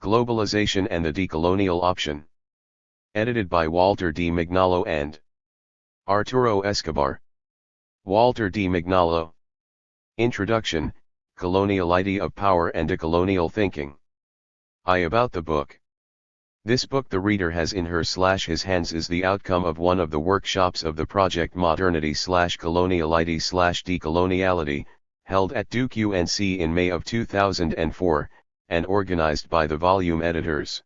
Globalization and the Decolonial Option. Edited by Walter D. Mignolo and Arturo Escobar. Walter D. Mignolo. Introduction, Coloniality of Power and Decolonial Thinking. About the book. This book the reader has in her/his hands is the outcome of one of the workshops of the project Modernity/Coloniality/Decoloniality, held at Duke UNC in May of 2004, and organized by the volume editors.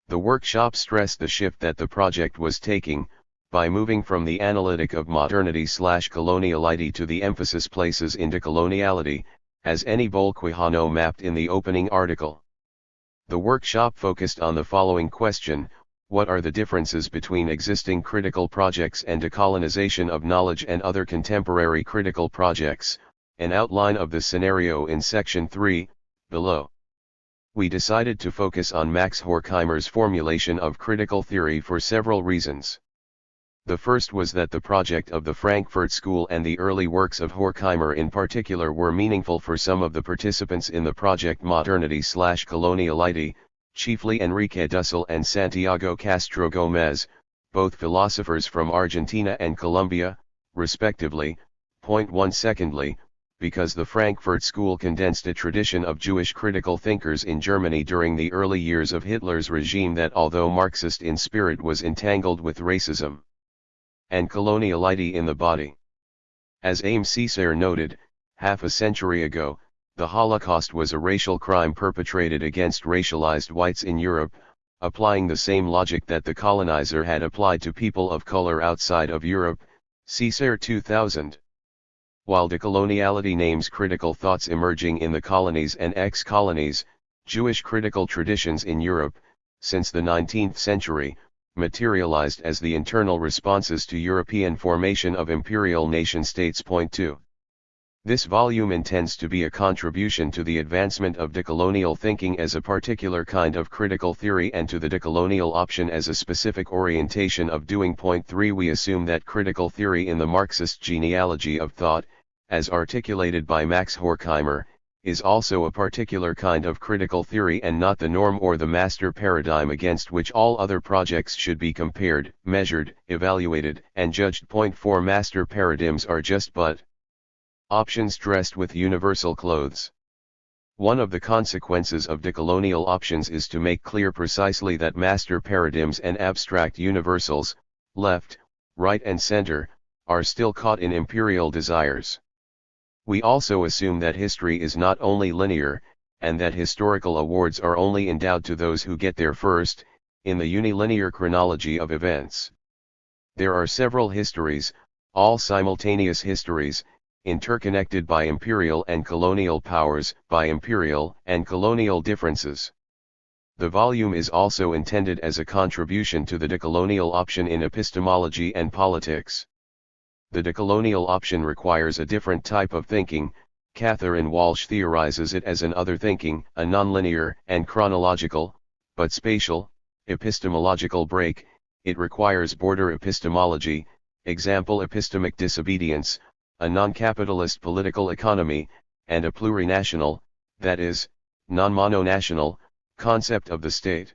The workshop stressed the shift that the project was taking, by moving from the analytic of modernity/coloniality to the emphasis places in decoloniality, as Eni Bolquijano mapped in the opening article. The workshop focused on the following question: what are the differences between existing critical projects and decolonization of knowledge and other contemporary critical projects? An outline of the scenario in section 3, below. We decided to focus on Max Horkheimer's formulation of critical theory for several reasons. The first was that the project of the Frankfurt School and the early works of Horkheimer in particular were meaningful for some of the participants in the project Modernity/Coloniality, chiefly Enrique Dussel and Santiago Castro Gomez, both philosophers from Argentina and Colombia, respectively. Point 1. Secondly, because the Frankfurt School condensed a tradition of Jewish critical thinkers in Germany during the early years of Hitler's regime that, although Marxist in spirit, was entangled with racism and coloniality in the body. As Aimé Césaire noted, half a century ago, the Holocaust was a racial crime perpetrated against racialized whites in Europe, applying the same logic that the colonizer had applied to people of color outside of Europe. Césaire 2000. While decoloniality names critical thoughts emerging in the colonies and ex-colonies, Jewish critical traditions in Europe, since the 19th century, materialized as the internal responses to European formation of imperial nation-states. Point 2. This volume intends to be a contribution to the advancement of decolonial thinking as a particular kind of critical theory and to the decolonial option as a specific orientation of doing. Point 3. We assume that critical theory in the Marxist genealogy of thought, as articulated by Max Horkheimer, is also a particular kind of critical theory and not the norm or the master paradigm against which all other projects should be compared, measured, evaluated, and judged. Point 4. Master paradigms are just but options dressed with universal clothes. One of the consequences of decolonial options is to make clear precisely that master paradigms and abstract universals, left, right and center, are still caught in imperial desires. We also assume that history is not only linear, and that historical awards are only endowed to those who get there first, in the unilinear chronology of events. There are several histories, all simultaneous histories, interconnected by imperial and colonial powers, by imperial and colonial differences. The volume is also intended as a contribution to the decolonial option in epistemology and politics. The decolonial option requires a different type of thinking. Catherine Walsh theorizes it as an other thinking, a nonlinear and chronological, but spatial, epistemological break. It requires border epistemology, example epistemic disobedience, a non-capitalist political economy, and a plurinational, that is, non-mononational, concept of the state.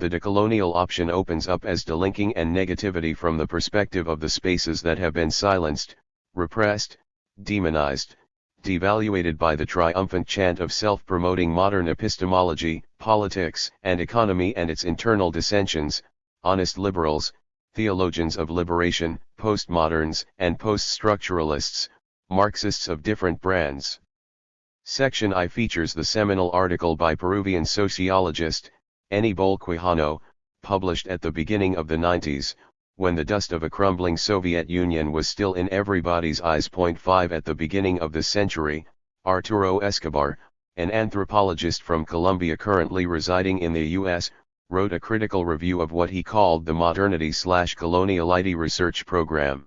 The decolonial option opens up as delinking and negativity from the perspective of the spaces that have been silenced, repressed, demonized, devaluated by the triumphant chant of self-promoting modern epistemology, politics and economy and its internal dissensions, honest liberals, theologians of liberation, postmoderns and post-structuralists, Marxists of different brands. Section I features the seminal article by Peruvian sociologist Eni Bolquijano, published at the beginning of the 90s, when the dust of a crumbling Soviet Union was still in everybody's eyes. Point 5. At the beginning of the century, Arturo Escobar, an anthropologist from Colombia currently residing in the U.S., wrote a critical review of what he called the Modernity/Coloniality research program.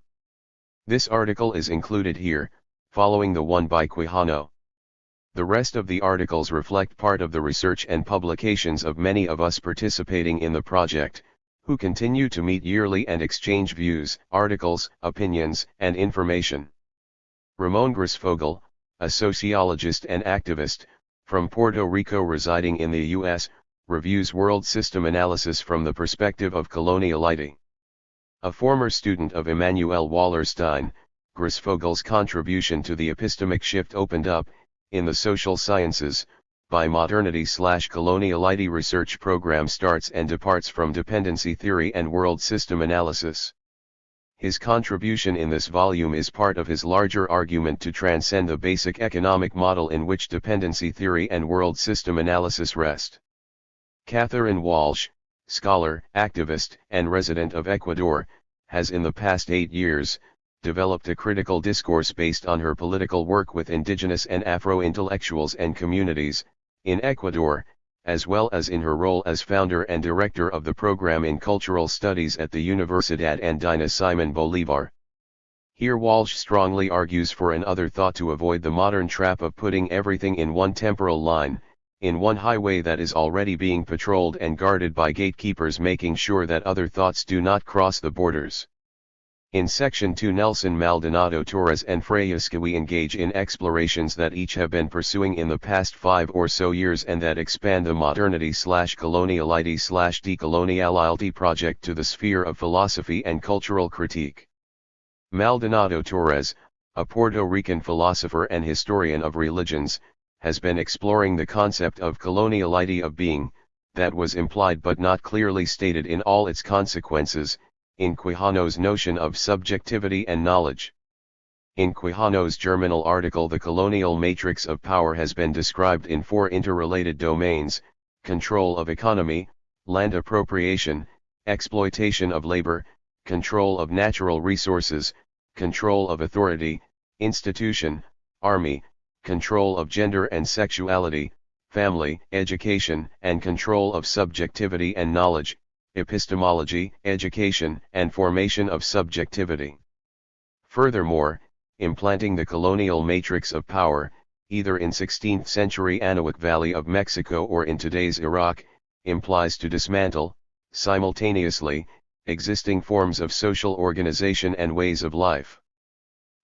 This article is included here, following the one by Quijano. The rest of the articles reflect part of the research and publications of many of us participating in the project, who continue to meet yearly and exchange views, articles, opinions, and information. Ramon Grisfogel, a sociologist and activist, from Puerto Rico residing in the U.S., reviews world system analysis from the perspective of coloniality. A former student of Immanuel Wallerstein, Grossvogel's contribution to the epistemic shift opened up, in the social sciences, by modernity/coloniality research program starts and departs from dependency theory and world system analysis. His contribution in this volume is part of his larger argument to transcend the basic economic model in which dependency theory and world system analysis rest. Catherine Walsh, scholar, activist, and resident of Ecuador, has in the past 8 years, developed a critical discourse based on her political work with indigenous and Afro-intellectuals and communities, in Ecuador, as well as in her role as founder and director of the program in cultural studies at the Universidad Andina Simón Bolívar. Here Walsh strongly argues for an other thought to avoid the modern trap of putting everything in one temporal line, in one highway that is already being patrolled and guarded by gatekeepers making sure that other thoughts do not cross the borders. In Section 2 Nelson Maldonado Torres and Freya Scawi engage in explorations that each have been pursuing in the past 5 or so years and that expand the modernity/coloniality/decoloniality project to the sphere of philosophy and cultural critique. Maldonado Torres, a Puerto Rican philosopher and historian of religions, has been exploring the concept of coloniality of being, that was implied but not clearly stated in all its consequences, in Quijano's notion of subjectivity and knowledge. In Quijano's germinal article, the colonial matrix of power has been described in 4 interrelated domains: control of economy, land appropriation, exploitation of labor, control of natural resources, control of authority, institution, army, control of gender and sexuality, family, education, and control of subjectivity and knowledge, epistemology, education, and formation of subjectivity. Furthermore, implanting the colonial matrix of power, either in 16th century Anahuac Valley of Mexico or in today's Iraq, implies to dismantle, simultaneously, existing forms of social organization and ways of life.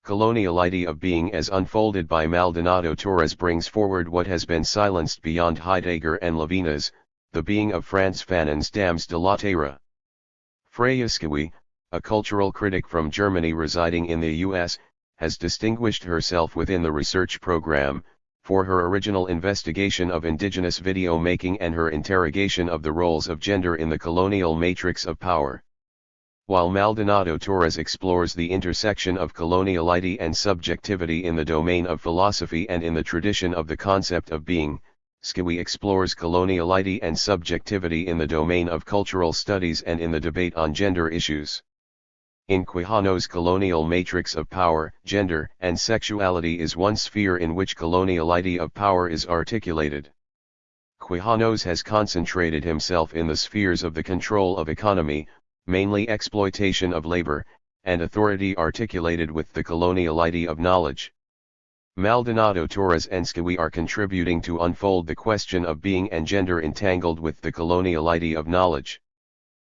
Coloniality of being as unfolded by Maldonado Torres brings forward what has been silenced beyond Heidegger and Levinas, the being of Frantz Fanon's Dames de la Terre. Freya Scawi, a cultural critic from Germany residing in the U.S., has distinguished herself within the research program, for her original investigation of indigenous video making and her interrogation of the roles of gender in the colonial matrix of power. While Maldonado Torres explores the intersection of coloniality and subjectivity in the domain of philosophy and in the tradition of the concept of being, Scawi explores coloniality and subjectivity in the domain of cultural studies and in the debate on gender issues. In Quijano's colonial matrix of power, gender and sexuality is one sphere in which coloniality of power is articulated. Quijano's has concentrated himself in the spheres of the control of economy, mainly exploitation of labor, and authority articulated with the coloniality of knowledge. Maldonado Torres and Scawi are contributing to unfold the question of being and gender entangled with the coloniality of knowledge.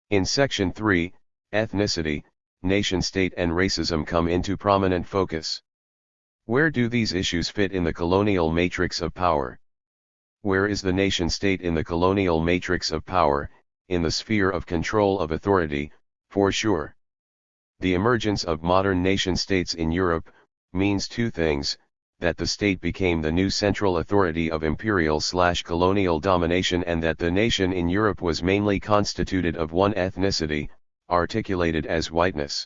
In Section 3, ethnicity, nation-state and racism come into prominent focus. Where do these issues fit in the colonial matrix of power? Where is the nation-state in the colonial matrix of power, in the sphere of control of authority, for sure? The emergence of modern nation-states in Europe means 2 things: that the state became the new central authority of imperial/colonial domination, and that the nation in Europe was mainly constituted of one ethnicity, articulated as whiteness.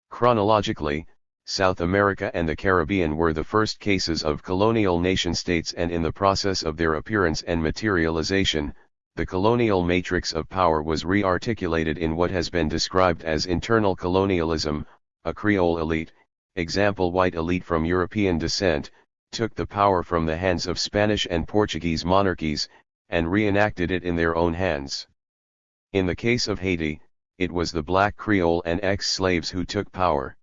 Chronologically, South America and the Caribbean were the first cases of colonial nation-states, and in the process of their appearance and materialization, the colonial matrix of power was re-articulated in what has been described as internal colonialism. A Creole elite, example white elite from European descent, took the power from the hands of Spanish and Portuguese monarchies, and reenacted it in their own hands. In the case of Haiti, it was the black Creole and ex-slaves who took power.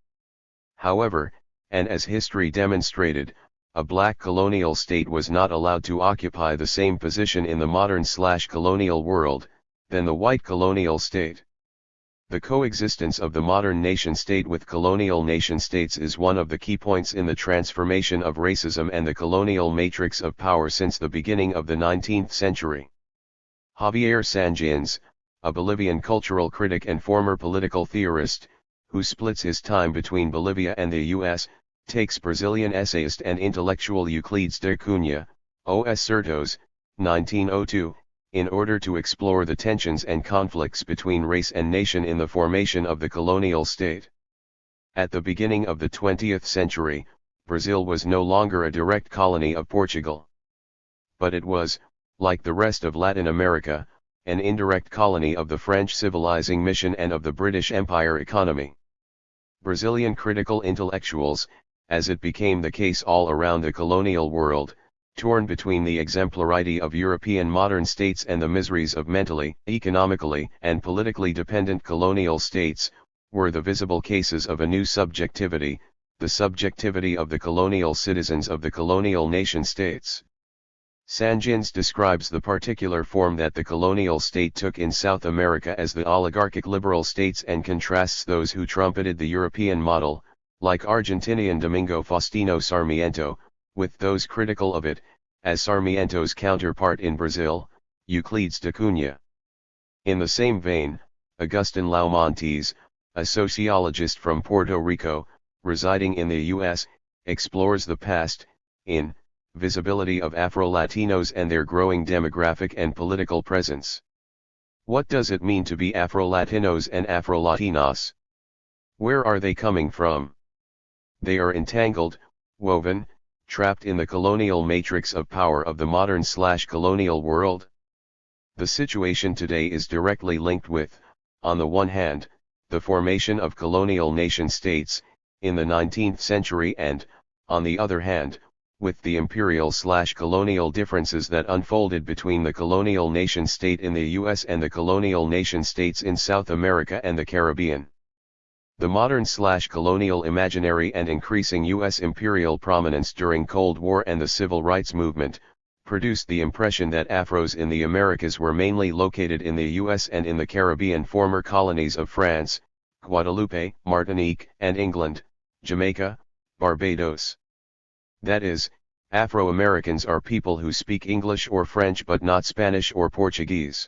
However, and as history demonstrated, a black colonial state was not allowed to occupy the same position in the modern/colonial world, than the white colonial state. The coexistence of the modern nation-state with colonial nation-states is one of the key points in the transformation of racism and the colonial matrix of power since the beginning of the 19th century. Javier Sanjins, a Bolivian cultural critic and former political theorist, who splits his time between Bolivia and the U.S., takes Brazilian essayist and intellectual Euclides da Cunha, Os Certos, 1902, in order to explore the tensions and conflicts between race and nation in the formation of the colonial state. At the beginning of the 20th century, Brazil was no longer a direct colony of Portugal. But it was, like the rest of Latin America, an indirect colony of the French civilizing mission and of the British Empire economy. Brazilian critical intellectuals, as it became the case all around the colonial world, torn between the exemplarity of European modern states and the miseries of mentally, economically, and politically dependent colonial states, were the visible cases of a new subjectivity, the subjectivity of the colonial citizens of the colonial nation-states. Sanjins describes the particular form that the colonial state took in South America as the oligarchic liberal states and contrasts those who trumpeted the European model, like Argentinian Domingo Faustino Sarmiento, with those critical of it, as Sarmiento's counterpart in Brazil, Euclides da Cunha. In the same vein, Agustin Laumontes, a sociologist from Puerto Rico, residing in the U.S., explores the past, in visibility of Afro-Latinos and their growing demographic and political presence. What does it mean to be Afro-Latinos and Afro-Latinas? Where are they coming from? They are entangled, woven, trapped in the colonial matrix of power of the modern/colonial world. The situation today is directly linked with, on the one hand, the formation of colonial nation-states, in the 19th century and, on the other hand, with the imperial/colonial differences that unfolded between the colonial nation-state in the U.S. and the colonial nation-states in South America and the Caribbean. The modern/colonial imaginary and increasing U.S. imperial prominence during Cold War and the Civil Rights Movement, produced the impression that Afros in the Americas were mainly located in the U.S. and in the Caribbean former colonies of France, Guadeloupe, Martinique, and England, Jamaica, Barbados. That is, Afro-Americans are people who speak English or French but not Spanish or Portuguese.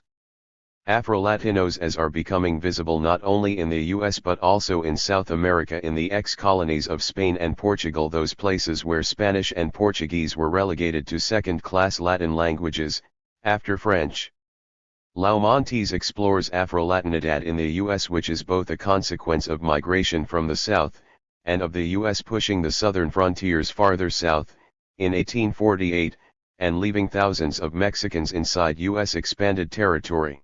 Afro-Latinos as are becoming visible not only in the US but also in South America in the ex-colonies of Spain and Portugal, those places where Spanish and Portuguese were relegated to second-class Latin languages, after French. Laumontes explores Afro-Latinidad in the US, which is both a consequence of migration from the South, and of the US pushing the southern frontiers farther south, in 1848, and leaving thousands of Mexicans inside US expanded territory.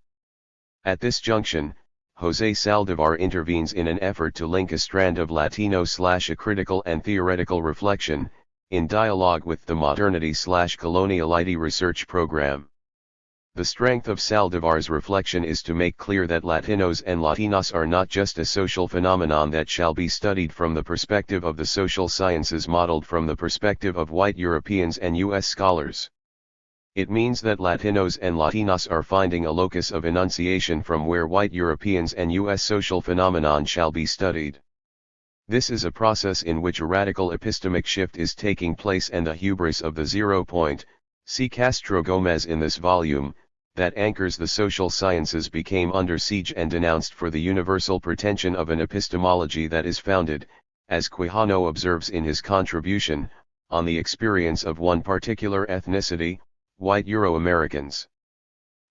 At this junction, José Saldívar intervenes in an effort to link a strand of Latino/a critical and theoretical reflection, in dialogue with the modernity/coloniality research program. The strength of Saldívar's reflection is to make clear that Latinos and Latinas are not just a social phenomenon that shall be studied from the perspective of the social sciences modeled from the perspective of white Europeans and US scholars. It means that Latinos and Latinas are finding a locus of enunciation from where white Europeans and US social phenomenon shall be studied. This is a process in which a radical epistemic shift is taking place, and the hubris of the 0 point, see Castro Gomez in this volume, that anchors the social sciences became under siege and denounced for the universal pretension of an epistemology that is founded, as Quijano observes in his contribution, on the experience of one particular ethnicity, white Euro-Americans.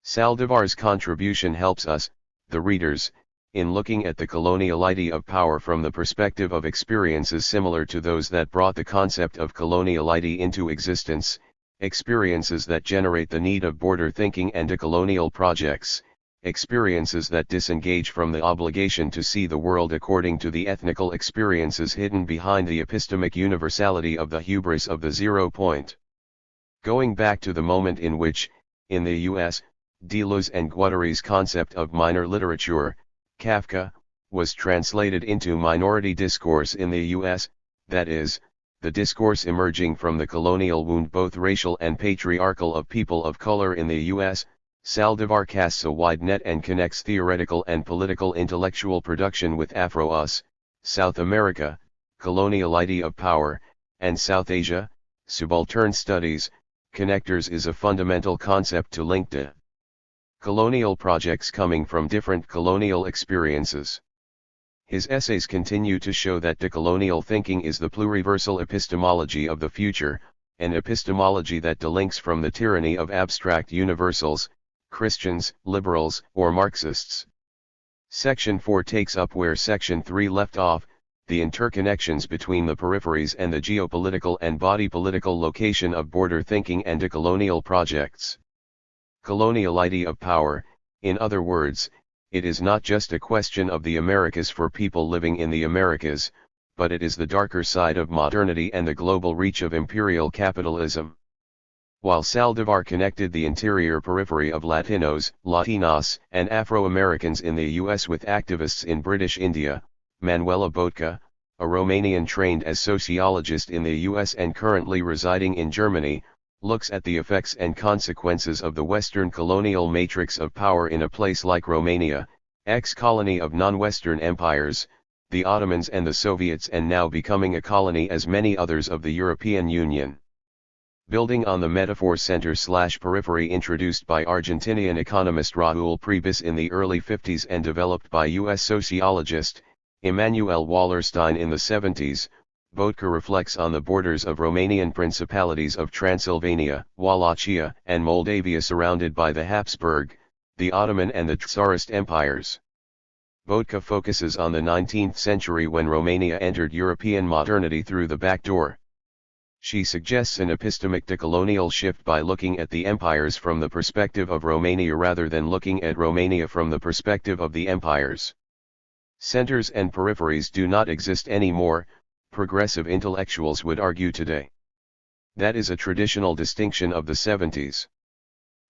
Saldívar's contribution helps us, the readers, in looking at the coloniality of power from the perspective of experiences similar to those that brought the concept of coloniality into existence, experiences that generate the need of border thinking and decolonial projects, experiences that disengage from the obligation to see the world according to the ethnical experiences hidden behind the epistemic universality of the hubris of the 0 point. Going back to the moment in which, in the U.S., Deleuze and Guattari's concept of minor literature, Kafka, was translated into minority discourse in the U.S., that is, the discourse emerging from the colonial wound both racial and patriarchal of people of color in the U.S., Saldívar casts a wide net and connects theoretical and political intellectual production with Afro-US, South America, coloniality of power, and South Asia, subaltern studies. Connectors is a fundamental concept to link to Colonial projects coming from different colonial experiences. His essays continue to show that decolonial thinking is the pluriversal epistemology of the future, an epistemology that delinks from the tyranny of abstract universals, Christians, liberals, or Marxists. Section 4 takes up where Section 3 left off, the interconnections between the peripheries and the geopolitical and body political location of border thinking and decolonial projects. Coloniality of power, in other words, it is not just a question of the Americas for people living in the Americas, but it is the darker side of modernity and the global reach of imperial capitalism. While Saldivar connected the interior periphery of Latinos, Latinas, and Afro-Americans in the US with activists in British India, Manuela Botka, a Romanian trained as sociologist in the US and currently residing in Germany, looks at the effects and consequences of the Western colonial matrix of power in a place like Romania, ex-colony of non-Western empires, the Ottomans and the Soviets, and now becoming a colony as many others of the European Union. Building on the metaphor center/periphery introduced by Argentinian economist Raúl Prebys in the early 50s and developed by U.S. sociologist Immanuel Wallerstein in the 70s, Botka reflects on the borders of Romanian principalities of Transylvania, Wallachia, and Moldavia surrounded by the Habsburg, the Ottoman and the Tsarist empires. Botka focuses on the 19th century when Romania entered European modernity through the back door. She suggests an epistemic decolonial shift by looking at the empires from the perspective of Romania rather than looking at Romania from the perspective of the empires. Centers and peripheries do not exist anymore, progressive intellectuals would argue today. That is a traditional distinction of the 70s.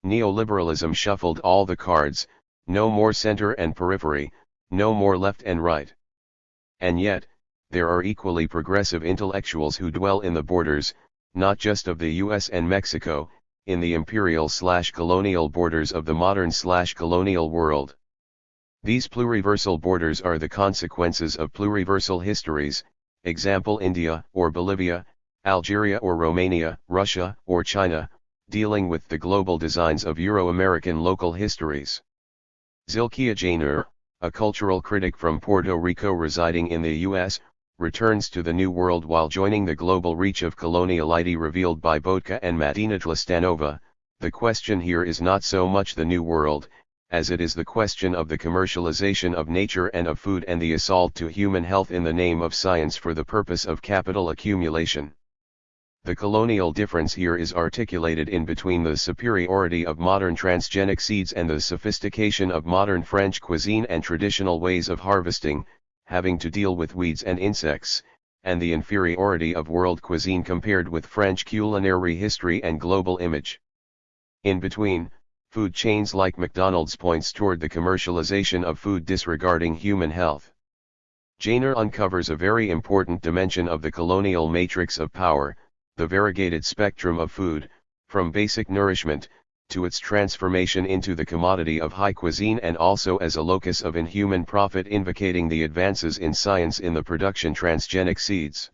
Neoliberalism shuffled all the cards, no more center and periphery, no more left and right. And yet, there are equally progressive intellectuals who dwell in the borders, not just of the US and Mexico, in the imperial/colonial borders of the modern/colonial world. These pluriversal borders are the consequences of pluriversal histories, example India or Bolivia, Algeria or Romania, Russia or China, dealing with the global designs of Euro-American local histories. Zilkia Jainer, a cultural critic from Puerto Rico residing in the US, returns to the New World while joining the global reach of coloniality revealed by Botka and Madina Tlastanova. The question here is not so much the New World, as it is the question of the commercialization of nature and of food and the assault to human health in the name of science for the purpose of capital accumulation. The colonial difference here is articulated in between the superiority of modern transgenic seeds and the sophistication of modern French cuisine and traditional ways of harvesting, having to deal with weeds and insects, and the inferiority of world cuisine compared with French culinary history and global image. In between, food chains like McDonald's points toward the commercialization of food disregarding human health. Jainer uncovers a very important dimension of the colonial matrix of power, the variegated spectrum of food, from basic nourishment, to its transformation into the commodity of high cuisine and also as a locus of inhuman profit, invocating the advances in science in the production transgenic seeds.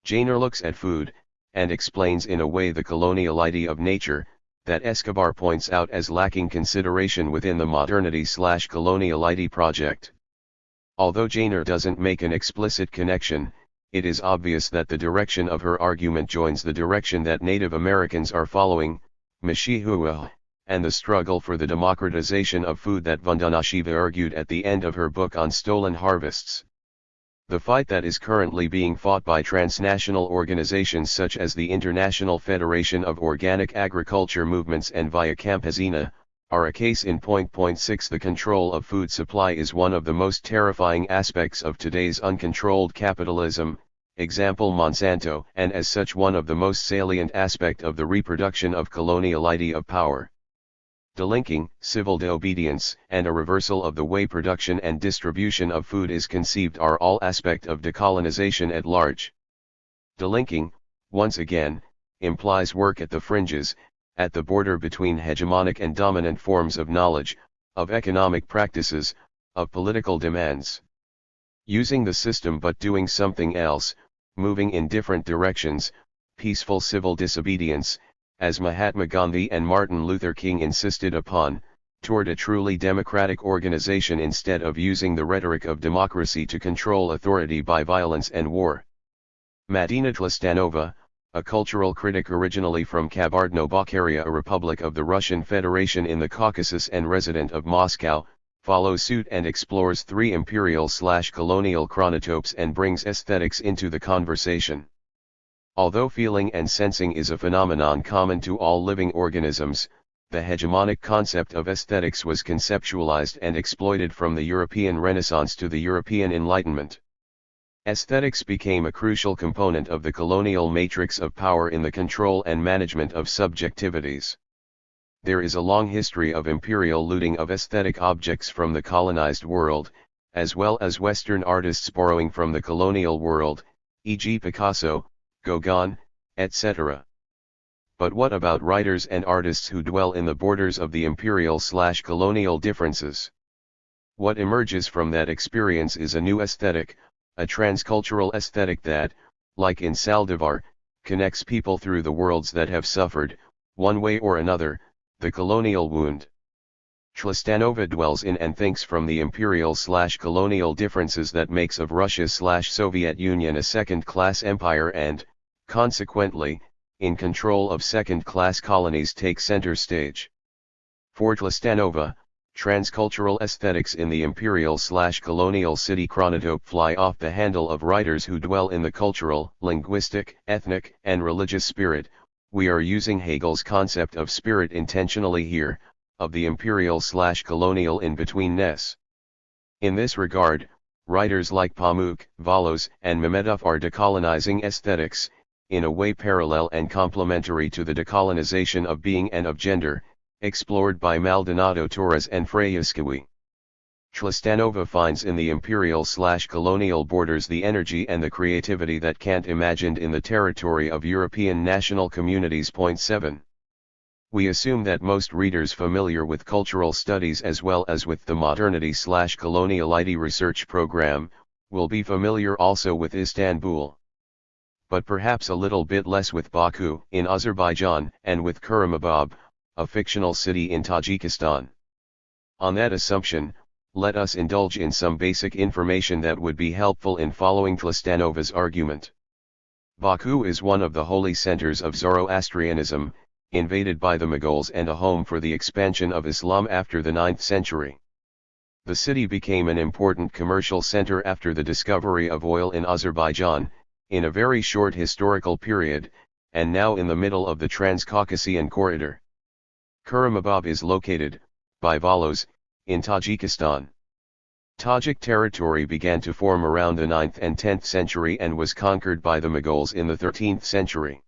Jainer looks at food, and explains in a way the coloniality of nature, that Escobar points out as lacking consideration within the modernity/coloniality project. Although Jainer doesn't make an explicit connection, it is obvious that the direction of her argument joins the direction that Native Americans are following, Mishihua, and the struggle for the democratization of food that Vandana Shiva argued at the end of her book on stolen harvests. The fight that is currently being fought by transnational organizations such as the International Federation of Organic Agriculture Movements and Via Campesina, are a case in point. 6 The control of food supply is one of the most terrifying aspects of today's uncontrolled capitalism, example Monsanto, and as such one of the most salient aspect of the reproduction of coloniality of power. Delinking, civil disobedience, and a reversal of the way production and distribution of food is conceived are all aspect of decolonization at large. Delinking, once again, implies work at the fringes, at the border between hegemonic and dominant forms of knowledge, of economic practices, of political demands. Using the system but doing something else, moving in different directions, peaceful civil disobedience, as Mahatma Gandhi and Martin Luther King insisted upon, toward a truly democratic organization instead of using the rhetoric of democracy to control authority by violence and war. Martina Tlistanova, a cultural critic originally from Kabardino-Balkaria, a republic of the Russian Federation in the Caucasus and resident of Moscow, follows suit and explores three imperial/colonial chronotopes and brings aesthetics into the conversation. Although feeling and sensing is a phenomenon common to all living organisms, the hegemonic concept of aesthetics was conceptualized and exploited from the European Renaissance to the European Enlightenment. Aesthetics became a crucial component of the colonial matrix of power in the control and management of subjectivities. There is a long history of imperial looting of aesthetic objects from the colonized world, as well as Western artists borrowing from the colonial world, e.g. Picasso, Gauguin, etc. But what about writers and artists who dwell in the borders of the imperial/colonial differences? What emerges from that experience is a new aesthetic, a transcultural aesthetic that, like in Saldivar, connects people through the worlds that have suffered, one way or another, the colonial wound. Tlistanova dwells in and thinks from the imperial/colonial differences that makes of Russia/Soviet Union a second-class empire and, consequently, in control of second-class colonies take center stage. For Tlistanova, transcultural aesthetics in the imperial/colonial city chronotope fly off the handle of writers who dwell in the cultural, linguistic, ethnic, and religious spirit. We are using Hegel's concept of spirit intentionally here, of the imperial/colonial in-betweenness. In this regard, writers like Pamuk, Valos, and Mamedov are decolonizing aesthetics, in a way parallel and complementary to the decolonization of being and of gender, explored by Maldonado Torres and Frayaskawi. Tlistanova finds in the imperial/colonial borders the energy and the creativity that can't imagined in the territory of European national communities. Point 7. We assume that most readers familiar with cultural studies as well as with the modernity/coloniality research program, will be familiar also with Istanbul. But perhaps a little bit less with Baku in Azerbaijan and with Kuramabab, a fictional city in Tajikistan. On that assumption, let us indulge in some basic information that would be helpful in following Tlistanova's argument. Baku is one of the holy centers of Zoroastrianism, invaded by the Mughals and a home for the expansion of Islam after the 9th century. The city became an important commercial center after the discovery of oil in Azerbaijan, in a very short historical period, and now in the middle of the Transcaucasian corridor. Kuramabab is located, by Valos, in Tajikistan. Tajik territory began to form around the 9th and 10th century and was conquered by the Mughals in the 13th century.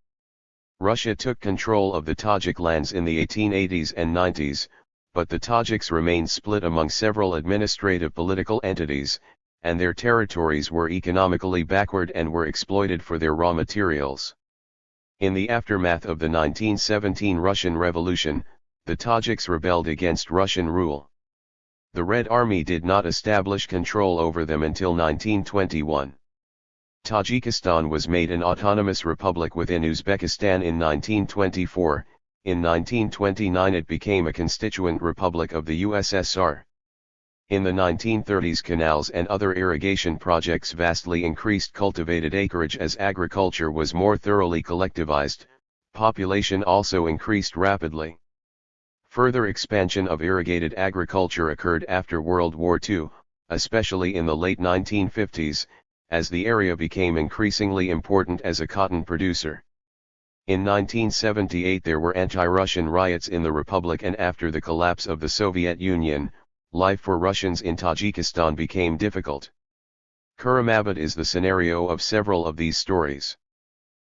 Russia took control of the Tajik lands in the 1880s and 90s, but the Tajiks remained split among several administrative political entities, and their territories were economically backward and were exploited for their raw materials. In the aftermath of the 1917 Russian Revolution, the Tajiks rebelled against Russian rule. The Red Army did not establish control over them until 1921. Tajikistan was made an autonomous republic within Uzbekistan in 1924, in 1929 it became a constituent republic of the USSR. In the 1930s canals and other irrigation projects vastly increased cultivated acreage as agriculture was more thoroughly collectivized, population also increased rapidly. Further expansion of irrigated agriculture occurred after World War II, especially in the late 1950s, as the area became increasingly important as a cotton producer. In 1978 there were anti-Russian riots in the republic, and after the collapse of the Soviet Union, life for Russians in Tajikistan became difficult. Kuramabad is the scenario of several of these stories.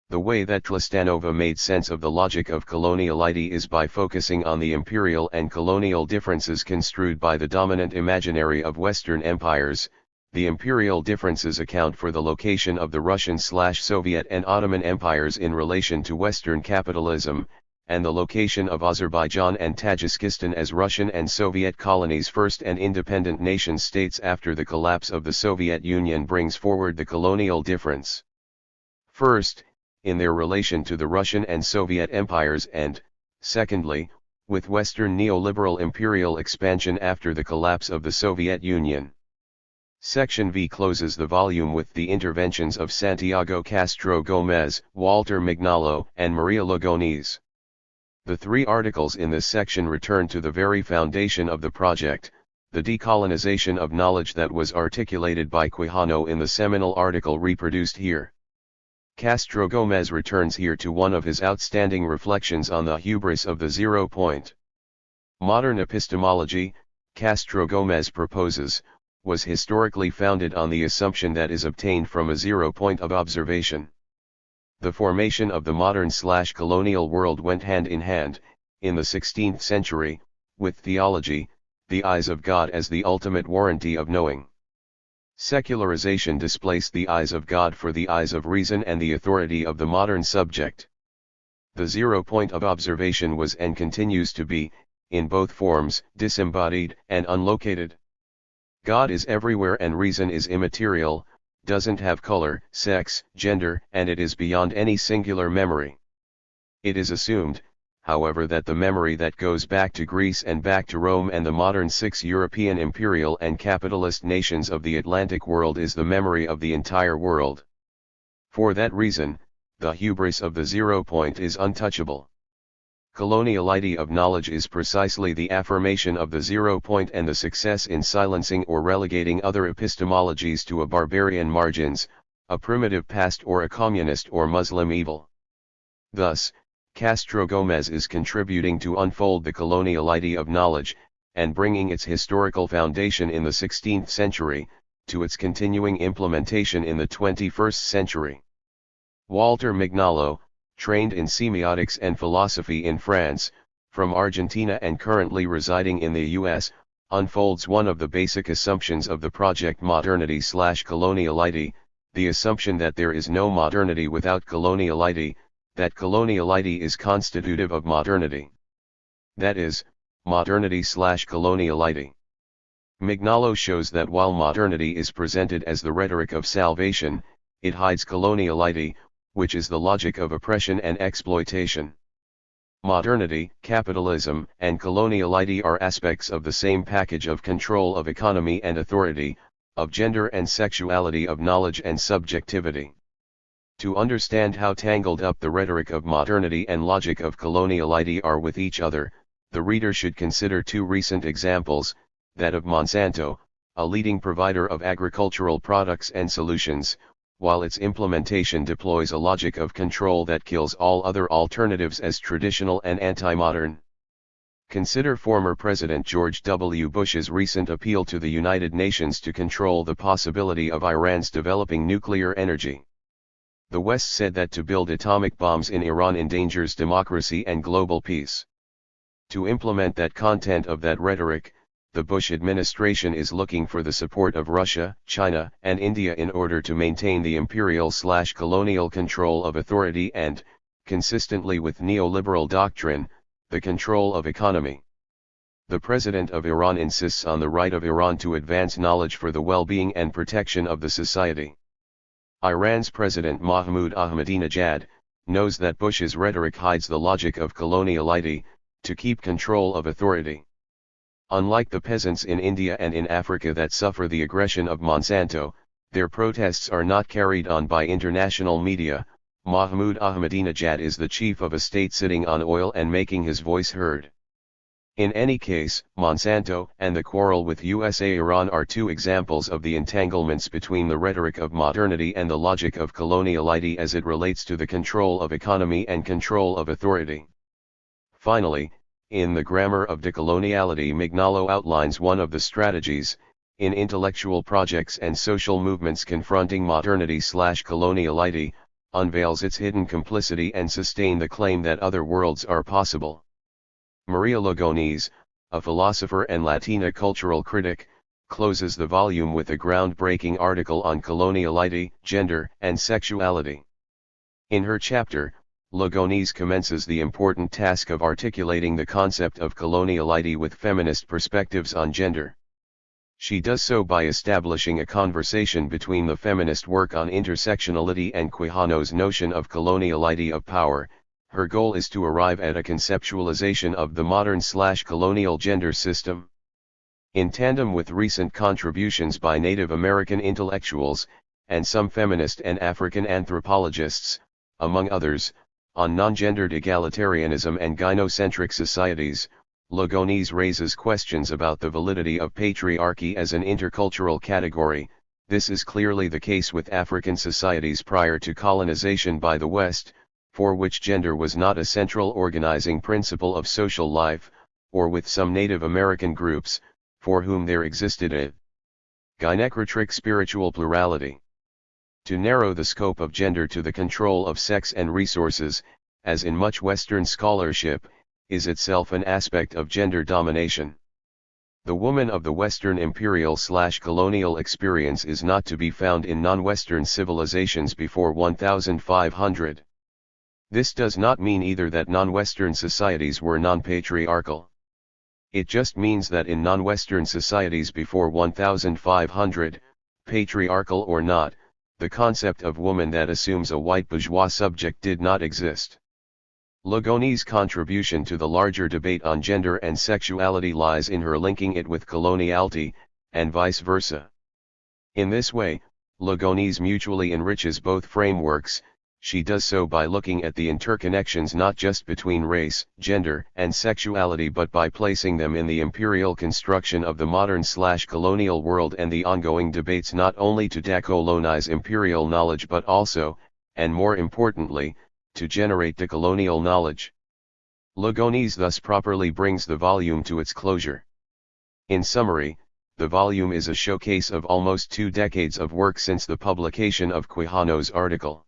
The way that Tlistanova made sense of the logic of coloniality is by focusing on the imperial and colonial differences construed by the dominant imaginary of Western empires. The imperial differences account for the location of the Russian/Soviet and Ottoman empires in relation to Western capitalism, and the location of Azerbaijan and Tajikistan as Russian and Soviet colonies first and independent nation-states after the collapse of the Soviet Union brings forward the colonial difference. First, in their relation to the Russian and Soviet empires, and, secondly, with Western neoliberal imperial expansion after the collapse of the Soviet Union. Section V closes the volume with the interventions of Santiago Castro Gómez, Walter Mignolo, and Maria Lugones. The three articles in this section return to the very foundation of the project, the decolonization of knowledge that was articulated by Quijano in the seminal article reproduced here. Castro Gómez returns here to one of his outstanding reflections on the hubris of the 0 point. Modern epistemology, Castro Gómez proposes, was historically founded on the assumption that is obtained from a 0 point of observation. The formation of the modern/colonial world went hand in hand, in the 16th century, with theology, the eyes of God as the ultimate warranty of knowing. Secularization displaced the eyes of God for the eyes of reason and the authority of the modern subject. The 0 point of observation was and continues to be, in both forms, disembodied and unlocated. God is everywhere and reason is immaterial, doesn't have color, sex, gender, and it is beyond any singular memory. It is assumed, however, that the memory that goes back to Greece and back to Rome and the modern 6 European imperial and capitalist nations of the Atlantic world is the memory of the entire world. For that reason, the hubris of the 0 point is untouchable. Coloniality of knowledge is precisely the affirmation of the 0 point and the success in silencing or relegating other epistemologies to a barbarian margins, a primitive past or a communist or Muslim evil. Thus, Castro Gómez is contributing to unfold the coloniality of knowledge, and bringing its historical foundation in the 16th century, to its continuing implementation in the 21st century. Walter Mignolo, trained in semiotics and philosophy in France, from Argentina and currently residing in the US, unfolds one of the basic assumptions of the project modernity/coloniality, the assumption that there is no modernity without coloniality, that coloniality is constitutive of modernity. That is, modernity/coloniality. Mignolo shows that while modernity is presented as the rhetoric of salvation, it hides coloniality, which is the logic of oppression and exploitation. Modernity, capitalism, and coloniality are aspects of the same package of control of economy and authority, of gender and sexuality, of knowledge and subjectivity. To understand how tangled up the rhetoric of modernity and logic of coloniality are with each other, the reader should consider two recent examples, that of Monsanto, a leading provider of agricultural products and solutions, while its implementation deploys a logic of control that kills all other alternatives as traditional and anti-modern. Consider former President George W. Bush's recent appeal to the United Nations to control the possibility of Iran's developing nuclear energy. The West said that to build atomic bombs in Iran endangers democracy and global peace. To implement that content of that rhetoric, the Bush administration is looking for the support of Russia, China, and India in order to maintain the imperial/colonial control of authority and, consistently with neoliberal doctrine, the control of economy. The president of Iran insists on the right of Iran to advance knowledge for the well-being and protection of the society. Iran's President Mahmoud Ahmadinejad knows that Bush's rhetoric hides the logic of coloniality, to keep control of authority. Unlike the peasants in India and in Africa that suffer the aggression of Monsanto, their protests are not carried on by international media. Mahmoud Ahmadinejad is the chief of a state sitting on oil and making his voice heard. In any case, Monsanto and the quarrel with USA-Iran are two examples of the entanglements between the rhetoric of modernity and the logic of coloniality as it relates to the control of economy and control of authority. Finally, in The Grammar of Decoloniality, Mignolo outlines one of the strategies, in intellectual projects and social movements confronting modernity/coloniality, unveils its hidden complicity and sustain the claim that other worlds are possible. Maria Lugones, a philosopher and Latina cultural critic, closes the volume with a groundbreaking article on coloniality, gender, and sexuality. In her chapter, Lugones commences the important task of articulating the concept of coloniality with feminist perspectives on gender. She does so by establishing a conversation between the feminist work on intersectionality and Quijano's notion of coloniality of power, her goal is to arrive at a conceptualization of the modern/colonial gender system. In tandem with recent contributions by Native American intellectuals, and some feminist and African anthropologists, among others, on non-gendered egalitarianism and gynocentric societies, Logonese raises questions about the validity of patriarchy as an intercultural category. This is clearly the case with African societies prior to colonization by the West, for which gender was not a central organizing principle of social life, or with some Native American groups, for whom there existed a gynecratric spiritual plurality. To narrow the scope of gender to the control of sex and resources, as in much Western scholarship, is itself an aspect of gender domination. The woman of the Western imperial/colonial experience is not to be found in non-Western civilizations before 1500. This does not mean either that non-Western societies were non-patriarchal. It just means that in non-Western societies before 1500, patriarchal or not, the concept of woman that assumes a white bourgeois subject did not exist. Logone's contribution to the larger debate on gender and sexuality lies in her linking it with coloniality, and vice versa. In this way, Logonese mutually enriches both frameworks. She does so by looking at the interconnections not just between race, gender, and sexuality but by placing them in the imperial construction of the modern/colonial world and the ongoing debates not only to decolonize imperial knowledge but also, and more importantly, to generate decolonial knowledge. Logonese thus properly brings the volume to its closure. In summary, the volume is a showcase of almost 2 decades of work since the publication of Quijano's article.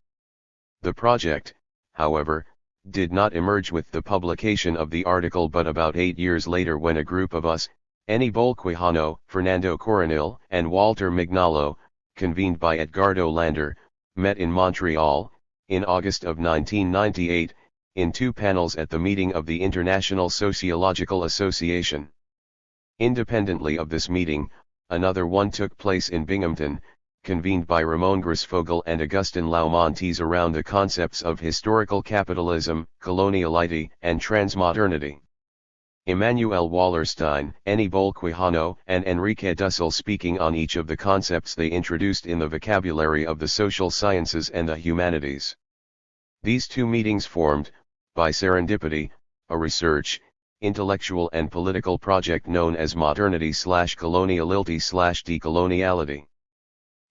The project, however, did not emerge with the publication of the article but about 8 years later when a group of us, Aníbal Quijano, Fernando Coronel, and Walter Mignolo, convened by Edgardo Lander, met in Montreal, in August of 1998, in 2 panels at the meeting of the International Sociological Association. Independently of this meeting, another one took place in Binghamton, convened by Ramon Grisfogel and Agustin Laumontes around the concepts of historical capitalism, coloniality, and transmodernity. Emmanuel Wallerstein, Aníbal Quijano, and Enrique Dussel speaking on each of the concepts they introduced in the vocabulary of the social sciences and the humanities. These 2 meetings formed, by serendipity, a research, intellectual and political project known as modernity/coloniality/decoloniality.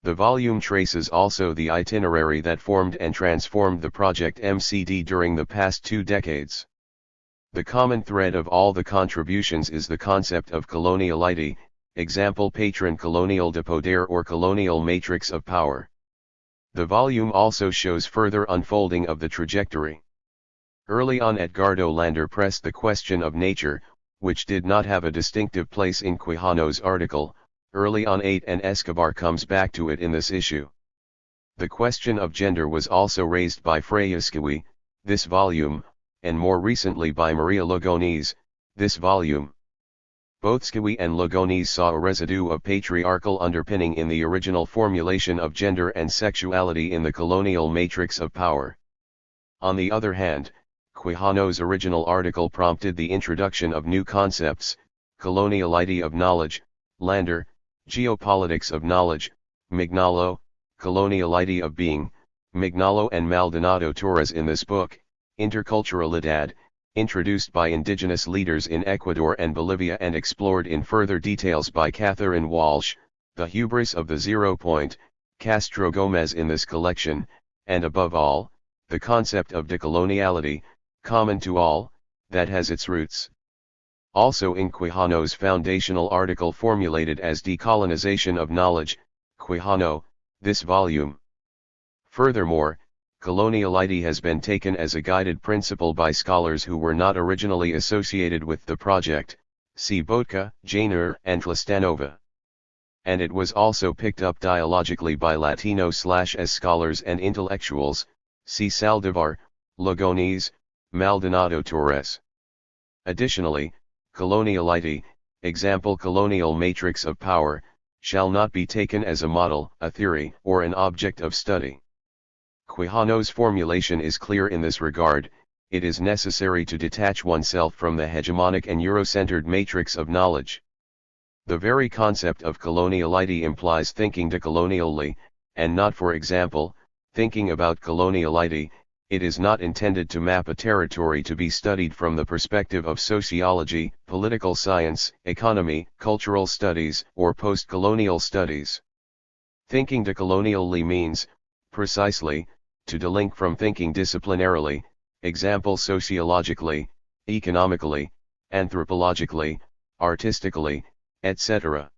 The volume traces also the itinerary that formed and transformed the project MCD during the past 2 decades. The common thread of all the contributions is the concept of coloniality, example patron colonial de poder or colonial matrix of power. The volume also shows further unfolding of the trajectory. Early on Edgardo Lander pressed the question of nature, which did not have a distinctive place in Quijano's article. Early on 8 and Escobar comes back to it in this issue. The question of gender was also raised by Freya Scawi, this volume, and more recently by Maria Logonese, this volume. Both Scawi and Logonese saw a residue of patriarchal underpinning in the original formulation of gender and sexuality in the colonial matrix of power. On the other hand, Quijano's original article prompted the introduction of new concepts, coloniality of knowledge, Lander, geopolitics of knowledge, Mignolo, coloniality of being, Mignolo and Maldonado Torres in this book, Interculturalidad, introduced by indigenous leaders in Ecuador and Bolivia and explored in further details by Catherine Walsh, the hubris of the 0 point, Castro Gomez in this collection, and above all, the concept of decoloniality, common to all, that has its roots. Also in Quijano's foundational article formulated as Decolonization of Knowledge, Quijano, this volume. Furthermore, coloniality has been taken as a guided principle by scholars who were not originally associated with the project, see Botka, Janer, and Tlastanova. And it was also picked up dialogically by Latino/as scholars and intellectuals, see Saldivar, Logonese, Maldonado Torres. Additionally, coloniality, example colonial matrix of power, shall not be taken as a model, a theory, or an object of study. Quijano's formulation is clear in this regard. it is necessary to detach oneself from the hegemonic and Eurocentered matrix of knowledge. The very concept of coloniality implies thinking decolonially, and not, for example, thinking about coloniality. It is not intended to map a territory to be studied from the perspective of sociology, political science, economy, cultural studies, or post-colonial studies. Thinking decolonially means, precisely, to delink from thinking disciplinarily, example sociologically, economically, anthropologically, artistically, etc.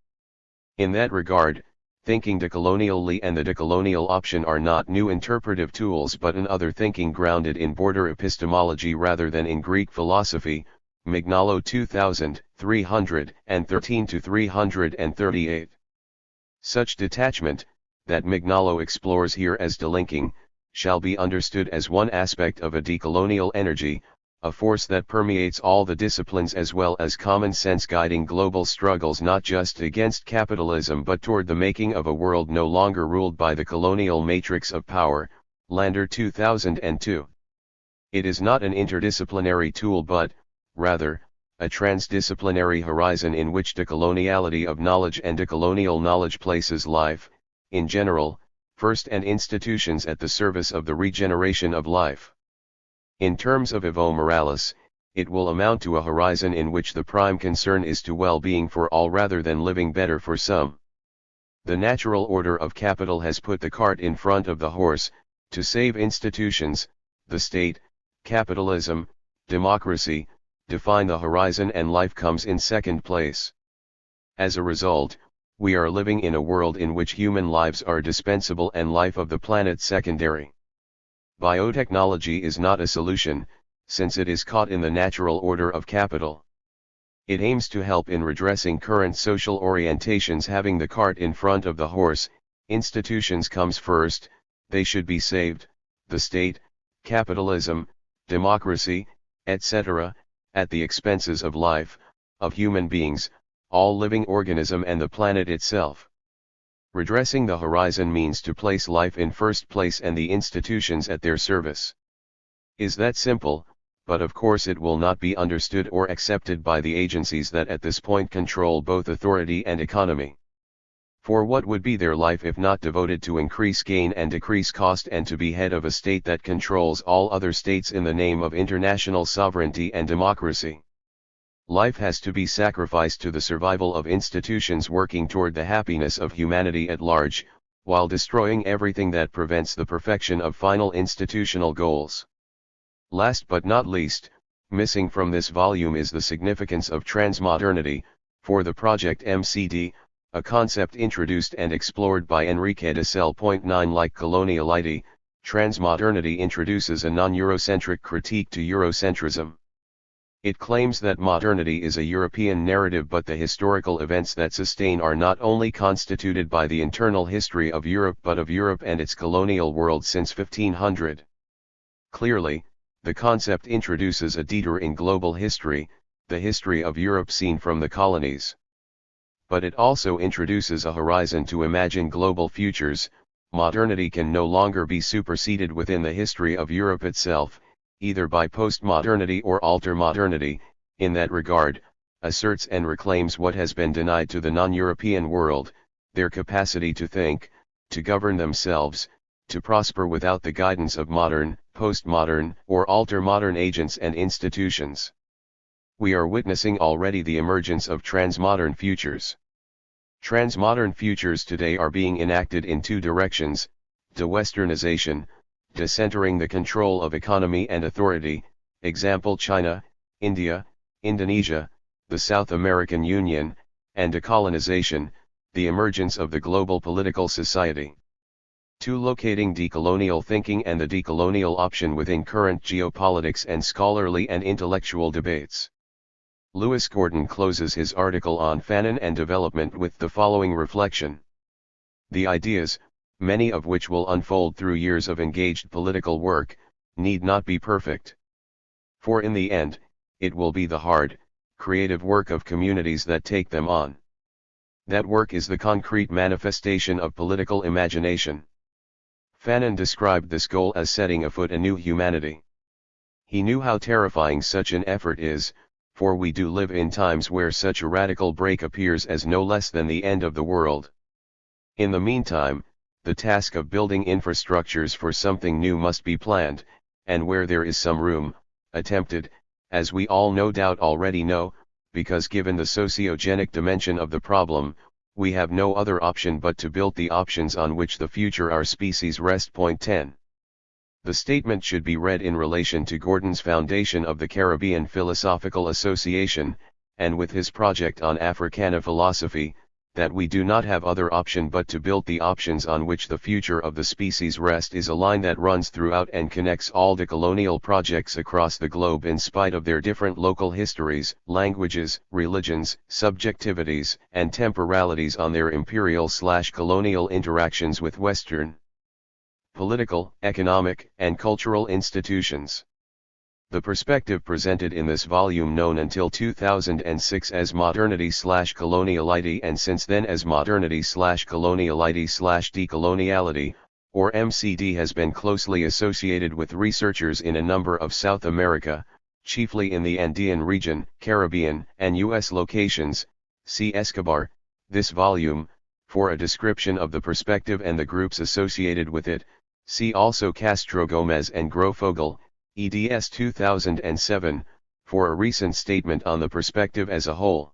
In that regard, thinking decolonially and the decolonial option are not new interpretive tools but an other thinking grounded in border epistemology rather than in Greek philosophy, Mignolo 2000, 313-338. Such detachment, that Mignolo explores here as delinking, shall be understood as one aspect of a decolonial energy, a force that permeates all the disciplines as well as common sense guiding global struggles not just against capitalism but toward the making of a world no longer ruled by the colonial matrix of power, Lander 2002. It is not an interdisciplinary tool but, rather, a transdisciplinary horizon in which decoloniality of knowledge and decolonial knowledge places life, in general, first and institutions at the service of the regeneration of life. In terms of Evo Morales, it will amount to a horizon in which the prime concern is to well-being for all rather than living better for some. The natural order of capital has put the cart in front of the horse, to save institutions, the state, capitalism, democracy, define the horizon and life comes in second place. As a result, we are living in a world in which human lives are dispensable and life of the planet secondary. Biotechnology is not a solution, since it is caught in the natural order of capital. It aims to help in redressing current social orientations having the cart in front of the horse. Institutions comes first, they should be saved, the state, capitalism, democracy, etc., at the expenses of life, of human beings, all living organism and the planet itself. Redressing the horizon means to place life in first place and the institutions at their service. Is that simple? But of course it will not be understood or accepted by the agencies that at this point control both authority and economy. For what would be their life if not devoted to increase gain and decrease cost and to be head of a state that controls all other states in the name of international sovereignty and democracy? Life has to be sacrificed to the survival of institutions working toward the happiness of humanity at large, while destroying everything that prevents the perfection of final institutional goals. Last but not least, missing from this volume is the significance of transmodernity, for the project MCD, a concept introduced and explored by Enrique de Sel. 9. Like coloniality, transmodernity introduces a non-Eurocentric critique to Eurocentrism. It claims that modernity is a European narrative but the historical events that sustain are not only constituted by the internal history of Europe but of Europe and its colonial world since 1500. Clearly, the concept introduces a detour in global history, the history of Europe seen from the colonies. But it also introduces a horizon to imagine global futures. Modernity can no longer be superseded within the history of Europe itself, either by postmodernity or altermodernity. In that regard, asserts and reclaims what has been denied to the non-European world, their capacity to think, to govern themselves, to prosper without the guidance of modern, postmodern, or altermodern agents and institutions. We are witnessing already the emergence of transmodern futures. Transmodern futures today are being enacted in two directions: de-westernization, decentering the control of economy and authority, example China, India, Indonesia, the South American Union, and decolonization, the emergence of the global political society. 2. Locating decolonial thinking and the decolonial option within current geopolitics and scholarly and intellectual debates. Lewis Gordon closes his article on Fanon and development with the following reflection. The ideas, many of which will unfold through years of engaged political work, need not be perfect. For in the end, it will be the hard, creative work of communities that take them on. That work is the concrete manifestation of political imagination. Fanon described this goal as setting afoot a new humanity. He knew how terrifying such an effort is, for we do live in times where such a radical break appears as no less than the end of the world. In the meantime, the task of building infrastructures for something new must be planned, and where there is some room, attempted, as we all no doubt already know, because given the sociogenic dimension of the problem, we have no other option but to build the options on which the future our species rest. Point 10. The statement should be read in relation to Gordon's foundation of the Caribbean Philosophical Association, and with his project on Africana philosophy, that we do not have other option but to build the options on which the future of the species rest is a line that runs throughout and connects all the colonial projects across the globe in spite of their different local histories, languages, religions, subjectivities, and temporalities on their imperial/colonial interactions with Western political, economic, and cultural institutions. The perspective presented in this volume, known until 2006 as modernity/coloniality and since then as modernity/coloniality/decoloniality, or MCD, has been closely associated with researchers in a number of South America, chiefly in the Andean region, Caribbean, and U.S. locations. See Escobar. This volume, for a description of the perspective and the groups associated with it. See also Castro Gomez and Grofogel, eds 2007, for a recent statement on the perspective as a whole.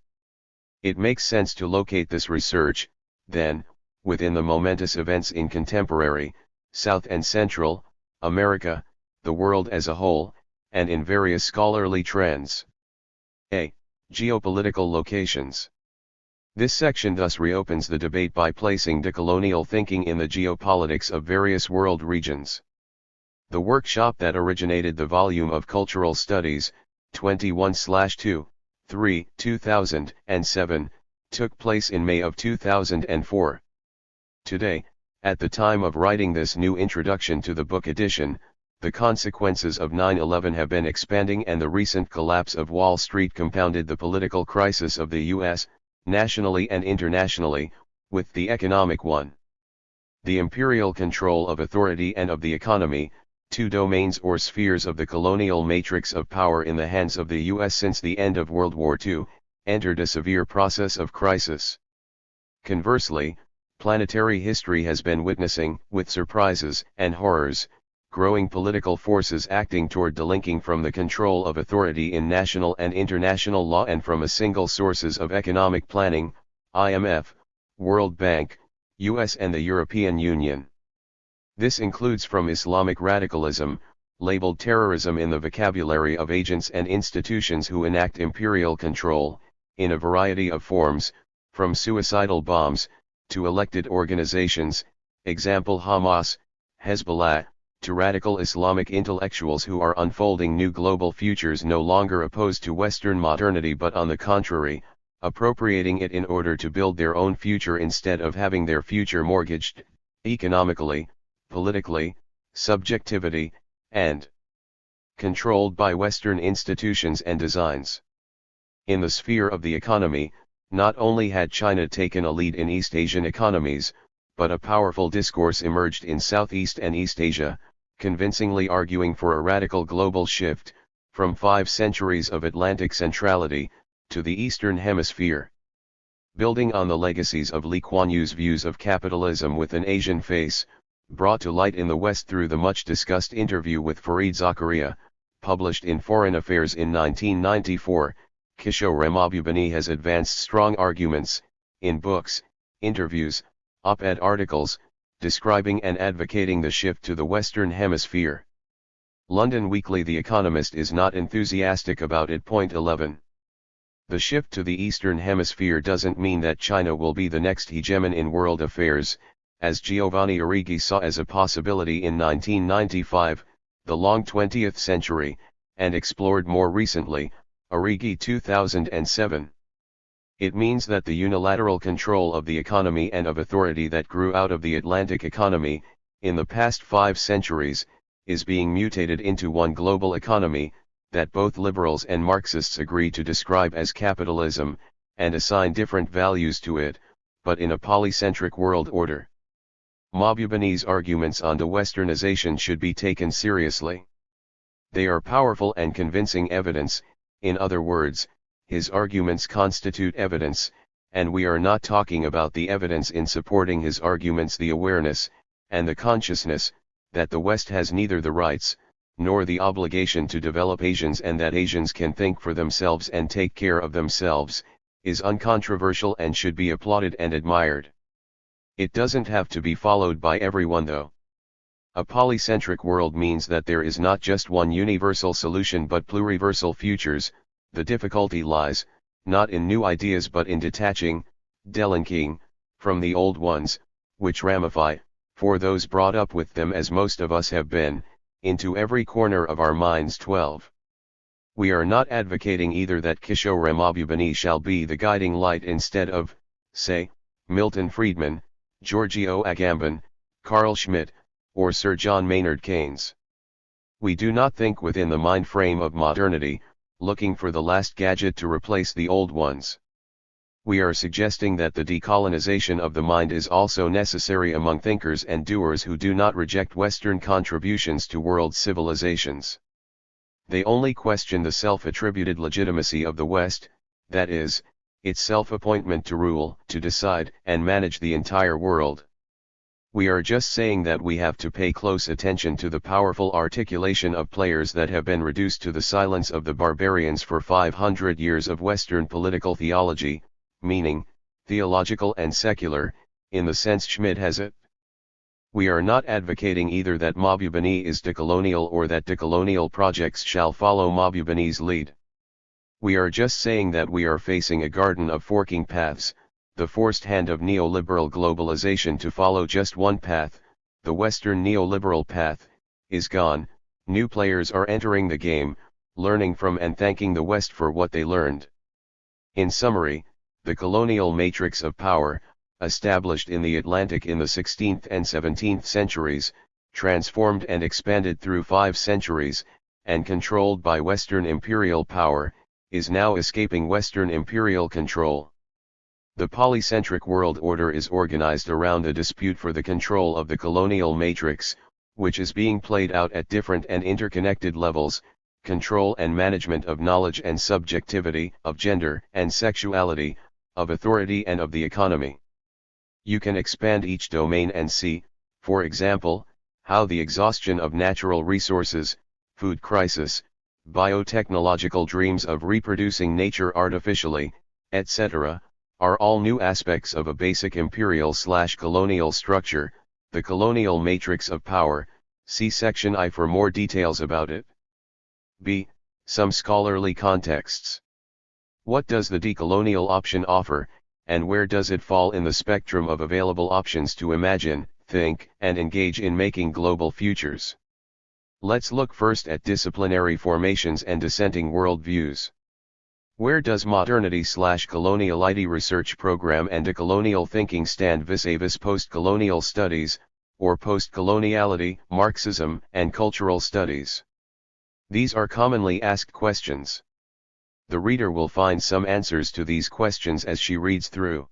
It makes sense to locate this research, then, within the momentous events in contemporary, South and Central, America, the world as a whole, and in various scholarly trends. A. Geopolitical locations. This section thus reopens the debate by placing decolonial thinking in the geopolitics of various world regions. The workshop that originated the volume of Cultural Studies, 21/2, 3, 2007, took place in May of 2004. Today, at the time of writing this new introduction to the book edition, the consequences of 9/11 have been expanding, and the recent collapse of Wall Street compounded the political crisis of the U.S., nationally and internationally, with the economic one. The imperial control of authority and of the economy, two domains or spheres of the colonial matrix of power in the hands of the U.S. since the end of World War II, entered a severe process of crisis. Conversely, planetary history has been witnessing, with surprises and horrors, growing political forces acting toward delinking from the control of authority in national and international law and from a single sources of economic planning, IMF, World Bank, US and the European Union. This includes from Islamic radicalism, labeled terrorism in the vocabulary of agents and institutions who enact imperial control, in a variety of forms, from suicidal bombs, to elected organizations, example Hamas, Hezbollah, to radical Islamic intellectuals who are unfolding new global futures no longer opposed to Western modernity but on the contrary, appropriating it in order to build their own future instead of having their future mortgaged, economically, politically, subjectivity, and controlled by Western institutions and designs. In the sphere of the economy, not only had China taken a lead in East Asian economies, but a powerful discourse emerged in Southeast and East Asia, convincingly arguing for a radical global shift, from 5 centuries of Atlantic centrality, to the Eastern Hemisphere. Building on the legacies of Lee Kuan Yew's views of capitalism with an Asian face, brought to light in the West through the much-discussed interview with Fareed Zakaria, published in Foreign Affairs in 1994, Kishore Ramabhubani has advanced strong arguments, in books, interviews, op-ed articles, describing and advocating the shift to the Western Hemisphere. London Weekly: The Economist is not enthusiastic about it. Point 11. The shift to the Eastern Hemisphere doesn't mean that China will be the next hegemon in world affairs, as Giovanni Arrighi saw as a possibility in 1995, the long 20th century, and explored more recently, Arrighi 2007. It means that the unilateral control of the economy and of authority that grew out of the Atlantic economy, in the past 5 centuries, is being mutated into one global economy, that both liberals and Marxists agree to describe as capitalism, and assign different values to it, but in a polycentric world order. Mahbubani's arguments on de-Westernization should be taken seriously. They are powerful and convincing evidence, in other words, his arguments constitute evidence, and we are not talking about the evidence in supporting his arguments, the awareness, and the consciousness, that the West has neither the rights, nor the obligation to develop Asians and that Asians can think for themselves and take care of themselves, is uncontroversial and should be applauded and admired. It doesn't have to be followed by everyone though. A polycentric world means that there is not just one universal solution but pluriversal futures. The difficulty lies, not in new ideas but in detaching, delinking, from the old ones, which ramify, for those brought up with them as most of us have been, into every corner of our minds. 12. We are not advocating either that Kishore Mahbubani shall be the guiding light instead of, say, Milton Friedman, Giorgio Agamben, Carl Schmitt, or Sir John Maynard Keynes. We do not think within the mind frame of modernity, looking for the last gadget to replace the old ones. We are suggesting that the decolonization of the mind is also necessary among thinkers and doers who do not reject Western contributions to world civilizations. They only question the self-attributed legitimacy of the West, that is, its self-appointment to rule, to decide, and manage the entire world. We are just saying that we have to pay close attention to the powerful articulation of players that have been reduced to the silence of the barbarians for 500 years of Western political theology, meaning, theological and secular, in the sense Schmitt has it. We are not advocating either that Mahbubani is decolonial or that decolonial projects shall follow Mahbubani's lead. We are just saying that we are facing a garden of forking paths, the forced hand of neoliberal globalization to follow just one path, the Western neoliberal path, is gone. New players are entering the game, learning from and thanking the West for what they learned. In summary, the colonial matrix of power, established in the Atlantic in the 16th and 17th centuries, transformed and expanded through 5 centuries, and controlled by Western imperial power, is now escaping Western imperial control. The polycentric world order is organized around a dispute for the control of the colonial matrix, which is being played out at different and interconnected levels: control and management of knowledge and subjectivity, of gender and sexuality, of authority and of the economy. You can expand each domain and see, for example, how the exhaustion of natural resources, food crisis, biotechnological dreams of reproducing nature artificially, etc., are all new aspects of a basic imperial/colonial structure, the colonial matrix of power. See section I for more details about it. B. Some scholarly contexts. What does the decolonial option offer, and where does it fall in the spectrum of available options to imagine, think, and engage in making global futures? Let's look first at disciplinary formations and dissenting worldviews. Where does modernity/coloniality research program and decolonial thinking stand vis-a-vis post-colonial studies, or post-coloniality, Marxism, and cultural studies? These are commonly asked questions. The reader will find some answers to these questions as she reads through.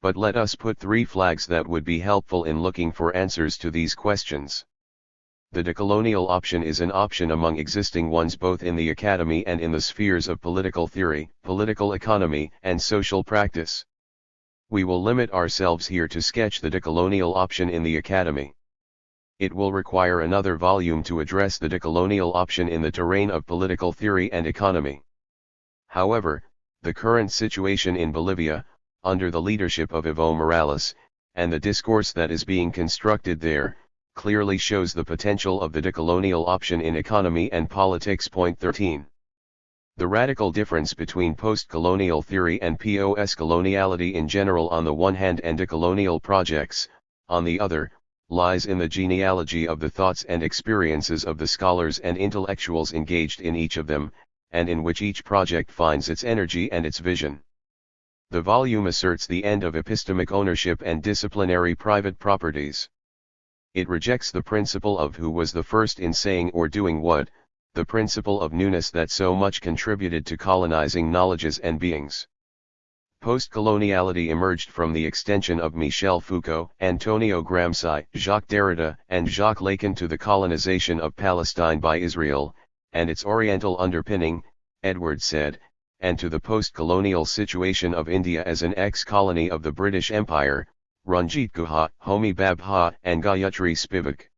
But let us put 3 flags that would be helpful in looking for answers to these questions. The decolonial option is an option among existing ones both in the academy and in the spheres of political theory, political economy, and social practice. We will limit ourselves here to sketch the decolonial option in the academy. It will require another volume to address the decolonial option in the terrain of political theory and economy. However, the current situation in Bolivia, under the leadership of Evo Morales, and the discourse that is being constructed there, clearly shows the potential of the decolonial option in economy and politics. Point 13. The radical difference between post-colonial theory and post-coloniality in general on the one hand and decolonial projects, on the other, lies in the genealogy of the thoughts and experiences of the scholars and intellectuals engaged in each of them, and in which each project finds its energy and its vision. The volume asserts the end of epistemic ownership and disciplinary private properties. It rejects the principle of who was the first in saying or doing what, the principle of newness that so much contributed to colonizing knowledges and beings. Post-coloniality emerged from the extension of Michel Foucault, Antonio Gramsci, Jacques Derrida, and Jacques Lacan to the colonization of Palestine by Israel, and its Oriental underpinning, Edwards said, and to the post-colonial situation of India as an ex-colony of the British Empire, Ranjit Guha, Homi Babha and Gayatri Spivak.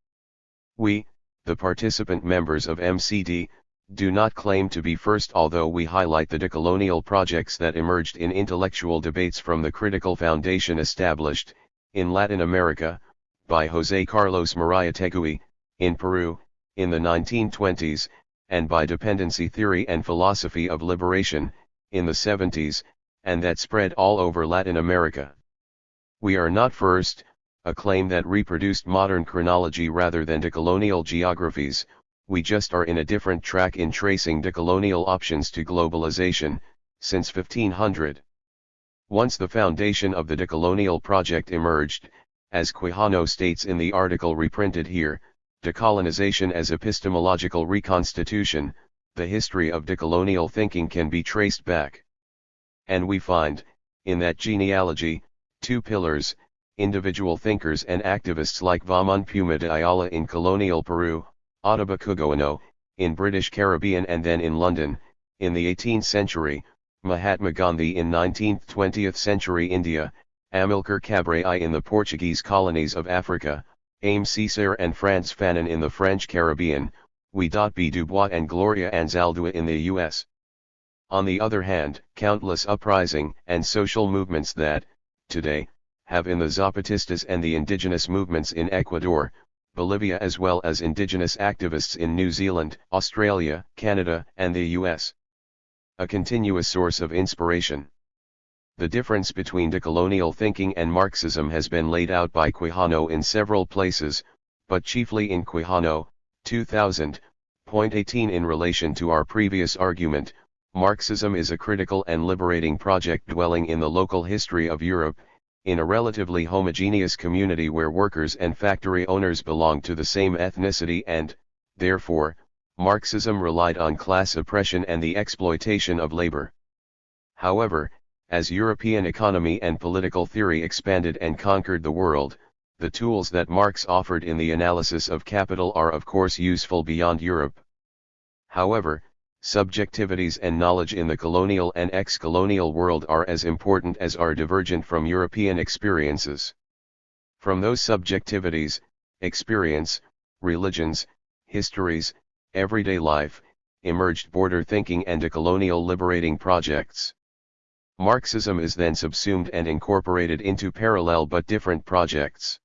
We, the participant members of MCD, do not claim to be first, although we highlight the decolonial projects that emerged in intellectual debates from the critical foundation established, in Latin America, by José Carlos Mariátegui, in Peru, in the 1920s, and by dependency theory and philosophy of liberation, in the 70s, and that spread all over Latin America. We are not first, a claim that reproduced modern chronology rather than decolonial geographies. We just are in a different track in tracing decolonial options to globalization, since 1500. Once the foundation of the decolonial project emerged, as Quijano states in the article reprinted here, Decolonization as Epistemological Reconstitution, the history of decolonial thinking can be traced back. And we find, in that genealogy, two pillars: individual thinkers and activists like Vaman Puma de Ayala in colonial Peru, Ottobah Cugoano, in British Caribbean and then in London, in the 18th century, Mahatma Gandhi in 19th-20th century India, Amilcar Cabral in the Portuguese colonies of Africa, Aimé Césaire and Frantz Fanon in the French Caribbean, B. Du Bois and Gloria Anzaldúa in the U.S. On the other hand, countless uprising and social movements that, today, have in the Zapatistas and the indigenous movements in Ecuador, Bolivia, as well as indigenous activists in New Zealand, Australia, Canada, and the US. A continuous source of inspiration. The difference between decolonial thinking and Marxism has been laid out by Quijano in several places, but chiefly in Quijano, 2000.18. In relation to our previous argument, Marxism is a critical and liberating project dwelling in the local history of Europe, in a relatively homogeneous community where workers and factory owners belong to the same ethnicity and, therefore, Marxism relied on class oppression and the exploitation of labor. However, as European economy and political theory expanded and conquered the world, the tools that Marx offered in the analysis of capital are of course useful beyond Europe. However, subjectivities and knowledge in the colonial and ex-colonial world are as important as are divergent from European experiences. From those subjectivities, experience, religions, histories, everyday life, emerged border thinking and decolonial liberating projects. Marxism is then subsumed and incorporated into parallel but different projects.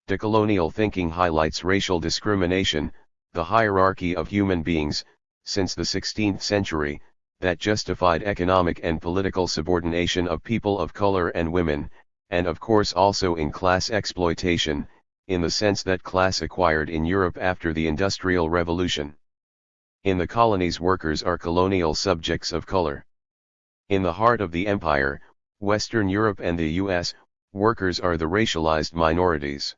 Decolonial thinking highlights racial discrimination, the hierarchy of human beings, since the 16th century, that justified economic and political subordination of people of color and women, and of course also in class exploitation, in the sense that class acquired in Europe after the Industrial Revolution. In the colonies, workers are colonial subjects of color. In the heart of the empire, Western Europe and the US, workers are the racialized minorities.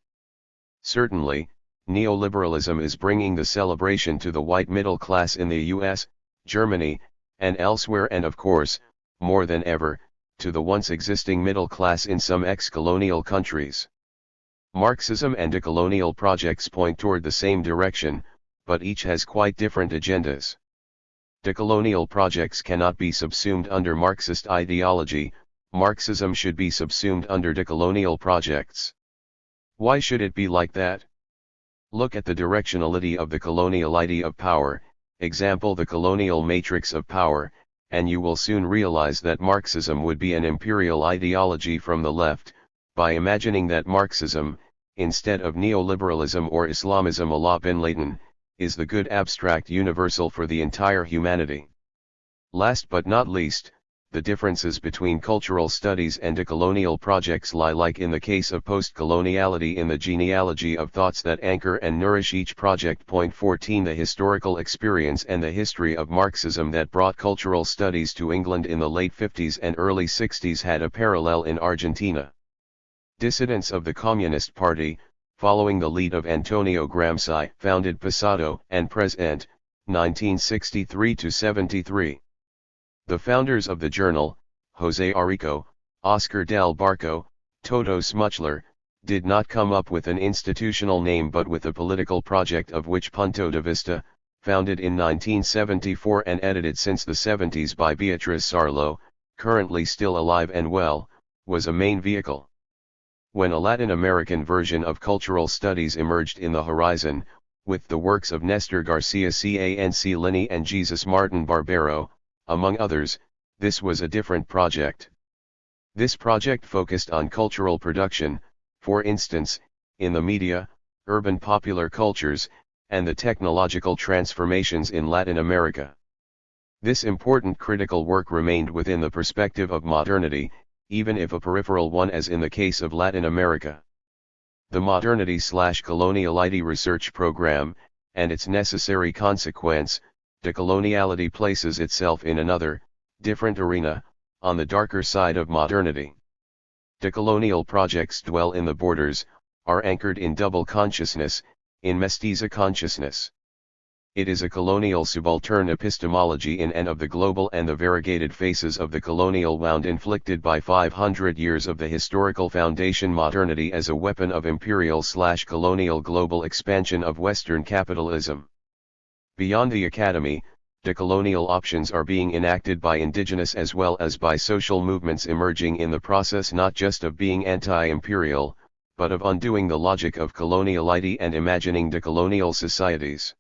Certainly, neoliberalism is bringing the celebration to the white middle class in the US, Germany, and elsewhere, and of course, more than ever, to the once existing middle class in some ex-colonial countries. Marxism and decolonial projects point toward the same direction, but each has quite different agendas. Decolonial projects cannot be subsumed under Marxist ideology. Marxism should be subsumed under decolonial projects. Why should it be like that? Look at the directionality of the coloniality of power, example the colonial matrix of power, and you will soon realize that Marxism would be an imperial ideology from the left, by imagining that Marxism, instead of neoliberalism or Islamism a la bin Laden, is the good abstract universal for the entire humanity. Last but not least, the differences between cultural studies and decolonial projects lie, like in the case of post-coloniality, in the genealogy of thoughts that anchor and nourish each project. Point 14. The historical experience and the history of Marxism that brought cultural studies to England in the late 50s and early 60s had a parallel in Argentina. Dissidents of the Communist Party, following the lead of Antonio Gramsci, founded Pasado and Present, 1963-73. The founders of the journal, José Arrico, Oscar del Barco, Toto Smuchler, did not come up with an institutional name but with a political project of which Punto de Vista, founded in 1974 and edited since the 70s by Beatrice Sarlo, currently still alive and well, was a main vehicle. When a Latin American version of cultural studies emerged in the horizon, with the works of Nestor Garcia Canc Lini and Jesus Martin Barbero, among others, this was a different project. This project focused on cultural production, for instance, in the media, urban popular cultures, and the technological transformations in Latin America. This important critical work remained within the perspective of modernity, even if a peripheral one as in the case of Latin America. The modernity/coloniality research program, and its necessary consequence, decoloniality, places itself in another, different arena, on the darker side of modernity. Decolonial projects dwell in the borders, are anchored in double consciousness, in mestiza consciousness. It is a colonial subaltern epistemology in and of the global and the variegated faces of the colonial wound inflicted by 500 years of the historical foundation modernity as a weapon of imperial/colonial global expansion of Western capitalism. Beyond the academy, decolonial options are being enacted by indigenous as well as by social movements emerging in the process not just of being anti-imperial, but of undoing the logic of coloniality and imagining decolonial societies.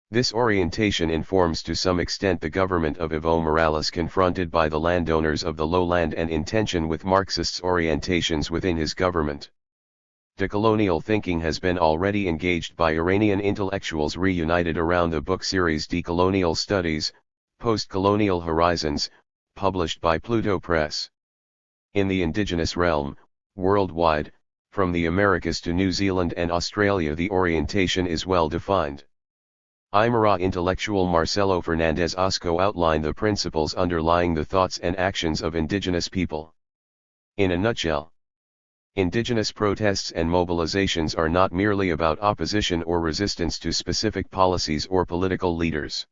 This orientation informs to some extent the government of Evo Morales confronted by the landowners of the lowland and in tension with Marxists' orientations within his government. Decolonial thinking has been already engaged by Iranian intellectuals reunited around the book series Decolonial Studies, Post-Colonial Horizons, published by Pluto Press. In the indigenous realm, worldwide, from the Americas to New Zealand and Australia, the orientation is well defined. Aymara intellectual Marcelo Fernandez Osco outlined the principles underlying the thoughts and actions of indigenous people. In a nutshell, indigenous protests and mobilizations are not merely about opposition or resistance to specific policies or political leaders.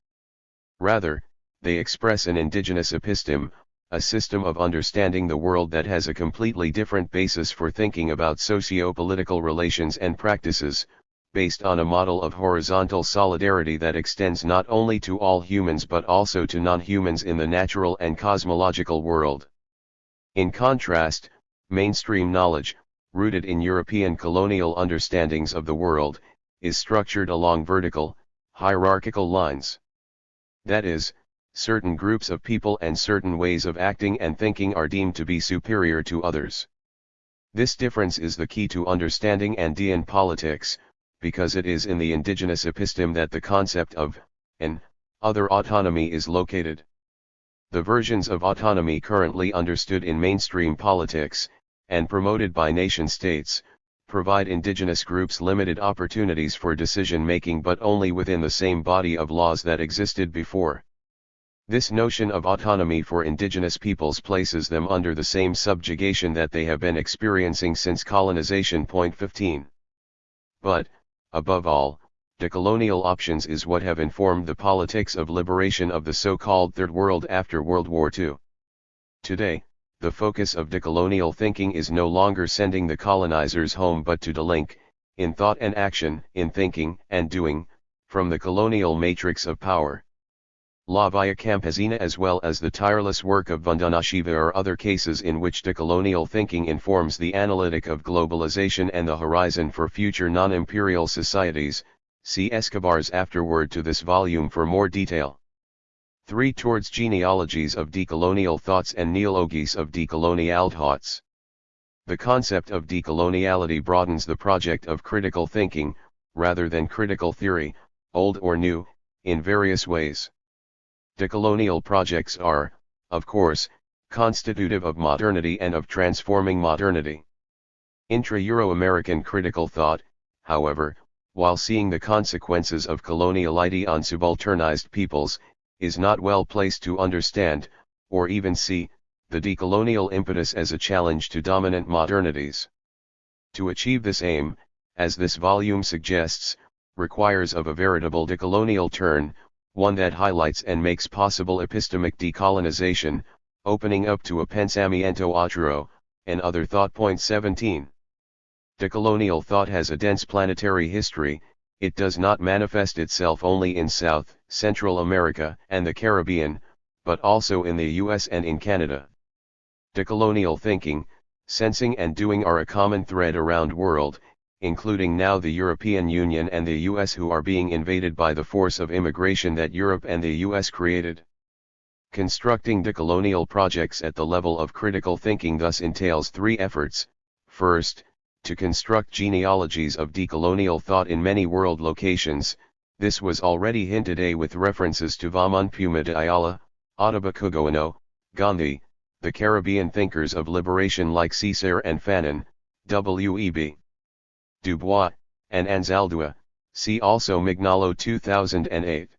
Rather, they express an indigenous episteme, a system of understanding the world that has a completely different basis for thinking about socio-political relations and practices, based on a model of horizontal solidarity that extends not only to all humans but also to non-humans in the natural and cosmological world. In contrast, mainstream knowledge, rooted in European colonial understandings of the world, is structured along vertical, hierarchical lines. That is, certain groups of people and certain ways of acting and thinking are deemed to be superior to others. This difference is the key to understanding Andean politics, because it is in the indigenous episteme that the concept of an other autonomy is located. The versions of autonomy currently understood in mainstream politics, and promoted by nation-states, provide indigenous groups limited opportunities for decision-making but only within the same body of laws that existed before. This notion of autonomy for indigenous peoples places them under the same subjugation that they have been experiencing since colonization. 15. But, above all, decolonial options is what have informed the politics of liberation of the so-called Third World after World War II. Today, the focus of decolonial thinking is no longer sending the colonizers home but to delink, in thought and action, in thinking and doing, from the colonial matrix of power. La Via Campesina as well as the tireless work of Vandana Shiva are other cases in which decolonial thinking informs the analytic of globalization and the horizon for future non-imperial societies. See Escobar's afterword to this volume for more detail. 3. Towards genealogies of decolonial thoughts and neologies of decolonial thoughts. The concept of decoloniality broadens the project of critical thinking, rather than critical theory, old or new, in various ways. Decolonial projects are, of course, constitutive of modernity and of transforming modernity. Intra-Euro-American critical thought, however, while seeing the consequences of coloniality on subalternized peoples, is not well placed to understand, or even see, the decolonial impetus as a challenge to dominant modernities. To achieve this aim, as this volume suggests, requires of a veritable decolonial turn, one that highlights and makes possible epistemic decolonization, opening up to a pensamiento otro, and other thought. 17. Decolonial thought has a dense planetary history, it does not manifest itself only in South, Central America and the Caribbean, but also in the US and in Canada. Decolonial thinking, sensing and doing are a common thread around world, including now the European Union and the US, who are being invaded by the force of immigration that Europe and the US created. Constructing decolonial projects at the level of critical thinking thus entails three efforts. First, to construct genealogies of decolonial thought in many world locations. This was already hinted at with references to Vaman Puma de Ayala, Ottobah Cugoano, Gandhi, the Caribbean thinkers of liberation like Césaire and Fanon, W.E.B. Du Bois, and Anzaldúa, see also Mignolo 2008.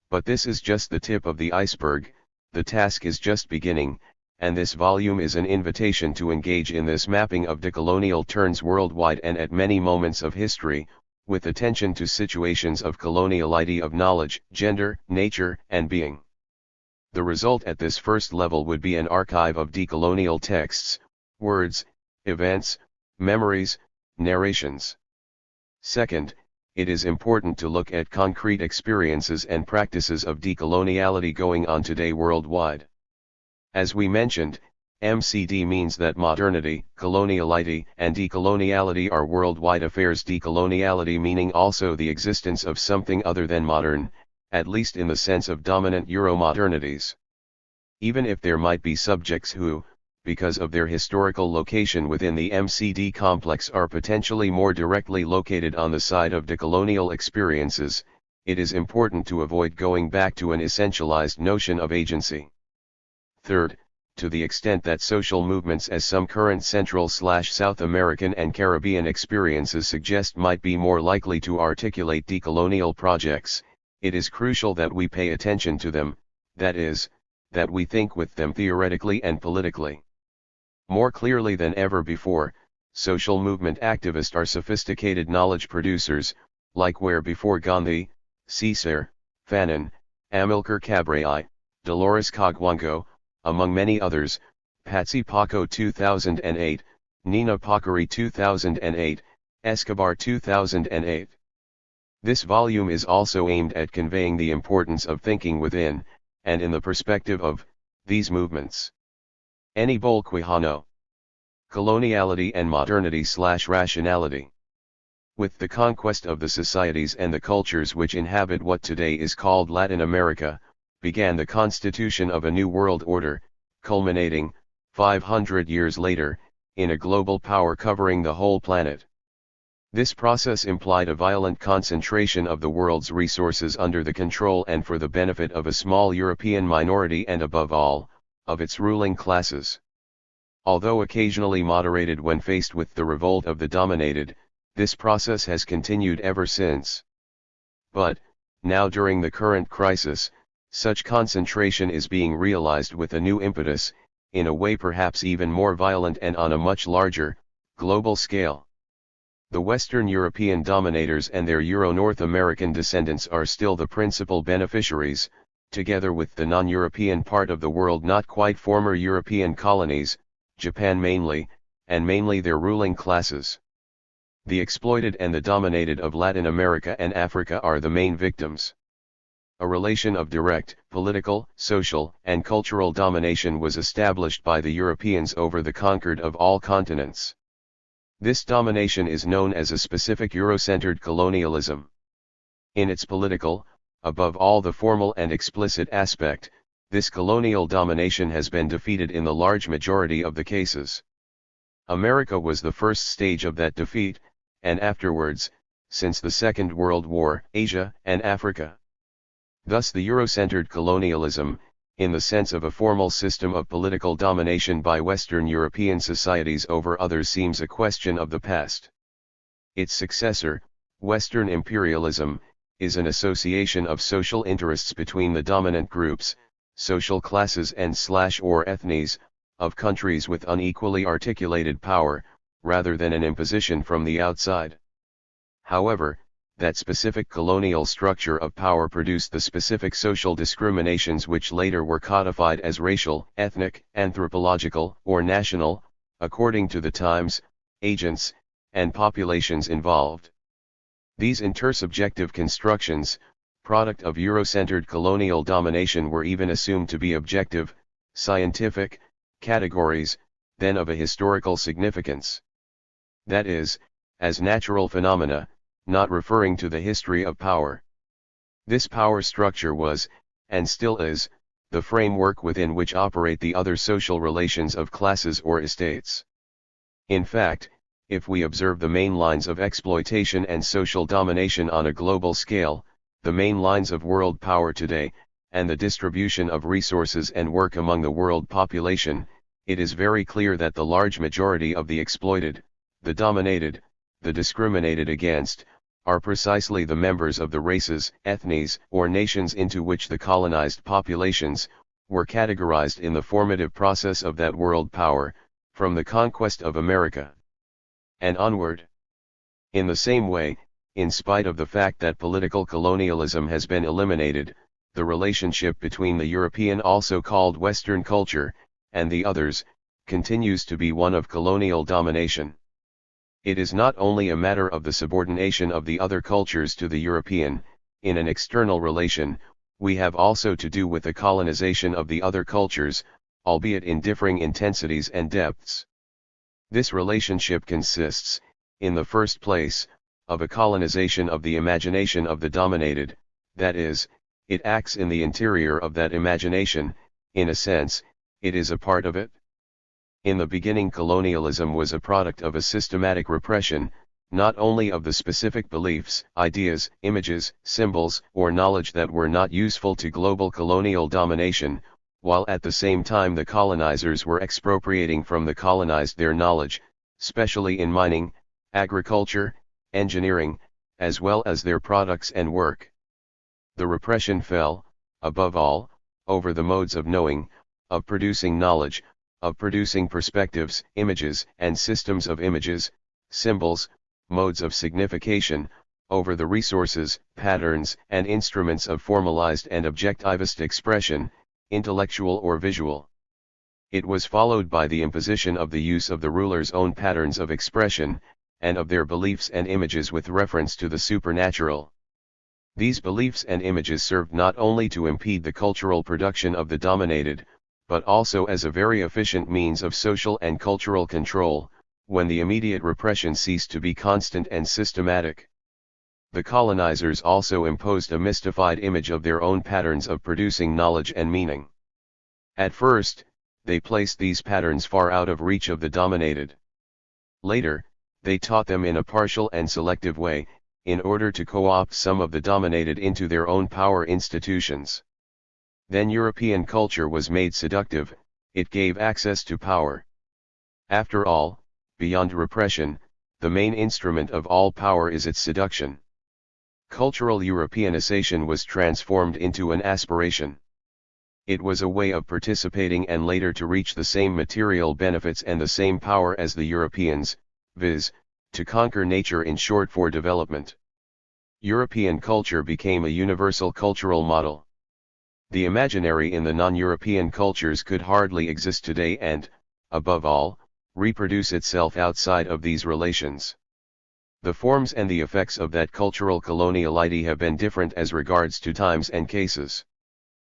But this is just the tip of the iceberg, the task is just beginning, and this volume is an invitation to engage in this mapping of decolonial turns worldwide and at many moments of history, with attention to situations of coloniality of knowledge, gender, nature, and being. The result at this first level would be an archive of decolonial texts, words, events, memories, narrations. Second, it is important to look at concrete experiences and practices of decoloniality going on today worldwide. As we mentioned, MCD means that modernity, coloniality, and decoloniality are worldwide affairs. Decoloniality meaning also the existence of something other than modern, at least in the sense of dominant Euro-modernities. Even if there might be subjects who, because of their historical location within the MCD complex, are potentially more directly located on the side of decolonial experiences, it is important to avoid going back to an essentialized notion of agency. Third, to the extent that social movements as some current Central/South American and Caribbean experiences suggest might be more likely to articulate decolonial projects, it is crucial that we pay attention to them, that is, that we think with them theoretically and politically. More clearly than ever before, social movement activists are sophisticated knowledge producers, like where before Gandhi, Césaire, Fanon, Amilcar Cabral, Dolores Coguango, among many others, Patsy Paco 2008, Nina Pacari 2008, Escobar 2008. This volume is also aimed at conveying the importance of thinking within, and in the perspective of, these movements. Any Bolquijano. Coloniality and modernity/rationality. With the conquest of the societies and the cultures which inhabit what today is called Latin America, began the constitution of a new world order, culminating, 500 years later, in a global power covering the whole planet. This process implied a violent concentration of the world's resources under the control and for the benefit of a small European minority and above all, of its ruling classes. Although occasionally moderated when faced with the revolt of the dominated, this process has continued ever since. But, now during the current crisis, such concentration is being realized with a new impetus, in a way perhaps even more violent and on a much larger, global scale. The Western European dominators and their Euro-North American descendants are still the principal beneficiaries, together with the non-European part of the world not quite former European colonies, Japan mainly, and mainly their ruling classes. The exploited and the dominated of Latin America and Africa are the main victims. A relation of direct, political, social, and cultural domination was established by the Europeans over the conquered of all continents. This domination is known as a specific Euro-centered colonialism. In its political, above all the formal and explicit aspect, this colonial domination has been defeated in the large majority of the cases. America was the first stage of that defeat, and afterwards, since the Second World War, Asia and Africa. Thus the Euro-centered colonialism, in the sense of a formal system of political domination by Western European societies over others, seems a question of the past. Its successor, Western imperialism, is an association of social interests between the dominant groups, social classes and/or ethnies, of countries with unequally articulated power, rather than an imposition from the outside. However, that specific colonial structure of power produced the specific social discriminations which later were codified as racial, ethnic, anthropological, or national, according to the times, agents, and populations involved. These intersubjective constructions, product of Eurocentered colonial domination, were even assumed to be objective, scientific, categories, then of a historical significance. That is, as natural phenomena, not referring to the history of power. This power structure was, and still is, the framework within which operate the other social relations of classes or estates. In fact, if we observe the main lines of exploitation and social domination on a global scale, the main lines of world power today, and the distribution of resources and work among the world population, it is very clear that the large majority of the exploited, the dominated, the discriminated against, are precisely the members of the races, ethnies, or nations into which the colonized populations were categorized in the formative process of that world power, from the conquest of America and onward. In the same way, in spite of the fact that political colonialism has been eliminated, the relationship between the European, also called Western culture, and the others, continues to be one of colonial domination. It is not only a matter of the subordination of the other cultures to the European. In an external relation, we have also to do with the colonization of the other cultures, albeit in differing intensities and depths. This relationship consists, in the first place, of a colonization of the imagination of the dominated, that is, it acts in the interior of that imagination. In a sense, it is a part of it. In the beginning, colonialism was a product of a systematic repression, not only of the specific beliefs, ideas, images, symbols, or knowledge that were not useful to global colonial domination, while at the same time the colonizers were expropriating from the colonized their knowledge, especially in mining, agriculture, engineering, as well as their products and work. The repression fell, above all, over the modes of knowing, of producing knowledge, of producing perspectives, images, and systems of images, symbols, modes of signification, over the resources, patterns, and instruments of formalized and objectivist expression, intellectual or visual. It was followed by the imposition of the use of the rulers' own patterns of expression, and of their beliefs and images with reference to the supernatural. These beliefs and images served not only to impede the cultural production of the dominated, but also as a very efficient means of social and cultural control, when the immediate repression ceased to be constant and systematic. The colonizers also imposed a mystified image of their own patterns of producing knowledge and meaning. At first, they placed these patterns far out of reach of the dominated. Later, they taught them in a partial and selective way, in order to co-opt some of the dominated into their own power institutions. Then European culture was made seductive, it gave access to power. After all, beyond repression, the main instrument of all power is its seduction. Cultural Europeanization was transformed into an aspiration. It was a way of participating and later to reach the same material benefits and the same power as the Europeans, viz., to conquer nature, in short, for development. European culture became a universal cultural model. The imaginary in the non-European cultures could hardly exist today and, above all, reproduce itself outside of these relations. The forms and the effects of that cultural coloniality have been different as regards to times and cases.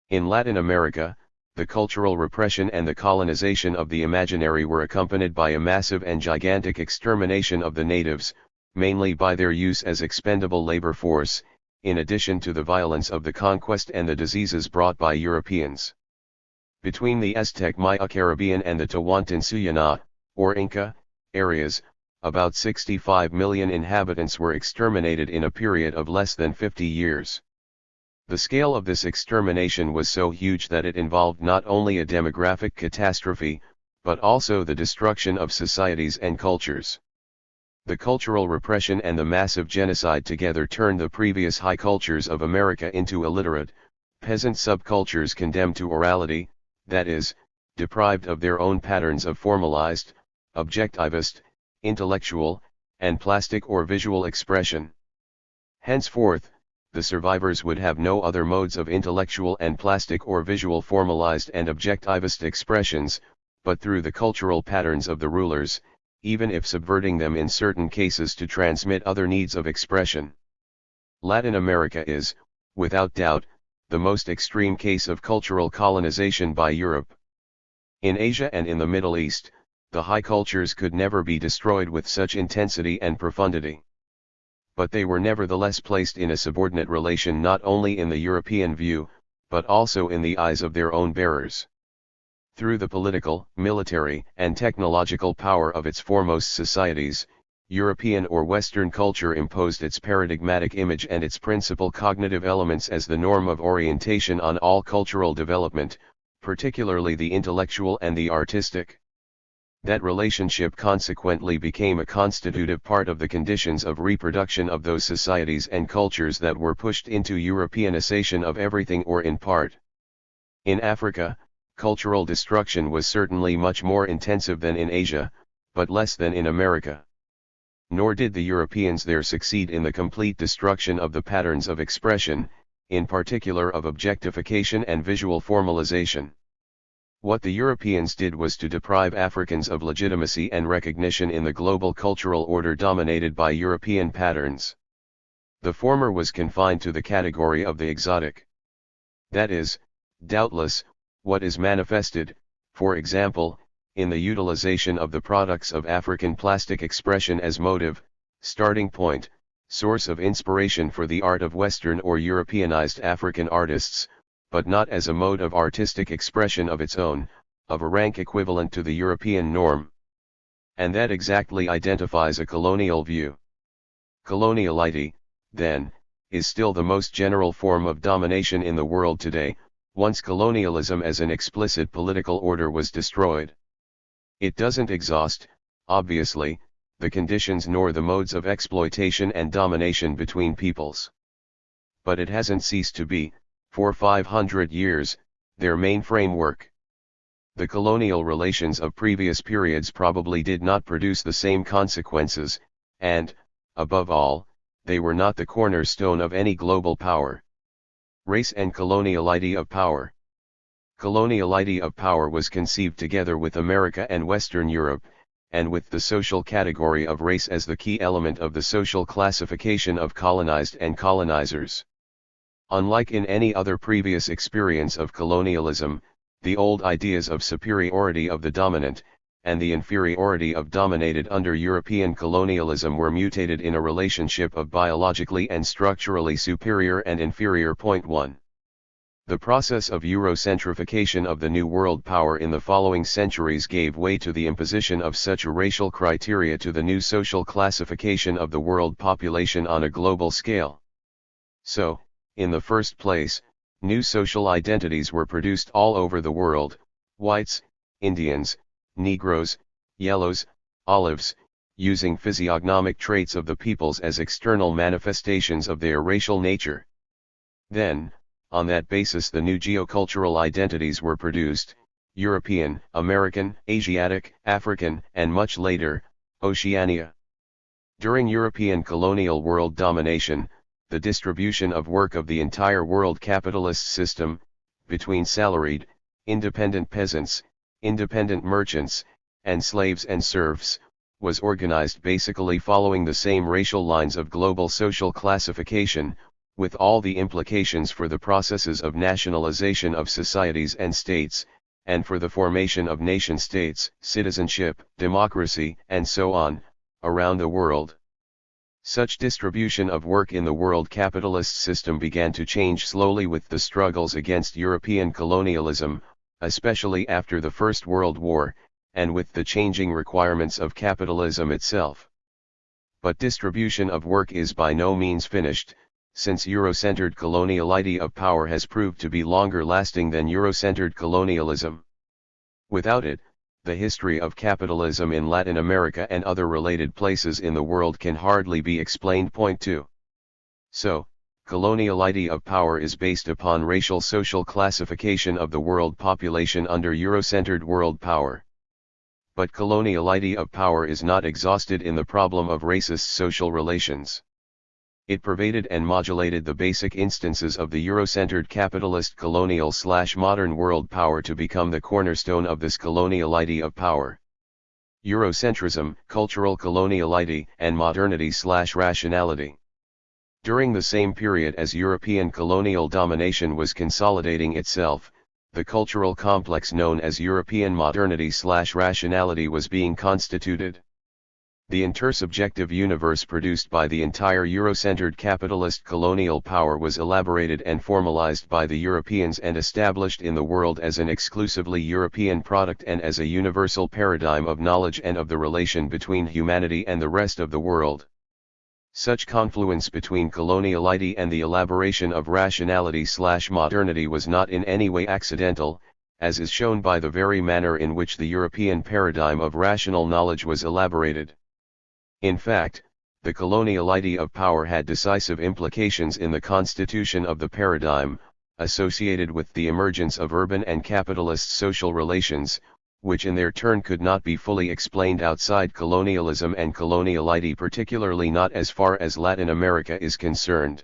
In Latin America, the cultural repression and the colonization of the imaginary were accompanied by a massive and gigantic extermination of the natives, mainly by their use as expendable labor force, in addition to the violence of the conquest and the diseases brought by Europeans. Between the Aztec Maya Caribbean and the Tehuantinsuyo, or Inca, areas, about 65 million inhabitants were exterminated in a period of less than 50 years. The scale of this extermination was so huge that it involved not only a demographic catastrophe, but also the destruction of societies and cultures. The cultural repression and the massive genocide together turned the previous high cultures of America into illiterate, peasant subcultures condemned to orality, that is, deprived of their own patterns of formalized, objectivist, intellectual, and plastic or visual expression. Henceforth, the survivors would have no other modes of intellectual and plastic or visual formalized and objectivist expressions, but through the cultural patterns of the rulers, even if subverting them in certain cases to transmit other needs of expression. Latin America is, without doubt, the most extreme case of cultural colonization by Europe. In Asia and in the Middle East, the high cultures could never be destroyed with such intensity and profundity. But they were nevertheless placed in a subordinate relation not only in the European view, but also in the eyes of their own bearers. Through the political, military, and technological power of its foremost societies, European or Western culture imposed its paradigmatic image and its principal cognitive elements as the norm of orientation on all cultural development, particularly the intellectual and the artistic. That relationship consequently became a constitutive part of the conditions of reproduction of those societies and cultures that were pushed into Europeanization of everything or in part. In Africa, cultural destruction was certainly much more intensive than in Asia, but less than in America. Nor did the Europeans there succeed in the complete destruction of the patterns of expression, in particular of objectification and visual formalization. What the Europeans did was to deprive Africans of legitimacy and recognition in the global cultural order dominated by European patterns. The former was confined to the category of the exotic. That is, doubtless, what is manifested, for example, in the utilization of the products of African plastic expression as motive, starting point, source of inspiration for the art of Western or Europeanized African artists, but not as a mode of artistic expression of its own, of a rank equivalent to the European norm. And that exactly identifies a colonial view. Coloniality, then, is still the most general form of domination in the world today, once colonialism as an explicit political order was destroyed. It doesn't exhaust, obviously, the conditions nor the modes of exploitation and domination between peoples. But it hasn't ceased to be, for 500 years, their main framework. The colonial relations of previous periods probably did not produce the same consequences, and, above all, they were not the cornerstone of any global power. Race and coloniality of power. Coloniality of power was conceived together with America and Western Europe, and with the social category of race as the key element of the social classification of colonized and colonizers. Unlike in any other previous experience of colonialism, the old ideas of superiority of the dominant, and the inferiority of dominated under European colonialism were mutated in a relationship of biologically and structurally superior and inferior. 1. The process of Eurocentrification of the New World power in the following centuries gave way to the imposition of such a racial criteria to the new social classification of the world population on a global scale. So, in the first place, new social identities were produced all over the world: whites, Indians, Negroes, yellows, olives, using physiognomic traits of the peoples as external manifestations of their racial nature. Then, on that basis the new geocultural identities were produced: European, American, Asiatic, African, and much later, Oceania. During European colonial world domination, the distribution of work of the entire world capitalist system, between salaried, independent peasants, independent merchants, and slaves and serfs, was organized basically following the same racial lines of global social classification, with all the implications for the processes of nationalization of societies and states, and for the formation of nation-states, citizenship, democracy, and so on, around the world. Such distribution of work in the world capitalist system began to change slowly with the struggles against European colonialism, especially after the First World War, and with the changing requirements of capitalism itself. But distribution of work is by no means finished, since Eurocentered coloniality of power has proved to be longer lasting than Eurocentered colonialism. Without it, the history of capitalism in Latin America and other related places in the world can hardly be explained. 2. So, coloniality of power is based upon racial social classification of the world population under Eurocentered world power. But coloniality of power is not exhausted in the problem of racist social relations. It pervaded and modulated the basic instances of the Eurocentered capitalist colonial/modern world power to become the cornerstone of this coloniality of power. Eurocentrism, cultural coloniality, and modernity/rationality. During the same period as European colonial domination was consolidating itself, the cultural complex known as European modernity/rationality was being constituted. The intersubjective universe produced by the entire Eurocentered capitalist colonial power was elaborated and formalized by the Europeans and established in the world as an exclusively European product and as a universal paradigm of knowledge and of the relation between humanity and the rest of the world. Such confluence between coloniality and the elaboration of rationality/modernity was not in any way accidental, as is shown by the very manner in which the European paradigm of rational knowledge was elaborated. In fact, the coloniality of power had decisive implications in the constitution of the paradigm, associated with the emergence of urban and capitalist social relations, which in their turn could not be fully explained outside colonialism and coloniality, particularly not as far as Latin America is concerned.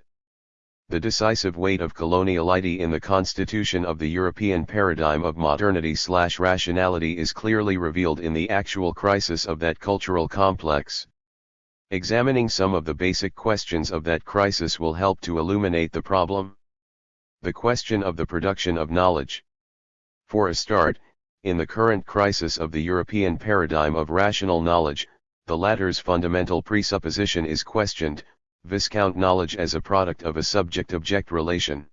The decisive weight of coloniality in the constitution of the European paradigm of modernity/rationality is clearly revealed in the actual crisis of that cultural complex. Examining some of the basic questions of that crisis will help to illuminate the problem. The question of the production of knowledge. For a start, in the current crisis of the European paradigm of rational knowledge, the latter's fundamental presupposition is questioned: viscount knowledge as a product of a subject-object relation.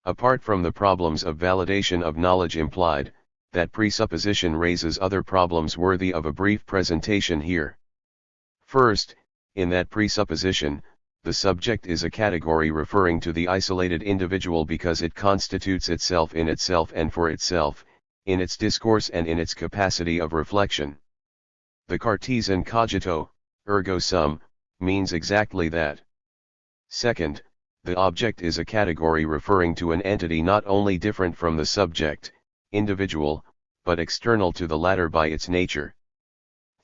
Apart from the problems of validation of knowledge implied, that presupposition raises other problems worthy of a brief presentation here. First, in that presupposition, the subject is a category referring to the isolated individual because it constitutes itself in itself and for itself, in its discourse and in its capacity of reflection. The Cartesian cogito, ergo sum, means exactly that. Second, the object is a category referring to an entity not only different from the subject, individual, but external to the latter by its nature.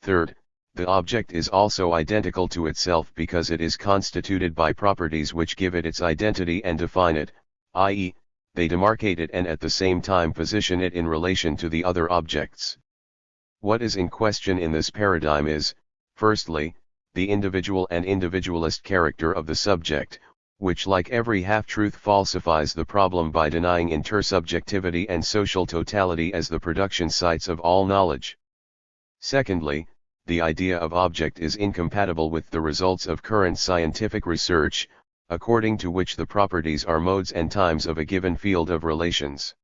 Third, the object is also identical to itself because it is constituted by properties which give it its identity and define it, i.e., they demarcate it and at the same time position it in relation to the other objects. What is in question in this paradigm is, firstly, the individual and individualist character of the subject, which like every half-truth falsifies the problem by denying intersubjectivity and social totality as the production sites of all knowledge. Secondly, the idea of object is incompatible with the results of current scientific research, according to which the properties are modes and times of a given field of relations.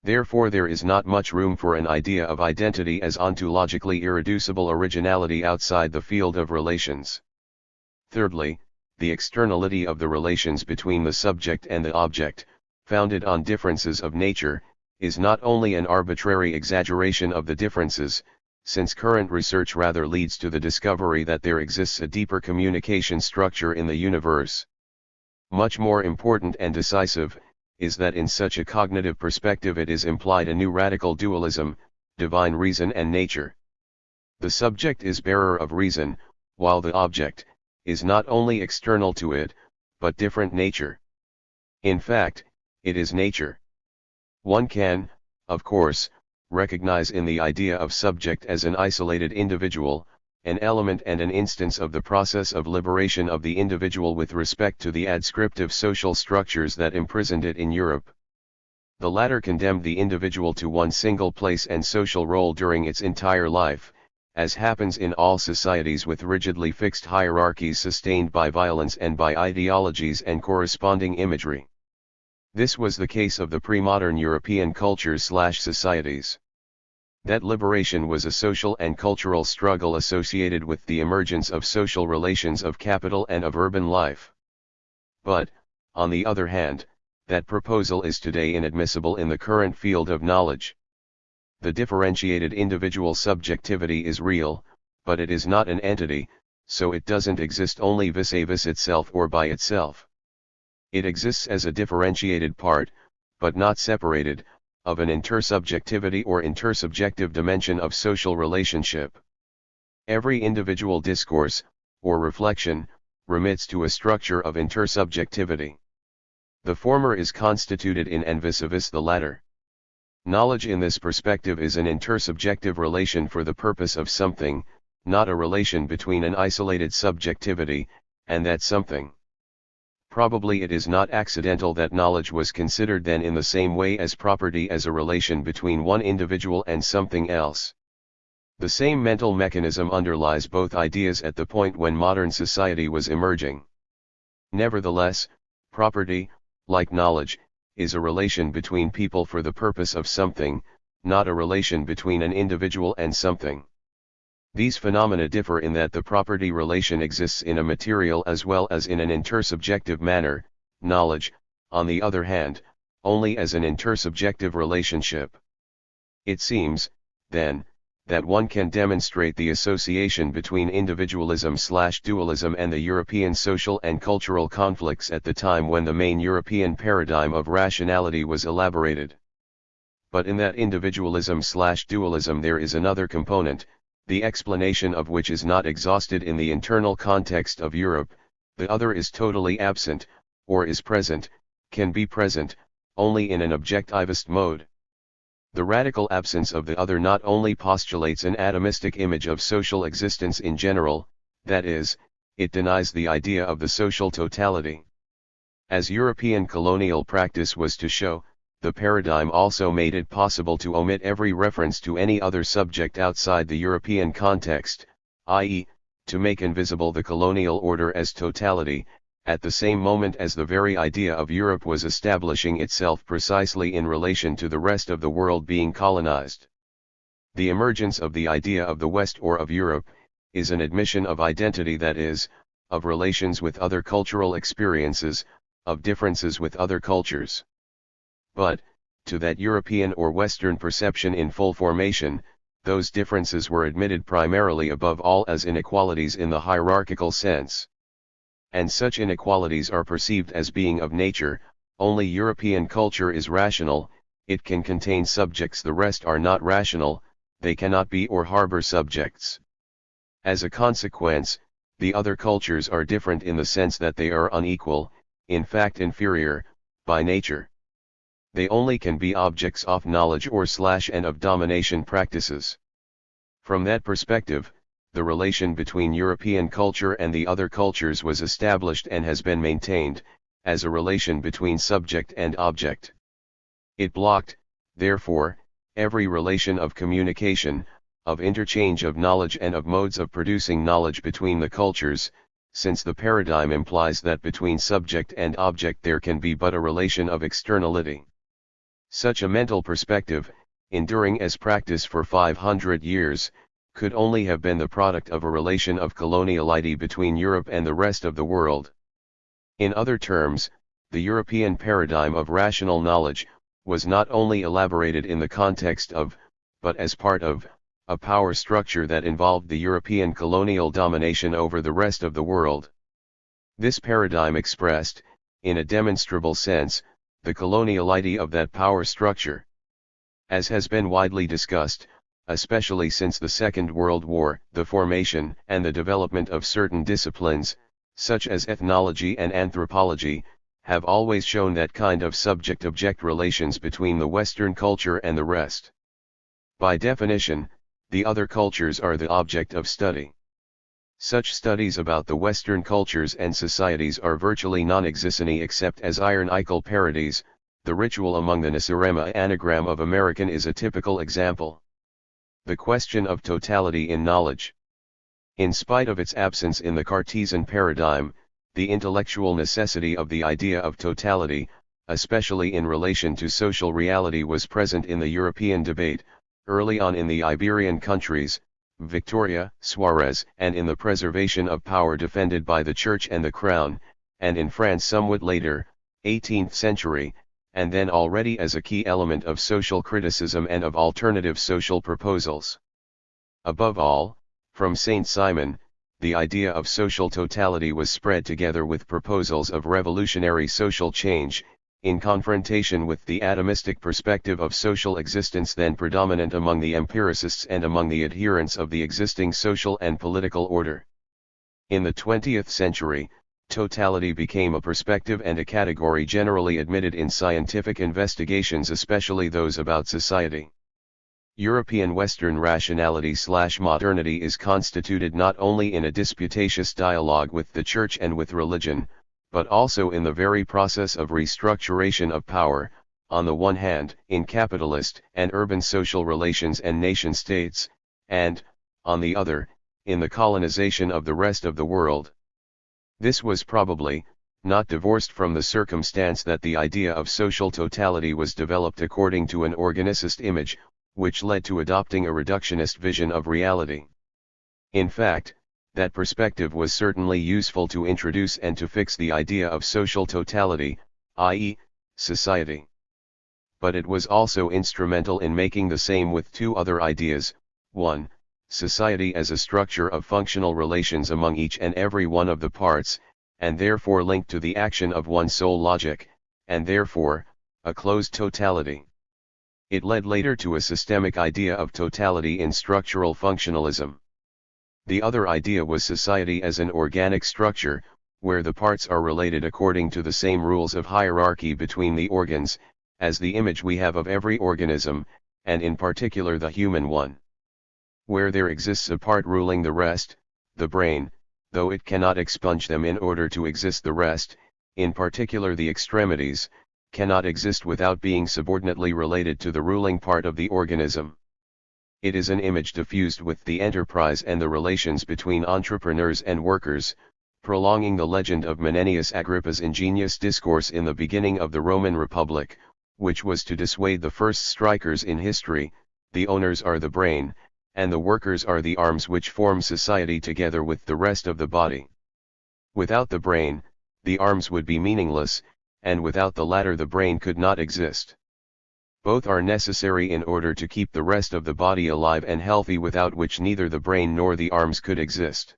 Therefore there is not much room for an idea of identity as ontologically irreducible originality outside the field of relations. Thirdly, the externality of the relations between the subject and the object, founded on differences of nature, is not only an arbitrary exaggeration of the differences, since current research rather leads to the discovery that there exists a deeper communication structure in the universe. Much more important and decisive, is that in such a cognitive perspective it is implied a new radical dualism, divine reason and nature. The subject is bearer of reason, while the object is not only external to it, but different nature. In fact, it is nature. One can, of course, recognize in the idea of subject as an isolated individual, an element and an instance of the process of liberation of the individual with respect to the adscriptive social structures that imprisoned it in Europe. The latter condemned the individual to one single place and social role during its entire life, as happens in all societies with rigidly fixed hierarchies sustained by violence and by ideologies and corresponding imagery. This was the case of the pre-modern European cultures/societies. That liberation was a social and cultural struggle associated with the emergence of social relations of capital and of urban life. But, on the other hand, that proposal is today inadmissible in the current field of knowledge. The differentiated individual subjectivity is real, but it is not an entity, so it doesn't exist only vis-a-vis itself or by itself. It exists as a differentiated part, but not separated, of an intersubjectivity or intersubjective dimension of social relationship. Every individual discourse, or reflection, remits to a structure of intersubjectivity. The former is constituted in and vis-a-vis the latter. Knowledge in this perspective is an intersubjective relation for the purpose of something, not a relation between an isolated subjectivity, and that something. Probably it is not accidental that knowledge was considered then in the same way as property, as a relation between one individual and something else. The same mental mechanism underlies both ideas at the point when modern society was emerging. Nevertheless, property, like knowledge, is a relation between people for the purpose of something, not a relation between an individual and something. These phenomena differ in that the property relation exists in a material as well as in an intersubjective manner, knowledge, on the other hand, only as an intersubjective relationship. It seems, then, that one can demonstrate the association between individualism/dualism and the European social and cultural conflicts at the time when the main European paradigm of rationality was elaborated. But in that individualism/dualism there is another component, the explanation of which is not exhausted in the internal context of Europe. The other is totally absent, or is present, can be present, only in an objectivist mode. The radical absence of the other not only postulates an atomistic image of social existence in general, that is, it denies the idea of the social totality. As European colonial practice was to show, the paradigm also made it possible to omit every reference to any other subject outside the European context, i.e., to make invisible the colonial order as totality, at the same moment as the very idea of Europe was establishing itself precisely in relation to the rest of the world being colonized. The emergence of the idea of the West or of Europe, is an admission of identity, that is, of relations with other cultural experiences, of differences with other cultures. But, to that European or Western perception in full formation, those differences were admitted primarily above all as inequalities in the hierarchical sense. And such inequalities are perceived as being of nature. Only European culture is rational, it can contain subjects, the rest are not rational, they cannot be or harbor subjects. As a consequence, the other cultures are different in the sense that they are unequal, in fact inferior, by nature. They only can be objects of knowledge or and of domination practices. From that perspective, the relation between European culture and the other cultures was established and has been maintained, as a relation between subject and object. It blocked, therefore, every relation of communication, of interchange of knowledge and of modes of producing knowledge between the cultures, since the paradigm implies that between subject and object there can be but a relation of externality. Such a mental perspective, enduring as practice for 500 years, could only have been the product of a relation of coloniality between Europe and the rest of the world. In other terms, the European paradigm of rational knowledge, was not only elaborated in the context of, but as part of, a power structure that involved the European colonial domination over the rest of the world. This paradigm expressed, in a demonstrable sense, the coloniality of that power structure. As has been widely discussed, especially since the Second World War, the formation and the development of certain disciplines, such as ethnology and anthropology, have always shown that kind of subject-object relations between the Western culture and the rest. By definition, the other cultures are the object of study. Such studies about the Western cultures and societies are virtually non-existent except as iron-ical parodies. The ritual among the Nasirema anagram of American is a typical example. The question of totality in knowledge. In spite of its absence in the Cartesian paradigm, the intellectual necessity of the idea of totality, especially in relation to social reality, was present in the European debate, early on in the Iberian countries, Victoria, Suarez, and in the preservation of power defended by the Church and the Crown, and in France somewhat later, 18th century, and then already as a key element of social criticism and of alternative social proposals. Above all, from Saint Simon, the idea of social totality was spread together with proposals of revolutionary social change, in confrontation with the atomistic perspective of social existence then predominant among the empiricists and among the adherents of the existing social and political order. In the 20th century, totality became a perspective and a category generally admitted in scientific investigations, especially those about society. European Western rationality/modernity is constituted not only in a disputatious dialogue with the Church and with religion, but also in the very process of restructuration of power, on the one hand, in capitalist and urban social relations and nation-states, and, on the other, in the colonization of the rest of the world. This was probably not divorced from the circumstance that the idea of social totality was developed according to an organicist image, which led to adopting a reductionist vision of reality. In fact, that perspective was certainly useful to introduce and to fix the idea of social totality, i.e., society. But it was also instrumental in making the same with two other ideas: 1. Society as a structure of functional relations among each and every one of the parts, and therefore linked to the action of one sole logic, and therefore, a closed totality. It led later to a systemic idea of totality in structural functionalism. The other idea was society as an organic structure, where the parts are related according to the same rules of hierarchy between the organs, as the image we have of every organism, and in particular the human one. Where there exists a part ruling the rest, the brain, though it cannot expunge them in order to exist the rest, in particular the extremities, cannot exist without being subordinately related to the ruling part of the organism. It is an image diffused with the enterprise and the relations between entrepreneurs and workers, prolonging the legend of Menenius Agrippa's ingenious discourse in the beginning of the Roman Republic, which was to dissuade the first strikers in history: the owners are the brain, and the workers are the arms which form society together with the rest of the body. Without the brain, the arms would be meaningless, and without the latter the brain could not exist. Both are necessary in order to keep the rest of the body alive and healthy, without which neither the brain nor the arms could exist.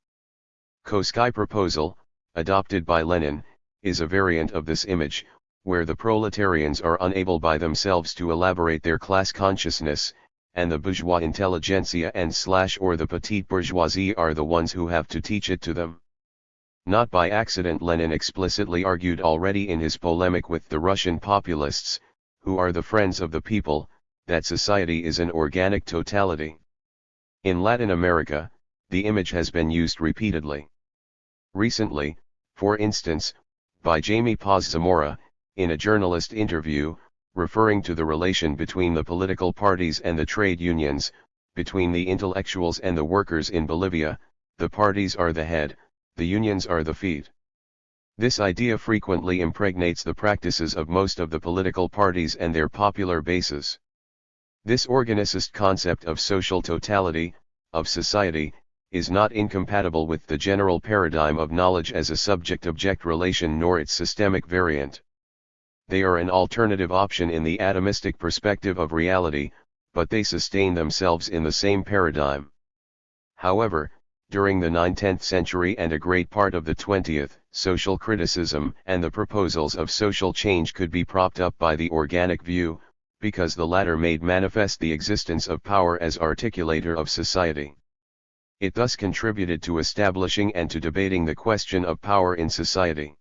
Koski proposal, adopted by Lenin, is a variant of this image, where the proletarians are unable by themselves to elaborate their class consciousness, and the bourgeois intelligentsia or the petite bourgeoisie are the ones who have to teach it to them. Not by accident Lenin explicitly argued already in his polemic with the Russian populists, who are the friends of the people, that society is an organic totality. In Latin America, the image has been used repeatedly. Recently, for instance, by Jaime Paz Zamora, in a journalist interview, referring to the relation between the political parties and the trade unions, between the intellectuals and the workers in Bolivia: the parties are the head, the unions are the feet. This idea frequently impregnates the practices of most of the political parties and their popular bases. This organicist concept of social totality, of society, is not incompatible with the general paradigm of knowledge as a subject-object relation nor its systemic variant. They are an alternative option in the atomistic perspective of reality, but they sustain themselves in the same paradigm. However, during the 19th century and a great part of the 20th, social criticism and the proposals of social change could be propped up by the organic view, because the latter made manifest the existence of power as articulator of society. It thus contributed to establishing and to debating the question of power in society.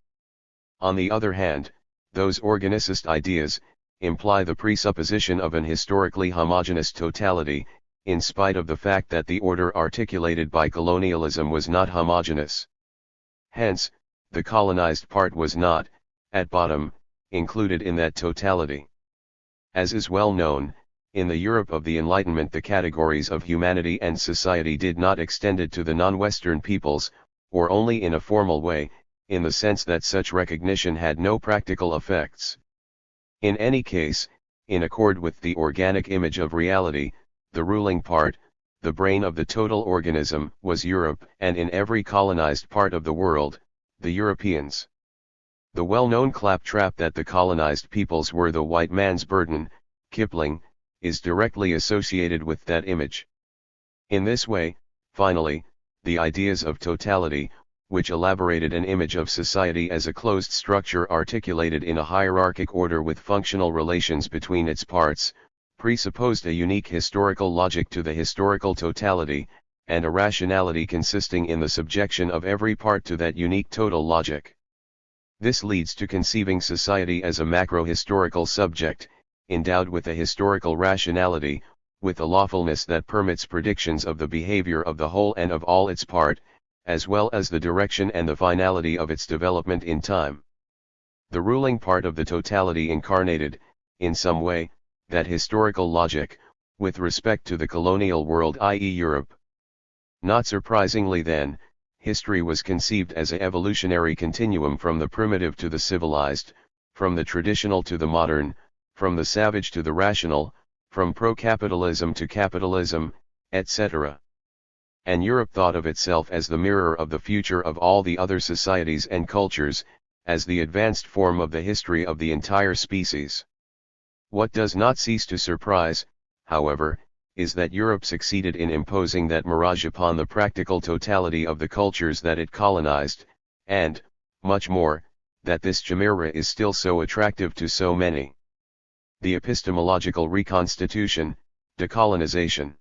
On the other hand, those organicist ideas imply the presupposition of an historically homogeneous totality, in spite of the fact that the order articulated by colonialism was not homogeneous. Hence, the colonized part was not, at bottom, included in that totality. As is well known, in the Europe of the Enlightenment the categories of humanity and society did not extend to the non-Western peoples, or only in a formal way, in the sense that such recognition had no practical effects. In any case, in accord with the organic image of reality, the ruling part, the brain of the total organism, was Europe, and in every colonized part of the world, the Europeans. The well-known claptrap that the colonized peoples were the white man's burden, Kipling, is directly associated with that image. In this way, finally, the ideas of totality, which elaborated an image of society as a closed structure articulated in a hierarchic order with functional relations between its parts, presupposed a unique historical logic to the historical totality, and a rationality consisting in the subjection of every part to that unique total logic. This leads to conceiving society as a macro-historical subject, endowed with a historical rationality, with a lawfulness that permits predictions of the behavior of the whole and of all its part, as well as the direction and the finality of its development in time. The ruling part of the totality incarnated, in some way, that historical logic, with respect to the colonial world, i.e. Europe. Not surprisingly then, history was conceived as an evolutionary continuum from the primitive to the civilized, from the traditional to the modern, from the savage to the rational, from pro-capitalism to capitalism, etc. And Europe thought of itself as the mirror of the future of all the other societies and cultures, as the advanced form of the history of the entire species. What does not cease to surprise, however, is that Europe succeeded in imposing that mirage upon the practical totality of the cultures that it colonized, and, much more, that this chimera is still so attractive to so many. The epistemological reconstitution, decolonization.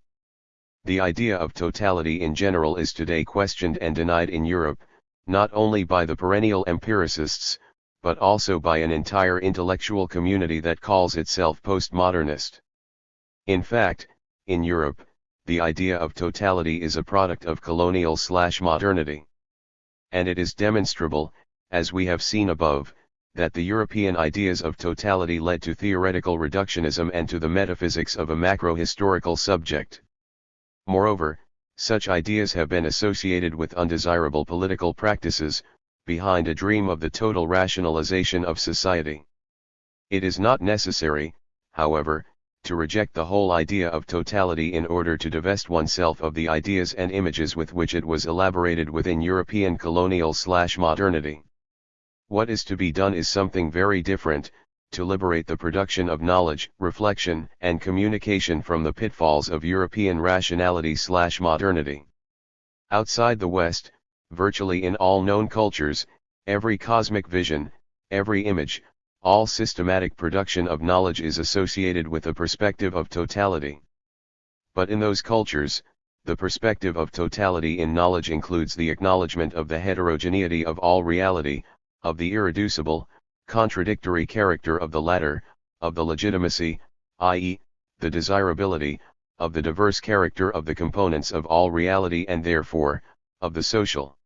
The idea of totality in general is today questioned and denied in Europe, not only by the perennial empiricists, but also by an entire intellectual community that calls itself postmodernist. In fact, in Europe, the idea of totality is a product of colonial/modernity. And it is demonstrable, as we have seen above, that the European ideas of totality led to theoretical reductionism and to the metaphysics of a macro-historical subject. Moreover, such ideas have been associated with undesirable political practices, behind a dream of the total rationalization of society. It is not necessary, however, to reject the whole idea of totality in order to divest oneself of the ideas and images with which it was elaborated within European colonial/modernity. What is to be done is something very different, to liberate the production of knowledge, reflection, and communication from the pitfalls of European rationality/modernity. Outside the West, virtually in all known cultures, every cosmic vision, every image, all systematic production of knowledge is associated with a perspective of totality. But in those cultures, the perspective of totality in knowledge includes the acknowledgement of the heterogeneity of all reality, of the irreducible, contradictory character of the latter, of the legitimacy, i.e., the desirability, of the diverse character of the components of all reality, and therefore, of the social.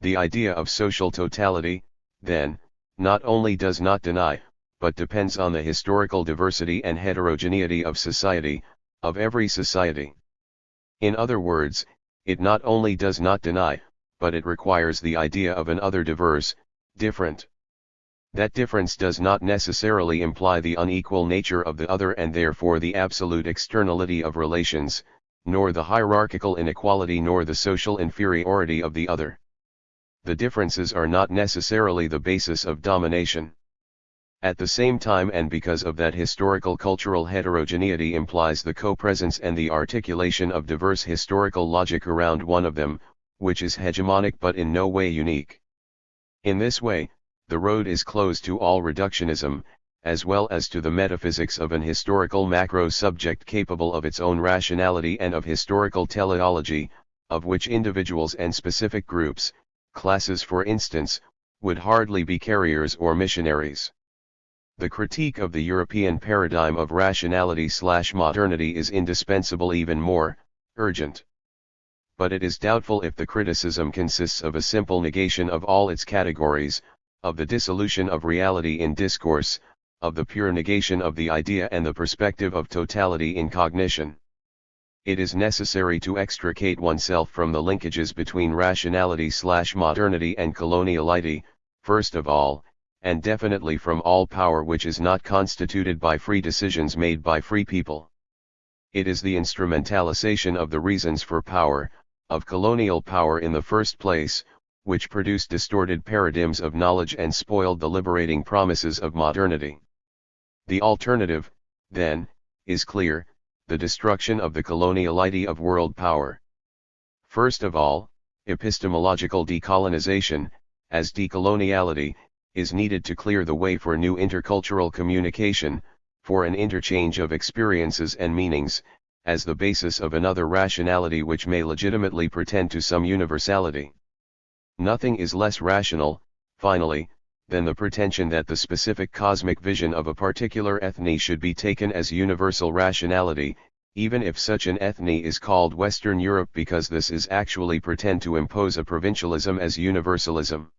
The idea of social totality, then, not only does not deny, but depends on the historical diversity and heterogeneity of society, of every society. In other words, it not only does not deny, but it requires the idea of an other diverse, different. That difference does not necessarily imply the unequal nature of the other and therefore the absolute externality of relations, nor the hierarchical inequality nor the social inferiority of the other. The differences are not necessarily the basis of domination. At the same time, and because of that, historical cultural heterogeneity implies the co-presence and the articulation of diverse historical logic around one of them, which is hegemonic but in no way unique. In this way, the road is closed to all reductionism, as well as to the metaphysics of an historical macro-subject capable of its own rationality and of historical teleology, of which individuals and specific groups, classes for instance, would hardly be carriers or missionaries. The critique of the European paradigm of rationality/modernity is indispensable, even more urgent. But it is doubtful if the criticism consists of a simple negation of all its categories, of the dissolution of reality in discourse, of the pure negation of the idea and the perspective of totality in cognition. It is necessary to extricate oneself from the linkages between rationality/modernity and coloniality, first of all, and definitely from all power which is not constituted by free decisions made by free people. It is the instrumentalization of the reasons for power, of colonial power in the first place, which produced distorted paradigms of knowledge and spoiled the liberating promises of modernity. The alternative, then, is clear: the destruction of the coloniality of world power. First of all, epistemological decolonization, as decoloniality, is needed to clear the way for new intercultural communication, for an interchange of experiences and meanings, as the basis of another rationality which may legitimately pretend to some universality. Nothing is less rational, finally, than the pretension that the specific cosmic vision of a particular ethne should be taken as universal rationality, even if such an ethne is called Western Europe, because this is actually pretend to impose a provincialism as universalism.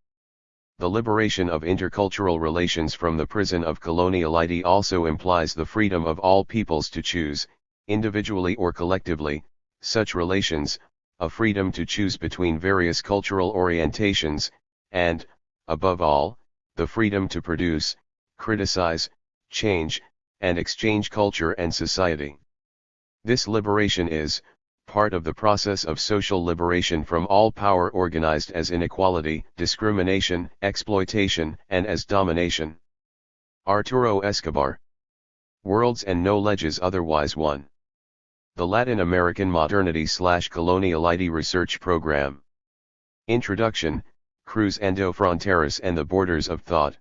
The liberation of intercultural relations from the prison of coloniality also implies the freedom of all peoples to choose, individually or collectively, such relations, a freedom to choose between various cultural orientations, and, above all, the freedom to produce, criticize, change, and exchange culture and society. This liberation is part of the process of social liberation from all power organized as inequality, discrimination, exploitation, and as domination. Arturo Escobar. Worlds and Knowledges Otherwise 1. The Latin American Modernity/Coloniality Research Program. Introduction, Cruzando Fronteras and the Borders of Thought.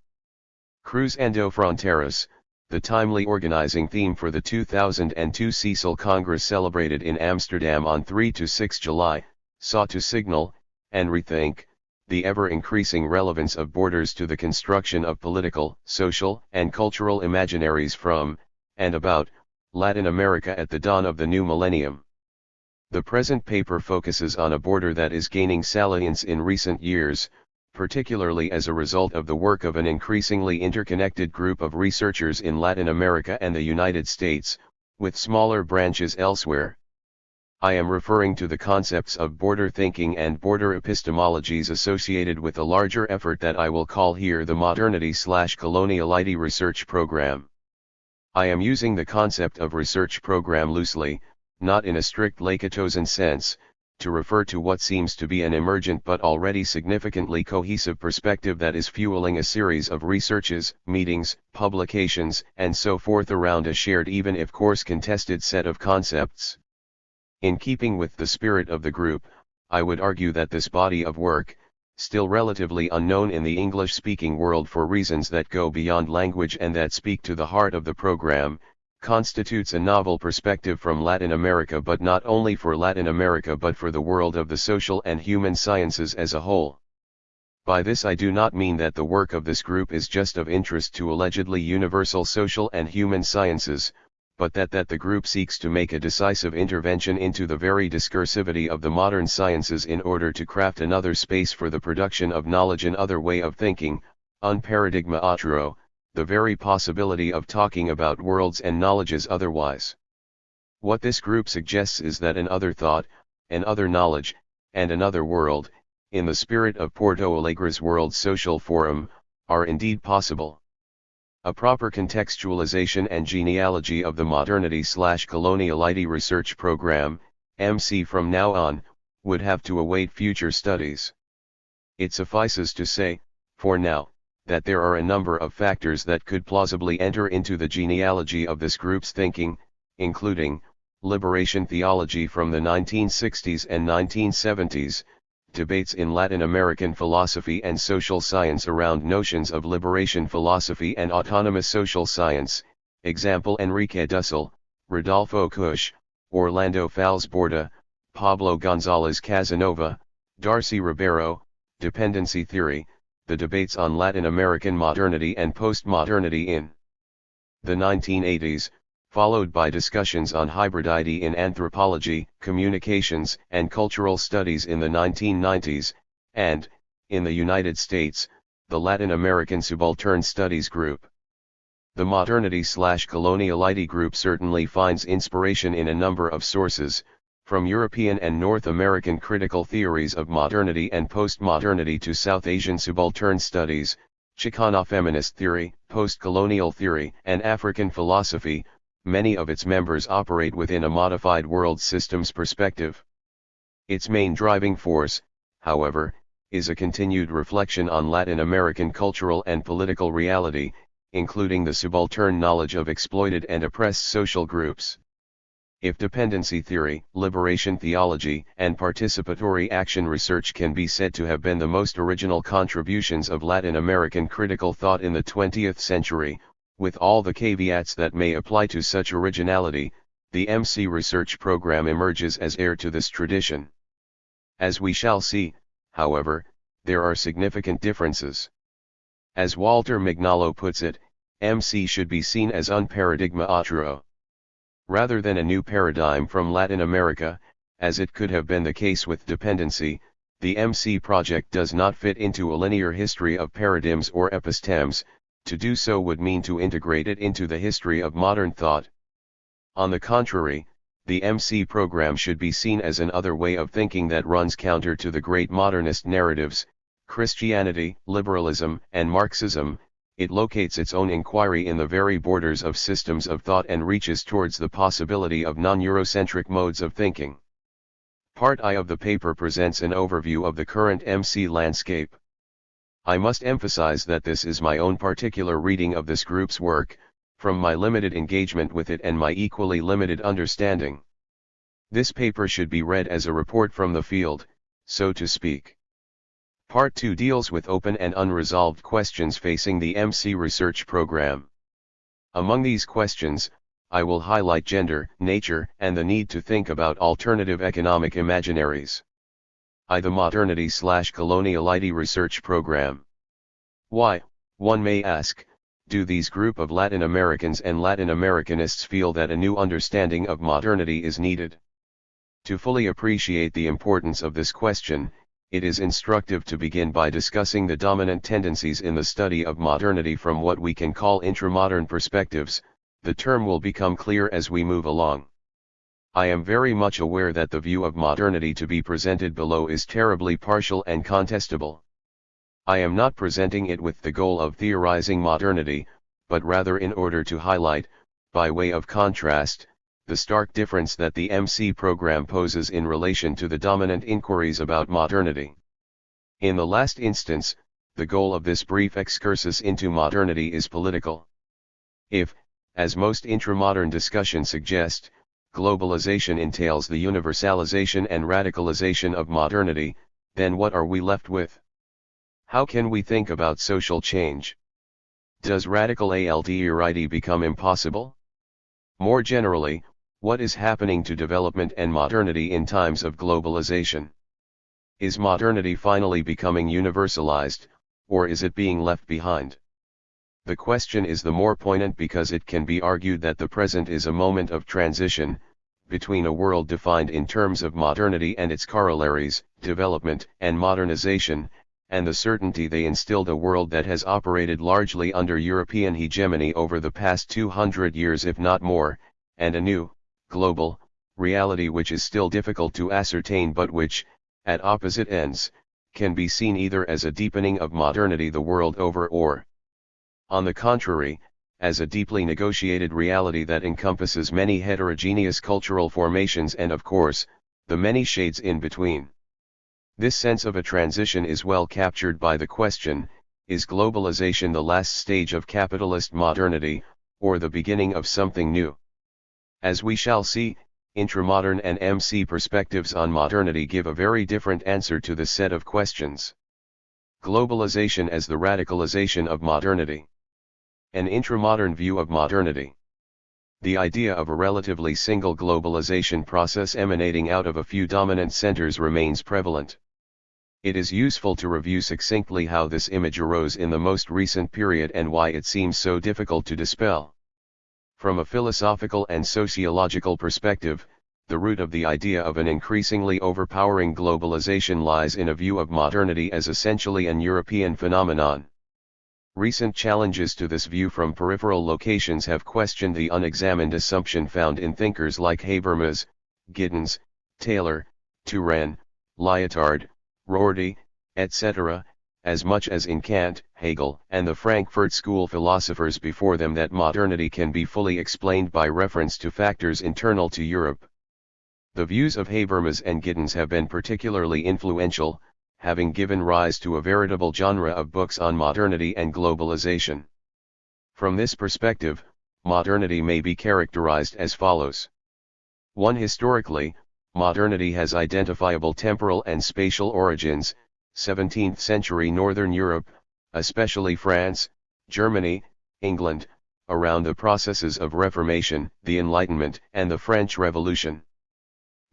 Cruzando Fronteras, the timely organizing theme for the 2002 Cecil Congress celebrated in Amsterdam on 3 to 6 July, sought to signal, and rethink, the ever-increasing relevance of borders to the construction of political, social, and cultural imaginaries from, and about, Latin America at the dawn of the new millennium. The present paper focuses on a border that is gaining salience in recent years, particularly as a result of the work of an increasingly interconnected group of researchers in Latin America and the United States, with smaller branches elsewhere. I am referring to the concepts of border thinking and border epistemologies associated with a larger effort that I will call here the Modernity/Coloniality Research Program. I am using the concept of research program loosely, not in a strict Lakatosan sense, to refer to what seems to be an emergent but already significantly cohesive perspective that is fueling a series of researches, meetings, publications, and so forth around a shared, even if coarse contested set of concepts. In keeping with the spirit of the group, I would argue that this body of work, still relatively unknown in the English-speaking world for reasons that go beyond language and that speak to the heart of the program, constitutes a novel perspective from Latin America, but not only for Latin America but for the world of the social and human sciences as a whole. By this I do not mean that the work of this group is just of interest to allegedly universal social and human sciences, but that the group seeks to make a decisive intervention into the very discursivity of the modern sciences in order to craft another space for the production of knowledge, another way of thinking, un paradigma otro, the very possibility of talking about worlds and knowledges otherwise. What this group suggests is that another thought, an other knowledge, and another world, in the spirit of Porto Alegre's World Social Forum, are indeed possible. A proper contextualization and genealogy of the Modernity/Coloniality Research Program, MC, from now on, would have to await future studies. It suffices to say, for now, that there are a number of factors that could plausibly enter into the genealogy of this group's thinking, including liberation theology from the 1960s and 1970s, debates in Latin American philosophy and social science around notions of liberation philosophy and autonomous social science, example Enrique Dussel, Rodolfo Kusch, Orlando Falsborda, Pablo González Casanova, Darcy Ribeiro, dependency theory, the debates on Latin American modernity and postmodernity in the 1980s, followed by discussions on hybridity in anthropology, communications, and cultural studies in the 1990s, and, in the United States, the Latin American Subaltern Studies Group. The Modernity/Coloniality Group certainly finds inspiration in a number of sources, from European and North American critical theories of modernity and postmodernity to South Asian subaltern studies, Chicana feminist theory, post-colonial theory, and African philosophy. Many of its members operate within a modified world systems perspective. Its main driving force, however, is a continued reflection on Latin American cultural and political reality, including the subaltern knowledge of exploited and oppressed social groups. If dependency theory, liberation theology, and participatory action research can be said to have been the most original contributions of Latin American critical thought in the 20th century, with all the caveats that may apply to such originality, the MC research program emerges as heir to this tradition. As we shall see, however, there are significant differences. As Walter Mignolo puts it, MC should be seen as un paradigma otro. Rather than a new paradigm from Latin America, as it could have been the case with dependency, the MC project does not fit into a linear history of paradigms or epistemes. To do so would mean to integrate it into the history of modern thought. On the contrary, the MC program should be seen as an other way of thinking that runs counter to the great modernist narratives, Christianity, liberalism, and Marxism. It locates its own inquiry in the very borders of systems of thought and reaches towards the possibility of non-Eurocentric modes of thinking. Part I of the paper presents an overview of the current MC landscape. I must emphasize that this is my own particular reading of this group's work, from my limited engagement with it and my equally limited understanding. This paper should be read as a report from the field, so to speak. Part 2 deals with open and unresolved questions facing the MC research program. Among these questions, I will highlight gender, nature, and the need to think about alternative economic imaginaries. The modernity/coloniality research program. Why, one may ask, do these group of Latin Americans and Latin Americanists feel that a new understanding of modernity is needed? To fully appreciate the importance of this question, it is instructive to begin by discussing the dominant tendencies in the study of modernity from what we can call intramodern perspectives. The term will become clear as we move along. I am very much aware that the view of modernity to be presented below is terribly partial and contestable. I am not presenting it with the goal of theorizing modernity, but rather in order to highlight, by way of contrast, the stark difference that the MC program poses in relation to the dominant inquiries about modernity. In the last instance, the goal of this brief excursus into modernity is political. If, as most intramodern discussions suggest, globalization entails the universalization and radicalization of modernity, then what are we left with? How can we think about social change? Does radical alterity become impossible? More generally, what is happening to development and modernity in times of globalization? Is modernity finally becoming universalized, or is it being left behind? The question is the more poignant because it can be argued that the present is a moment of transition, between a world defined in terms of modernity and its corollaries, development and modernization, and the certainty they instilled, a world that has operated largely under European hegemony over the past 200 years if not more, and a new, global, reality which is still difficult to ascertain but which, at opposite ends, can be seen either as a deepening of modernity the world over or, on the contrary, as a deeply negotiated reality that encompasses many heterogeneous cultural formations and of course, the many shades in between. This sense of a transition is well captured by the question, is globalization the last stage of capitalist modernity, or the beginning of something new? As we shall see, intramodern and MC perspectives on modernity give a very different answer to this set of questions. Globalization as the radicalization of modernity. An intramodern view of modernity. The idea of a relatively single globalization process emanating out of a few dominant centers remains prevalent. It is useful to review succinctly how this image arose in the most recent period and why it seems so difficult to dispel. From a philosophical and sociological perspective, the root of the idea of an increasingly overpowering globalization lies in a view of modernity as essentially an European phenomenon. Recent challenges to this view from peripheral locations have questioned the unexamined assumption found in thinkers like Habermas, Giddens, Taylor, Turenne, Lyotard, Rorty, etc., as much as in Kant, Hegel, and the Frankfurt School philosophers before them that modernity can be fully explained by reference to factors internal to Europe. The views of Habermas and Giddens have been particularly influential, having given rise to a veritable genre of books on modernity and globalization. From this perspective, modernity may be characterized as follows. 1. Historically, modernity has identifiable temporal and spatial origins, 17th century Northern Europe, especially France, Germany, England, around the processes of Reformation, the Enlightenment, and the French Revolution.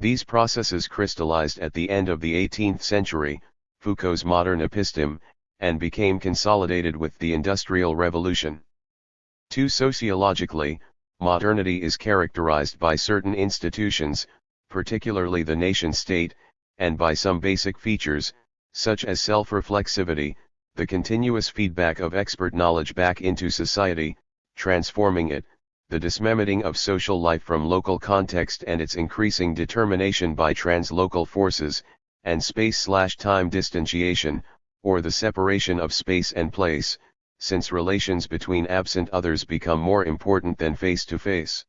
These processes crystallized at the end of the 18th century, Foucault's modern episteme, and became consolidated with the Industrial Revolution. 2. Sociologically, modernity is characterized by certain institutions, particularly the nation-state, and by some basic features, such as self-reflexivity, the continuous feedback of expert knowledge back into society, transforming it, the dismemberment of social life from local context and its increasing determination by translocal forces, and space/time distantiation, or the separation of space and place, since relations between absent others become more important than face-to-face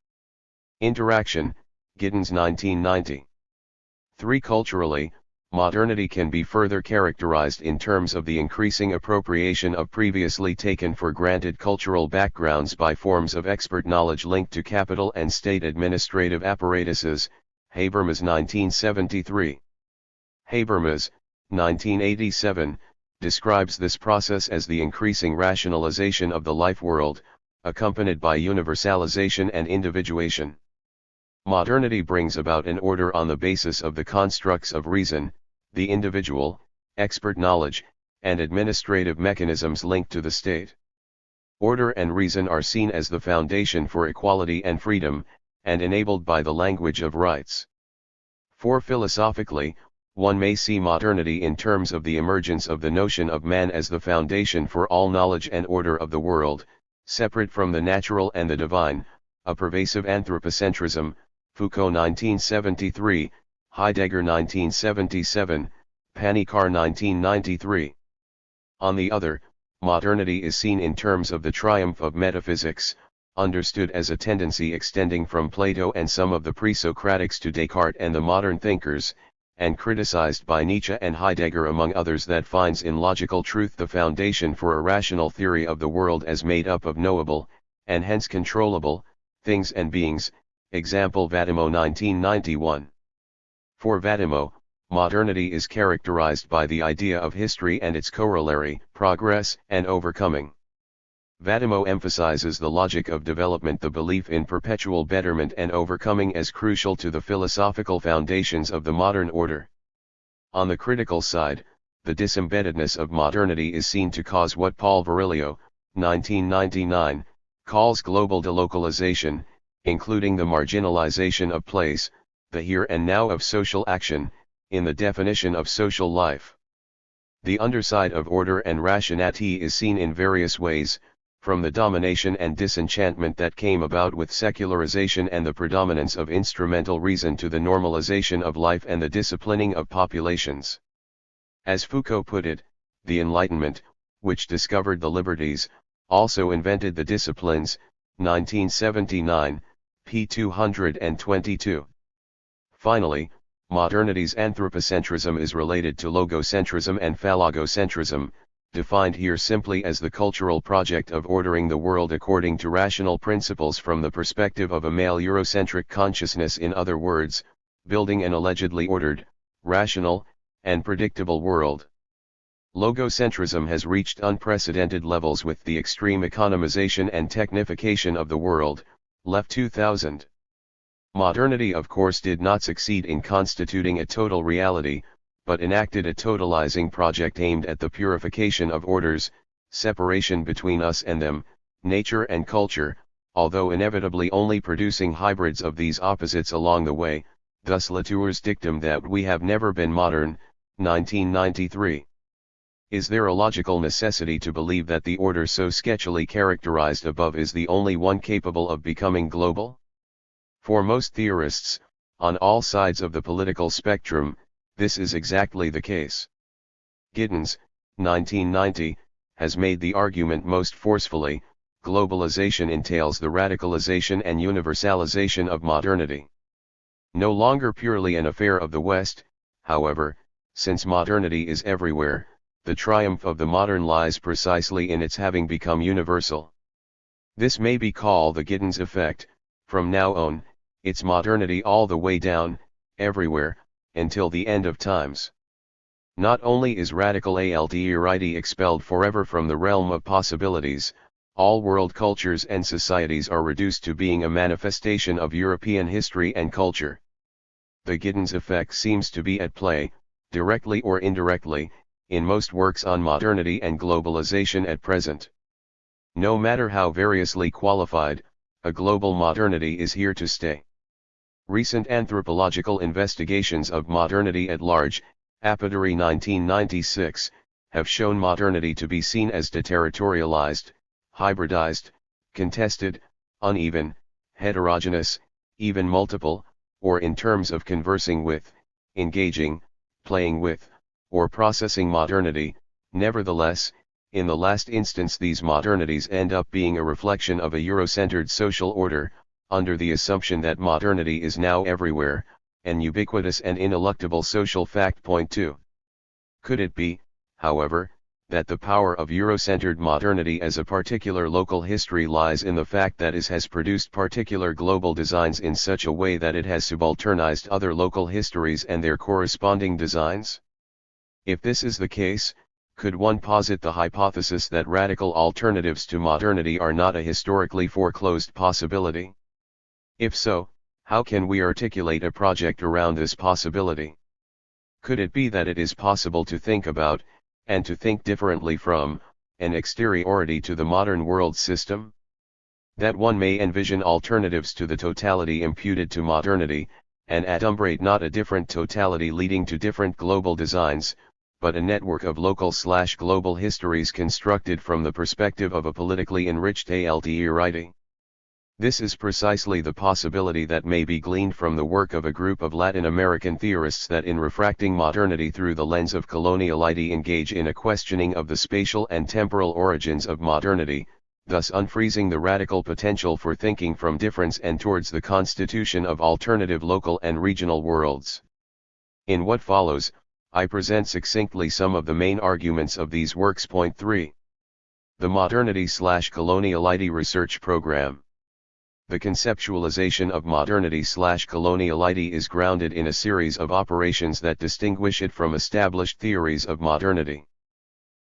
interaction, Giddens 1990. 3. Culturally, modernity can be further characterized in terms of the increasing appropriation of previously taken for granted cultural backgrounds by forms of expert knowledge linked to capital and state administrative apparatuses, Habermas 1973. Habermas, 1987, describes this process as the increasing rationalization of the life world, accompanied by universalization and individuation. Modernity brings about an order on the basis of the constructs of reason, the individual, expert knowledge, and administrative mechanisms linked to the state. Order and reason are seen as the foundation for equality and freedom, and enabled by the language of rights. For philosophically, one may see modernity in terms of the emergence of the notion of man as the foundation for all knowledge and order of the world, separate from the natural and the divine, a pervasive anthropocentrism, Foucault 1973, Heidegger 1977, Panikkar 1993. On the other, modernity is seen in terms of the triumph of metaphysics, understood as a tendency extending from Plato and some of the pre-Socratics to Descartes and the modern thinkers, and criticized by Nietzsche and Heidegger among others, that finds in logical truth the foundation for a rational theory of the world as made up of knowable, and hence controllable, things and beings, example Vattimo 1991. For Vattimo, modernity is characterized by the idea of history and its corollary, progress and overcoming. Vattimo emphasizes the logic of development, the belief in perpetual betterment and overcoming as crucial to the philosophical foundations of the modern order. On the critical side, the disembeddedness of modernity is seen to cause what Paul Virilio, 1999, calls global delocalization, including the marginalization of place, the here and now of social action, in the definition of social life. The underside of order and rationality is seen in various ways, from the domination and disenchantment that came about with secularization and the predominance of instrumental reason to the normalization of life and the disciplining of populations. As Foucault put it, the Enlightenment, which discovered the liberties, also invented the disciplines, 1979, p. 222. Finally, modernity's anthropocentrism is related to logocentrism and phallogocentrism, defined here simply as the cultural project of ordering the world according to rational principles from the perspective of a male Eurocentric consciousness, in other words, building an allegedly ordered, rational, and predictable world. Logocentrism has reached unprecedented levels with the extreme economization and technification of the world, left 2000. Modernity of course did not succeed in constituting a total reality, but enacted a totalizing project aimed at the purification of orders, separation between us and them, nature and culture, although inevitably only producing hybrids of these opposites along the way, thus Latour's dictum that we have never been modern, 1993. Is there a logical necessity to believe that the order so sketchily characterized above is the only one capable of becoming global? For most theorists, on all sides of the political spectrum, this is exactly the case. Giddens, 1990, has made the argument most forcefully: globalization entails the radicalization and universalization of modernity. No longer purely an affair of the West, however, since modernity is everywhere, the triumph of the modern lies precisely in its having become universal. This may be called the Giddens effect. From now on, it's modernity all the way down, everywhere, until the end of times. Not only is radical alterity expelled forever from the realm of possibilities, all world cultures and societies are reduced to being a manifestation of European history and culture. The Giddens effect seems to be at play, directly or indirectly, in most works on modernity and globalization at present. No matter how variously qualified, a global modernity is here to stay. Recent anthropological investigations of modernity at large, Apatary 1996, have shown modernity to be seen as deterritorialized, hybridized, contested, uneven, heterogeneous, even multiple, or in terms of conversing with, engaging, playing with, or processing modernity. Nevertheless, in the last instance these modernities end up being a reflection of a Euro-centered social order, under the assumption that modernity is now everywhere, an ubiquitous and ineluctable social fact. Point 2. Could it be, however, that the power of Euro-centered modernity as a particular local history lies in the fact that it has produced particular global designs in such a way that it has subalternized other local histories and their corresponding designs? If this is the case, could one posit the hypothesis that radical alternatives to modernity are not a historically foreclosed possibility? If so, how can we articulate a project around this possibility? Could it be that it is possible to think about, and to think differently from, an exteriority to the modern world system? That one may envision alternatives to the totality imputed to modernity, and adumbrate not a different totality leading to different global designs, but a network of local/global histories constructed from the perspective of a politically enriched alterity. This is precisely the possibility that may be gleaned from the work of a group of Latin American theorists that in refracting modernity through the lens of coloniality engage in a questioning of the spatial and temporal origins of modernity, thus unfreezing the radical potential for thinking from difference and towards the constitution of alternative local and regional worlds. In what follows, I present succinctly some of the main arguments of these works. Point 3. The Modernity/Coloniality Research Program. The conceptualization of modernity/coloniality is grounded in a series of operations that distinguish it from established theories of modernity.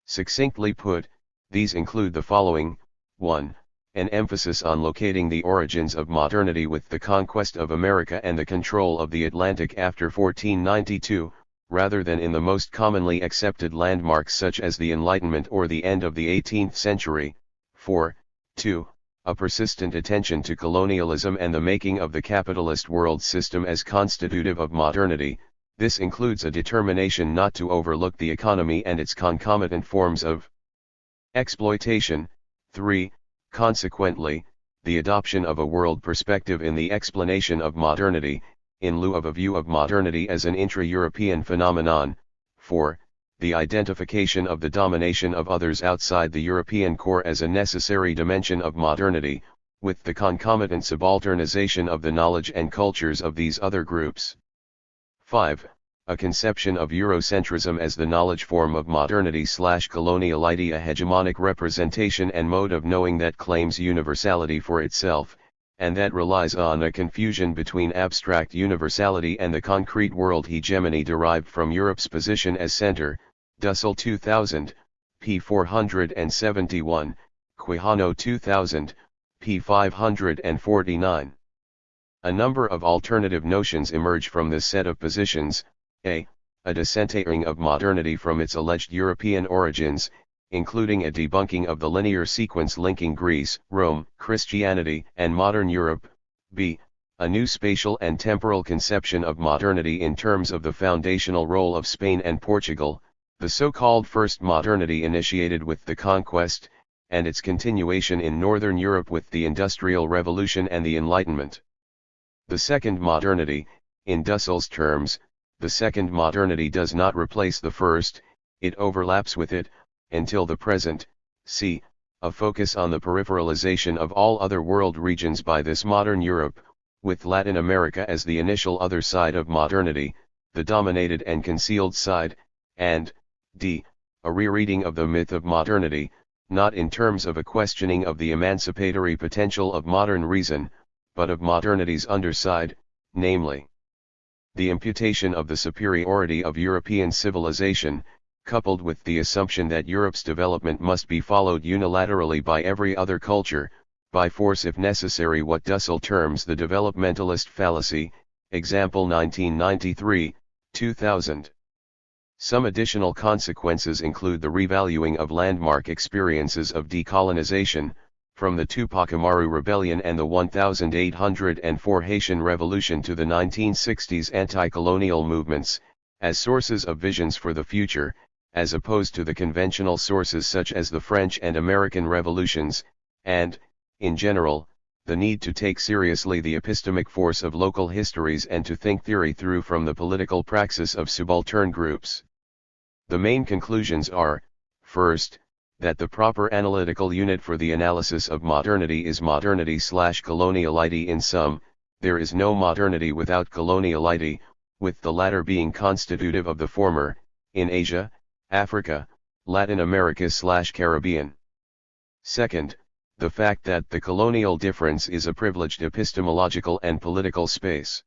Succinctly put, these include the following: 1. An emphasis on locating the origins of modernity with the conquest of America and the control of the Atlantic after 1492, rather than in the most commonly accepted landmarks such as the Enlightenment or the end of the 18th century. 2. A persistent attention to colonialism and the making of the capitalist world system as constitutive of modernity. This includes a determination not to overlook the economy and its concomitant forms of exploitation. 3. Consequently, the adoption of a world perspective in the explanation of modernity, in lieu of a view of modernity as an intra-European phenomenon. 4. The identification of the domination of others outside the European core as a necessary dimension of modernity, with the concomitant subalternization of the knowledge and cultures of these other groups. 5. A conception of Eurocentrism as the knowledge form of modernity/coloniality, a hegemonic representation and mode of knowing that claims universality for itself, and that relies on a confusion between abstract universality and the concrete world hegemony derived from Europe's position as center. Dussel 2000, p. 471, Quijano 2000, p. 549. A number of alternative notions emerge from this set of positions: a disentering of modernity from its alleged European origins, including a debunking of the linear sequence linking Greece, Rome, Christianity, and modern Europe. B. A new spatial and temporal conception of modernity in terms of the foundational role of Spain and Portugal, the so-called First Modernity initiated with the Conquest, and its continuation in Northern Europe with the Industrial Revolution and the Enlightenment. The Second Modernity. In Dussel's terms, the Second Modernity does not replace the first, it overlaps with it, until the present. C. A focus on the peripheralization of all other world regions by this modern Europe, with Latin America as the initial other side of modernity, the dominated and concealed side. And D. A rereading of the myth of modernity, not in terms of a questioning of the emancipatory potential of modern reason, but of modernity's underside, namely the imputation of the superiority of European civilization, coupled with the assumption that Europe's development must be followed unilaterally by every other culture, by force if necessary, what Dussel terms the developmentalist fallacy, example 1993, 2000. Some additional consequences include the revaluing of landmark experiences of decolonization, from the Tupac Amaru Rebellion and the 1804 Haitian Revolution to the 1960s anti-colonial movements, as sources of visions for the future, as opposed to the conventional sources such as the French and American revolutions, and, in general, the need to take seriously the epistemic force of local histories and to think theory through from the political praxis of subaltern groups. The main conclusions are, first, that the proper analytical unit for the analysis of modernity is modernity/coloniality. In sum, there is no modernity without coloniality, with the latter being constitutive of the former, in Asia, Africa, Latin America/Caribbean. Second, the fact that the colonial difference is a privileged epistemological and political space.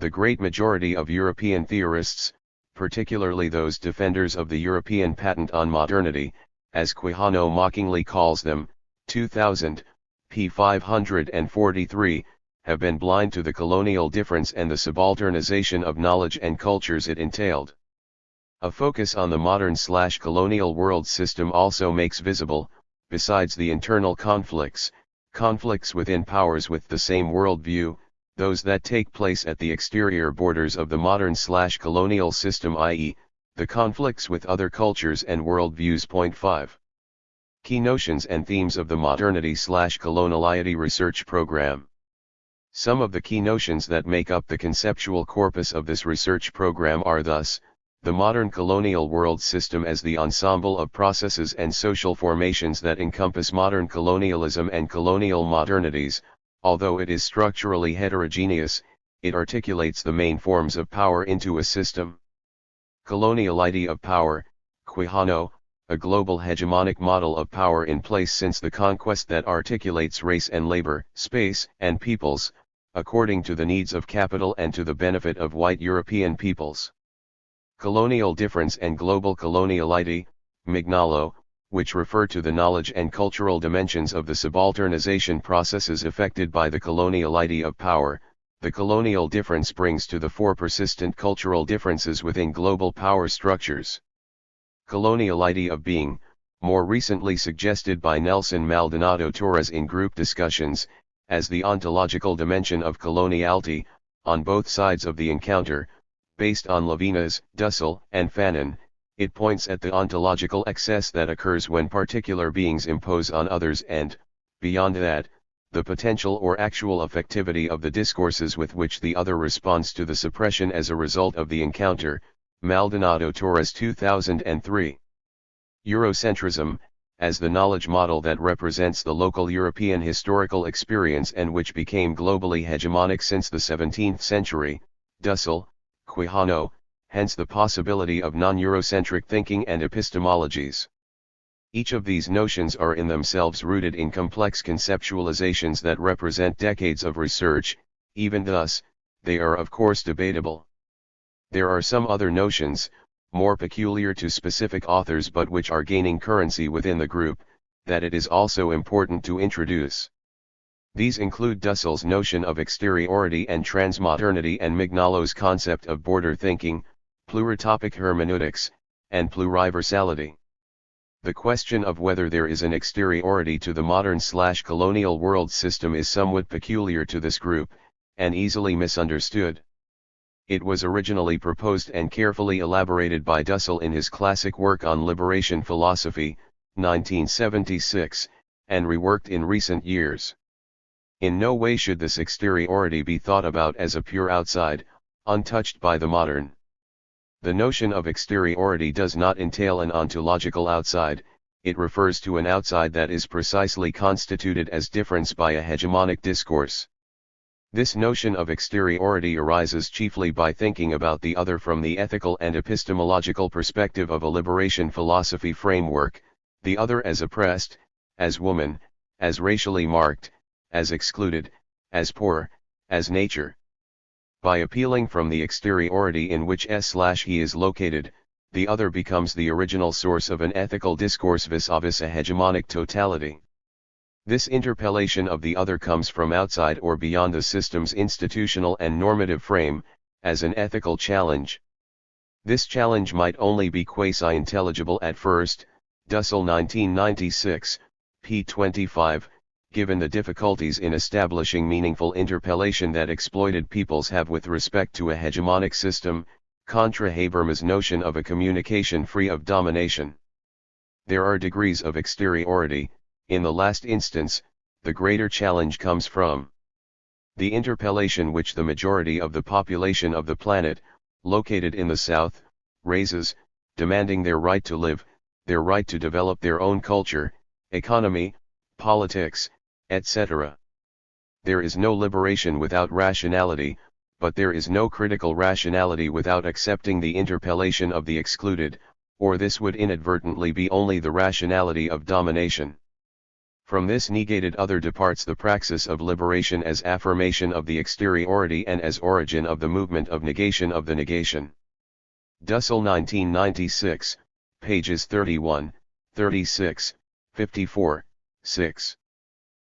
The great majority of European theorists, particularly those defenders of the European patent on modernity, as Quijano mockingly calls them, 2000, p. 543, have been blind to the colonial difference and the subalternization of knowledge and cultures it entailed. A focus on the modern/colonial world system also makes visible, besides the internal conflicts within powers with the same worldview, those that take place at the exterior borders of the modern/colonial system, i.e., the conflicts with other cultures and worldviews. Point 5. Key notions and themes of the modernity/coloniality research program. Some of the key notions that make up the conceptual corpus of this research program are thus: the modern colonial world system as the ensemble of processes and social formations that encompass modern colonialism and colonial modernities. Although it is structurally heterogeneous, it articulates the main forms of power into a system. Coloniality of power, Quijano, a global hegemonic model of power in place since the conquest that articulates race and labor, space and peoples, according to the needs of capital and to the benefit of white European peoples. Colonial difference and global coloniality, mignolo, which refer to the knowledge and cultural dimensions of the subalternization processes effected by the coloniality of power. The colonial difference brings to the fore persistent cultural differences within global power structures. Coloniality of being, more recently suggested by Nelson Maldonado Torres in group discussions, as the ontological dimension of coloniality, on both sides of the encounter, based on Levinas, Dussel, and Fanon. It points at the ontological excess that occurs when particular beings impose on others and, beyond that, the potential or actual effectivity of the discourses with which the other responds to the suppression as a result of the encounter. Maldonado Torres 2003. Eurocentrism, as the knowledge model that represents the local European historical experience and which became globally hegemonic since the 17th century, Dussel, Quijano, hence the possibility of non-Eurocentric thinking and epistemologies. Each of these notions are in themselves rooted in complex conceptualizations that represent decades of research. Even thus, they are of course debatable. There are some other notions, more peculiar to specific authors but which are gaining currency within the group, that it is also important to introduce. These include Dussel's notion of exteriority and transmodernity and Mignolo's concept of border thinking, pluritopic hermeneutics, and pluriversality. The question of whether there is an exteriority to the modern/colonial world system is somewhat peculiar to this group, and easily misunderstood. It was originally proposed and carefully elaborated by Dussel in his classic work on liberation philosophy, 1976, and reworked in recent years. In no way should this exteriority be thought about as a pure outside, untouched by the modern. The notion of exteriority does not entail an ontological outside, it refers to an outside that is precisely constituted as difference by a hegemonic discourse. This notion of exteriority arises chiefly by thinking about the other from the ethical and epistemological perspective of a liberation philosophy framework, the other as oppressed, as woman, as racially marked, as excluded, as poor, as nature. By appealing from the exteriority in which he is located, the other becomes the original source of an ethical discourse vis-a-vis a hegemonic totality. This interpellation of the other comes from outside or beyond the system's institutional and normative frame, as an ethical challenge. This challenge might only be quasi-intelligible at first. Dussel 1996, p. 25, given the difficulties in establishing meaningful interpellation that exploited peoples have with respect to a hegemonic system, contra Habermas' notion of a communication free of domination. There are degrees of exteriority. In the last instance, the greater challenge comes from the interpellation which the majority of the population of the planet, located in the South, raises, demanding their right to live, their right to develop their own culture, economy, politics, etc. There is no liberation without rationality, but there is no critical rationality without accepting the interpellation of the excluded, or this would inadvertently be only the rationality of domination. From this negated other departs the praxis of liberation as affirmation of the exteriority and as origin of the movement of negation of the negation. Dussel 1996, pages 31, 36, 54, 6.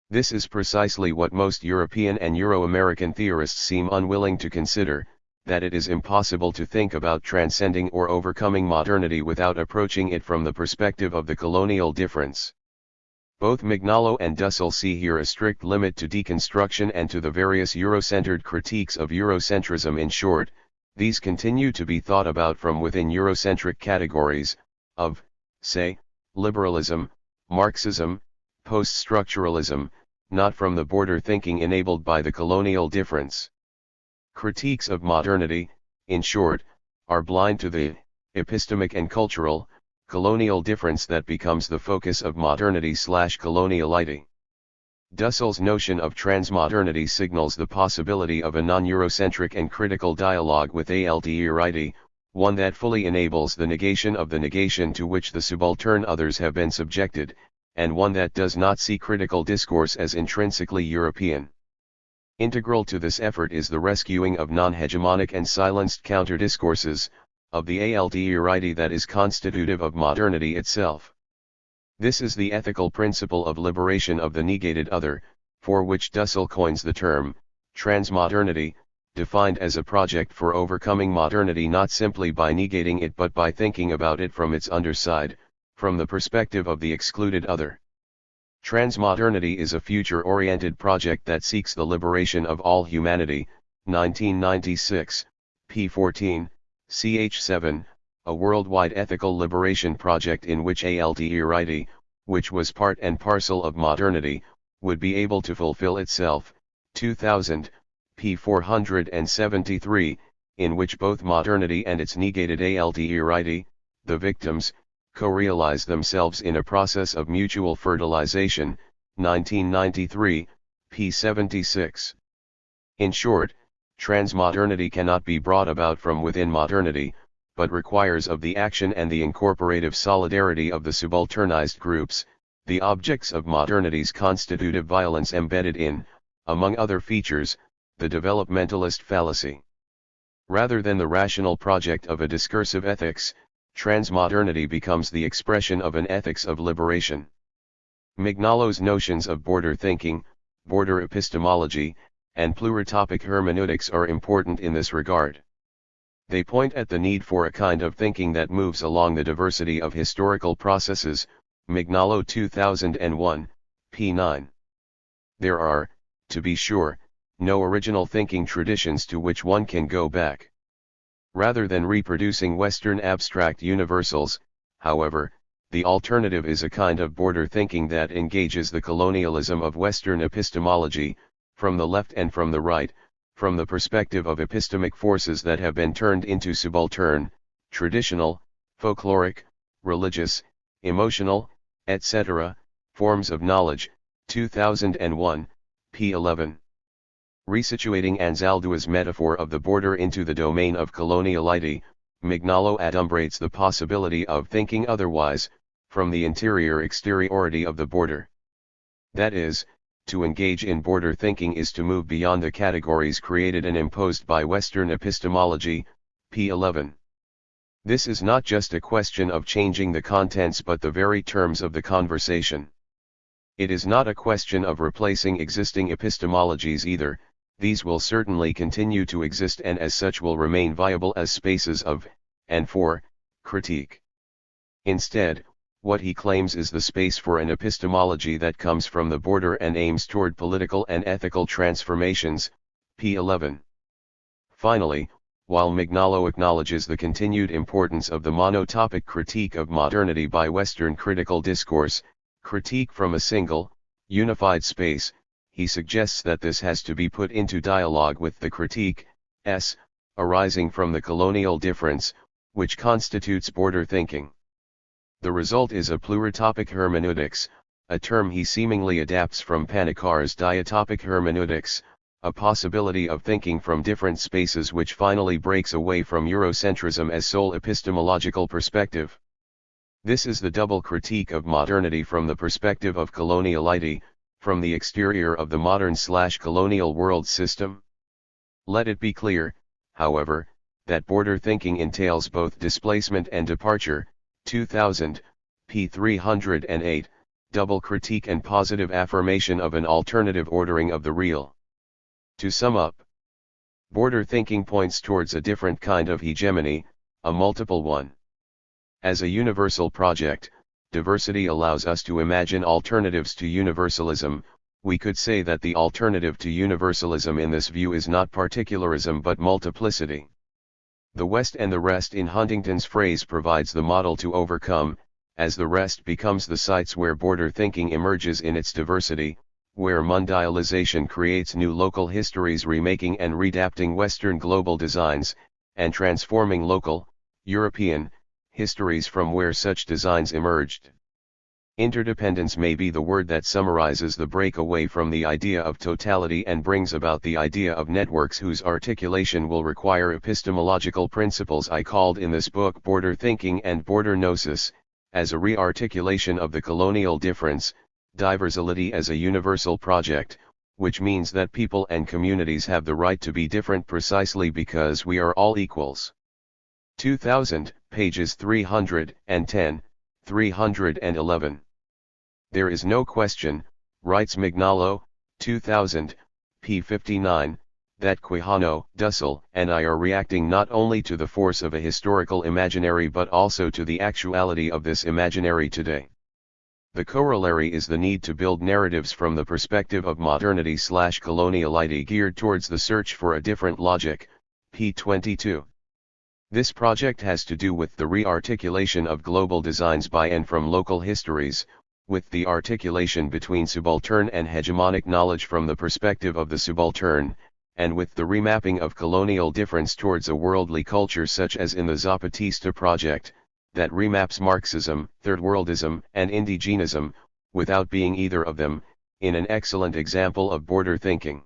This is precisely what most European and Euro-American theorists seem unwilling to consider, that it is impossible to think about transcending or overcoming modernity without approaching it from the perspective of the colonial difference. Both Mignolo and Dussel see here a strict limit to deconstruction and to the various Eurocentered critiques of Eurocentrism. In short, these continue to be thought about from within Eurocentric categories, of, say, liberalism, Marxism, post-structuralism, not from the border thinking enabled by the colonial difference. Critiques of modernity, in short, are blind to the epistemic and cultural, colonial difference that becomes the focus of modernity/coloniality. Dussel's notion of transmodernity signals the possibility of a non-Eurocentric and critical dialogue with alterity, one that fully enables the negation of the negation to which the subaltern others have been subjected, and one that does not see critical discourse as intrinsically European. Integral to this effort is the rescuing of non-hegemonic and silenced counter-discourses, of the alterity that is constitutive of modernity itself. This is the ethical principle of liberation of the negated other, for which Dussel coins the term, transmodernity, defined as a project for overcoming modernity not simply by negating it but by thinking about it from its underside, from the perspective of the excluded other. Transmodernity is a future-oriented project that seeks the liberation of all humanity, 1996, p. 14, ch. 7, a worldwide ethical liberation project in which alterity, which was part and parcel of modernity, would be able to fulfill itself, 2000, p. 473, in which both modernity and its negated alterity, the victims, co-realize themselves in a process of mutual fertilization, 1993, p. 76. In short, transmodernity cannot be brought about from within modernity, but requires of the action and the incorporative solidarity of the subalternized groups, the objects of modernity's constitutive violence embedded in, among other features, the developmentalist fallacy. Rather than the rational project of a discursive ethics, transmodernity becomes the expression of an ethics of liberation. Mignolo's notions of border thinking, border epistemology, and pluritopic hermeneutics are important in this regard. They point at the need for a kind of thinking that moves along the diversity of historical processes, Mignolo 2001, p. 9. There are, to be sure, no original thinking traditions to which one can go back. Rather than reproducing Western abstract universals, however, the alternative is a kind of border thinking that engages the colonialism of Western epistemology, from the left and from the right, from the perspective of epistemic forces that have been turned into subaltern, traditional, folkloric, religious, emotional, etc., forms of knowledge, 2001, p. 11. Resituating Anzaldua's metaphor of the border into the domain of coloniality, Mignolo adumbrates the possibility of thinking otherwise, from the interior exteriority of the border. That is, to engage in border thinking is to move beyond the categories created and imposed by Western epistemology, p. 11. This is not just a question of changing the contents but the very terms of the conversation. It is not a question of replacing existing epistemologies either, these will certainly continue to exist and as such will remain viable as spaces of, and for, critique. Instead, what he claims is the space for an epistemology that comes from the border and aims toward political and ethical transformations, p. 11. Finally, while Mignolo acknowledges the continued importance of the monotopic critique of modernity by Western critical discourse, critique from a single, unified space, he suggests that this has to be put into dialogue with the critique, arising from the colonial difference, which constitutes border thinking. The result is a pluritopic hermeneutics, a term he seemingly adapts from Panikkara's diatopic hermeneutics, a possibility of thinking from different spaces which finally breaks away from Eurocentrism as sole epistemological perspective. This is the double critique of modernity from the perspective of coloniality, from the exterior of the modern/colonial world system. Let it be clear, however, that border thinking entails both displacement and departure, 2000, p. 308, double critique and positive affirmation of an alternative ordering of the real. To sum up, border thinking points towards a different kind of hegemony, a multiple one. As a universal project, diversity allows us to imagine alternatives to universalism. We could say that the alternative to universalism in this view is not particularism but multiplicity. The West and the rest in Huntington's phrase provides the model to overcome, as the rest becomes the sites where border thinking emerges in its diversity, where mondialization creates new local histories, remaking and redapting Western global designs, and transforming local, European, histories from where such designs emerged. Interdependence may be the word that summarizes the break away from the idea of totality and brings about the idea of networks whose articulation will require epistemological principles I called in this book border thinking and border gnosis, as a re-articulation of the colonial difference, diversality as a universal project, which means that people and communities have the right to be different precisely because we are all equals. 2000, pages 310, 311. There is no question, writes Mignolo, 2000, p. 59, that Quijano, Dussel, and I are reacting not only to the force of a historical imaginary but also to the actuality of this imaginary today. The corollary is the need to build narratives from the perspective of modernity/coloniality geared towards the search for a different logic, p. 22. This project has to do with the re-articulation of global designs by and from local histories, with the articulation between subaltern and hegemonic knowledge from the perspective of the subaltern, and with the remapping of colonial difference towards a worldly culture such as in the Zapatista project, that remaps Marxism, third-worldism, and indigenism, without being either of them, in an excellent example of border thinking.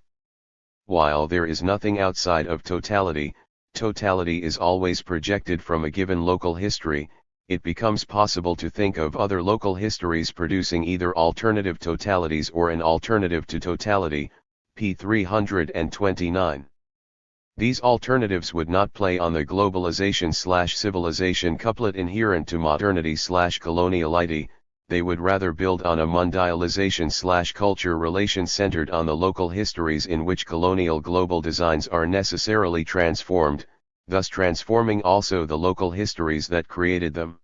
While there is nothing outside of totality, totality is always projected from a given local history, it becomes possible to think of other local histories producing either alternative totalities or an alternative to totality, p. 329. These alternatives would not play on the globalization/civilization couplet inherent to modernity/coloniality, they would rather build on a mondialization/culture relation centered on the local histories in which colonial global designs are necessarily transformed, thus transforming also the local histories that created them.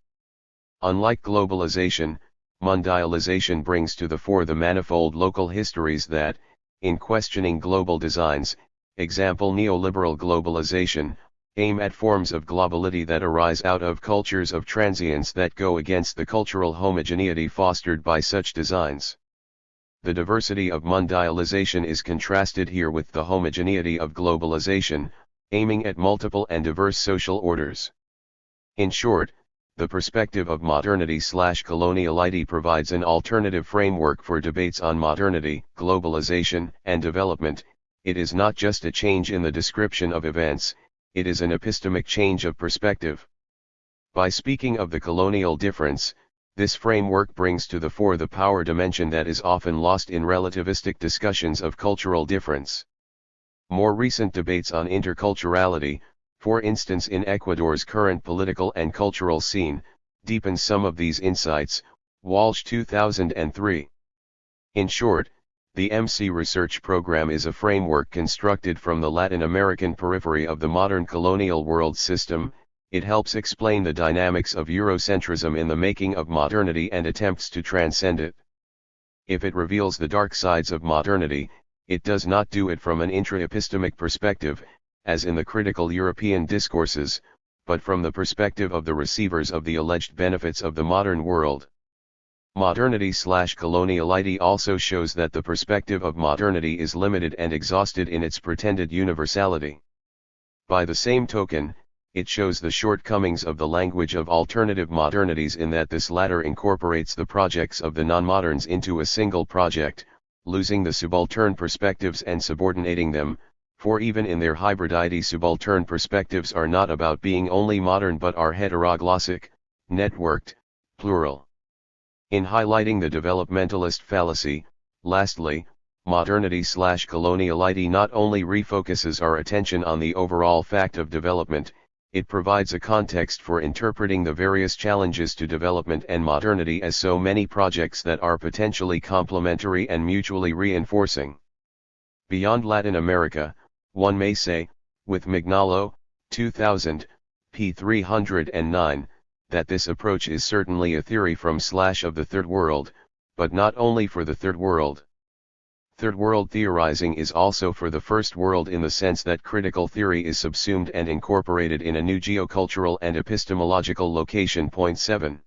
Unlike globalization, mondialization brings to the fore the manifold local histories that, in questioning global designs, example neoliberal globalization, aim at forms of globality that arise out of cultures of transience that go against the cultural homogeneity fostered by such designs. The diversity of mondialization is contrasted here with the homogeneity of globalization, aiming at multiple and diverse social orders. In short, the perspective of modernity/coloniality provides an alternative framework for debates on modernity, globalization, and development. It is not just a change in the description of events, it is an epistemic change of perspective. By speaking of the colonial difference, this framework brings to the fore the power dimension that is often lost in relativistic discussions of cultural difference. More recent debates on interculturality, for instance in Ecuador's current political and cultural scene, deepen some of these insights, Walsh 2003. In short, the MC research program is a framework constructed from the Latin American periphery of the modern colonial world system, It helps explain the dynamics of Eurocentrism in the making of modernity and attempts to transcend it. If it reveals the dark sides of modernity, it does not do it from an intra-epistemic perspective, as in the critical European discourses, but from the perspective of the receivers of the alleged benefits of the modern world. Modernity/coloniality also shows that the perspective of modernity is limited and exhausted in its pretended universality. By the same token, it shows the shortcomings of the language of alternative modernities in that this latter incorporates the projects of the non-moderns into a single project, losing the subaltern perspectives and subordinating them, for even in their hybridity subaltern perspectives are not about being only modern but are heteroglossic, networked, plural. In highlighting the developmentalist fallacy, lastly, modernity/coloniality not only refocuses our attention on the overall fact of development, it provides a context for interpreting the various challenges to development and modernity as so many projects that are potentially complementary and mutually reinforcing. Beyond Latin America, one may say, with Mignolo, 2000, p. 309, that this approach is certainly a theory from / of the Third World, but not only for the Third World. Third World theorizing is also for the First World in the sense that critical theory is subsumed and incorporated in a new geocultural and epistemological location. Point 7.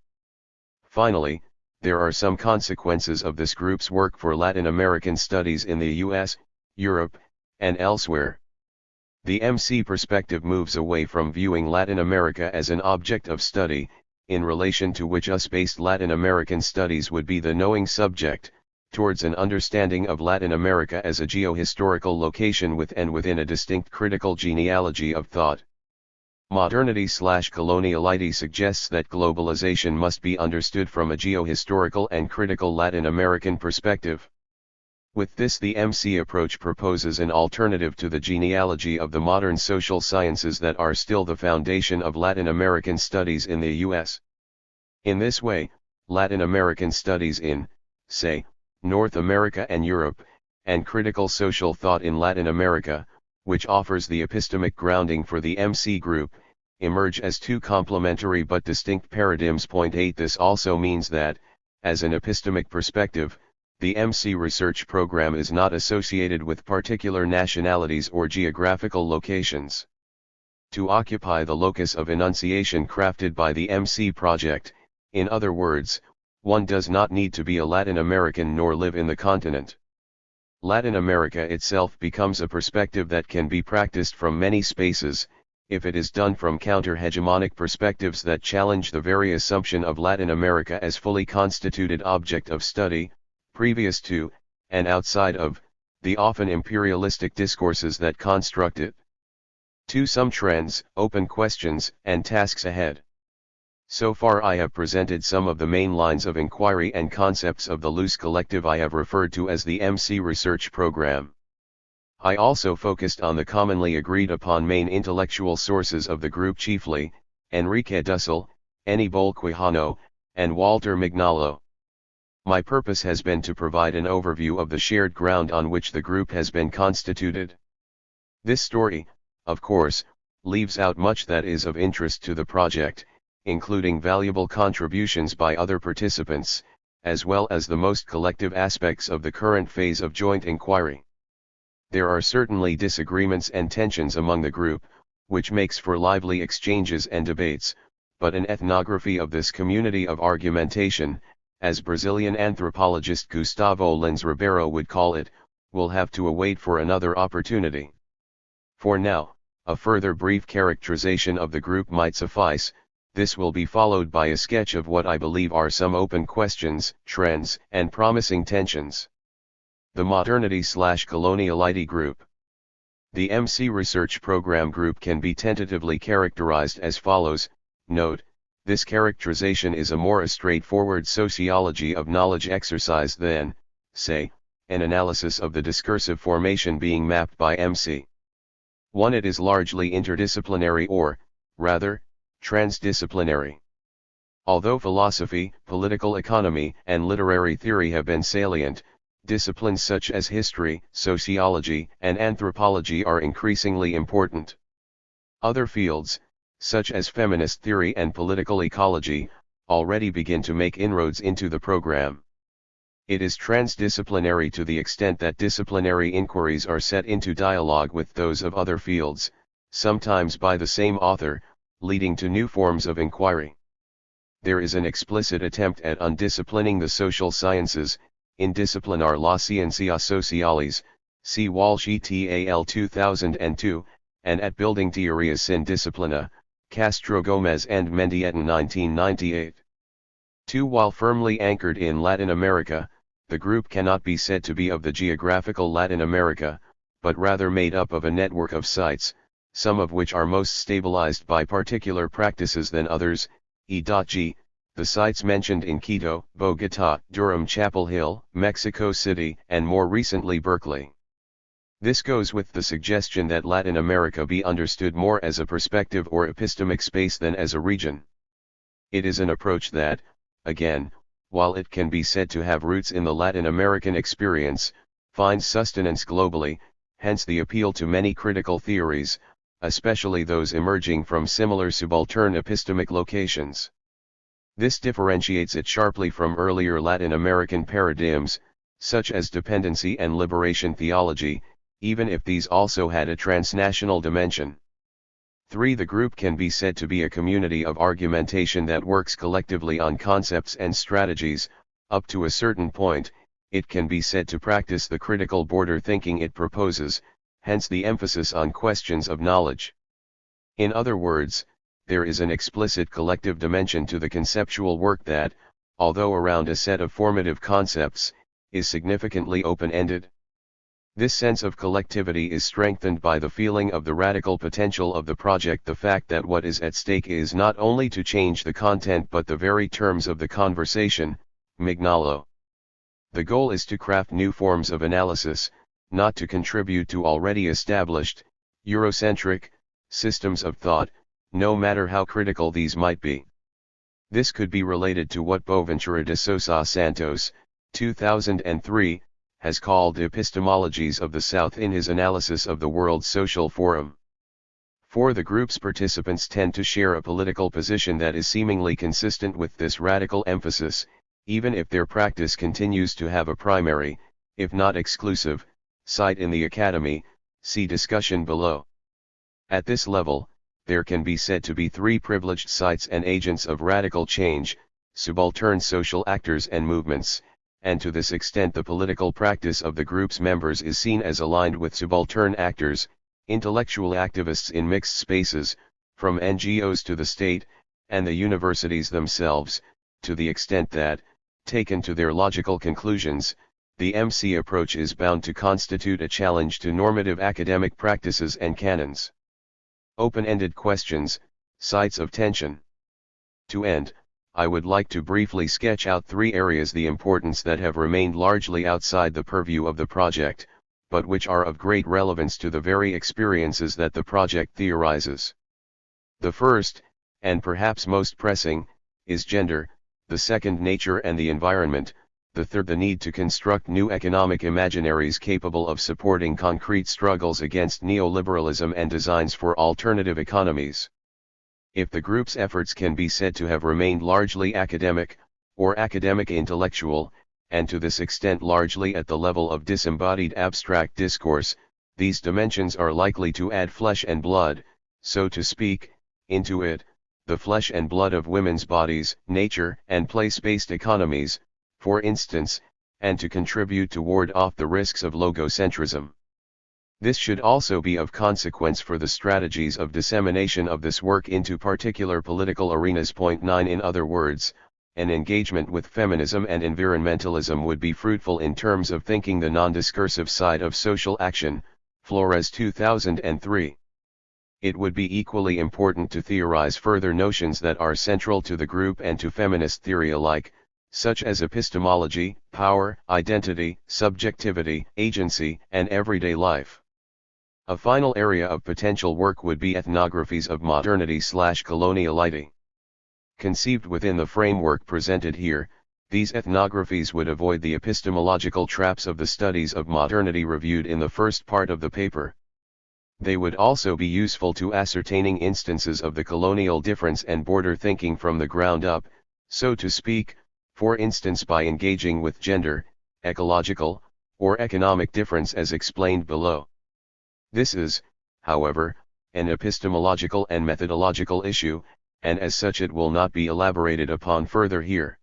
Finally, there are some consequences of this group's work for Latin American studies in the US, Europe, and elsewhere. The MC perspective moves away from viewing Latin America as an object of study, in relation to which US-based Latin American studies would be the knowing subject, towards an understanding of Latin America as a geohistorical location within a distinct critical genealogy of thought. Modernity/coloniality suggests that globalization must be understood from a geohistorical and critical Latin American perspective. With this, the MC approach proposes an alternative to the genealogy of the modern social sciences that are still the foundation of Latin American studies in the US. In this way, Latin American studies in, say, North America and Europe, and critical social thought in Latin America, which offers the epistemic grounding for the MC group, emerge as two complementary but distinct paradigms. Point 8. This also means that, as an epistemic perspective, the MC research program is not associated with particular nationalities or geographical locations. To occupy the locus of enunciation crafted by the MC project, in other words, one does not need to be a Latin American nor live in the continent. Latin America itself becomes a perspective that can be practiced from many spaces, if it is done from counter-hegemonic perspectives that challenge the very assumption of Latin America as fully constituted object of study, previous to, and outside of, the often imperialistic discourses that construct it. To some trends, open questions, and tasks ahead. So far I have presented some of the main lines of inquiry and concepts of the loose collective I have referred to as the MC research program. I also focused on the commonly agreed upon main intellectual sources of the group, chiefly, Enrique Dussel, Aníbal Quijano, and Walter Mignolo. My purpose has been to provide an overview of the shared ground on which the group has been constituted. This story, of course, leaves out much that is of interest to the project, including valuable contributions by other participants, as well as the most collective aspects of the current phase of joint inquiry. There are certainly disagreements and tensions among the group, which makes for lively exchanges and debates, but an ethnography of this community of argumentation, as Brazilian anthropologist Gustavo Lins Ribeiro would call it, will have to await for another opportunity. For now, a further brief characterization of the group might suffice. This will be followed by a sketch of what I believe are some open questions, trends, and promising tensions. The Modernity/Coloniality Group. The MC Research Program Group can be tentatively characterized as follows. Note, this characterization is a more straightforward sociology of knowledge exercise than, say, an analysis of the discursive formation being mapped by MC. 1. It is largely interdisciplinary or, rather, transdisciplinary. Although philosophy, political economy, and literary theory have been salient, disciplines such as history, sociology, and anthropology are increasingly important. Other fields, such as feminist theory and political ecology, already begin to make inroads into the program. It is transdisciplinary to the extent that disciplinary inquiries are set into dialogue with those of other fields, sometimes by the same author, leading to new forms of inquiry. There is an explicit attempt at undisciplining the social sciences, in Disciplinar las Ciencias Sociales, see Walsh et al. 2002, and at Building Teorías sin Disciplina, Castro Gómez and Mendieta 1998. 2. While firmly anchored in Latin America, the group cannot be said to be of the geographical Latin America, but rather made up of a network of sites, some of which are most stabilized by particular practices than others, e.g., the sites mentioned in Quito, Bogotá, Durham, Chapel Hill, Mexico City, and more recently Berkeley. This goes with the suggestion that Latin America be understood more as a perspective or epistemic space than as a region. It is an approach that, again, while it can be said to have roots in the Latin American experience, finds sustenance globally, hence the appeal to many critical theories, especially those emerging from similar subaltern epistemic locations. This differentiates it sharply from earlier Latin American paradigms, such as dependency and liberation theology, even if these also had a transnational dimension. 3. The group can be said to be a community of argumentation that works collectively on concepts and strategies. Up to a certain point, it can be said to practice the critical border thinking it proposes, hence the emphasis on questions of knowledge. In other words, there is an explicit collective dimension to the conceptual work that, although around a set of formative concepts, is significantly open-ended. This sense of collectivity is strengthened by the feeling of the radical potential of the project, the fact that what is at stake is not only to change the content but the very terms of the conversation, mignolo. The goal is to craft new forms of analysis, not to contribute to already established, Eurocentric, systems of thought, no matter how critical these might be. This could be related to what Boaventura de Sousa Santos, 2003, has called epistemologies of the South in his analysis of the World Social Forum. 4. The group's participants tend to share a political position that is seemingly consistent with this radical emphasis, even if their practice continues to have a primary, if not exclusive, site in the academy, see discussion below. At this level, there can be said to be 3 privileged sites and agents of radical change, subaltern social actors and movements, and to this extent the political practice of the group's members is seen as aligned with subaltern actors, intellectual activists in mixed spaces, from NGOs to the state, and the universities themselves, to the extent that, taken to their logical conclusions, the MC approach is bound to constitute a challenge to normative academic practices and canons. Open-ended questions, sites of tension. To end, I would like to briefly sketch out 3 areas the importance that have remained largely outside the purview of the project, but which are of great relevance to the very experiences that the project theorizes. The first, and perhaps most pressing, is gender, the second nature and the environment, the third the need to construct new economic imaginaries capable of supporting concrete struggles against neoliberalism and designs for alternative economies. If the group's efforts can be said to have remained largely academic, or academic intellectual, and to this extent largely at the level of disembodied abstract discourse, these dimensions are likely to add flesh and blood, so to speak, into it, the flesh and blood of women's bodies, nature and place-based economies, for instance, and to contribute to ward off the risks of logocentrism. This should also be of consequence for the strategies of dissemination of this work into particular political arenas. 9 In other words, an engagement with feminism and environmentalism would be fruitful in terms of thinking the non-discursive side of social action, Flores 2003. It would be equally important to theorize further notions that are central to the group and to feminist theory alike, such as epistemology, power, identity, subjectivity, agency, and everyday life. A final area of potential work would be ethnographies of modernity/coloniality. Conceived within the framework presented here, these ethnographies would avoid the epistemological traps of the studies of modernity reviewed in the first part of the paper. They would also be useful to ascertaining instances of the colonial difference and border thinking from the ground up, so to speak, for instance by engaging with gender, ecological, or economic difference as explained below. This is, however, an epistemological and methodological issue, and as such it will not be elaborated upon further here.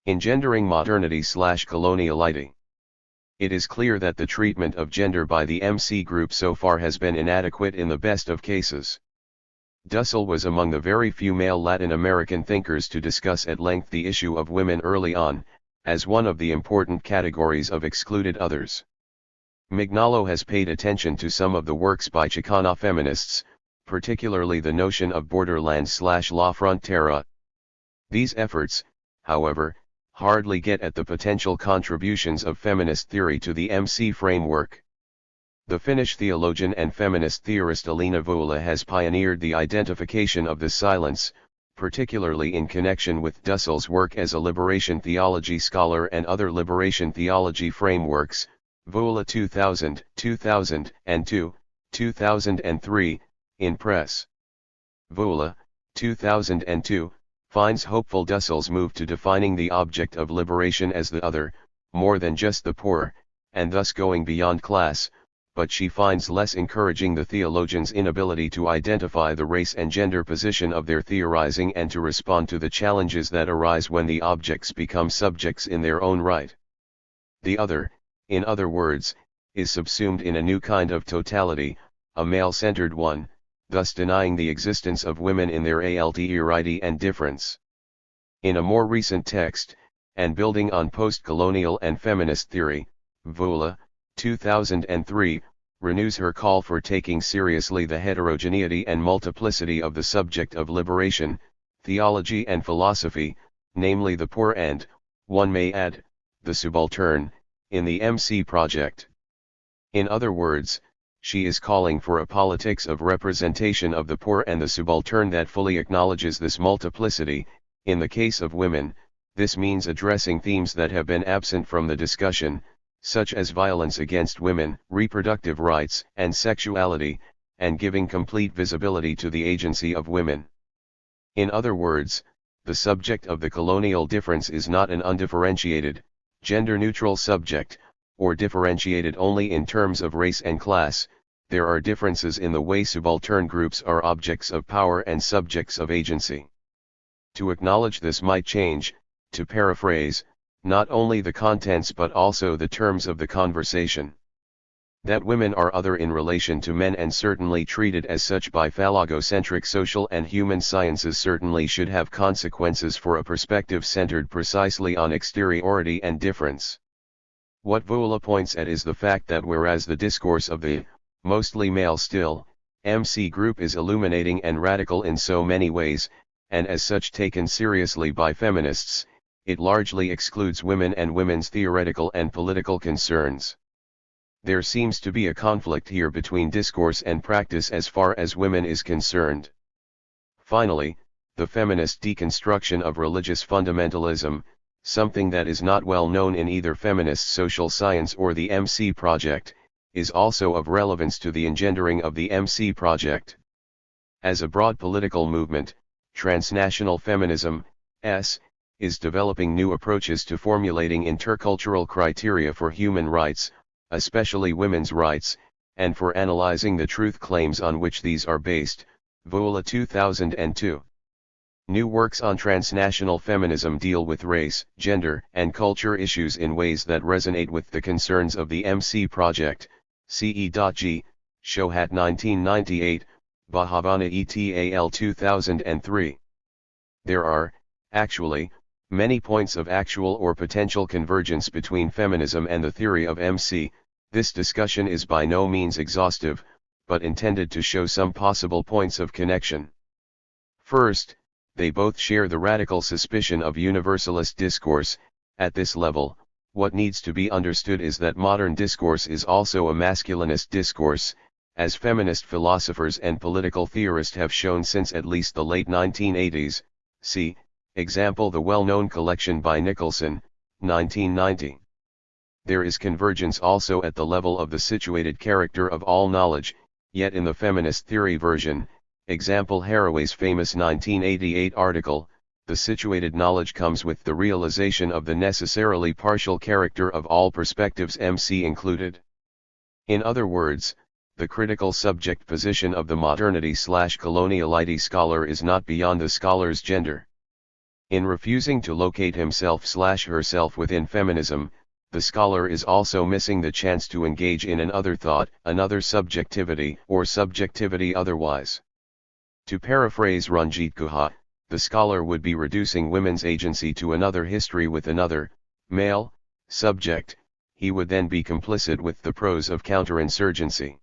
Engendering modernity/coloniality. It is clear that the treatment of gender by the MC group so far has been inadequate in the best of cases. Dussel was among the very few male Latin American thinkers to discuss at length the issue of women early on, as one of the important categories of excluded others. Mignolo has paid attention to some of the works by Chicana feminists, particularly the notion of borderland/la frontera. These efforts, however, hardly get at the potential contributions of feminist theory to the MC framework. The Finnish theologian and feminist theorist Elina Voula has pioneered the identification of the silence, particularly in connection with Dussel's work as a liberation theology scholar and other liberation theology frameworks, Voula 2000, 2002, 2003, in Press. Voula, 2002, finds hopeful Dussel's move to defining the object of liberation as the other, more than just the poor, and thus going beyond class, but she finds less encouraging the theologian's inability to identify the race and gender position of their theorizing and to respond to the challenges that arise when the objects become subjects in their own right. The other, in other words, is subsumed in a new kind of totality, a male-centered one, thus denying the existence of women in their alterity and difference. In a more recent text, and building on post-colonial and feminist theory, Voula, 2003, renews her call for taking seriously the heterogeneity and multiplicity of the subject of liberation, theology and philosophy, namely the poor and, one may add, the subaltern, in the MC project. In other words, she is calling for a politics of representation of the poor and the subaltern that fully acknowledges this multiplicity. In the case of women, this means addressing themes that have been absent from the discussion, such as violence against women, reproductive rights, and sexuality, and giving complete visibility to the agency of women. In other words, the subject of the colonial difference is not an undifferentiated, gender-neutral subject, or differentiated only in terms of race and class. There are differences in the way subaltern groups are objects of power and subjects of agency. To acknowledge this might change, to paraphrase, not only the contents but also the terms of the conversation. That women are other in relation to men and certainly treated as such by phallogocentric social and human sciences certainly should have consequences for a perspective centered precisely on exteriority and difference. What Voula points at is the fact that whereas the discourse of the, mostly male still, MC group is illuminating and radical in so many ways, and as such taken seriously by feminists, it largely excludes women and women's theoretical and political concerns. There seems to be a conflict here between discourse and practice as far as women is concerned. Finally, the feminist deconstruction of religious fundamentalism, something that is not well known in either feminist social science or the MC project, is also of relevance to the engendering of the MC project. As a broad political movement, transnational feminism, is developing new approaches to formulating intercultural criteria for human rights, especially women's rights, and for analyzing the truth claims on which these are based. Voula 2002. New works on transnational feminism deal with race, gender, and culture issues in ways that resonate with the concerns of the MC project. CE.G. Shohat 1998, Bahavana ETAL 2003. There are, actually, many points of actual or potential convergence between feminism and the theory of MC. This discussion is by no means exhaustive, but intended to show some possible points of connection. First, they both share the radical suspicion of universalist discourse. At this level, what needs to be understood is that modern discourse is also a masculinist discourse, as feminist philosophers and political theorists have shown since at least the late 1980s, see, example the well-known collection by Nicholson, 1990. There is convergence also at the level of the situated character of all knowledge, Yet in the feminist theory version, example Haraway's famous 1988 article, the situated knowledge comes with the realization of the necessarily partial character of all perspectives MC included. In other words, the critical subject position of the modernity/coloniality scholar is not beyond the scholar's gender. In refusing to locate himself/herself within feminism, the scholar is also missing the chance to engage in another thought, another subjectivity, or subjectivity otherwise. To paraphrase Ranjit Guha, the scholar would be reducing women's agency to another history with another, male, subject. He would then be complicit with the prose of counterinsurgency.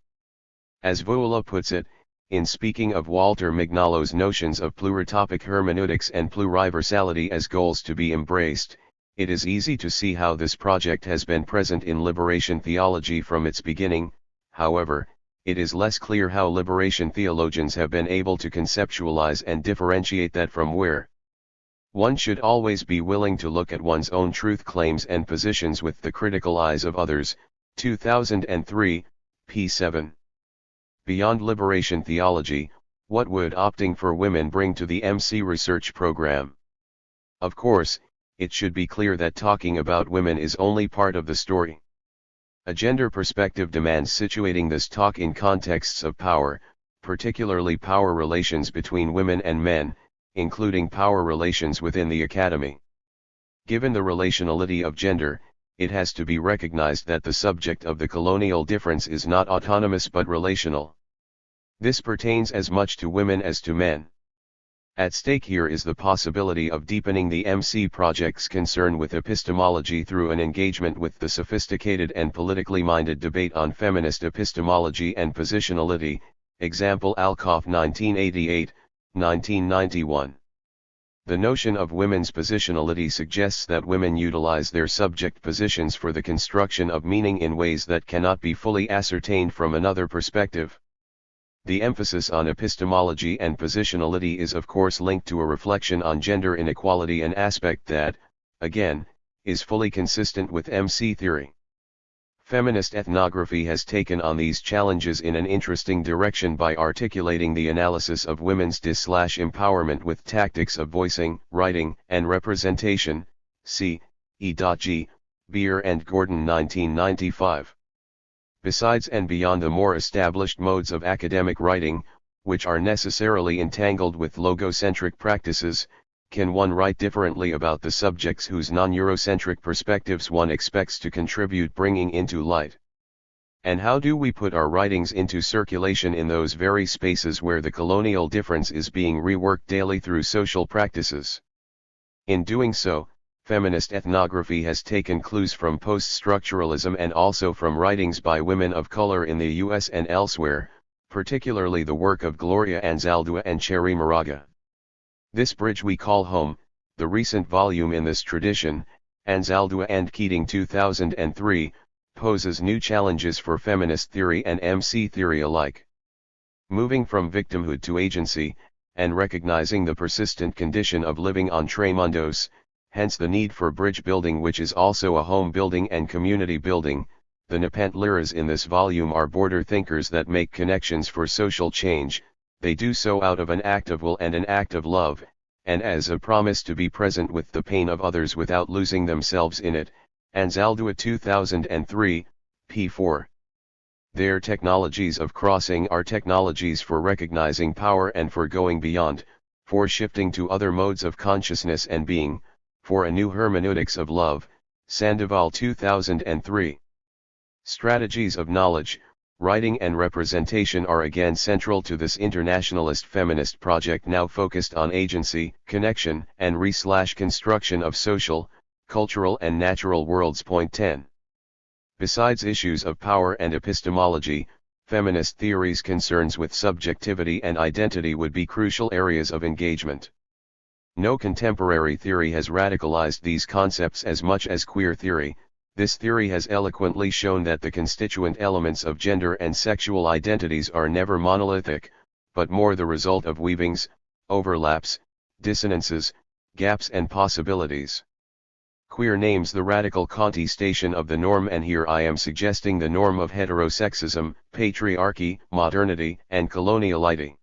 As Voula puts it, in speaking of Walter Mignolo's notions of pluritopic hermeneutics and pluriversality as goals to be embraced, it is easy to see how this project has been present in liberation theology from its beginning. However, it is less clear how liberation theologians have been able to conceptualize and differentiate that from where. One should always be willing to look at one's own truth claims and positions with the critical eyes of others. 2003, p. 7. Beyond liberation theology, what would opting for women bring to the MC research program? Of course, it should be clear that talking about women is only part of the story. A gender perspective demands situating this talk in contexts of power, particularly power relations between women and men, including power relations within the academy. Given the relationality of gender, it has to be recognized that the subject of the colonial difference is not autonomous but relational. This pertains as much to women as to men. At stake here is the possibility of deepening the MC project's concern with epistemology through an engagement with the sophisticated and politically minded debate on feminist epistemology and positionality, example Alcoff 1988, 1991. The notion of women's positionality suggests that women utilize their subject positions for the construction of meaning in ways that cannot be fully ascertained from another perspective. The emphasis on epistemology and positionality is of course linked to a reflection on gender inequality, an aspect that, again, is fully consistent with MC theory. Feminist ethnography has taken on these challenges in an interesting direction by articulating the analysis of women's empowerment with tactics of voicing, writing, and representation. See E.G. Beer and Gordon 1995. Besides and beyond the more established modes of academic writing, which are necessarily entangled with logocentric practices, can one write differently about the subjects whose non-Eurocentric perspectives one expects to contribute bringing into light? And how do we put our writings into circulation in those very spaces where the colonial difference is being reworked daily through social practices? In doing so, feminist ethnography has taken clues from post-structuralism and also from writings by women of color in the US and elsewhere, particularly the work of Gloria Anzaldúa and Cherry Moraga. This bridge we call home, the recent volume in this tradition, Anzaldúa and Keating 2003, poses new challenges for feminist theory and MC theory alike. Moving from victimhood to agency, and recognizing the persistent condition of living on tres mundos, hence the need for bridge building, which is also a home building and community building. The Nepenthe Lyras in this volume are border thinkers that make connections for social change. They do so out of an act of will and an act of love, and as a promise to be present with the pain of others without losing themselves in it. Anzaldúa 2003, p. 4. Their technologies of crossing are technologies for recognizing power and for going beyond, for shifting to other modes of consciousness and being, for a new hermeneutics of love. Sandoval 2003. Strategies of knowledge, writing and representation are again central to this internationalist feminist project, now focused on agency, connection, and construction of social, cultural and natural worlds. Point 10. Besides issues of power and epistemology, feminist theory's concerns with subjectivity and identity would be crucial areas of engagement. No contemporary theory has radicalized these concepts as much as queer theory. This theory has eloquently shown that the constituent elements of gender and sexual identities are never monolithic, but more the result of weavings, overlaps, dissonances, gaps and possibilities. Queer names the radical contestation of the norm, and here I am suggesting the norm of heterosexism, patriarchy, modernity, and coloniality.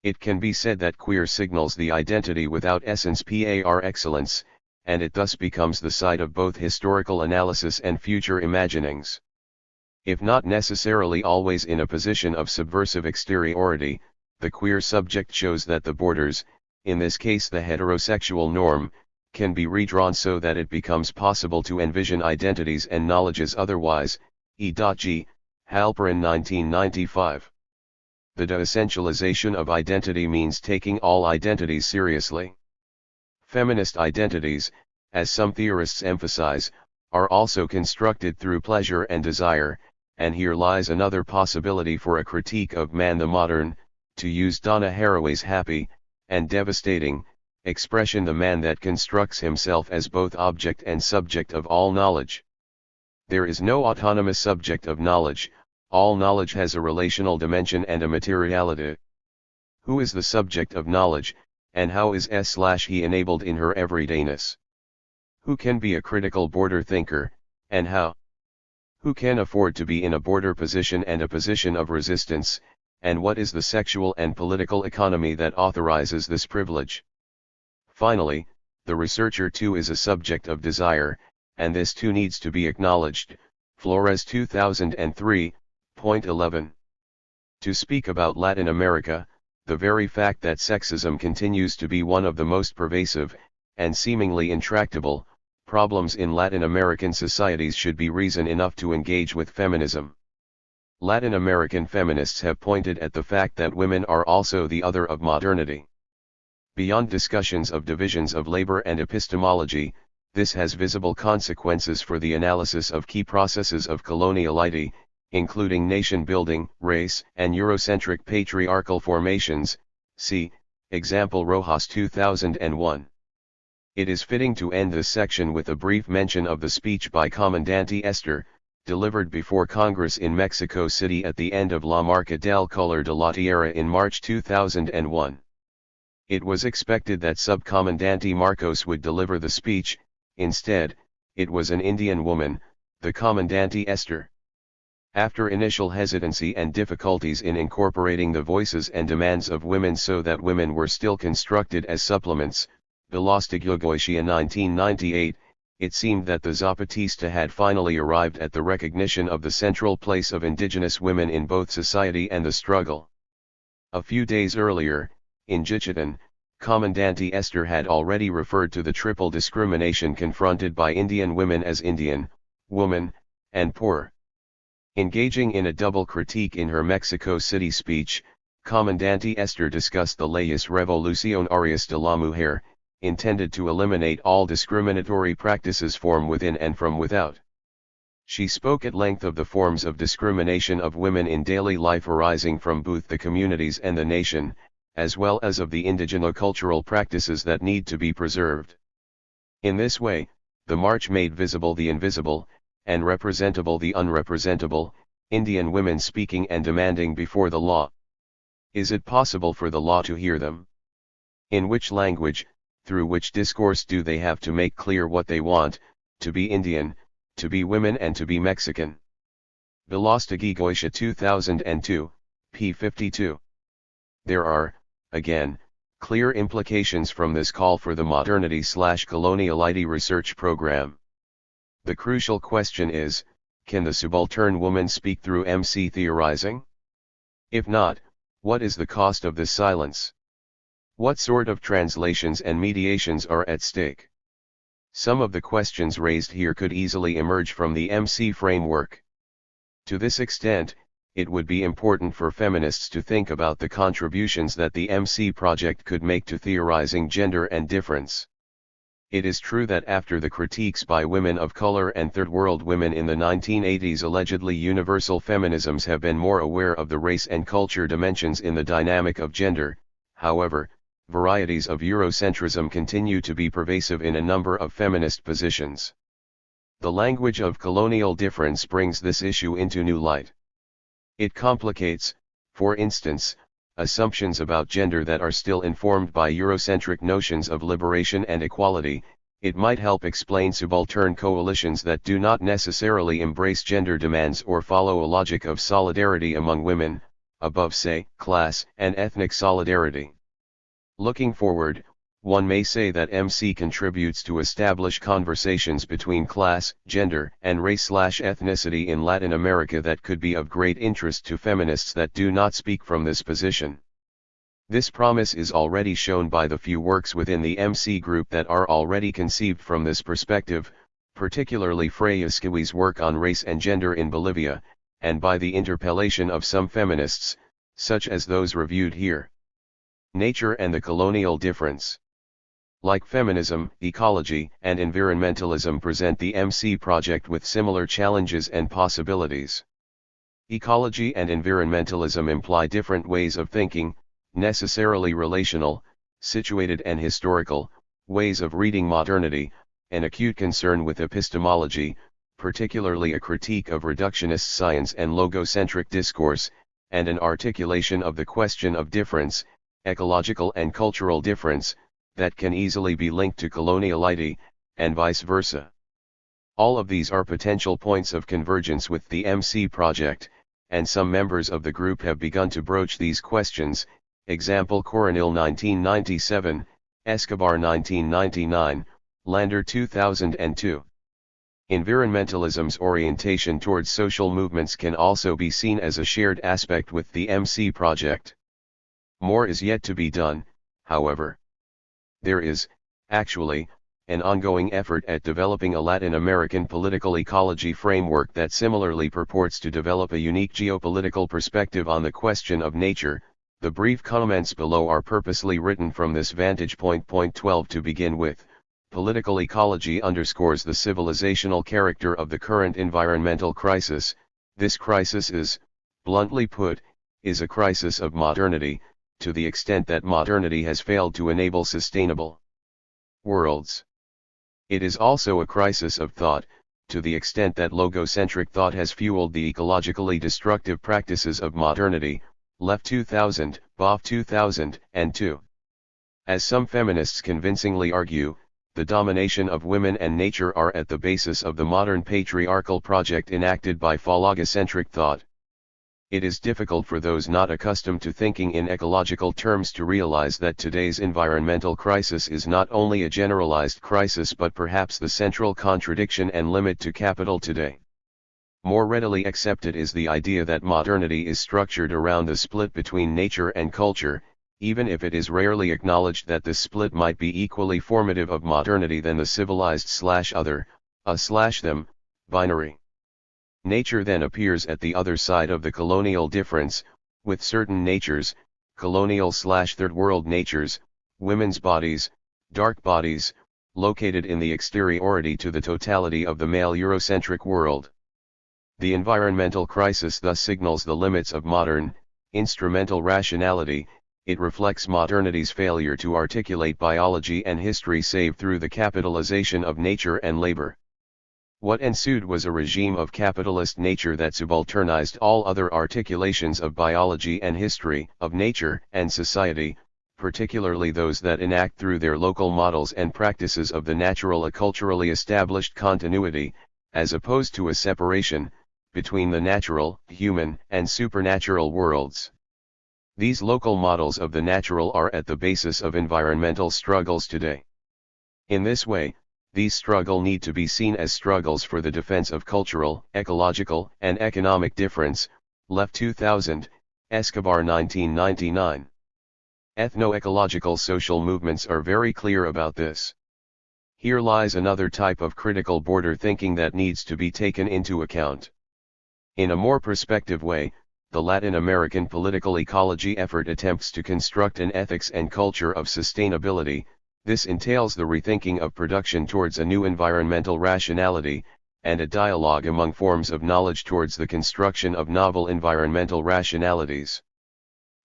It can be said that queer signals the identity without essence par excellence, and it thus becomes the site of both historical analysis and future imaginings. If not necessarily always in a position of subversive exteriority, the queer subject shows that the borders, in this case the heterosexual norm, can be redrawn so that it becomes possible to envision identities and knowledges otherwise. E.G. Halperin 1995. The de-essentialization of identity means taking all identities seriously. Feminist identities, as some theorists emphasize, are also constructed through pleasure and desire, and here lies another possibility for a critique of man the modern, to use Donna Haraway's happy, and devastating, expression, the man that constructs himself as both object and subject of all knowledge. There is no autonomous subject of knowledge, all knowledge has a relational dimension and a materiality. Who is the subject of knowledge, and how is he enabled in her everydayness? Who can be a critical border thinker, and how? Who can afford to be in a border position and a position of resistance, and what is the sexual and political economy that authorizes this privilege? Finally, the researcher too is a subject of desire, and this too needs to be acknowledged. Flores 2003, point 11. To speak about Latin America, the very fact that sexism continues to be one of the most pervasive, and seemingly intractable, problems in Latin American societies should be reason enough to engage with feminism. Latin American feminists have pointed at the fact that women are also the other of modernity. Beyond discussions of divisions of labor and epistemology, this has visible consequences for the analysis of key processes of coloniality, including nation-building, race, and Eurocentric patriarchal formations. See, example Rojas 2001. It is fitting to end this section with a brief mention of the speech by Comandante Esther, delivered before Congress in Mexico City at the end of La Marca del Color de la Tierra in March 2001. It was expected that Subcomandante Marcos would deliver the speech. Instead, it was an Indian woman, the Comandante Esther. After initial hesitancy and difficulties in incorporating the voices and demands of women so that women were still constructed as supplements, Velázquez 1998, it seemed that the Zapatista had finally arrived at the recognition of the central place of indigenous women in both society and the struggle. A few days earlier, in Jichitan, Comandante Esther had already referred to the triple discrimination confronted by Indian women as Indian, woman, and poor. Engaging in a double critique in her Mexico City speech, Comandante Esther discussed the Leyes Revolucionarias de la Mujer, intended to eliminate all discriminatory practices from within and from without. She spoke at length of the forms of discrimination of women in daily life arising from both the communities and the nation, as well as of the indigeno-cultural practices that need to be preserved. In this way, the march made visible the invisible, and representable the unrepresentable, Indian women speaking and demanding before the law. Is it possible for the law to hear them? In which language, through which discourse do they have to make clear what they want, to be Indian, to be women and to be Mexican? Velázquez 2002, p. 52. There are, again, clear implications from this call for the modernity/coloniality research program. The crucial question is, can the subaltern woman speak through MC theorizing? If not, what is the cost of this silence? What sort of translations and mediations are at stake? Some of the questions raised here could easily emerge from the MC framework. To this extent, it would be important for feminists to think about the contributions that the MC project could make to theorizing gender and difference. It is true that after the critiques by women of color and third world women in the 1980s, allegedly universal feminisms have been more aware of the race and culture dimensions in the dynamic of gender. However, varieties of Eurocentrism continue to be pervasive in a number of feminist positions. The language of colonial difference brings this issue into new light. It complicates, for instance, assumptions about gender that are still informed by Eurocentric notions of liberation and equality, it might help explain subaltern coalitions that do not necessarily embrace gender demands or follow a logic of solidarity among women, above say, class and ethnic solidarity. Looking forward, one may say that MC contributes to establish conversations between class, gender, and race/ethnicity in Latin America that could be of great interest to feminists that do not speak from this position. This promise is already shown by the few works within the MC group that are already conceived from this perspective, particularly Freya Skiwi's work on race and gender in Bolivia, and by the interpellation of some feminists, such as those reviewed here. Nature and the colonial difference. Like feminism, ecology and environmentalism present the MC project with similar challenges and possibilities. Ecology and environmentalism imply different ways of thinking, necessarily relational, situated and historical, ways of reading modernity, an acute concern with epistemology, particularly a critique of reductionist science and logocentric discourse, and an articulation of the question of difference, ecological and cultural difference, that can easily be linked to coloniality, and vice versa. All of these are potential points of convergence with the MC project, and some members of the group have begun to broach these questions, example Coronil 1997, Escobar 1999, Lander 2002. Environmentalism's orientation towards social movements can also be seen as a shared aspect with the MC project. More is yet to be done, however. There is, actually, an ongoing effort at developing a Latin American political ecology framework that similarly purports to develop a unique geopolitical perspective on the question of nature. The brief comments below are purposely written from this vantage point. Point 12 to begin with, political ecology underscores the civilizational character of the current environmental crisis. This crisis is, bluntly put, is a crisis of modernity, to the extent that modernity has failed to enable sustainable worlds. It is also a crisis of thought, to the extent that logocentric thought has fueled the ecologically destructive practices of modernity. Left 2000, Boff 2002. As some feminists convincingly argue, the domination of women and nature are at the basis of the modern patriarchal project enacted by phallogocentric thought. It is difficult for those not accustomed to thinking in ecological terms to realize that today's environmental crisis is not only a generalized crisis but perhaps the central contradiction and limit to capital today. More readily accepted is the idea that modernity is structured around the split between nature and culture, even if it is rarely acknowledged that this split might be equally formative of modernity than the civilized/other, them, binary. Nature then appears at the other side of the colonial difference, with certain natures, colonial/third world natures, women's bodies, dark bodies, located in the exteriority to the totality of the male Eurocentric world. The environmental crisis thus signals the limits of modern, instrumental rationality. It reflects modernity's failure to articulate biology and history save through the capitalization of nature and labor. What ensued was a regime of capitalist nature that subalternized all other articulations of biology and history, of nature and society, particularly those that enact through their local models and practices of the natural a culturally established continuity, as opposed to a separation, between the natural, human, and supernatural worlds. These local models of the natural are at the basis of environmental struggles today. In this way, these struggles need to be seen as struggles for the defense of cultural, ecological, and economic difference. Left 2000, Escobar 1999. Ethno-ecological social movements are very clear about this. Here lies another type of critical border thinking that needs to be taken into account. In a more prospective way, the Latin American political ecology effort attempts to construct an ethics and culture of sustainability. This entails the rethinking of production towards a new environmental rationality, and a dialogue among forms of knowledge towards the construction of novel environmental rationalities.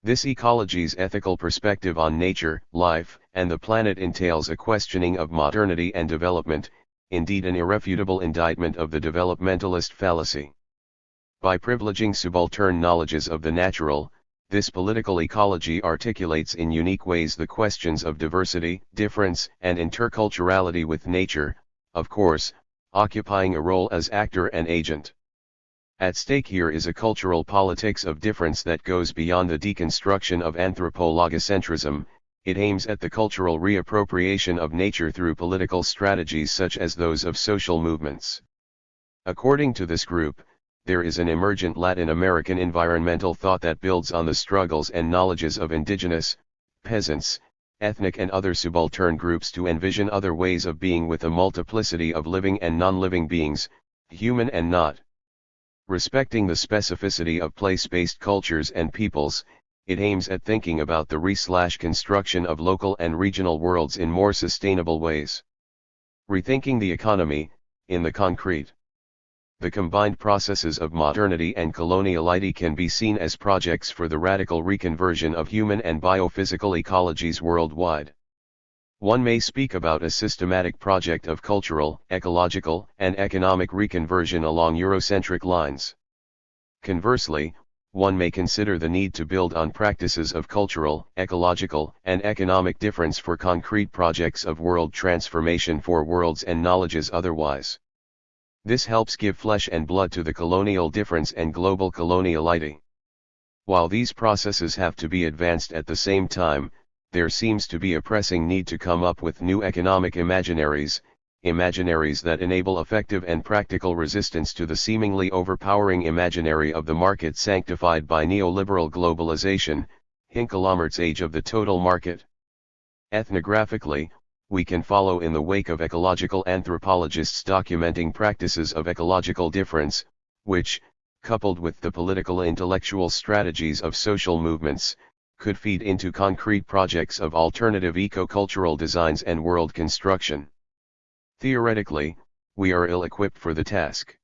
This ecology's ethical perspective on nature, life, and the planet entails a questioning of modernity and development, indeed an irrefutable indictment of the developmentalist fallacy. By privileging subaltern knowledges of the natural, This political ecology articulates in unique ways the questions of diversity, difference, and interculturality with nature, of course, occupying a role as actor and agent. At stake here is a cultural politics of difference that goes beyond the deconstruction of anthropologocentrism. It aims at the cultural reappropriation of nature through political strategies such as those of social movements. According to this group, there is an emergent Latin American environmental thought that builds on the struggles and knowledges of indigenous, peasants, ethnic and other subaltern groups to envision other ways of being with a multiplicity of living and non-living beings, human and not. Respecting the specificity of place-based cultures and peoples, it aims at thinking about the reconstruction of local and regional worlds in more sustainable ways. Rethinking the economy, in the concrete. The combined processes of modernity and coloniality can be seen as projects for the radical reconversion of human and biophysical ecologies worldwide. One may speak about a systematic project of cultural, ecological, and economic reconversion along Eurocentric lines. Conversely, one may consider the need to build on practices of cultural, ecological, and economic difference for concrete projects of world transformation for worlds and knowledges otherwise. This helps give flesh and blood to the colonial difference and global coloniality. While these processes have to be advanced at the same time, there seems to be a pressing need to come up with new economic imaginaries that enable effective and practical resistance to the seemingly overpowering imaginary of the market sanctified by neoliberal globalization, Hinckelammert's age of the total market. Ethnographically, we can follow in the wake of ecological anthropologists documenting practices of ecological difference, which, coupled with the political intellectual strategies of social movements, could feed into concrete projects of alternative eco-cultural designs and world construction. Theoretically, we are ill-equipped for the task.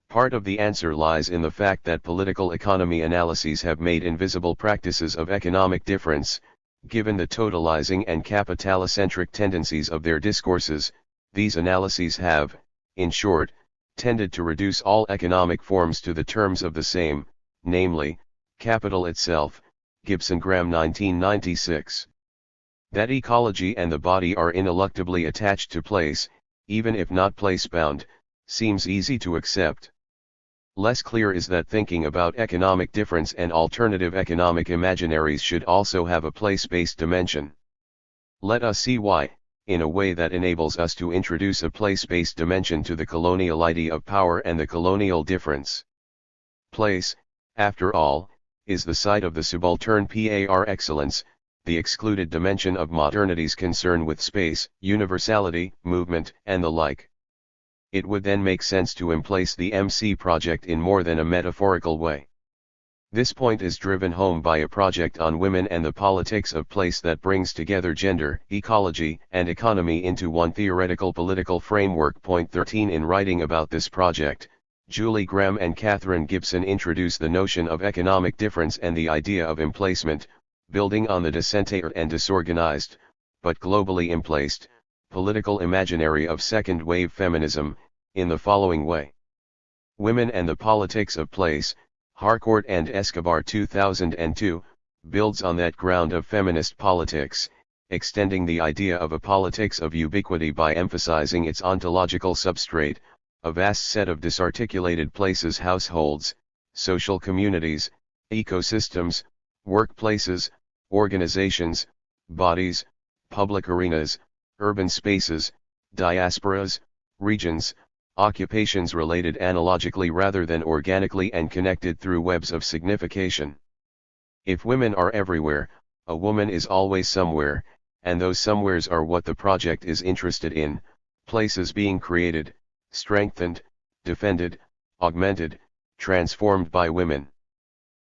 Part of the answer lies in the fact that political economy analyses have made invisible practices of economic difference. Given the totalizing and capitalocentric tendencies of their discourses, these analyses have, in short, tended to reduce all economic forms to the terms of the same, namely, capital itself, Gibson-Graham 1996. That ecology and the body are ineluctably attached to place, even if not place-bound, seems easy to accept. Less clear is that thinking about economic difference and alternative economic imaginaries should also have a place-based dimension. Let us see why, in a way that enables us to introduce a place-based dimension to the coloniality of power and the colonial difference. Place, after all, is the site of the subaltern par excellence, the excluded dimension of modernity's concern with space, universality, movement, and the like. It would then make sense to emplace the MC project in more than a metaphorical way. This point is driven home by a project on women and the politics of place that brings together gender, ecology, and economy into one theoretical political framework. Point 13. In writing about this project, Julie Graham and Catherine Gibson introduce the notion of economic difference and the idea of emplacement, building on the disintegrated and disorganized, but globally emplaced, political imaginary of second-wave feminism, in the following way. Women and the Politics of Place, Harcourt and Escobar 2002, builds on that ground of feminist politics, extending the idea of a politics of ubiquity by emphasizing its ontological substrate, a vast set of disarticulated places, households, social communities, ecosystems, workplaces, organizations, bodies, public arenas, urban spaces, diasporas, regions, occupations related analogically rather than organically and connected through webs of signification. If women are everywhere, a woman is always somewhere, and those somewheres are what the project is interested in, places being created, strengthened, defended, augmented, transformed by women.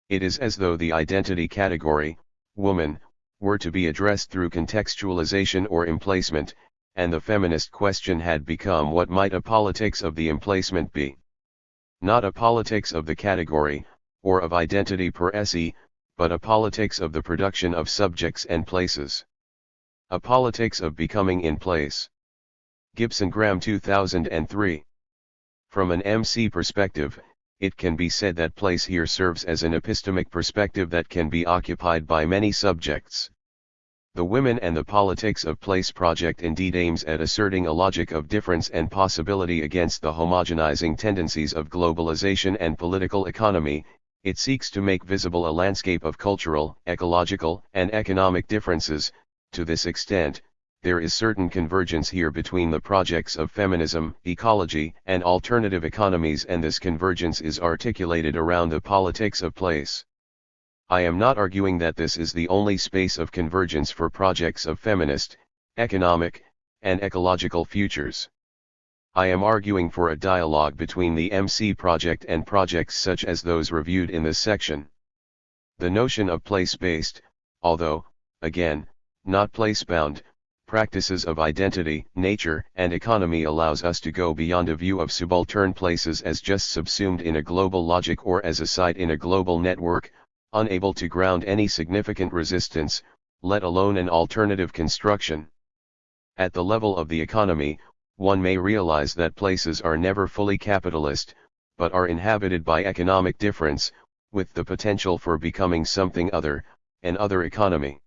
It is as though the identity category, woman, were to be addressed through contextualization or emplacement, and the feminist question had become what might a politics of the emplacement be. Not a politics of the category, or of identity per se, but a politics of the production of subjects and places. A politics of becoming in place. Gibson-Graham 2003. From an MC perspective, it can be said that place here serves as an epistemic perspective that can be occupied by many subjects. The Women and the Politics of Place project indeed aims at asserting a logic of difference and possibility against the homogenizing tendencies of globalization and political economy. It seeks to make visible a landscape of cultural, ecological, and economic differences. To this extent, there is certain convergence here between the projects of feminism, ecology, and alternative economies, and this convergence is articulated around the politics of place. I am not arguing that this is the only space of convergence for projects of feminist, economic, and ecological futures. I am arguing for a dialogue between the MC project and projects such as those reviewed in this section. The notion of place-based, although, again, not place-bound, practices of identity, nature, and economy allows us to go beyond a view of subaltern places as just subsumed in a global logic or as a site in a global network, unable to ground any significant resistance, let alone an alternative construction. At the level of the economy, one may realize that places are never fully capitalist, but are inhabited by economic difference, with the potential for becoming something other, an other economy.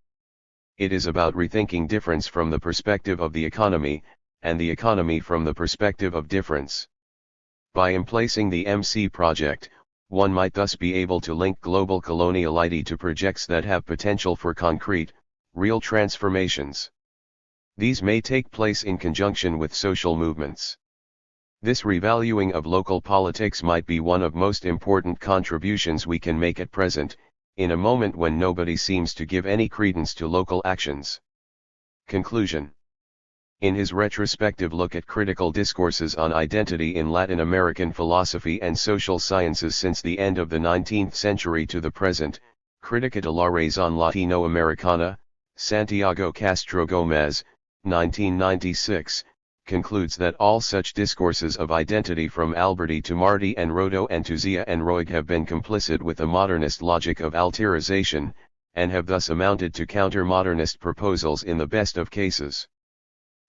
It is about rethinking difference from the perspective of the economy, and the economy from the perspective of difference. By emplacing the MC project, one might thus be able to link global coloniality to projects that have potential for concrete, real transformations. These may take place in conjunction with social movements. This revaluing of local politics might be one of most important contributions we can make at present, in a moment when nobody seems to give any credence to local actions. Conclusion. In his retrospective look at critical discourses on identity in Latin American philosophy and social sciences since the end of the 19th century to the present, Crítica de la Razón Latinoamericana, Santiago Castro Gómez, 1996, concludes that all such discourses of identity from Alberti to Marti and Rodo and to Zia and Roig have been complicit with a modernist logic of alterization, and have thus amounted to counter-modernist proposals in the best of cases.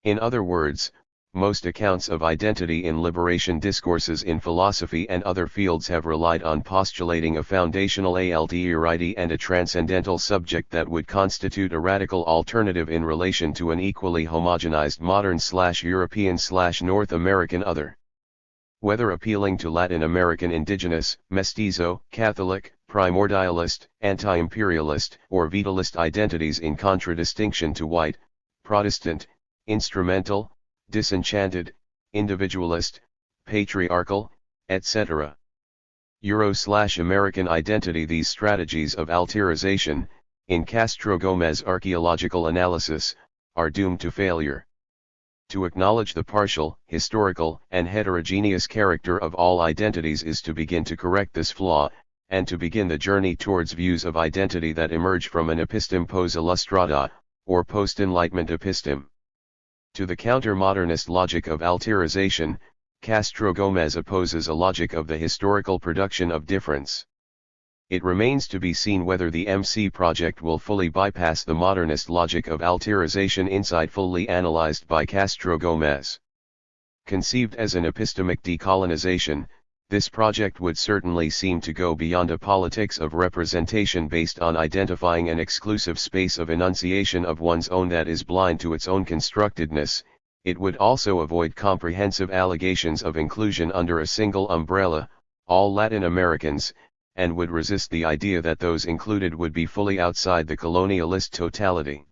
In other words, most accounts of identity in liberation discourses in philosophy and other fields have relied on postulating a foundational alterity and a transcendental subject that would constitute a radical alternative in relation to an equally homogenized modern/European/North American other. Whether appealing to Latin American indigenous, mestizo, Catholic, primordialist, anti-imperialist, or vitalist identities in contradistinction to white, Protestant, instrumental, disenchanted, individualist, patriarchal, etc. Euro/American identity. These strategies of alterization, in Castro Gómez archaeological analysis, are doomed to failure. To acknowledge the partial, historical, and heterogeneous character of all identities is to begin to correct this flaw, and to begin the journey towards views of identity that emerge from an episteme post illustrata, or post-enlightenment episteme. To the counter-modernist logic of alterization, Castro Gómez opposes a logic of the historical production of difference. It remains to be seen whether the MC project will fully bypass the modernist logic of alterization insightfully analyzed by Castro Gómez. Conceived as an epistemic decolonization, this project would certainly seem to go beyond a politics of representation based on identifying an exclusive space of enunciation of one's own that is blind to its own constructedness. It would also avoid comprehensive allegations of inclusion under a single umbrella, all Latin Americans, and would resist the idea that those included would be fully outside the colonialist totality.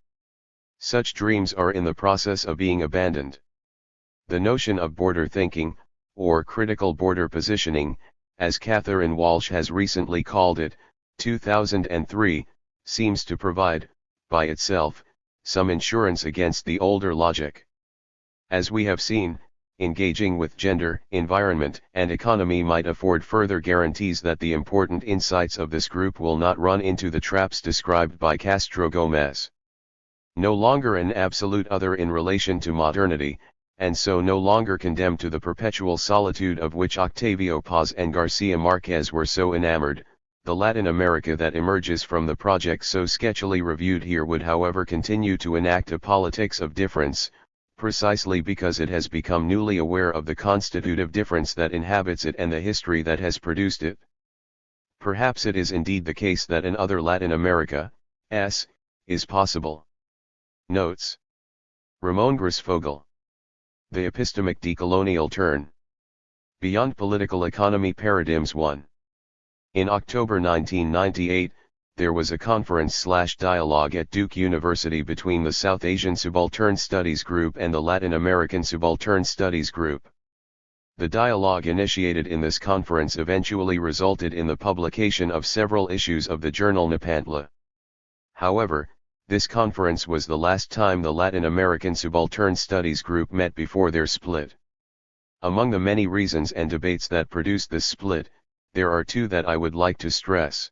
Such dreams are in the process of being abandoned. The notion of border thinking, or critical border positioning, as Catherine Walsh has recently called it, 2003, seems to provide, by itself, some insurance against the older logic. As we have seen, engaging with gender, environment, and economy might afford further guarantees that the important insights of this group will not run into the traps described by Castro Gómez. No longer an absolute other in relation to modernity, and so no longer condemned to the perpetual solitude of which Octavio Paz and Garcia Marquez were so enamored, the Latin America that emerges from the project so sketchily reviewed here would however continue to enact a politics of difference, precisely because it has become newly aware of the constitutive difference that inhabits it and the history that has produced it. Perhaps it is indeed the case that in other Latin America, is possible. Notes. Ramon Grisfogel. The Epistemic Decolonial Turn. Beyond Political Economy Paradigms 1. In October 1998, there was a conference/dialogue at Duke University between the South Asian Subaltern Studies Group and the Latin American Subaltern Studies Group. The dialogue initiated in this conference eventually resulted in the publication of several issues of the journal Nepantla. However, this conference was the last time the Latin American Subaltern Studies Group met before their split. Among the many reasons and debates that produced this split, there are two that I would like to stress.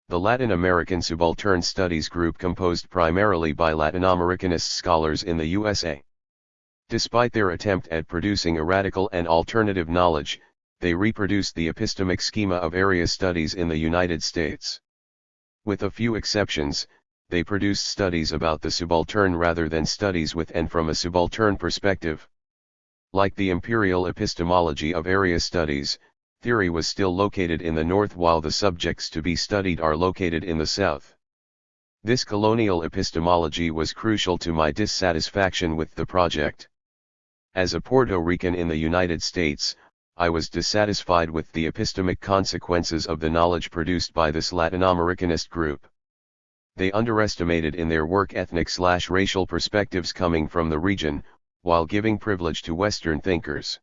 The Latin American Subaltern Studies Group composed primarily by Latino-Americanist scholars in the USA. Despite their attempt at producing a radical and alternative knowledge, they reproduced the epistemic schema of area studies in the United States. With a few exceptions, they produced studies about the subaltern rather than studies with and from a subaltern perspective. Like the imperial epistemology of area studies, theory was still located in the North while the subjects to be studied are located in the South. This colonial epistemology was crucial to my dissatisfaction with the project. As a Puerto Rican in the United States, I was dissatisfied with the epistemic consequences of the knowledge produced by this Latino-Americanist group. They underestimated in their work ethnic/racial perspectives coming from the region, while giving privilege to Western thinkers.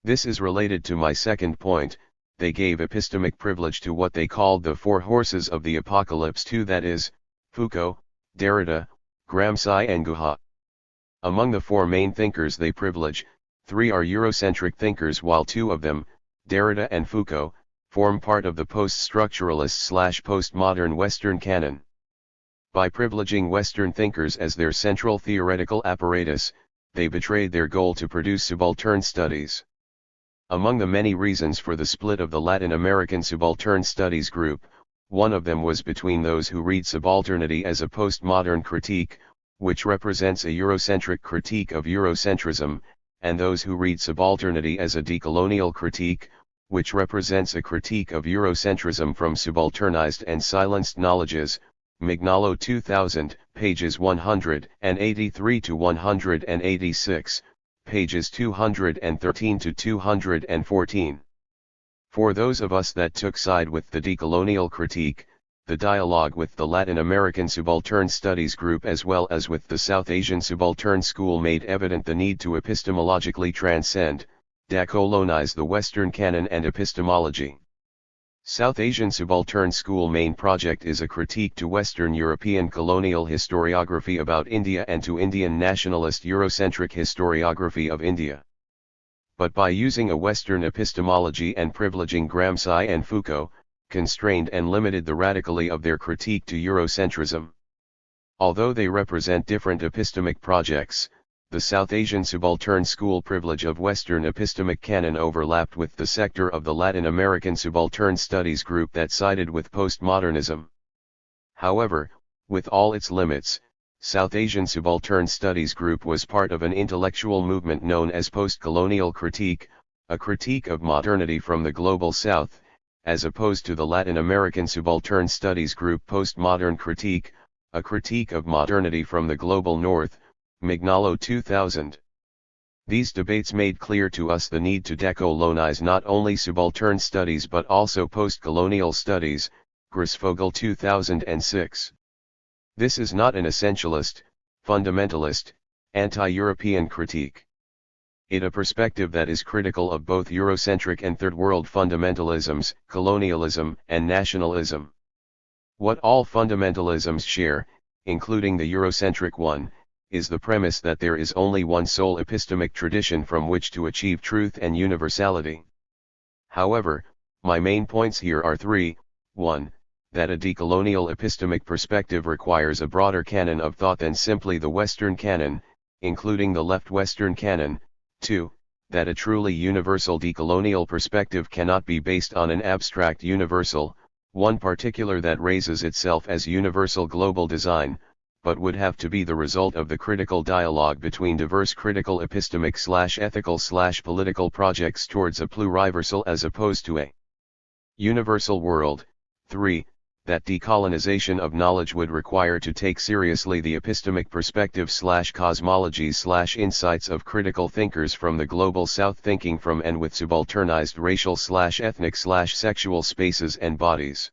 This is related to my second point. They gave epistemic privilege to what they called the four horses of the apocalypse, that is, Foucault, Derrida, Gramsci and Guha. Among the four main thinkers they privilege, three are Eurocentric thinkers while two of them, Derrida and Foucault, form part of the post-structuralist/postmodern Western canon. By privileging Western thinkers as their central theoretical apparatus, they betrayed their goal to produce subaltern studies. Among the many reasons for the split of the Latin American Subaltern Studies Group, one of them was between those who read subalternity as a postmodern critique, which represents a Eurocentric critique of Eurocentrism, and those who read subalternity as a decolonial critique, which represents a critique of Eurocentrism from subalternized and silenced knowledges. Mignolo 2000, pages 183 to 186. Pages 213 to 214. For those of us that took side with the decolonial critique, the dialogue with the Latin American Subaltern Studies Group as well as with the South Asian Subaltern School made evident the need to epistemologically transcend, decolonize the Western canon and epistemology. South Asian Subaltern School main project is a critique to Western European colonial historiography about India and to Indian nationalist Eurocentric historiography of India. But by using a Western epistemology and privileging Gramsci and Foucault, constrained and limited the radically of their critique to Eurocentrism. Although they represent different epistemic projects, the South Asian Subaltern School privilege of Western epistemic canon overlapped with the sector of the Latin American Subaltern Studies Group that sided with postmodernism. However, with all its limits, South Asian Subaltern Studies Group was part of an intellectual movement known as post-colonial critique, a critique of modernity from the global South, as opposed to the Latin American Subaltern Studies Group postmodern critique, a critique of modernity from the global North. Mignolo 2000. These debates made clear to us the need to decolonize not only subaltern studies but also post-colonial studies. Grisfogel 2006. This is not an essentialist, fundamentalist, anti-European critique. It a perspective that is critical of both Eurocentric and Third World fundamentalisms, colonialism and nationalism. What all fundamentalisms share, including the Eurocentric one, is the premise that there is only one sole epistemic tradition from which to achieve truth and universality. However, my main points here are three. 1. That a decolonial epistemic perspective requires a broader canon of thought than simply the Western canon, including the left Western canon. 2. That a truly universal decolonial perspective cannot be based on an abstract universal, one particular that raises itself as universal global design, but would have to be the result of the critical dialogue between diverse critical epistemic/ethical/political projects towards a pluriversal as opposed to a universal world. 3. That decolonization of knowledge would require to take seriously the epistemic perspectives/cosmologies/insights of critical thinkers from the global south, thinking from and with subalternized racial/ethnic/sexual spaces and bodies.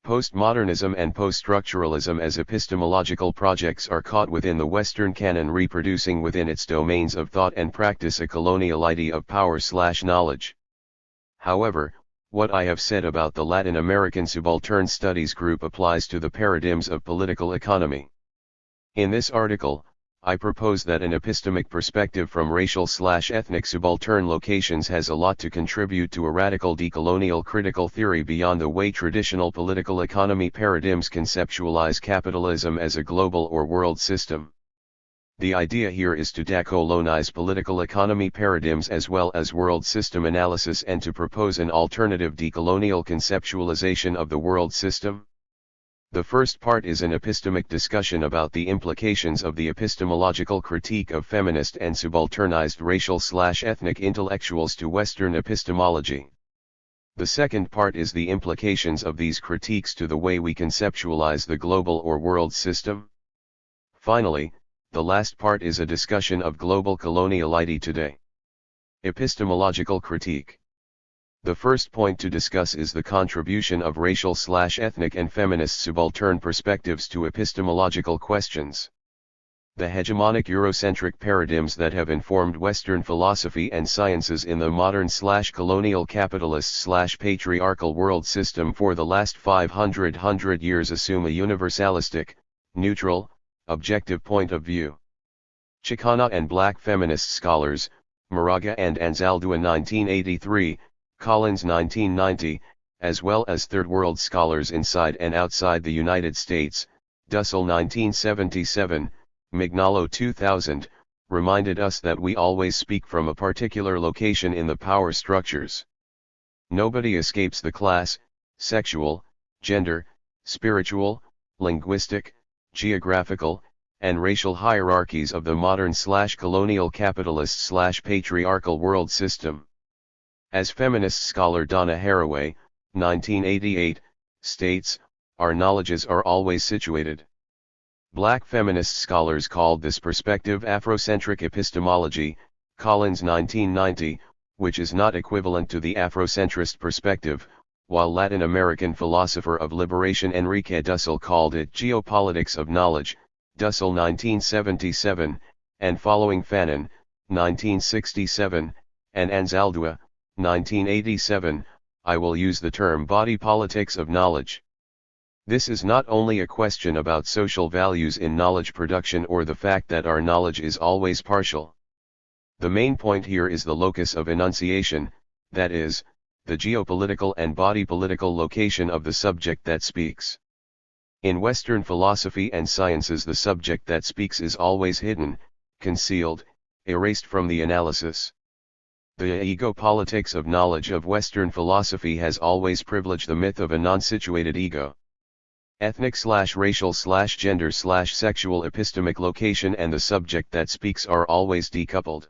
Postmodernism and poststructuralism as epistemological projects are caught within the Western canon, reproducing within its domains of thought and practice a colonial idea of power/knowledge. However, what I have said about the Latin American subaltern studies group applies to the paradigms of political economy. In this article, I propose that an epistemic perspective from racial/ethnic subaltern locations has a lot to contribute to a radical decolonial critical theory beyond the way traditional political economy paradigms conceptualize capitalism as a global or world system. The idea here is to decolonize political economy paradigms as well as world system analysis and to propose an alternative decolonial conceptualization of the world system. The first part is an epistemic discussion about the implications of the epistemological critique of feminist and subalternized racial/ethnic intellectuals to Western epistemology. The second part is the implications of these critiques to the way we conceptualize the global or world system. Finally, the last part is a discussion of global coloniality today. Epistemological critique. The first point to discuss is the contribution of racial/ethnic and feminist subaltern perspectives to epistemological questions. The hegemonic Eurocentric paradigms that have informed Western philosophy and sciences in the modern/colonial capitalist/patriarchal world system for the last 500 years assume a universalistic, neutral, objective point of view. Chicana and black feminist scholars, Moraga and Anzaldúa 1983, Collins 1990, as well as Third World scholars inside and outside the United States, Dussel 1977, Mignolo 2000, reminded us that we always speak from a particular location in the power structures. Nobody escapes the class, sexual, gender, spiritual, linguistic, geographical, and racial hierarchies of the modern/colonial capitalist/patriarchal world system. As feminist scholar Donna Haraway, 1988, states, our knowledges are always situated. Black feminist scholars called this perspective Afrocentric epistemology, Collins 1990, which is not equivalent to the Afrocentrist perspective, while Latin American philosopher of liberation Enrique Dussel called it geopolitics of knowledge, Dussel 1977, and following Fanon, 1967, and Anzaldúa, 1987, I will use the term body politics of knowledge. This is not only a question about social values in knowledge production or the fact that our knowledge is always partial. The main point here is the locus of enunciation, that is, the geopolitical and body political location of the subject that speaks. In Western philosophy and sciences, the subject that speaks is always hidden, concealed, erased from the analysis. The ego politics of knowledge of Western philosophy has always privileged the myth of a non-situated ego. Ethnic/racial/gender/sexual epistemic location and the subject that speaks are always decoupled.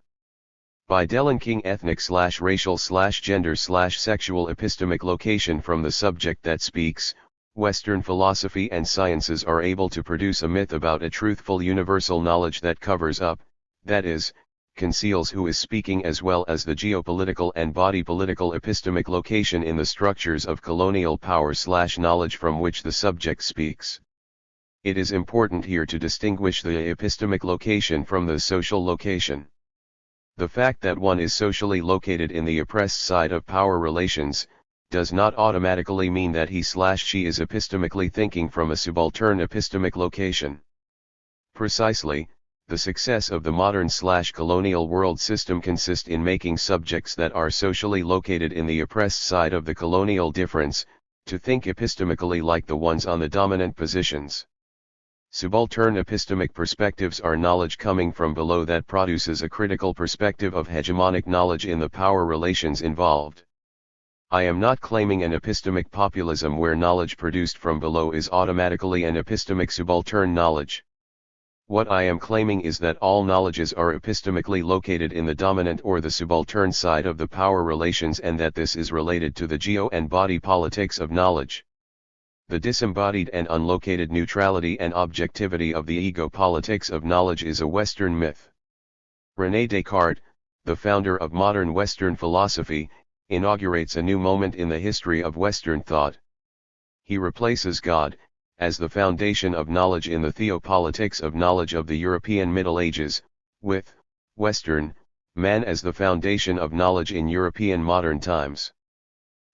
By delinking ethnic/racial/gender/sexual epistemic location from the subject that speaks, Western philosophy and sciences are able to produce a myth about a truthful universal knowledge that covers up, that is, conceals who is speaking, as well as the geopolitical and body political epistemic location in the structures of colonial power/knowledge from which the subject speaks. It is important here to distinguish the epistemic location from the social location. The fact that one is socially located in the oppressed side of power relations, does not automatically mean that he/she is epistemically thinking from a subaltern epistemic location. Precisely, the success of the modern/colonial world system consists in making subjects that are socially located in the oppressed side of the colonial difference, to think epistemically like the ones on the dominant positions. Subaltern epistemic perspectives are knowledge coming from below that produces a critical perspective of hegemonic knowledge in the power relations involved. I am not claiming an epistemic populism where knowledge produced from below is automatically an epistemic subaltern knowledge. What I am claiming is that all knowledges are epistemically located in the dominant or the subaltern side of the power relations, and that this is related to the geo and body politics of knowledge. The disembodied and unlocated neutrality and objectivity of the ego politics of knowledge is a Western myth. René Descartes, the founder of modern Western philosophy, inaugurates a new moment in the history of Western thought. He replaces God, as the foundation of knowledge in the theopolitics of knowledge of the European Middle Ages, with Western man as the foundation of knowledge in European modern times.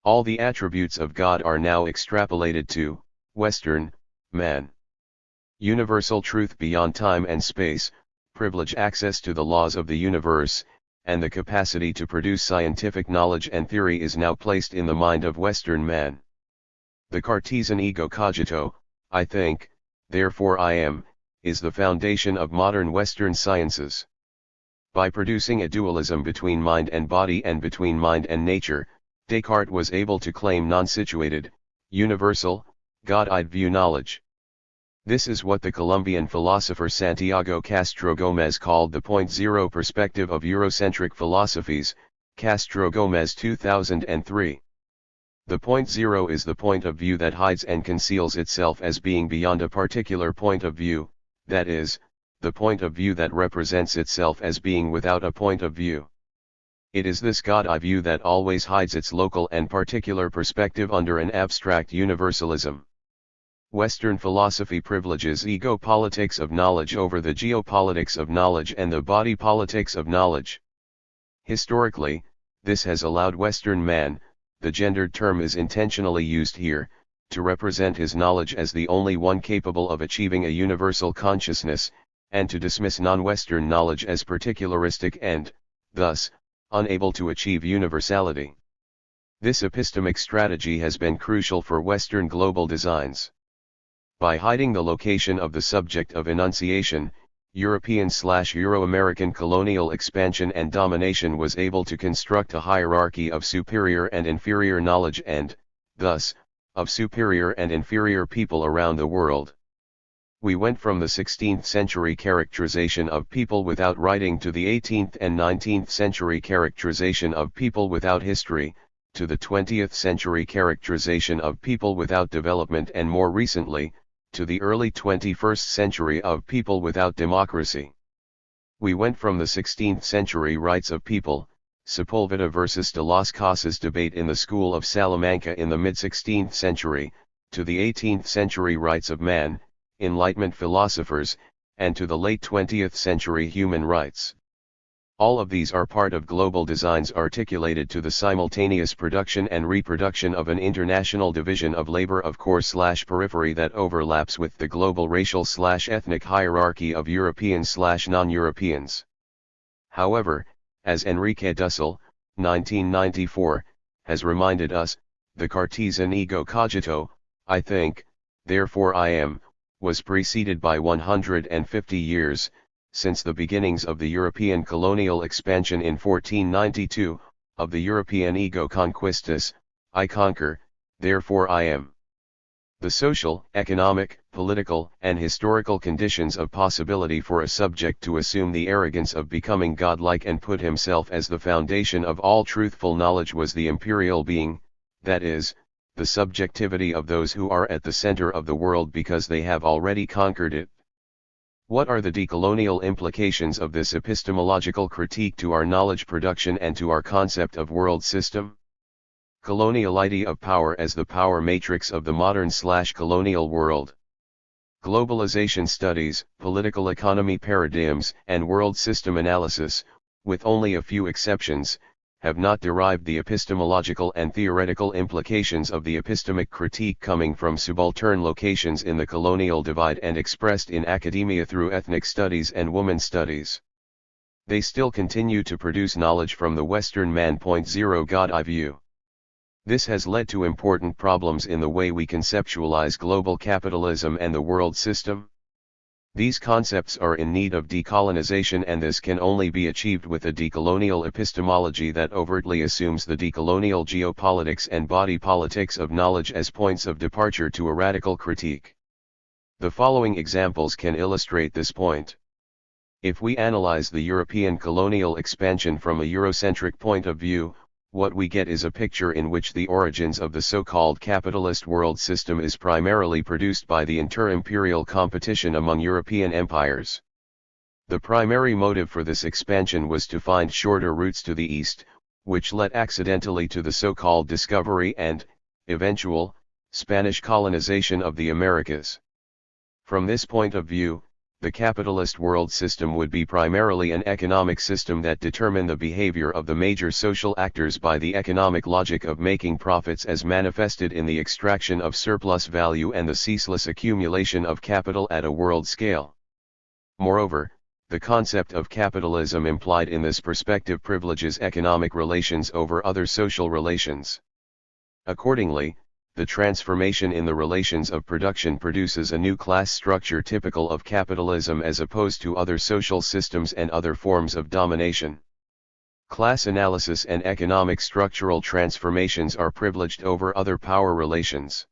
All the attributes of God are now extrapolated to Western man. Universal truth beyond time and space, privilege access to the laws of the universe, and the capacity to produce scientific knowledge and theory is now placed in the mind of Western man. The Cartesian ego cogito, I think, therefore I am, is the foundation of modern Western sciences. By producing a dualism between mind and body and between mind and nature, Descartes was able to claim non-situated, universal, God-eyed view knowledge. This is what the Colombian philosopher Santiago Castro Gómez called the point zero perspective of Eurocentric philosophies, Castro Gómez 2003. The point zero is the point of view that hides and conceals itself as being beyond a particular point of view, that is, the point of view that represents itself as being without a point of view. It is this God-eye view that always hides its local and particular perspective under an abstract universalism. Western philosophy privileges ego politics of knowledge over the geopolitics of knowledge and the body politics of knowledge. Historically, this has allowed Western man, the gendered term is intentionally used here, to represent his knowledge as the only one capable of achieving a universal consciousness, and to dismiss non-Western knowledge as particularistic and, thus, unable to achieve universality. This epistemic strategy has been crucial for Western global designs. By hiding the location of the subject of enunciation, European/Euro-American colonial expansion and domination was able to construct a hierarchy of superior and inferior knowledge and, thus, of superior and inferior people around the world. We went from the 16th century characterization of people without writing to the 18th and 19th century characterization of people without history, to the 20th century characterization of people without development, and more recently, to the early 21st century of people without democracy. We went from the 16th century rights of people, Sepulveda versus de las Casas debate in the school of Salamanca in the mid-16th century, to the 18th century rights of man, Enlightenment philosophers, and to the late 20th century human rights. All of these are part of global designs articulated to the simultaneous production and reproduction of an international division of labor of core/periphery that overlaps with the global racial/ethnic hierarchy of Europeans/non-Europeans. However, as Enrique Dussel, 1994, has reminded us, the Cartesian ego cogito, I think, therefore I am, was preceded by 150 years, since the beginnings of the European colonial expansion in 1492, of the European ego conquistus, I conquer, therefore I am. The social, economic, political, and historical conditions of possibility for a subject to assume the arrogance of becoming godlike and put himself as the foundation of all truthful knowledge was the imperial being, that is, the subjectivity of those who are at the center of the world because they have already conquered it. What are the decolonial implications of this epistemological critique to our knowledge production and to our concept of world system? Coloniality of power as the power matrix of the modern/colonial world. Globalization studies, political economy paradigms, and world system analysis, with only a few exceptions, have not derived the epistemological and theoretical implications of the epistemic critique coming from subaltern locations in the colonial divide and expressed in academia through ethnic studies and woman studies. They still continue to produce knowledge from the Western man point zero God-eye view. This has led to important problems in the way we conceptualize global capitalism and the world system. These concepts are in need of decolonization, and this can only be achieved with a decolonial epistemology that overtly assumes the decolonial geopolitics and body politics of knowledge as points of departure to a radical critique. The following examples can illustrate this point. If we analyze the European colonial expansion from a Eurocentric point of view, what we get is a picture in which the origins of the so-called capitalist world system is primarily produced by the inter-imperial competition among European empires. The primary motive for this expansion was to find shorter routes to the east, which led accidentally to the so-called discovery and, eventual, Spanish colonization of the Americas. From this point of view, the capitalist world system would be primarily an economic system that determined the behavior of the major social actors by the economic logic of making profits as manifested in the extraction of surplus value and the ceaseless accumulation of capital at a world scale. Moreover, the concept of capitalism implied in this perspective privileges economic relations over other social relations. Accordingly, the transformation in the relations of production produces a new class structure typical of capitalism as opposed to other social systems and other forms of domination. Class analysis and economic structural transformations are privileged over other power relations.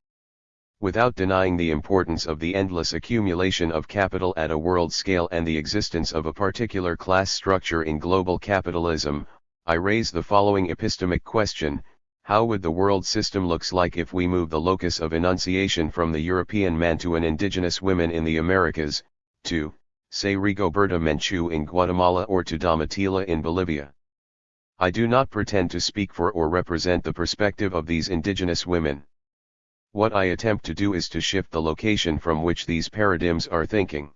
Without denying the importance of the endless accumulation of capital at a world scale and the existence of a particular class structure in global capitalism, I raise the following epistemic question: how would the world system looks like if we move the locus of enunciation from the European man to an indigenous women in the Americas, to, say, Rigoberta Menchú in Guatemala or to Domitila in Bolivia? I do not pretend to speak for or represent the perspective of these indigenous women. What I attempt to do is to shift the location from which these paradigms are thinking.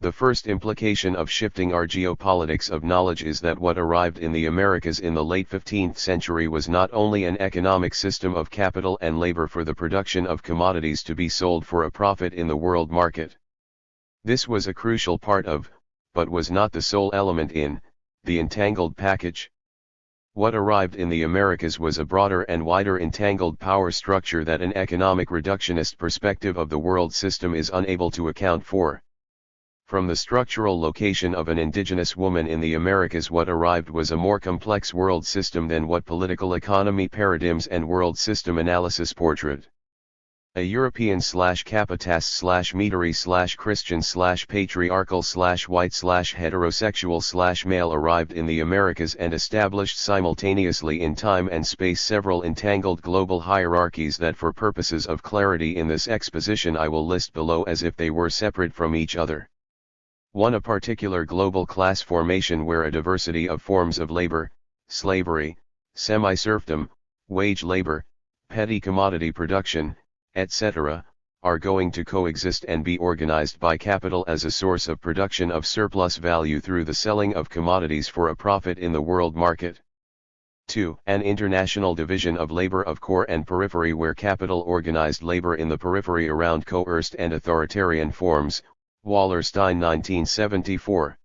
The first implication of shifting our geopolitics of knowledge is that what arrived in the Americas in the late 15th century was not only an economic system of capital and labor for the production of commodities to be sold for a profit in the world market. This was a crucial part of, but was not the sole element in, the entangled package. What arrived in the Americas was a broader and wider entangled power structure that an economic reductionist perspective of the world system is unable to account for. From the structural location of an indigenous woman in the Americas, what arrived was a more complex world system than what political economy paradigms and world system analysis portrayed. A European/capitalist/meatery/Christian/patriarchal/white/heterosexual/male arrived in the Americas and established simultaneously in time and space several entangled global hierarchies that, for purposes of clarity in this exposition, I will list below as if they were separate from each other. 1. A particular global class formation where a diversity of forms of labor, slavery, semi-serfdom, wage labor, petty commodity production, etc., are going to coexist and be organized by capital as a source of production of surplus value through the selling of commodities for a profit in the world market. 2. An international division of labor of core and periphery where capital organized labor in the periphery around coerced and authoritarian forms, Wallerstein 1974.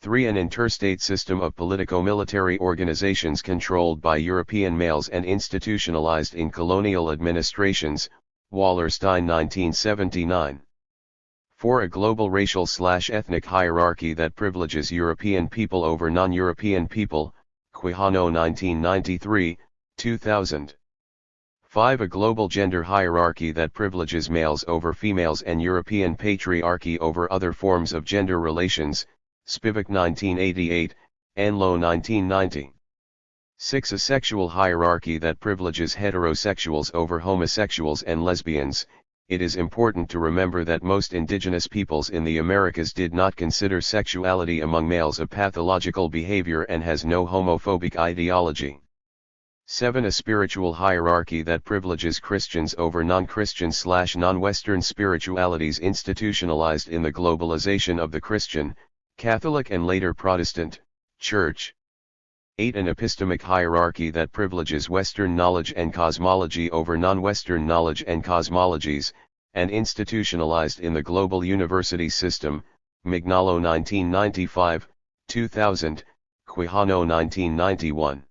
3. An interstate system of politico-military organizations controlled by European males and institutionalized in colonial administrations, Wallerstein 1979. 4. A global racial/ethnic hierarchy that privileges European people over non-European people, Quijano 1993, 2000. 5. A global gender hierarchy that privileges males over females and European patriarchy over other forms of gender relations, Spivak 1988, Enlow 1990. 6. A sexual hierarchy that privileges heterosexuals over homosexuals and lesbians. It is important to remember that most indigenous peoples in the Americas did not consider sexuality among males a pathological behavior and has no homophobic ideology. 7. A spiritual hierarchy that privileges Christians over non-Christian/non-Western spiritualities institutionalized in the globalization of the Christian, Catholic and later Protestant, Church. 8. An epistemic hierarchy that privileges Western knowledge and cosmology over non-Western knowledge and cosmologies, and institutionalized in the global university system, Mignolo 1995, 2000, Quijano 1991.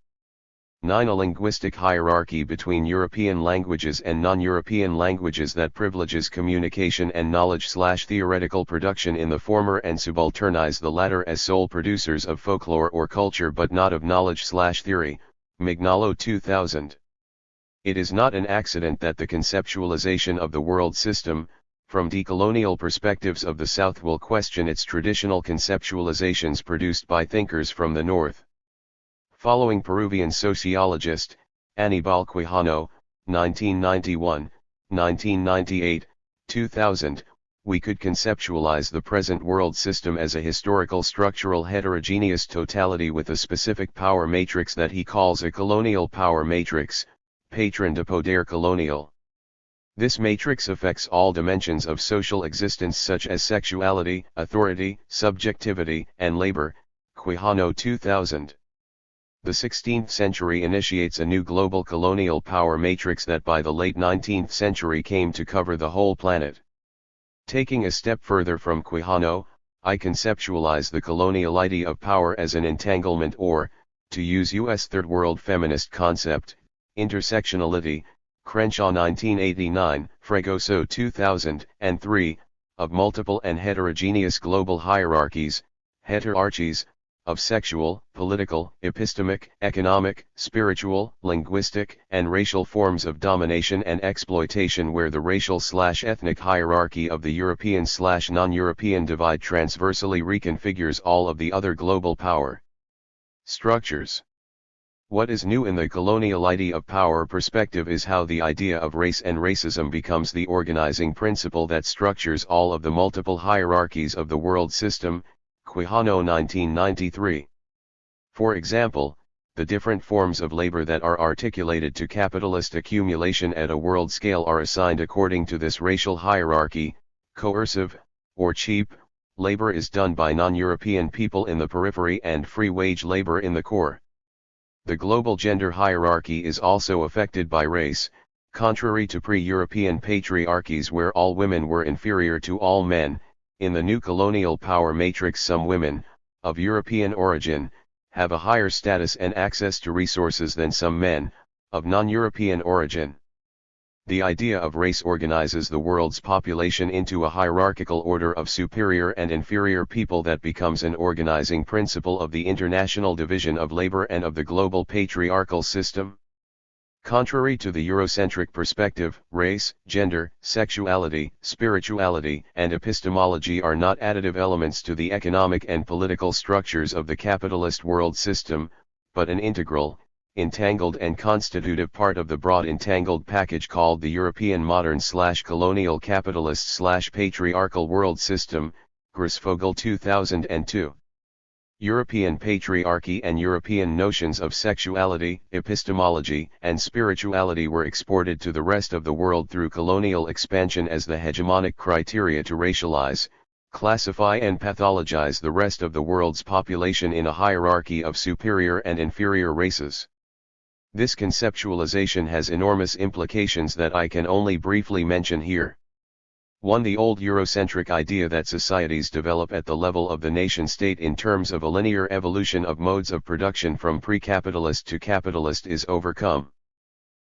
9. A linguistic hierarchy between European languages and non-European languages that privileges communication and knowledge/theoretical production in the former and subalternize the latter as sole producers of folklore or culture but not of knowledge/theory, Mignolo 2000. It is not an accident that the conceptualization of the world system, from decolonial perspectives of the South, will question its traditional conceptualizations produced by thinkers from the North. Following Peruvian sociologist, Aníbal Quijano, 1991, 1998, 2000, we could conceptualize the present world system as a historical structural heterogeneous totality with a specific power matrix that he calls a colonial power matrix, patron de poder colonial. This matrix affects all dimensions of social existence such as sexuality, authority, subjectivity, and labor, Quijano 2000. The 16th century initiates a new global colonial power matrix that by the late 19th century came to cover the whole planet. Taking a step further from Quijano, I conceptualize the coloniality of power as an entanglement or, to use U.S. Third World feminist concept, intersectionality, Crenshaw 1989, Fregoso 2003, of multiple and heterogeneous global hierarchies, heterarchies, of sexual, political, epistemic, economic, spiritual, linguistic, and racial forms of domination and exploitation where the racial/ethnic hierarchy of the European/non-European divide transversally reconfigures all of the other global power structures. What is new in the coloniality of power perspective is how the idea of race and racism becomes the organizing principle that structures all of the multiple hierarchies of the world system, Quijano 1993. For example, the different forms of labor that are articulated to capitalist accumulation at a world scale are assigned according to this racial hierarchy. Coercive, or cheap, labor is done by non-European people in the periphery and free wage labor in the core. The global gender hierarchy is also affected by race, contrary to pre-European patriarchies where all women were inferior to all men. In the new colonial power matrix, some women, of European origin, have a higher status and access to resources than some men, of non-European origin. The idea of race organizes the world's population into a hierarchical order of superior and inferior people that becomes an organizing principle of the international division of labor and of the global patriarchal system. Contrary to the Eurocentric perspective, race, gender, sexuality, spirituality, and epistemology are not additive elements to the economic and political structures of the capitalist world system, but an integral, entangled and constitutive part of the broad entangled package called the European modern/colonial capitalist/patriarchal world system, Grossvogel 2002. European patriarchy and European notions of sexuality, epistemology, and spirituality were exported to the rest of the world through colonial expansion as the hegemonic criteria to racialize, classify and pathologize the rest of the world's population in a hierarchy of superior and inferior races. This conceptualization has enormous implications that I can only briefly mention here. 1. The old Eurocentric idea that societies develop at the level of the nation-state in terms of a linear evolution of modes of production from pre-capitalist to capitalist is overcome.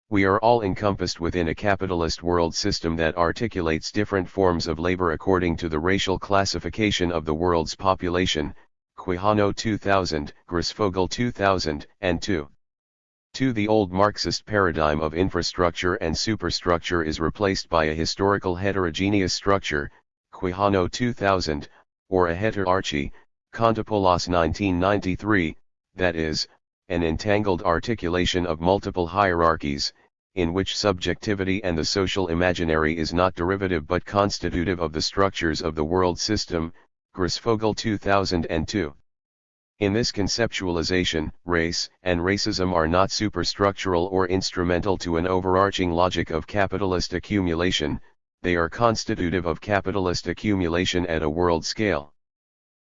We are all encompassed within a capitalist world system that articulates different forms of labor according to the racial classification of the world's population, Quijano 2000, Grossvogel 2002. 2. The old Marxist paradigm of infrastructure and superstructure is replaced by a historical heterogeneous structure, Quijano 2000, or a heterarchy, Contopoulos 1993, that is, an entangled articulation of multiple hierarchies, in which subjectivity and the social imaginary is not derivative but constitutive of the structures of the world system, Grossvogel 2002. In this conceptualization, race and racism are not superstructural or instrumental to an overarching logic of capitalist accumulation, they are constitutive of capitalist accumulation at a world scale.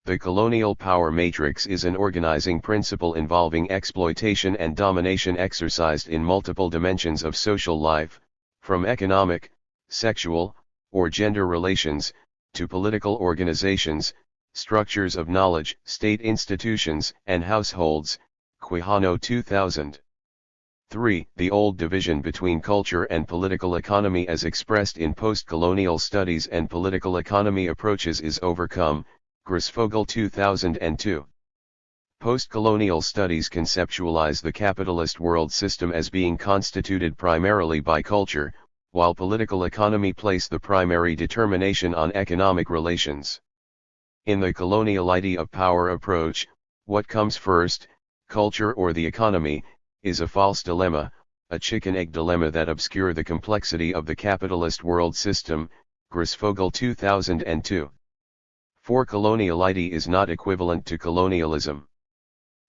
The colonial power matrix is an organizing principle involving exploitation and domination exercised in multiple dimensions of social life, from economic, sexual, or gender relations, to political organizations, structures of knowledge, state institutions, and households, Quijano 2000. 3. The old division between culture and political economy as expressed in post-colonial studies and political economy approaches is overcome, Grossfogel 2002. Post-colonial studies conceptualize the capitalist world system as being constituted primarily by culture, while political economy place the primary determination on economic relations. In the colonial idea of power approach, what comes first, culture or the economy, is a false dilemma, a chicken-egg dilemma that obscure the complexity of the capitalist world system, Grossfogel 2002. For coloniality is not equivalent to colonialism.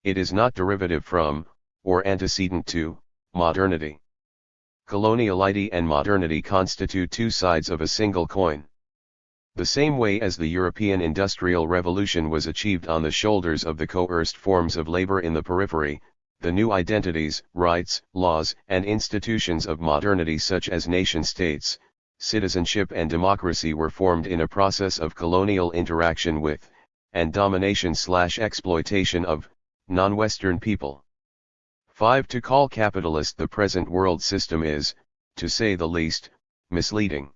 It is not derivative from, or antecedent to, modernity. Coloniality and modernity constitute two sides of a single coin. The same way as the European Industrial Revolution was achieved on the shoulders of the coerced forms of labor in the periphery, the new identities, rights, laws, and institutions of modernity such as nation-states, citizenship and democracy were formed in a process of colonial interaction with, and domination/exploitation of, non-Western people. 5. To call capitalist the present world system is, to say the least, misleading.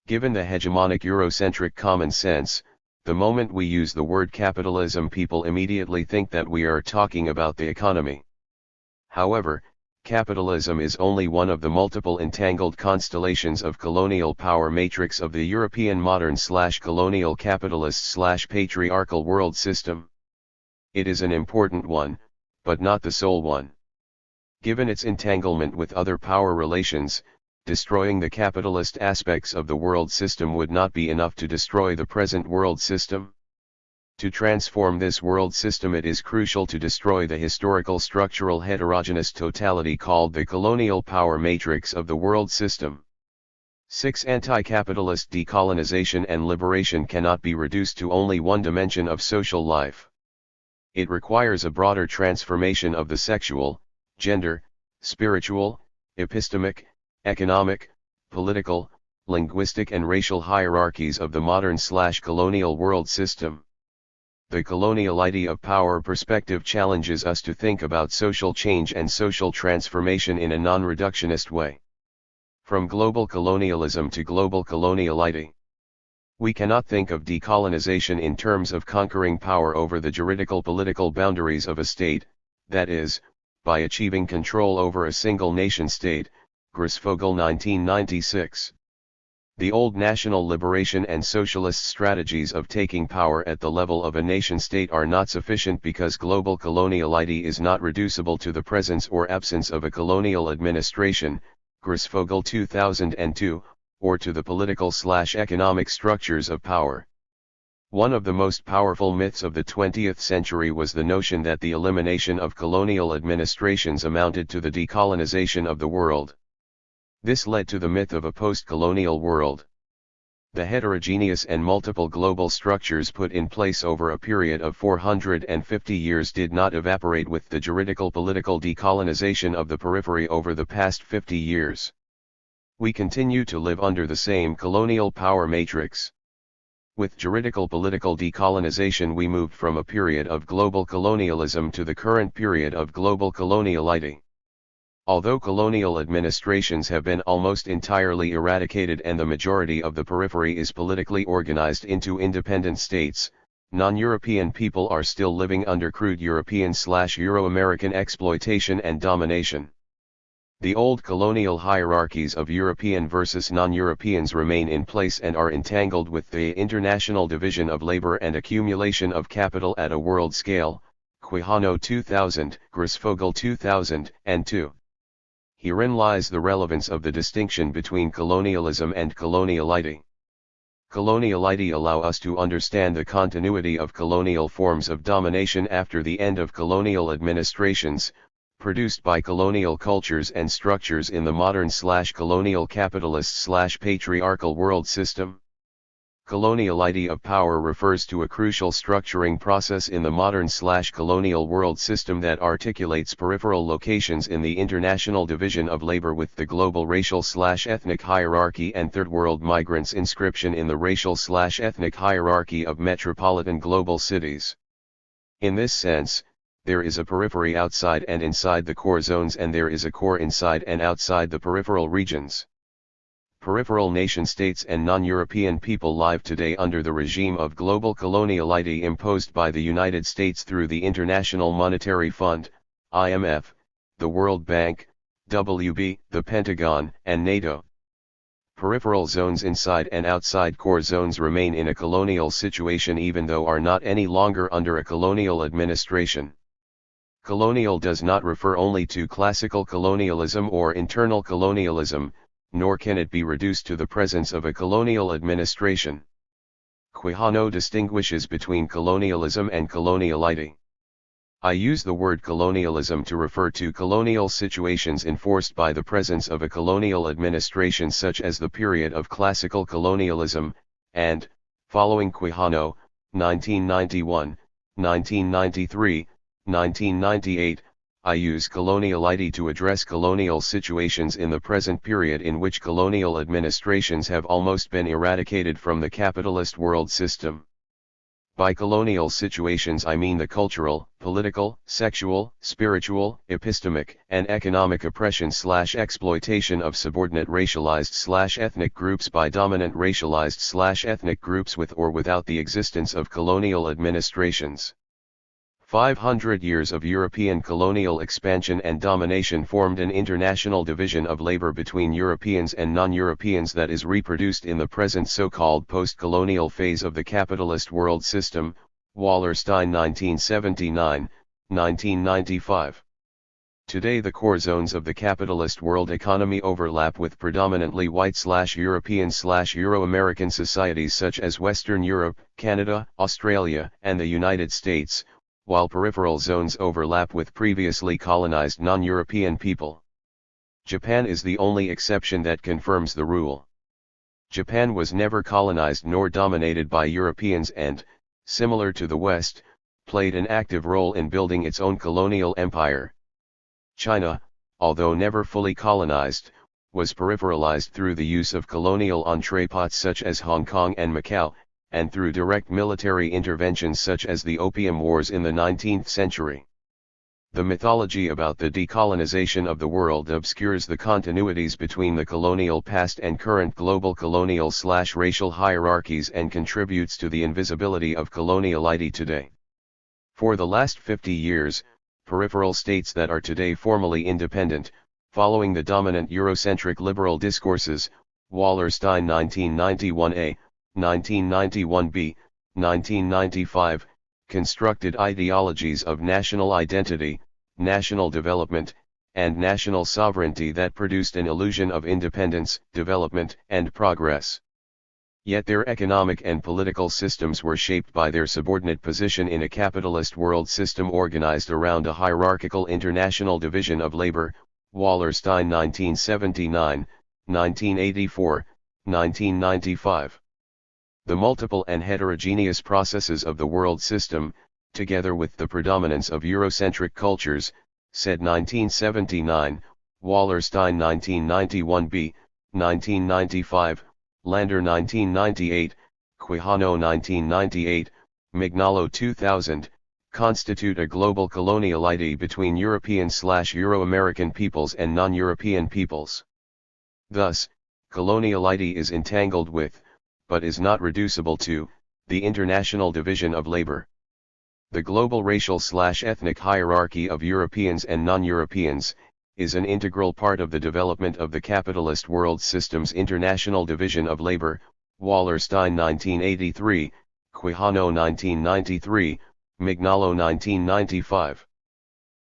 Given the hegemonic Eurocentric common sense, the moment we use the word capitalism people immediately think that we are talking about the economy. However, capitalism is only one of the multiple entangled constellations of colonial power matrix of the European modern/colonial capitalist/patriarchal world system. It is an important one, but not the sole one. Given its entanglement with other power relations, destroying the capitalist aspects of the world system would not be enough to destroy the present world system. To transform this world system, it is crucial to destroy the historical structural heterogeneous totality called the colonial power matrix of the world system. 6. Anti-capitalist decolonization and liberation cannot be reduced to only one dimension of social life. It requires a broader transformation of the sexual, gender, spiritual, epistemic, economic, political, linguistic and racial hierarchies of the modern/colonial world system. The colonial idea of power perspective challenges us to think about social change and social transformation in a non-reductionist way. From global colonialism to global coloniality. We cannot think of decolonization in terms of conquering power over the juridical political boundaries of a state, that is, by achieving control over a single nation-state, Grossfogel 1996. The old national liberation and socialist strategies of taking power at the level of a nation-state are not sufficient because global coloniality is not reducible to the presence or absence of a colonial administration, Grossfogel 2002, or to the political/economic structures of power. One of the most powerful myths of the 20th century was the notion that the elimination of colonial administrations amounted to the decolonization of the world. This led to the myth of a post-colonial world. The heterogeneous and multiple global structures put in place over a period of 450 years did not evaporate with the juridical political decolonization of the periphery over the past 50 years. We continue to live under the same colonial power matrix. With juridical political decolonization we moved from a period of global colonialism to the current period of global coloniality. Although colonial administrations have been almost entirely eradicated and the majority of the periphery is politically organized into independent states, non-European people are still living under crude European/Euro-American exploitation and domination. The old colonial hierarchies of European versus non-Europeans remain in place and are entangled with the international division of labor and accumulation of capital at a world scale, Quijano 2000, Grossfogel 2002. Herein lies the relevance of the distinction between colonialism and coloniality. Coloniality allows us to understand the continuity of colonial forms of domination after the end of colonial administrations, produced by colonial cultures and structures in the modern/colonial capitalist/patriarchal world system. Coloniality of power refers to a crucial structuring process in the modern/colonial world system that articulates peripheral locations in the international division of labor with the global racial/ethnic hierarchy and third world migrants' inscription in the racial/ethnic hierarchy of metropolitan global cities. In this sense, there is a periphery outside and inside the core zones, and there is a core inside and outside the peripheral regions. Peripheral nation-states and non-European people live today under the regime of global coloniality imposed by the United States through the International Monetary Fund, IMF, the World Bank, WB, the Pentagon, and NATO. Peripheral zones inside and outside core zones remain in a colonial situation even though are not any longer under a colonial administration. Colonial does not refer only to classical colonialism or internal colonialism, nor can it be reduced to the presence of a colonial administration. Quijano distinguishes between colonialism and coloniality. I use the word colonialism to refer to colonial situations enforced by the presence of a colonial administration such as the period of classical colonialism, and, following Quijano, 1991, 1993, 1998, I use coloniality to address colonial situations in the present period in which colonial administrations have almost been eradicated from the capitalist world system. By colonial situations I mean the cultural, political, sexual, spiritual, epistemic, and economic oppression/exploitation of subordinate racialized/ethnic groups by dominant racialized/ethnic groups with or without the existence of colonial administrations. 500 years of European colonial expansion and domination formed an international division of labor between Europeans and non-Europeans that is reproduced in the present so-called post-colonial phase of the capitalist world system, Wallerstein 1979, 1995. Today the core zones of the capitalist world economy overlap with predominantly white/European/Euro-American societies such as Western Europe, Canada, Australia, and the United States, while peripheral zones overlap with previously colonized non-European people. Japan is the only exception that confirms the rule. Japan was never colonized nor dominated by Europeans and, similar to the West, played an active role in building its own colonial empire. China, although never fully colonized, was peripheralized through the use of colonial entrepots such as Hong Kong and Macau, and through direct military interventions such as the Opium Wars in the 19th century. The mythology about the decolonization of the world obscures the continuities between the colonial past and current global colonial/racial hierarchies and contributes to the invisibility of coloniality today. For the last 50 years, peripheral states that are today formally independent, following the dominant Eurocentric liberal discourses, Wallerstein 1991a, 1991b, 1995, constructed ideologies of national identity, national development, and national sovereignty that produced an illusion of independence, development, and progress. Yet their economic and political systems were shaped by their subordinate position in a capitalist world system organized around a hierarchical international division of labor, Wallerstein 1979, 1984, 1995. The multiple and heterogeneous processes of the world system, together with the predominance of Eurocentric cultures, said 1979, Wallerstein 1991b, 1995, Lander 1998, Quijano 1998, Mignolo 2000, constitute a global coloniality between European/Euro-American peoples and non-European peoples. Thus, coloniality is entangled with, but is not reducible to, the international division of labor. The global racial/ethnic hierarchy of Europeans and non-Europeans, is an integral part of the development of the capitalist world system's international division of labor, Wallerstein 1983, Quijano 1993, Mignolo 1995.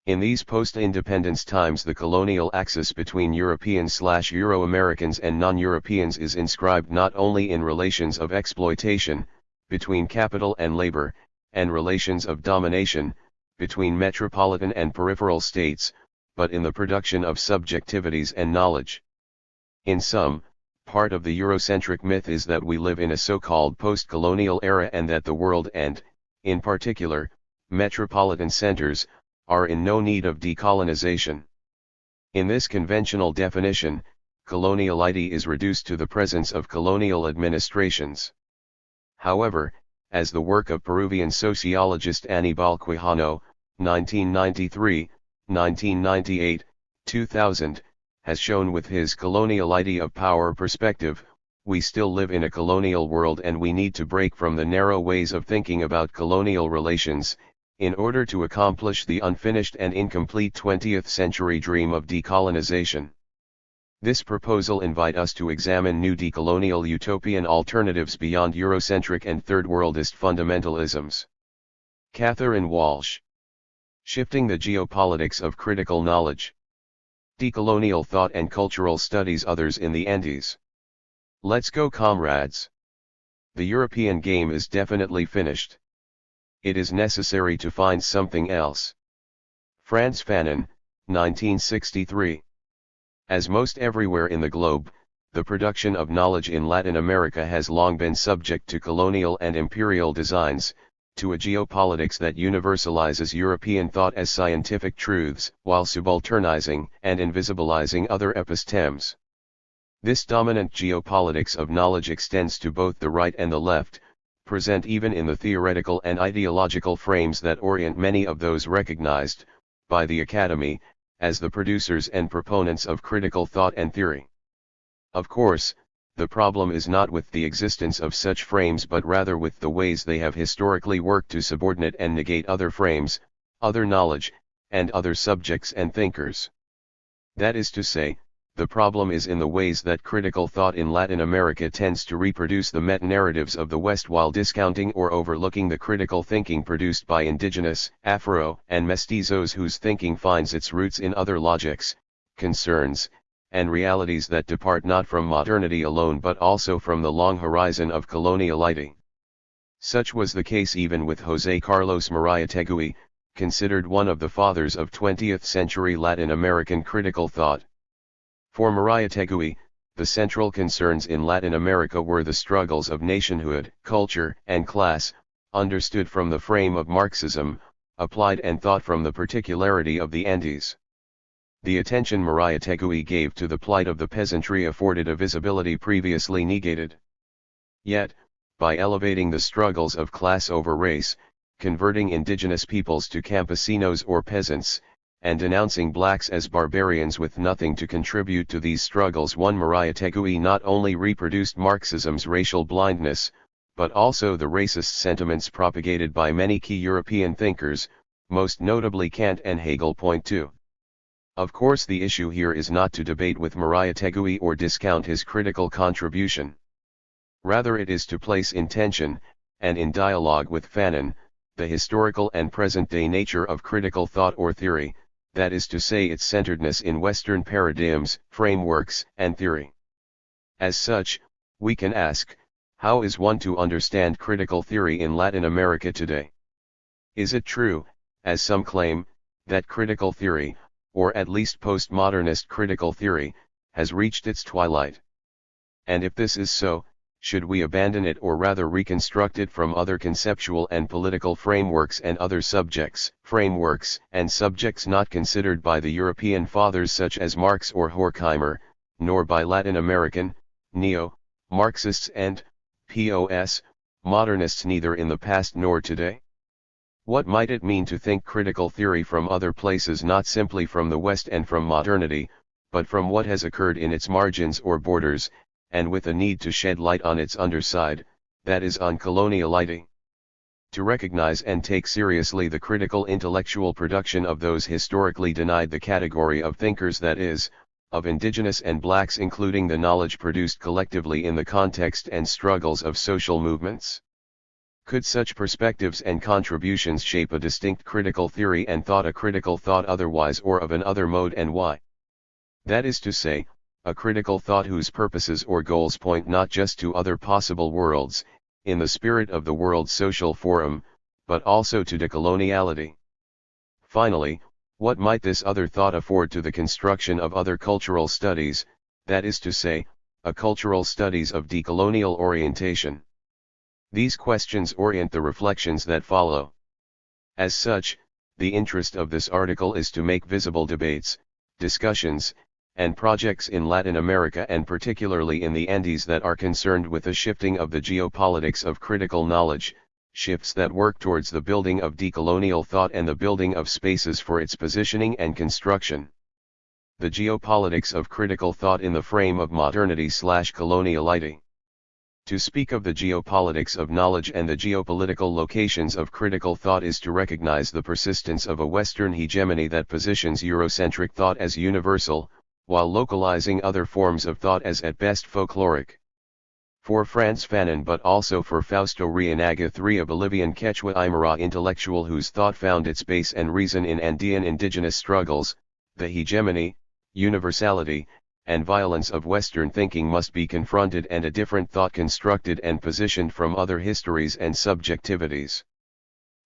In these post-independence times the colonial axis between Europeans/Euro-Americans and non-Europeans is inscribed not only in relations of exploitation, between capital and labor, and relations of domination, between metropolitan and peripheral states, but in the production of subjectivities and knowledge. In sum, part of the Eurocentric myth is that we live in a so-called post-colonial era and that the world and, in particular, metropolitan centers, are in no need of decolonization. In this conventional definition, coloniality is reduced to the presence of colonial administrations. However, as the work of Peruvian sociologist Aníbal Quijano, 1993, 1998, 2000, has shown with his coloniality of power perspective, we still live in a colonial world and we need to break from the narrow ways of thinking about colonial relations, in order to accomplish the unfinished and incomplete 20th century dream of decolonization. This proposal invite us to examine new decolonial utopian alternatives beyond Eurocentric and third-worldist fundamentalisms. Catherine Walsh. Shifting the Geopolitics of Critical Knowledge. Decolonial Thought and Cultural Studies. Others in the Andes. Let's go, comrades. The European game is definitely finished. It is necessary to find something else. Frantz Fanon, 1963. As most everywhere in the globe, the production of knowledge in Latin America has long been subject to colonial and imperial designs, to a geopolitics that universalizes European thought as scientific truths, while subalternizing and invisibilizing other epistemes. This dominant geopolitics of knowledge extends to both the right and the left, present even in the theoretical and ideological frames that orient many of those recognized, by the Academy, as the producers and proponents of critical thought and theory. Of course, the problem is not with the existence of such frames but rather with the ways they have historically worked to subordinate and negate other frames, other knowledge, and other subjects and thinkers. That is to say, the problem is in the ways that critical thought in Latin America tends to reproduce the meta-narratives of the West while discounting or overlooking the critical thinking produced by indigenous, Afro, and mestizos whose thinking finds its roots in other logics, concerns, and realities that depart not from modernity alone but also from the long horizon of coloniality. Such was the case even with José Carlos Mariátegui, considered one of the fathers of 20th century Latin American critical thought. For Mariátegui, the central concerns in Latin America were the struggles of nationhood, culture, and class, understood from the frame of Marxism, applied and thought from the particularity of the Andes. The attention Mariátegui gave to the plight of the peasantry afforded a visibility previously negated. Yet, by elevating the struggles of class over race, converting indigenous peoples to campesinos or peasants, and denouncing blacks as barbarians with nothing to contribute to these struggles, one Mariátegui not only reproduced Marxism's racial blindness, but also the racist sentiments propagated by many key European thinkers, most notably Kant and Hegel. Point 2. Of course, the issue here is not to debate with Mariátegui or discount his critical contribution. Rather it is to place in tension, and in dialogue with Fanon, the historical and present-day nature of critical thought or theory, that is to say its centeredness in Western paradigms, frameworks, and theory. As such, we can ask, how is one to understand critical theory in Latin America today? Is it true, as some claim, that critical theory, or at least postmodernist critical theory, has reached its twilight? And if this is so, should we abandon it or rather reconstruct it from other conceptual and political frameworks and other subjects, frameworks, and subjects not considered by the European fathers such as Marx or Horkheimer, nor by Latin American, neo-Marxists and, post-modernists neither in the past nor today? What might it mean to think critical theory from other places, not simply from the West and from modernity, but from what has occurred in its margins or borders, and with a need to shed light on its underside, that is on coloniality? To recognize and take seriously the critical intellectual production of those historically denied the category of thinkers, that is, of indigenous and blacks, including the knowledge produced collectively in the context and struggles of social movements. Could such perspectives and contributions shape a distinct critical theory and thought, a critical thought otherwise or of an other mode, and why? That is to say, a critical thought whose purposes or goals point not just to other possible worlds, in the spirit of the World Social Forum, but also to decoloniality. Finally, what might this other thought afford to the construction of other cultural studies, that is to say, a cultural studies of decolonial orientation? These questions orient the reflections that follow. As such, the interest of this article is to make visible debates, discussions, and projects in Latin America and particularly in the Andes that are concerned with the shifting of the geopolitics of critical knowledge, shifts that work towards the building of decolonial thought and the building of spaces for its positioning and construction. The geopolitics of critical thought in the frame of modernity/coloniality. To speak of the geopolitics of knowledge and the geopolitical locations of critical thought is to recognize the persistence of a Western hegemony that positions Eurocentric thought as universal, while localizing other forms of thought as at best folkloric. For Frantz Fanon but also for Fausto Reynaga III, a Bolivian Quechua Aymara intellectual whose thought found its base and reason in Andean indigenous struggles, the hegemony, universality, and violence of Western thinking must be confronted and a different thought constructed and positioned from other histories and subjectivities.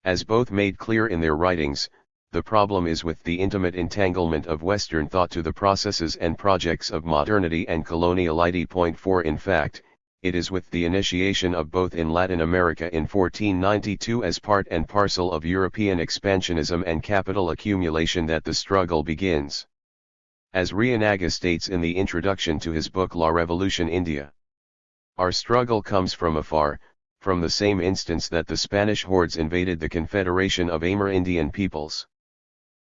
As both made clear in their writings, the problem is with the intimate entanglement of Western thought to the processes and projects of modernity and coloniality. Point 4. In fact, it is with the initiation of both in Latin America in 1492 as part and parcel of European expansionism and capital accumulation that the struggle begins. As Reynaga states in the introduction to his book La Revolution India, our struggle comes from afar, from the same instance that the Spanish hordes invaded the Confederation of Amerindian peoples.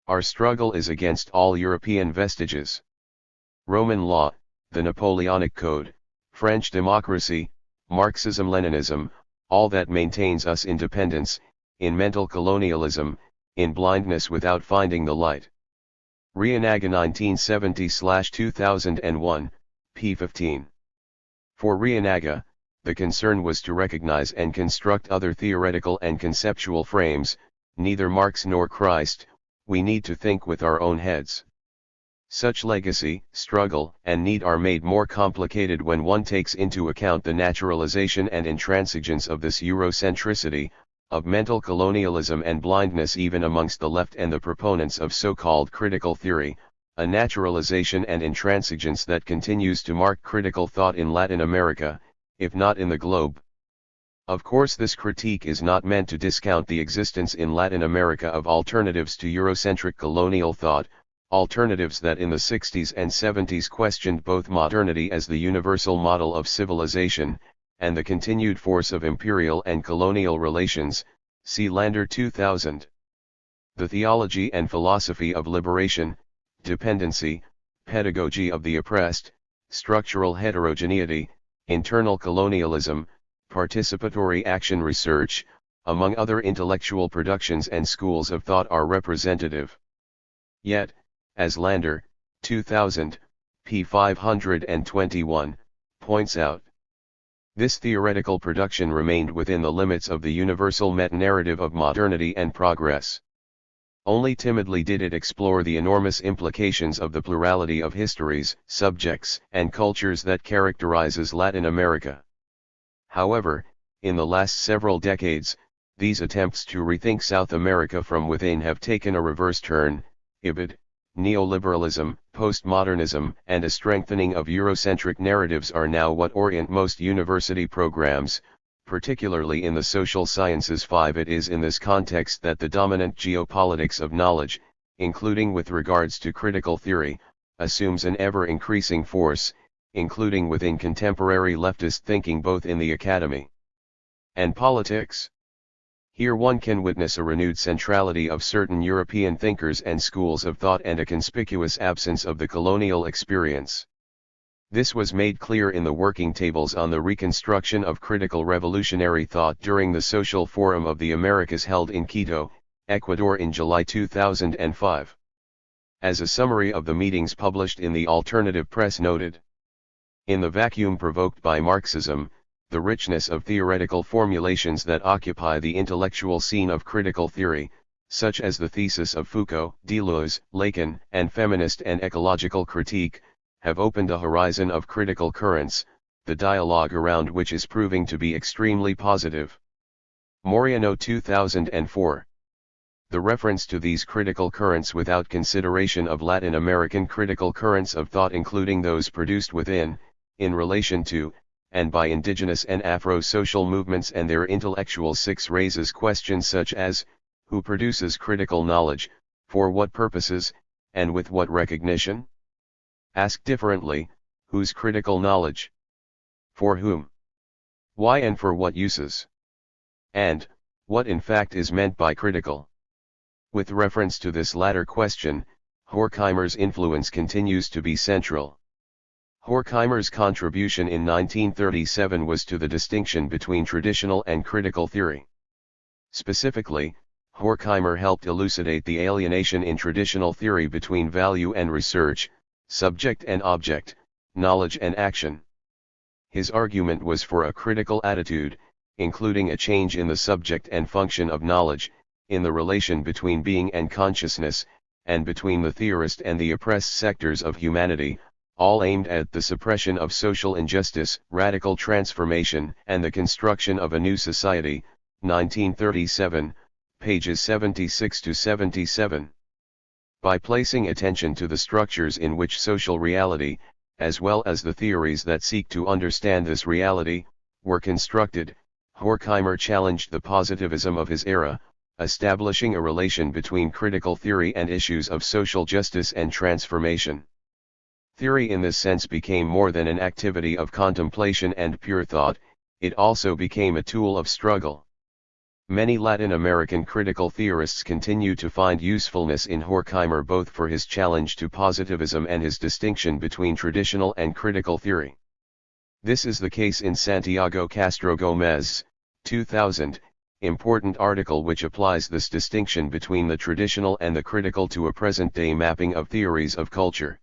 Our struggle is against all European vestiges. Roman law, the Napoleonic Code, French democracy, Marxism-Leninism, all that maintains us independence, in mental colonialism, in blindness without finding the light. Reynaga 1970/2001, p. 15. For Reynaga, the concern was to recognize and construct other theoretical and conceptual frames, neither Marx nor Christ, we need to think with our own heads. Such legacy, struggle, and need are made more complicated when one takes into account the naturalization and intransigence of this Eurocentricity, of mental colonialism and blindness even amongst the left and the proponents of so-called critical theory, a naturalization and intransigence that continues to mark critical thought in Latin America, if not in the globe. Of course, this critique is not meant to discount the existence in Latin America of alternatives to Eurocentric colonial thought, alternatives that in the 60s and 70s questioned both modernity as the universal model of civilization, and the continued force of imperial and colonial relations, see Lander 2000. The theology and philosophy of liberation, dependency, pedagogy of the oppressed, structural heterogeneity, internal colonialism, participatory action research, among other intellectual productions and schools of thought are representative. Yet, as Lander, 2000, p. 521, points out, this theoretical production remained within the limits of the universal meta-narrative of modernity and progress. Only timidly did it explore the enormous implications of the plurality of histories, subjects, and cultures that characterizes Latin America. However, in the last several decades, these attempts to rethink South America from within have taken a reverse turn. IBID, neoliberalism, postmodernism, and a strengthening of Eurocentric narratives are now what orient most university programs, particularly in the social sciences. 5. It is in this context that the dominant geopolitics of knowledge, including with regards to critical theory, assumes an ever-increasing force, including within contemporary leftist thinking both in the academy and politics. Here one can witness a renewed centrality of certain European thinkers and schools of thought and a conspicuous absence of the colonial experience. This was made clear in the working tables on the reconstruction of critical revolutionary thought during the Social Forum of the Americas held in Quito, Ecuador in July 2005. As a summary of the meetings published in the Alternative Press noted, in the vacuum provoked by Marxism, the richness of theoretical formulations that occupy the intellectual scene of critical theory, such as the thesis of Foucault, Deleuze, Lacan, and feminist and ecological critique, have opened a horizon of critical currents, the dialogue around which is proving to be extremely positive. Moriano 2004. The reference to these critical currents without consideration of Latin American critical currents of thought including those produced within, in relation to, and by indigenous and Afro-social movements and their intellectuals 6 raises questions such as, who produces critical knowledge, for what purposes, and with what recognition? Asked differently, whose critical knowledge? For whom? Why and for what uses? And, What in fact is meant by critical? With reference to this latter question, Horkheimer's influence continues to be central. Horkheimer's contribution in 1937 was to the distinction between traditional and critical theory. Specifically, Horkheimer helped elucidate the alienation in traditional theory between value and research, subject and object, knowledge and action. His argument was for a critical attitude, including a change in the subject and function of knowledge, in the relation between being and consciousness, and between the theorist and the oppressed sectors of humanity, all aimed at the suppression of social injustice, radical transformation, and the construction of a new society. 1937, pages 76 to 77. By placing attention to the structures in which social reality, as well as the theories that seek to understand this reality, were constructed, Horkheimer challenged the positivism of his era, establishing a relation between critical theory and issues of social justice and transformation. Theory in this sense became more than an activity of contemplation and pure thought, it also became a tool of struggle. Many Latin American critical theorists continue to find usefulness in Horkheimer both for his challenge to positivism and his distinction between traditional and critical theory. This is the case in Santiago Castro Gomez's 2000 important article which applies this distinction between the traditional and the critical to a present-day mapping of theories of culture.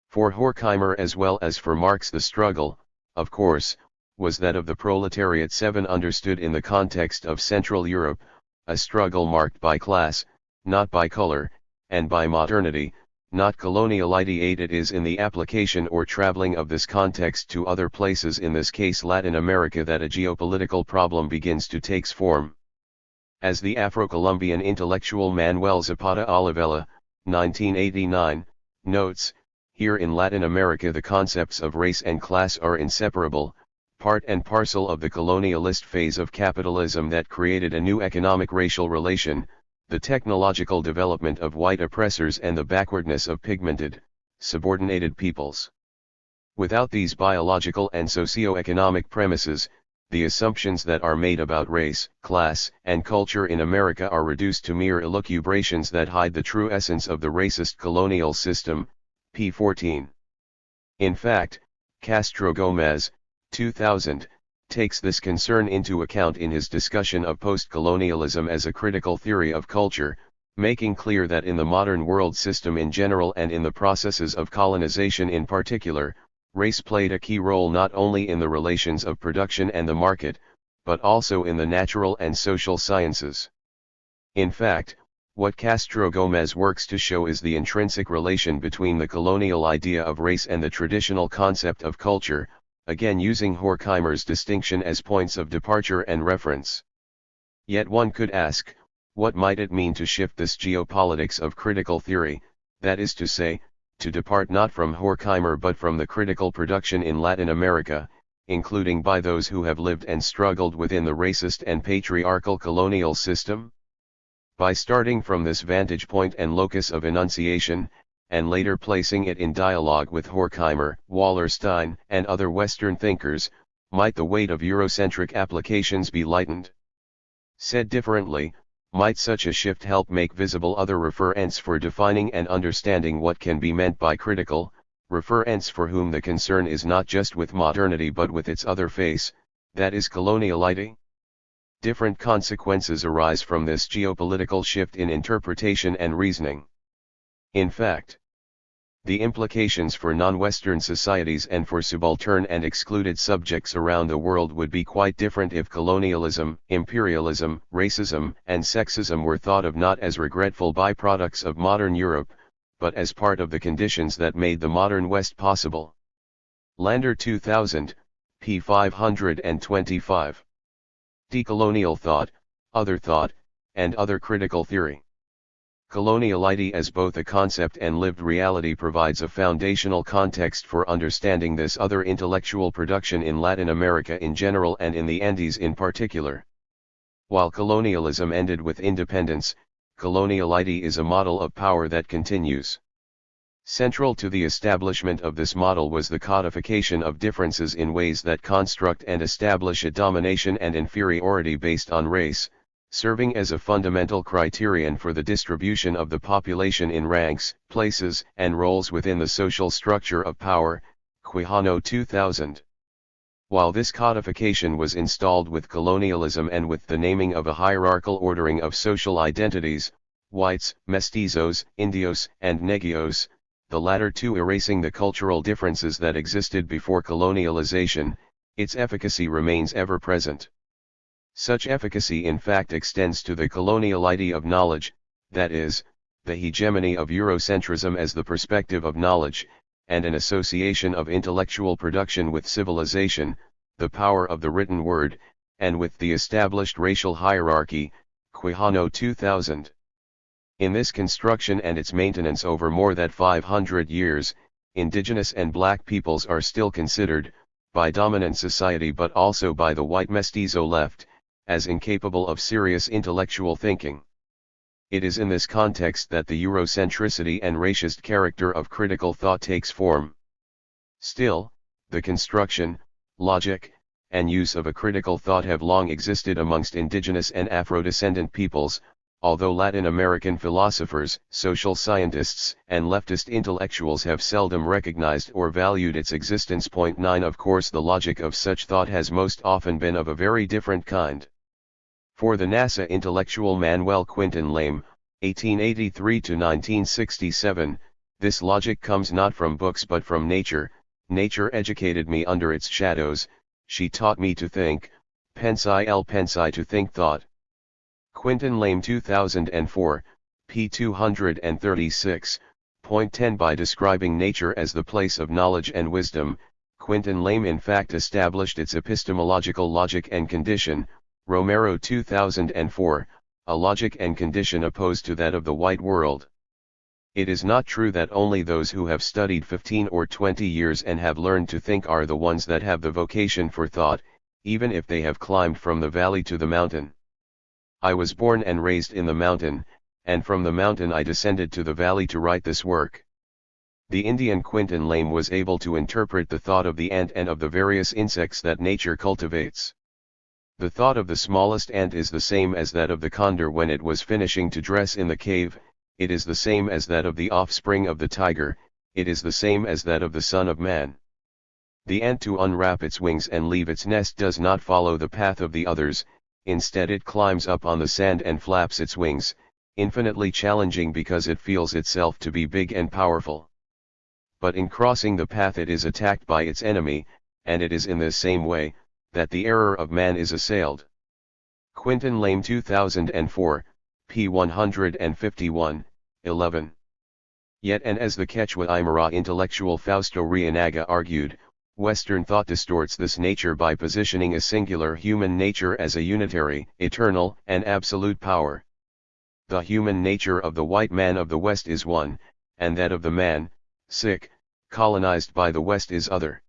For Horkheimer as well as for Marx, the struggle, of course, was that of the proletariat. 7 Understood in the context of Central Europe, a struggle marked by class, not by color, and by modernity, not coloniality. 8 It is in the application or traveling of this context to other places, in this case Latin America, that a geopolitical problem begins to take form. As the Afro-Colombian intellectual Manuel Zapata Olivella, 1989, notes, here in Latin America the concepts of race and class are inseparable, part and parcel of the colonialist phase of capitalism that created a new economic racial relation, the technological development of white oppressors and the backwardness of pigmented, subordinated peoples. Without these biological and socio-economic premises, the assumptions that are made about race, class, and culture in America are reduced to mere elucubrations that hide the true essence of the racist colonial system. p. 14. In fact, Castro Gomez, 2000, takes this concern into account in his discussion of post-colonialism as a critical theory of culture, making clear that in the modern world system in general and in the processes of colonization in particular, race played a key role not only in the relations of production and the market, but also in the natural and social sciences. In fact, what Castro Gomez works to show is the intrinsic relation between the colonial idea of race and the traditional concept of culture, again using Horkheimer's distinction as points of departure and reference. Yet one could ask, what might it mean to shift this geopolitics of critical theory, that is to say, to depart not from Horkheimer but from the critical production in Latin America, including by those who have lived and struggled within the racist and patriarchal colonial system? By starting from this vantage point and locus of enunciation, and later placing it in dialogue with Horkheimer, Wallerstein, and other Western thinkers, might the weight of Eurocentric applications be lightened? Said differently, might such a shift help make visible other referents for defining and understanding what can be meant by critical, referents for whom the concern is not just with modernity but with its other face, that is coloniality? Different consequences arise from this geopolitical shift in interpretation and reasoning. In fact, the implications for non-Western societies and for subaltern and excluded subjects around the world would be quite different if colonialism, imperialism, racism, and sexism were thought of not as regretful byproducts of modern Europe, but as part of the conditions that made the modern West possible. Lander 2000, p. 525. Decolonial thought, and other critical theory. Coloniality as both a concept and lived reality provides a foundational context for understanding this other intellectual production in Latin America in general and in the Andes in particular. While colonialism ended with independence, coloniality is a model of power that continues. Central to the establishment of this model was the codification of differences in ways that construct and establish a domination and inferiority based on race, serving as a fundamental criterion for the distribution of the population in ranks, places, and roles within the social structure of power, Quijano 2000. While this codification was installed with colonialism and with the naming of a hierarchical ordering of social identities, whites, mestizos, indios, and negios, the latter two erasing the cultural differences that existed before colonialization, its efficacy remains ever present. Such efficacy in fact extends to the coloniality of knowledge, that is, the hegemony of Eurocentrism as the perspective of knowledge, and an association of intellectual production with civilization, the power of the written word, and with the established racial hierarchy, Quijano 2000. In this construction and its maintenance over more than 500 years, indigenous and black peoples are still considered, by dominant society but also by the white mestizo left, as incapable of serious intellectual thinking. It is in this context that the Eurocentricity and racist character of critical thought takes form. Still, the construction, logic, and use of a critical thought have long existed amongst indigenous and Afro-descendant peoples, although Latin American philosophers, social scientists, and leftist intellectuals have seldom recognized or valued its existence. 9 Of course, the logic of such thought has most often been of a very different kind. For the NASA intellectual Manuel Quintin Lame, 1883–1967, this logic comes not from books but from nature. Nature educated me under its shadows, she taught me to think, pensai to think thought. Quintin Lame 2004, p. 236.10 By describing nature as the place of knowledge and wisdom, Quintin Lame in fact established its epistemological logic and condition, Romero 2004, a logic and condition opposed to that of the white world. It is not true that only those who have studied 15 or 20 years and have learned to think are the ones that have the vocation for thought, even if they have climbed from the valley to the mountain. I was born and raised in the mountain, and from the mountain I descended to the valley to write this work. The Indian Quintin Lame was able to interpret the thought of the ant and of the various insects that nature cultivates. The thought of the smallest ant is the same as that of the condor when it was finishing to dress in the cave, it is the same as that of the offspring of the tiger, it is the same as that of the son of man. The ant to unwrap its wings and leave its nest does not follow the path of the others, instead it climbs up on the sand and flaps its wings, infinitely challenging because it feels itself to be big and powerful. But in crossing the path it is attacked by its enemy, and it is in this same way that the error of man is assailed. Quintin Lame 2004, p. 151, 11. Yet, and as the Quechua Aymara intellectual Fausto Reinaga argued, Western thought distorts this nature by positioning a singular human nature as a unitary, eternal, and absolute power. The human nature of the white man of the West is one, and that of the man, colonized by the West is other.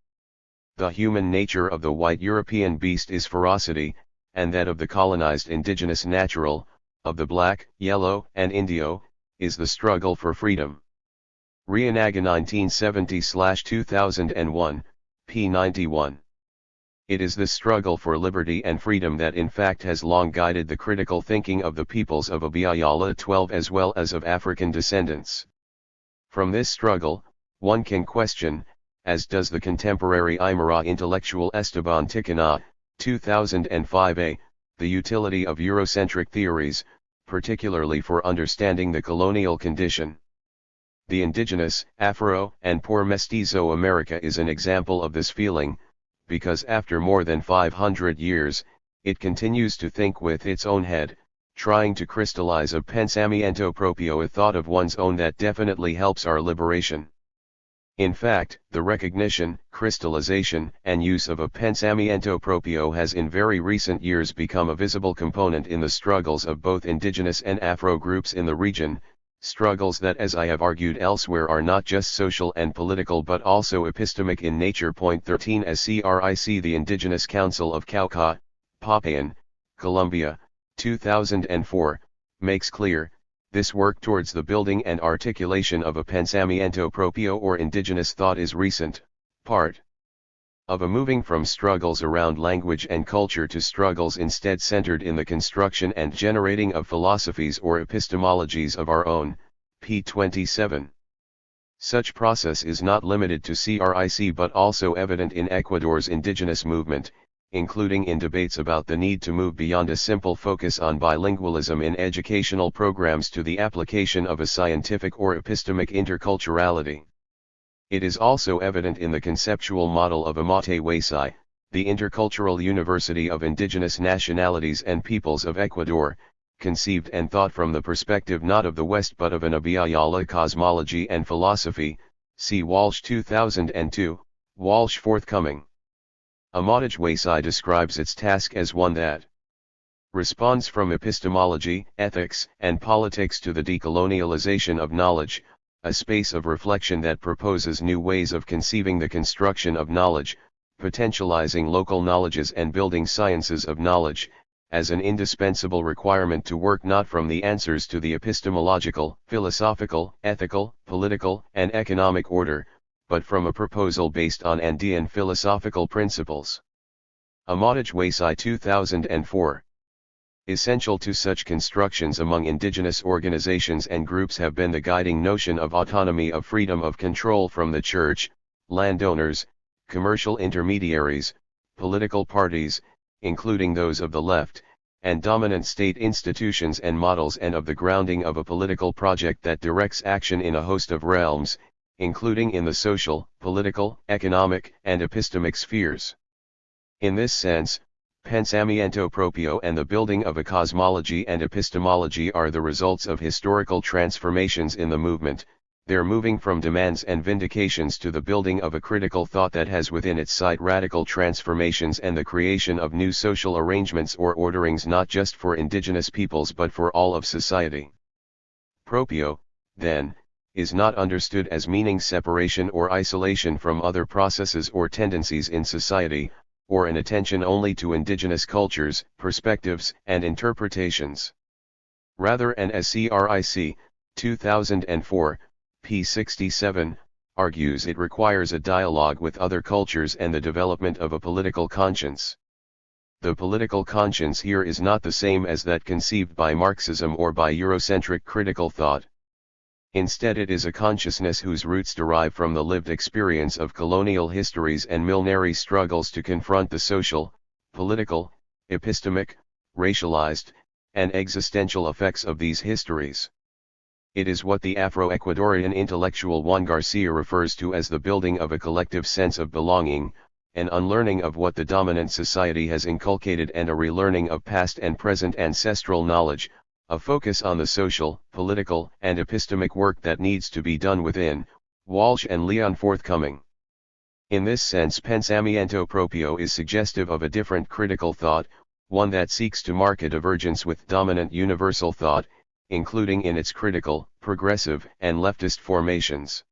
The human nature of the white European beast is ferocity, and that of the colonized indigenous natural, of the black, yellow, and Indio, is the struggle for freedom. Reinaga 1970/2001, p. 91. It is this struggle for liberty and freedom that in fact has long guided the critical thinking of the peoples of Abiyala 12 as well as of African descendants. From this struggle, one can question, as does the contemporary Aymara intellectual Esteban Ticona, 2005a, the utility of Eurocentric theories, particularly for understanding the colonial condition. The indigenous, Afro, and poor mestizo America is an example of this feeling, because after more than 500 years, it continues to think with its own head, trying to crystallize a pensamiento propio, a thought of one's own that definitely helps our liberation. In fact, the recognition, crystallization, and use of a pensamiento propio has in very recent years become a visible component in the struggles of both indigenous and Afro groups in the region, struggles that, as I have argued elsewhere, are not just social and political but also epistemic in nature. 13 As CRIC the Indigenous Council of Cauca, Popayan, Colombia, 2004, makes clear, this work towards the building and articulation of a pensamiento propio or indigenous thought is recent, part of a moving from struggles around language and culture to struggles instead centered in the construction and generating of philosophies or epistemologies of our own, p. 27. Such process is not limited to CRIC but also evident in Ecuador's indigenous movement, including in debates about the need to move beyond a simple focus on bilingualism in educational programs to the application of a scientific or epistemic interculturality. It is also evident in the conceptual model of Amate Waysai, the Intercultural University of Indigenous Nationalities and Peoples of Ecuador, conceived and thought from the perspective not of the West but of an Abiyala cosmology and philosophy, see Walsh 2002, Walsh forthcoming. Amate Waysai describes its task as one that responds from epistemology, ethics, and politics to the decolonialization of knowledge, a space of reflection that proposes new ways of conceiving the construction of knowledge, potentializing local knowledges and building sciences of knowledge, as an indispensable requirement to work not from the answers to the epistemological, philosophical, ethical, political, and economic order, but from a proposal based on Andean philosophical principles. Amate Waysai 2004. Essential to such constructions among indigenous organizations and groups have been the guiding notion of autonomy of freedom of control from the church, landowners, commercial intermediaries, political parties, including those of the left, and dominant state institutions and models, and of the grounding of a political project that directs action in a host of realms, including in the social, political, economic, and epistemic spheres. In this sense, pensamiento propio and the building of a cosmology and epistemology are the results of historical transformations in the movement, their moving from demands and vindications to the building of a critical thought that has within its sight radical transformations and the creation of new social arrangements or orderings not just for indigenous peoples but for all of society. Propio, then, is not understood as meaning separation or isolation from other processes or tendencies in society, or an attention only to indigenous cultures, perspectives, and interpretations. Rather, and as CRIC, 2004, p. 67, argues, it requires a dialogue with other cultures and the development of a political conscience. The political conscience here is not the same as that conceived by Marxism or by Eurocentric critical thought. Instead, it is a consciousness whose roots derive from the lived experience of colonial histories and millenary struggles to confront the social, political, epistemic, racialized, and existential effects of these histories. It is what the Afro-Ecuadorian intellectual Juan Garcia refers to as the building of a collective sense of belonging, an unlearning of what the dominant society has inculcated and a relearning of past and present ancestral knowledge, a focus on the social, political, and epistemic work that needs to be done within, Walsh and Leon forthcoming. In this sense, pensamiento propio is suggestive of a different critical thought, one that seeks to mark a divergence with dominant universal thought, including in its critical, progressive, and leftist formations.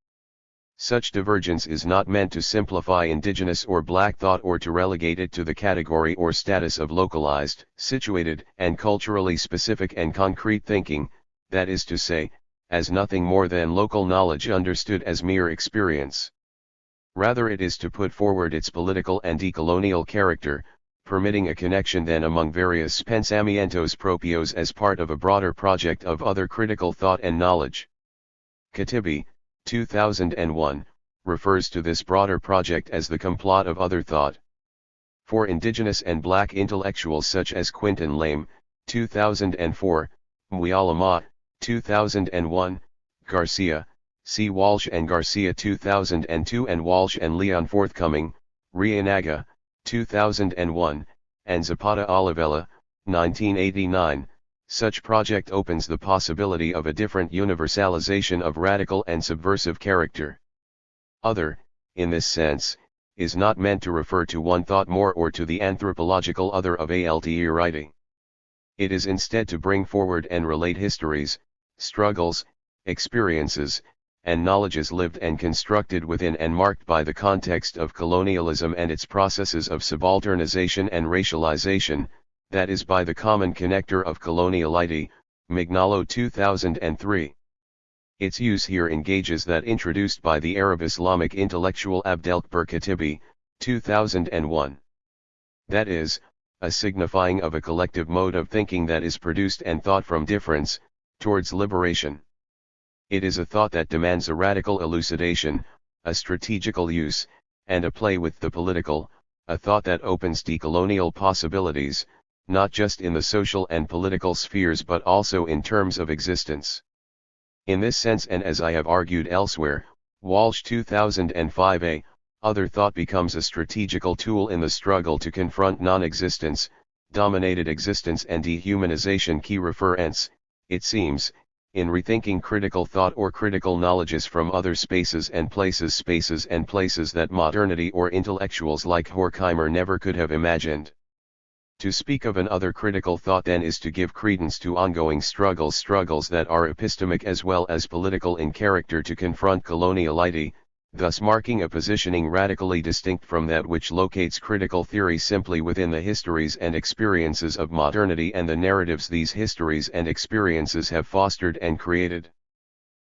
Such divergence is not meant to simplify indigenous or black thought or to relegate it to the category or status of localized, situated, and culturally specific and concrete thinking, that is to say, as nothing more than local knowledge understood as mere experience. Rather, it is to put forward its political and decolonial character, permitting a connection then among various pensamientos propios as part of a broader project of other critical thought and knowledge. Katibi, 2001, refers to this broader project as the complot of other thought. For indigenous and black intellectuals such as Quintin Lame, 2004, Muyalama, 2001, Garcia, C. Walsh and Garcia 2002 and Walsh and Leon forthcoming, Rianaga, 2001, and Zapata Olivella, 1989, such project opens the possibility of a different universalization of radical and subversive character. Other, in this sense, is not meant to refer to one thought more or to the anthropological other of ALTE writing. It is instead to bring forward and relate histories, struggles, experiences, and knowledges lived and constructed within and marked by the context of colonialism and its processes of subalternization and racialization, that is by the common connector of coloniality, Mignolo 2003. Its use here engages that introduced by the Arab Islamic intellectual Abdelkber Katibi, 2001. That is, a signifying of a collective mode of thinking that is produced and thought from difference, towards liberation. It is a thought that demands a radical elucidation, a strategical use, and a play with the political, a thought that opens decolonial possibilities, not just in the social and political spheres but also in terms of existence. In this sense, and as I have argued elsewhere, Walsh 2005a, other thought becomes a strategical tool in the struggle to confront non-existence, dominated existence and dehumanization. Key reference, it seems, in rethinking critical thought or critical knowledges from other spaces and places that modernity or intellectuals like Horkheimer never could have imagined. To speak of an other critical thought then is to give credence to ongoing struggles that are epistemic as well as political in character to confront coloniality, thus marking a positioning radically distinct from that which locates critical theory simply within the histories and experiences of modernity and the narratives these histories and experiences have fostered and created.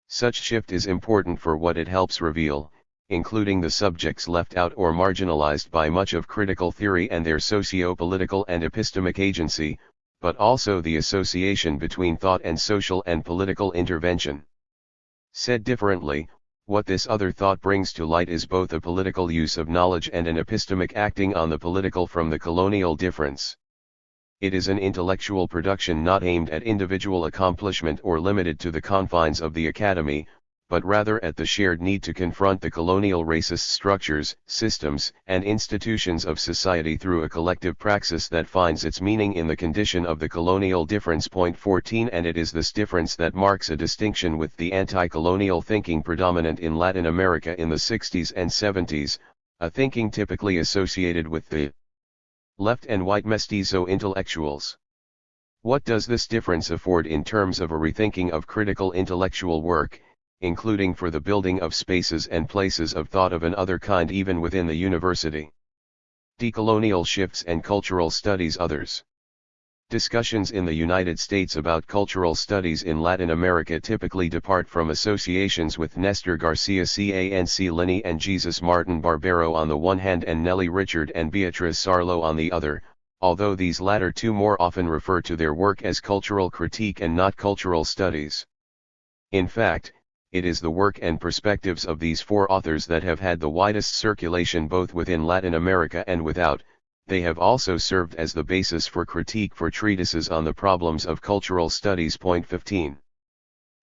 Such shift is important for what it helps reveal, including the subjects left out or marginalized by much of critical theory and their socio-political and epistemic agency, but also the association between thought and social and political intervention. Said differently, what this other thought brings to light is both a political use of knowledge and an epistemic acting on the political from the colonial difference. It is an intellectual production not aimed at individual accomplishment or limited to the confines of the academy, but rather at the shared need to confront the colonial racist structures, systems, and institutions of society through a collective praxis that finds its meaning in the condition of the colonial difference. Point 14. And it is this difference that marks a distinction with the anti-colonial thinking predominant in Latin America in the 60s and 70s, a thinking typically associated with the left and white mestizo intellectuals. What does this difference afford in terms of a rethinking of critical intellectual work, including for the building of spaces and places of thought of another kind even within the university? Decolonial shifts and cultural studies. Others. Discussions in the United States about cultural studies in Latin America typically depart from associations with Nestor Garcia Canc Linney and Jesus Martin Barbero on the one hand and Nellie Richard and Beatriz Sarlo on the other, although these latter two more often refer to their work as cultural critique and not cultural studies. In fact, it is the work and perspectives of these four authors that have had the widest circulation both within Latin America and without. They have also served as the basis for critique for treatises on the problems of cultural studies. Point 15.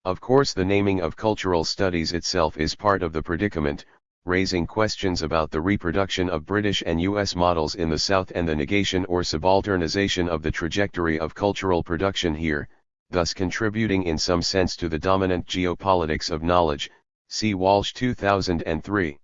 Of course, the naming of cultural studies itself is part of the predicament, raising questions about the reproduction of British and US models in the South and the negation or subalternization of the trajectory of cultural production here, thus contributing in some sense to the dominant geopolitics of knowledge, see Walsh 2003.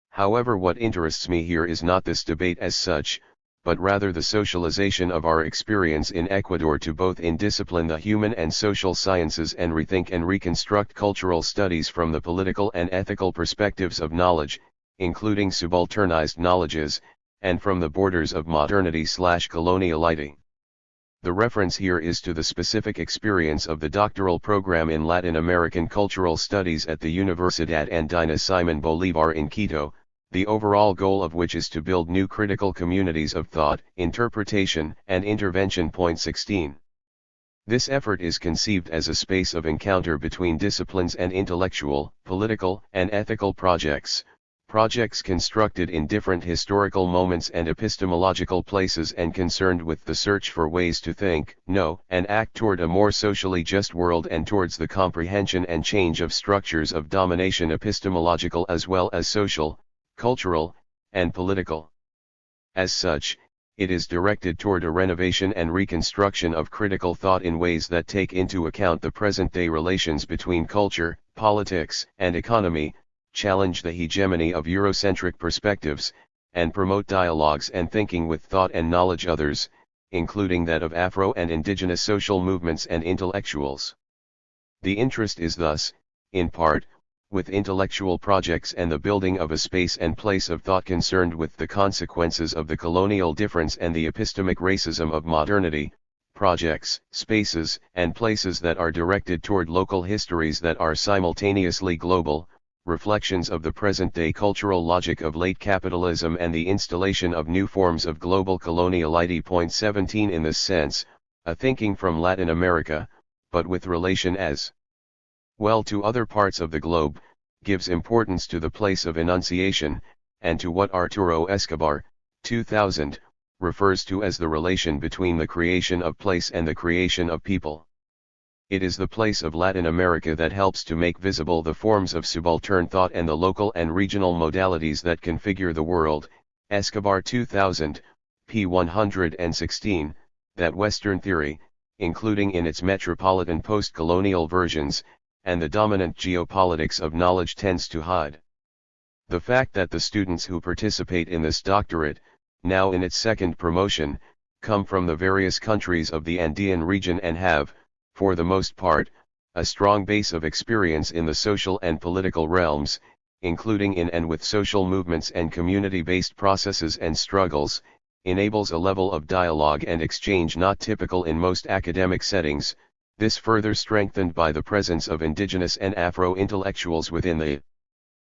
However, what interests me here is not this debate as such, but rather the socialization of our experience in Ecuador to both indiscipline the human and social sciences and rethink and reconstruct cultural studies from the political and ethical perspectives of knowledge, including subalternized knowledges, and from the borders of modernity/coloniality. The reference here is to the specific experience of the doctoral program in Latin American Cultural Studies at the Universidad Andina Simón Bolívar in Quito, the overall goal of which is to build new critical communities of thought, interpretation, and intervention. Point 16. This effort is conceived as a space of encounter between disciplines and intellectual, political, and ethical projects constructed in different historical moments and epistemological places and concerned with the search for ways to think, know, and act toward a more socially just world and towards the comprehension and change of structures of domination, epistemological as well as social, cultural, and political. As such, it is directed toward a renovation and reconstruction of critical thought in ways that take into account the present-day relations between culture, politics, and economy, challenge the hegemony of Eurocentric perspectives, and promote dialogues and thinking with thought and knowledge others, including that of Afro and indigenous social movements and intellectuals. The interest is thus, in part, with intellectual projects and the building of a space and place of thought concerned with the consequences of the colonial difference and the epistemic racism of modernity, projects, spaces, and places that are directed toward local histories that are simultaneously global, reflections of the present-day cultural logic of late capitalism and the installation of new forms of global coloniality. 17 In this sense, a thinking from Latin America, but with relation as well to other parts of the globe, gives importance to the place of enunciation, and to what Arturo Escobar, 2000, refers to as the relation between the creation of place and the creation of people. It is the place of Latin America that helps to make visible the forms of subaltern thought and the local and regional modalities that configure the world. Escobar 2000, p. 116, that Western theory, including in its metropolitan post-colonial versions, and the dominant geopolitics of knowledge tends to hide the fact that the students who participate in this doctorate, now in its second promotion, come from the various countries of the Andean region and have, for the most part, a strong base of experience in the social and political realms, including in and with social movements and community-based processes and struggles, enables a level of dialogue and exchange not typical in most academic settings, this further strengthened by the presence of indigenous and Afro-intellectuals within the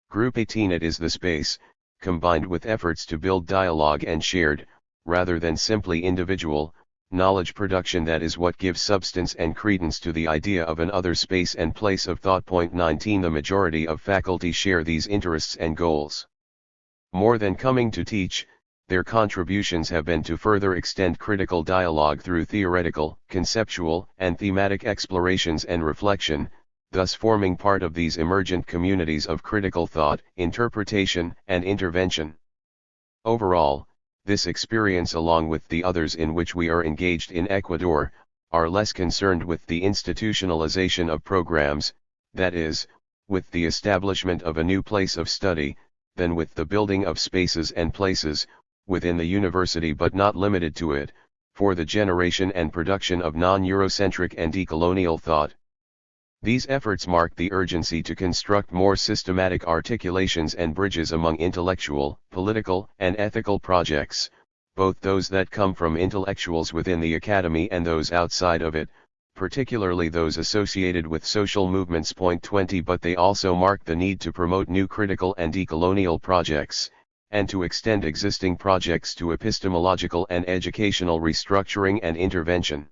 Group 18. It is the space, combined with efforts to build dialogue and shared, rather than simply individual, knowledge production that is what gives substance and credence to the idea of an other space and place of thought. 19 The majority of faculty share these interests and goals. More than coming to teach, their contributions have been to further extend critical dialogue through theoretical, conceptual, and thematic explorations and reflection, thus forming part of these emergent communities of critical thought, interpretation, and intervention. Overall, this experience, along with the others in which we are engaged in Ecuador, are less concerned with the institutionalization of programs, that is, with the establishment of a new place of study, than with the building of spaces and places, within the university but not limited to it, for the generation and production of non-Eurocentric and decolonial thought. These efforts mark the urgency to construct more systematic articulations and bridges among intellectual, political, and ethical projects, both those that come from intellectuals within the academy and those outside of it, particularly those associated with social movements. 20 But they also mark the need to promote new critical and decolonial projects, and to extend existing projects to epistemological and educational restructuring and intervention.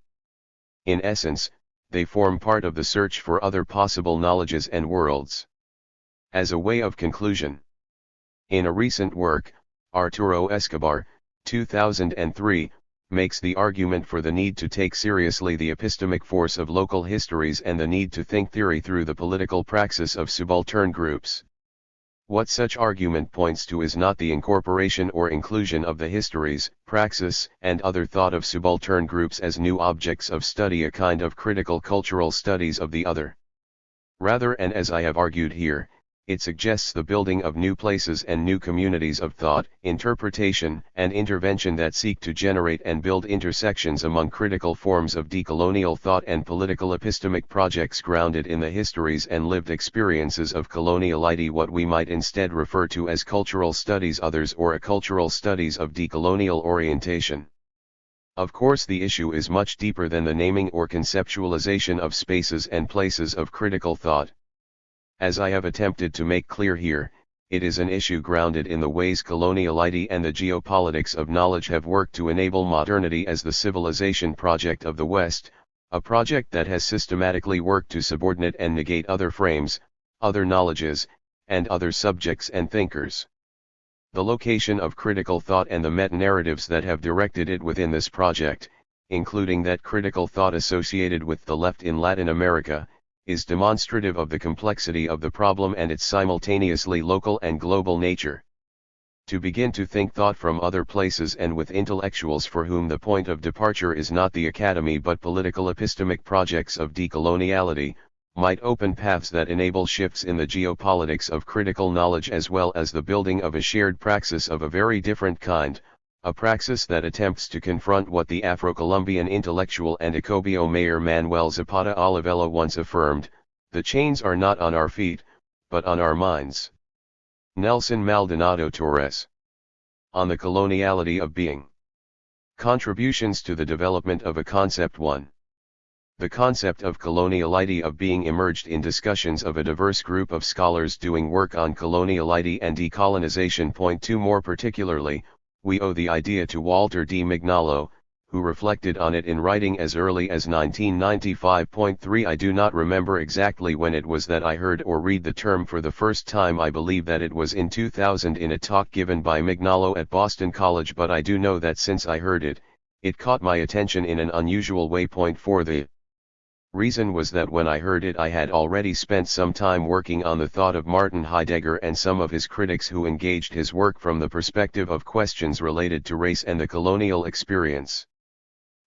In essence, they form part of the search for other possible knowledges and worlds. As a way of conclusion, in a recent work, Arturo Escobar, 2003, makes the argument for the need to take seriously the epistemic force of local histories and the need to think theory through the political praxis of subaltern groups. What such argument points to is not the incorporation or inclusion of the histories, praxis, and other thought of subaltern groups as new objects of study, a kind of critical cultural studies of the other. Rather, and as I have argued here, it suggests the building of new places and new communities of thought, interpretation, and intervention that seek to generate and build intersections among critical forms of decolonial thought and political epistemic projects grounded in the histories and lived experiences of coloniality, what we might instead refer to as cultural studies others or a cultural studies of decolonial orientation. Of course, the issue is much deeper than the naming or conceptualization of spaces and places of critical thought. As I have attempted to make clear here, it is an issue grounded in the ways coloniality and the geopolitics of knowledge have worked to enable modernity as the civilization project of the West, a project that has systematically worked to subordinate and negate other frames, other knowledges, and other subjects and thinkers. The location of critical thought and the meta-narratives that have directed it within this project, including that critical thought associated with the left in Latin America, is demonstrative of the complexity of the problem and its simultaneously local and global nature. To begin to think thought from other places and with intellectuals for whom the point of departure is not the academy but political epistemic projects of decoloniality, might open paths that enable shifts in the geopolitics of critical knowledge as well as the building of a shared praxis of a very different kind, a praxis that attempts to confront what the Afro-Colombian intellectual and Ecobio mayor Manuel Zapata Olivella once affirmed: the chains are not on our feet, but on our minds. Nelson Maldonado Torres. On the Coloniality of Being. Contributions to the Development of a Concept 1. The concept of coloniality of being emerged in discussions of a diverse group of scholars doing work on coloniality and decolonization. Point 2. More particularly, we owe the idea to Walter D. Mignolo, who reflected on it in writing as early as 1995. Point 3. I do not remember exactly when it was that I heard or read the term for the first time. I believe that it was in 2000 in a talk given by Mignolo at Boston College, but I do know that since I heard it, it caught my attention in an unusual way. Point 4. The reason was that when I heard it I had already spent some time working on the thought of Martin Heidegger and some of his critics who engaged his work from the perspective of questions related to race and the colonial experience.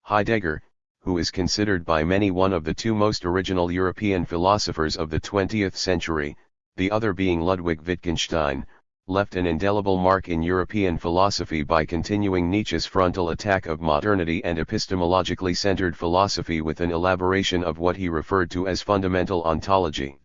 Heidegger, who is considered by many one of the two most original European philosophers of the 20th century, the other being Ludwig Wittgenstein, left an indelible mark in European philosophy by continuing Nietzsche's frontal attack of modernity and epistemologically centered philosophy with an elaboration of what he referred to as fundamental ontology.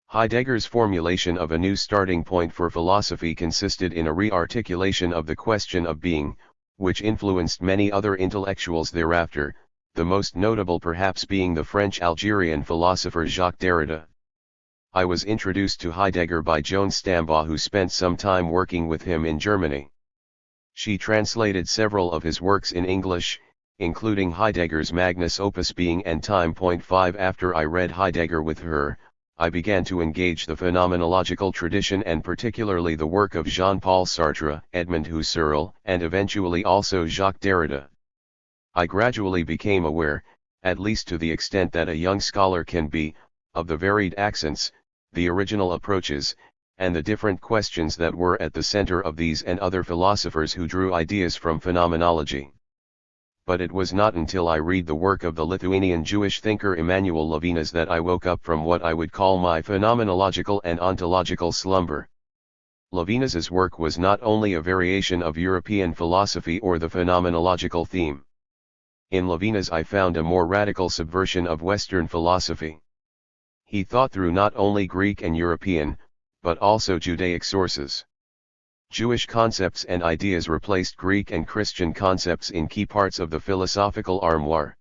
Heidegger's formulation of a new starting point for philosophy consisted in a re-articulation of the question of being, which influenced many other intellectuals thereafter, the most notable perhaps being the French-Algerian philosopher Jacques Derrida. I was introduced to Heidegger by Joan Stambaugh, who spent some time working with him in Germany. She translated several of his works in English, including Heidegger's magnus opus Being and Time. 5. After I read Heidegger with her, I began to engage the phenomenological tradition and particularly the work of Jean-Paul Sartre, Edmund Husserl, and eventually also Jacques Derrida. I gradually became aware, at least to the extent that a young scholar can be, of the varied accents, the original approaches, and the different questions that were at the center of these and other philosophers who drew ideas from phenomenology. But it was not until I read the work of the Lithuanian Jewish thinker Emanuel Levinas that I woke up from what I would call my phenomenological and ontological slumber. Levinas's work was not only a variation of European philosophy or the phenomenological theme. In Levinas I found a more radical subversion of Western philosophy. He thought through not only Greek and European, but also Judaic sources. Jewish concepts and ideas replaced Greek and Christian concepts in key parts of the philosophical armoire.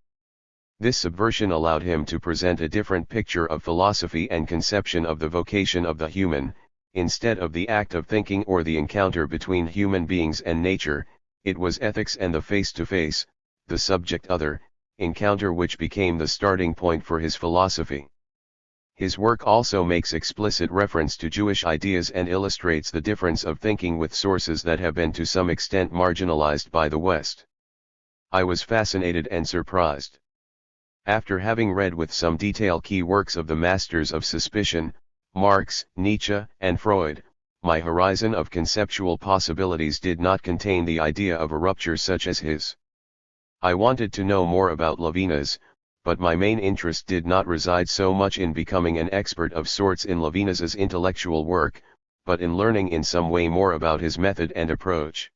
This subversion allowed him to present a different picture of philosophy and conception of the vocation of the human. Instead of the act of thinking or the encounter between human beings and nature, it was ethics and the face-to-face, the subject-other, encounter which became the starting point for his philosophy. His work also makes explicit reference to Jewish ideas and illustrates the difference of thinking with sources that have been to some extent marginalized by the West. I was fascinated and surprised. After having read with some detail key works of the masters of suspicion, Marx, Nietzsche, and Freud, my horizon of conceptual possibilities did not contain the idea of a rupture such as his. I wanted to know more about Levinas, but my main interest did not reside so much in becoming an expert of sorts in Levinas's intellectual work, but in learning in some way more about his method and approach.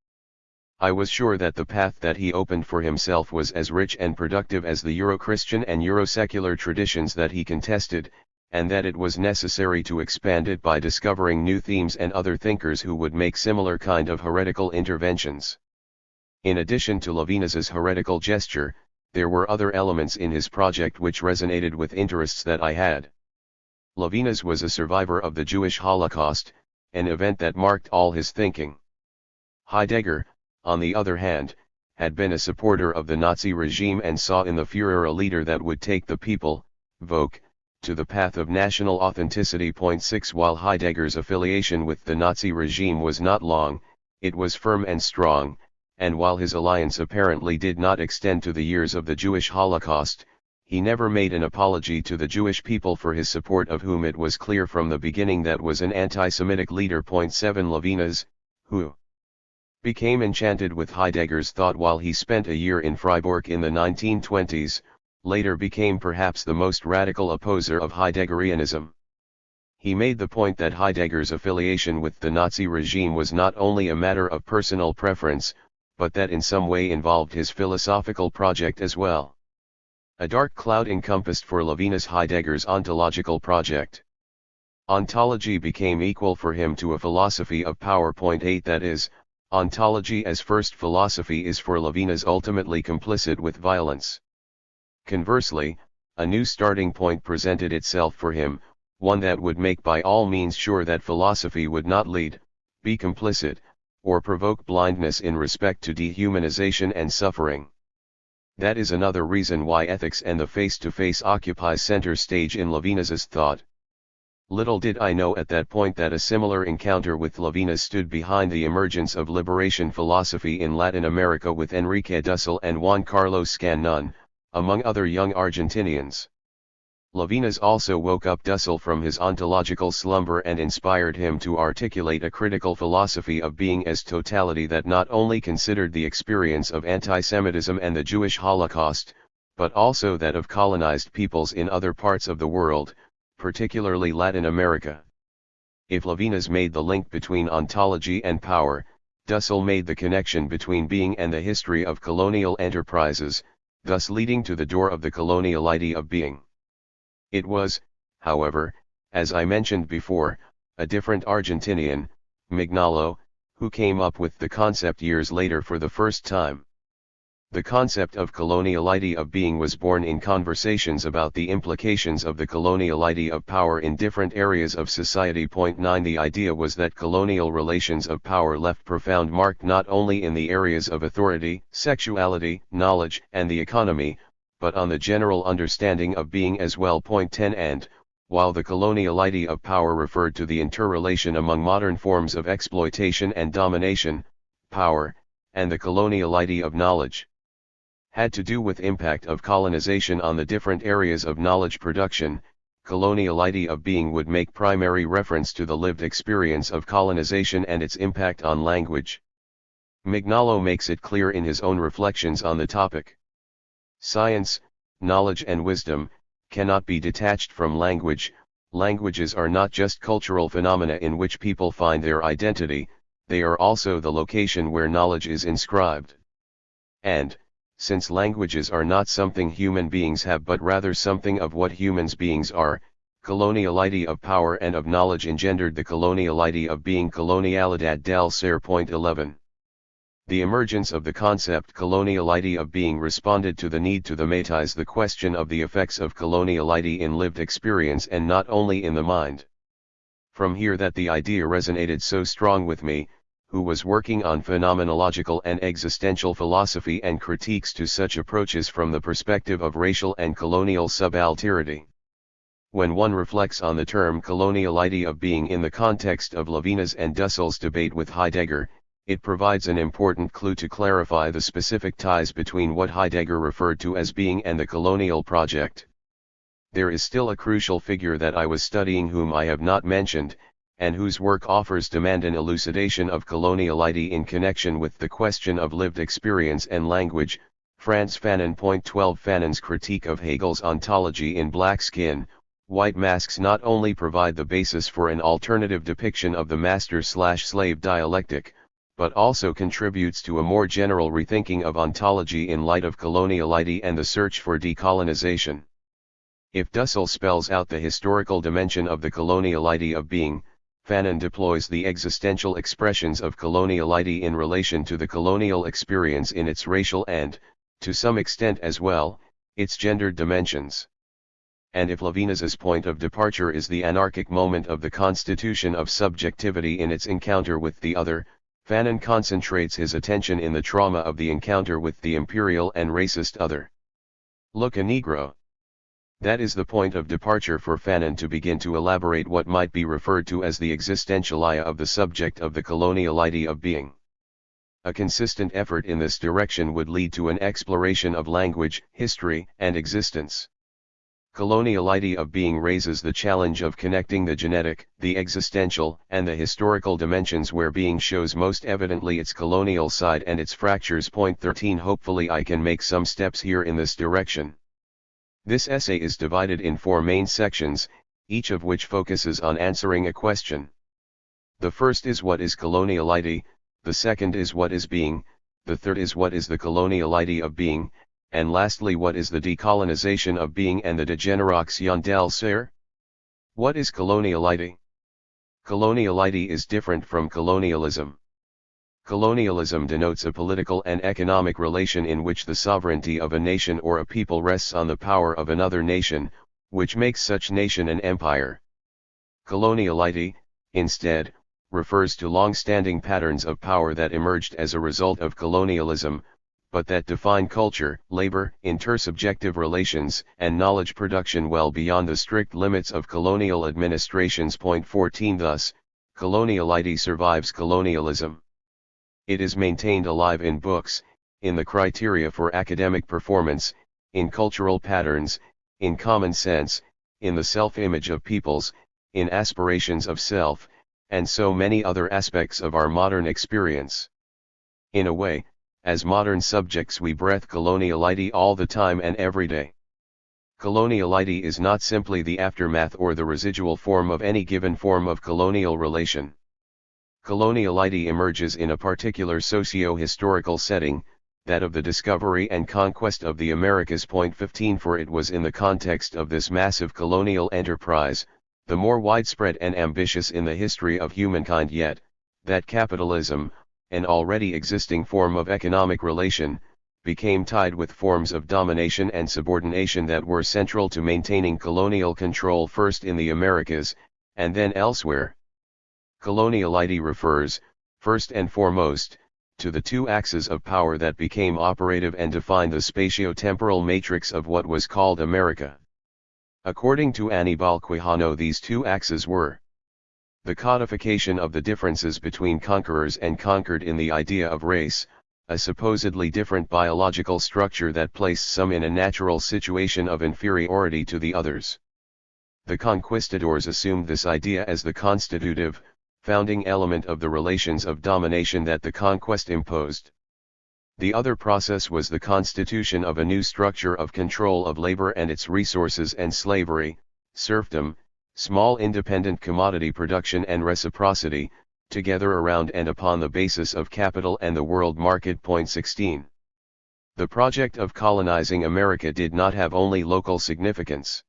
I was sure that the path that he opened for himself was as rich and productive as the Euro-Christian and Euro-secular traditions that he contested, and that it was necessary to expand it by discovering new themes and other thinkers who would make similar kind of heretical interventions. In addition to Levinas's heretical gesture, there were other elements in his project which resonated with interests that I had. Levinas was a survivor of the Jewish Holocaust, an event that marked all his thinking. Heidegger, on the other hand, had been a supporter of the Nazi regime and saw in the Führer a leader that would take the people, Volk, to the path of national authenticity. 6 While Heidegger's affiliation with the Nazi regime was not long, it was firm and strong, and while his alliance apparently did not extend to the years of the Jewish Holocaust, he never made an apology to the Jewish people for his support of whom it was clear from the beginning that was an anti-Semitic leader. 7 Levinas, who became enchanted with Heidegger's thought while he spent a year in Freiburg in the 1920s, later became perhaps the most radical opposer of Heideggerianism. He made the point that Heidegger's affiliation with the Nazi regime was not only a matter of personal preference, but that in some way involved his philosophical project as well. A dark cloud encompassed for Levinas Heidegger's ontological project. Ontology became equal for him to a philosophy of power. 8 That is, ontology as first philosophy is for Levinas ultimately complicit with violence. Conversely, a new starting point presented itself for him, one that would make by all means sure that philosophy would not lead, be complicit, or provoke blindness in respect to dehumanization and suffering. That is another reason why ethics and the face-to-face occupy center stage in Levinas's thought. Little did I know at that point that a similar encounter with Levinas stood behind the emergence of liberation philosophy in Latin America with Enrique Dussel and Juan Carlos Scannon, among other young Argentinians. Levinas also woke up Dussel from his ontological slumber and inspired him to articulate a critical philosophy of being as totality that not only considered the experience of anti-Semitism and the Jewish Holocaust, but also that of colonized peoples in other parts of the world, particularly Latin America. If Levinas made the link between ontology and power, Dussel made the connection between being and the history of colonial enterprises, thus leading to the door of the coloniality of being. It was, however, as I mentioned before, a different Argentinian, Mignolo, who came up with the concept years later for the first time. The concept of coloniality of being was born in conversations about the implications of the coloniality of power in different areas of society. 9 The idea was that colonial relations of power left profound mark not only in the areas of authority, sexuality, knowledge, and the economy, but on the general understanding of being as well. 10 And, while the coloniality of power referred to the interrelation among modern forms of exploitation and domination, power, and the coloniality of knowledge had to do with impact of colonization on the different areas of knowledge production, coloniality of being would make primary reference to the lived experience of colonization and its impact on language. Mignolo makes it clear in his own reflections on the topic. Science, knowledge and wisdom, cannot be detached from language. Languages are not just cultural phenomena in which people find their identity, they are also the location where knowledge is inscribed. And, since languages are not something human beings have but rather something of what human beings are, coloniality of power and of knowledge engendered the coloniality of being, colonialidad del ser. 11. The emergence of the concept coloniality of being responded to the need to thematize the question of the effects of coloniality in lived experience and not only in the mind. From here that the idea resonated so strong with me, who was working on phenomenological and existential philosophy and critiques to such approaches from the perspective of racial and colonial subalterity. When one reflects on the term coloniality of being in the context of Levinas and Dussel's debate with Heidegger, it provides an important clue to clarify the specific ties between what Heidegger referred to as being and the colonial project. There is still a crucial figure that I was studying whom I have not mentioned, and whose work offers demand an elucidation of coloniality in connection with the question of lived experience and language, Frantz Fanon. 12 Fanon's critique of Hegel's ontology in Black Skin, White Masks not only provide the basis for an alternative depiction of the master-slave dialectic, but also contributes to a more general rethinking of ontology in light of coloniality and the search for decolonization. If Dussel spells out the historical dimension of the coloniality of being, Fanon deploys the existential expressions of coloniality in relation to the colonial experience in its racial and, to some extent as well, its gendered dimensions. And if Levinas's point of departure is the anarchic moment of the constitution of subjectivity in its encounter with the other, Fanon concentrates his attention in the trauma of the encounter with the imperial and racist other. Look a Negro. That is the point of departure for Fanon to begin to elaborate what might be referred to as the existentialia of the subject of the coloniality of being. A consistent effort in this direction would lead to an exploration of language, history, and existence. Coloniality of being raises the challenge of connecting the genetic, the existential, and the historical dimensions where being shows most evidently its colonial side and its fractures. 13 Hopefully I can make some steps here in this direction. This essay is divided in 4 main sections, each of which focuses on answering a question. The first is what is coloniality, the second is what is being, the third is what is the coloniality of being, and lastly what is the decolonization of being and the degeneración del ser? What is coloniality? Coloniality is different from colonialism. Colonialism denotes a political and economic relation in which the sovereignty of a nation or a people rests on the power of another nation, which makes such nation an empire. Coloniality, instead, refers to long-standing patterns of power that emerged as a result of colonialism, but that define culture, labor, intersubjective relations, and knowledge production well beyond the strict limits of colonial administrations. Point 14. Thus, coloniality survives colonialism. It is maintained alive in books, in the criteria for academic performance, in cultural patterns, in common sense, in the self-image of peoples, in aspirations of self, and so many other aspects of our modern experience. In a way, as modern subjects we breathe coloniality all the time and every day. Coloniality is not simply the aftermath or the residual form of any given form of colonial relation. Coloniality emerges in a particular socio-historical setting, that of the discovery and conquest of the Americas. Point 15. For it was in the context of this massive colonial enterprise, the more widespread and ambitious in the history of humankind yet, that capitalism, an already existing form of economic relation, became tied with forms of domination and subordination that were central to maintaining colonial control first in the Americas, and then elsewhere. Coloniality refers, first and foremost, to the two axes of power that became operative and defined the spatio-temporal matrix of what was called America. According to Aníbal Quijano, these two axes were the codification of the differences between conquerors and conquered in the idea of race, a supposedly different biological structure that placed some in a natural situation of inferiority to the others. The conquistadors assumed this idea as the constitutive, founding element of the relations of domination that the conquest imposed. The other process was the constitution of a new structure of control of labor and its resources and slavery, serfdom, small independent commodity production and reciprocity, together around and upon the basis of capital and the world market. Point 16. The project of colonizing America did not have only local significance.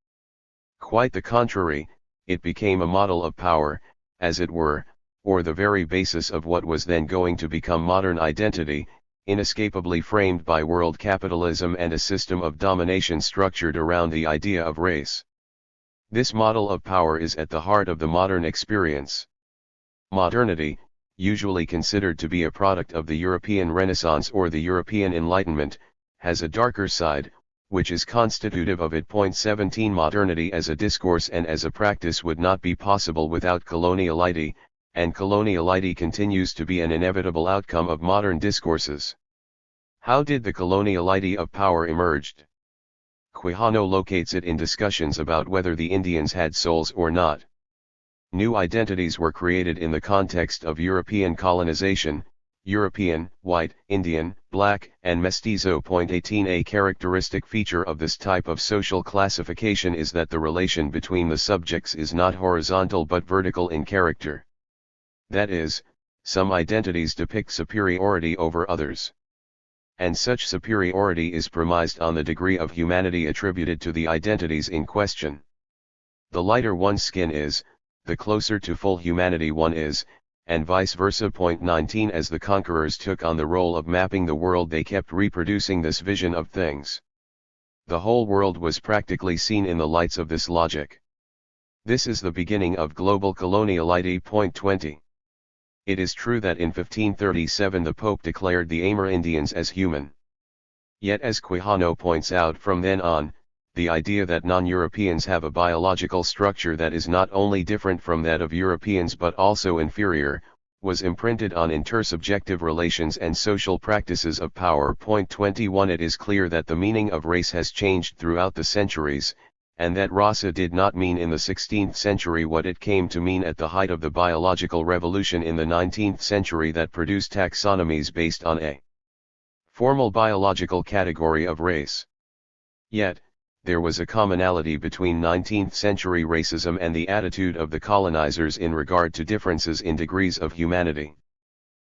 Quite the contrary, it became a model of power, as it were, or the very basis of what was then going to become modern identity, inescapably framed by world capitalism and a system of domination structured around the idea of race. This model of power is at the heart of the modern experience. Modernity, usually considered to be a product of the European Renaissance or the European Enlightenment, has a darker side, which is constitutive of it. Point 17. Modernity as a discourse and as a practice would not be possible without coloniality, and coloniality continues to be an inevitable outcome of modern discourses. How did the coloniality of power emerge? Quijano locates it in discussions about whether the Indians had souls or not. New identities were created in the context of European colonization: European, white, Indian, black, and mestizo. Point 18. A characteristic feature of this type of social classification is that the relation between the subjects is not horizontal but vertical in character. That is, some identities depict superiority over others. And such superiority is premised on the degree of humanity attributed to the identities in question. The lighter one's skin is, the closer to full humanity one is, and vice versa. Point 19. As the conquerors took on the role of mapping the world, they kept reproducing this vision of things. The whole world was practically seen in the lights of this logic. This is the beginning of global coloniality. Point 20. It is true that in 1537 the Pope declared the Amerindians as human. Yet, as Quijano points out, from then on, the idea that non-Europeans have a biological structure that is not only different from that of Europeans but also inferior, was imprinted on intersubjective relations and social practices of power. Point 21. It is clear that the meaning of race has changed throughout the centuries, and that raza did not mean in the 16th century what it came to mean at the height of the biological revolution in the 19th century that produced taxonomies based on a formal biological category of race. Yet, there was a commonality between 19th century racism and the attitude of the colonizers in regard to differences in degrees of humanity.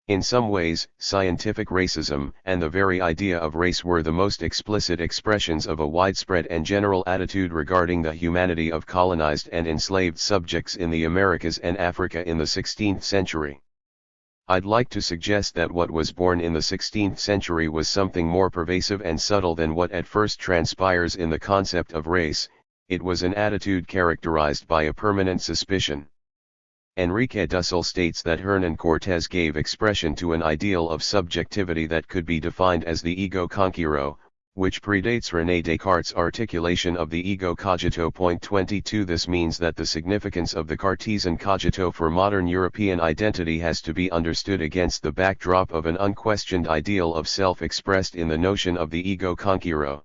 In some ways, scientific racism and the very idea of race were the most explicit expressions of a widespread and general attitude regarding the humanity of colonized and enslaved subjects in the Americas and Africa in the 16th century. I'd like to suggest that what was born in the 16th century was something more pervasive and subtle than what at first transpires in the concept of race. It was an attitude characterized by a permanent suspicion. Enrique Dussel states that Hernan Cortés gave expression to an ideal of subjectivity that could be defined as the ego conquiro, which predates René Descartes' articulation of the ego cogito. Point 22. This means that the significance of the Cartesian cogito for modern European identity has to be understood against the backdrop of an unquestioned ideal of self expressed in the notion of the ego conquiro.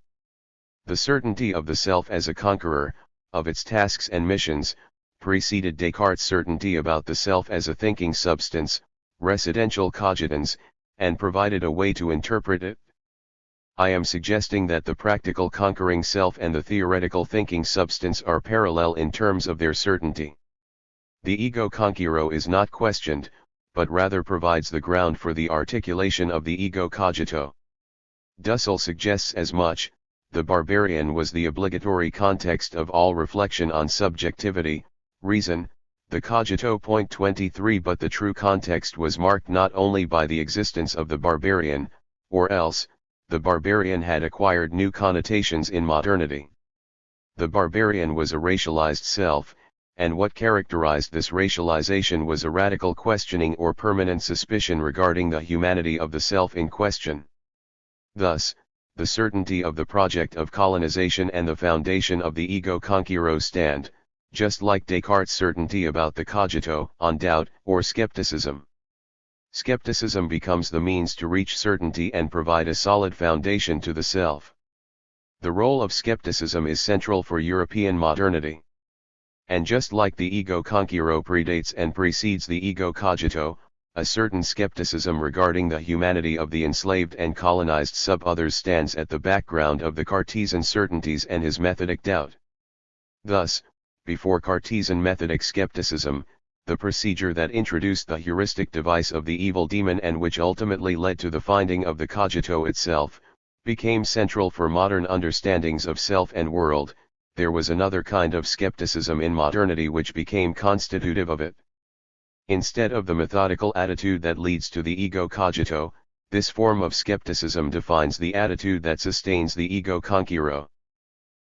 The certainty of the self as a conqueror, of its tasks and missions, preceded Descartes' certainty about the self as a thinking substance, residential cogitans, and provided a way to interpret it. I am suggesting that the practical conquering self and the theoretical thinking substance are parallel in terms of their certainty. The ego conquiro is not questioned, but rather provides the ground for the articulation of the ego cogito. Dussel suggests as much. The barbarian was the obligatory context of all reflection on subjectivity, reason, the cogito. Point 23. But the true context was marked not only by the existence of the barbarian, or else, the barbarian had acquired new connotations in modernity. The barbarian was a racialized self, and what characterized this racialization was a radical questioning or permanent suspicion regarding the humanity of the self in question. Thus, the certainty of the project of colonization and the foundation of the ego conquiro stand, just like Descartes' certainty about the cogito, on doubt or skepticism. Skepticism becomes the means to reach certainty and provide a solid foundation to the self. The role of skepticism is central for European modernity. And just like the ego conquiro predates and precedes the ego cogito, a certain skepticism regarding the humanity of the enslaved and colonized sub-others stands at the background of the Cartesian certainties and his methodic doubt. Thus, before Cartesian methodic skepticism, the procedure that introduced the heuristic device of the evil demon and which ultimately led to the finding of the cogito itself, became central for modern understandings of self and world. There was another kind of skepticism in modernity which became constitutive of it. Instead of the methodical attitude that leads to the ego cogito, this form of skepticism defines the attitude that sustains the ego conquiro.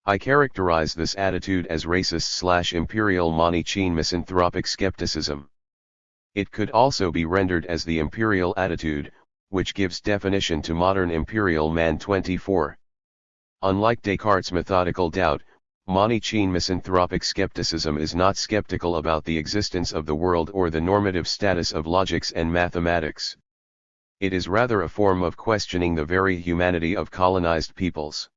I characterize this attitude as racist/imperial Manichaean misanthropic skepticism. It could also be rendered as the imperial attitude, which gives definition to modern imperial man 24. Unlike Descartes' methodical doubt, Manichaean misanthropic skepticism is not skeptical about the existence of the world or the normative status of logics and mathematics. It is rather a form of questioning the very humanity of colonized peoples.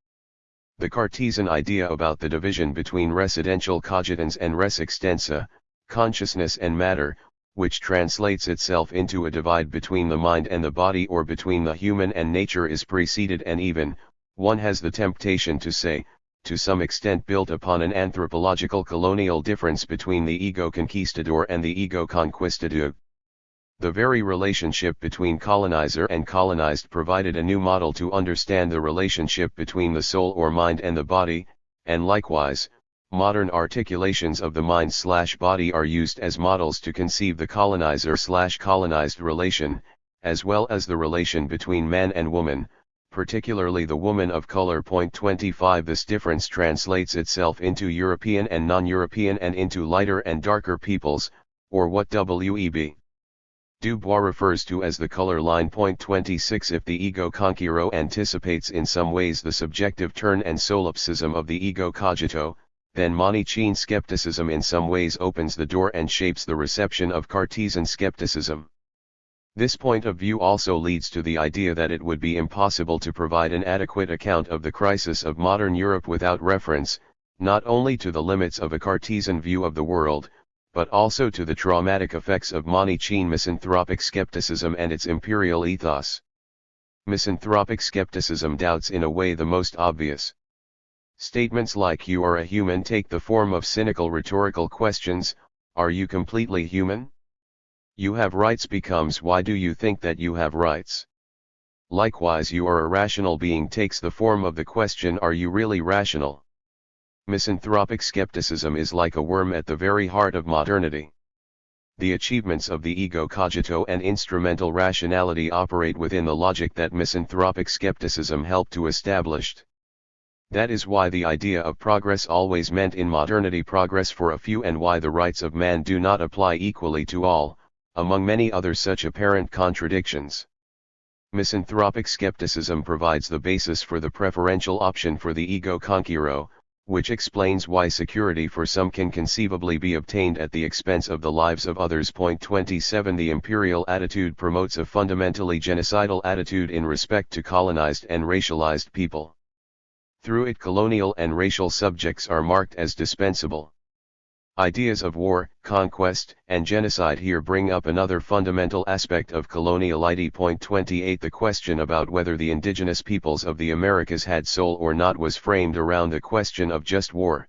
The Cartesian idea about the division between residential cogitans and res extensa, consciousness and matter, which translates itself into a divide between the mind and the body or between the human and nature, is preceded and even, one has the temptation to say, to some extent built upon an anthropological colonial difference between the ego conquistador and the ego conquistador. The very relationship between colonizer and colonized provided a new model to understand the relationship between the soul or mind and the body, and likewise, modern articulations of the mind/body are used as models to conceive the colonizer/colonized relation, as well as the relation between man and woman, particularly the woman of color. Point 25. This difference translates itself into European and non-European and into lighter and darker peoples, or what W.E.B. Du Bois refers to as the color line. Point 26. If the ego conquiro anticipates in some ways the subjective turn and solipsism of the ego cogito, then Manichaean skepticism in some ways opens the door and shapes the reception of Cartesian skepticism. This point of view also leads to the idea that it would be impossible to provide an adequate account of the crisis of modern Europe without reference, not only to the limits of a Cartesian view of the world, but also to the traumatic effects of Manichaean misanthropic skepticism and its imperial ethos. Misanthropic skepticism doubts in a way the most obvious. Statements like "you are a human" take the form of cynical rhetorical questions: are you completely human? "You have rights" becomes "why do you think that you have rights?" Likewise, "you are a rational being" takes the form of the question, are you really rational? Misanthropic skepticism is like a worm at the very heart of modernity. the achievements of the ego cogito and instrumental rationality operate within the logic that misanthropic skepticism helped to establish. That is why the idea of progress always meant in modernity progress for a few, and why the rights of man do not apply equally to all, among many other such apparent contradictions. Misanthropic skepticism provides the basis for the preferential option for the ego conquero, which explains why security for some can conceivably be obtained at the expense of the lives of others. Point 27 The imperial attitude promotes a fundamentally genocidal attitude in respect to colonized and racialized people. Through it, colonial and racial subjects are marked as dispensable. Ideas of war, conquest, and genocide here bring up another fundamental aspect of coloniality. Point 28 The question about whether the indigenous peoples of the Americas had soul or not was framed around the question of just war.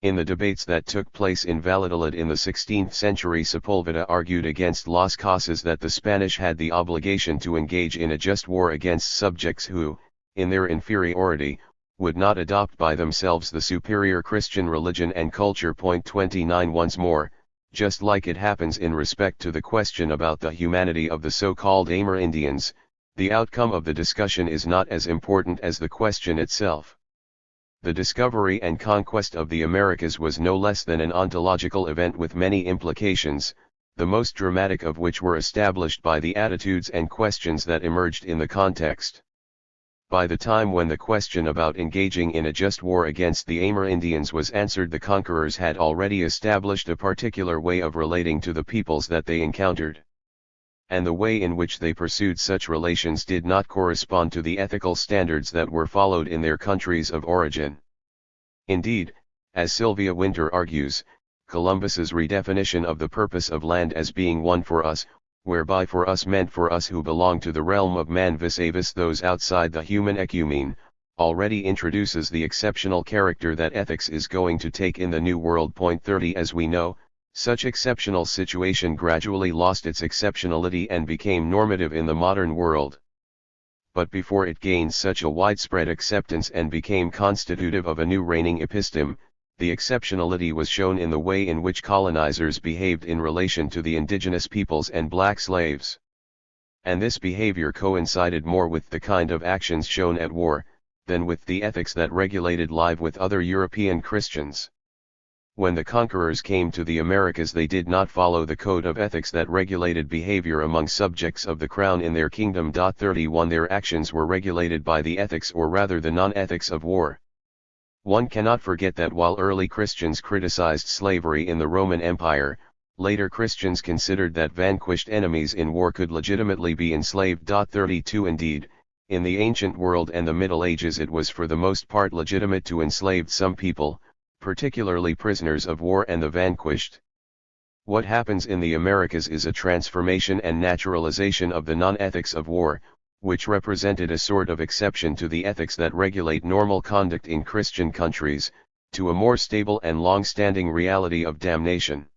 In the debates that took place in Valladolid in the 16th century, Sepulveda argued against Las Casas that the Spanish had the obligation to engage in a just war against subjects who, in their inferiority, would not adopt by themselves the superior Christian religion and culture. Point 29 Once more, just like it happens in respect to the question about the humanity of the so-called Amerindians, the outcome of the discussion is not as important as the question itself. The discovery and conquest of the Americas was no less than an ontological event with many implications, the most dramatic of which were established by the attitudes and questions that emerged in the context. By the time when the question about engaging in a just war against the Amerindians was answered, the conquerors had already established a particular way of relating to the peoples that they encountered. And the way in which they pursued such relations did not correspond to the ethical standards that were followed in their countries of origin. Indeed, as Sylvia Wynter argues, Columbus's redefinition of the purpose of land as being one for us, whereby for us meant for us who belong to the realm of man vis-a-vis those outside the human ecumene, already introduces the exceptional character that ethics is going to take in the New World. Point 30 As we know, such exceptional situation gradually lost its exceptionality and became normative in the modern world. But before it gained such a widespread acceptance and became constitutive of a new reigning episteme, the exceptionality was shown in the way in which colonizers behaved in relation to the indigenous peoples and black slaves. And this behavior coincided more with the kind of actions shown at war, than with the ethics that regulated life with other European Christians. When the conquerors came to the Americas, they did not follow the code of ethics that regulated behavior among subjects of the crown in their kingdom. 31 Their actions were regulated by the ethics, or rather the non-ethics of war. One cannot forget that while early Christians criticized slavery in the Roman Empire, later Christians considered that vanquished enemies in war could legitimately be enslaved. 32 Indeed, in the ancient world and the Middle Ages it was for the most part legitimate to enslave some people, particularly prisoners of war and the vanquished. What happens in the Americas is a transformation and naturalization of the non-ethics of war, which represented a sort of exception to the ethics that regulate normal conduct in Christian countries, to a more stable and long-standing reality of damnation.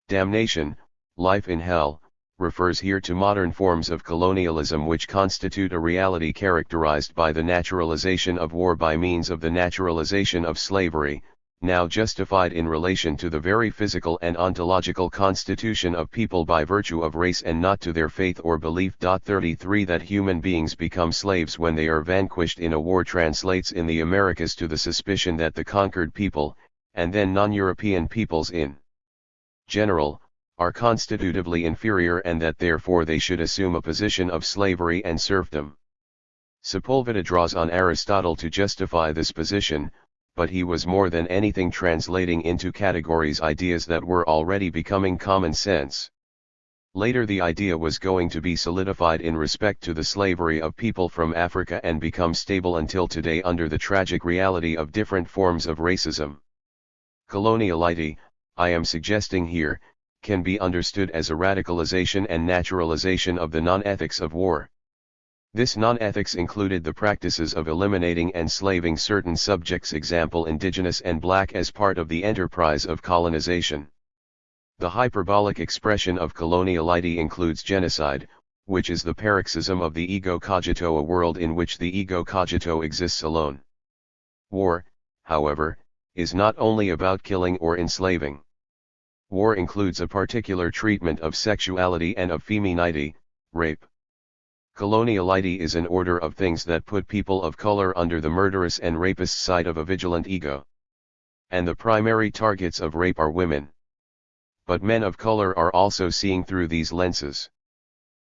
Damnation, life in hell, refers here to modern forms of colonialism which constitute a reality characterized by the naturalization of war by means of the naturalization of slavery, now justified in relation to the very physical and ontological constitution of people by virtue of race and not to their faith or belief. 33 That human beings become slaves when they are vanquished in a war translates in the Americas to the suspicion that the conquered people, and then non-European peoples in general, are constitutively inferior and that therefore they should assume a position of slavery and serfdom. Sepulveda draws on Aristotle to justify this position, but he was more than anything translating into categories ideas that were already becoming common sense. Later the idea was going to be solidified in respect to the slavery of people from Africa and become stable until today under the tragic reality of different forms of racism. Coloniality, I am suggesting here, can be understood as a radicalization and naturalization of the non-ethics of war. This non-ethics included the practices of eliminating and enslaving certain subjects, example indigenous and black, as part of the enterprise of colonization. The hyperbolic expression of coloniality includes genocide, which is the paroxysm of the ego cogito, a world in which the ego cogito exists alone. War, however, is not only about killing or enslaving. War includes a particular treatment of sexuality and of femininity, rape. Coloniality is an order of things that put people of color under the murderous and rapist side of a vigilant ego. And the primary targets of rape are women. But men of color are also seeing through these lenses.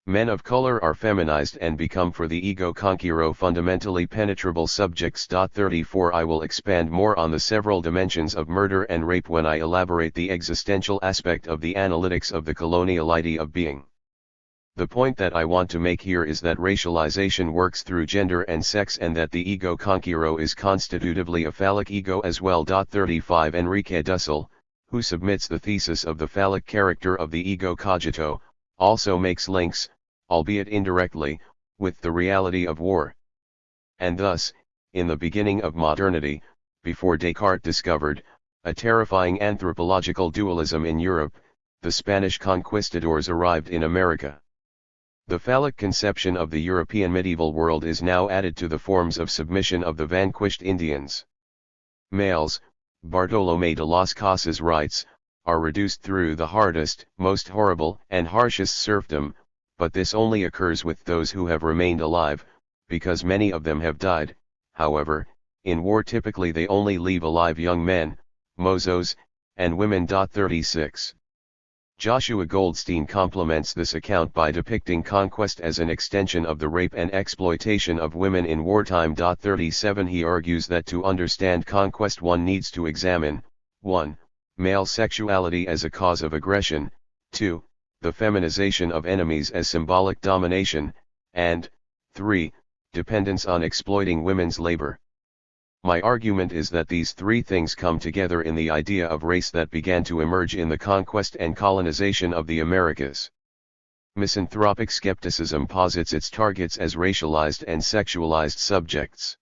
Men of color are feminized and become for the ego conquero fundamentally penetrable subjects. 34 I will expand more on the several dimensions of murder and rape when I elaborate the existential aspect of the analytics of the coloniality of being. The point that I want to make here is that racialization works through gender and sex and that the ego conquero is constitutively a phallic ego as well. 35 Enrique Dussel, who submits the thesis of the phallic character of the ego cogito, also makes links, albeit indirectly, with the reality of war. And thus, in the beginning of modernity, before Descartes discovered a terrifying anthropological dualism in Europe, the Spanish conquistadors arrived in America. The phallic conception of the European medieval world is now added to the forms of submission of the vanquished Indians. Males, Bartolomé de las Casas writes, are reduced through the hardest, most horrible, and harshest serfdom, but this only occurs with those who have remained alive, because many of them have died. However, in war typically they only leave alive young men, mozos, and women. 36. Joshua Goldstein complements this account by depicting conquest as an extension of the rape and exploitation of women in wartime. 37 He argues that to understand conquest one needs to examine 1. Male sexuality as a cause of aggression, 2. The feminization of enemies as symbolic domination, and 3. Dependence on exploiting women's labor. My argument is that these three things come together in the idea of race that began to emerge in the conquest and colonization of the Americas. Misanthropic skepticism posits its targets as racialized and sexualized subjects.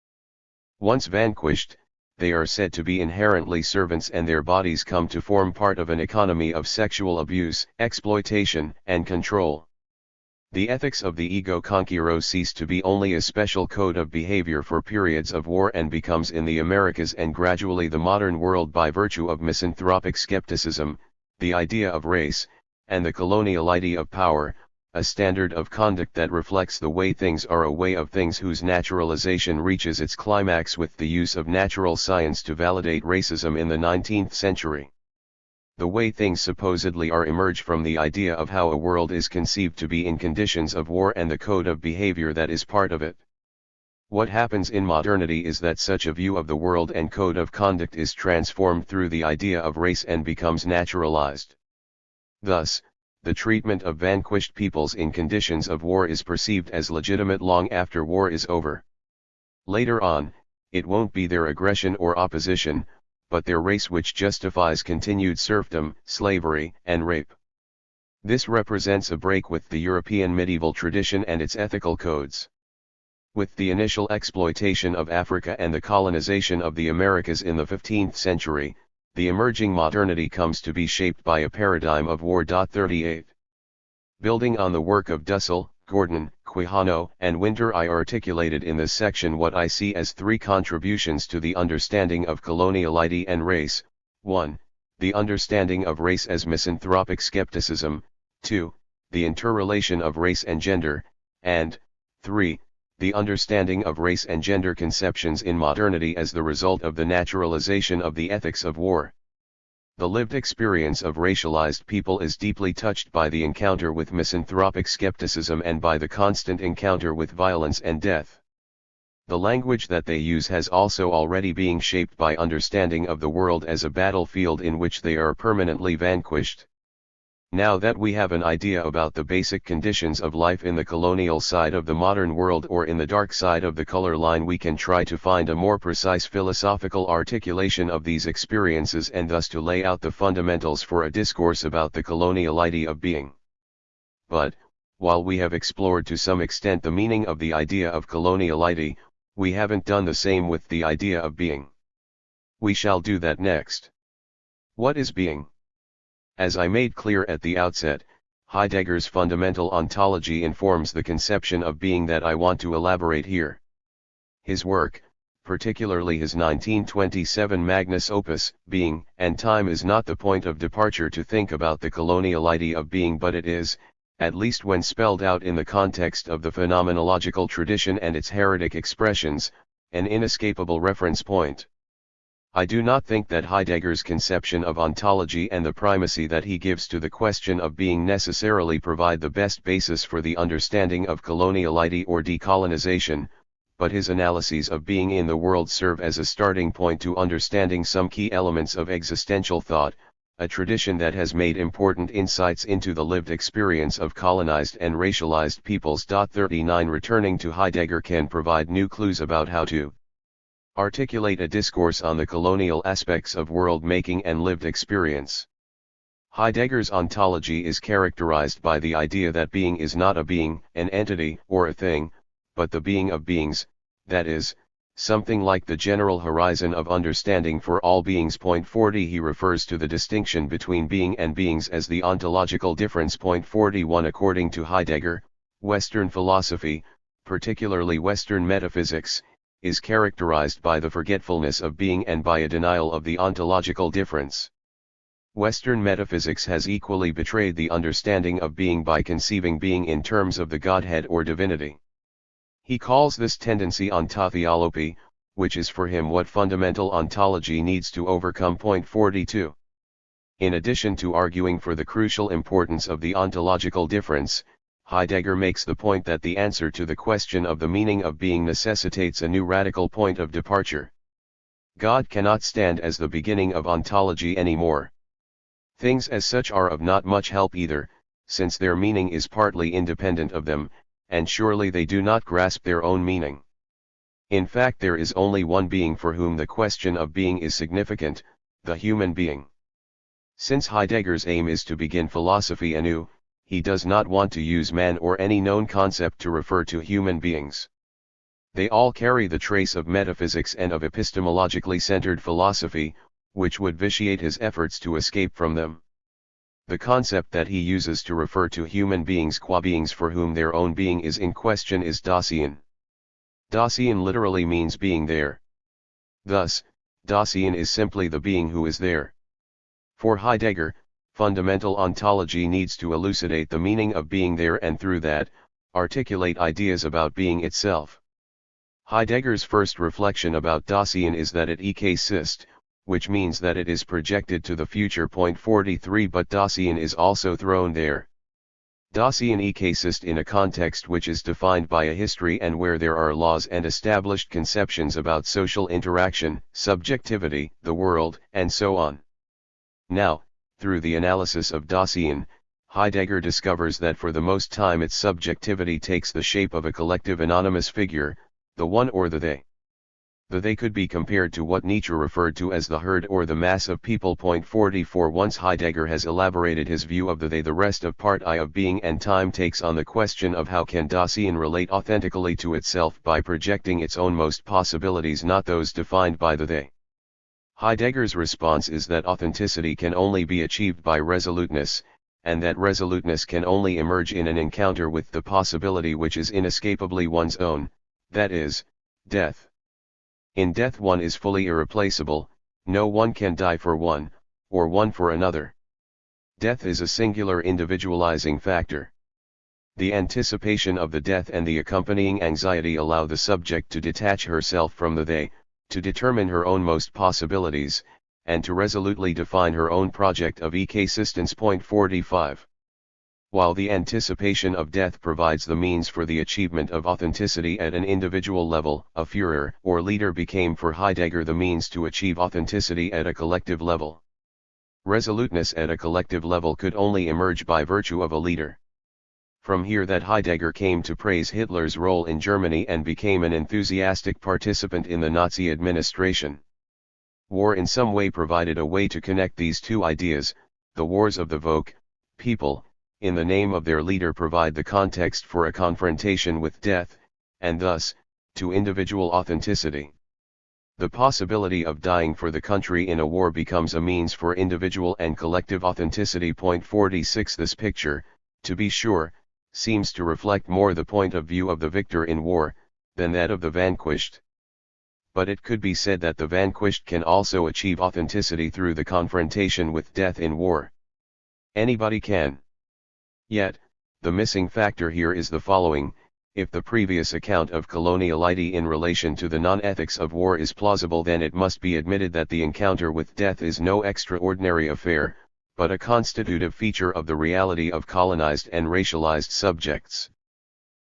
Once vanquished, they are said to be inherently servants and their bodies come to form part of an economy of sexual abuse, exploitation, and control. The ethics of the ego conquero cease to be only a special code of behavior for periods of war and becomes in the Americas and gradually the modern world by virtue of misanthropic skepticism, the idea of race, and the coloniality of power, a standard of conduct that reflects the way things are, a way of things whose naturalization reaches its climax with the use of natural science to validate racism in the 19th century. The way things supposedly are emerge from the idea of how a world is conceived to be in conditions of war and the code of behavior that is part of it. What happens in modernity is that such a view of the world and code of conduct is transformed through the idea of race and becomes naturalized. Thus, the treatment of vanquished peoples in conditions of war is perceived as legitimate long after war is over. Later on, it won't be their aggression or opposition, but their race which justifies continued serfdom, slavery, and rape. This represents a break with the European medieval tradition and its ethical codes. With the initial exploitation of Africa and the colonization of the Americas in the 15th century, the emerging modernity comes to be shaped by a paradigm of war. 38. Building on the work of Dussel, Gordon, Quijano, and Winter, I articulated in this section what I see as three contributions to the understanding of coloniality and race: 1. The understanding of race as misanthropic skepticism, 2. The interrelation of race and gender, and 3. The understanding of race and gender conceptions in modernity as the result of the naturalization of the ethics of war. The lived experience of racialized people is deeply touched by the encounter with misanthropic skepticism and by the constant encounter with violence and death. The language that they use has also already been shaped by understanding of the world as a battlefield in which they are permanently vanquished. Now that we have an idea about the basic conditions of life in the colonial side of the modern world or in the dark side of the color line, we can try to find a more precise philosophical articulation of these experiences and thus to lay out the fundamentals for a discourse about the coloniality of being. But, while we have explored to some extent the meaning of the idea of coloniality, we haven't done the same with the idea of being. We shall do that next. What is being? As I made clear at the outset, Heidegger's fundamental ontology informs the conception of being that I want to elaborate here. His work, particularly his 1927 magnus opus, Being and Time is not the point of departure to think about the colonial idea of being, but it is, at least when spelled out in the context of the phenomenological tradition and its heretic expressions, an inescapable reference point. I do not think that Heidegger's conception of ontology and the primacy that he gives to the question of being necessarily provide the best basis for the understanding of coloniality or decolonization, but his analyses of being in the world serve as a starting point to understanding some key elements of existential thought, a tradition that has made important insights into the lived experience of colonized and racialized peoples. 39 Returning to Heidegger can provide new clues about how to articulate a discourse on the colonial aspects of world-making and lived experience. Heidegger's ontology is characterized by the idea that being is not a being, an entity, or a thing, but the being of beings, that is, something like the general horizon of understanding for all beings. 40 He refers to the distinction between being and beings as the ontological difference. 41 According to Heidegger, Western philosophy, particularly Western metaphysics, is characterized by the forgetfulness of being and by a denial of the ontological difference. Western metaphysics has equally betrayed the understanding of being by conceiving being in terms of the Godhead or divinity. He calls this tendency ontotheology, which is for him what fundamental ontology needs to overcome. 42. In addition to arguing for the crucial importance of the ontological difference, Heidegger makes the point that the answer to the question of the meaning of being necessitates a new radical point of departure. God cannot stand as the beginning of ontology anymore. Things as such are of not much help either, since their meaning is partly independent of them, and surely they do not grasp their own meaning. In fact, there is only one being for whom the question of being is significant, the human being. Since Heidegger's aim is to begin philosophy anew, he does not want to use man or any known concept to refer to human beings. They all carry the trace of metaphysics and of epistemologically centered philosophy, which would vitiate his efforts to escape from them. The concept that he uses to refer to human beings qua beings for whom their own being is in question is Dasein. Dasein literally means being there. Thus, Dasein is simply the being who is there. For Heidegger, fundamental ontology needs to elucidate the meaning of being there and through that, articulate ideas about being itself. Heidegger's first reflection about Dasein is that it ekasist, which means that it is projected to the future. 43 But Dasein is also thrown there. Dasein ekasist in a context which is defined by a history and where there are laws and established conceptions about social interaction, subjectivity, the world, and so on. Now, through the analysis of Dasein, Heidegger discovers that for the most time its subjectivity takes the shape of a collective anonymous figure, the one or the they. The they could be compared to what Nietzsche referred to as the herd or the mass of people. 44 Once Heidegger has elaborated his view of the they, the rest of part I of being and time takes on the question of how can Dasein relate authentically to itself by projecting its own most possibilities, not those defined by the they. Heidegger's response is that authenticity can only be achieved by resoluteness, and that resoluteness can only emerge in an encounter with the possibility which is inescapably one's own, that is, death. In death one is fully irreplaceable, no one can die for one, or one for another. Death is a singular individualizing factor. The anticipation of the death and the accompanying anxiety allow the subject to detach herself from the they, to determine her own most possibilities, and to resolutely define her own project of ekasistence. 45. While the anticipation of death provides the means for the achievement of authenticity at an individual level, a Führer or leader became for Heidegger the means to achieve authenticity at a collective level. Resoluteness at a collective level could only emerge by virtue of a leader. From here that Heidegger came to praise Hitler's role in Germany and became an enthusiastic participant in the Nazi administration. War in some way provided a way to connect these two ideas. The wars of the Volk, people, in the name of their leader provide the context for a confrontation with death, and thus, to individual authenticity. The possibility of dying for the country in a war becomes a means for individual and collective authenticity. 46 This picture, to be sure, seems to reflect more the point of view of the victor in war, than that of the vanquished. But it could be said that the vanquished can also achieve authenticity through the confrontation with death in war. Anybody can. Yet, the missing factor here is the following: if the previous account of coloniality in relation to the non-ethics of war is plausible, then it must be admitted that the encounter with death is no extraordinary affair, but a constitutive feature of the reality of colonized and racialized subjects.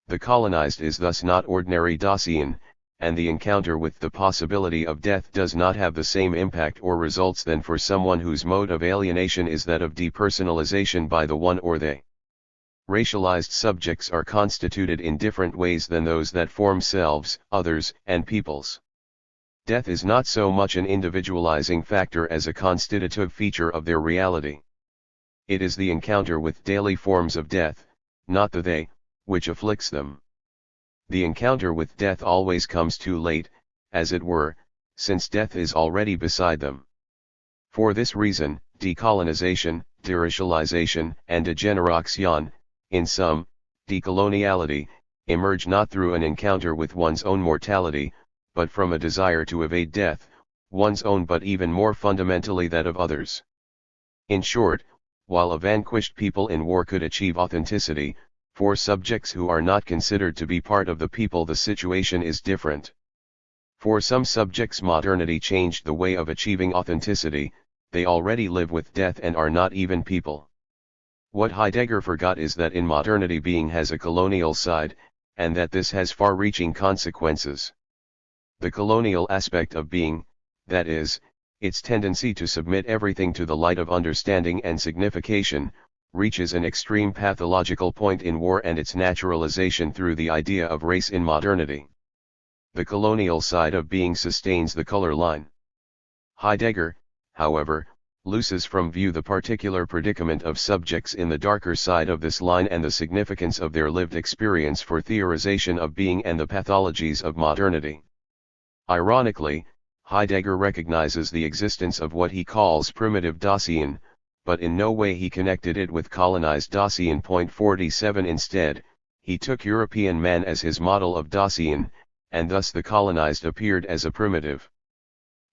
The colonized is thus not ordinary Dacian, and the encounter with the possibility of death does not have the same impact or results than for someone whose mode of alienation is that of depersonalization by the one or they. Racialized subjects are constituted in different ways than those that form selves, others, and peoples. Death is not so much an individualizing factor as a constitutive feature of their reality. It is the encounter with daily forms of death, not the they, which afflicts them. The encounter with death always comes too late, as it were, since death is already beside them. For this reason, decolonization, deracialization, and degeneration, in sum, decoloniality, emerge not through an encounter with one's own mortality, but from a desire to evade death, one's own but even more fundamentally that of others. In short, while a vanquished people in war could achieve authenticity, for subjects who are not considered to be part of the people the situation is different. For some subjects modernity changed the way of achieving authenticity, they already live with death and are not even people. What Heidegger forgot is that in modernity being has a colonial side, and that this has far-reaching consequences. The colonial aspect of being, that is, its tendency to submit everything to the light of understanding and signification, reaches an extreme pathological point in war and its naturalization through the idea of race in modernity. The colonial side of being sustains the color line. Heidegger, however, loses from view the particular predicament of subjects in the darker side of this line and the significance of their lived experience for theorization of being and the pathologies of modernity. Ironically, Heidegger recognizes the existence of what he calls primitive Dacian, but in no way he connected it with colonized Dacian. 47 Instead, he took European man as his model of Dacian, and thus the colonized appeared as a primitive.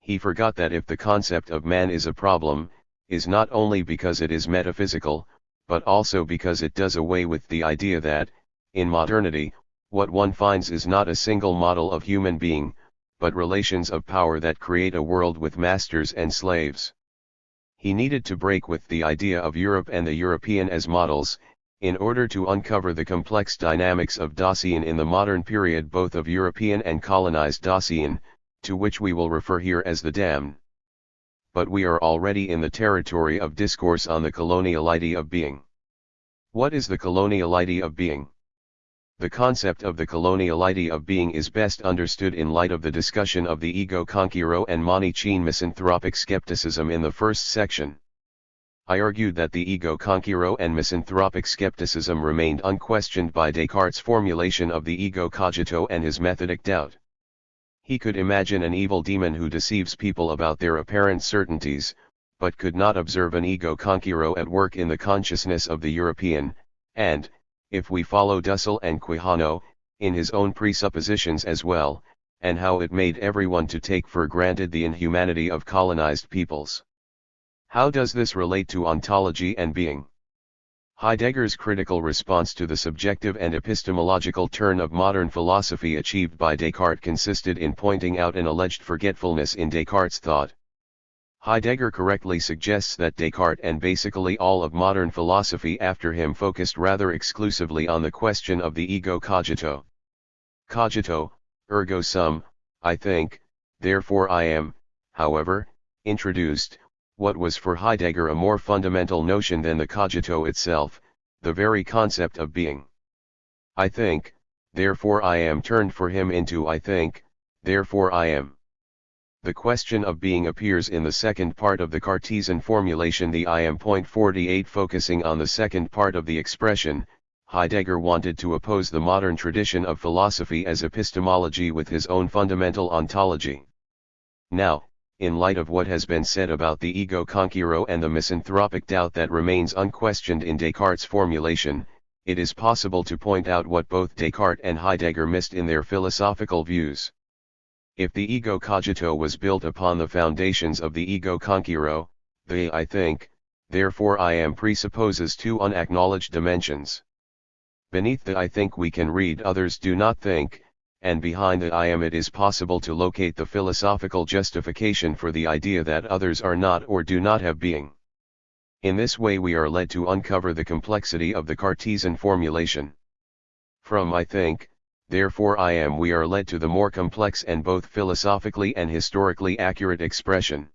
He forgot that if the concept of man is a problem, is not only because it is metaphysical, but also because it does away with the idea that, in modernity, what one finds is not a single model of human being, but relations of power that create a world with masters and slaves. He needed to break with the idea of Europe and the European as models, in order to uncover the complex dynamics of Dacian in the modern period, both of European and colonized Dacian, to which we will refer here as the damned. But we are already in the territory of discourse on the coloniality of being. What is the coloniality of being? The concept of the coloniality of being is best understood in light of the discussion of the ego conquiro and Manichean misanthropic skepticism in the first section. I argued that the ego conquiro and misanthropic skepticism remained unquestioned by Descartes' formulation of the ego cogito and his methodic doubt. He could imagine an evil demon who deceives people about their apparent certainties, but could not observe an ego conquiro at work in the consciousness of the European, and, if we follow Dussel and Quijano, in his own presuppositions as well, and how it made everyone to take for granted the inhumanity of colonized peoples. How does this relate to ontology and being? Heidegger's critical response to the subjective and epistemological turn of modern philosophy achieved by Descartes consisted in pointing out an alleged forgetfulness in Descartes' thought. Heidegger correctly suggests that Descartes and basically all of modern philosophy after him focused rather exclusively on the question of the ego cogito. Cogito, ergo sum, I think, therefore I am, however, introduced, what was for Heidegger a more fundamental notion than the cogito itself, the very concept of being. I think, therefore I am turned for him into I think, therefore I am. The question of being appears in the second part of the Cartesian formulation the I am. 48 Focusing on the second part of the expression, Heidegger wanted to oppose the modern tradition of philosophy as epistemology with his own fundamental ontology. Now, in light of what has been said about the ego conquiro and the misanthropic doubt that remains unquestioned in Descartes' formulation, it is possible to point out what both Descartes and Heidegger missed in their philosophical views. If the ego cogito was built upon the foundations of the ego conquero, the I think, therefore I am presupposes two unacknowledged dimensions. Beneath the I think we can read others do not think, and behind the I am it is possible to locate the philosophical justification for the idea that others are not or do not have being. In this way we are led to uncover the complexity of the Cartesian formulation. From I think, therefore I am we are led to the more complex and both philosophically and historically accurate expression.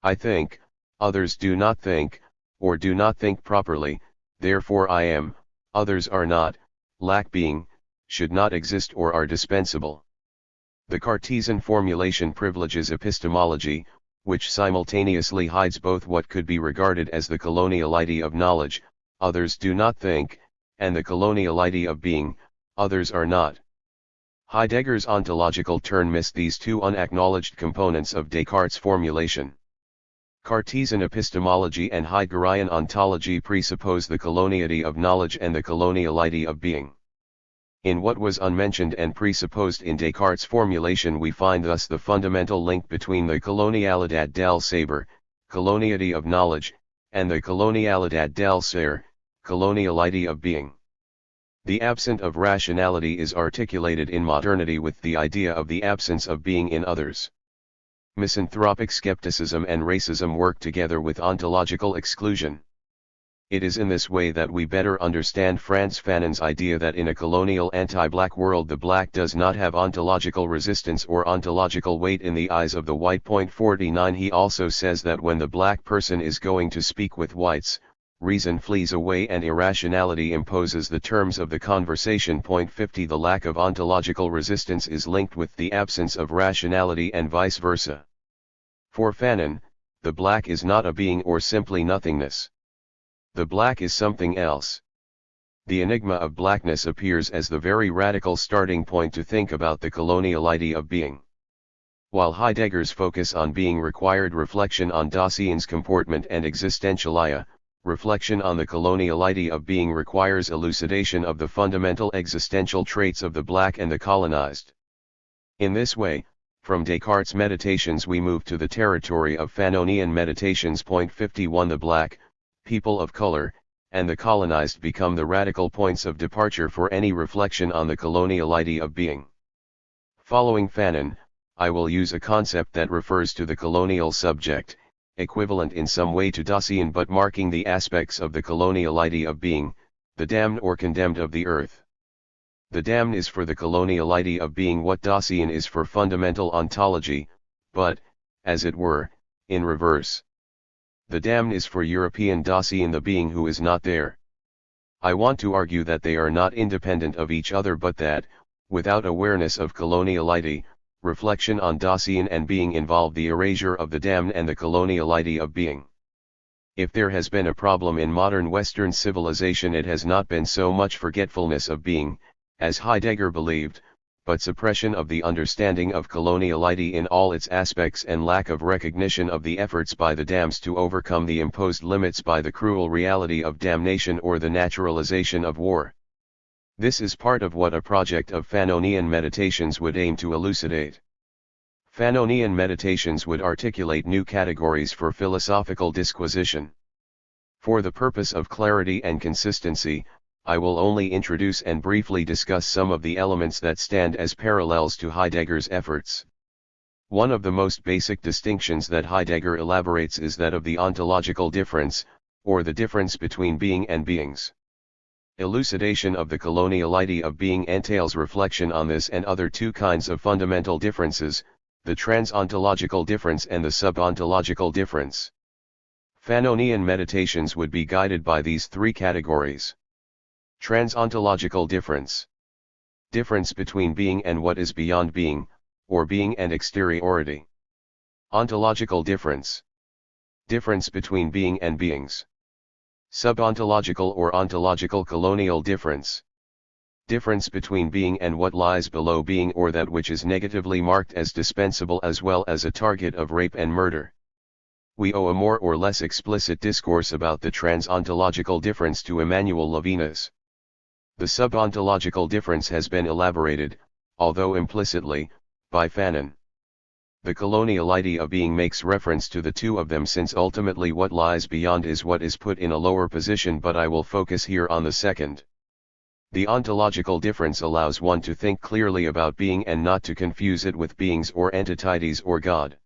I think, others do not think, or do not think properly, therefore I am, others are not, lack being, should not exist or are dispensable. The Cartesian formulation privileges epistemology, which simultaneously hides both what could be regarded as the coloniality of knowledge, others do not think, and the coloniality of being, others are not. Heidegger's ontological turn missed these two unacknowledged components of Descartes' formulation. Cartesian epistemology and Heideggerian ontology presuppose the coloniality of knowledge and the coloniality of being. In what was unmentioned and presupposed in Descartes' formulation we find thus the fundamental link between the colonialidad del saber, coloniality of knowledge, and the colonialidad del ser, coloniality of being. The absence of rationality is articulated in modernity with the idea of the absence of being in others. Misanthropic skepticism and racism work together with ontological exclusion. It is in this way that we better understand Frantz Fanon's idea that in a colonial anti-black world the black does not have ontological resistance or ontological weight in the eyes of the white. 49 He also says that when the black person is going to speak with whites, reason flees away and irrationality imposes the terms of the conversation. 50 The lack of ontological resistance is linked with the absence of rationality and vice versa. For Fanon, the black is not a being or simply nothingness. The black is something else. The enigma of blackness appears as the very radical starting point to think about the coloniality of being. While Heidegger's focus on being required reflection on Dasein's comportment and existentialia, reflection on the coloniality of being requires elucidation of the fundamental existential traits of the black and the colonized. In this way, from Descartes' meditations we move to the territory of Fanonian meditations. 51 The black, people of color, and the colonized become the radical points of departure for any reflection on the coloniality of being. Following Fanon, I will use a concept that refers to the colonial subject, equivalent in some way to Dasein but marking the aspects of the coloniality of being, the damned or condemned of the earth. The damned is for the coloniality of being what Dasein is for fundamental ontology, but, as it were, in reverse. The damned is for European Dasein the being who is not there. I want to argue that they are not independent of each other but that, without awareness of coloniality, reflection on Dasein and being involve the erasure of the damned and the coloniality of being. If there has been a problem in modern Western civilization it has not been so much forgetfulness of being, as Heidegger believed, but suppression of the understanding of coloniality in all its aspects and lack of recognition of the efforts by the damned to overcome the imposed limits by the cruel reality of damnation or the naturalization of war. This is part of what a project of Fanonian meditations would aim to elucidate. Fanonian meditations would articulate new categories for philosophical disquisition. For the purpose of clarity and consistency, I will only introduce and briefly discuss some of the elements that stand as parallels to Heidegger's efforts. One of the most basic distinctions that Heidegger elaborates is that of the ontological difference, or the difference between being and beings. Elucidation of the coloniality of being entails reflection on this and other two kinds of fundamental differences, the transontological difference and the subontological difference. Fanonian meditations would be guided by these three categories. Transontological difference. Difference between being and what is beyond being, or being and exteriority. Ontological difference. Difference between being and beings. Subontological or ontological colonial difference. Difference between being and what lies below being or that which is negatively marked as dispensable as well as a target of rape and murder. We owe a more or less explicit discourse about the transontological difference to Emmanuel Levinas. The subontological difference has been elaborated, although implicitly, By Fanon. The colonial idea of being makes reference to the two of them, since ultimately what lies beyond is what is put in a lower position, but I will focus here on the second. The ontological difference allows one to think clearly about being and not to confuse it with beings or entities or God.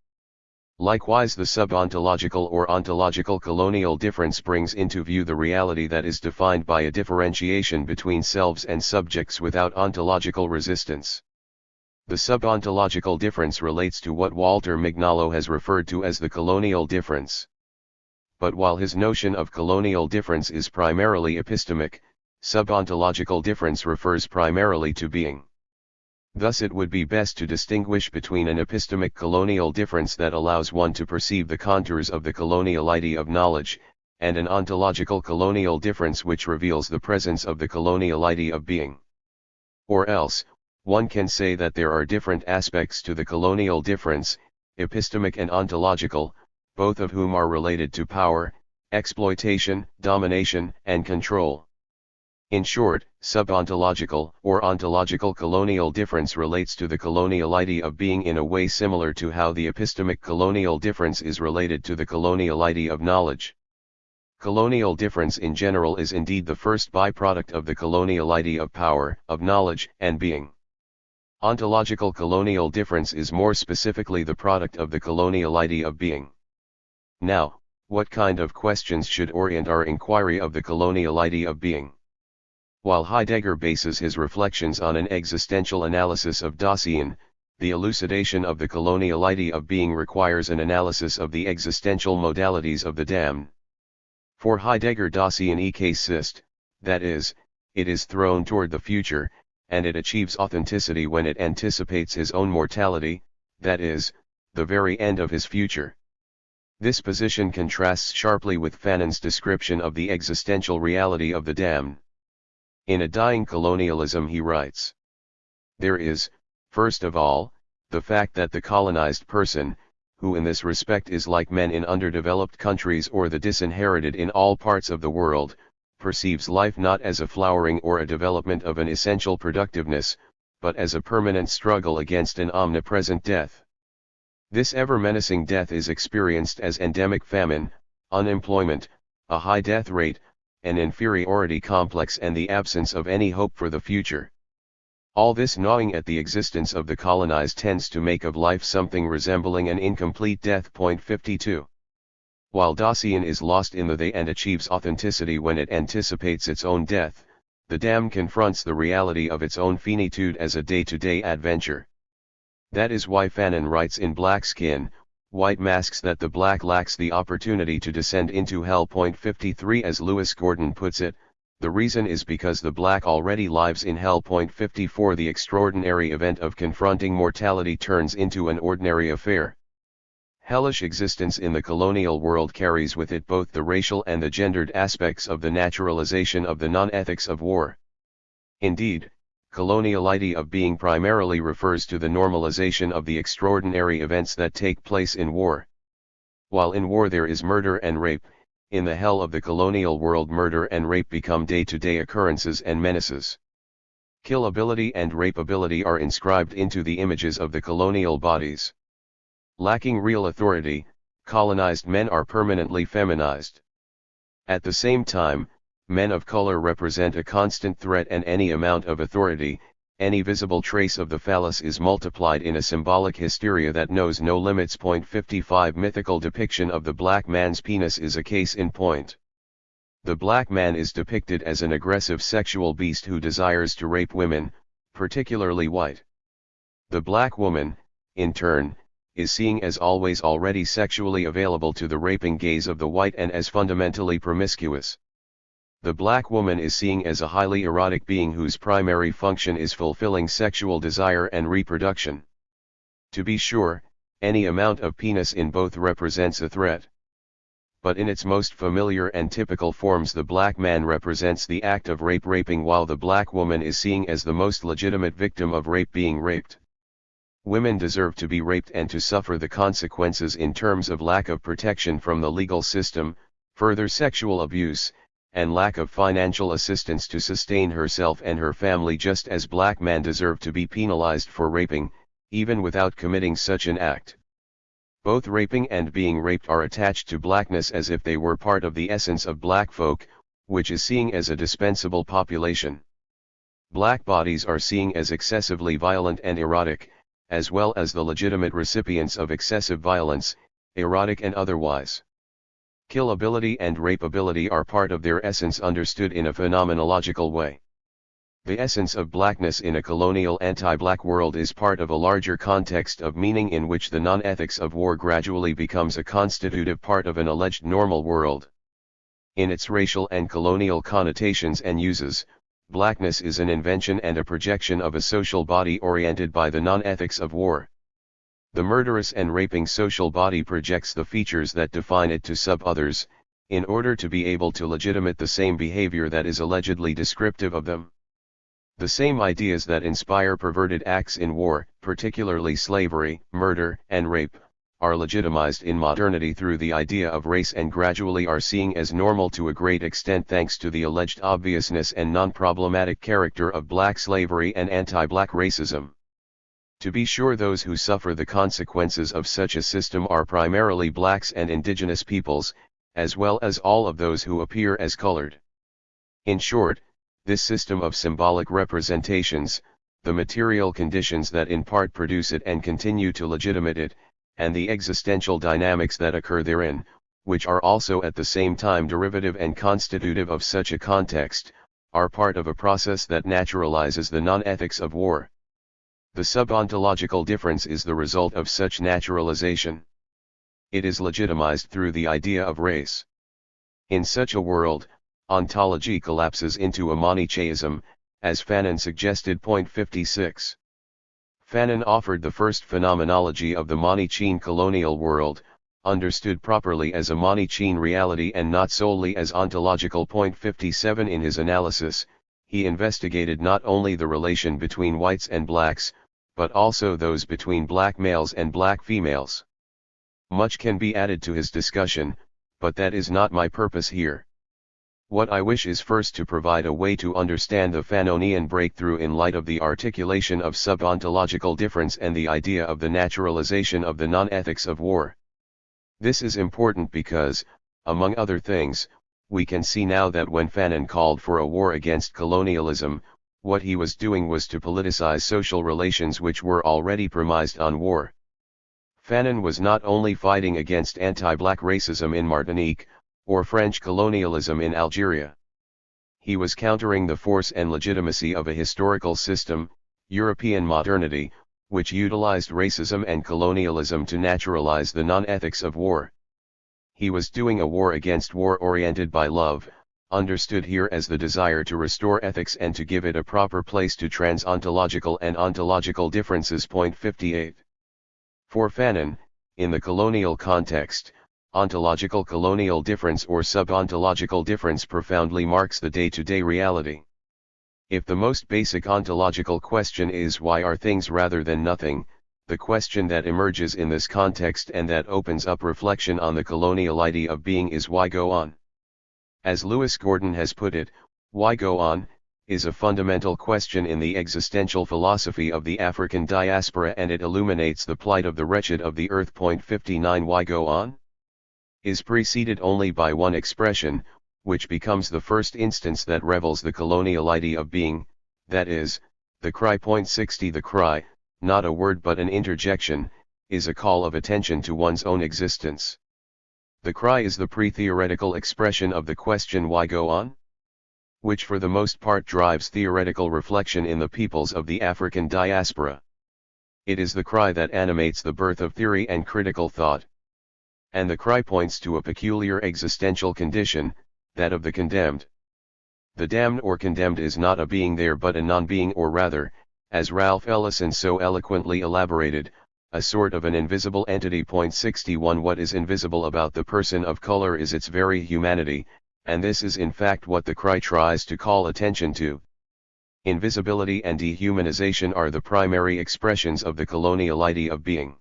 Likewise, the subontological or ontological colonial difference brings into view the reality that is defined by a differentiation between selves and subjects without ontological resistance. The subontological difference relates to what Walter Mignolo has referred to as the colonial difference. But while his notion of colonial difference is primarily epistemic, subontological difference refers primarily to being. Thus it would be best to distinguish between an epistemic colonial difference that allows one to perceive the contours of the colonial idea of knowledge, and an ontological colonial difference which reveals the presence of the colonial idea of being. Or else, one can say that there are different aspects to the colonial difference, epistemic and ontological, both of whom are related to power, exploitation, domination, and control. In short, subontological or ontological colonial difference relates to the colonial idea of being in a way similar to how the epistemic colonial difference is related to the colonial idea of knowledge. Colonial difference in general is indeed the first byproduct of the colonial idea of power, of knowledge, and being. Ontological colonial difference is more specifically the product of the colonial idea of being. Now, what kind of questions should orient our inquiry of the colonial idea of being? While Heidegger bases his reflections on an existential analysis of Dasein, the elucidation of the colonial idea of being requires an analysis of the existential modalities of the damned. For Heidegger, Dasein exist, that is, it is thrown toward the future, and it achieves authenticity when it anticipates his own mortality, that is, the very end of his future. This position contrasts sharply with Fanon's description of the existential reality of the damned. In A Dying Colonialism he writes, "There is, first of all, the fact that the colonized person, who in this respect is like men in underdeveloped countries or the disinherited in all parts of the world, perceives life not as a flowering or a development of an essential productiveness, but as a permanent struggle against an omnipresent death. This ever-menacing death is experienced as endemic famine, unemployment, a high death rate, an inferiority complex and the absence of any hope for the future. All this gnawing at the existence of the colonized tends to make of life something resembling an incomplete death." 52. While Dasein is lost in the they and achieves authenticity when it anticipates its own death, the damned confronts the reality of its own finitude as a day-to-day adventure. That is why Fanon writes in Black Skin, White Masks that the black lacks the opportunity to descend into hell. 53. As Lewis Gordon puts it, the reason is because the black already lives in hell. 54. The extraordinary event of confronting mortality turns into an ordinary affair. Hellish existence in the colonial world carries with it both the racial and the gendered aspects of the naturalization of the non-ethics of war. Indeed, colonial idea of being primarily refers to the normalization of the extraordinary events that take place in war. While in war there is murder and rape, in the hell of the colonial world murder and rape become day-to-day occurrences and menaces. Killability and rapeability are inscribed into the images of the colonial bodies. Lacking real authority, colonized men are permanently feminized. At the same time, men of color represent a constant threat, and any amount of authority, any visible trace of the phallus is multiplied in a symbolic hysteria that knows no limits. 55. Mythical depiction of the black man's penis is a case in point. The black man is depicted as an aggressive sexual beast who desires to rape women, particularly white. The black woman, in turn, is seen as always already sexually available to the raping gaze of the white and as fundamentally promiscuous. The black woman is seen as a highly erotic being whose primary function is fulfilling sexual desire and reproduction. To be sure, any amount of penis in both represents a threat. But in its most familiar and typical forms the black man represents the act of raping while the black woman is seen as the most legitimate victim of rape being raped. Women deserve to be raped and to suffer the consequences in terms of lack of protection from the legal system, further sexual abuse, and lack of financial assistance to sustain herself and her family, just as black men deserve to be penalized for raping, even without committing such an act. Both raping and being raped are attached to blackness as if they were part of the essence of black folk, which is seen as a dispensable population. Black bodies are seen as excessively violent and erotic, as well as the legitimate recipients of excessive violence, erotic and otherwise. Killability and rapeability are part of their essence understood in a phenomenological way. The essence of blackness in a colonial anti-black world is part of a larger context of meaning in which the non-ethics of war gradually becomes a constitutive part of an alleged normal world. In its racial and colonial connotations and uses, blackness is an invention and a projection of a social body oriented by the non-ethics of war. The murderous and raping social body projects the features that define it to sub-others, in order to be able to legitimate the same behavior that is allegedly descriptive of them. The same ideas that inspire perverted acts in war, particularly slavery, murder, and rape, are legitimized in modernity through the idea of race and gradually are seen as normal to a great extent thanks to the alleged obviousness and non-problematic character of black slavery and anti-black racism. To be sure, those who suffer the consequences of such a system are primarily blacks and indigenous peoples, as well as all of those who appear as colored. In short, this system of symbolic representations, the material conditions that in part produce it and continue to legitimate it, and the existential dynamics that occur therein, which are also at the same time derivative and constitutive of such a context, are part of a process that naturalizes the non-ethics of war. The sub-ontological difference is the result of such naturalization. It is legitimized through the idea of race. In such a world, ontology collapses into a monotheism, as Fanon suggested. 56. Fanon offered the first phenomenology of the monothean colonial world, understood properly as a monothean reality and not solely as ontological. 57. In his analysis, he investigated not only the relation between whites and blacks, but also those between black males and black females. Much can be added to his discussion, but that is not my purpose here. What I wish is first to provide a way to understand the Fanonian breakthrough in light of the articulation of sub-ontological difference and the idea of the naturalization of the non-ethics of war. This is important because, among other things, we can see now that when Fanon called for a war against colonialism, what he was doing was to politicize social relations which were already premised on war. Fanon was not only fighting against anti-black racism in Martinique, or French colonialism in Algeria. He was countering the force and legitimacy of a historical system, European modernity, which utilized racism and colonialism to naturalize the non-ethics of war. He was doing a war against war oriented by love, understood here as the desire to restore ethics and to give it a proper place to trans-ontological and ontological differences. 58. For Fanon, in the colonial context, ontological colonial difference or sub-ontological difference profoundly marks the day-to-day reality. If the most basic ontological question is why are things rather than nothing, the question that emerges in this context and that opens up reflection on the coloniality of being is why go on. As Lewis Gordon has put it, why go on, is a fundamental question in the existential philosophy of the African diaspora and it illuminates the plight of the wretched of the earth. 59. Why go on? Is preceded only by one expression, which becomes the first instance that revels the coloniality of being, that is, the cry. 60. The cry, not a word but an interjection, is a call of attention to one's own existence. The cry is the pre-theoretical expression of the question why go on? Which for the most part drives theoretical reflection in the peoples of the African diaspora. It is the cry that animates the birth of theory and critical thought. And the cry points to a peculiar existential condition, that of the condemned. The damned or condemned is not a being there but a non-being, or rather, as Ralph Ellison so eloquently elaborated, a sort of an invisible entity. 61. What is invisible about the person of color is its very humanity, and this is in fact what the cry tries to call attention to. Invisibility and dehumanization are the primary expressions of the coloniality of being.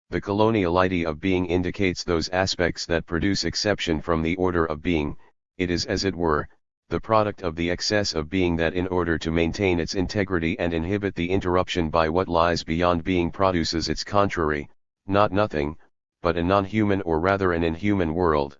The coloniality of being indicates those aspects that produce exception from the order of being. It is as it were, the product of the excess of being that in order to maintain its integrity and inhibit the interruption by what lies beyond being produces its contrary, not nothing, but a non-human or rather an inhuman world.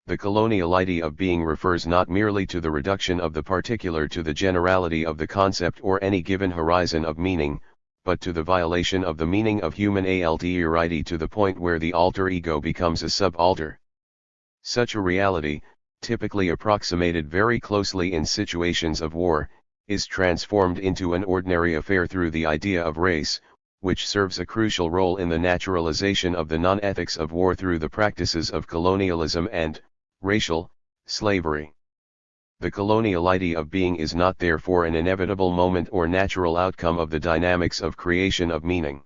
The coloniality of being refers not merely to the reduction of the particular to the generality of the concept or any given horizon of meaning, but to the violation of the meaning of human alterity to the point where the alter ego becomes a subalter. Such a reality, typically approximated very closely in situations of war, is transformed into an ordinary affair through the idea of race, which serves a crucial role in the naturalization of the non-ethics of war through the practices of colonialism and racial slavery. The coloniality of being is not therefore an inevitable moment or natural outcome of the dynamics of creation of meaning.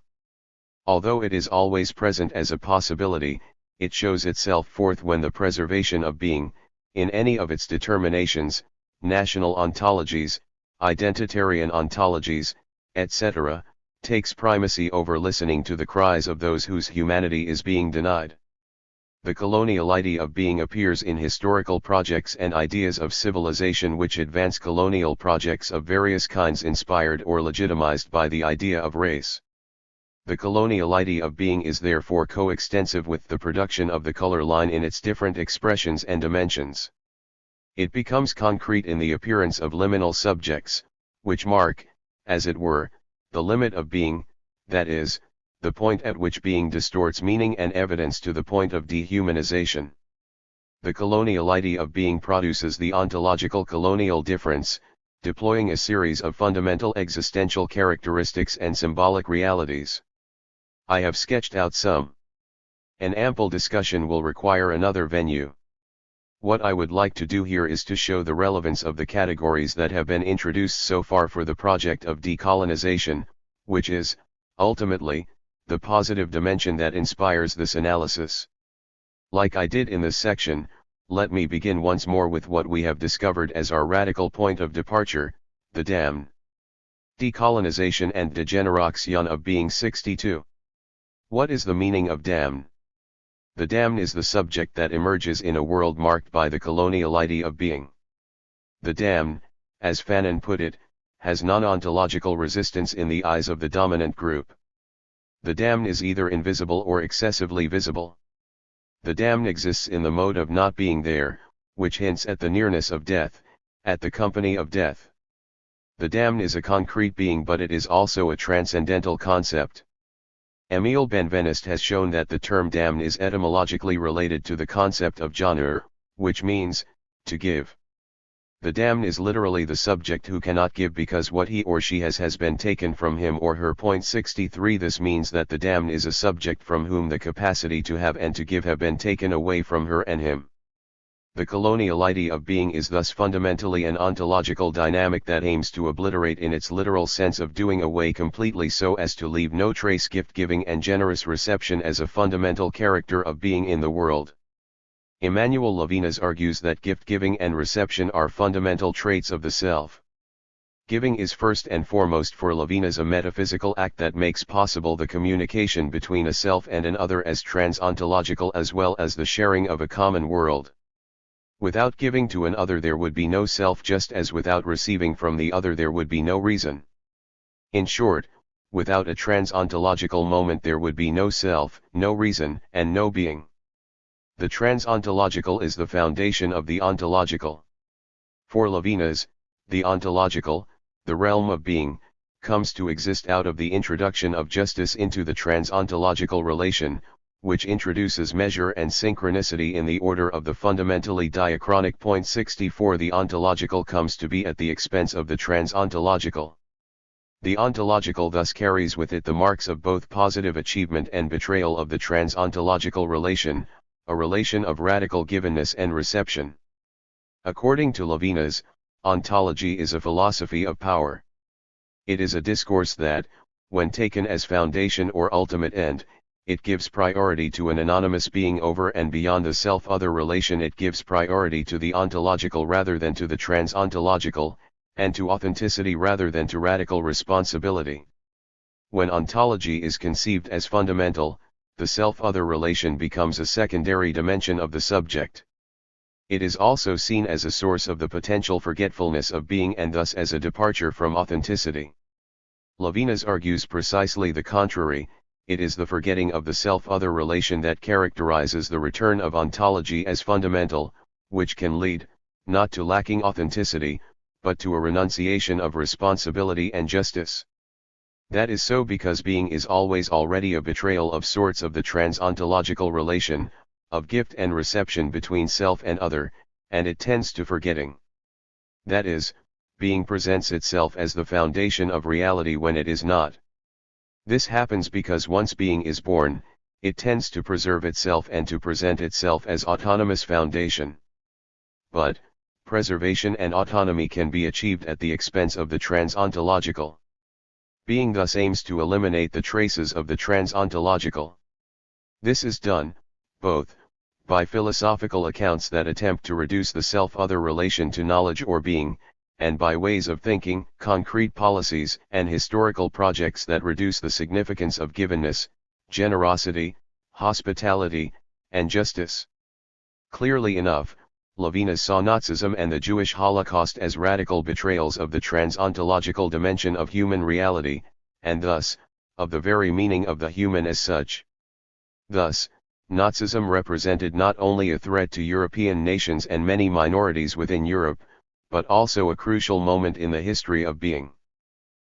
Although it is always present as a possibility, it shows itself forth when the preservation of being, in any of its determinations, national ontologies, identitarian ontologies, etc., takes primacy over listening to the cries of those whose humanity is being denied. The coloniality of being appears in historical projects and ideas of civilization which advance colonial projects of various kinds inspired or legitimized by the idea of race. The coloniality of being is therefore coextensive with the production of the color line in its different expressions and dimensions. It becomes concrete in the appearance of liminal subjects, which mark, as it were, the limit of being, that is, the point at which being distorts meaning and evidence to the point of dehumanization. The coloniality of being produces the ontological colonial difference, deploying a series of fundamental existential characteristics and symbolic realities. I have sketched out some. An ample discussion will require another venue. What I would like to do here is to show the relevance of the categories that have been introduced so far for the project of decolonization, which is, ultimately, the positive dimension that inspires this analysis. Like I did in this section, let me begin once more with what we have discovered as our radical point of departure, the damned. Decolonization and degeneration of being 62. What is the meaning of damned? The damned is the subject that emerges in a world marked by the coloniality of being. The damned, as Fanon put it, has non-ontological resistance in the eyes of the dominant group. The damned is either invisible or excessively visible. The damned exists in the mode of not being there, which hints at the nearness of death, at the company of death. The damned is a concrete being, but it is also a transcendental concept. Émile Benveniste has shown that the term damned is etymologically related to the concept of genre, which means, to give. The damned is literally the subject who cannot give because what he or she has been taken from him or her. 63 This means that the damned is a subject from whom the capacity to have and to give have been taken away from her and him. The coloniality of being is thus fundamentally an ontological dynamic that aims to obliterate in its literal sense of doing away completely so as to leave no trace gift-giving and generous reception as a fundamental character of being in the world. Emmanuel Levinas argues that gift-giving and reception are fundamental traits of the self. Giving is first and foremost for Levinas a metaphysical act that makes possible the communication between a self and an other as trans-ontological as well as the sharing of a common world. Without giving to an other there would be no self, just as without receiving from the other there would be no reason. In short, without a trans-ontological moment there would be no self, no reason, and no being. The trans-ontological is the foundation of the ontological. For Levinas, the ontological, the realm of being, comes to exist out of the introduction of justice into the trans-ontological relation, which introduces measure and synchronicity in the order of the fundamentally diachronic. 64 The ontological comes to be at the expense of the trans-ontological. The ontological thus carries with it the marks of both positive achievement and betrayal of the trans-ontological relation, a relation of radical givenness and reception. According to Levinas, ontology is a philosophy of power. It is a discourse that, when taken as foundation or ultimate end, it gives priority to an anonymous being over and beyond the self-other relation. It gives priority to the ontological rather than to the trans-ontological, and to authenticity rather than to radical responsibility. When ontology is conceived as fundamental, the self-other relation becomes a secondary dimension of the subject. It is also seen as a source of the potential forgetfulness of being and thus as a departure from authenticity. Levinas argues precisely the contrary. It is the forgetting of the self-other relation that characterizes the return of ontology as fundamental, which can lead, not to lacking authenticity, but to a renunciation of responsibility and justice. That is so because being is always already a betrayal of sorts of the trans-ontological relation, of gift and reception between self and other, and it tends to forgetting. That is, being presents itself as the foundation of reality when it is not. This happens because once being is born, it tends to preserve itself and to present itself as autonomous foundation. But, preservation and autonomy can be achieved at the expense of the trans-ontological. Being thus aims to eliminate the traces of the trans-ontological. This is done, both, by philosophical accounts that attempt to reduce the self-other relation to knowledge or being, and by ways of thinking, concrete policies, and historical projects that reduce the significance of givenness, generosity, hospitality, and justice. Clearly enough, Levinas saw Nazism and the Jewish Holocaust as radical betrayals of the trans-ontological dimension of human reality, and thus, of the very meaning of the human as such. Thus, Nazism represented not only a threat to European nations and many minorities within Europe, but also a crucial moment in the history of being.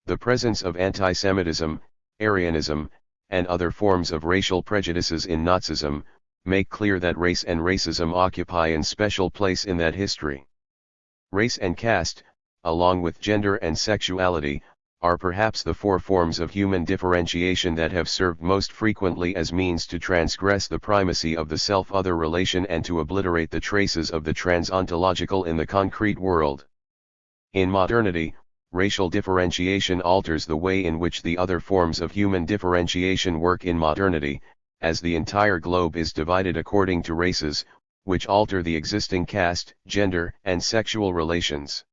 The presence of anti-Semitism, Aryanism, and other forms of racial prejudices in Nazism, make clear that race and racism occupy a special place in that history. Race and caste, along with gender and sexuality, are perhaps the four forms of human differentiation that have served most frequently as means to transgress the primacy of the self-other relation and to obliterate the traces of the trans-ontological in the concrete world. In modernity, racial differentiation alters the way in which the other forms of human differentiation work in modernity, as the entire globe is divided according to races, which alter the existing caste, gender, and sexual relations.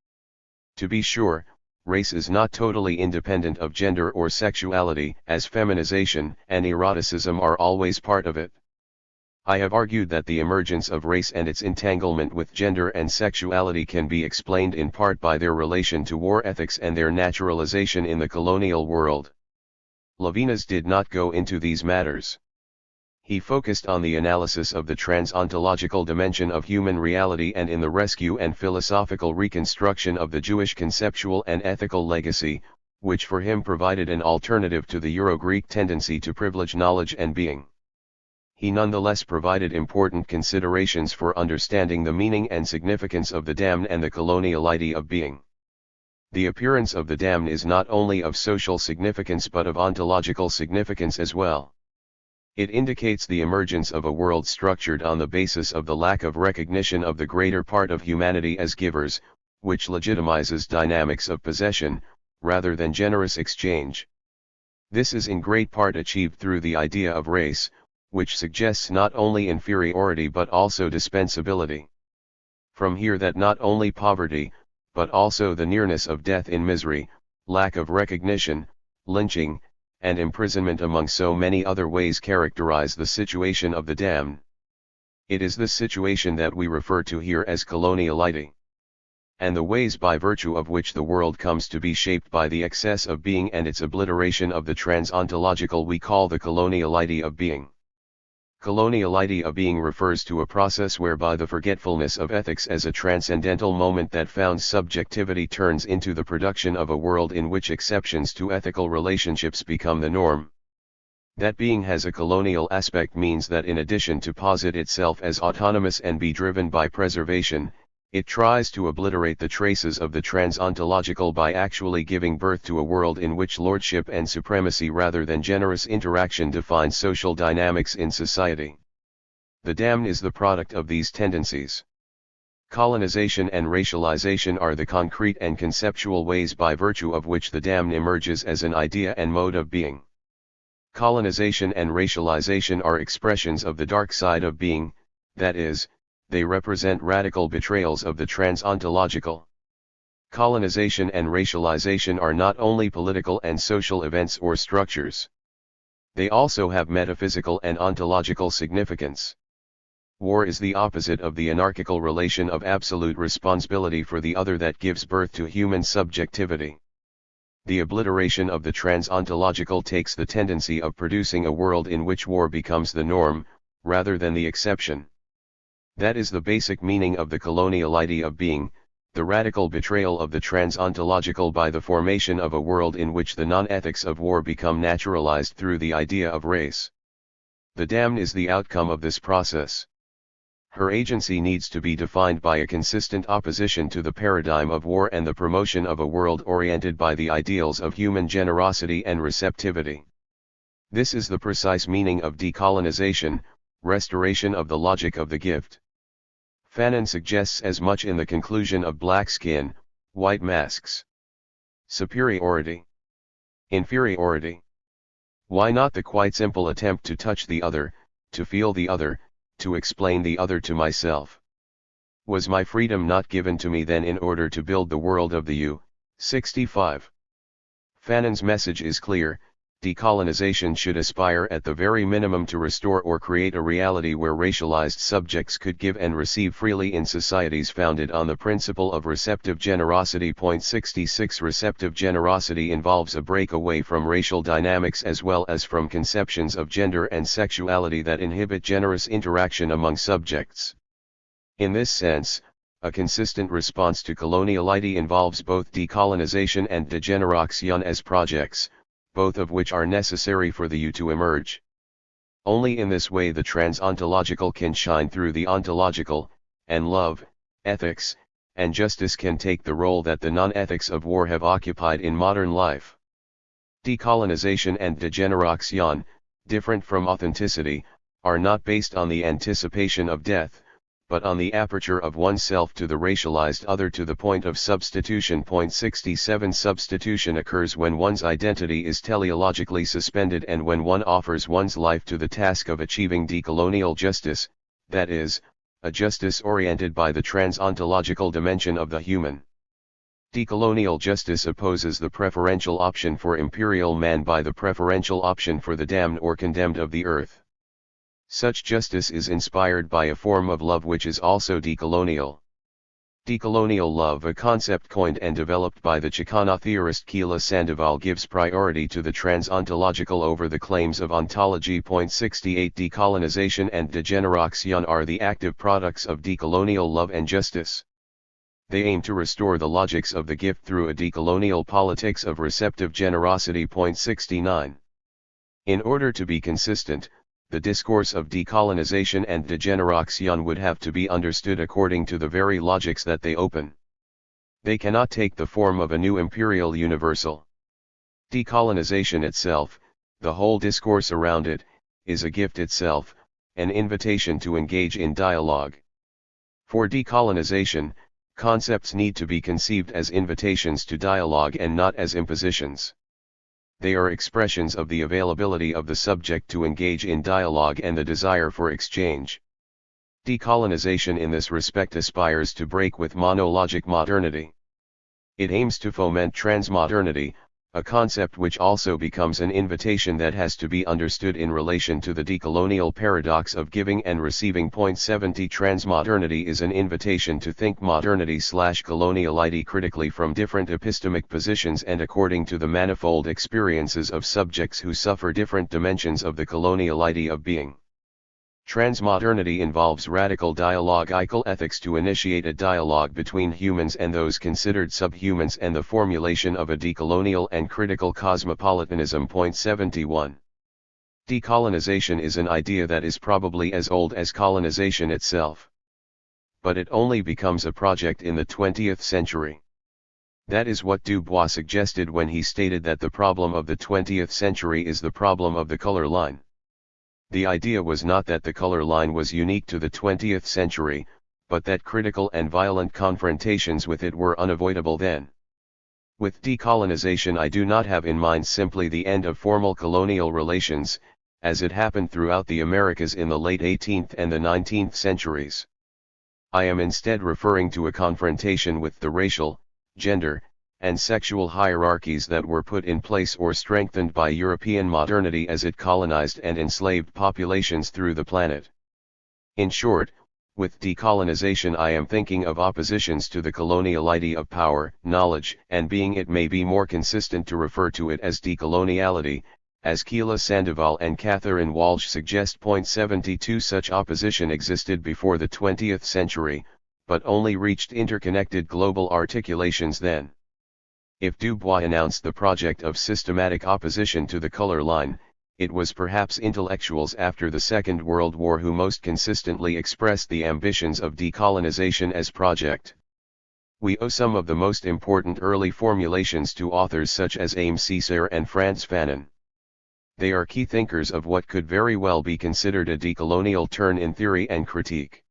To be sure, race is not totally independent of gender or sexuality, as feminization and eroticism are always part of it. I have argued that the emergence of race and its entanglement with gender and sexuality can be explained in part by their relation to war ethics and their naturalization in the colonial world. Levinas did not go into these matters. He focused on the analysis of the trans-ontological dimension of human reality and in the rescue and philosophical reconstruction of the Jewish conceptual and ethical legacy, which for him provided an alternative to the Euro-Greek tendency to privilege knowledge and being. He nonetheless provided important considerations for understanding the meaning and significance of the damned and the coloniality of being. The appearance of the damned is not only of social significance but of ontological significance as well. It indicates the emergence of a world structured on the basis of the lack of recognition of the greater part of humanity as givers, which legitimizes dynamics of possession, rather than generous exchange. This is in great part achieved through the idea of race, which suggests not only inferiority but also dispensability. From here that not only poverty, but also the nearness of death in misery, lack of recognition, lynching, and imprisonment among so many other ways characterize the situation of the damned. It is this situation that we refer to here as coloniality. And the ways by virtue of which the world comes to be shaped by the excess of being and its obliteration of the trans-ontological we call the coloniality of being. Coloniality of being refers to a process whereby the forgetfulness of ethics as a transcendental moment that founds subjectivity turns into the production of a world in which exceptions to ethical relationships become the norm. That being has a colonial aspect means that in addition to posit itself as autonomous and be driven by preservation, it tries to obliterate the traces of the trans-ontological by actually giving birth to a world in which lordship and supremacy rather than generous interaction define social dynamics in society. The damned is the product of these tendencies. Colonization and racialization are the concrete and conceptual ways by virtue of which the damned emerges as an idea and mode of being. Colonization and racialization are expressions of the dark side of being, that is, they represent radical betrayals of the trans-ontological. Colonization and racialization are not only political and social events or structures. They also have metaphysical and ontological significance. War is the opposite of the anarchical relation of absolute responsibility for the other that gives birth to human subjectivity. The obliteration of the trans-ontological takes the tendency of producing a world in which war becomes the norm, rather than the exception. That is the basic meaning of the colonial idea of being, the radical betrayal of the trans-ontological by the formation of a world in which the non-ethics of war become naturalized through the idea of race. The damned is the outcome of this process. Her agency needs to be defined by a consistent opposition to the paradigm of war and the promotion of a world oriented by the ideals of human generosity and receptivity. This is the precise meaning of decolonization, restoration of the logic of the gift. Fanon suggests as much in the conclusion of Black Skin, White Masks. Superiority. Inferiority. Why not the quite simple attempt to touch the other, to feel the other, to explain the other to myself? Was my freedom not given to me then in order to build the world of the you? 65. Fanon's message is clear: decolonization should aspire at the very minimum to restore or create a reality where racialized subjects could give and receive freely in societies founded on the principle of receptive generosity. 66 Receptive generosity involves a break away from racial dynamics as well as from conceptions of gender and sexuality that inhibit generous interaction among subjects. In this sense, a consistent response to coloniality involves both decolonization and degeneration as projects, both of which are necessary for the you to emerge. Only in this way the trans-ontological can shine through the ontological, and love, ethics, and justice can take the role that the non-ethics of war have occupied in modern life. Decolonization and degeneration, different from authenticity, are not based on the anticipation of death, but on the aperture of oneself to the racialized other to the point of substitution. 67 Substitution occurs when one's identity is teleologically suspended and when one offers one's life to the task of achieving decolonial justice, that is, a justice oriented by the trans-ontological dimension of the human. Decolonial justice opposes the preferential option for imperial man by the preferential option for the damned or condemned of the earth. Such justice is inspired by a form of love which is also decolonial. Decolonial love, a concept coined and developed by the Chicana theorist Keila Sandoval, gives priority to the trans-ontological over the claims of ontology. 68 Decolonization and degeneration are the active products of decolonial love and justice. They aim to restore the logics of the gift through a decolonial politics of receptive generosity. 69. In order to be consistent, the discourse of decolonization and degeneration would have to be understood according to the very logics that they open. They cannot take the form of a new imperial universal. Decolonization itself, the whole discourse around it, is a gift itself, an invitation to engage in dialogue. For decolonization, concepts need to be conceived as invitations to dialogue and not as impositions. They are expressions of the availability of the subject to engage in dialogue and the desire for exchange. Decolonization in this respect aspires to break with monologic modernity. It aims to foment transmodernity, a concept which also becomes an invitation that has to be understood in relation to the decolonial paradox of giving and receiving. 70 Transmodernity is an invitation to think modernity/coloniality critically from different epistemic positions and according to the manifold experiences of subjects who suffer different dimensions of the coloniality of being. Transmodernity involves radical dialogical ethics to initiate a dialogue between humans and those considered subhumans and the formulation of a decolonial and critical cosmopolitanism. 71. Decolonization is an idea that is probably as old as colonization itself. But it only becomes a project in the 20th century. That is what Du Bois suggested when he stated that the problem of the 20th century is the problem of the color line. The idea was not that the color line was unique to the 20th century, but that critical and violent confrontations with it were unavoidable then. With decolonization I do not have in mind simply the end of formal colonial relations, as it happened throughout the Americas in the late 18th and the 19th centuries. I am instead referring to a confrontation with the racial, gender, and sexual hierarchies that were put in place or strengthened by European modernity as it colonized and enslaved populations through the planet. In short, with decolonization I am thinking of oppositions to the coloniality of power, knowledge, and being. It may be more consistent to refer to it as decoloniality, as Keela Sandoval and Catherine Walsh suggest. 72 Such opposition existed before the 20th century, but only reached interconnected global articulations then. If Du Bois announced the project of systematic opposition to the color line, it was perhaps intellectuals after the Second World War who most consistently expressed the ambitions of decolonization as project. We owe some of the most important early formulations to authors such as Aimé Césaire and Frantz Fanon. They are key thinkers of what could very well be considered a decolonial turn in theory and critique.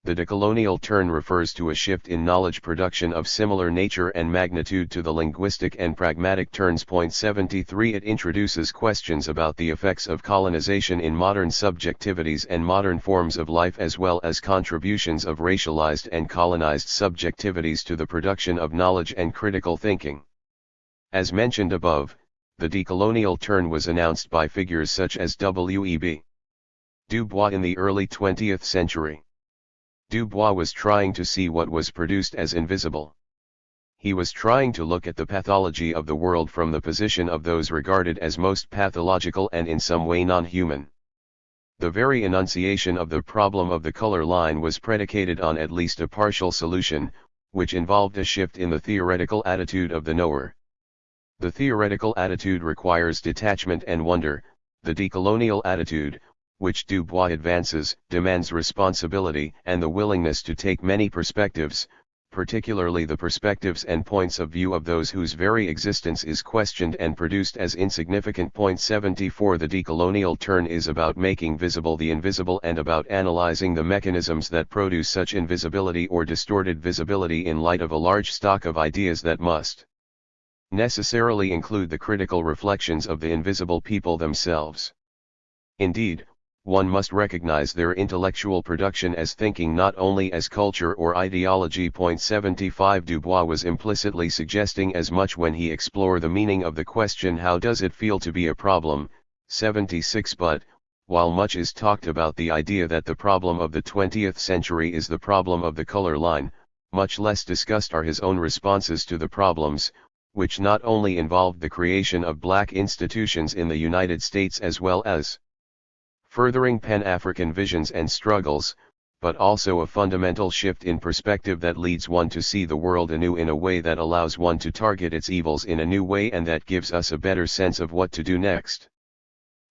The decolonial turn refers to a shift in knowledge production of similar nature and magnitude to the linguistic and pragmatic turns. 73 It introduces questions about the effects of colonization in modern subjectivities and modern forms of life, as well as contributions of racialized and colonized subjectivities to the production of knowledge and critical thinking. As mentioned above, the decolonial turn was announced by figures such as W.E.B. Du Bois in the early 20th century. Du Bois was trying to see what was produced as invisible. He was trying to look at the pathology of the world from the position of those regarded as most pathological and in some way non-human. The very enunciation of the problem of the color line was predicated on at least a partial solution, which involved a shift in the theoretical attitude of the knower. The theoretical attitude requires detachment and wonder. The decolonial attitude, which Du Bois advances, demands responsibility and the willingness to take many perspectives, particularly the perspectives and points of view of those whose very existence is questioned and produced as insignificant. 74 The decolonial turn is about making visible the invisible and about analyzing the mechanisms that produce such invisibility or distorted visibility in light of a large stock of ideas that must necessarily include the critical reflections of the invisible people themselves. Indeed, one must recognize their intellectual production as thinking, not only as culture or ideology. 75 Du Bois was implicitly suggesting as much when he explored the meaning of the question, how does it feel to be a problem? 76 But, while much is talked about the idea that the problem of the 20th century is the problem of the color line, much less discussed are his own responses to the problems, which not only involved the creation of black institutions in the United States as well as furthering Pan-African visions and struggles, but also a fundamental shift in perspective that leads one to see the world anew in a way that allows one to target its evils in a new way and that gives us a better sense of what to do next.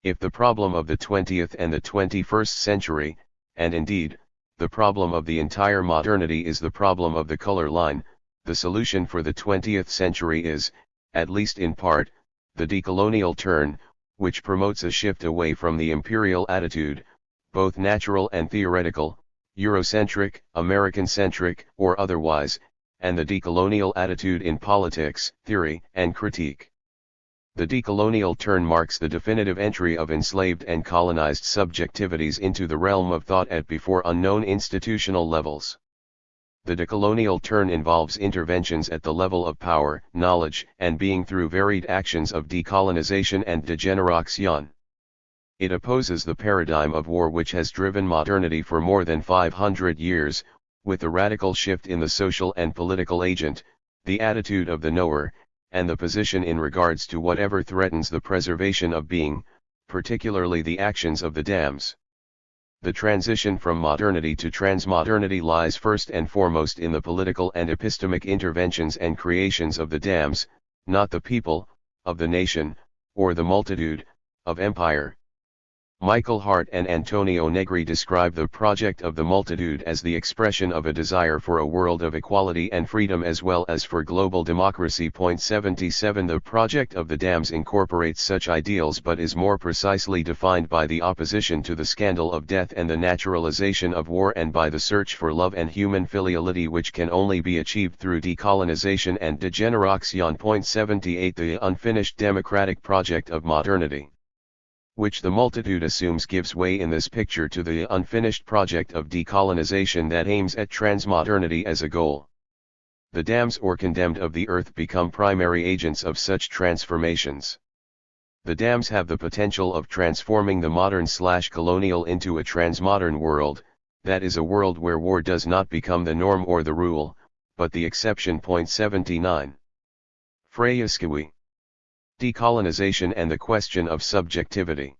If the problem of the 20th and the 21st century, and indeed, the problem of the entire modernity is the problem of the color line, the solution for the 20th century is, at least in part, the decolonial turn, which promotes a shift away from the imperial attitude, both natural and theoretical, Eurocentric, American-centric, or otherwise, and the decolonial attitude in politics, theory, and critique. The decolonial turn marks the definitive entry of enslaved and colonized subjectivities into the realm of thought at before unknown institutional levels. The decolonial turn involves interventions at the level of power, knowledge, and being through varied actions of decolonization and degeneration. It opposes the paradigm of war which has driven modernity for more than 500 years, with a radical shift in the social and political agent, the attitude of the knower, and the position in regards to whatever threatens the preservation of being, particularly the actions of the dams. The transition from modernity to transmodernity lies first and foremost in the political and epistemic interventions and creations of the dams, not the people, of the nation, or the multitude, of empire. Michael Hart and Antonio Negri describe the project of the multitude as the expression of a desire for a world of equality and freedom as well as for global democracy. 77 The project of the dams incorporates such ideals but is more precisely defined by the opposition to the scandal of death and the naturalization of war and by the search for love and human filiality which can only be achieved through decolonization and degeneration. 78 The unfinished democratic project of modernity, which the multitude assumes, gives way in this picture to the unfinished project of decolonization that aims at transmodernity as a goal. The damned or condemned of the earth become primary agents of such transformations. The dams have the potential of transforming the modern/colonial into a transmodern world, that is a world where war does not become the norm or the rule, but the exception. 79. Freyaskiwi. Decolonization and the question of subjectivity.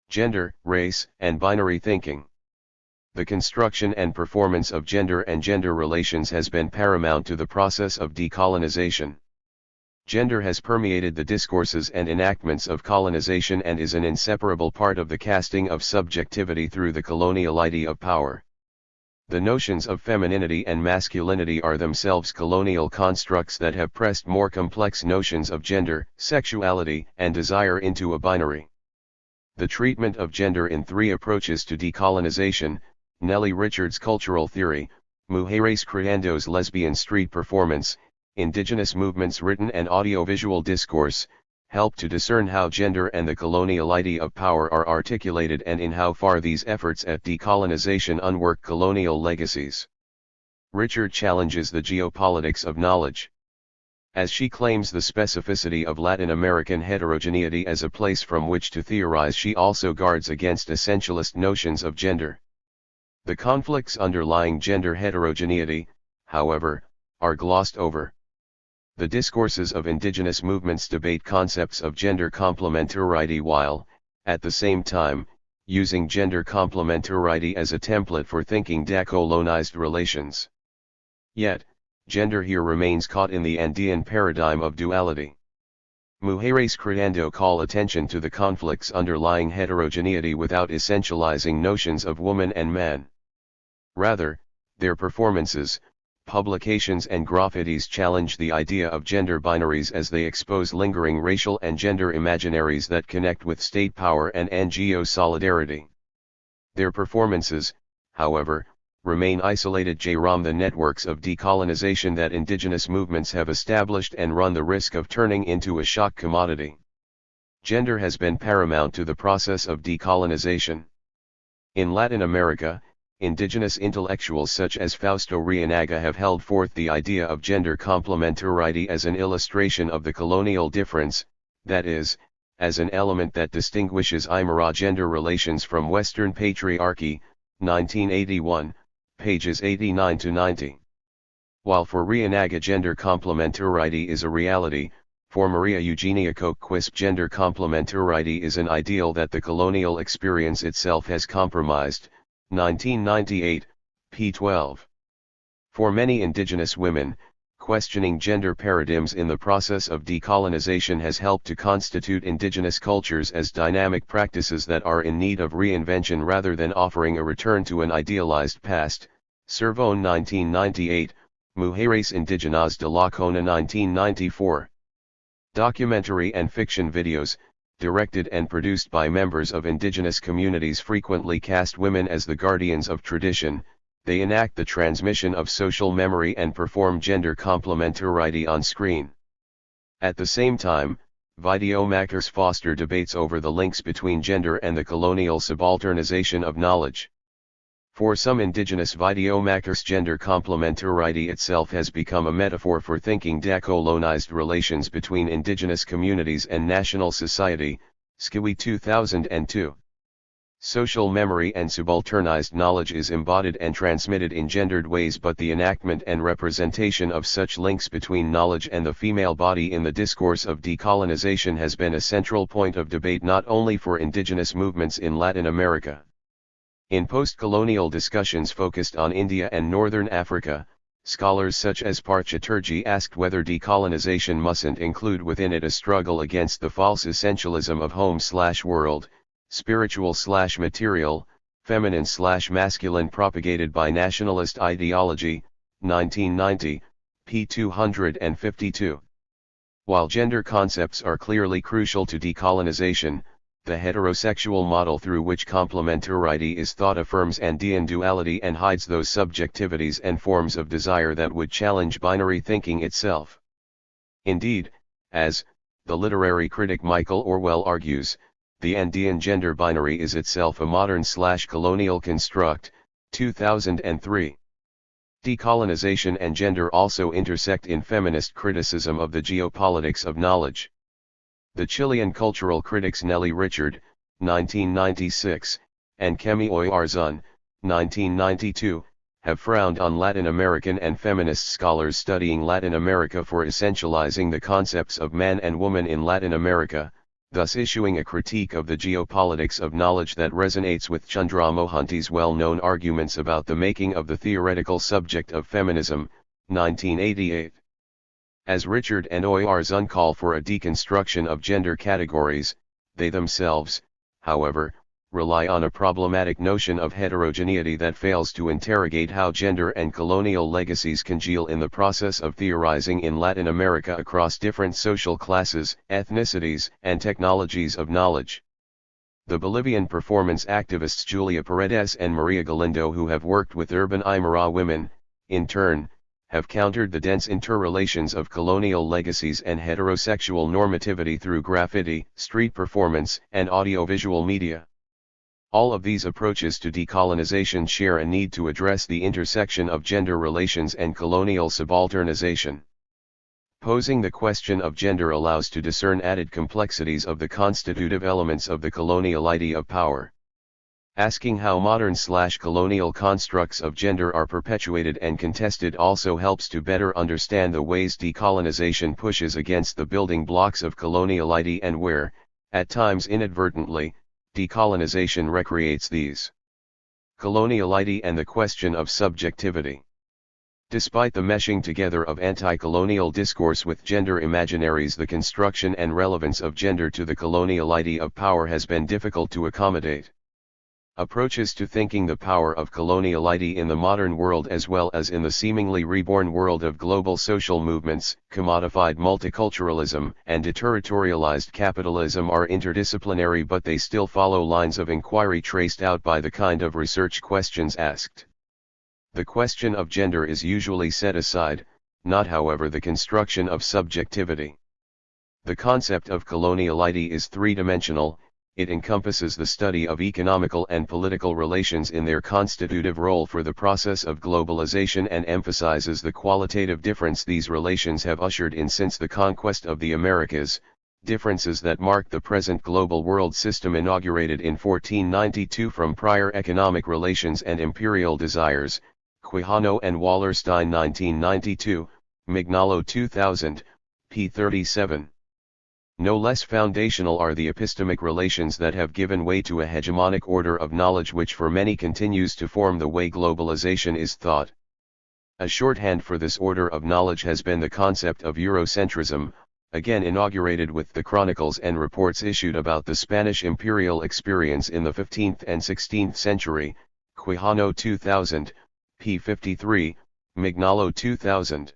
Gender, race, and binary thinking. The construction and performance of gender and gender relations has been paramount to the process of decolonization. Gender has permeated the discourses and enactments of colonization and is an inseparable part of the casting of subjectivity through the colonial idea of power. The notions of femininity and masculinity are themselves colonial constructs that have pressed more complex notions of gender, sexuality, and desire into a binary. The treatment of gender in three approaches to decolonization, Nellie Richards' cultural theory, Mujeres Creando's lesbian street performance, indigenous movements written and audiovisual discourse, help to discern how gender and the colonial idea of power are articulated and in how far these efforts at decolonization unwork colonial legacies. Richard challenges the geopolitics of knowledge. As she claims the specificity of Latin American heterogeneity as a place from which to theorize, she also guards against essentialist notions of gender. The conflicts underlying gender heterogeneity, however, are glossed over. The discourses of indigenous movements debate concepts of gender complementarity while, at the same time, using gender complementarity as a template for thinking decolonized relations. Yet, gender here remains caught in the Andean paradigm of duality. Mujeres Creando call attention to the conflicts underlying heterogeneity without essentializing notions of woman and man. Rather, their performances, publications and graffitis challenge the idea of gender binaries as they expose lingering racial and gender imaginaries that connect with state power and NGO solidarity. Their performances, however, remain isolated from the networks of decolonization that indigenous movements have established and run the risk of turning into a shock commodity. Gender has been paramount to the process of decolonization. In Latin America, indigenous intellectuals such as Fausto Reynaga have held forth the idea of gender complementarity as an illustration of the colonial difference, that is, as an element that distinguishes Aymara gender relations from Western patriarchy, 1981, pages 89 to 90. While for Reynaga gender complementarity is a reality, for Maria Eugenia Koch-Quispe gender complementarity is an ideal that the colonial experience itself has compromised, 1998, p. 12. For many indigenous women, questioning gender paradigms in the process of decolonization has helped to constitute indigenous cultures as dynamic practices that are in need of reinvention rather than offering a return to an idealized past. Cervone 1998, Mujeres Indígenas de la Cona 1994. Documentary and fiction videos, directed and produced by members of indigenous communities, frequently cast women as the guardians of tradition. They enact the transmission of social memory and perform gender complementarity on screen. At the same time, videomakers foster debates over the links between gender and the colonial subalternization of knowledge. For some indigenous videomakers, gender complementarity itself has become a metaphor for thinking decolonized relations between indigenous communities and national society. Skiwi 2002. Social memory and subalternized knowledge is embodied and transmitted in gendered ways, but the enactment and representation of such links between knowledge and the female body in the discourse of decolonization has been a central point of debate not only for indigenous movements in Latin America. In post-colonial discussions focused on India and Northern Africa, scholars such as Parth Chatterjee asked whether decolonization mustn't include within it a struggle against the false essentialism of home/world, spiritual/material, feminine/masculine propagated by nationalist ideology, 1990, p. 252. While gender concepts are clearly crucial to decolonization, the heterosexual model through which complementarity is thought affirms Andean duality and hides those subjectivities and forms of desire that would challenge binary thinking itself. Indeed, as the literary critic Michael Orwell argues, the Andean gender binary is itself a modern/colonial construct, 2003. Decolonization and gender also intersect in feminist criticism of the geopolitics of knowledge. The Chilean cultural critics Nellie Richard, 1996, and Kemi Oyarzun, 1992, have frowned on Latin American and feminist scholars studying Latin America for essentializing the concepts of man and woman in Latin America, thus issuing a critique of the geopolitics of knowledge that resonates with Chandra Mohanty's well-known arguments about the making of the theoretical subject of feminism, 1988. As Richard and Oyarzun call for a deconstruction of gender categories, they themselves, however, rely on a problematic notion of heterogeneity that fails to interrogate how gender and colonial legacies congeal in the process of theorizing in Latin America across different social classes, ethnicities, and technologies of knowledge. The Bolivian performance activists Julia Paredes and Maria Galindo, who have worked with urban Aymara women, in turn, have countered the dense interrelations of colonial legacies and heterosexual normativity through graffiti, street performance, and audiovisual media. All of these approaches to decolonization share a need to address the intersection of gender relations and colonial subalternization. Posing the question of gender allows to discern added complexities of the constitutive elements of the colonial idea of power. Asking how modern/colonial constructs of gender are perpetuated and contested also helps to better understand the ways decolonization pushes against the building blocks of colonial idea and where, at times inadvertently, decolonization recreates these. Colonial idea and the question of subjectivity. Despite the meshing together of anti-colonial discourse with gender imaginaries, the construction and relevance of gender to the colonial idea of power has been difficult to accommodate. Approaches to thinking the power of colonial idea in the modern world as well as in the seemingly reborn world of global social movements, commodified multiculturalism, and deterritorialized capitalism are interdisciplinary, but they still follow lines of inquiry traced out by the kind of research questions asked. The question of gender is usually set aside, not however the construction of subjectivity. The concept of colonial idea is three-dimensional. It encompasses the study of economical and political relations in their constitutive role for the process of globalization and emphasizes the qualitative difference these relations have ushered in since the conquest of the Americas, differences that mark the present global world system inaugurated in 1492 from prior economic relations and imperial desires. Quijano and Wallerstein 1992, Mignolo 2000, p. 37. No less foundational are the epistemic relations that have given way to a hegemonic order of knowledge which for many continues to form the way globalization is thought. A shorthand for this order of knowledge has been the concept of Eurocentrism, again inaugurated with the chronicles and reports issued about the Spanish imperial experience in the 15th and 16th century, Quijano 2000, p. 53, Mignolo 2000.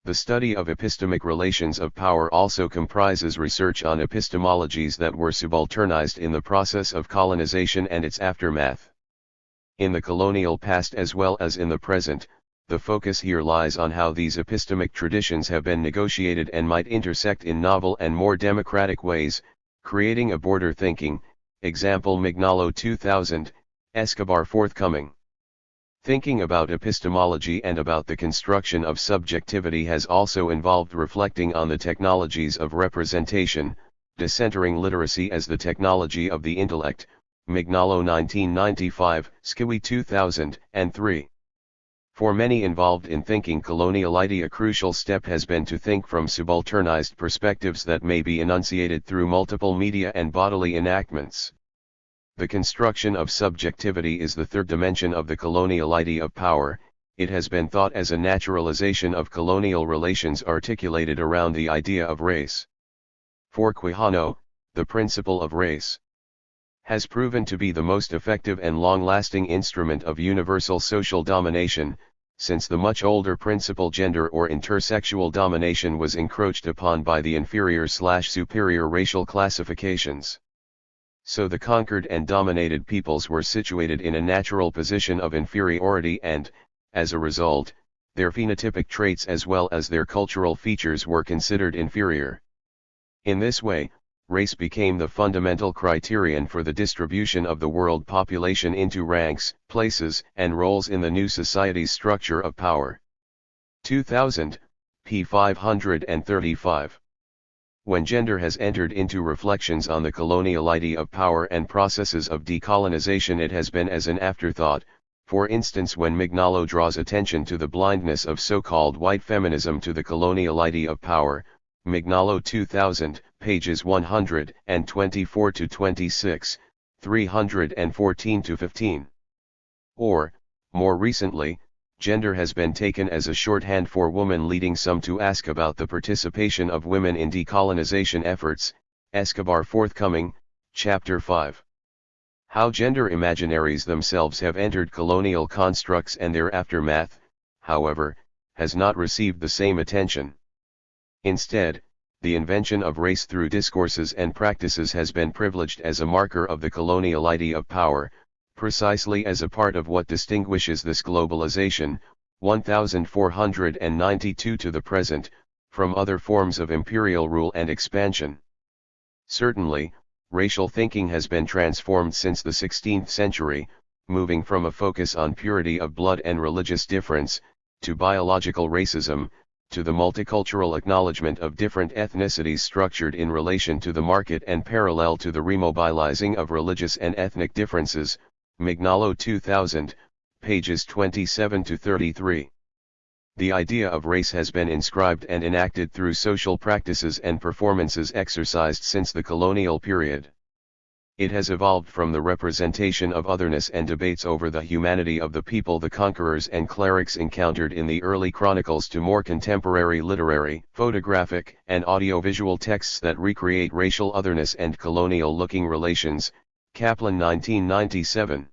The study of epistemic relations of power also comprises research on epistemologies that were subalternized in the process of colonization and its aftermath. In the colonial past as well as in the present, the focus here lies on how these epistemic traditions have been negotiated and might intersect in novel and more democratic ways, creating a border thinking, example Mignolo 2000, Escobar forthcoming. Thinking about epistemology and about the construction of subjectivity has also involved reflecting on the technologies of representation, decentering literacy as the technology of the intellect, Mignolo 1995, Skiwi 2003. For many involved in thinking colonial idea, a crucial step has been to think from subalternized perspectives that may be enunciated through multiple media and bodily enactments. The construction of subjectivity is the third dimension of the colonial idea of power. It has been thought as a naturalization of colonial relations articulated around the idea of race. For Quijano, the principle of race has proven to be the most effective and long-lasting instrument of universal social domination, since the much older principle gender or intersexual domination was encroached upon by the inferior/superior racial classifications. So the conquered and dominated peoples were situated in a natural position of inferiority and, as a result, their phenotypic traits as well as their cultural features were considered inferior. In this way, race became the fundamental criterion for the distribution of the world population into ranks, places, and roles in the new society's structure of power. 2000, p. 535. When gender has entered into reflections on the coloniality of power and processes of decolonization, it has been as an afterthought, for instance when Mignolo draws attention to the blindness of so-called white feminism to the coloniality of power, Mignolo 2000, pages 124-26, 314-15. Or, more recently, gender has been taken as a shorthand for woman, leading some to ask about the participation of women in decolonization efforts. Escobar forthcoming, Chapter 5. How gender imaginaries themselves have entered colonial constructs and their aftermath, however, has not received the same attention. Instead, the invention of race through discourses and practices has been privileged as a marker of the coloniality of power, precisely as a part of what distinguishes this globalization, 1492 to the present, from other forms of imperial rule and expansion. Certainly, racial thinking has been transformed since the 16th century, moving from a focus on purity of blood and religious difference, to biological racism, to the multicultural acknowledgement of different ethnicities structured in relation to the market and parallel to the remobilizing of religious and ethnic differences. Mignolo 2000, pages 27-33. The idea of race has been inscribed and enacted through social practices and performances exercised since the colonial period. It has evolved from the representation of otherness and debates over the humanity of the people the conquerors and clerics encountered in the early chronicles to more contemporary literary, photographic, and audiovisual texts that recreate racial otherness and colonial-looking relations. Kaplan 1997.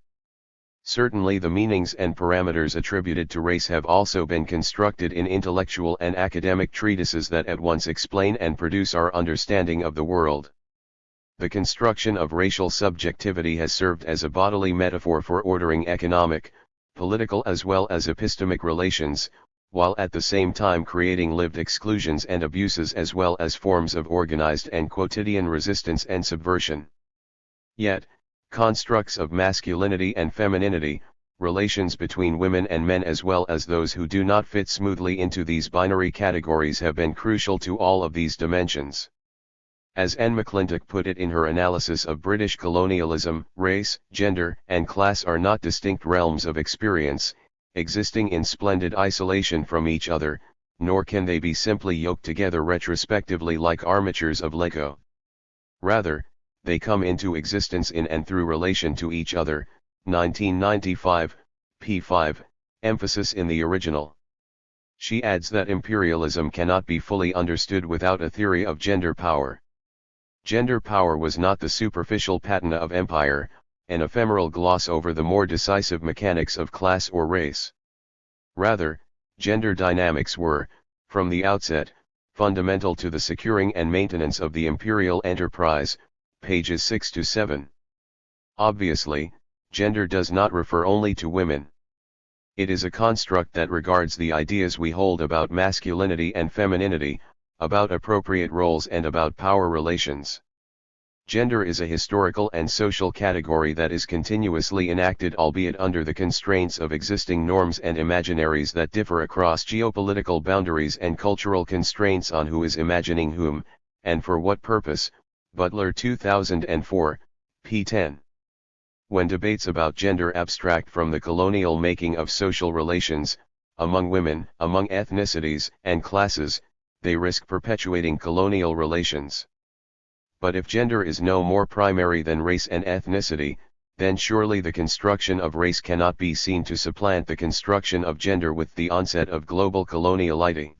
Certainly the meanings and parameters attributed to race have also been constructed in intellectual and academic treatises that at once explain and produce our understanding of the world. The construction of racial subjectivity has served as a bodily metaphor for ordering economic, political as well as epistemic relations, while at the same time creating lived exclusions and abuses as well as forms of organized and quotidian resistance and subversion. Yet, constructs of masculinity and femininity, relations between women and men as well as those who do not fit smoothly into these binary categories have been crucial to all of these dimensions. As Anne McClintock put it in her analysis of British colonialism, race, gender, and class are not distinct realms of experience, existing in splendid isolation from each other, nor can they be simply yoked together retrospectively like armatures of Lego. Rather, they come into existence in and through relation to each other. 1995, p. 5, emphasis in the original. She adds that imperialism cannot be fully understood without a theory of gender power. Gender power was not the superficial patina of empire, an ephemeral gloss over the more decisive mechanics of class or race. Rather, gender dynamics were, from the outset, fundamental to the securing and maintenance of the imperial enterprise. Pages 6-7. Obviously, gender does not refer only to women. It is a construct that regards the ideas we hold about masculinity and femininity, about appropriate roles and about power relations. Gender is a historical and social category that is continuously enacted, albeit under the constraints of existing norms and imaginaries that differ across geopolitical boundaries and cultural constraints on who is imagining whom, and for what purpose. Butler 2004, p. 10. When debates about gender abstract from the colonial making of social relations, among women, among ethnicities and classes, they risk perpetuating colonial relations. But if gender is no more primary than race and ethnicity, then surely the construction of race cannot be seen to supplant the construction of gender with the onset of global coloniality.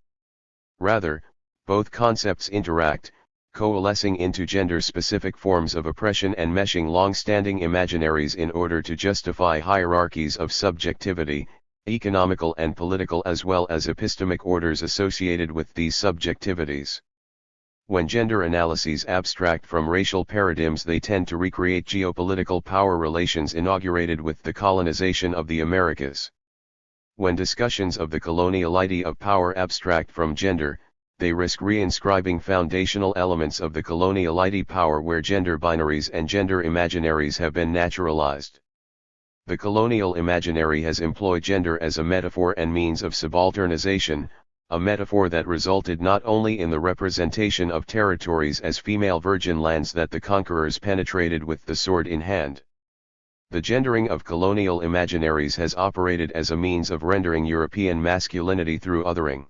Rather, both concepts interact, coalescing into gender-specific forms of oppression and meshing long-standing imaginaries in order to justify hierarchies of subjectivity, economical and political as well as epistemic orders associated with these subjectivities. When gender analyses abstract from racial paradigms, they tend to recreate geopolitical power relations inaugurated with the colonization of the Americas. When discussions of the coloniality of power abstract from gender, they risk reinscribing foundational elements of the coloniality power where gender binaries and gender imaginaries have been naturalized. The colonial imaginary has employed gender as a metaphor and means of subalternization, a metaphor that resulted not only in the representation of territories as female virgin lands that the conquerors penetrated with the sword in hand. The gendering of colonial imaginaries has operated as a means of rendering European masculinity through othering.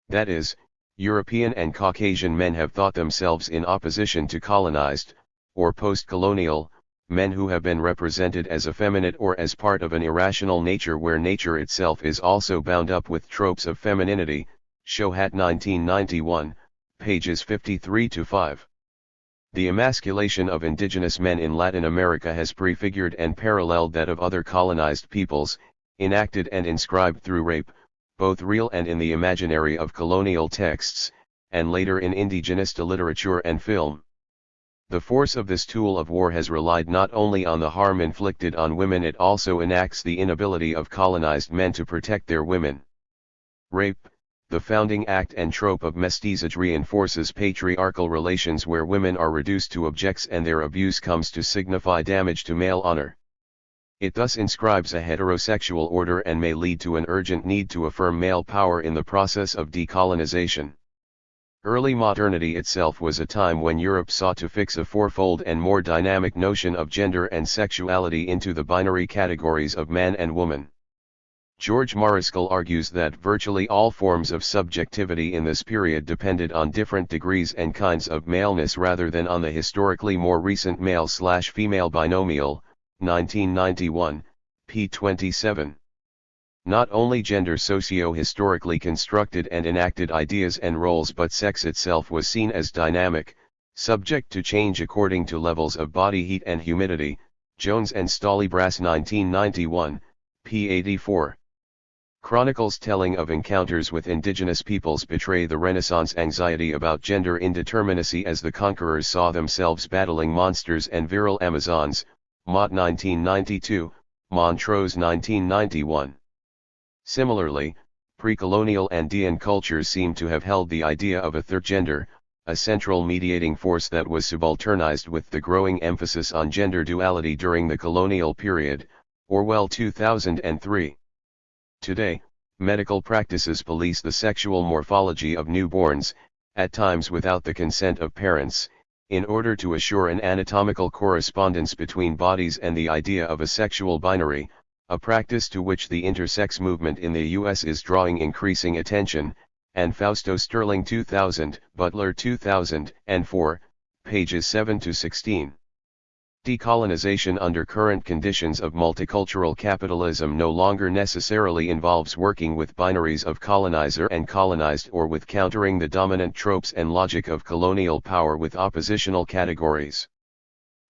That is, European and Caucasian men have thought themselves in opposition to colonized, or post-colonial, men who have been represented as effeminate or as part of an irrational nature where nature itself is also bound up with tropes of femininity, Shohat 1991, pages 53-5. The emasculation of indigenous men in Latin America has prefigured and paralleled that of other colonized peoples, enacted and inscribed through rape, both real and in the imaginary of colonial texts, and later in indigenista literature and film. The force of this tool of war has relied not only on the harm inflicted on women, it also enacts the inability of colonized men to protect their women. Rape, the founding act and trope of mestizage, reinforces patriarchal relations where women are reduced to objects and their abuse comes to signify damage to male honor. It thus inscribes a heterosexual order and may lead to an urgent need to affirm male power in the process of decolonization. Early modernity itself was a time when Europe sought to fix a fourfold and more dynamic notion of gender and sexuality into the binary categories of man and woman. George Mariscal argues that virtually all forms of subjectivity in this period depended on different degrees and kinds of maleness rather than on the historically more recent male/female binomial, 1991, p. 27. Not only gender socio-historically constructed and enacted ideas and roles, but sex itself was seen as dynamic, subject to change according to levels of body heat and humidity, Jones and Stolly-Brass 1991, p. 84. Chronicles telling of encounters with indigenous peoples betray the Renaissance anxiety about gender indeterminacy as the conquerors saw themselves battling monsters and virile Amazons, Mott 1992, Montrose 1991. Similarly, pre-colonial Andean cultures seem to have held the idea of a third gender, a central mediating force that was subalternized with the growing emphasis on gender duality during the colonial period, Orwell 2003. Today, medical practices police the sexual morphology of newborns, at times without the consent of parents, in order to assure an anatomical correspondence between bodies and the idea of a sexual binary, a practice to which the intersex movement in the U.S. is drawing increasing attention, and Fausto Sterling 2000, Butler 2004, pages 7-16. Decolonization under current conditions of multicultural capitalism no longer necessarily involves working with binaries of colonizer and colonized or with countering the dominant tropes and logic of colonial power with oppositional categories.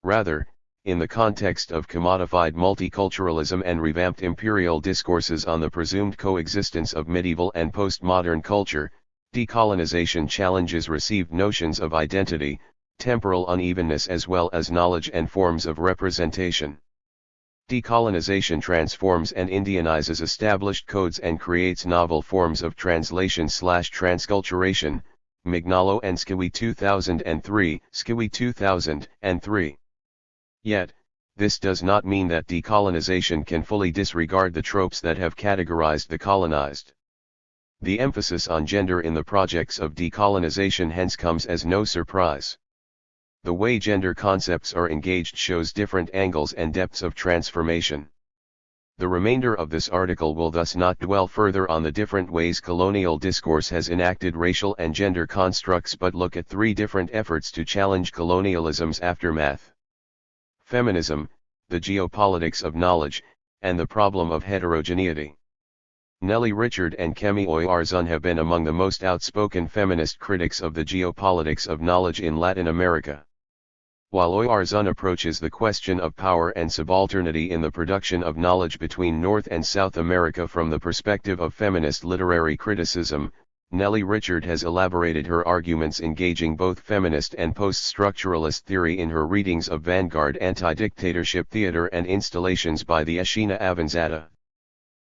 Rather, in the context of commodified multiculturalism and revamped imperial discourses on the presumed coexistence of medieval and postmodern culture, decolonization challenges received notions of identity, temporal unevenness as well as knowledge and forms of representation. Decolonization transforms and Indianizes established codes and creates novel forms of translation/transculturation, Mignolo and Skewy 2003, Skewy 2003. Yet, this does not mean that decolonization can fully disregard the tropes that have categorized the colonized. The emphasis on gender in the projects of decolonization hence comes as no surprise. The way gender concepts are engaged shows different angles and depths of transformation. The remainder of this article will thus not dwell further on the different ways colonial discourse has enacted racial and gender constructs but look at three different efforts to challenge colonialism's aftermath. Feminism, the geopolitics of knowledge, and the problem of heterogeneity. Nellie Richard and Kemi Oyarzun have been among the most outspoken feminist critics of the geopolitics of knowledge in Latin America. While Oyarzun approaches the question of power and subalternity in the production of knowledge between North and South America from the perspective of feminist literary criticism, Nellie Richard has elaborated her arguments engaging both feminist and post-structuralist theory in her readings of vanguard anti-dictatorship theater and installations by the Ashina Avanzata.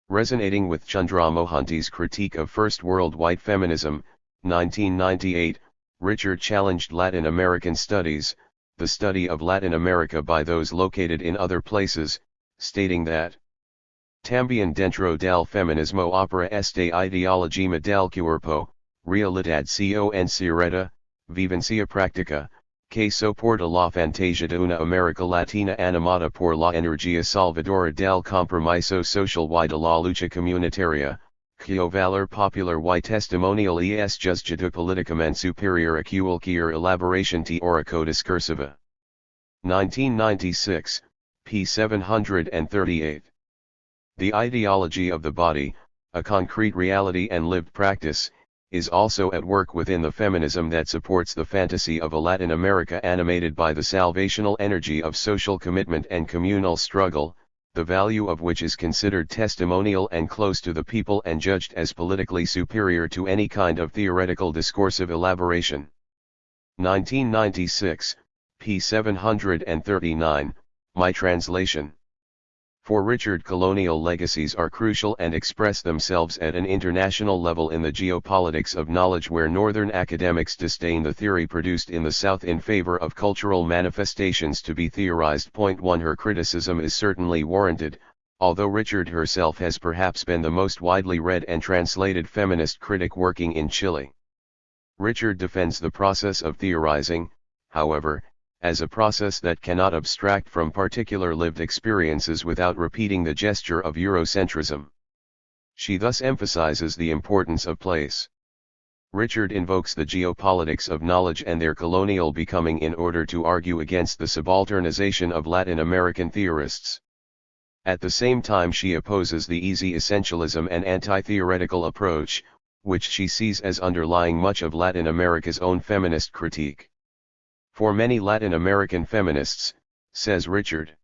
Resonating with Chandra Mohanty's critique of First World White Feminism, 1998, Richard challenged Latin American studies, the study of Latin America by those located in other places, stating that También dentro del feminismo opera esta ideología del cuerpo, realidad concreta, vivencia práctica, que soporta la fantasía de una América Latina animada por la energía salvadora del compromiso social y de la lucha comunitaria, cuyo valor popular y testimonial es juzgado políticamente superior a cualquier elaboración teórico-discursiva. 1996, p. 738. The ideology of the body, a concrete reality and lived practice, is also at work within the feminism that supports the fantasy of a Latin America animated by the salvational energy of social commitment and communal struggle, the value of which is considered testimonial and close to the people and judged as politically superior to any kind of theoretical discursive elaboration. 1996, p. 739, my translation. For Richard, colonial legacies are crucial and express themselves at an international level in the geopolitics of knowledge, where Northern academics disdain the theory produced in the South in favor of cultural manifestations to be theorized. Point 1. Her criticism is certainly warranted, although Richard herself has perhaps been the most widely read and translated feminist critic working in Chile. Richard defends the process of theorizing, however, as a process that cannot abstract from particular lived experiences without repeating the gesture of Eurocentrism. She thus emphasizes the importance of place. Richard invokes the geopolitics of knowledge and their colonial becoming in order to argue against the subalternization of Latin American theorists. At the same time, she opposes the easy essentialism and anti-theoretical approach, which she sees as underlying much of Latin America's own feminist critique. For many Latin American feminists, says Richard,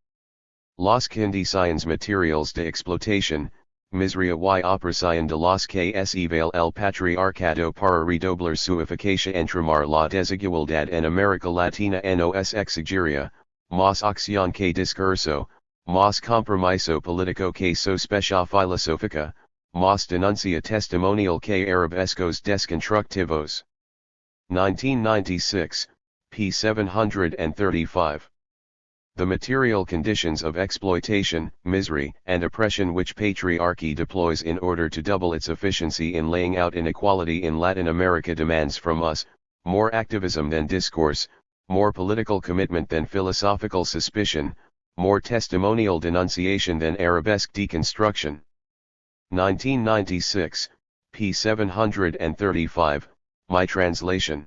las condiciones materiales de explotación, miseria y opresión de las que se vale el patriarcado para redoblar su eficacia entramar la desigualdad en América Latina no es exigeria, más acción que discurso, más compromiso político que sospecha filosófica, más denuncia testimonial que arabescos desconstructivos. 1996, p. 735. The material conditions of exploitation, misery, and oppression which patriarchy deploys in order to double its efficiency in laying out inequality in Latin America demands from us, more activism than discourse, more political commitment than philosophical suspicion, more testimonial denunciation than arabesque deconstruction. 1996, p. 735, my translation.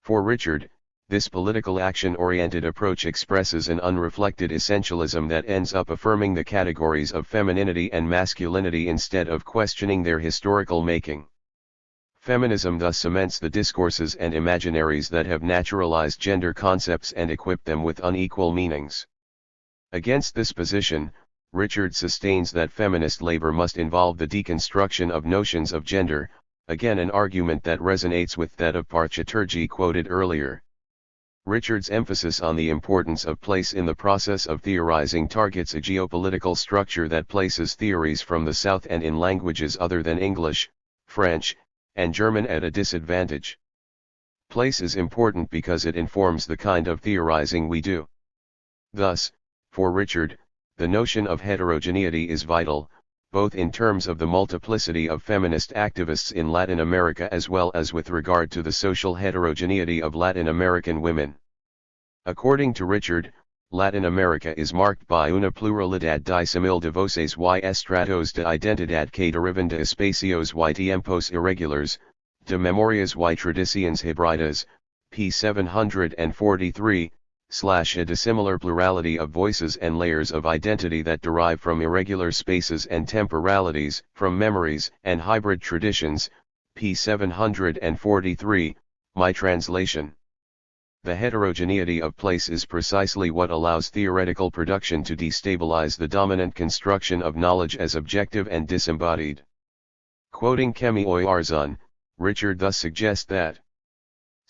For Richard, this political action-oriented approach expresses an unreflected essentialism that ends up affirming the categories of femininity and masculinity instead of questioning their historical making. Feminism thus cements the discourses and imaginaries that have naturalized gender concepts and equipped them with unequal meanings. Against this position, Richard sustains that feminist labor must involve the deconstruction of notions of gender, again an argument that resonates with that of Parchaturgi quoted earlier. Richard's emphasis on the importance of place in the process of theorizing targets a geopolitical structure that places theories from the South and in languages other than English, French, and German at a disadvantage. Place is important because it informs the kind of theorizing we do. Thus, for Richard, the notion of heterogeneity is vital, both in terms of the multiplicity of feminist activists in Latin America as well as with regard to the social heterogeneity of Latin American women. According to Richard, Latin America is marked by una pluralidad disimil de voces y estratos de identidad que derivan de espacios y tiempos irregulars, de memorias y tradiciones híbridas, p. 743, / a dissimilar plurality of voices and layers of identity that derive from irregular spaces and temporalities, from memories and hybrid traditions, p. 743, my translation. The heterogeneity of place is precisely what allows theoretical production to destabilize the dominant construction of knowledge as objective and disembodied. Quoting Kemi Oyarzun, Richard thus suggests that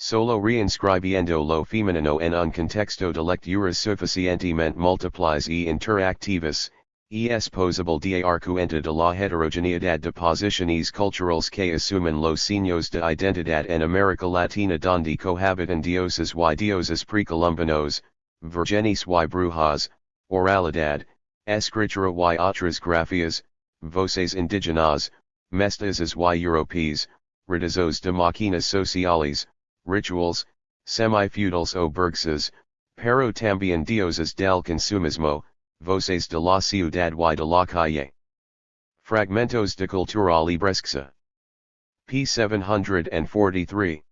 solo reinscribiendo lo femenino en un contexto de lectura suficientemente multiples y interactivas, es posible dar cuenta de la heterogeneidad de posiciones culturales que asumen los signos de identidad en América Latina donde cohabitan dioses y diosas precolombinos, virgenes y brujas, oralidad, escritura y otras grafias, voces indigenas, mestizas y europeas, redazos de máquinas sociales, rituals, semi-feudals o burguesas, pero también dioses del consumismo, voces de la ciudad y de la calle. Fragmentos de cultura libresca. p. 743.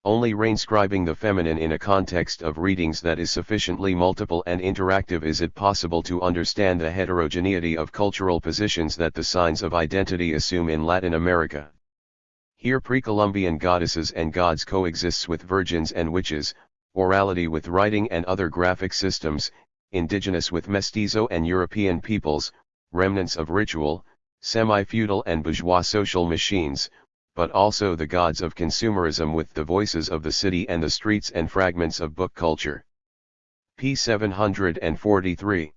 Only reinscribing the feminine in a context of readings that is sufficiently multiple and interactive is it possible to understand the heterogeneity of cultural positions that the signs of identity assume in Latin America. Here pre-Columbian goddesses and gods coexists with virgins and witches, orality with writing and other graphic systems, indigenous with mestizo and European peoples, remnants of ritual, semi-feudal and bourgeois social machines, but also the gods of consumerism with the voices of the city and the streets and fragments of book culture. p. 743.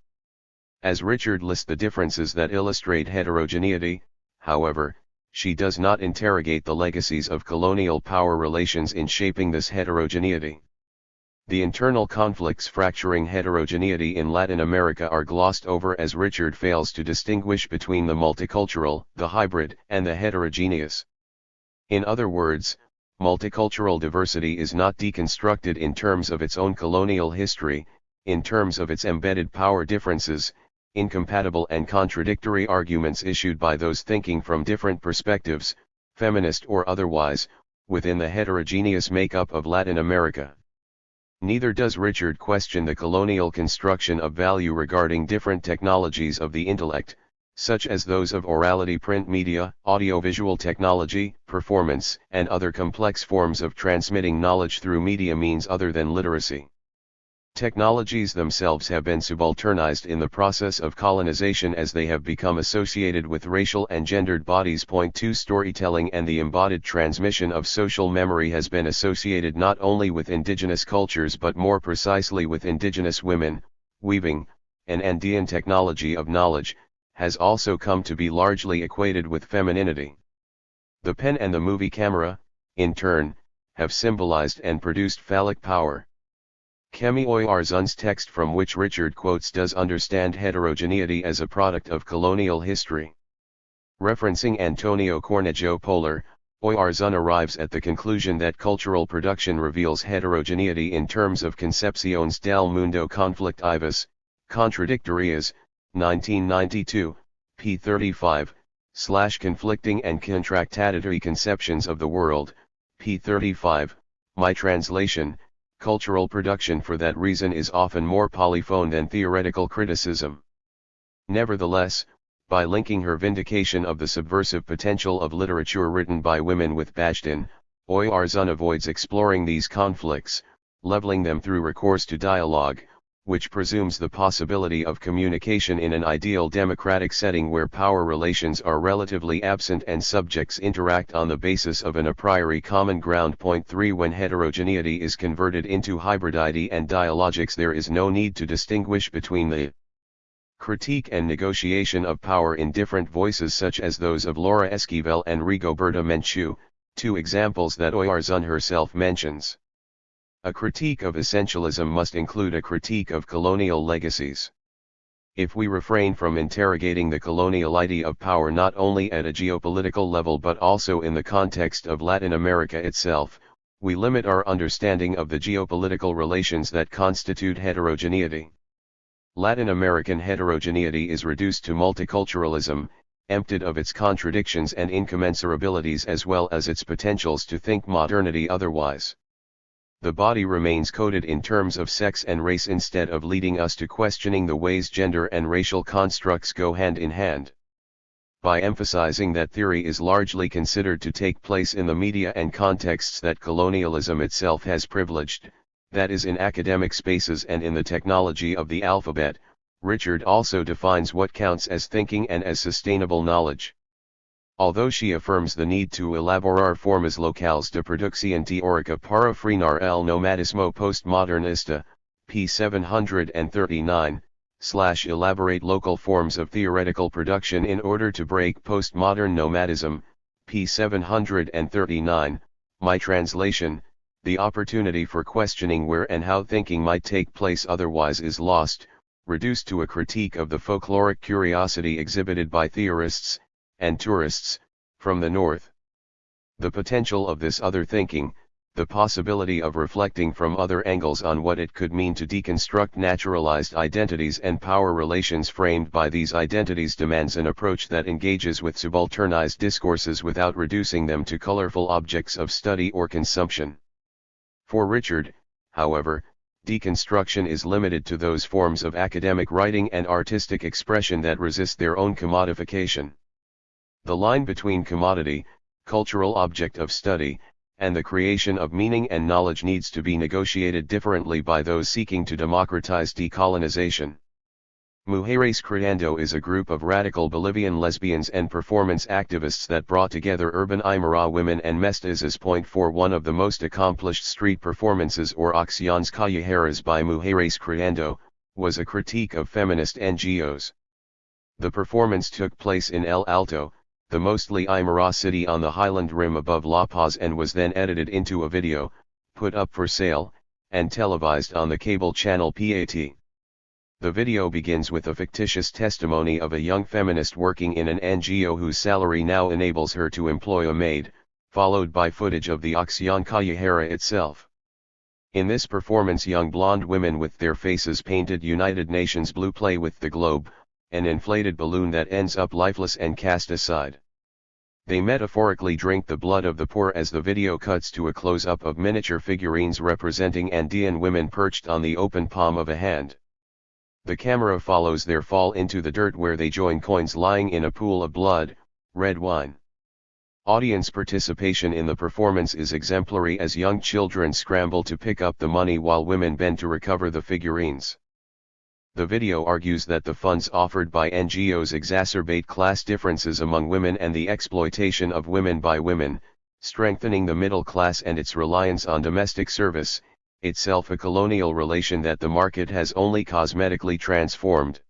As Richard lists the differences that illustrate heterogeneity, however, she does not interrogate the legacies of colonial power relations in shaping this heterogeneity. The internal conflicts fracturing heterogeneity in Latin America are glossed over as Richard fails to distinguish between the multicultural, the hybrid, and the heterogeneous. In other words, multicultural diversity is not deconstructed in terms of its own colonial history, in terms of its embedded power differences, incompatible and contradictory arguments issued by those thinking from different perspectives, feminist or otherwise, within the heterogeneous makeup of Latin America. Neither does Richard question the colonial construction of value regarding different technologies of the intellect, such as those of orality, print media, audiovisual technology, performance, and other complex forms of transmitting knowledge through media means other than literacy. Technologies themselves have been subalternized in the process of colonization as they have become associated with racial and gendered bodies. Point 2. Storytelling and the embodied transmission of social memory has been associated not only with indigenous cultures but more precisely with indigenous women. Weaving, an Andean technology of knowledge, has also come to be largely equated with femininity. The pen and the movie camera, in turn, have symbolized and produced phallic power. Kemi Oyarzun's text from which Richard quotes does understand heterogeneity as a product of colonial history. Referencing Antonio Cornejo Polar, Oyarzun arrives at the conclusion that cultural production reveals heterogeneity in terms of concepciones del mundo conflictivas, contradictorias, 1992, p. 35, /conflicting and contradictory conceptions of the world, p. 35, my translation, cultural production for that reason is often more polyphone than theoretical criticism. Nevertheless, by linking her vindication of the subversive potential of literature written by women with Bajdan, Oyarzun avoids exploring these conflicts, leveling them through recourse to dialogue, which presumes the possibility of communication in an ideal democratic setting where power relations are relatively absent and subjects interact on the basis of an a priori common ground. Point 3. When heterogeneity is converted into hybridity and dialogics, there is no need to distinguish between the critique and negotiation of power in different voices such as those of Laura Esquivel and Rigoberta Menchú, two examples that Oyarzun herself mentions. A critique of essentialism must include a critique of colonial legacies. If we refrain from interrogating the coloniality of power not only at a geopolitical level but also in the context of Latin America itself, we limit our understanding of the geopolitical relations that constitute heterogeneity. Latin American heterogeneity is reduced to multiculturalism, emptied of its contradictions and incommensurabilities as well as its potentials to think modernity otherwise. The body remains coded in terms of sex and race instead of leading us to questioning the ways gender and racial constructs go hand in hand. By emphasizing that theory is largely considered to take place in the media and contexts that colonialism itself has privileged, that is in academic spaces and in the technology of the alphabet, Richard also defines what counts as thinking and as sustainable knowledge. Although she affirms the need to elaborar formas locales de producción teórica para frenar el nomadismo postmodernista, p. 739, elaborate local forms of theoretical production in order to break postmodern nomadism, p. 739, my translation, the opportunity for questioning where and how thinking might take place otherwise is lost. reduced to a critique of the folkloric curiosity exhibited by theorists and tourists from the north. The potential of this other thinking, the possibility of reflecting from other angles on what it could mean to deconstruct naturalized identities and power relations framed by these identities, demands an approach that engages with subalternized discourses without reducing them to colorful objects of study or consumption. For Richard, however, deconstruction is limited to those forms of academic writing and artistic expression that resist their own commodification. The line between commodity, cultural object of study, and the creation of meaning and knowledge needs to be negotiated differently by those seeking to democratize decolonization. Mujeres Creando is a group of radical Bolivian lesbians and performance activists that brought together urban Aymara women and mestizas. For one of the most accomplished street performances or acciones callejeras by Mujeres Creando, was a critique of feminist NGOs. The performance took place in El Alto, the mostly Aymara city on the highland rim above La Paz, and was then edited into a video, put up for sale, and televised on the cable channel PAT. The video begins with a fictitious testimony of a young feminist working in an NGO whose salary now enables her to employ a maid, followed by footage of the Acción Callejera itself. In this performance, young blonde women with their faces painted United Nations blue play with the globe, an inflated balloon that ends up lifeless and cast aside. They metaphorically drink the blood of the poor as the video cuts to a close-up of miniature figurines representing Andean women perched on the open palm of a hand. The camera follows their fall into the dirt, where they join coins lying in a pool of blood, red wine. Audience participation in the performance is exemplary, as young children scramble to pick up the money while women bend to recover the figurines. The video argues that the funds offered by NGOs exacerbate class differences among women and the exploitation of women by women, strengthening the middle class and its reliance on domestic service, itself a colonial relation that the market has only cosmetically transformed.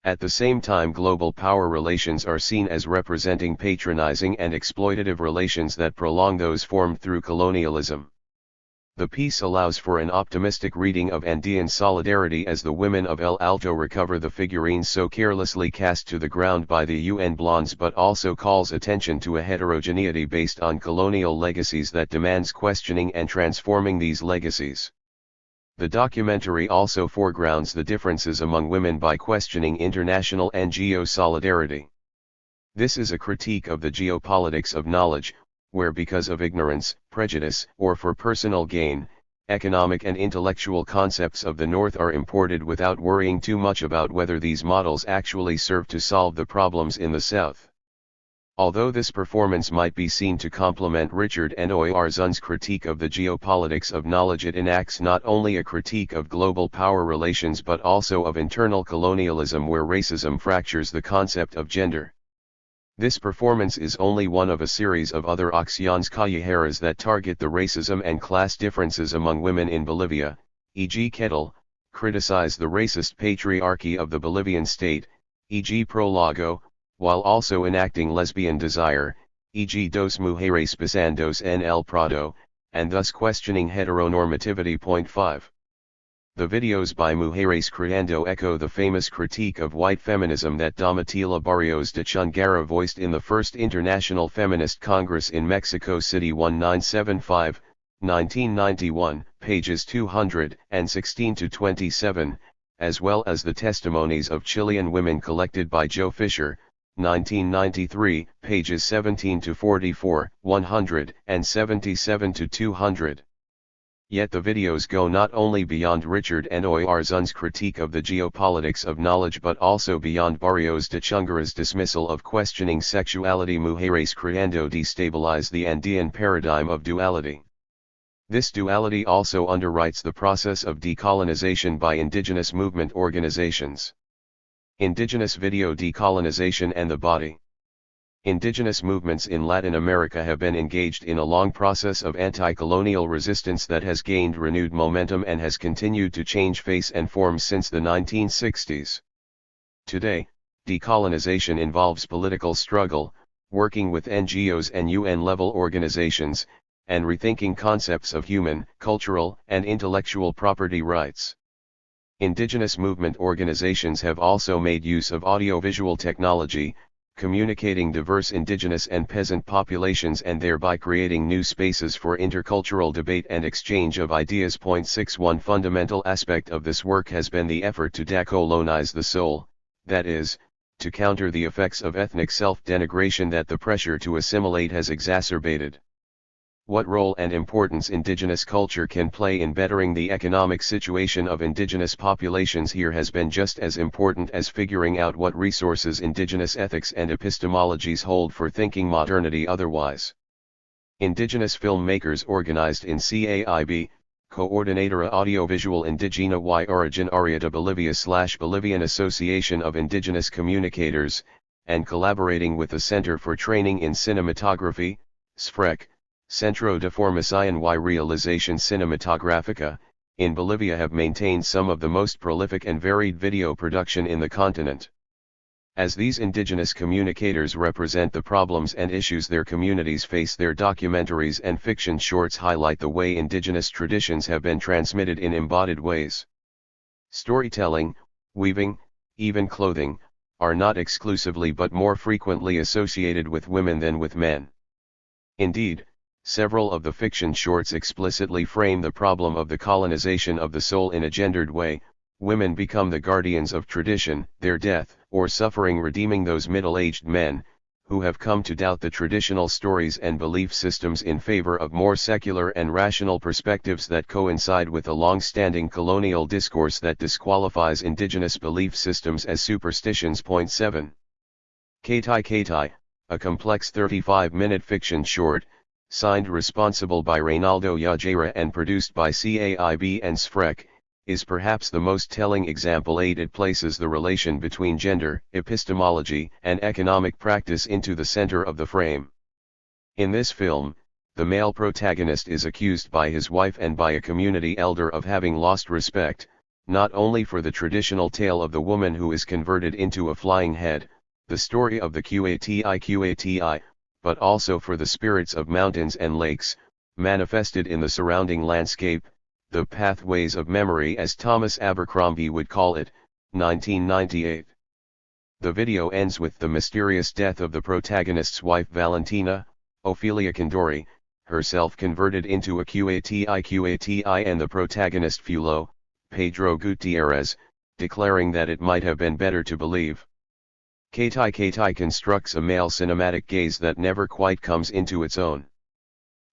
At the same time, global power relations are seen as representing patronizing and exploitative relations that prolong those formed through colonialism. The piece allows for an optimistic reading of Andean solidarity as the women of El Alto recover the figurines so carelessly cast to the ground by the UN blondes, but also calls attention to a heterogeneity based on colonial legacies that demands questioning and transforming these legacies. The documentary also foregrounds the differences among women by questioning international NGO solidarity. This is a critique of the geopolitics of knowledge, where because of ignorance, prejudice, or for personal gain, economic and intellectual concepts of the North are imported without worrying too much about whether these models actually serve to solve the problems in the South. Although this performance might be seen to complement Richard N. Oyarzun's critique of the geopolitics of knowledge, it enacts not only a critique of global power relations but also of internal colonialism, where racism fractures the concept of gender. This performance is only one of a series of other acciones callejeras that target the racism and class differences among women in Bolivia, e.g. Kettle, criticize the racist patriarchy of the Bolivian state, e.g. Prolago, while also enacting lesbian desire, e.g. Dos Mujeres Besandos en el Prado, and thus questioning heteronormativity. 5. The videos by Mujeres Creando echo the famous critique of white feminism that Domitila Barrios de Chungara voiced in the First International Feminist Congress in Mexico City 1975, 1991, pages 216 to 27, as well as the testimonies of Chilean women collected by Joe Fisher, 1993, pages 17 to 44, 177 to 200. Yet the videos go not only beyond Richard N. Oyarzun's critique of the geopolitics of knowledge but also beyond Barrios de Chungara's dismissal of questioning sexuality. Mujeres Creando destabilize the Andean paradigm of duality. This duality also underwrites the process of decolonization by indigenous movement organizations. Indigenous video decolonization and the body. Indigenous movements in Latin America have been engaged in a long process of anti-colonial resistance that has gained renewed momentum and has continued to change face and form since the 1960s. Today, decolonization involves political struggle, working with NGOs and UN-level organizations, and rethinking concepts of human, cultural, and intellectual property rights. Indigenous movement organizations have also made use of audiovisual technology, communicating diverse indigenous and peasant populations and thereby creating new spaces for intercultural debate and exchange of ideas. 6 One fundamental aspect of this work has been the effort to decolonize the soul, that is, to counter the effects of ethnic self-denigration that the pressure to assimilate has exacerbated. What role and importance indigenous culture can play in bettering the economic situation of indigenous populations here has been just as important as figuring out what resources indigenous ethics and epistemologies hold for thinking modernity otherwise. Indigenous filmmakers organized in CAIB, Coordinadora Audiovisual Indigena y Originaria de Bolivia/Bolivian Association of Indigenous Communicators, and collaborating with the Center for Training in Cinematography, SFREC, Centro de Formación y Realización Cinematográfica, in Bolivia have maintained some of the most prolific and varied video production in the continent. As these indigenous communicators represent the problems and issues their communities face, their documentaries and fiction shorts highlight the way indigenous traditions have been transmitted in embodied ways. Storytelling, weaving, even clothing, are not exclusively but more frequently associated with women than with men. Indeed, several of the fiction shorts explicitly frame the problem of the colonization of the soul in a gendered way. Women become the guardians of tradition, their death or suffering redeeming those middle-aged men, who have come to doubt the traditional stories and belief systems in favor of more secular and rational perspectives that coincide with a long-standing colonial discourse that disqualifies indigenous belief systems as superstitions. 7 Katai Katai, a complex 35-minute fiction short, signed responsible by Reynaldo Yajera and produced by CAIB and SFREC, is perhaps the most telling example. It places the relation between gender, epistemology, and economic practice into the center of the frame. In this film, the male protagonist is accused by his wife and by a community elder of having lost respect, not only for the traditional tale of the woman who is converted into a flying head, the story of the Qati, but also for the spirits of mountains and lakes, manifested in the surrounding landscape, the pathways of memory as Thomas Abercrombie would call it, 1998. The video ends with the mysterious death of the protagonist's wife Valentina, Ophelia Condori, herself converted into a Qati, and the protagonist Fulo, Pedro Gutierrez, declaring that it might have been better to believe. Katai Katai constructs a male cinematic gaze that never quite comes into its own.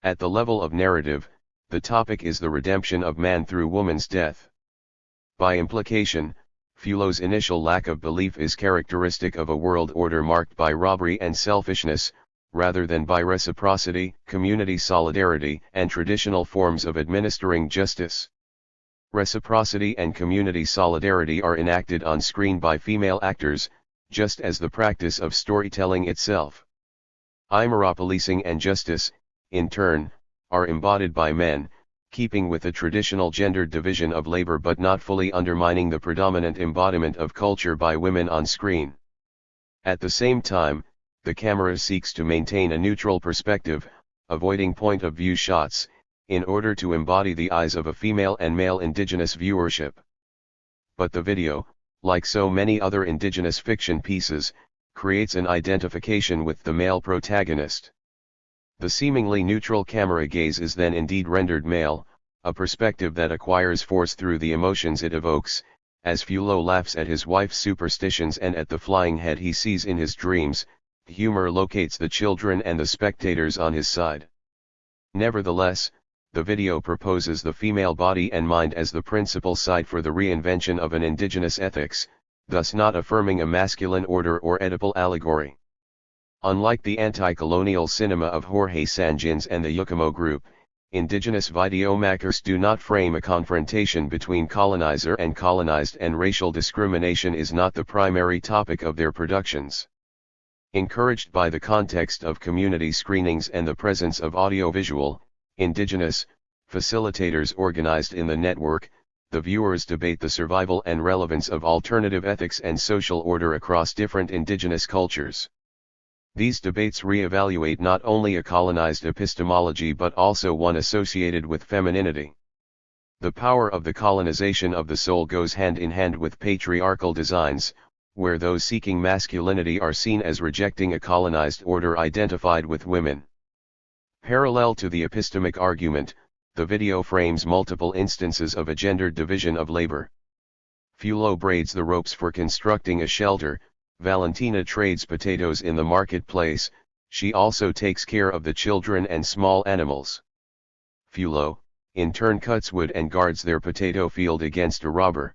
At the level of narrative, the topic is the redemption of man through woman's death. By implication, Fulo's initial lack of belief is characteristic of a world order marked by robbery and selfishness, rather than by reciprocity, community solidarity, and traditional forms of administering justice. Reciprocity and community solidarity are enacted on screen by female actors, just as the practice of storytelling itself. Policing and justice, in turn, are embodied by men, keeping with the traditional gendered division of labor but not fully undermining the predominant embodiment of culture by women on screen. At the same time, the camera seeks to maintain a neutral perspective, avoiding point-of-view shots, in order to embody the eyes of a female and male indigenous viewership. But the video, like so many other indigenous fiction pieces, creates an identification with the male protagonist. The seemingly neutral camera gaze is then indeed rendered male, a perspective that acquires force through the emotions it evokes, as Fulo laughs at his wife's superstitions and at the flying head he sees in his dreams. Humor locates the children and the spectators on his side. Nevertheless, the video proposes the female body and mind as the principal site for the reinvention of an indigenous ethics, thus not affirming a masculine order or Oedipal allegory. Unlike the anti-colonial cinema of Jorge Sanjins and the Yucamo group, indigenous videomakers do not frame a confrontation between colonizer and colonized, and racial discrimination is not the primary topic of their productions. Encouraged by the context of community screenings and the presence of audiovisual, indigenous facilitators organized in the network, the viewers debate the survival and relevance of alternative ethics and social order across different indigenous cultures. These debates re-evaluate not only a colonized epistemology but also one associated with femininity. The power of the colonization of the soul goes hand in hand with patriarchal designs, where those seeking masculinity are seen as rejecting a colonized order identified with women. Parallel to the epistemic argument, the video frames multiple instances of a gendered division of labor. Fulo braids the ropes for constructing a shelter, Valentina trades potatoes in the marketplace, she also takes care of the children and small animals. Fulo, in turn, cuts wood and guards their potato field against a robber.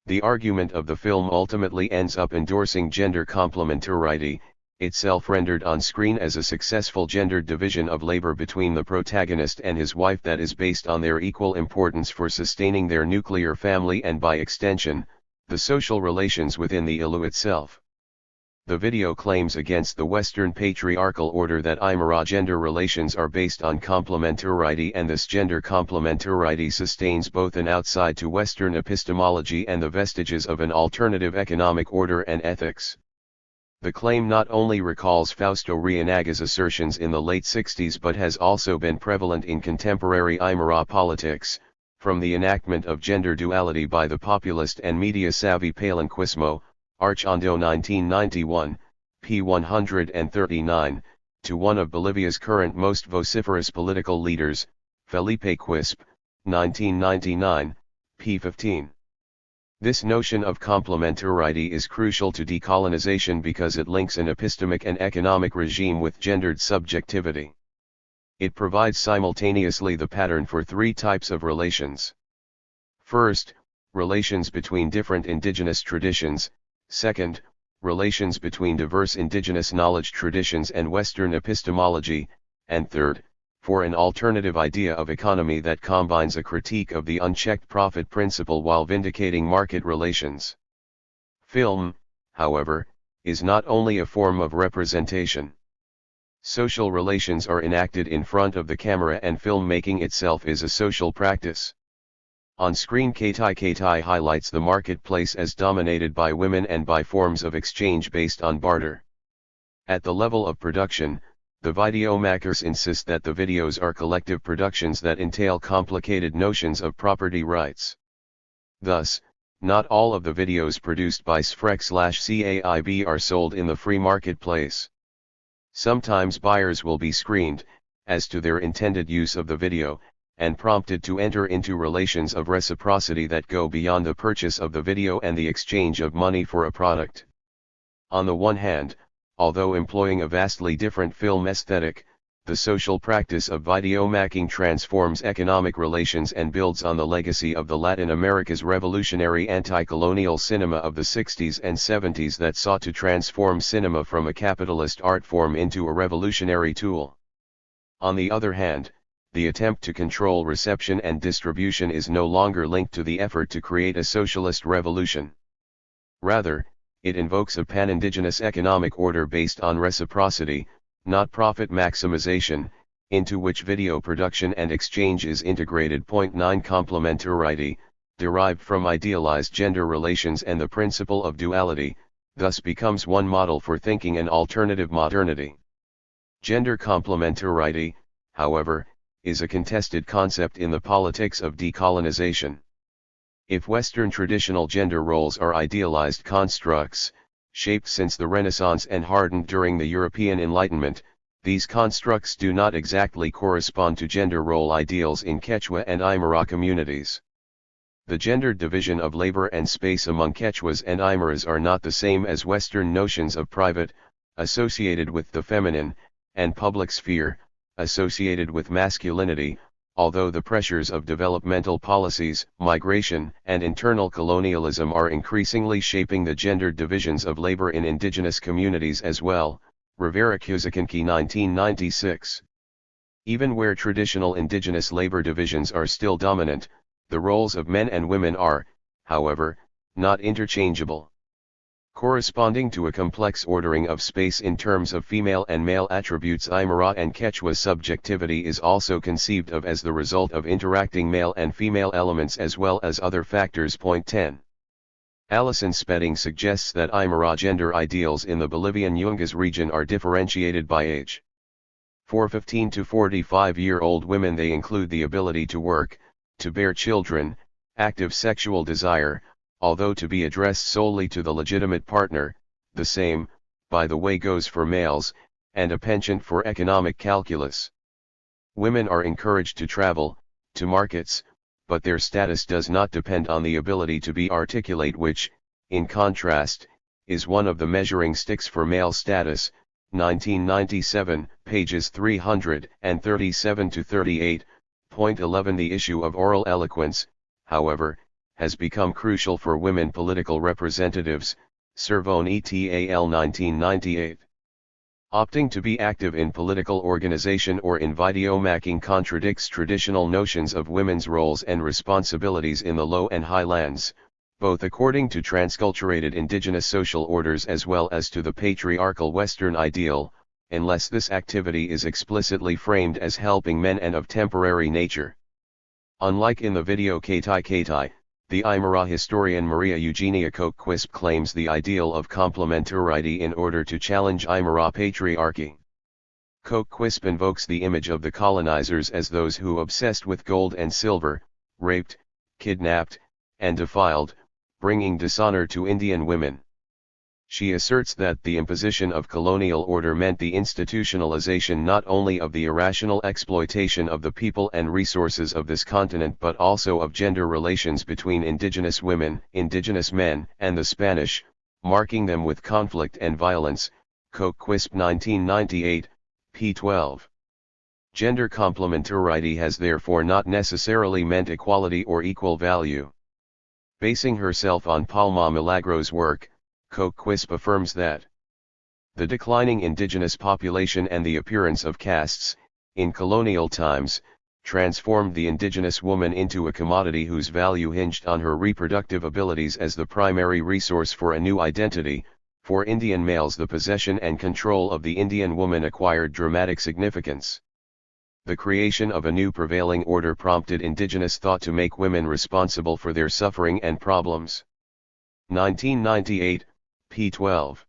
The argument of the film ultimately ends up endorsing gender complementarity, itself rendered on screen as a successful gendered division of labor between the protagonist and his wife that is based on their equal importance for sustaining their nuclear family and by extension, the social relations within the ilu itself. The video claims against the Western patriarchal order that Aymara gender relations are based on complementarity, and this gender complementarity sustains both an outside to Western epistemology and the vestiges of an alternative economic order and ethics. The claim not only recalls Fausto Rienaga's assertions in the late 60s but has also been prevalent in contemporary Aymara politics, from the enactment of gender duality by the populist and media-savvy Palenquismo, Archondo 1991, p. 139, to one of Bolivia's current most vociferous political leaders, Felipe Quispe, 1999, p. 15. This notion of complementarity is crucial to decolonization because it links an epistemic and economic regime with gendered subjectivity. It provides simultaneously the pattern for three types of relations. First, relations between different indigenous traditions. Second, relations between diverse indigenous knowledge traditions and Western epistemology, and third, for an alternative idea of economy that combines a critique of the unchecked profit principle while vindicating market relations. Film, however, is not only a form of representation. Social relations are enacted in front of the camera, and filmmaking itself is a social practice. On screen, Katai highlights the marketplace as dominated by women and by forms of exchange based on barter. At the level of production, the videomakers insist that the videos are collective productions that entail complicated notions of property rights. Thus, not all of the videos produced by SFREC/CAIB are sold in the free marketplace. Sometimes buyers will be screened, as to their intended use of the video, and prompted to enter into relations of reciprocity that go beyond the purchase of the video and the exchange of money for a product. On the one hand, although employing a vastly different film aesthetic, the social practice of videomaking transforms economic relations and builds on the legacy of the Latin America's revolutionary anti-colonial cinema of the 60s and 70s that sought to transform cinema from a capitalist art form into a revolutionary tool. On the other hand, the attempt to control reception and distribution is no longer linked to the effort to create a socialist revolution. Rather, it invokes a pan-indigenous economic order based on reciprocity, not profit maximization, into which video production and exchange is integrated. Point 9 Complementarity, derived from idealized gender relations and the principle of duality, thus becomes one model for thinking an alternative modernity. Gender complementarity, however, is a contested concept in the politics of decolonization. If Western traditional gender roles are idealized constructs, shaped since the Renaissance and hardened during the European Enlightenment, these constructs do not exactly correspond to gender role ideals in Quechua and Aymara communities. The gendered division of labor and space among Quechuas and Aymaras are not the same as Western notions of private, associated with the feminine, and public sphere, associated with masculinity, although the pressures of developmental policies, migration, and internal colonialism are increasingly shaping the gendered divisions of labor in indigenous communities as well. Rivera Cusicanqui 1996. Even where traditional indigenous labor divisions are still dominant, the roles of men and women are, however, not interchangeable. Corresponding to a complex ordering of space in terms of female and male attributes, Aymara and Quechua subjectivity is also conceived of as the result of interacting male and female elements as well as other factors. Point 10. Alison Spedding suggests that Aymara gender ideals in the Bolivian Yungas region are differentiated by age. For 15 to 45-year-old women they include the ability to work, to bear children, active sexual desire, although to be addressed solely to the legitimate partner, the same, by the way, goes for males, and a penchant for economic calculus. Women are encouraged to travel, to markets, but their status does not depend on the ability to be articulate, which, in contrast, is one of the measuring sticks for male status. 1997, pages 337 to 38. Point 11. The issue of oral eloquence, however, has become crucial for women political representatives. Cervone et al. 1998. Opting to be active in political organization or in videomaking contradicts traditional notions of women's roles and responsibilities in the low and highlands, both according to transculturated indigenous social orders as well as to the patriarchal Western ideal, unless this activity is explicitly framed as helping men and of temporary nature. Unlike in the video Katai Katai, the Aymara historian Maria Eugenia Koch-Quispe claims the ideal of complementarity in order to challenge Aymara patriarchy. Koch-Quispe invokes the image of the colonizers as those who obsessed with gold and silver, raped, kidnapped, and defiled, bringing dishonor to Indian women. She asserts that the imposition of colonial order meant the institutionalization not only of the irrational exploitation of the people and resources of this continent but also of gender relations between indigenous women, indigenous men, and the Spanish, marking them with conflict and violence. Koch-Quispe 1998, p. 12. Gender complementarity has therefore not necessarily meant equality or equal value. Basing herself on Palma Milagro's work, Koch-Quispe affirms that the declining indigenous population and the appearance of castes, in colonial times, transformed the indigenous woman into a commodity whose value hinged on her reproductive abilities as the primary resource for a new identity. For Indian males, the possession and control of the Indian woman acquired dramatic significance. The creation of a new prevailing order prompted indigenous thought to make women responsible for their suffering and problems. 1998, p. 12.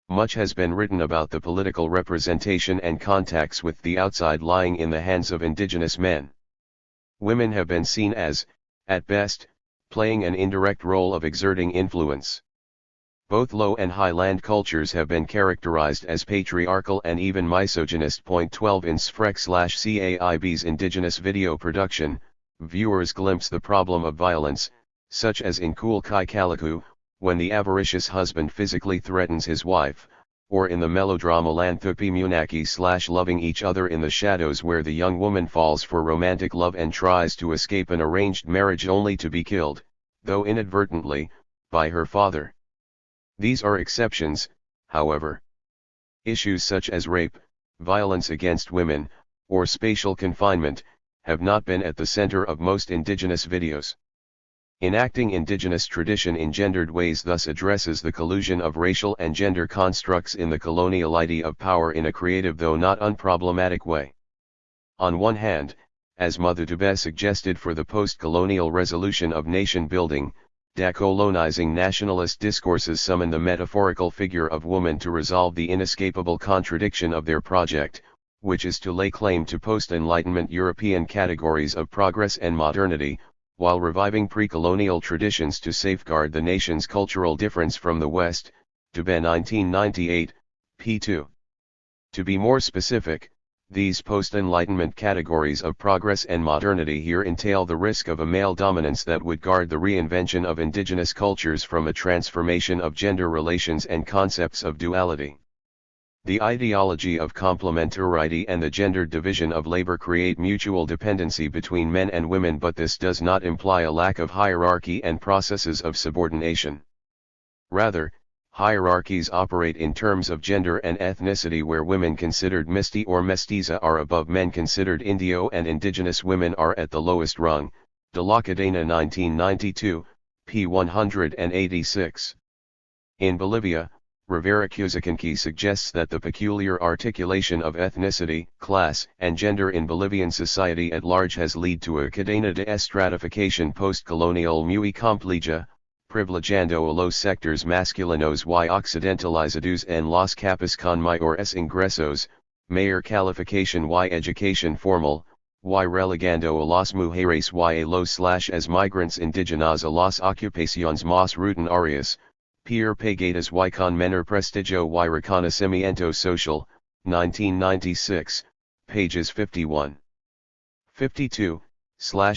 Much has been written about the political representation and contacts with the outside lying in the hands of indigenous men. Women have been seen as, at best, playing an indirect role of exerting influence. Both low and highland cultures have been characterized as patriarchal and even misogynist. Point 12. In SFREC/CAIB's indigenous video production, viewers glimpse the problem of violence, such as in Cool Kai Calicu, when the avaricious husband physically threatens his wife, or in the melodrama Lanthupy Munaki/Loving Each Other in the Shadows, where the young woman falls for romantic love and tries to escape an arranged marriage only to be killed, though inadvertently, by her father. These are exceptions, however. Issues such as rape, violence against women, or spatial confinement, have not been at the center of most indigenous videos. Enacting indigenous tradition in gendered ways thus addresses the collusion of racial and gender constructs in the colonial idea of power in a creative though not unproblematic way. On one hand, as Mother Dubé suggested for the post-colonial resolution of nation-building, decolonizing nationalist discourses summon the metaphorical figure of woman to resolve the inescapable contradiction of their project, which is to lay claim to post-Enlightenment European categories of progress and modernity, while reviving pre-colonial traditions to safeguard the nation's cultural difference from the West. Dubé 1998, p. 2. To be more specific, these post-Enlightenment categories of progress and modernity here entail the risk of a male dominance that would guard the reinvention of indigenous cultures from a transformation of gender relations and concepts of duality. The ideology of complementarity and the gendered division of labor create mutual dependency between men and women, but this does not imply a lack of hierarchy and processes of subordination. Rather, hierarchies operate in terms of gender and ethnicity, where women considered Misti or Mestiza are above men considered Indio and indigenous women are at the lowest rung. De la Cadena 1992, p. 186. In Bolivia, Rivera Cusicanqui suggests that the peculiar articulation of ethnicity, class, and gender in Bolivian society at large has led to a cadena de estratificación post-colonial muy compleja, privilegiando a los sectores masculinos y occidentalizados en las capas con mayores ingresos, mayor calificación y educación formal, y relegando a las mujeres y a los as migrants indígenas a las ocupaciones más rutinarias, peor pagadas y con menor prestigio y reconocimiento social, 1996, pages 51. 52,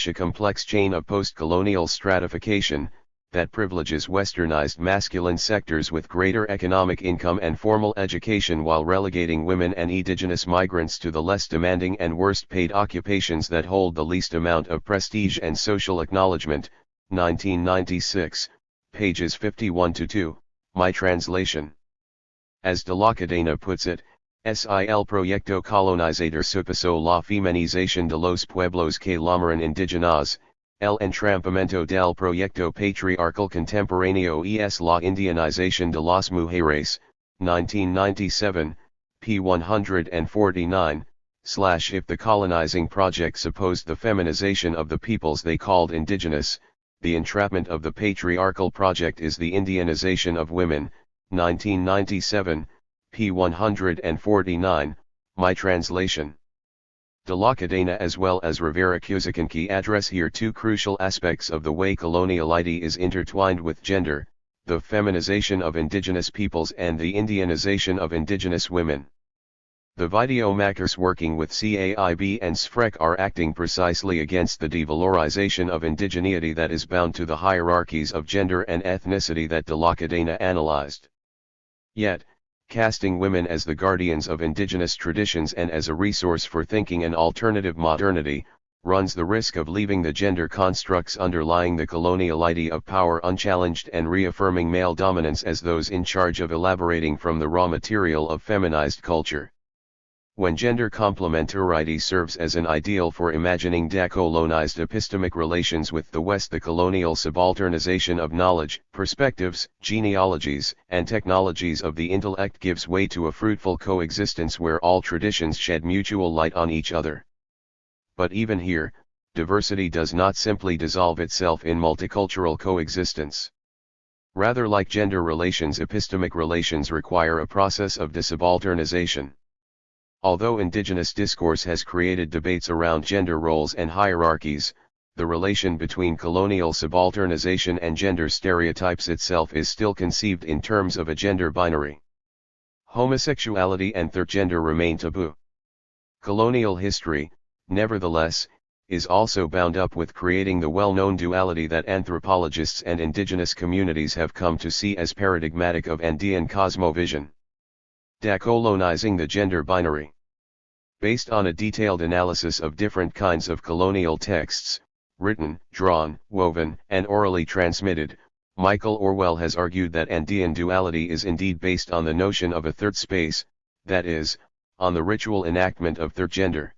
a complex chain of post-colonial stratification, that privileges westernized masculine sectors with greater economic income and formal education while relegating women and indigenous migrants to the less demanding and worst-paid occupations that hold the least amount of prestige and social acknowledgement, 1996, pages 51-2, my translation. As De la Cadena puts it, el proyecto colonizador supuso la feminización de los pueblos que llamaron indígenas, el entrampamiento del proyecto patriarcal contemporáneo es la indianización de las mujeres, 1997, p. 149, if the colonizing project supposed the feminization of the peoples they called indigenous, the entrapment of the patriarchal project is the indianization of women, 1997, p. 149, my translation. De la Cadena as well as Rivera Cusicanqui address here two crucial aspects of the way coloniality is intertwined with gender, the feminization of indigenous peoples and the indianization of indigenous women. The videomakers working with CAIB and SFREC are acting precisely against the devalorization of indigeneity that is bound to the hierarchies of gender and ethnicity that De la Cadena analyzed. Yet, casting women as the guardians of indigenous traditions and as a resource for thinking an alternative modernity, runs the risk of leaving the gender constructs underlying the coloniality of power unchallenged and reaffirming male dominance as those in charge of elaborating from the raw material of feminized culture. When gender complementarity serves as an ideal for imagining decolonized epistemic relations with the West, the colonial subalternization of knowledge, perspectives, genealogies, and technologies of the intellect gives way to a fruitful coexistence where all traditions shed mutual light on each other. But even here, diversity does not simply dissolve itself in multicultural coexistence. Rather, like gender relations, epistemic relations require a process of desubalternization. Although indigenous discourse has created debates around gender roles and hierarchies, the relation between colonial subalternization and gender stereotypes itself is still conceived in terms of a gender binary. Homosexuality and third gender remain taboo. Colonial history, nevertheless, is also bound up with creating the well-known duality that anthropologists and indigenous communities have come to see as paradigmatic of Andean cosmovision. Decolonizing the gender binary. Based on a detailed analysis of different kinds of colonial texts, written, drawn, woven, and orally transmitted, Michael Orwell has argued that Andean duality is indeed based on the notion of a third space, that is, on the ritual enactment of third gender.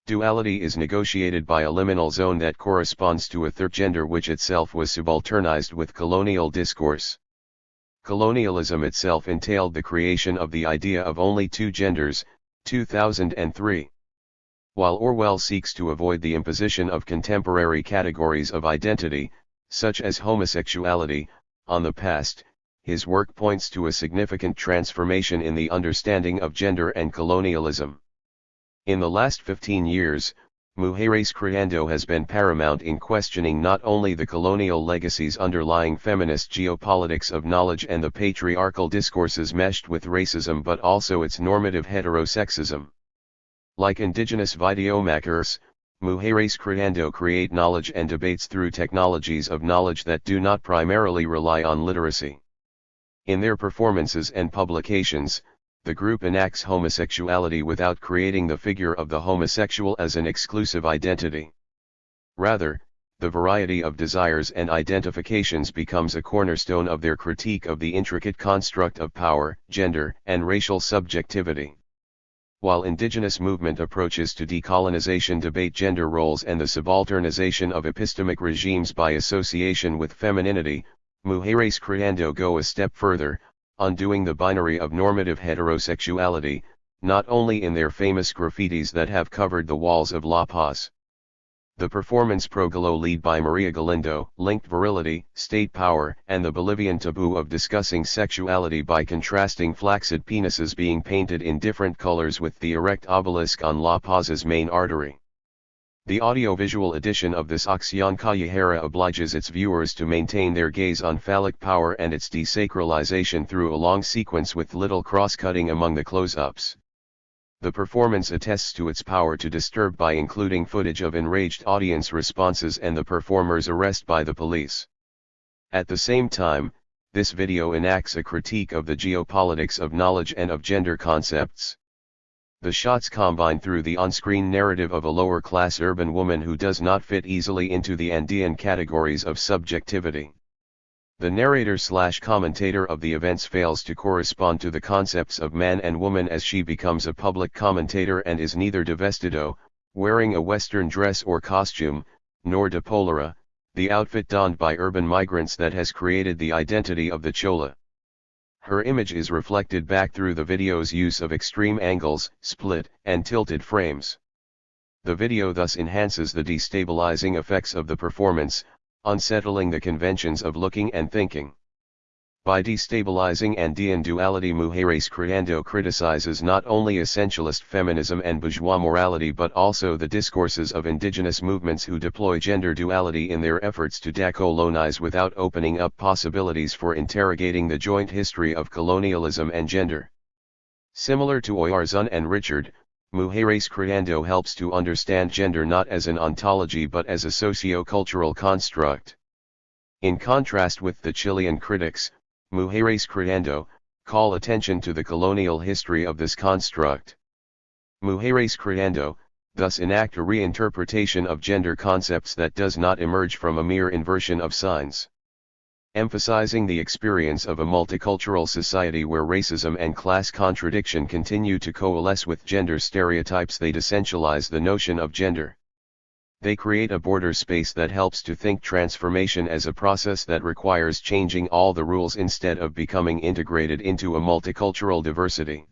Duality is negotiated by a liminal zone that corresponds to a third gender which itself was subalternized with colonial discourse. Colonialism itself entailed the creation of the idea of only two genders, 2003. While Orwell seeks to avoid the imposition of contemporary categories of identity, such as homosexuality, on the past, his work points to a significant transformation in the understanding of gender and colonialism. In the last 15 years, Mujeres Creando has been paramount in questioning not only the colonial legacies underlying feminist geopolitics of knowledge and the patriarchal discourses meshed with racism but also its normative heterosexism. Like indigenous videomakers, Mujeres Creando create knowledge and debates through technologies of knowledge that do not primarily rely on literacy. In their performances and publications, the group enacts homosexuality without creating the figure of the homosexual as an exclusive identity. Rather, the variety of desires and identifications becomes a cornerstone of their critique of the intricate construct of power, gender, and racial subjectivity. While indigenous movement approaches to decolonization debate gender roles and the subalternization of epistemic regimes by association with femininity, Mujeres Creando go a step further, undoing the binary of normative heterosexuality, not only in their famous graffitis that have covered the walls of La Paz. The performance Progalo lead by Maria Galindo linked virility, state power, and the Bolivian taboo of discussing sexuality by contrasting flaccid penises being painted in different colors with the erect obelisk on La Paz's main artery. The audiovisual edition of this Acción Callejera obliges its viewers to maintain their gaze on phallic power and its desacralization through a long sequence with little cross-cutting among the close-ups. The performance attests to its power to disturb by including footage of enraged audience responses and the performer's arrest by the police. At the same time, this video enacts a critique of the geopolitics of knowledge and of gender concepts. The shots combine through the on-screen narrative of a lower-class urban woman who does not fit easily into the Andean categories of subjectivity. The narrator/commentator of the events fails to correspond to the concepts of man and woman as she becomes a public commentator and is neither de vestido, wearing a Western dress or costume, nor de polera, the outfit donned by urban migrants that has created the identity of the chola. Her image is reflected back through the video's use of extreme angles, split, and tilted frames. The video thus enhances the destabilizing effects of the performance, unsettling the conventions of looking and thinking. By destabilizing Andean duality, Mujeres Creando criticizes not only essentialist feminism and bourgeois morality but also the discourses of indigenous movements who deploy gender duality in their efforts to decolonize without opening up possibilities for interrogating the joint history of colonialism and gender. Similar to Oyarzun and Richard, Mujeres Creando helps to understand gender not as an ontology but as a socio-cultural construct. In contrast with the Chilean critics, Mujeres Creando call attention to the colonial history of this construct. Mujeres Creando thus enact a reinterpretation of gender concepts that does not emerge from a mere inversion of signs. Emphasizing the experience of a multicultural society where racism and class contradiction continue to coalesce with gender stereotypes, they desentialize the notion of gender. They create a border space that helps to think transformation as a process that requires changing all the rules instead of becoming integrated into a multicultural diversity.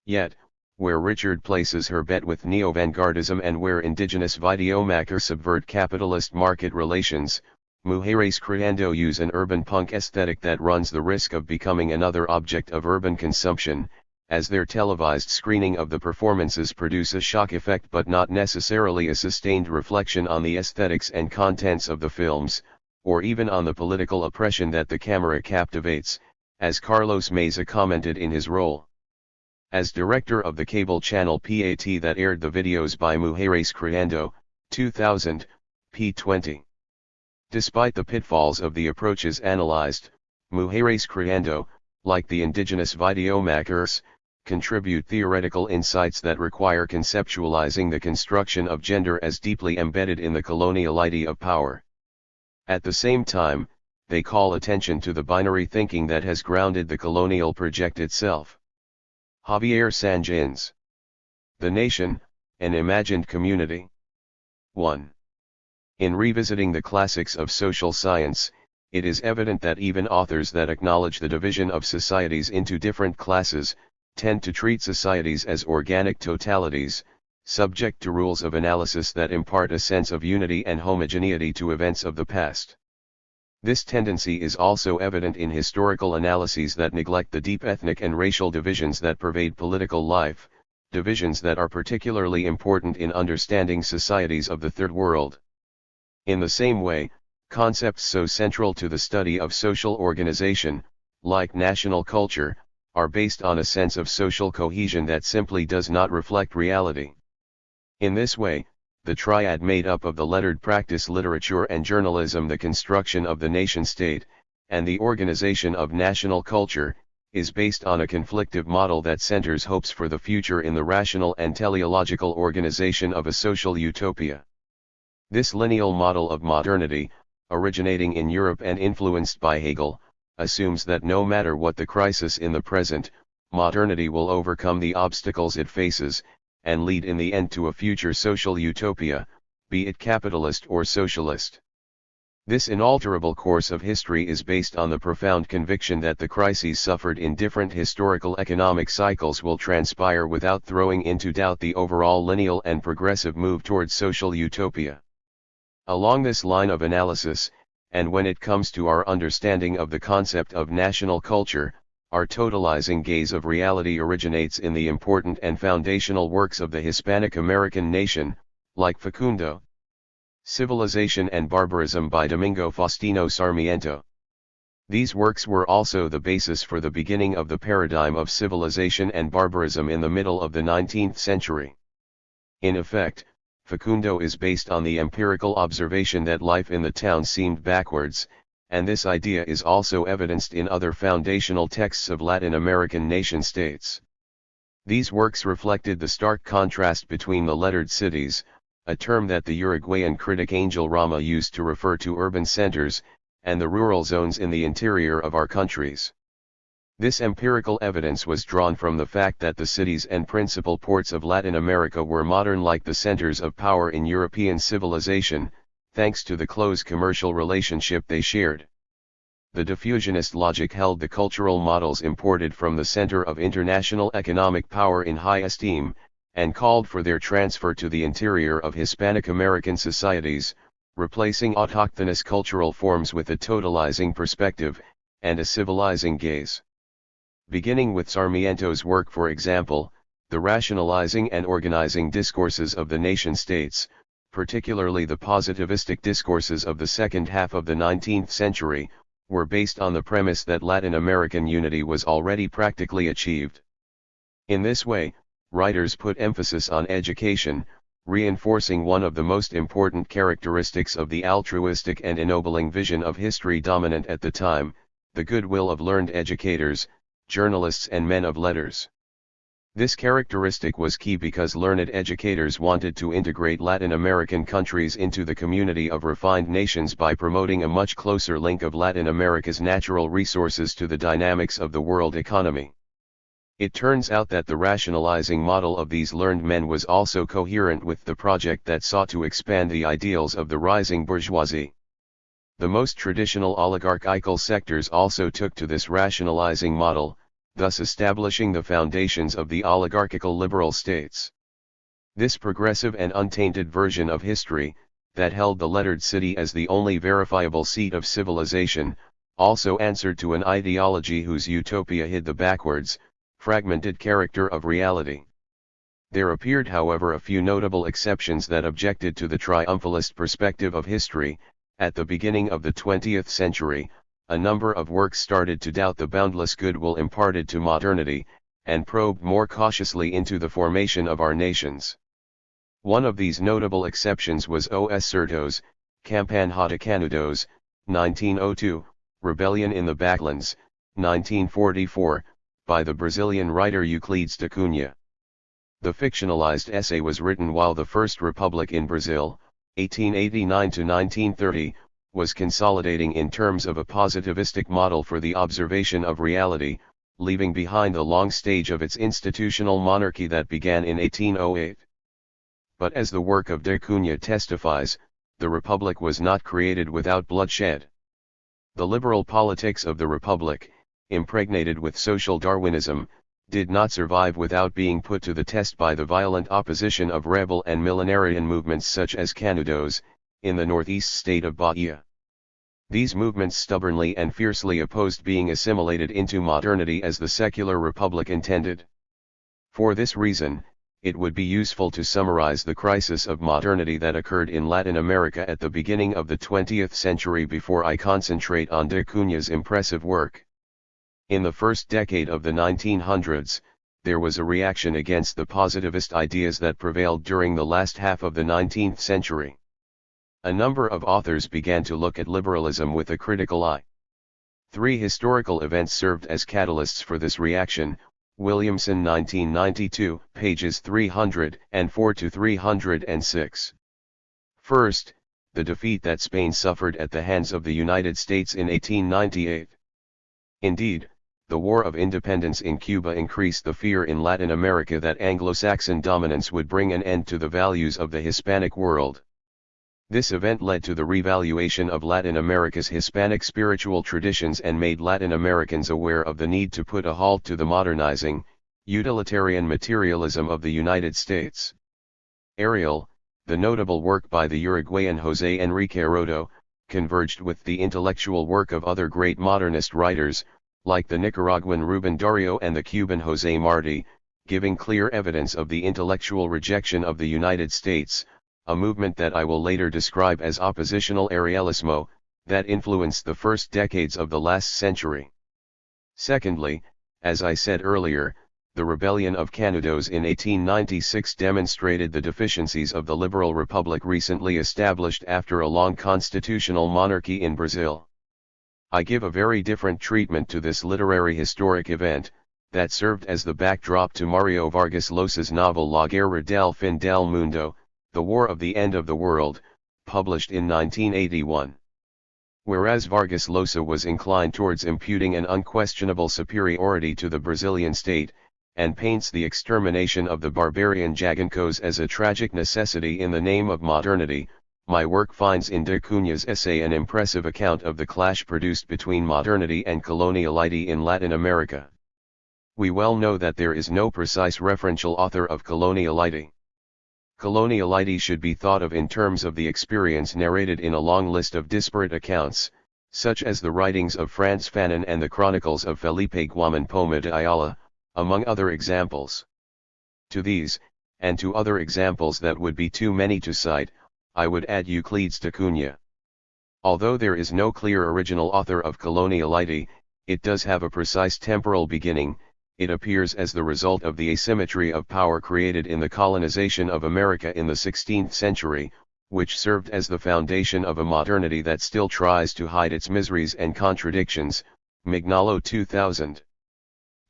Yet, where Richard places her bet with neo-vanguardism and where indigenous videomakers subvert capitalist market relations, Mujeres Creando use an urban punk aesthetic that runs the risk of becoming another object of urban consumption, as their televised screening of the performances produce a shock effect but not necessarily a sustained reflection on the aesthetics and contents of the films, or even on the political oppression that the camera captivates, as Carlos Meza commented in his role as director of the cable channel PAT that aired the videos by Mujeres Creando, 2000, p20. Despite the pitfalls of the approaches analyzed, Mujeres Creando, like the indigenous videomakers, contribute theoretical insights that require conceptualizing the construction of gender as deeply embedded in the colonial idea of power. At the same time, they call attention to the binary thinking that has grounded the colonial project itself. Javier Sanjins. The Nation, an Imagined Community. 1. In revisiting the classics of social science, it is evident that even authors that acknowledge the division of societies into different classes, tend to treat societies as organic totalities, subject to rules of analysis that impart a sense of unity and homogeneity to events of the past. This tendency is also evident in historical analyses that neglect the deep ethnic and racial divisions that pervade political life, divisions that are particularly important in understanding societies of the Third World. In the same way, concepts so central to the study of social organization, like national culture, are based on a sense of social cohesion that simply does not reflect reality. In this way, the triad made up of the lettered practice literature and journalism, the construction of the nation-state, and the organization of national culture, is based on a conflictive model that centers hopes for the future in the rational and teleological organization of a social utopia. This lineal model of modernity, originating in Europe and influenced by Hegel, assumes that no matter what the crisis in the present, modernity will overcome the obstacles it faces, and lead in the end to a future social utopia, be it capitalist or socialist. This inalterable course of history is based on the profound conviction that the crises suffered in different historical economic cycles will transpire without throwing into doubt the overall lineal and progressive move towards social utopia. Along this line of analysis, and when it comes to our understanding of the concept of national culture, our totalizing gaze of reality originates in the important and foundational works of the Hispanic American nation, like Facundo. Civilization and Barbarism by Domingo Faustino Sarmiento. These works were also the basis for the beginning of the paradigm of civilization and barbarism in the middle of the 19th century. In effect, Facundo is based on the empirical observation that life in the town seemed backwards, and this idea is also evidenced in other foundational texts of Latin American nation-states. These works reflected the stark contrast between the lettered cities, a term that the Uruguayan critic Angel Rama used to refer to urban centers, and the rural zones in the interior of our countries. This empirical evidence was drawn from the fact that the cities and principal ports of Latin America were modern like the centers of power in European civilization, thanks to the close commercial relationship they shared. The diffusionist logic held the cultural models imported from the center of international economic power in high esteem, and called for their transfer to the interior of Hispanic American societies, replacing autochthonous cultural forms with a totalizing perspective, and a civilizing gaze. Beginning with Sarmiento's work, for example, the rationalizing and organizing discourses of the nation-states, particularly the positivistic discourses of the second half of the 19th century, were based on the premise that Latin American unity was already practically achieved. In this way, writers put emphasis on education, reinforcing one of the most important characteristics of the altruistic and ennobling vision of history dominant at the time, the goodwill of learned educators, journalists and men of letters. This characteristic was key because learned educators wanted to integrate Latin American countries into the community of refined nations by promoting a much closer link of Latin America's natural resources to the dynamics of the world economy. It turns out that the rationalizing model of these learned men was also coherent with the project that sought to expand the ideals of the rising bourgeoisie. The most traditional oligarchical sectors also took to this rationalizing model, thus establishing the foundations of the oligarchical liberal states. This progressive and untainted version of history, that held the lettered city as the only verifiable seat of civilization, also answered to an ideology whose utopia hid the backwards, fragmented character of reality. There appeared, however, a few notable exceptions that objected to the triumphalist perspective of history. At the beginning of the 20th century, a number of works started to doubt the boundless goodwill imparted to modernity, and probed more cautiously into the formation of our nations. One of these notable exceptions was Os Certos, Campanha de Canudos, 1902, Rebellion in the Backlands, 1944, by the Brazilian writer Euclides da Cunha. The fictionalized essay was written while the First Republic in Brazil, 1889 to 1930, was consolidating in terms of a positivistic model for the observation of reality, leaving behind the long stage of its institutional monarchy that began in 1808. But as the work of da Cunha testifies, the Republic was not created without bloodshed. The liberal politics of the Republic, impregnated with social Darwinism, did not survive without being put to the test by the violent opposition of rebel and millenarian movements such as Canudos, in the northeast state of Bahia. These movements stubbornly and fiercely opposed being assimilated into modernity as the secular republic intended. For this reason, it would be useful to summarize the crisis of modernity that occurred in Latin America at the beginning of the 20th century before I concentrate on da Cunha's impressive work. In the first decade of the 1900s, there was a reaction against the positivist ideas that prevailed during the last half of the 19th century. A number of authors began to look at liberalism with a critical eye. Three historical events served as catalysts for this reaction: Williamson 1992, pages 304 to 306. First, the defeat that Spain suffered at the hands of the United States in 1898. Indeed, the War of Independence in Cuba increased the fear in Latin America that Anglo-Saxon dominance would bring an end to the values of the Hispanic world. This event led to the revaluation of Latin America's Hispanic spiritual traditions and made Latin Americans aware of the need to put a halt to the modernizing, utilitarian materialism of the United States. Ariel, the notable work by the Uruguayan José Enrique Rodo, converged with the intellectual work of other great modernist writers, like the Nicaraguan Rubén Darío and the Cuban José Martí, giving clear evidence of the intellectual rejection of the United States, a movement that I will later describe as oppositional Arialismo, that influenced the first decades of the last century. Secondly, as I said earlier, the rebellion of Canudos in 1896 demonstrated the deficiencies of the liberal republic recently established after a long constitutional monarchy in Brazil. I give a very different treatment to this literary historic event, that served as the backdrop to Mario Vargas Llosa's novel La Guerra del Fin del Mundo, The War of the End of the World, published in 1981. Whereas Vargas Llosa was inclined towards imputing an unquestionable superiority to the Brazilian state, and paints the extermination of the barbarian Jaguancos as a tragic necessity in the name of modernity, my work finds in de Cunha's essay an impressive account of the clash produced between modernity and coloniality in Latin America. We well know that there is no precise referential author of coloniality. Coloniality should be thought of in terms of the experience narrated in a long list of disparate accounts, such as the writings of Franz Fanon and the chronicles of Felipe Guaman Poma de Ayala, among other examples. To these, and to other examples that would be too many to cite, I would add Euclid's de Cunha. Although there is no clear original author of coloniality, it does have a precise temporal beginning. It appears as the result of the asymmetry of power created in the colonization of America in the 16th century, which served as the foundation of a modernity that still tries to hide its miseries and contradictions. Mignolo 2000.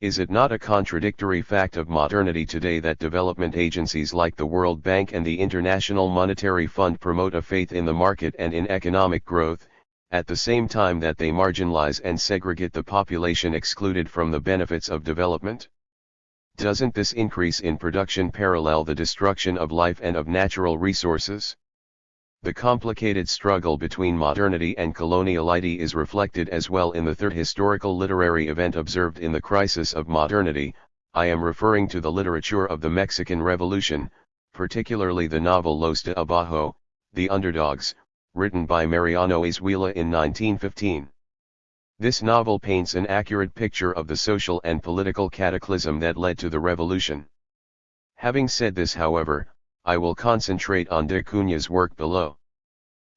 Is it not a contradictory fact of modernity today that development agencies like the World Bank and the International Monetary Fund promote a faith in the market and in economic growth, at the same time that they marginalize and segregate the population excluded from the benefits of development? Doesn't this increase in production parallel the destruction of life and of natural resources? The complicated struggle between modernity and coloniality is reflected as well in the third historical literary event observed in the crisis of modernity. I am referring to the literature of the Mexican Revolution, particularly the novel Los de Abajo, The Underdogs, written by Mariano Esguila in 1915. This novel paints an accurate picture of the social and political cataclysm that led to the revolution. Having said this, however, I will concentrate on de Cunha's work below.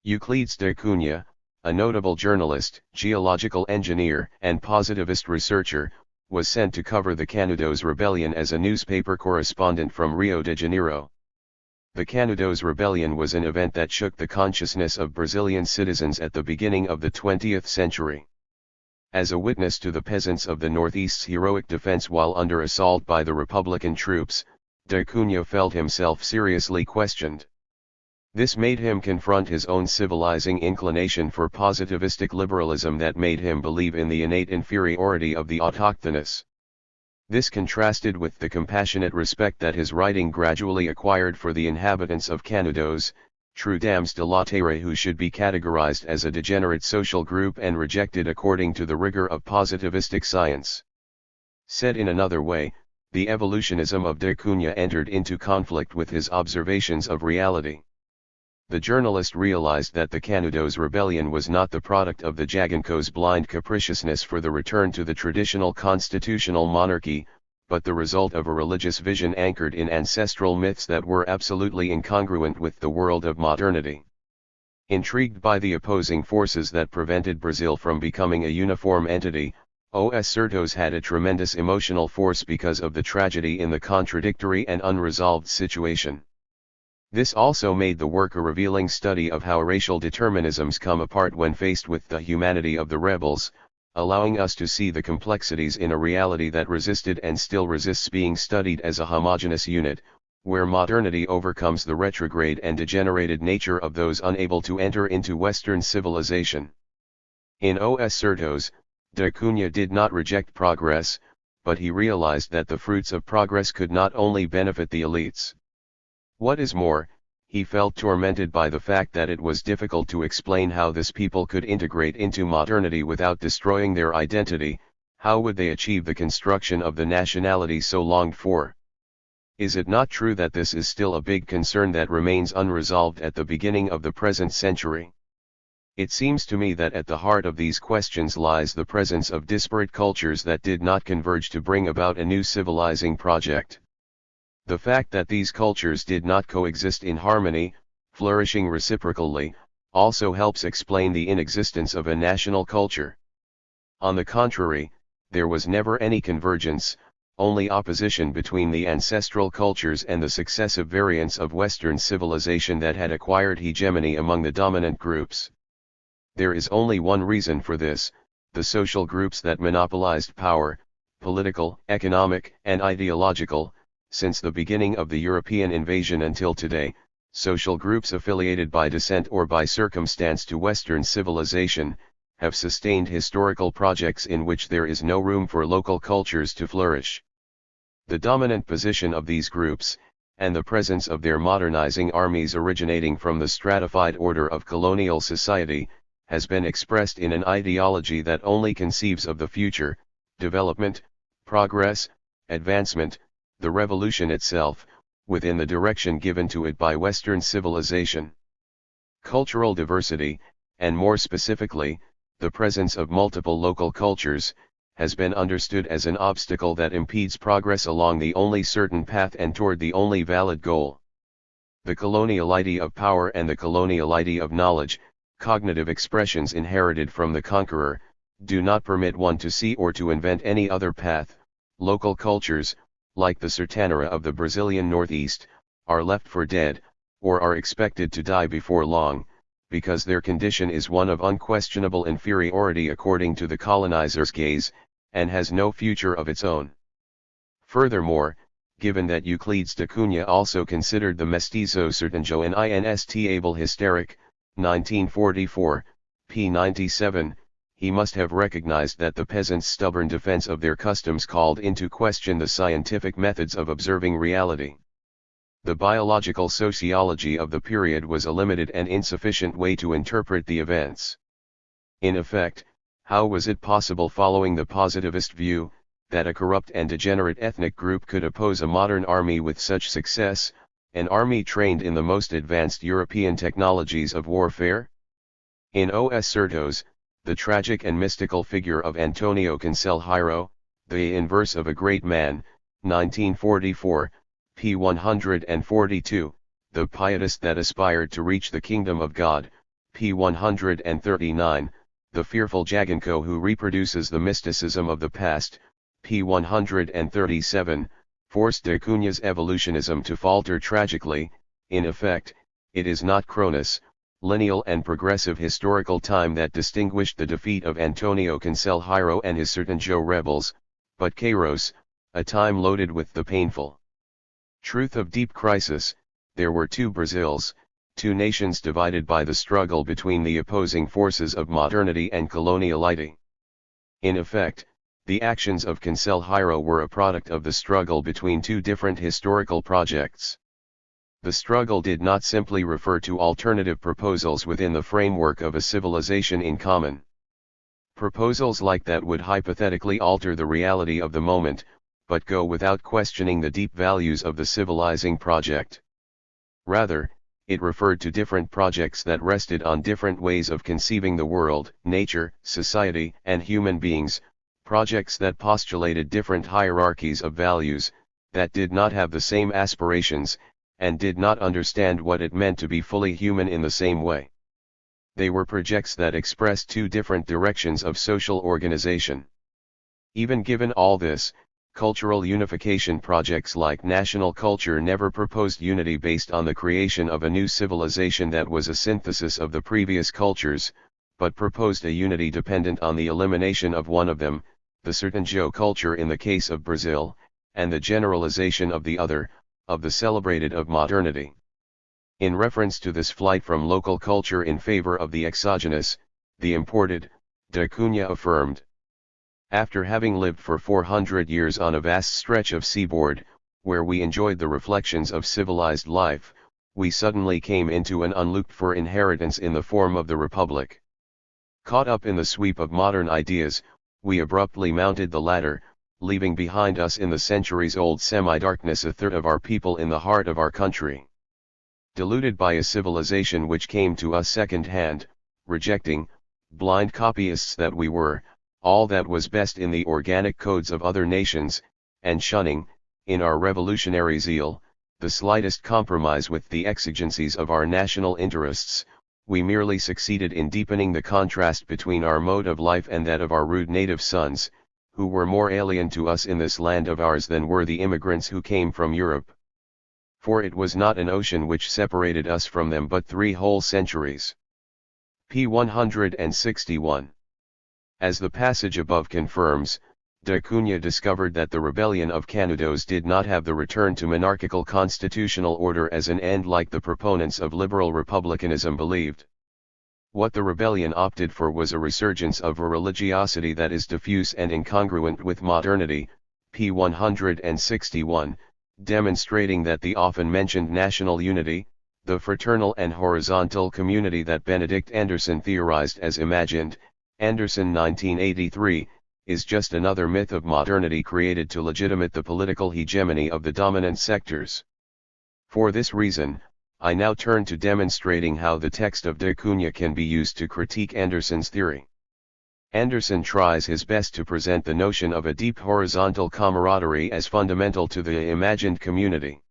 Euclid's de Cunha, a notable journalist, geological engineer, and positivist researcher, was sent to cover the Canudos rebellion as a newspaper correspondent from Rio de Janeiro. The Canudos rebellion was an event that shook the consciousness of Brazilian citizens at the beginning of the 20th century. As a witness to the peasants of the Northeast's heroic defense while under assault by the Republican troops, de Cunha felt himself seriously questioned. This made him confront his own civilizing inclination for positivistic liberalism that made him believe in the innate inferiority of the autochthonous. This contrasted with the compassionate respect that his writing gradually acquired for the inhabitants of Canudos, true dames de la terre who should be categorized as a degenerate social group and rejected according to the rigor of positivistic science. Said in another way, the evolutionism of de Cunha entered into conflict with his observations of reality. The journalist realized that the Canudos rebellion was not the product of the Jaguancos' blind capriciousness for the return to the traditional constitutional monarchy, but the result of a religious vision anchored in ancestral myths that were absolutely incongruent with the world of modernity. Intrigued by the opposing forces that prevented Brazil from becoming a uniform entity, Os Certos had a tremendous emotional force because of the tragedy in the contradictory and unresolved situation. This also made the work a revealing study of how racial determinisms come apart when faced with the humanity of the rebels, allowing us to see the complexities in a reality that resisted and still resists being studied as a homogeneous unit, where modernity overcomes the retrograde and degenerated nature of those unable to enter into Western civilization. In Os Certos, de Cunha did not reject progress, but he realized that the fruits of progress could not only benefit the elites. What is more, he felt tormented by the fact that it was difficult to explain how this people could integrate into modernity without destroying their identity. How would they achieve the construction of the nationality so longed for? Is it not true that this is still a big concern that remains unresolved at the beginning of the present century? It seems to me that at the heart of these questions lies the presence of disparate cultures that did not converge to bring about a new civilizing project. The fact that these cultures did not coexist in harmony, flourishing reciprocally, also helps explain the inexistence of a national culture. On the contrary, there was never any convergence, only opposition between the ancestral cultures and the successive variants of Western civilization that had acquired hegemony among the dominant groups. There is only one reason for this: the social groups that monopolized power, political, economic, and ideological. Since the beginning of the European invasion until today, social groups affiliated by descent or by circumstance to Western civilization, have sustained historical projects in which there is no room for local cultures to flourish. The dominant position of these groups, and the presence of their modernizing armies originating from the stratified order of colonial society, has been expressed in an ideology that only conceives of the future, development, progress, advancement, the revolution itself, within the direction given to it by Western civilization. Cultural diversity, and more specifically, the presence of multiple local cultures, has been understood as an obstacle that impedes progress along the only certain path and toward the only valid goal. The colonial idea of power and the colonial idea of knowledge, cognitive expressions inherited from the conqueror, do not permit one to see or to invent any other path. Local cultures, like the sertanera of the Brazilian Northeast, are left for dead, or are expected to die before long, because their condition is one of unquestionable inferiority according to the colonizer's gaze, and has no future of its own. Furthermore, given that Euclides da Cunha also considered the mestizo sertanjo an instable hysteric, 1944, p. 97, he must have recognized that the peasants' stubborn defense of their customs called into question the scientific methods of observing reality. The biological sociology of the period was a limited and insufficient way to interpret the events. In effect, how was it possible, following the positivist view, that a corrupt and degenerate ethnic group could oppose a modern army with such success, an army trained in the most advanced European technologies of warfare? In Os Certos, the tragic and mystical figure of Antonio Conselheiro, the inverse of a great man, 1944, p. 142, the pietist that aspired to reach the kingdom of God, p. 139, the fearful Jaganko who reproduces the mysticism of the past, p. 137, forced da Cunha's evolutionism to falter tragically. In effect, it is not Cronus, lineal and progressive historical time, that distinguished the defeat of Antonio Conselheiro and his Sertanjo rebels, but Kairos, a time loaded with the painful truth of deep crisis. There were two Brazils, two nations divided by the struggle between the opposing forces of modernity and coloniality. In effect, the actions of Conselheiro were a product of the struggle between two different historical projects. The struggle did not simply refer to alternative proposals within the framework of a civilization in common. Proposals like that would hypothetically alter the reality of the moment, but go without questioning the deep values of the civilizing project. Rather, it referred to different projects that rested on different ways of conceiving the world, nature, society, and human beings, projects that postulated different hierarchies of values, that did not have the same aspirations, and did not understand what it meant to be fully human in the same way. They were projects that expressed two different directions of social organization. Even given all this, cultural unification projects like national culture never proposed unity based on the creation of a new civilization that was a synthesis of the previous cultures, but proposed a unity dependent on the elimination of one of them, the Sertanjo culture in the case of Brazil, and the generalization of the other, of the celebrated of modernity. In reference to this flight from local culture in favor of the exogenous, the imported, da Cunha affirmed: after having lived for 400 years on a vast stretch of seaboard, where we enjoyed the reflections of civilized life, we suddenly came into an unlooked-for inheritance in the form of the Republic. Caught up in the sweep of modern ideas, we abruptly mounted the ladder, leaving behind us in the centuries-old semi-darkness a third of our people in the heart of our country. Deluded by a civilization which came to us second-hand, rejecting, blind copyists that we were, all that was best in the organic codes of other nations, and shunning, in our revolutionary zeal, the slightest compromise with the exigencies of our national interests, we merely succeeded in deepening the contrast between our mode of life and that of our rude native sons, who were more alien to us in this land of ours than were the immigrants who came from Europe. For it was not an ocean which separated us from them but 3 whole centuries. p. 161. As the passage above confirms, d'Acunha discovered that the rebellion of Canudos did not have the return to monarchical constitutional order as an end like the proponents of liberal republicanism believed. What the rebellion opted for was a resurgence of a religiosity that is diffuse and incongruent with modernity, p. 161, demonstrating that the often mentioned national unity, the fraternal and horizontal community that Benedict Anderson theorized as imagined, Anderson 1983, is just another myth of modernity created to legitimate the political hegemony of the dominant sectors. For this reason, I now turn to demonstrating how the text of d'Acunha can be used to critique Anderson's theory. Anderson tries his best to present the notion of a deep horizontal camaraderie as fundamental to the imagined community.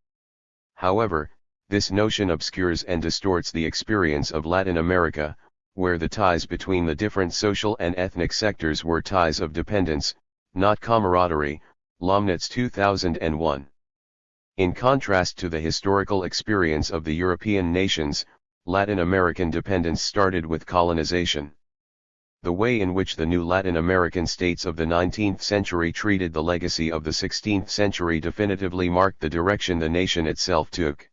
However, this notion obscures and distorts the experience of Latin America, where the ties between the different social and ethnic sectors were ties of dependence, not camaraderie, Lomnitz 2001. In contrast to the historical experience of the European nations, Latin American dependence started with colonization. The way in which the new Latin American states of the 19th century treated the legacy of the 16th century definitively marked the direction the nation itself took.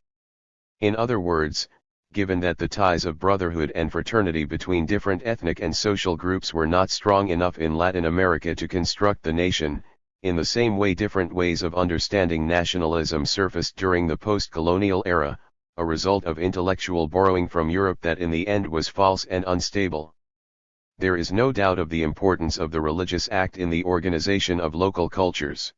In other words, given that the ties of brotherhood and fraternity between different ethnic and social groups were not strong enough in Latin America to construct the nation, in the same way different ways of understanding nationalism surfaced during the post-colonial era, a result of intellectual borrowing from Europe that in the end was false and unstable. There is no doubt of the importance of the religious act in the organization of local cultures.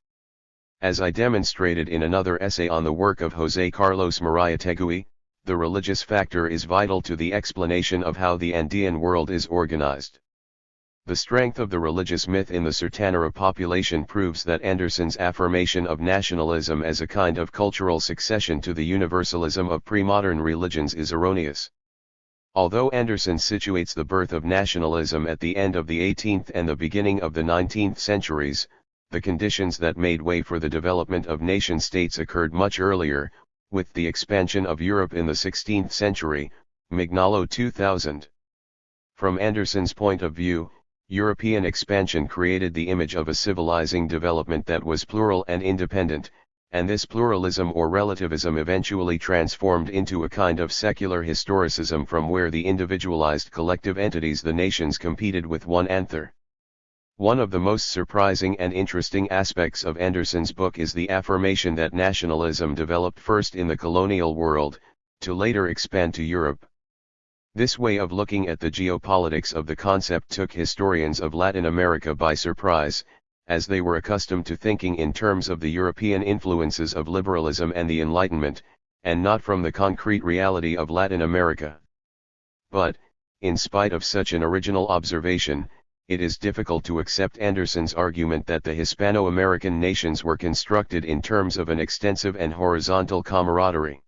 As I demonstrated in another essay on the work of José Carlos Mariátegui, the religious factor is vital to the explanation of how the Andean world is organized. The strength of the religious myth in the Sertanera population proves that Anderson's affirmation of nationalism as a kind of cultural succession to the universalism of pre-modern religions is erroneous. Although Anderson situates the birth of nationalism at the end of the 18th and the beginning of the 19th centuries, the conditions that made way for the development of nation-states occurred much earlier, with the expansion of Europe in the 16th century, Mignolo 2000. From Anderson's point of view, European expansion created the image of a civilizing development that was plural and independent, and this pluralism or relativism eventually transformed into a kind of secular historicism from where the individualized collective entities the nations competed with one another. One of the most surprising and interesting aspects of Anderson's book is the affirmation that nationalism developed first in the colonial world, to later expand to Europe. This way of looking at the geopolitics of the concept took historians of Latin America by surprise, as they were accustomed to thinking in terms of the European influences of liberalism and the Enlightenment, and not from the concrete reality of Latin America. But, in spite of such an original observation, it is difficult to accept Anderson's argument that the Hispano-American nations were constructed in terms of an extensive and horizontal camaraderie.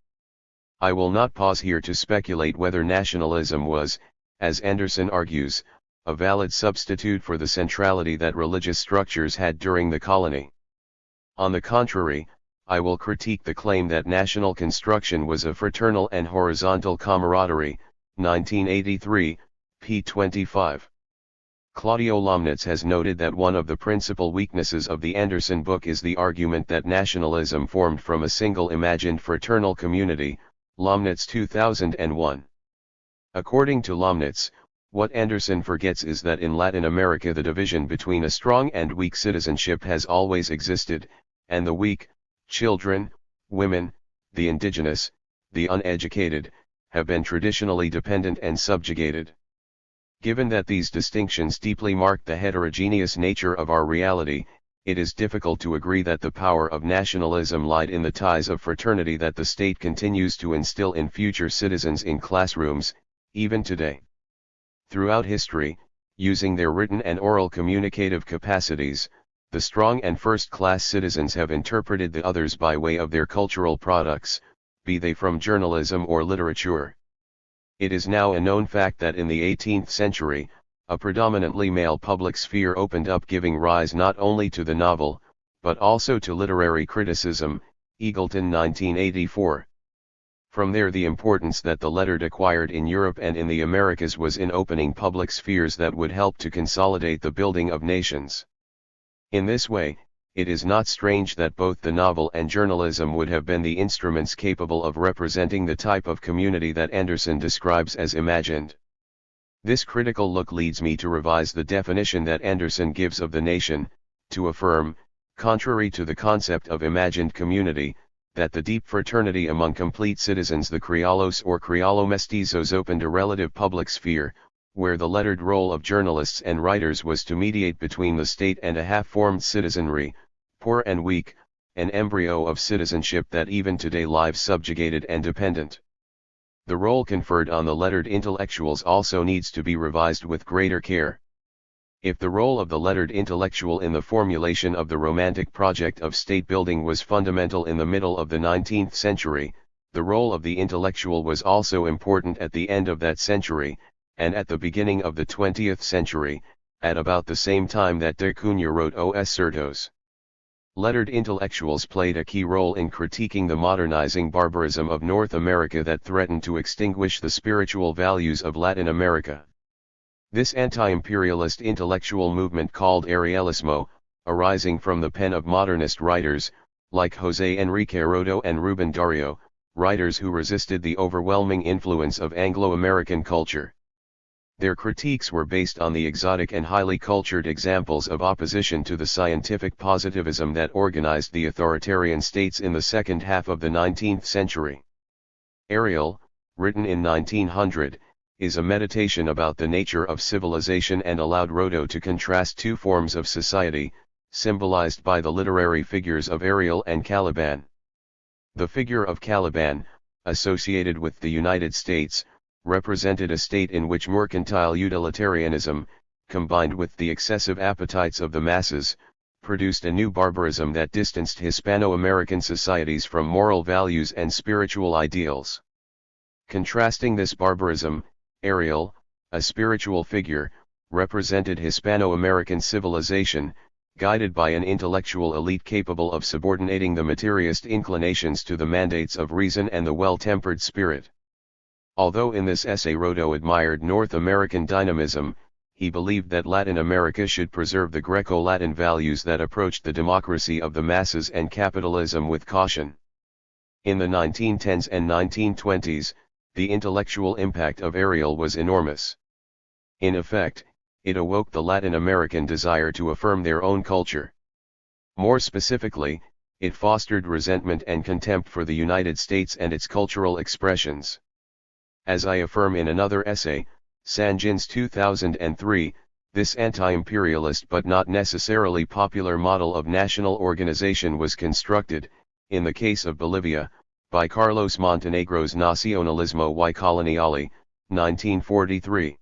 I will not pause here to speculate whether nationalism was, as Anderson argues, a valid substitute for the centrality that religious structures had during the colony. On the contrary, I will critique the claim that national construction was a fraternal and horizontal camaraderie, 1983, p. 25. Claudio Lomnitz has noted that one of the principal weaknesses of the Anderson book is the argument that nationalism formed from a single imagined fraternal community, Lomnitz 2001. According to Lomnitz, what Anderson forgets is that in Latin America the division between a strong and weak citizenship has always existed, and the weak, children, women, the indigenous, the uneducated, have been traditionally dependent and subjugated. Given that these distinctions deeply mark the heterogeneous nature of our reality, it is difficult to agree that the power of nationalism lied in the ties of fraternity that the state continues to instill in future citizens in classrooms, even today. Throughout history, using their written and oral communicative capacities, The strong and first-class citizens have interpreted the others by way of their cultural products, be they from journalism or literature. It is now a known fact that in the 18th century, a predominantly male public sphere opened up, giving rise not only to the novel, but also to literary criticism, Eagleton 1984. From there the importance that the lettered acquired in Europe and in the Americas was in opening public spheres that would help to consolidate the building of nations. In this way, it is not strange that both the novel and journalism would have been the instruments capable of representing the type of community that Anderson describes as imagined. This critical look leads me to revise the definition that Anderson gives of the nation, to affirm, contrary to the concept of imagined community, that the deep fraternity among complete citizens, the criollos or criollo mestizos, opened a relative public sphere, where the lettered role of journalists and writers was to mediate between the state and a half-formed citizenry, poor and weak, an embryo of citizenship that even today lies subjugated and dependent. The role conferred on the lettered intellectuals also needs to be revised with greater care. If the role of the lettered intellectual in the formulation of the romantic project of state building was fundamental in the middle of the 19th century, the role of the intellectual was also important at the end of that century, and at the beginning of the 20th century, at about the same time that de Cunha wrote Os Certos. Lettered intellectuals played a key role in critiquing the modernizing barbarism of North America that threatened to extinguish the spiritual values of Latin America. This anti-imperialist intellectual movement, called Arialismo, arising from the pen of modernist writers, like José Enrique Rodo and Rubén Darío, writers who resisted the overwhelming influence of Anglo-American culture. Their critiques were based on the exotic and highly cultured examples of opposition to the scientific positivism that organized the authoritarian states in the second half of the 19th century. Ariel, written in 1900, is a meditation about the nature of civilization and allowed Rodo to contrast two forms of society, symbolized by the literary figures of Ariel and Caliban. The figure of Caliban, associated with the United States, represented a state in which mercantile utilitarianism, combined with the excessive appetites of the masses, produced a new barbarism that distanced Hispano-American societies from moral values and spiritual ideals. Contrasting this barbarism, Ariel, a spiritual figure, represented Hispano-American civilization, guided by an intellectual elite capable of subordinating the materialist inclinations to the mandates of reason and the well-tempered spirit. Although in this essay Rodo admired North American dynamism, he believed that Latin America should preserve the Greco-Latin values that approached the democracy of the masses and capitalism with caution. In the 1910s and 1920s, the intellectual impact of Ariel was enormous. In effect, it awoke the Latin American desire to affirm their own culture. More specifically, it fostered resentment and contempt for the United States and its cultural expressions. As I affirm in another essay, Sanjin's 2003, this anti-imperialist but not necessarily popular model of national organization was constructed, in the case of Bolivia, by Carlos Montenegro's Nacionalismo y Coloniale, 1943.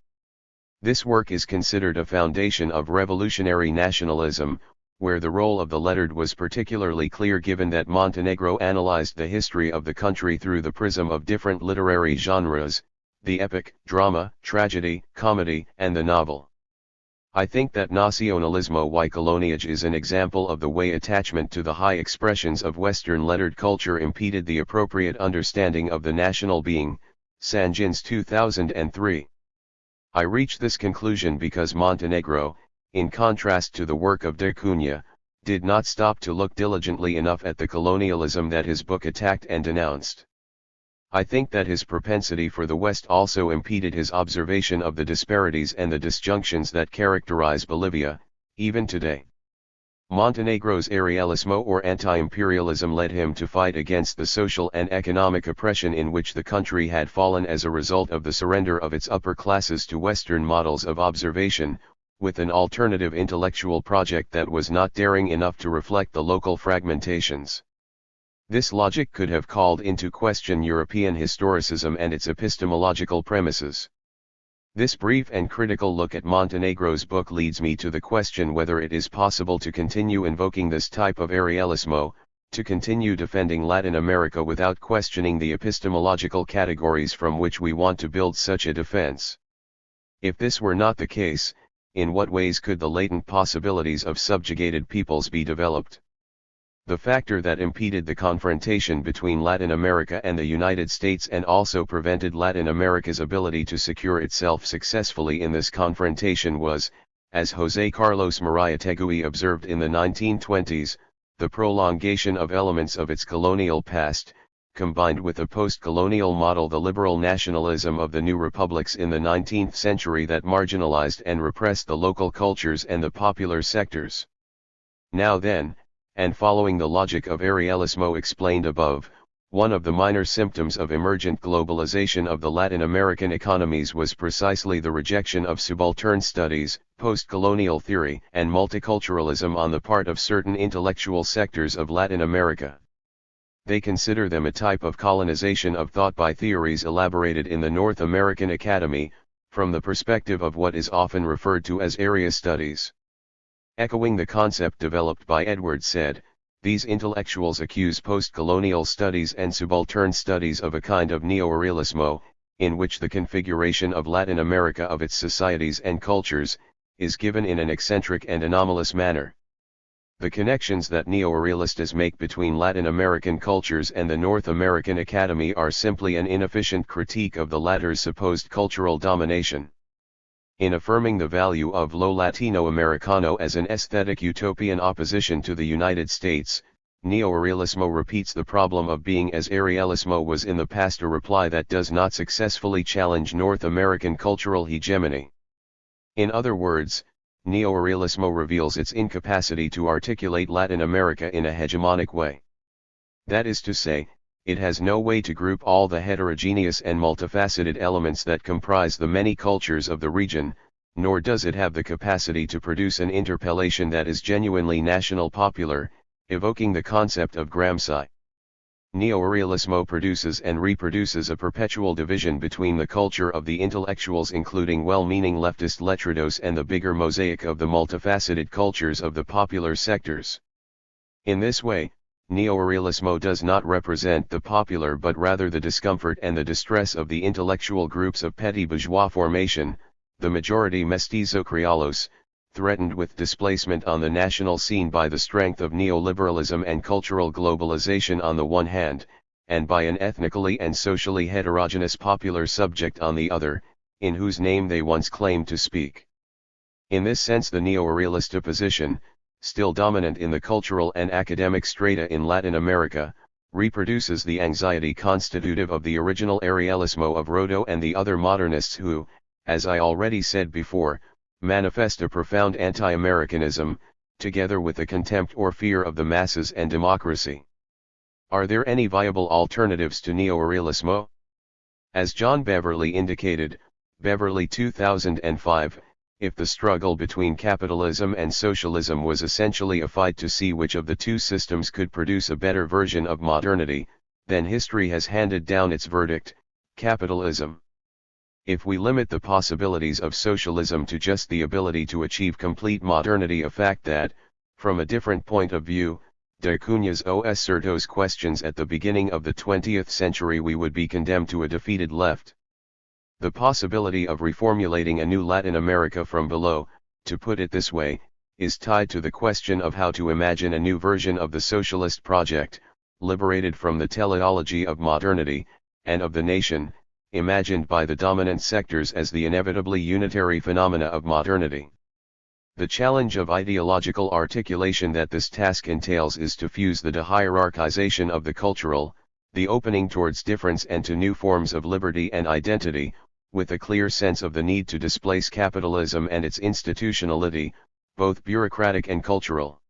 This work is considered a foundation of revolutionary nationalism, where the role of the lettered was particularly clear given that Montenegro analyzed the history of the country through the prism of different literary genres, the epic, drama, tragedy, comedy, and the novel. I think that Nacionalismo y Coloniage is an example of the way attachment to the high expressions of Western lettered culture impeded the appropriate understanding of the national being, Sanjin's 2003. I reach this conclusion because Montenegro, in contrast to the work of de Cunha, did not stop to look diligently enough at the colonialism that his book attacked and denounced. I think that his propensity for the West also impeded his observation of the disparities and the disjunctions that characterize Bolivia, even today. Montenegro's Arialismo or anti-imperialism led him to fight against the social and economic oppression in which the country had fallen as a result of the surrender of its upper classes to Western models of observation, with an alternative intellectual project that was not daring enough to reflect the local fragmentations. This logic could have called into question European historicism and its epistemological premises. This brief and critical look at Montenegro's book leads me to the question whether it is possible to continue invoking this type of Arialismo, to continue defending Latin America without questioning the epistemological categories from which we want to build such a defense. If this were not the case, in what ways could the latent possibilities of subjugated peoples be developed? The factor that impeded the confrontation between Latin America and the United States and also prevented Latin America's ability to secure itself successfully in this confrontation was, as José Carlos Mariátegui observed in the 1920s, the prolongation of elements of its colonial past, combined with a post-colonial model, the liberal nationalism of the new republics in the 19th century that marginalized and repressed the local cultures and the popular sectors. Now then, and following the logic of Arialismo explained above, one of the minor symptoms of emergent globalization of the Latin American economies was precisely the rejection of subaltern studies, post-colonial theory, and multiculturalism on the part of certain intellectual sectors of Latin America. They consider them a type of colonization of thought by theories elaborated in the North American Academy, from the perspective of what is often referred to as area studies. Echoing the concept developed by Edwards said, these intellectuals accuse post-colonial studies and subaltern studies of a kind of neo-realismo, in which the configuration of Latin America of its societies and cultures, is given in an eccentric and anomalous manner. The connections that neo-realists make between Latin American cultures and the North American Academy are simply an inefficient critique of the latter's supposed cultural domination. In affirming the value of lo Latino-Americano as an aesthetic utopian opposition to the United States, neo-realismo repeats the problem of being as Arialismo was in the past, a reply that does not successfully challenge North American cultural hegemony. In other words, neo-realismo reveals its incapacity to articulate Latin America in a hegemonic way. That is to say, it has no way to group all the heterogeneous and multifaceted elements that comprise the many cultures of the region, nor does it have the capacity to produce an interpellation that is genuinely national popular, evoking the concept of Gramsci. Neo-realismo produces and reproduces a perpetual division between the culture of the intellectuals, including well-meaning leftist letrados, and the bigger mosaic of the multifaceted cultures of the popular sectors. In this way, neo-realismo does not represent the popular but rather the discomfort and the distress of the intellectual groups of petty bourgeois formation, the majority mestizo criollos, threatened with displacement on the national scene by the strength of neoliberalism and cultural globalization on the one hand, and by an ethnically and socially heterogeneous popular subject on the other, in whose name they once claimed to speak. In this sense, the neo-realist opposition, still dominant in the cultural and academic strata in Latin America, reproduces the anxiety constitutive of the original Arialismo of Rodo and the other modernists who, as I already said before, manifest a profound anti-Americanism, together with a contempt or fear of the masses and democracy. Are there any viable alternatives to neo-realismo? As John Beverly indicated, Beverly 2005, if the struggle between capitalism and socialism was essentially a fight to see which of the two systems could produce a better version of modernity, then history has handed down its verdict: capitalism. If we limit the possibilities of socialism to just the ability to achieve complete modernity, a fact that, from a different point of view, de Cunha's Os Certos questions at the beginning of the 20th century, we would be condemned to a defeated left. The possibility of reformulating a new Latin America from below, to put it this way, is tied to the question of how to imagine a new version of the socialist project, liberated from the teleology of modernity, and of the nation, imagined by the dominant sectors as the inevitably unitary phenomena of modernity. The challenge of ideological articulation that this task entails is to fuse the de-hierarchization of the cultural, the opening towards difference and to new forms of liberty and identity, with a clear sense of the need to displace capitalism and its institutionality, both bureaucratic and cultural.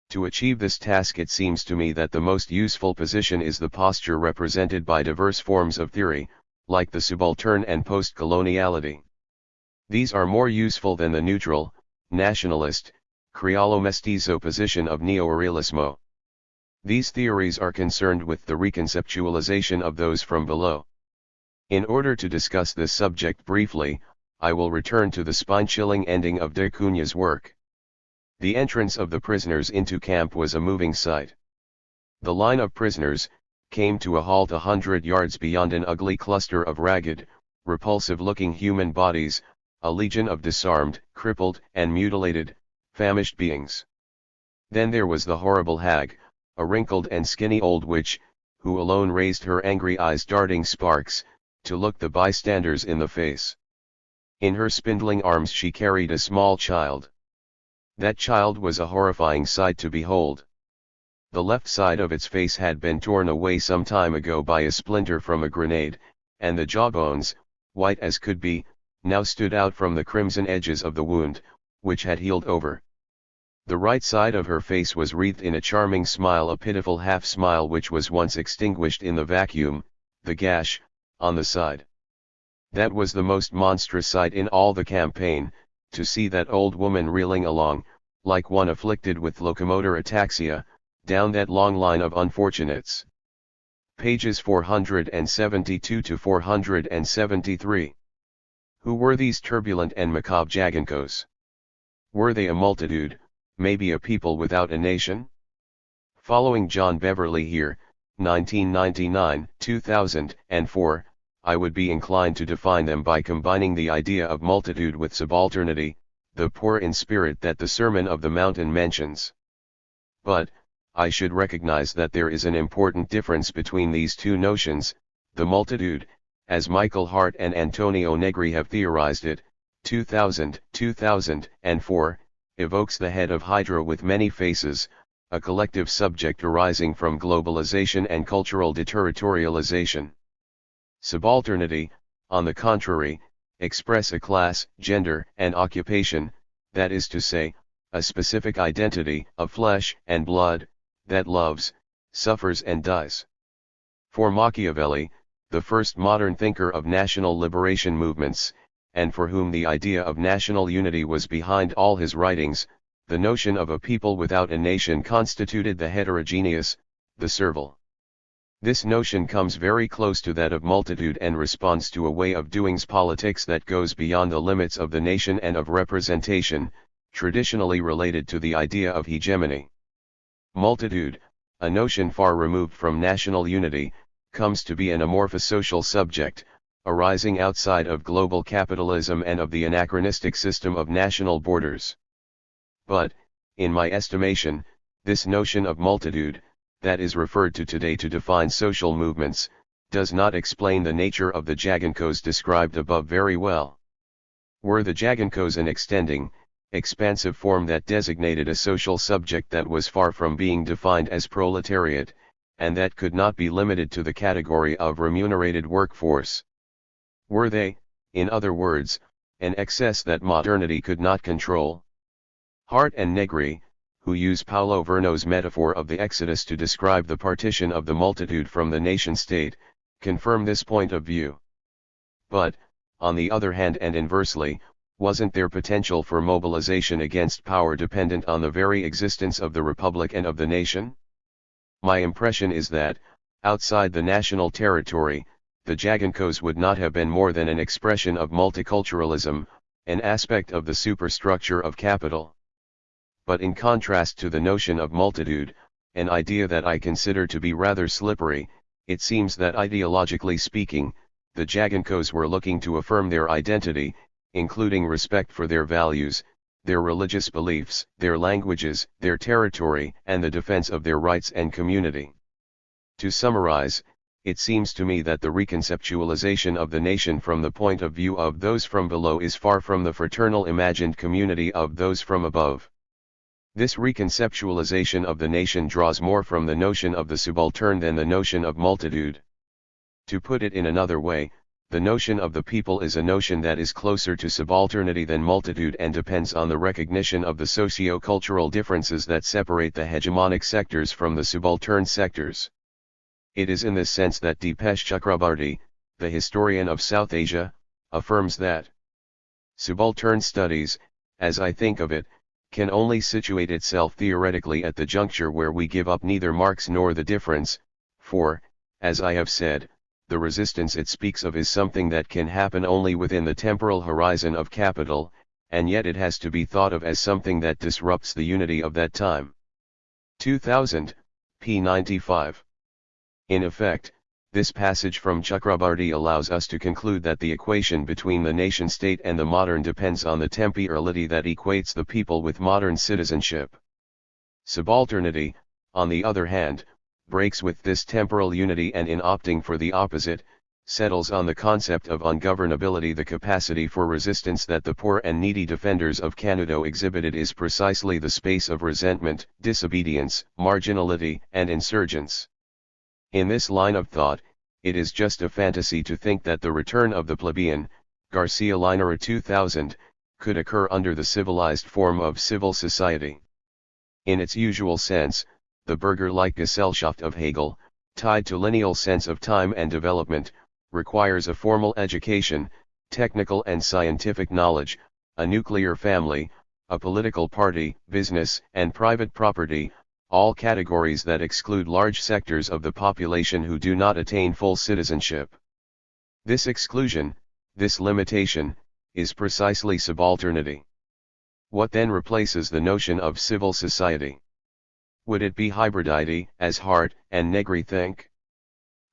To achieve this task, it seems to me that the most useful position is the posture represented by diverse forms of theory, like the subaltern and post-coloniality. These are more useful than the neutral, nationalist, criollo-mestizo position of neo-realismo. These theories are concerned with the reconceptualization of those from below. In order to discuss this subject briefly, I will return to the spine-chilling ending of de Cunha's work. The entrance of the prisoners into camp was a moving sight. The line of prisoners came to a halt 100 yards beyond an ugly cluster of ragged, repulsive-looking human bodies, a legion of disarmed, crippled, and mutilated, famished beings. Then there was the horrible hag, a wrinkled and skinny old witch, who alone raised her angry eyes darting sparks, to look the bystanders in the face. In her spindling arms she carried a small child. That child was a horrifying sight to behold. The left side of its face had been torn away some time ago by a splinter from a grenade, and the jawbones, white as could be, now stood out from the crimson edges of the wound, which had healed over. The right side of her face was wreathed in a charming smile, a pitiful half-smile which was once extinguished in the vacuum, the gash, on the side. That was the most monstrous sight in all the campaign, to see that old woman reeling along, like one afflicted with locomotor ataxia, down that long line of unfortunates. Pages 472 to 473. Who were these turbulent and macabre Jagincos? Were they a multitude, maybe a people without a nation? Following John Beverly here, 1999, 2004, I would be inclined to define them by combining the idea of multitude with subalternity, the poor in spirit that the Sermon of the Mountain mentions. But, I should recognize that there is an important difference between these two notions. The multitude, as Michael Hart and Antonio Negri have theorized it, 2004, evokes the head of Hydra with many faces, a collective subject arising from globalization and cultural deterritorialization. Subalternity, on the contrary, express a class, gender, and occupation, that is to say, a specific identity of flesh and blood, that loves, suffers and dies. For Machiavelli, the first modern thinker of national liberation movements, and for whom the idea of national unity was behind all his writings, the notion of a people without a nation constituted the heterogeneous, the servile. This notion comes very close to that of multitude and responds to a way of doing politics that goes beyond the limits of the nation and of representation, traditionally related to the idea of hegemony. Multitude, a notion far removed from national unity, comes to be an amorphous social subject, arising outside of global capitalism and of the anachronistic system of national borders. But, in my estimation, this notion of multitude, that is referred to today to define social movements, does not explain the nature of the Jagincos described above very well. Were the Jagincos an extending, expansive form that designated a social subject that was far from being defined as proletariat, and that could not be limited to the category of remunerated workforce? Were they, in other words, an excess that modernity could not control? Hart and Negri, who use Paulo Verno's metaphor of the Exodus to describe the partition of the multitude from the nation-state, confirm this point of view. But, on the other hand and inversely, wasn't there potential for mobilization against power dependent on the very existence of the republic and of the nation? My impression is that, outside the national territory, the Jagincos would not have been more than an expression of multiculturalism, an aspect of the superstructure of capital. But in contrast to the notion of multitude, an idea that I consider to be rather slippery, it seems that ideologically speaking, the Jagincos were looking to affirm their identity, including respect for their values, their religious beliefs, their languages, their territory, and the defense of their rights and community. To summarize, it seems to me that the reconceptualization of the nation from the point of view of those from below is far from the fraternal imagined community of those from above. This reconceptualization of the nation draws more from the notion of the subaltern than the notion of multitude. To put it in another way, the notion of the people is a notion that is closer to subalternity than multitude and depends on the recognition of the socio-cultural differences that separate the hegemonic sectors from the subaltern sectors. It is in this sense that Dipesh Chakrabarty, the historian of South Asia, affirms that subaltern studies, as I think of it, can only situate itself theoretically at the juncture where we give up neither Marx nor the difference, for, as I have said, the resistance it speaks of is something that can happen only within the temporal horizon of capital, and yet it has to be thought of as something that disrupts the unity of that time. 2000, p. 95. In effect, this passage from Chakrabarty allows us to conclude that the equation between the nation-state and the modern depends on the temporality that equates the people with modern citizenship. Subalternity, on the other hand, breaks with this temporal unity and in opting for the opposite, settles on the concept of ungovernability. The capacity for resistance that the poor and needy defenders of Canudo exhibited is precisely the space of resentment, disobedience, marginality, and insurgence. In this line of thought, it is just a fantasy to think that the return of the plebeian, Garcia Linera 2000, could occur under the civilized form of civil society. In its usual sense, the burger-like Gesellschaft of Hegel, tied to lineal sense of time and development, requires a formal education, technical and scientific knowledge, a nuclear family, a political party, business and private property, all categories that exclude large sectors of the population who do not attain full citizenship. This exclusion, this limitation, is precisely subalternity. What then replaces the notion of civil society? Would it be hybridity, as Hart and Negri think?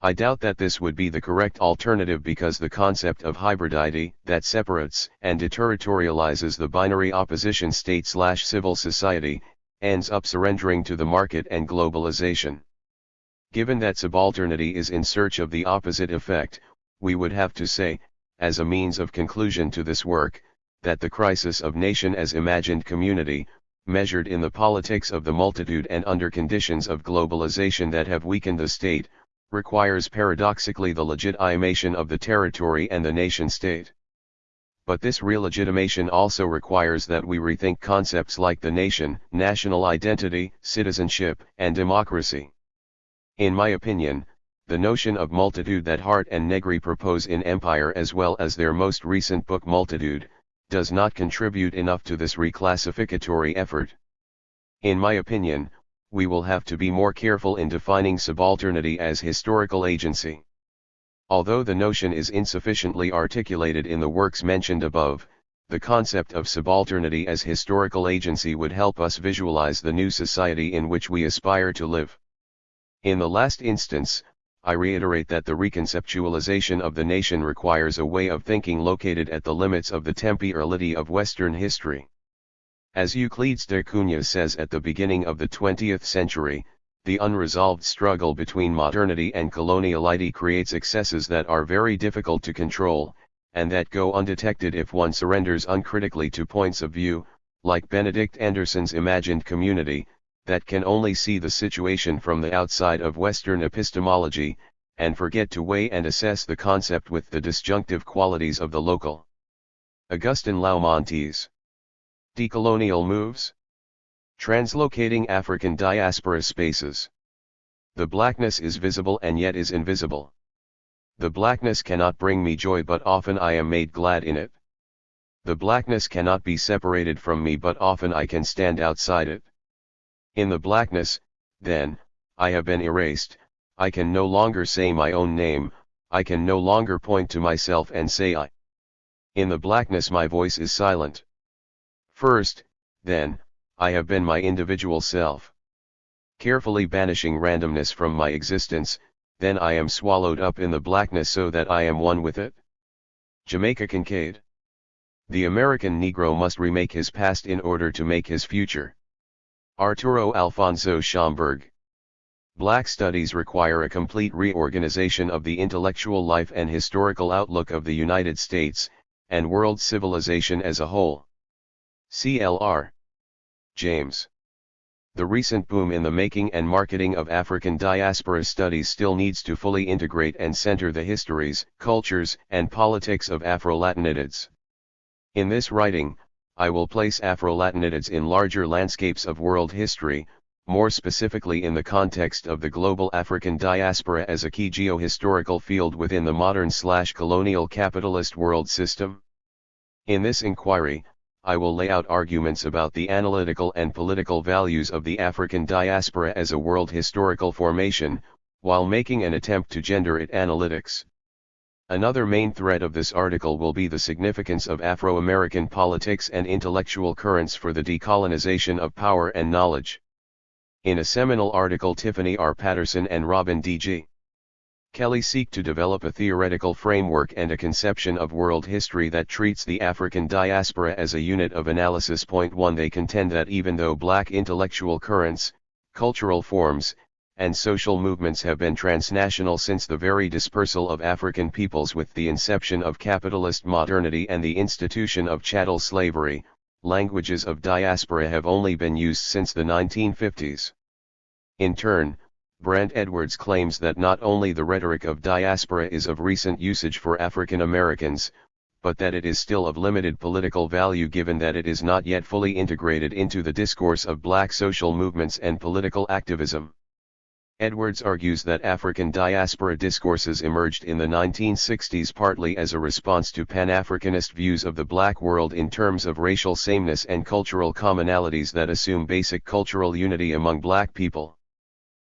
I doubt that this would be the correct alternative, because the concept of hybridity, that separates and deterritorializes the binary opposition state/civil society, ends up surrendering to the market and globalization. Given that subalternity is in search of the opposite effect, we would have to say, as a means of conclusion to this work, that the crisis of nation as imagined community, measured in the politics of the multitude and under conditions of globalization that have weakened the state, requires paradoxically the legitimation of the territory and the nation-state. But this relegitimation also requires that we rethink concepts like the nation, national identity, citizenship, and democracy. In my opinion, the notion of multitude that Hart and Negri propose in Empire, as well as their most recent book Multitude, does not contribute enough to this reclassificatory effort. In my opinion, we will have to be more careful in defining subalternity as historical agency. Although the notion is insufficiently articulated in the works mentioned above, the concept of subalternity as historical agency would help us visualize the new society in which we aspire to live. In the last instance, I reiterate that the reconceptualization of the nation requires a way of thinking located at the limits of the temporality of Western history. As Euclides de Cunha says at the beginning of the 20th century, the unresolved struggle between modernity and coloniality creates excesses that are very difficult to control, and that go undetected if one surrenders uncritically to points of view, like Benedict Anderson's imagined community, that can only see the situation from the outside of Western epistemology, and forget to weigh and assess the concept with the disjunctive qualities of the local. Augustin Laumontes. Decolonial moves. Translocating African diaspora spaces. The blackness is visible and yet is invisible. The blackness cannot bring me joy, but often I am made glad in it. The blackness cannot be separated from me, but often I can stand outside it. In the blackness, then, I have been erased. I can no longer say my own name, I can no longer point to myself and say I. In the blackness my voice is silent. First, then, I have been my individual self. Carefully banishing randomness from my existence, then I am swallowed up in the blackness so that I am one with it. Jamaica Kincaid. The American Negro must remake his past in order to make his future. Arturo Alfonso Schomburg. Black studies require a complete reorganization of the intellectual life and historical outlook of the United States, and world civilization as a whole. CLR. James. The recent boom in the making and marketing of African diaspora studies still needs to fully integrate and center the histories, cultures, and politics of Afro-Latinids. In this writing, I will place Afro-Latinids in larger landscapes of world history, more specifically in the context of the global African diaspora as a key geo-historical field within the modern/colonial capitalist world system. In this inquiry, I will lay out arguments about the analytical and political values of the African diaspora as a world historical formation, while making an attempt to gender it analytics. Another main thread of this article will be the significance of Afro-American politics and intellectual currents for the decolonization of power and knowledge. In a seminal article, Tiffany R. Patterson and Robin D.G. Kelly seek to develop a theoretical framework and a conception of world history that treats the African diaspora as a unit of analysis. Point 1. They contend that even though Black intellectual currents, cultural forms, and social movements have been transnational since the very dispersal of African peoples with the inception of capitalist modernity and the institution of chattel slavery, languages of diaspora have only been used since the 1950s. In turn, Brant Edwards claims that not only the rhetoric of diaspora is of recent usage for African Americans, but that it is still of limited political value given that it is not yet fully integrated into the discourse of Black social movements and political activism. Edwards argues that African diaspora discourses emerged in the 1960s partly as a response to Pan-Africanist views of the Black world in terms of racial sameness and cultural commonalities that assume basic cultural unity among Black people.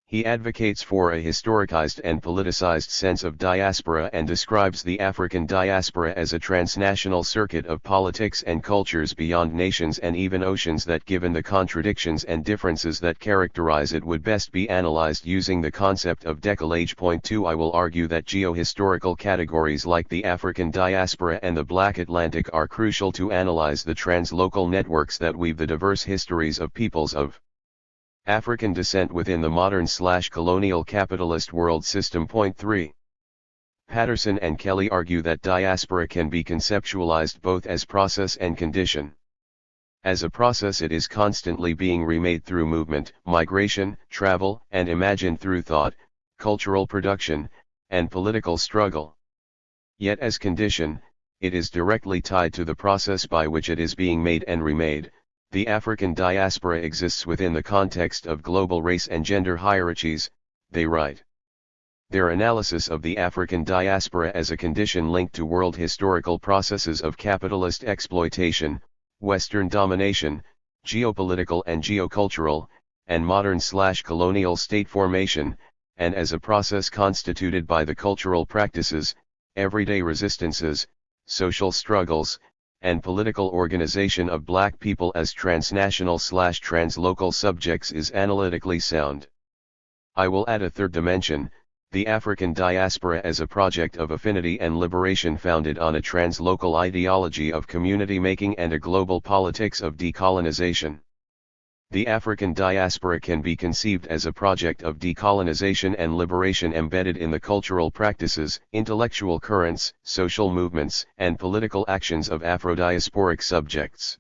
He advocates for a historicized and politicized sense of diaspora and describes the African diaspora as a transnational circuit of politics and cultures beyond nations and even oceans that, given the contradictions and differences that characterize it, would best be analyzed using the concept of decalage. Point 2. I will argue that geohistorical categories like the African diaspora and the Black Atlantic are crucial to analyze the translocal networks that weave the diverse histories of peoples of African descent within the modern/colonial capitalist world system. Point 3. Patterson and Kelly argue that diaspora can be conceptualized both as process and condition. As a process, it is constantly being remade through movement, migration, travel, and imagined through thought, cultural production, and political struggle. Yet as condition, it is directly tied to the process by which it is being made and remade. The African diaspora exists within the context of global race and gender hierarchies, they write. Their analysis of the African diaspora as a condition linked to world historical processes of capitalist exploitation, Western domination, geopolitical and geocultural, and modern/colonial state formation, and as a process constituted by the cultural practices, everyday resistances, social struggles, and political organization of Black people as transnational/translocal subjects is analytically sound. I will add a third dimension, the African diaspora as a project of affinity and liberation founded on a translocal ideology of community making and a global politics of decolonization. The African diaspora can be conceived as a project of decolonization and liberation embedded in the cultural practices, intellectual currents, social movements, and political actions of Afro-diasporic subjects.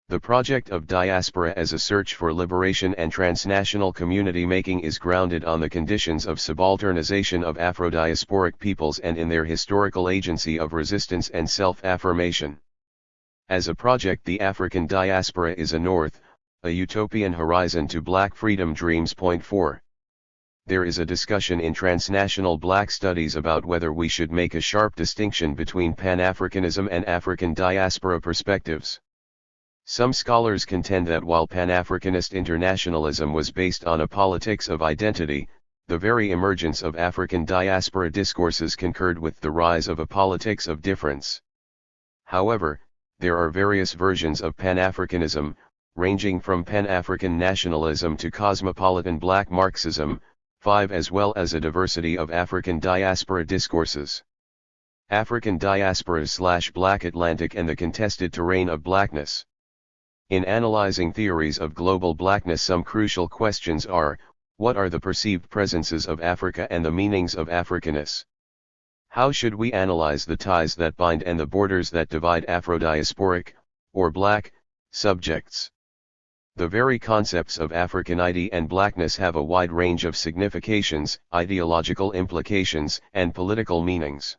The project of diaspora as a search for liberation and transnational community making is grounded on the conditions of subalternization of Afro-diasporic peoples and in their historical agency of resistance and self-affirmation. As a project, the African diaspora is a north, a utopian horizon to Black freedom dreams. Point 4. There is a discussion in transnational Black studies about whether we should make a sharp distinction between Pan-Africanism and African diaspora perspectives. Some scholars contend that while Pan-Africanist internationalism was based on a politics of identity, the very emergence of African diaspora discourses concurred with the rise of a politics of difference. However, there are various versions of Pan-Africanism, ranging from Pan-African nationalism to cosmopolitan Black Marxism, 5, as well as a diversity of African diaspora discourses. African diaspora/Black Atlantic and the contested terrain of Blackness. In analyzing theories of global Blackness, some crucial questions are, what are the perceived presences of Africa and the meanings of Africanness? How should we analyze the ties that bind and the borders that divide Afro-diasporic, or Black, subjects? The very concepts of Africanity and Blackness have a wide range of significations, ideological implications, and political meanings.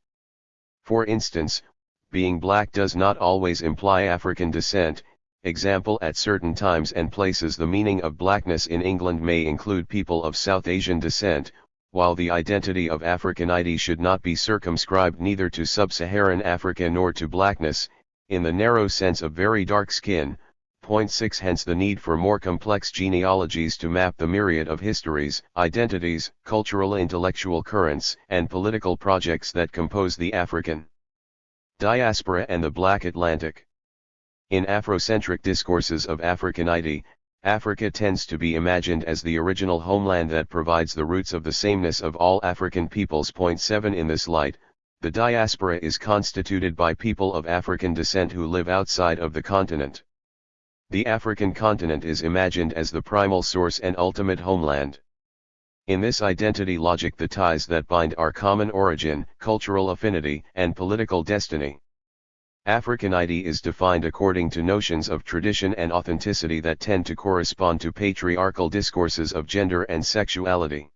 For instance, being Black does not always imply African descent. Example, at certain times and places the meaning of Blackness in England may include people of South Asian descent, while the identity of Africanity should not be circumscribed neither to sub-Saharan Africa nor to Blackness, in the narrow sense of very dark skin. Point 6 Hence the need for more complex genealogies to map the myriad of histories, identities, cultural intellectual currents, and political projects that compose the African diaspora and the Black Atlantic. In Afrocentric discourses of Africanity, Africa tends to be imagined as the original homeland that provides the roots of the sameness of all African peoples. Point 7 In this light, the diaspora is constituted by people of African descent who live outside of the continent. The African continent is imagined as the primal source and ultimate homeland. In this identity logic, the ties that bind are common origin, cultural affinity, and political destiny. Africanity is defined according to notions of tradition and authenticity that tend to correspond to patriarchal discourses of gender and sexuality.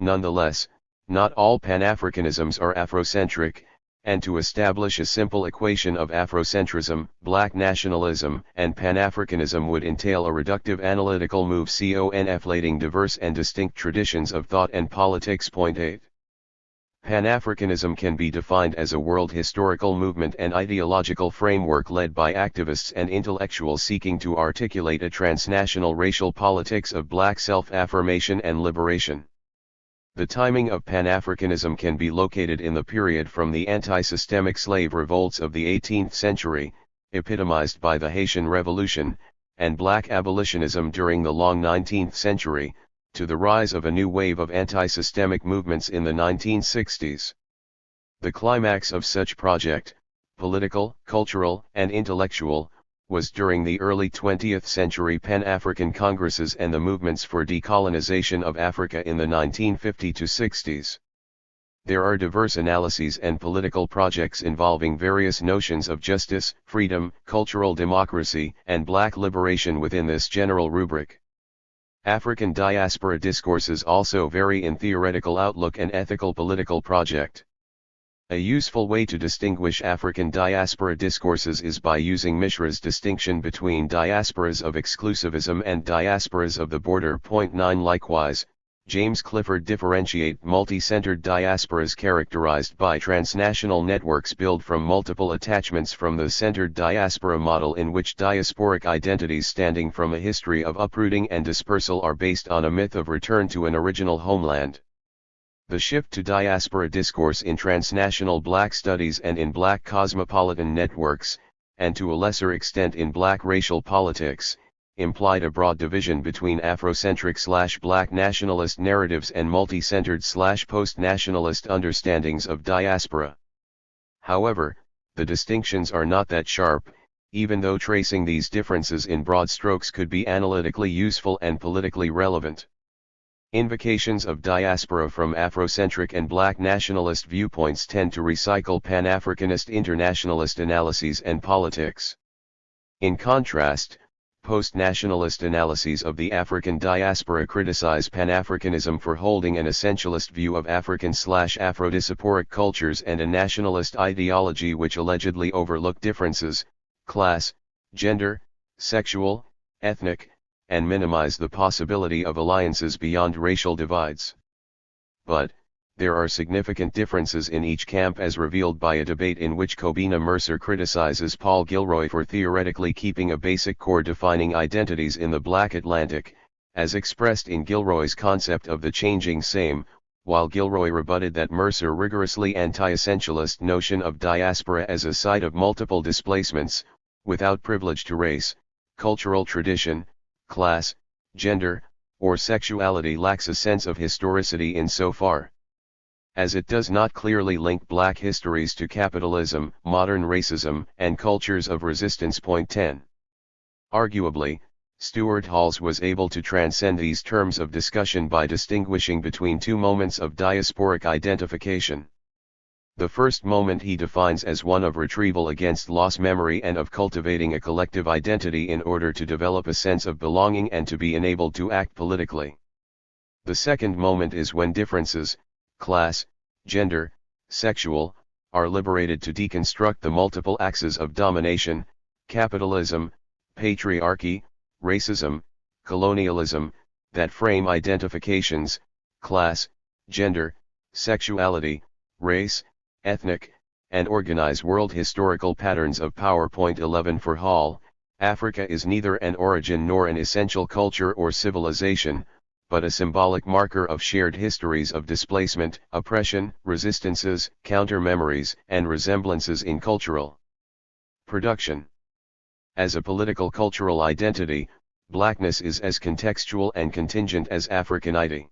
Nonetheless, not all Pan-Africanisms are Afrocentric, and to establish a simple equation of Afrocentrism, Black nationalism, and Pan-Africanism would entail a reductive analytical move conflating diverse and distinct traditions of thought and politics. Point 8. Pan-Africanism can be defined as a world historical movement and ideological framework led by activists and intellectuals seeking to articulate a transnational racial politics of Black self-affirmation and liberation. The timing of Pan-Africanism can be located in the period from the anti-systemic slave revolts of the 18th century, epitomized by the Haitian Revolution, and Black abolitionism during the long 19th century, to the rise of a new wave of anti-systemic movements in the 1960s. The climax of such project, political, cultural, and intellectual, was during the early 20th century Pan-African Congresses and the movements for decolonization of Africa in the 1950s-60s. There are diverse analyses and political projects involving various notions of justice, freedom, cultural democracy, and Black liberation within this general rubric. African diaspora discourses also vary in theoretical outlook and ethical political project. A useful way to distinguish African diaspora discourses is by using Mishra's distinction between diasporas of exclusivism and diasporas of the border. Point 9 Likewise, James Clifford differentiate multi-centered diasporas characterized by transnational networks built from multiple attachments from the centered diaspora model in which diasporic identities standing from a history of uprooting and dispersal are based on a myth of return to an original homeland. The shift to diaspora discourse in transnational Black studies and in Black cosmopolitan networks, and to a lesser extent in Black racial politics, implied a broad division between Afrocentric/Black nationalist narratives and multi-centered/post-nationalist understandings of diaspora. However, the distinctions are not that sharp, even though tracing these differences in broad strokes could be analytically useful and politically relevant. Invocations of diaspora from Afrocentric and Black nationalist viewpoints tend to recycle Pan-Africanist internationalist analyses and politics. In contrast, post-nationalist analyses of the African diaspora criticize Pan-Africanism for holding an essentialist view of African/Afro-diasporic cultures and a nationalist ideology which allegedly overlook differences, class, gender, sexual, ethnic, and minimize the possibility of alliances beyond racial divides. But, there are significant differences in each camp as revealed by a debate in which Kobina Mercer criticizes Paul Gilroy for theoretically keeping a basic core defining identities in the Black Atlantic, as expressed in Gilroy's concept of the changing same, while Gilroy rebutted that Mercer rigorously anti-essentialist notion of diaspora as a site of multiple displacements, without privilege to race, cultural tradition, class, gender, or sexuality lacks a sense of historicity insofar as it does not clearly link Black histories to capitalism, modern racism, and cultures of resistance. Point 10. Arguably, Stuart Halls was able to transcend these terms of discussion by distinguishing between two moments of diasporic identification. The first moment he defines as one of retrieval against lost memory and of cultivating a collective identity in order to develop a sense of belonging and to be enabled to act politically. The second moment is when differences, class, gender, sexual, are liberated to deconstruct the multiple axes of domination, capitalism, patriarchy, racism, colonialism, that frame identifications, class, gender, sexuality, race, ethnic, and organize world historical patterns of power. Point 11 For Hall, Africa is neither an origin nor an essential culture or civilization, but a symbolic marker of shared histories of displacement, oppression, resistances, counter-memories, and resemblances in cultural production. As a political cultural identity, blackness is as contextual and contingent as Africanity.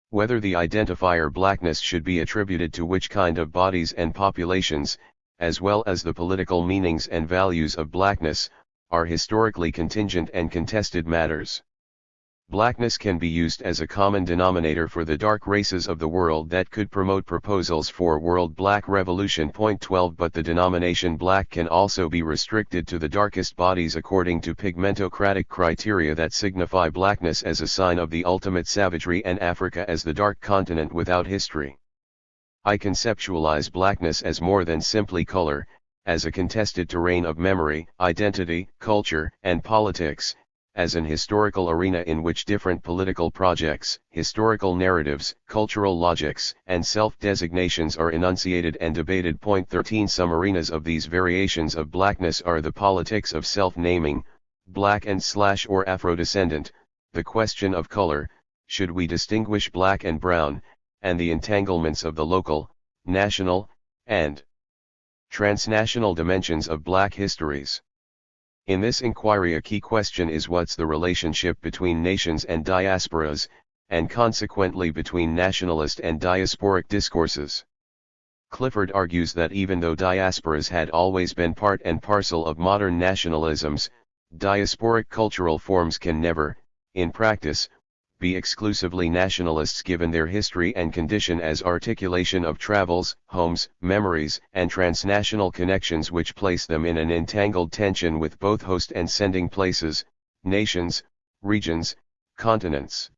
Whether the identifier blackness should be attributed to which kind of bodies and populations, as well as the political meanings and values of blackness, are historically contingent and contested matters. Blackness can be used as a common denominator for the dark races of the world that could promote proposals for World Black Revolution. 12 But the denomination black can also be restricted to the darkest bodies according to pigmentocratic criteria that signify blackness as a sign of the ultimate savagery and Africa as the dark continent without history. I conceptualize blackness as more than simply color, as a contested terrain of memory, identity, culture, and politics, as an historical arena in which different political projects, historical narratives, cultural logics, and self-designations are enunciated and debated. 13 Some arenas of these variations of blackness are the politics of self-naming, black and / or Afro-descendant, the question of color, should we distinguish black and brown, and the entanglements of the local, national, and transnational dimensions of black histories. In this inquiry a key question is what's the relationship between nations and diasporas, and consequently between nationalist and diasporic discourses. Clifford argues that even though diasporas had always been part and parcel of modern nationalisms, diasporic cultural forms can never, in practice, be exclusively nationalists given their history and condition as articulation of travels, homes, memories, and transnational connections which place them in an entangled tension with both host and sending places, nations, regions, continents.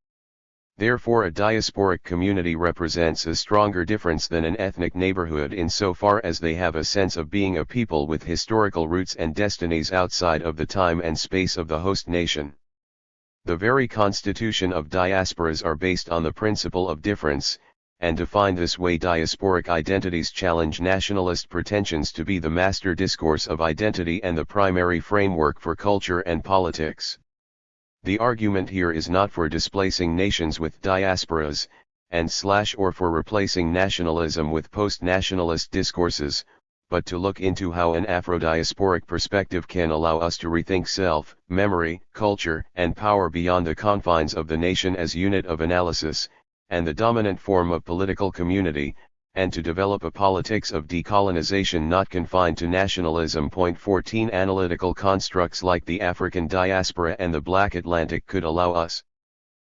Therefore a diasporic community represents a stronger difference than an ethnic neighborhood insofar as they have a sense of being a people with historical roots and destinies outside of the time and space of the host nation. The very constitution of diasporas are based on the principle of difference, and defined this way diasporic identities challenge nationalist pretensions to be the master discourse of identity and the primary framework for culture and politics. The argument here is not for displacing nations with diasporas, and / or for replacing nationalism with post-nationalist discourses, but to look into how an Afro-diasporic perspective can allow us to rethink self, memory, culture, and power beyond the confines of the nation as unit of analysis, and the dominant form of political community, and to develop a politics of decolonization not confined to nationalism. 14 Analytical constructs like the African diaspora and the Black Atlantic could allow us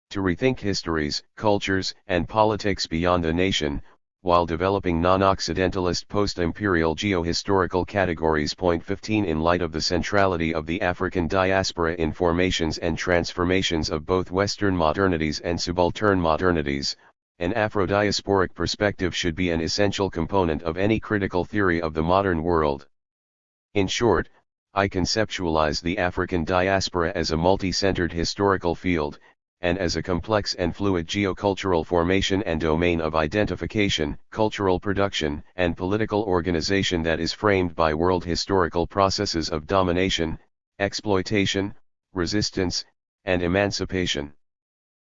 to rethink histories, cultures, and politics beyond the nation, while developing non-Occidentalist post-imperial geohistorical categories. 15 In light of the centrality of the African diaspora in formations and transformations of both Western modernities and subaltern modernities, an Afro-diasporic perspective should be an essential component of any critical theory of the modern world. In short, I conceptualize the African diaspora as a multi-centered historical field, and as a complex and fluid geocultural formation and domain of identification, cultural production, and political organization that is framed by world historical processes of domination, exploitation, resistance, and emancipation.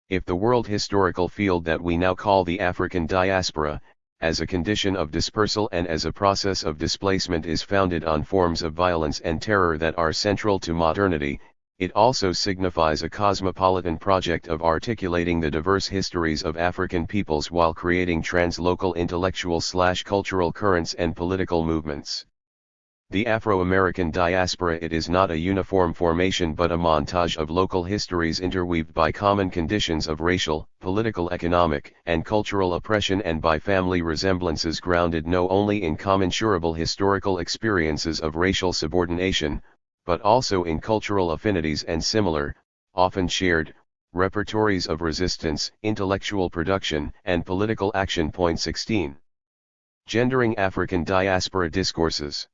If the world historical field that we now call the African diaspora, as a condition of dispersal and as a process of displacement is founded on forms of violence and terror that are central to modernity, it also signifies a cosmopolitan project of articulating the diverse histories of African peoples while creating translocal intellectual/cultural currents and political movements. The Afro-American diaspora it is not a uniform formation but a montage of local histories interweaved by common conditions of racial, political, economic, and cultural oppression and by family resemblances grounded no only in commensurable historical experiences of racial subordination, but also in cultural affinities and similar, often shared, repertories of resistance, intellectual production, and political action. 16. Gendering African diaspora discourses.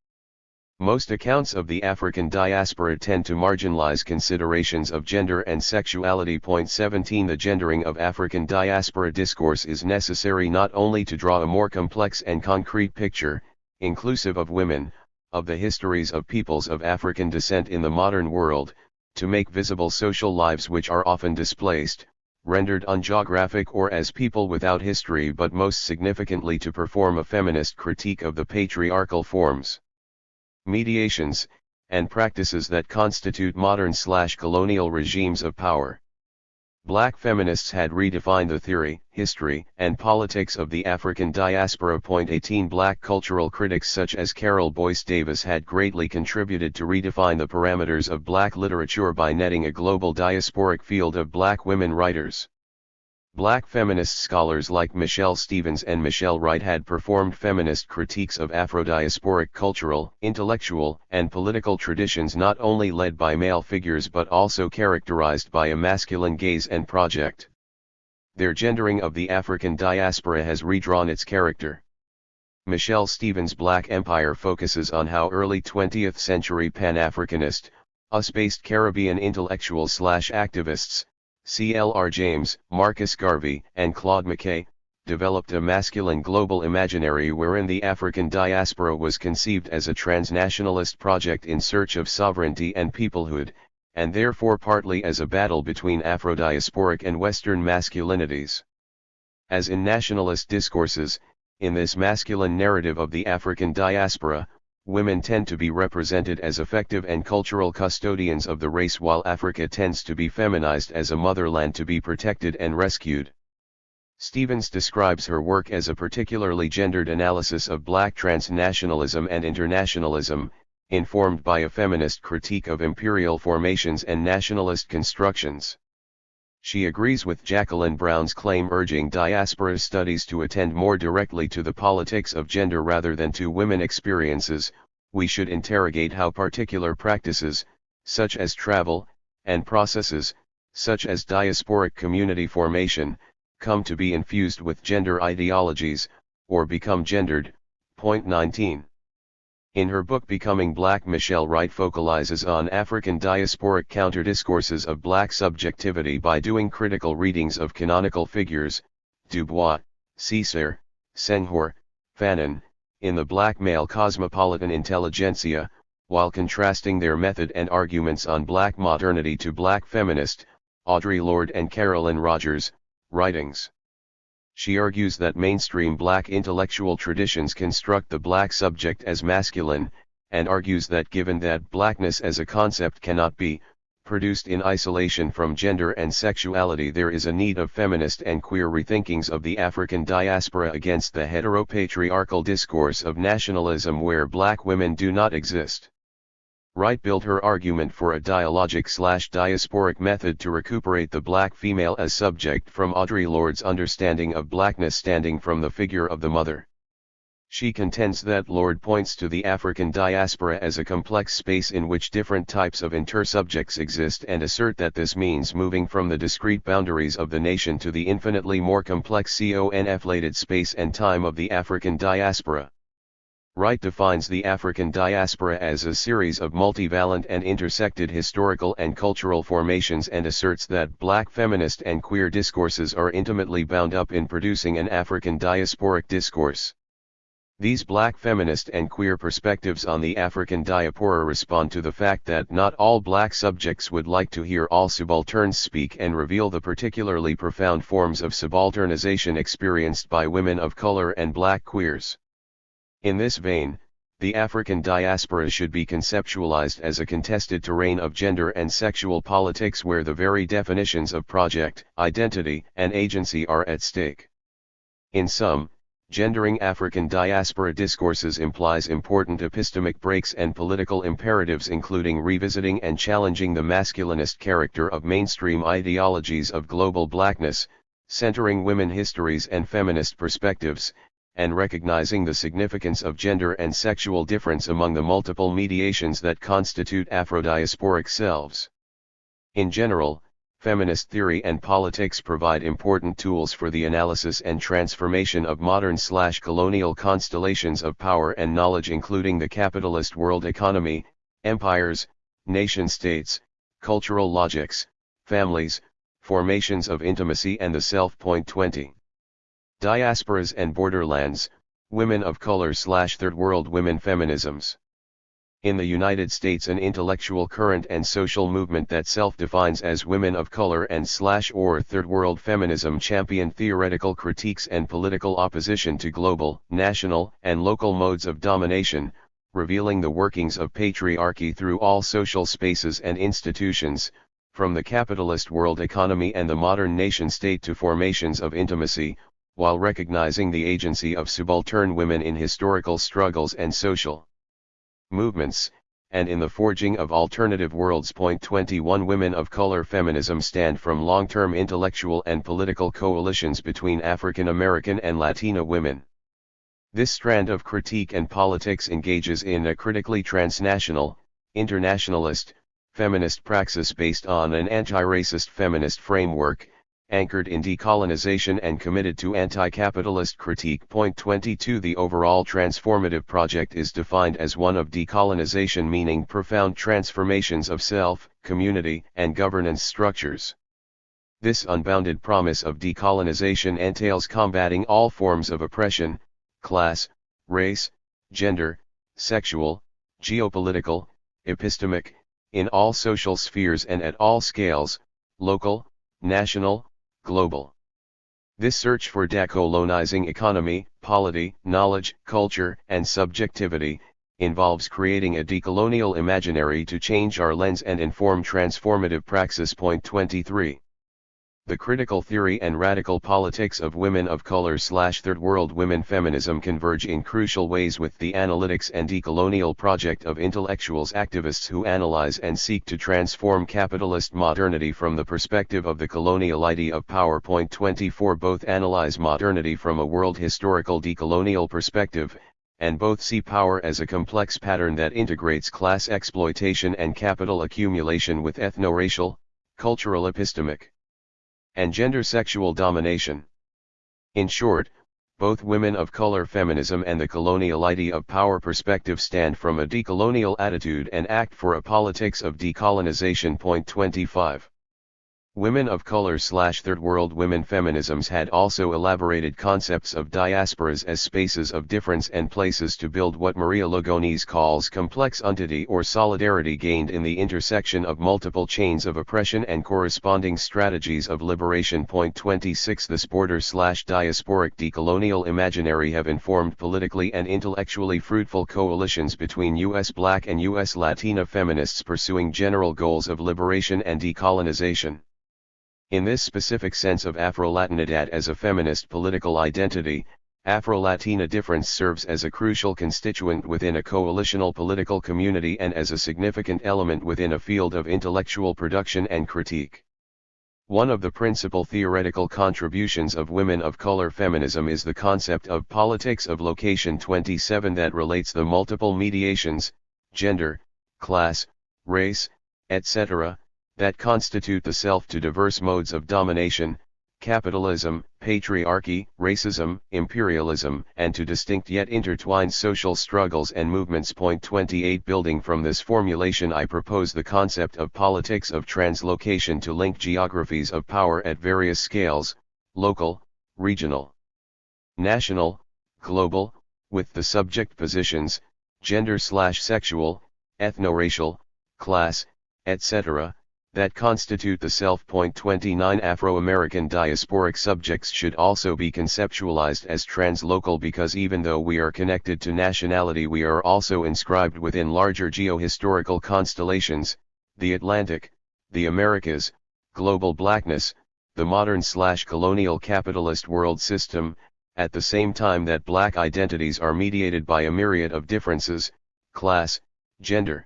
Most accounts of the African diaspora tend to marginalize considerations of gender and sexuality. 17 The gendering of African diaspora discourse is necessary not only to draw a more complex and concrete picture, inclusive of women, of the histories of peoples of African descent in the modern world, to make visible social lives which are often displaced, rendered ungeographic or as people without history, but most significantly to perform a feminist critique of the patriarchal forms, mediations, and practices that constitute modern/colonial regimes of power. Black feminists had redefined the theory, history, and politics of the African diaspora. 18 Black cultural critics such as Carol Boyce Davis had greatly contributed to redefine the parameters of Black literature by netting a global diasporic field of Black women writers. Black feminist scholars like Michelle Stevens and Michelle Wright had performed feminist critiques of Afro-diasporic cultural, intellectual, and political traditions not only led by male figures but also characterized by a masculine gaze and project. Their gendering of the African diaspora has redrawn its character. Michelle Stevens' Black Empire focuses on how early 20th century Pan-Africanist, US-based Caribbean intellectuals/activists, C.L.R. James, Marcus Garvey, and Claude McKay, developed a masculine global imaginary wherein the African diaspora was conceived as a transnationalist project in search of sovereignty and peoplehood, and therefore partly as a battle between Afro-diasporic and Western masculinities. As in nationalist discourses, in this masculine narrative of the African diaspora, women tend to be represented as effective and cultural custodians of the race, while Africa tends to be feminized as a motherland to be protected and rescued. Stevens describes her work as a particularly gendered analysis of Black transnationalism and internationalism, informed by a feminist critique of imperial formations and nationalist constructions. She agrees with Jacqueline Brown's claim urging diaspora studies to attend more directly to the politics of gender rather than to women experiences. We should interrogate how particular practices, such as travel, and processes, such as diasporic community formation, come to be infused with gender ideologies, or become gendered. 19. In her book Becoming Black, Michelle Wright focalizes on African diasporic counter-discourses of Black subjectivity by doing critical readings of canonical figures, Dubois, Césaire, Senghor, Fanon, in the Black male cosmopolitan intelligentsia, while contrasting their method and arguments on Black modernity to Black feminist, Audre Lorde and Carolyn Rogers, writings. She argues that mainstream Black intellectual traditions construct the Black subject as masculine, and argues that given that Blackness as a concept cannot be produced in isolation from gender and sexuality, there is a need of feminist and queer rethinkings of the African diaspora against the heteropatriarchal discourse of nationalism where Black women do not exist. Wright built her argument for a dialogic/diasporic method to recuperate the Black female as subject from Audre Lorde's understanding of Blackness stemming from the figure of the mother. She contends that Lorde points to the African diaspora as a complex space in which different types of intersubjects exist and assert that this means moving from the discrete boundaries of the nation to the infinitely more complex conflated space and time of the African diaspora. Wright defines the African diaspora as a series of multivalent and intersected historical and cultural formations and asserts that Black feminist and queer discourses are intimately bound up in producing an African diasporic discourse. These Black feminist and queer perspectives on the African diaspora respond to the fact that not all Black subjects would like to hear all subalterns speak and reveal the particularly profound forms of subalternization experienced by women of color and Black queers. In this vein, the African diaspora should be conceptualized as a contested terrain of gender and sexual politics where the very definitions of project, identity, and agency are at stake. In sum, gendering African diaspora discourses implies important epistemic breaks and political imperatives, including revisiting and challenging the masculinist character of mainstream ideologies of global Blackness, centering women histories and feminist perspectives, and recognizing the significance of gender and sexual difference among the multiple mediations that constitute Afro-diasporic selves. In general, feminist theory and politics provide important tools for the analysis and transformation of modern/colonial constellations of power and knowledge, including the capitalist world economy, empires, nation-states, cultural logics, families, formations of intimacy and the self. 20. Diasporas and borderlands, women of color/third world women feminisms. In the United States, an intellectual current and social movement that self-defines as women of color and /or third world feminism champion theoretical critiques and political opposition to global, national, and local modes of domination, revealing the workings of patriarchy through all social spaces and institutions, from the capitalist world economy and the modern nation-state to formations of intimacy, while recognizing the agency of subaltern women in historical struggles and social movements, and in the forging of alternative worlds. 21 Women of color feminism stand from long-term intellectual and political coalitions between African American and Latina women. This strand of critique and politics engages in a critically transnational, internationalist, feminist praxis based on an anti-racist feminist framework, anchored in decolonization and committed to anti-capitalist critique. 22 The overall transformative project is defined as one of decolonization, meaning profound transformations of self, community, and governance structures. This unbounded promise of decolonization entails combating all forms of oppression, class, race, gender, sexual, geopolitical, epistemic, in all social spheres and at all scales, local, national, global. This search for decolonizing economy, polity, knowledge, culture, and subjectivity, involves creating a decolonial imaginary to change our lens and inform transformative praxis. 23. The critical theory and radical politics of women of color /third world women feminism converge in crucial ways with the analytics and decolonial project of intellectuals activists who analyze and seek to transform capitalist modernity from the perspective of the colonial idea of power. 24 Both analyze modernity from a world historical decolonial perspective, and both see power as a complex pattern that integrates class exploitation and capital accumulation with ethno-racial, cultural epistemic, and gender-sexual domination. In short, both women of color feminism and the colonial idea of power perspective stand from a decolonial attitude and act for a politics of decolonization. 25. Women of color /third world women feminisms had also elaborated concepts of diasporas as spaces of difference and places to build what Maria Lugones calls complex entity or solidarity gained in the intersection of multiple chains of oppression and corresponding strategies of liberation. 26 This border/diasporic decolonial imaginary have informed politically and intellectually fruitful coalitions between U.S. Black and U.S. Latina feminists pursuing general goals of liberation and decolonization. In this specific sense of Afro-Latinidad as a feminist political identity, Afro-Latina difference serves as a crucial constituent within a coalitional political community and as a significant element within a field of intellectual production and critique. One of the principal theoretical contributions of women of color feminism is the concept of politics of location. 27 That relates the multiple mediations, gender, class, race, etc., that constitute the self to diverse modes of domination, capitalism, patriarchy, racism, imperialism, and to distinct yet intertwined social struggles and movements. 28 Building from this formulation, I propose the concept of politics of translocation to link geographies of power at various scales, local, regional, national, global, with the subject positions, gender/sexual, ethno-racial, class, etc., that constitute the self. 29 Afro-American diasporic subjects should also be conceptualized as translocal because even though we are connected to nationality, we are also inscribed within larger geohistorical constellations, the Atlantic, the Americas, global blackness, the modern/colonial capitalist world system, at the same time that black identities are mediated by a myriad of differences, class, gender,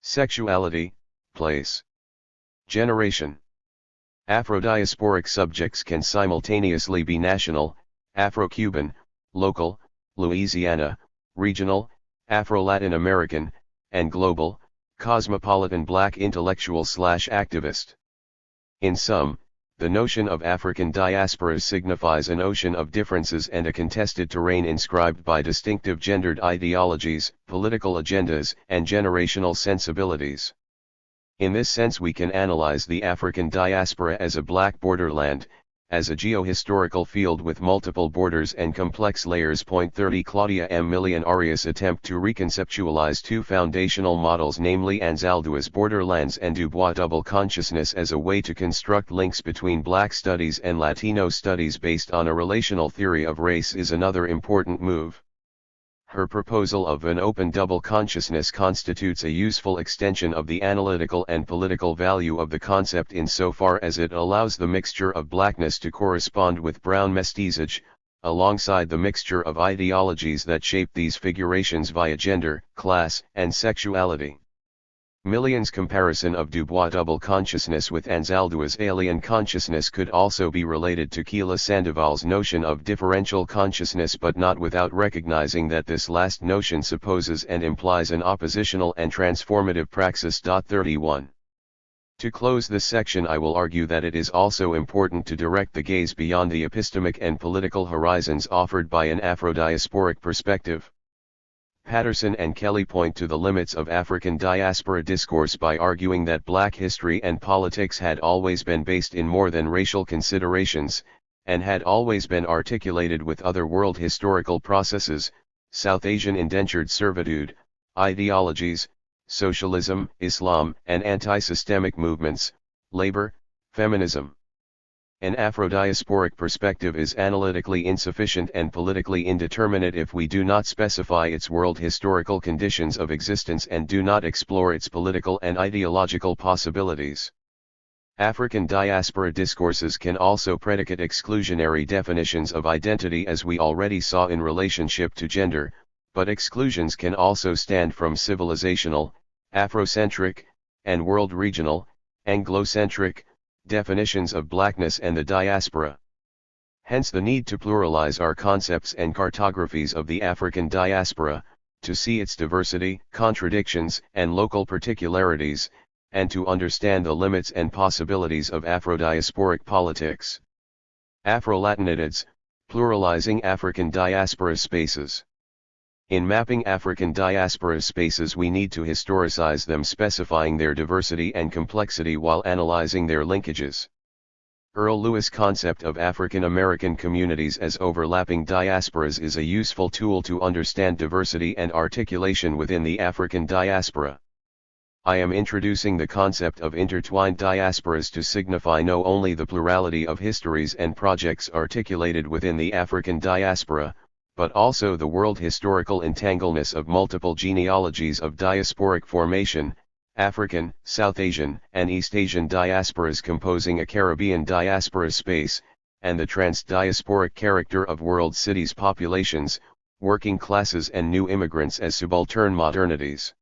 sexuality, place, generation. Afro-diasporic subjects can simultaneously be national, Afro-Cuban, local, Louisiana, regional, Afro-Latin American, and global, cosmopolitan black intellectual/activist. In sum, the notion of African diasporas signifies an ocean of differences and a contested terrain inscribed by distinctive gendered ideologies, political agendas, and generational sensibilities. In this sense, we can analyze the African diaspora as a black borderland, as a geohistorical field with multiple borders and complex layers. 30 Claudia M. Millian Arias attempt to reconceptualize two foundational models, namely Anzaldua's borderlands and Dubois double consciousness, as a way to construct links between Black studies and Latino studies based on a relational theory of race, is another important move. Her proposal of an open double consciousness constitutes a useful extension of the analytical and political value of the concept insofar as it allows the mixture of blackness to correspond with brown mestizage, alongside the mixture of ideologies that shape these figurations via gender, class, and sexuality. Millian's comparison of Dubois double consciousness with Anzaldua's alien consciousness could also be related to Keila Sandoval's notion of differential consciousness, but not without recognizing that this last notion supposes and implies an oppositional and transformative praxis. 31. To close this section, I will argue that it is also important to direct the gaze beyond the epistemic and political horizons offered by an Afro-diasporic perspective. Patterson and Kelly point to the limits of African diaspora discourse by arguing that Black history and politics had always been based in more than racial considerations, and had always been articulated with other world historical processes, South Asian indentured servitude, ideologies, socialism, Islam, and anti-systemic movements, labor, feminism. An Afro-diasporic perspective is analytically insufficient and politically indeterminate if we do not specify its world historical conditions of existence and do not explore its political and ideological possibilities. African diaspora discourses can also predicate exclusionary definitions of identity, as we already saw in relationship to gender, but exclusions can also stand from civilizational, Afrocentric, and world regional, Anglocentric, definitions of blackness and the diaspora. Hence the need to pluralize our concepts and cartographies of the African diaspora, to see its diversity, contradictions, and local particularities, and to understand the limits and possibilities of Afro-diasporic politics. Afro-Latinidades, pluralizing African diaspora spaces. In mapping African diaspora spaces, we need to historicize them, specifying their diversity and complexity while analyzing their linkages. Earl Lewis' concept of African American communities as overlapping diasporas is a useful tool to understand diversity and articulation within the African diaspora. I am introducing the concept of intertwined diasporas to signify not only the plurality of histories and projects articulated within the African diaspora, but also the world historical entangleness of multiple genealogies of diasporic formation, African, South Asian, and East Asian diasporas composing a Caribbean diaspora space, and the trans-diasporic character of world cities' populations, working classes and new immigrants as subaltern modernities.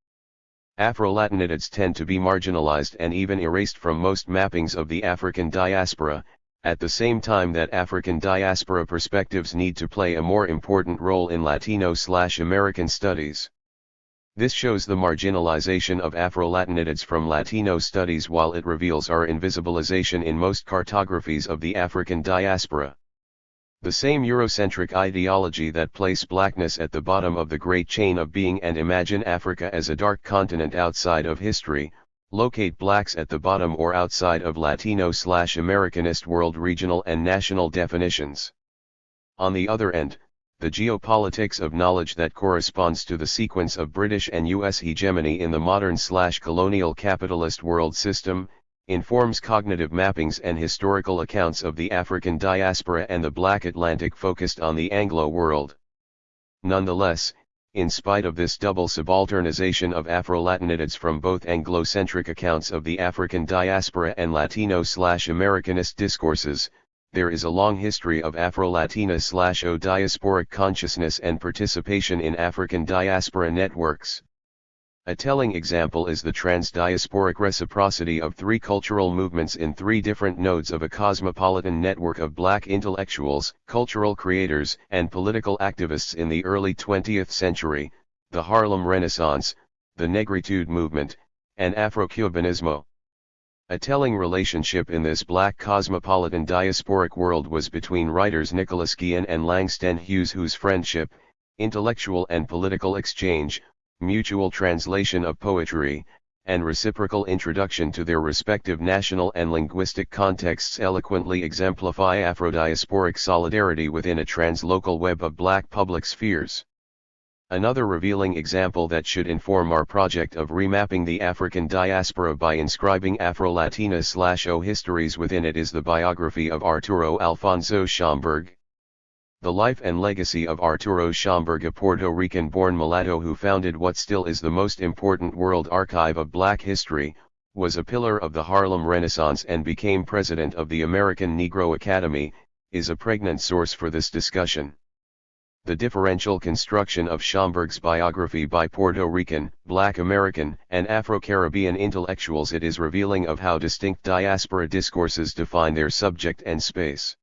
Afro-Latinidades tend to be marginalized and even erased from most mappings of the African diaspora, at the same time that African diaspora perspectives need to play a more important role in Latino/American studies. This shows the marginalization of Afro-Latinidades from Latino studies, while it reveals our invisibilization in most cartographies of the African diaspora. The same Eurocentric ideology that place blackness at the bottom of the great chain of being and imagine Africa as a dark continent outside of history, locate blacks at the bottom or outside of Latino/Americanist world regional and national definitions. On the other end, the geopolitics of knowledge that corresponds to the sequence of British and US hegemony in the modern/colonial capitalist world system, informs cognitive mappings and historical accounts of the African diaspora and the Black Atlantic focused on the Anglo world. Nonetheless, in spite of this double subalternization of Afro-Latinidades from both Anglocentric accounts of the African diaspora and Latino/Americanist discourses, there is a long history of Afro-Latina/O diasporic consciousness and participation in African diaspora networks. A telling example is the trans-diasporic reciprocity of three cultural movements in three different nodes of a cosmopolitan network of Black intellectuals, cultural creators, and political activists in the early 20th century, the Harlem Renaissance, the Negritude movement, and Afro-Cubanismo. A telling relationship in this Black cosmopolitan diasporic world was between writers Nicholas Guillen and Langston Hughes, whose friendship, intellectual and political exchange, mutual translation of poetry, and reciprocal introduction to their respective national and linguistic contexts eloquently exemplify Afro-diasporic solidarity within a translocal web of Black public spheres. Another revealing example that should inform our project of remapping the African diaspora by inscribing Afro-Latina/O histories within it is the biography of Arturo Alfonso Schomburg. The life and legacy of Arturo Schomburg, a Puerto Rican-born mulatto who founded what still is the most important world archive of Black history, was a pillar of the Harlem Renaissance and became president of the American Negro Academy, is a pregnant source for this discussion. The differential construction of Schomburg's biography by Puerto Rican, Black American, and Afro-Caribbean intellectuals it is revealing of how distinct diaspora discourses define their subject and space.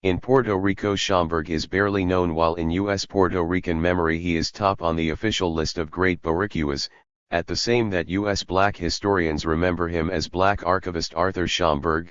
In Puerto Rico, Schomburg is barely known, while in U.S. Puerto Rican memory he is top on the official list of great Boricuas, at the same that U.S. Black historians remember him as Black archivist Arthur Schomburg.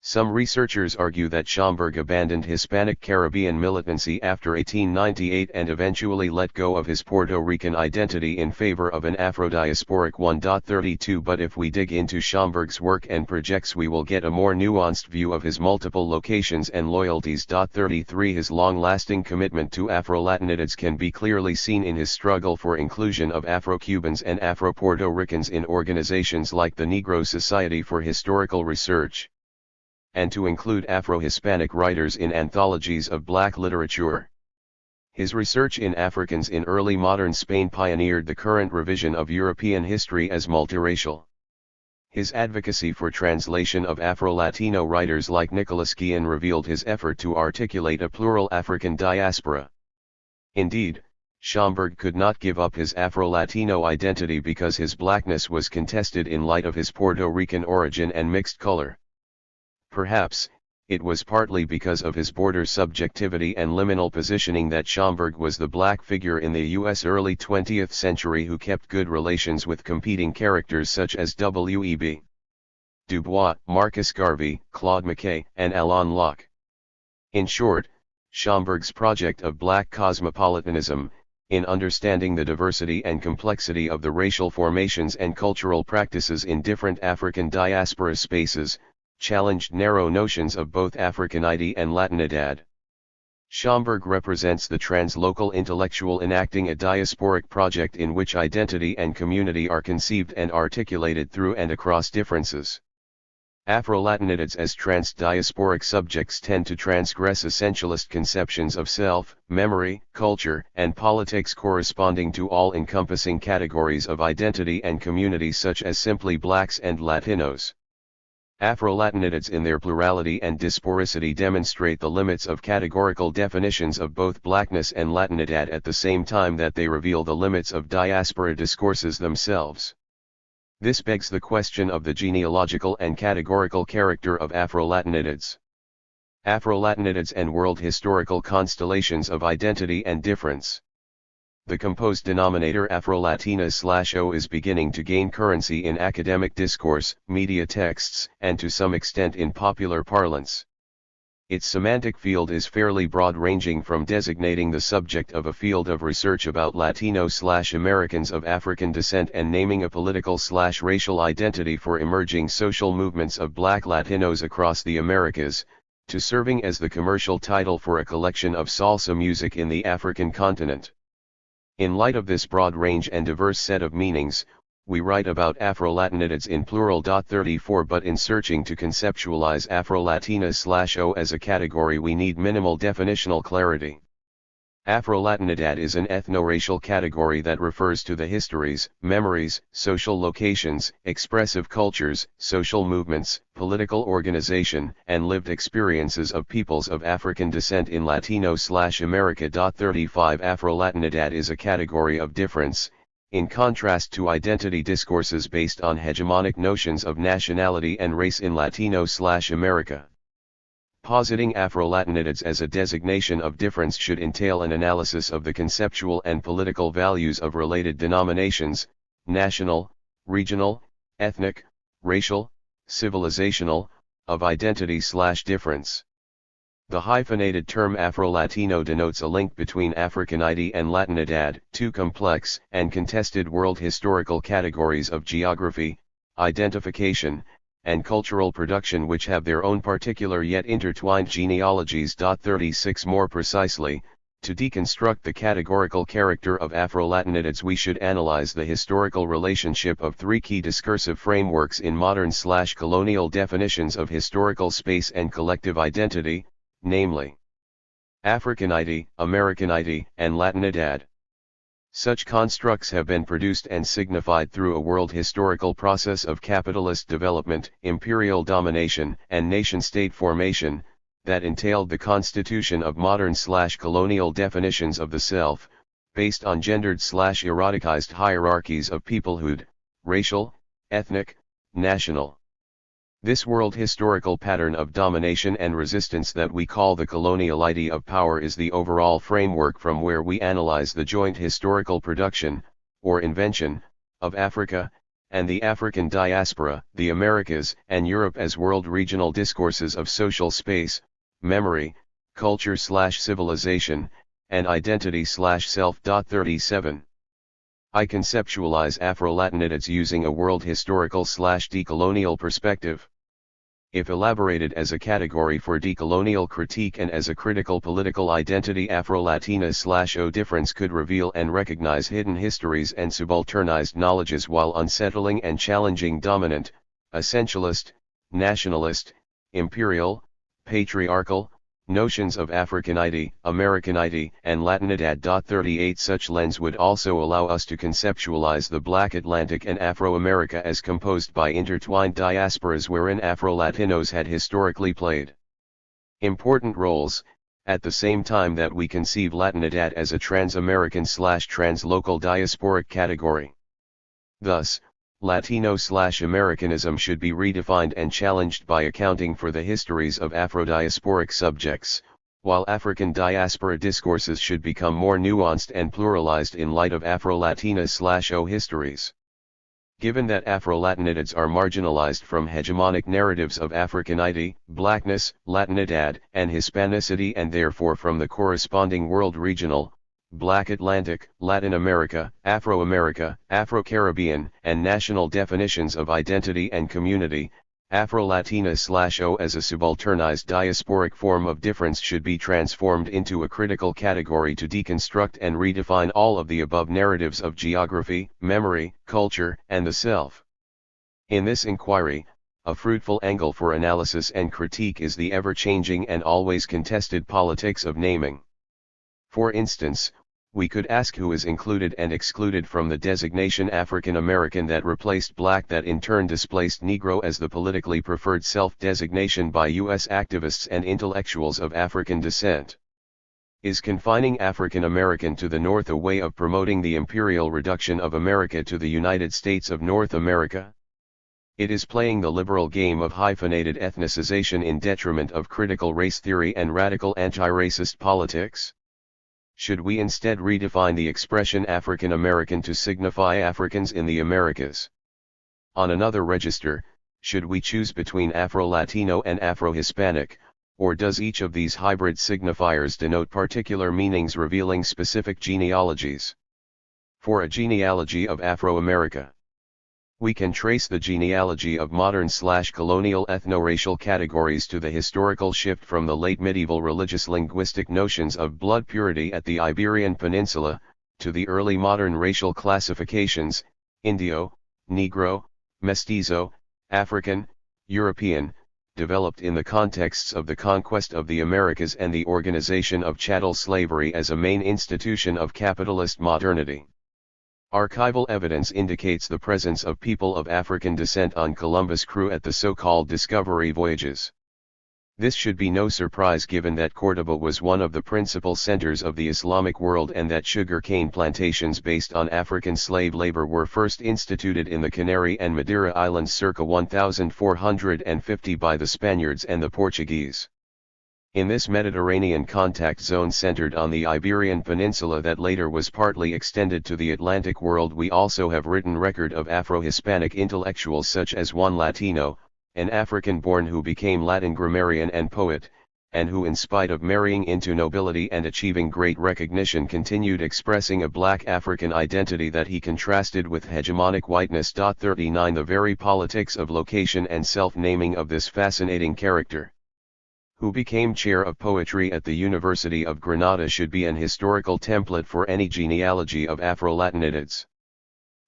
Some researchers argue that Schomburg abandoned Hispanic Caribbean militancy after 1898 and eventually let go of his Puerto Rican identity in favor of an Afro-diasporic one. 32 But if we dig into Schomburg's work and projects, we will get a more nuanced view of his multiple locations and loyalties. 33 His long-lasting commitment to Afro-Latinidades can be clearly seen in his struggle for inclusion of Afro-Cubans and Afro-Puerto Ricans in organizations like the Negro Society for Historical Research, and to include Afro-Hispanic writers in anthologies of Black literature. His research in Africans in early modern Spain pioneered the current revision of European history as multiracial. His advocacy for translation of Afro-Latino writers like Nicholas Guillen revealed his effort to articulate a plural African diaspora. Indeed, Schomburg could not give up his Afro-Latino identity because his blackness was contested in light of his Puerto Rican origin and mixed color. Perhaps, it was partly because of his border subjectivity and liminal positioning that Schomburg was the Black figure in the U.S. early 20th century who kept good relations with competing characters such as W.E.B. Du Bois, Marcus Garvey, Claude McKay, and Alain Locke. In short, Schomburg's project of Black cosmopolitanism, in understanding the diversity and complexity of the racial formations and cultural practices in different African diaspora spaces, challenged narrow notions of both Africanity and Latinidad. Schomburg represents the translocal intellectual enacting a diasporic project in which identity and community are conceived and articulated through and across differences. Afro-Latinidades as trans-diasporic subjects tend to transgress essentialist conceptions of self, memory, culture, and politics corresponding to all-encompassing categories of identity and community such as simply Blacks and Latinos. Afro-Latinidades in their plurality and diasporicity demonstrate the limits of categorical definitions of both Blackness and Latinidad at the same time that they reveal the limits of diaspora discourses themselves. This begs the question of the genealogical and categorical character of Afro-Latinidades. Afro-Latinidades and world historical constellations of identity and difference. The composed denominator Afro-Latina/O is beginning to gain currency in academic discourse, media texts, and to some extent in popular parlance. Its semantic field is fairly broad-ranging from designating the subject of a field of research about Latino/Americans of African descent and naming a political/racial identity for emerging social movements of Black Latinos across the Americas, to serving as the commercial title for a collection of salsa music in the African continent. In light of this broad range and diverse set of meanings, we write about Afro-Latinidades in plural. 34 But in searching to conceptualize Afro-Latina/O as a category we need minimal definitional clarity. Afro-Latinidad is an ethno-racial category that refers to the histories, memories, social locations, expressive cultures, social movements, political organization, and lived experiences of peoples of African descent in Latino/America. 35 Afro-Latinidad is a category of difference, in contrast to identity discourses based on hegemonic notions of nationality and race in Latino/America. Positing Afro-Latinidades as a designation of difference should entail an analysis of the conceptual and political values of related denominations, national, regional, ethnic, racial, civilizational, of identity/difference. The hyphenated term Afro-Latino denotes a link between Africanity and Latinidad, two complex and contested world historical categories of geography, identification, and cultural production which have their own particular yet intertwined genealogies. 36 More precisely, to deconstruct the categorical character of Afro-Latinidades we should analyze the historical relationship of three key discursive frameworks in modern/colonial definitions of historical space and collective identity, namely Africanity, Americanity, and Latinidad. Such constructs have been produced and signified through a world historical process of capitalist development, imperial domination, and nation-state formation, that entailed the constitution of modern/colonial definitions of the self, based on gendered/eroticized hierarchies of peoplehood, racial, ethnic, national. This world historical pattern of domination and resistance that we call the coloniality of power is the overall framework from where we analyze the joint historical production, or invention, of Africa, and the African diaspora, the Americas, and Europe as world regional discourses of social space, memory, culture/civilization, and identity/self. 37. I conceptualize Afro-Latinidades using a world historical/decolonial perspective. If elaborated as a category for decolonial critique and as a critical political identity, Afro-Latina/O difference could reveal and recognize hidden histories and subalternized knowledges while unsettling and challenging dominant, essentialist, nationalist, imperial, patriarchal, notions of Africanity, Americanity, and Latinidad. 38 Such lens would also allow us to conceptualize the Black Atlantic and Afro-America as composed by intertwined diasporas wherein Afro-Latinos had historically played important roles, at the same time that we conceive Latinidad as a trans-American/translocal diasporic category. Thus, Latino/Americanism should be redefined and challenged by accounting for the histories of Afro-diasporic subjects, while African diaspora discourses should become more nuanced and pluralized in light of Afro-Latina/O histories. Given that Afro-Latinidades are marginalized from hegemonic narratives of Africanity, Blackness, Latinidad, and Hispanicity and therefore from the corresponding world regional, Black Atlantic, Latin America, Afro-America, Afro-Caribbean, and national definitions of identity and community, Afro-Latina/O as a subalternized diasporic form of difference should be transformed into a critical category to deconstruct and redefine all of the above narratives of geography, memory, culture, and the self. In this inquiry, a fruitful angle for analysis and critique is the ever-changing and always contested politics of naming. For instance, we could ask who is included and excluded from the designation African American that replaced Black, that in turn displaced Negro as the politically preferred self-designation by U.S. activists and intellectuals of African descent. Is confining African American to the North a way of promoting the imperial reduction of America to the United States of North America? It is playing the liberal game of hyphenated ethnicization in detriment of critical race theory and radical anti-racist politics. Should we instead redefine the expression African American to signify Africans in the Americas? On another register, should we choose between Afro-Latino and Afro-Hispanic, or does each of these hybrid signifiers denote particular meanings revealing specific genealogies? For a genealogy of Afro-America, we can trace the genealogy of modern/colonial ethno-racial categories to the historical shift from the late medieval religious linguistic notions of blood purity at the Iberian Peninsula, to the early modern racial classifications, Indio, Negro, Mestizo, African, European, developed in the contexts of the conquest of the Americas and the organization of chattel slavery as a main institution of capitalist modernity. Archival evidence indicates the presence of people of African descent on Columbus' crew at the so-called discovery voyages. This should be no surprise given that Córdoba was one of the principal centers of the Islamic world and that sugar cane plantations based on African slave labor were first instituted in the Canary and Madeira Islands circa 1450 by the Spaniards and the Portuguese. In this Mediterranean contact zone centered on the Iberian Peninsula that later was partly extended to the Atlantic world, we also have written record of Afro-Hispanic intellectuals such as Juan Latino, an African-born who became Latin grammarian and poet, and who in spite of marrying into nobility and achieving great recognition continued expressing a black African identity that he contrasted with hegemonic whiteness. 39 The very politics of location and self-naming of this fascinating character, who became chair of poetry at the University of Granada, should be an historical template for any genealogy of Afro-Latinids.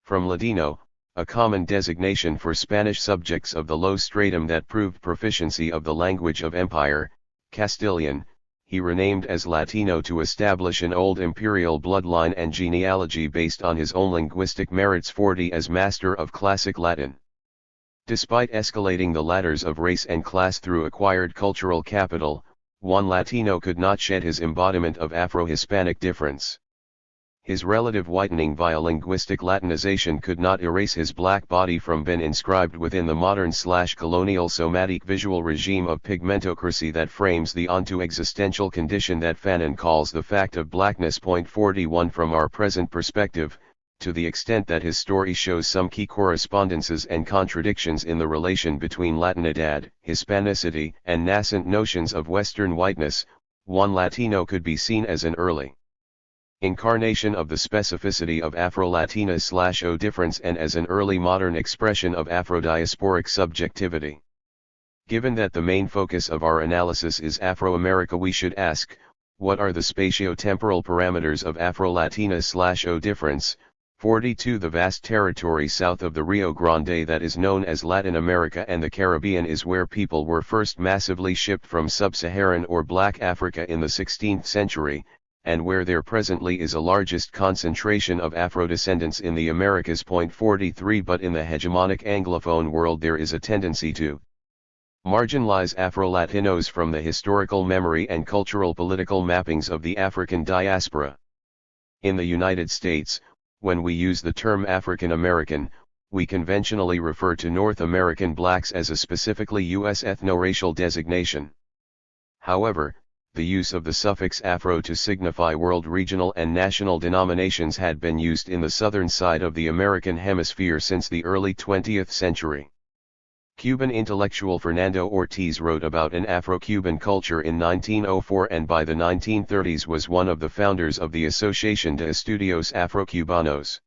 From Ladino, a common designation for Spanish subjects of the low stratum that proved proficiency of the language of empire, Castilian, he renamed as Latino to establish an old imperial bloodline and genealogy based on his own linguistic merits. 40 As master of classic Latin. Despite escalating the ladders of race and class through acquired cultural capital, Juan Latino could not shed his embodiment of Afro-Hispanic difference. His relative whitening via linguistic Latinization could not erase his black body from being inscribed within the modern/colonial somatic visual regime of pigmentocracy that frames the onto existential condition that Fanon calls the fact of blackness. 41 From our present perspective, to the extent that his story shows some key correspondences and contradictions in the relation between Latinidad, Hispanicity, and nascent notions of Western whiteness, Juan Latino could be seen as an early incarnation of the specificity of Afro-Latina/O difference and as an early modern expression of Afro-diasporic subjectivity. Given that the main focus of our analysis is Afro-America, we should ask, what are the spatio-temporal parameters of Afro-Latina/O difference? 42 The vast territory south of the Rio Grande that is known as Latin America and the Caribbean is where people were first massively shipped from sub-Saharan or Black Africa in the 16th century, and where there presently is a largest concentration of Afro-descendants in the Americas. 43 But in the hegemonic Anglophone world there is a tendency to marginalize Afro-Latinos from the historical memory and cultural political mappings of the African diaspora. In the United States, when we use the term African American, we conventionally refer to North American blacks as a specifically U.S. ethno-racial designation. However, the use of the suffix Afro to signify world regional and national denominations had been used in the southern side of the American hemisphere since the early 20th century. Cuban intellectual Fernando Ortiz wrote about an Afro-Cuban culture in 1904 and by the 1930s was one of the founders of the Asociación de Estudios Afro-Cubanos.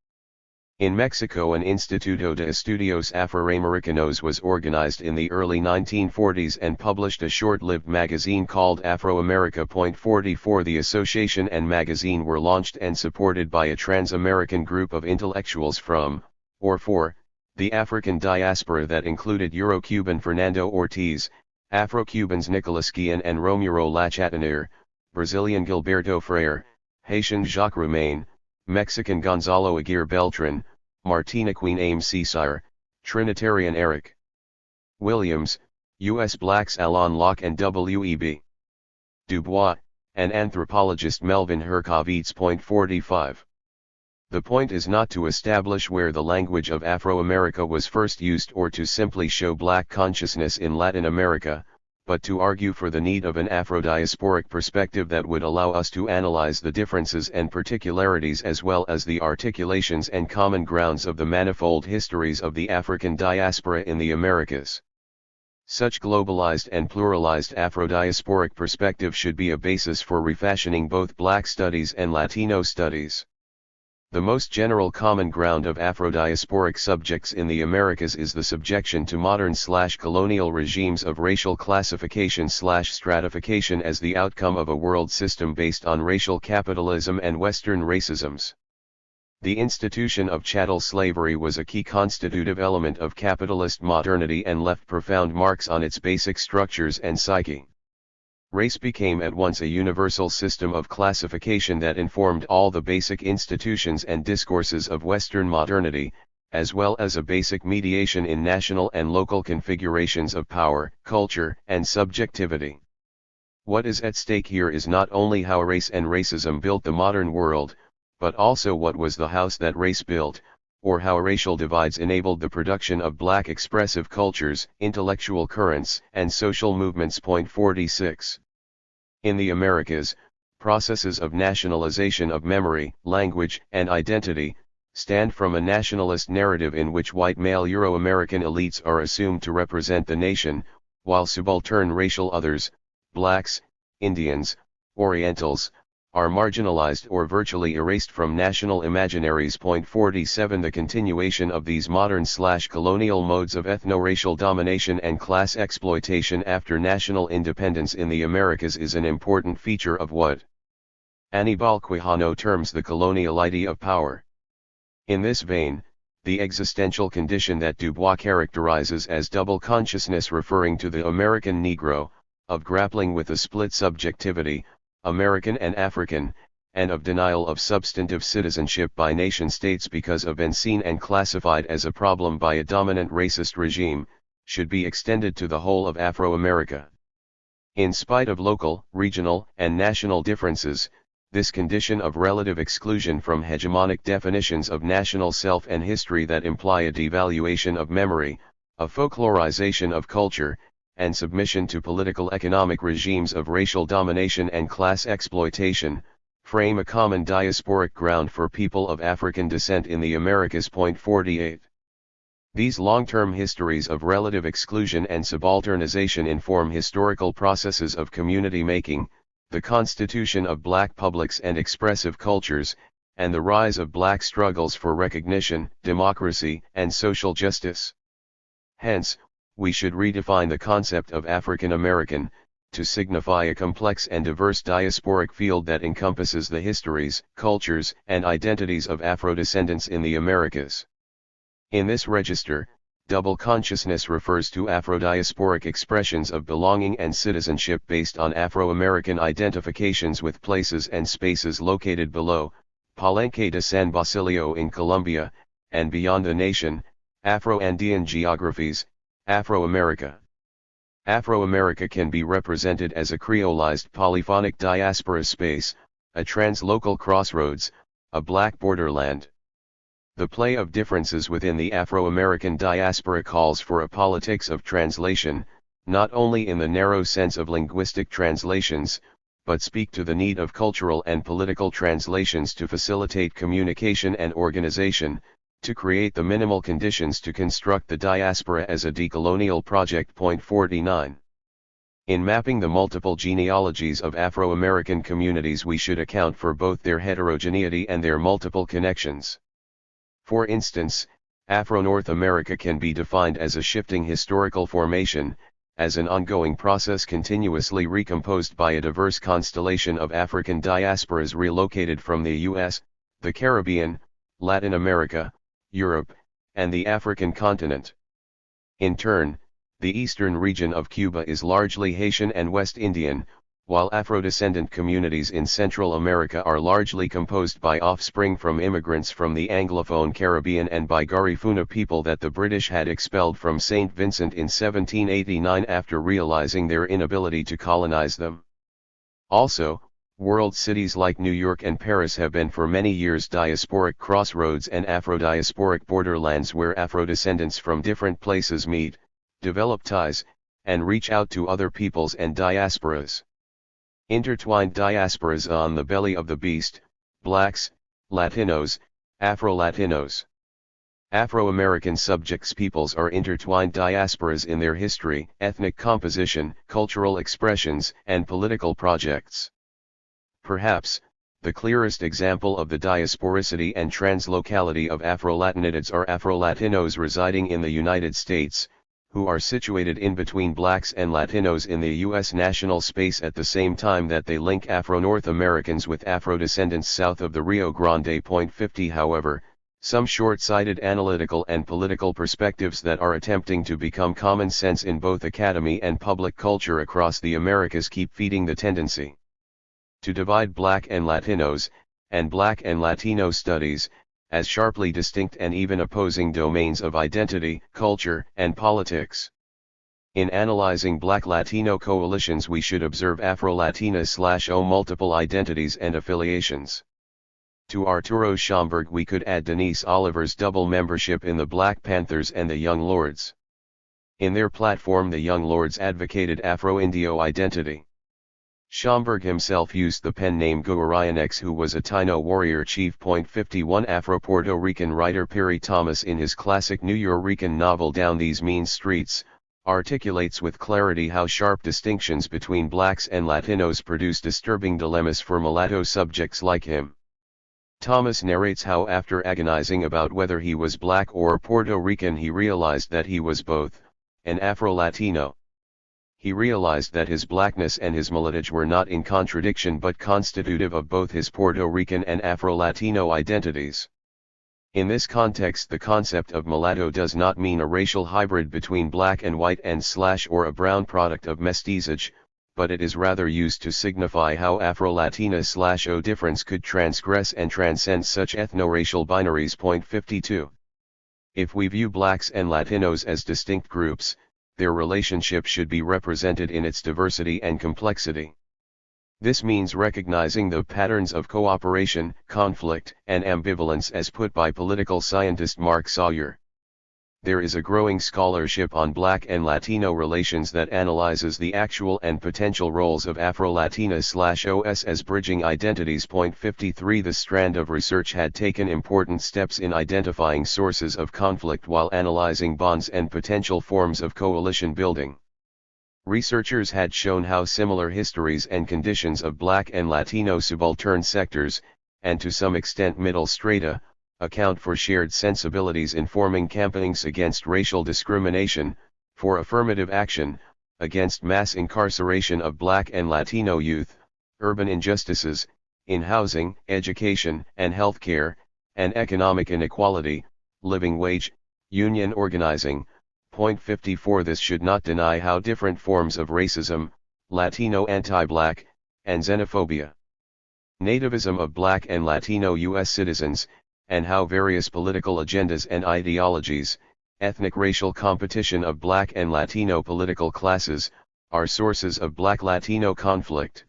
In Mexico, an Instituto de Estudios Afroamericanos was organized in the early 1940s and published a short-lived magazine called Afro-America. 44 The association and magazine were launched and supported by a trans-American group of intellectuals from, or for, the African diaspora that included Euro-Cuban Fernando Ortiz, Afro-Cubans Nicolas Guillen and Romero Lachatiner, Brazilian Gilberto Freire, Haitian Jacques Romain, Mexican Gonzalo Aguirre Beltran, Martiniquean Ames Cesar, Trinitarian Eric Williams, U.S. blacks Alain Locke and W.E.B. Du Bois, and anthropologist Melvin Herkovitz. 45 The point is not to establish where the language of Afro-America was first used or to simply show black consciousness in Latin America, but to argue for the need of an Afro-diasporic perspective that would allow us to analyze the differences and particularities as well as the articulations and common grounds of the manifold histories of the African diaspora in the Americas. Such globalized and pluralized Afro-diasporic perspective should be a basis for refashioning both Black studies and Latino studies. The most general common ground of Afro-diasporic subjects in the Americas is the subjection to modern/colonial regimes of racial classification/stratification as the outcome of a world system based on racial capitalism and Western racisms. The institution of chattel slavery was a key constitutive element of capitalist modernity and left profound marks on its basic structures and psyche. Race became at once a universal system of classification that informed all the basic institutions and discourses of Western modernity, as well as a basic mediation in national and local configurations of power, culture, and subjectivity. What is at stake here is not only how race and racism built the modern world, but also what was the house that race built, or how racial divides enabled the production of black expressive cultures, intellectual currents, and social movements. 46 In the Americas, processes of nationalization of memory, language, and identity, stand from a nationalist narrative in which white male Euro-American elites are assumed to represent the nation, while subaltern racial others, blacks, Indians, Orientals, are marginalized or virtually erased from national imaginaries. 47 The continuation of these modern/colonial modes of ethno-racial domination and class exploitation after national independence in the Americas is an important feature of what Aníbal Quijano terms the coloniality of power. In this vein, the existential condition that Du Bois characterizes as double consciousness, referring to the American Negro, of grappling with a split subjectivity, American and African, and of denial of substantive citizenship by nation-states because of being seen and classified as a problem by a dominant racist regime, should be extended to the whole of Afro-America. In spite of local, regional, and national differences, this condition of relative exclusion from hegemonic definitions of national self and history that imply a devaluation of memory, a folklorization of culture, and submission to political economic regimes of racial domination and class exploitation, frame a common diasporic ground for people of African descent in the Americas. 48. These long-term histories of relative exclusion and subalternization inform historical processes of community making, the constitution of black publics and expressive cultures, and the rise of black struggles for recognition, democracy, and social justice. Hence, we should redefine the concept of African American, to signify a complex and diverse diasporic field that encompasses the histories, cultures, and identities of Afro-descendants in the Americas. In this register, double consciousness refers to Afro-diasporic expressions of belonging and citizenship based on Afro-American identifications with places and spaces located below, Palenque de San Basilio in Colombia, and beyond the nation, Afro-Andean geographies, Afro-America. Afro-America can be represented as a creolized polyphonic diaspora space, a translocal crossroads, a black borderland. The play of differences within the Afro-American diaspora calls for a politics of translation, not only in the narrow sense of linguistic translations, but speak to the need of cultural and political translations to facilitate communication and organization, to create the minimal conditions to construct the diaspora as a decolonial project. 49. In mapping the multiple genealogies of Afro-American communities, we should account for both their heterogeneity and their multiple connections. For instance, Afro-North America can be defined as a shifting historical formation, as an ongoing process continuously recomposed by a diverse constellation of African diasporas relocated from the U.S., the Caribbean, Latin America, Europe, and the African continent. In turn, the eastern region of Cuba is largely Haitian and West Indian, while Afro-descendant communities in Central America are largely composed by offspring from immigrants from the Anglophone Caribbean and by Garifuna people that the British had expelled from St. Vincent in 1789 after realizing their inability to colonize them. Also, world cities like New York and Paris have been for many years diasporic crossroads and Afro-diasporic borderlands where Afro-descendants from different places meet, develop ties, and reach out to other peoples and diasporas. Intertwined diasporas on the belly of the beast, blacks, Latinos, Afro-Latinos. Afro-American subjects peoples are intertwined diasporas in their history, ethnic composition, cultural expressions, and political projects. Perhaps, the clearest example of the diasporicity and translocality of Afro-Latinids are Afro-Latinos residing in the United States, who are situated in between blacks and Latinos in the U.S. national space at the same time that they link Afro-North Americans with Afro-descendants south of the Rio Grande. 50. However, some short-sighted analytical and political perspectives that are attempting to become common sense in both academy and public culture across the Americas keep feeding the tendency to divide Black and Latinos, and Black and Latino studies, as sharply distinct and even opposing domains of identity, culture, and politics. In analyzing Black-Latino coalitions, we should observe Afro-Latina/O multiple identities and affiliations. To Arturo Schomburg we could add Denise Oliver's double membership in the Black Panthers and the Young Lords. In their platform the Young Lords advocated Afro-Indio identity. Schomburg himself used the pen name Guarayanex, who was a Taino warrior chief. 51 Afro-Puerto Rican writer Perry Thomas in his classic New Yorican novel Down These Mean Streets, articulates with clarity how sharp distinctions between blacks and Latinos produce disturbing dilemmas for mulatto subjects like him. Thomas narrates how after agonizing about whether he was black or Puerto Rican he realized that he was both, an Afro-Latino. He realized that his blackness and his mulattage were not in contradiction but constitutive of both his Puerto Rican and Afro-Latino identities. In this context, the concept of mulatto does not mean a racial hybrid between black and white or a brown product of mestizage, but it is rather used to signify how Afro-Latina/O difference could transgress and transcend such ethno-racial binaries. Point 52. If we view blacks and Latinos as distinct groups, their relationship should be represented in its diversity and complexity. This means recognizing the patterns of cooperation, conflict, and ambivalence as put by political scientist Mark Sawyer. There is a growing scholarship on Black and Latino relations that analyzes the actual and potential roles of Afro-Latina/OS as bridging identities. Point 53. The strand of research had taken important steps in identifying sources of conflict while analyzing bonds and potential forms of coalition building. Researchers had shown how similar histories and conditions of Black and Latino subaltern sectors, and to some extent middle strata, account for shared sensibilities informing campaignings against racial discrimination, for affirmative action, against mass incarceration of Black and Latino youth, urban injustices, in housing, education and healthcare, and economic inequality, living wage, union organizing. Point 54. This should not deny how different forms of racism, Latino anti-Black, and xenophobia, nativism of Black and Latino U.S. citizens, and how various political agendas and ideologies, ethnic racial competition of Black and Latino political classes, are sources of Black-Latino conflict.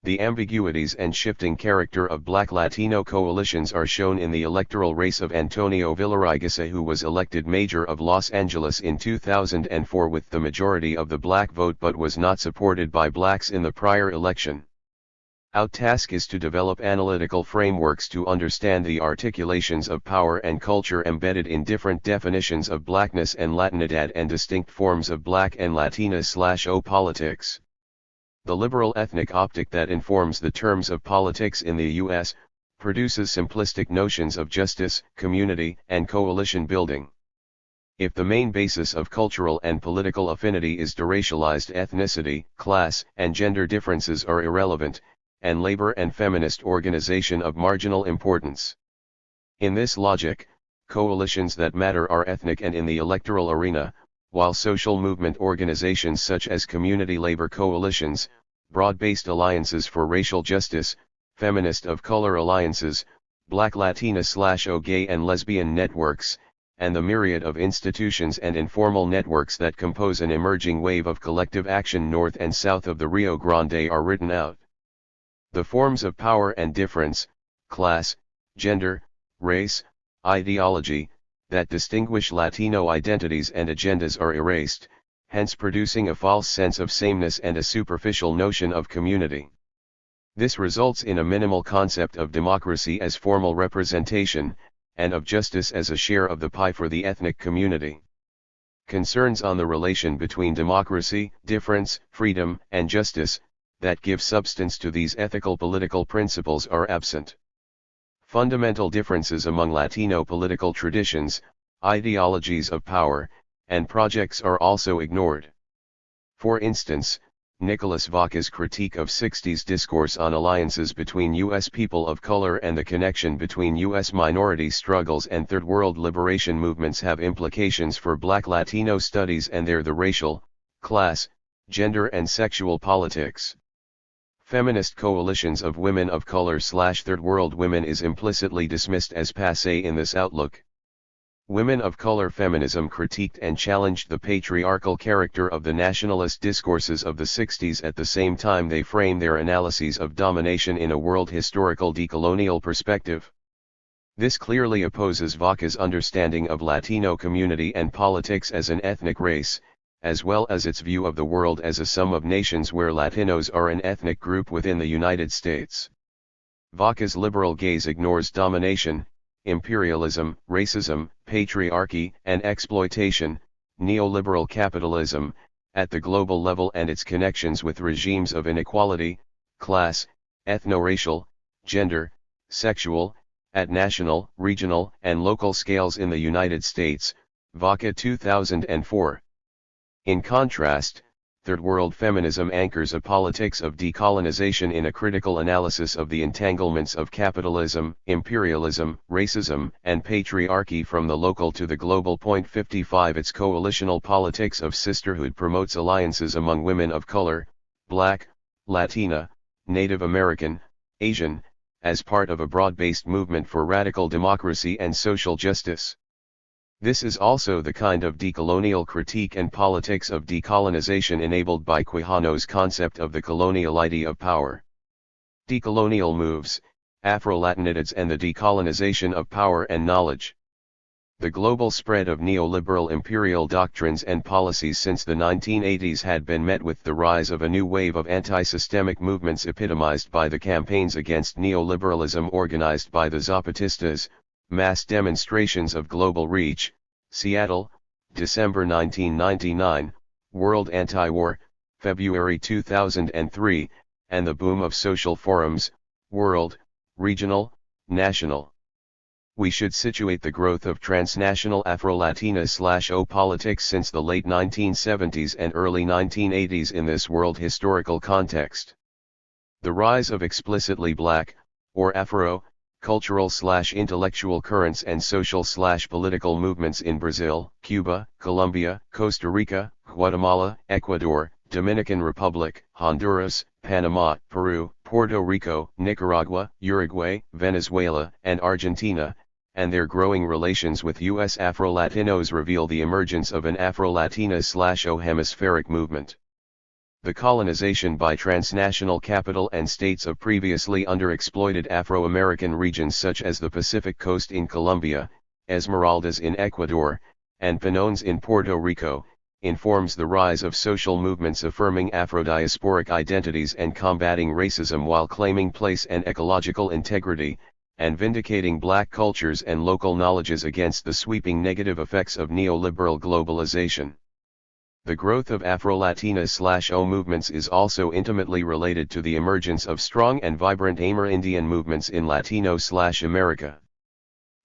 The ambiguities and shifting character of Black-Latino coalitions are shown in the electoral race of Antonio Villaraigosa, who was elected mayor of Los Angeles in 2004 with the majority of the Black vote but was not supported by Blacks in the prior election. Our task is to develop analytical frameworks to understand the articulations of power and culture embedded in different definitions of Blackness and Latinidad and distinct forms of Black and Latina/O politics. The liberal ethnic optic that informs the terms of politics in the U.S. produces simplistic notions of justice, community, and coalition building. If the main basis of cultural and political affinity is deracialized ethnicity, class and gender differences are irrelevant, and labor and feminist organization of marginal importance. In this logic, coalitions that matter are ethnic and in the electoral arena, while social movement organizations such as community labor coalitions, broad-based alliances for racial justice, feminist of color alliances, Black Latina/O gay and lesbian networks, and the myriad of institutions and informal networks that compose an emerging wave of collective action north and south of the Rio Grande are written out. The forms of power and difference, class, gender, race, ideology, that distinguish Latino identities and agendas are erased, hence producing a false sense of sameness and a superficial notion of community. This results in a minimal concept of democracy as formal representation, and of justice as a share of the pie for the ethnic community. Concerns on the relation between democracy, difference, freedom, and justice, that give substance to these ethical political principles are absent. Fundamental differences among Latino political traditions, ideologies of power, and projects are also ignored. For instance, Nicholas Vaca's critique of 60s discourse on alliances between U.S. people of color and the connection between U.S. minority struggles and Third World liberation movements have implications for Black Latino studies and the racial, class, gender and sexual politics. Feminist coalitions of women of color/Third World women is implicitly dismissed as passé in this outlook. Women of color feminism critiqued and challenged the patriarchal character of the nationalist discourses of the 60s. At the same time they frame their analyses of domination in a world historical decolonial perspective. This clearly opposes Vaca's understanding of Latino community and politics as an ethnic race, as well as its view of the world as a sum of nations where Latinos are an ethnic group within the United States. Vaca's liberal gaze ignores domination, imperialism, racism, patriarchy, and exploitation, neoliberal capitalism, at the global level and its connections with regimes of inequality, class, ethno-racial, gender, sexual, at national, regional, and local scales in the United States, Vaca 2004. In contrast, Third World Feminism anchors a politics of decolonization in a critical analysis of the entanglements of capitalism, imperialism, racism, and patriarchy from the local to the global. 55 Its coalitional politics of sisterhood promotes alliances among women of color, Black, Latina, Native American, Asian, as part of a broad-based movement for radical democracy and social justice. This is also the kind of decolonial critique and politics of decolonization enabled by Quijano's concept of the colonial idea of power. Decolonial moves, Afro-Latinidades and the decolonization of power and knowledge. The global spread of neoliberal imperial doctrines and policies since the 1980s had been met with the rise of a new wave of anti-systemic movements epitomized by the campaigns against neoliberalism organized by the Zapatistas, mass demonstrations of global reach, Seattle, December 1999, World Anti-War, February 2003, and the boom of social forums, world, regional, national. We should situate the growth of transnational Afro-Latina/O politics since the late 1970s and early 1980s in this world historical context. The rise of explicitly Black, or Afro, cultural/intellectual currents and social/political movements in Brazil, Cuba, Colombia, Costa Rica, Guatemala, Ecuador, Dominican Republic, Honduras, Panama, Peru, Puerto Rico, Nicaragua, Uruguay, Venezuela, and Argentina, and their growing relations with U.S. Afro-Latinos reveal the emergence of an Afro-Latina/O hemispheric movement. The colonization by transnational capital and states of previously underexploited Afro-American regions such as the Pacific Coast in Colombia, Esmeraldas in Ecuador, and Panones in Puerto Rico, informs the rise of social movements affirming Afro-diasporic identities and combating racism while claiming place and ecological integrity, and vindicating Black cultures and local knowledges against the sweeping negative effects of neoliberal globalization. The growth of Afro-Latina/O movements is also intimately related to the emergence of strong and vibrant Amerindian movements in Latino/America.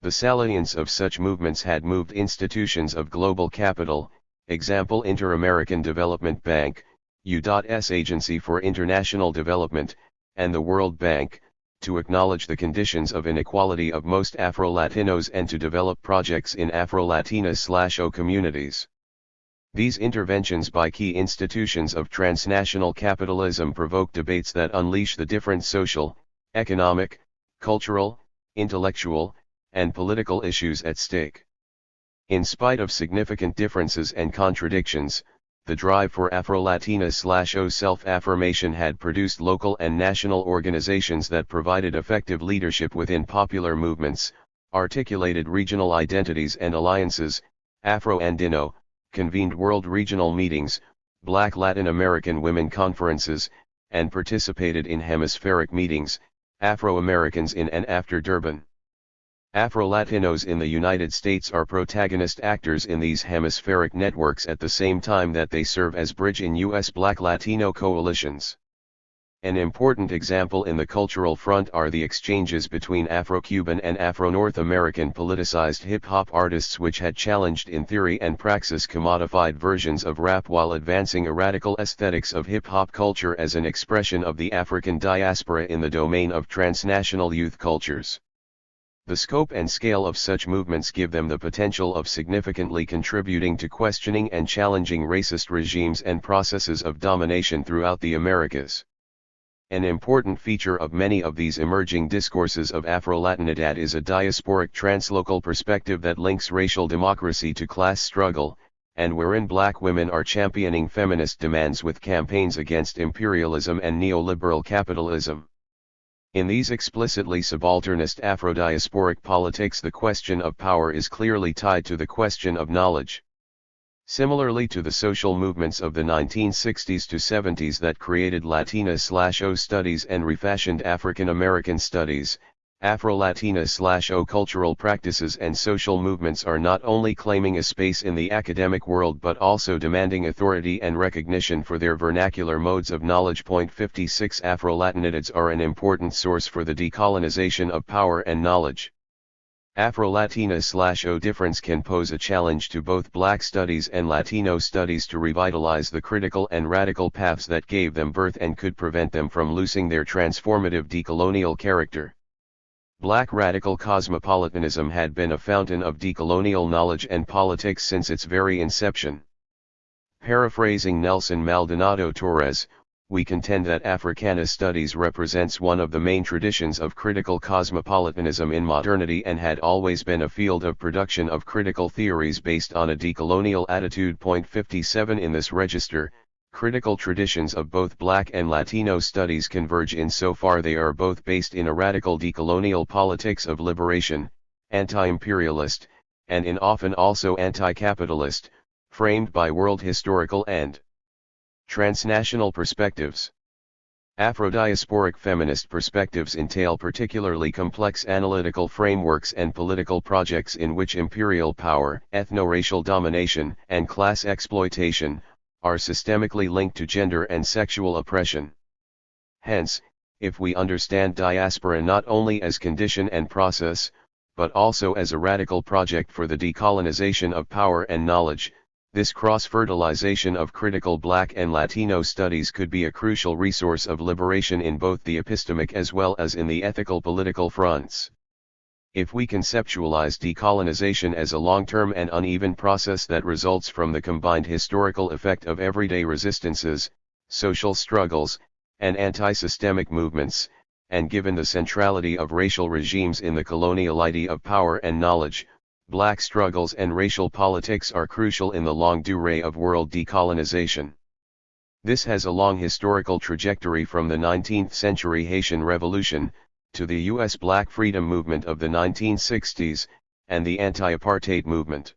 The salience of such movements had moved institutions of global capital, example Inter-American Development Bank, U.S. Agency for International Development, and the World Bank, to acknowledge the conditions of inequality of most Afro-Latinos and to develop projects in Afro-Latina/O communities. These interventions by key institutions of transnational capitalism provoke debates that unleash the different social, economic, cultural, intellectual, and political issues at stake. In spite of significant differences and contradictions, the drive for Afro-Latina/O self-affirmation had produced local and national organizations that provided effective leadership within popular movements, articulated regional identities and alliances, Afro-Andino, convened world regional meetings, Black Latin American women conferences, and participated in hemispheric meetings, Afro-Americans in and after Durban. Afro-Latinos in the United States are protagonist actors in these hemispheric networks at the same time that they serve as bridge in U.S. Black Latino coalitions. An important example in the cultural front are the exchanges between Afro-Cuban and Afro-North American politicized hip-hop artists which had challenged in theory and praxis commodified versions of rap while advancing a radical aesthetics of hip-hop culture as an expression of the African diaspora in the domain of transnational youth cultures. The scope and scale of such movements give them the potential of significantly contributing to questioning and challenging racist regimes and processes of domination throughout the Americas. An important feature of many of these emerging discourses of Afro-Latinidad is a diasporic translocal perspective that links racial democracy to class struggle, and wherein Black women are championing feminist demands with campaigns against imperialism and neoliberal capitalism. In these explicitly subalternist Afro-diasporic politics, the question of power is clearly tied to the question of knowledge. Similarly to the social movements of the 1960s to 70s that created Latina/O studies and refashioned African American studies, Afro-Latina/O cultural practices and social movements are not only claiming a space in the academic world but also demanding authority and recognition for their vernacular modes of knowledge. 56 Afro-Latinidades are an important source for the decolonization of power and knowledge. Afro-Latina/O difference can pose a challenge to both Black studies and Latino studies to revitalize the critical and radical paths that gave them birth and could prevent them from losing their transformative decolonial character. Black radical cosmopolitanism had been a fountain of decolonial knowledge and politics since its very inception. Paraphrasing Nelson Maldonado Torres, we contend that Africana studies represents one of the main traditions of critical cosmopolitanism in modernity and had always been a field of production of critical theories based on a decolonial attitude. 57 In this register, critical traditions of both Black and Latino studies converge insofar they are both based in a radical decolonial politics of liberation, anti-imperialist, and in often also anti-capitalist, framed by world historical and transnational perspectives. Afro-diasporic feminist perspectives entail particularly complex analytical frameworks and political projects in which imperial power, ethno-racial domination, and class exploitation are systemically linked to gender and sexual oppression. Hence, if we understand diaspora not only as condition and process, but also as a radical project for the decolonization of power and knowledge, this cross-fertilization of critical Black and Latino studies could be a crucial resource of liberation in both the epistemic as well as in the ethical political fronts. If we conceptualize decolonization as a long-term and uneven process that results from the combined historical effect of everyday resistances, social struggles, and anti-systemic movements, and given the centrality of racial regimes in the coloniality of power and knowledge, Black struggles and racial politics are crucial in the longue durée of world decolonization. This has a long historical trajectory from the 19th century Haitian Revolution, to the U.S. Black Freedom Movement of the 1960s, and the anti-apartheid movement.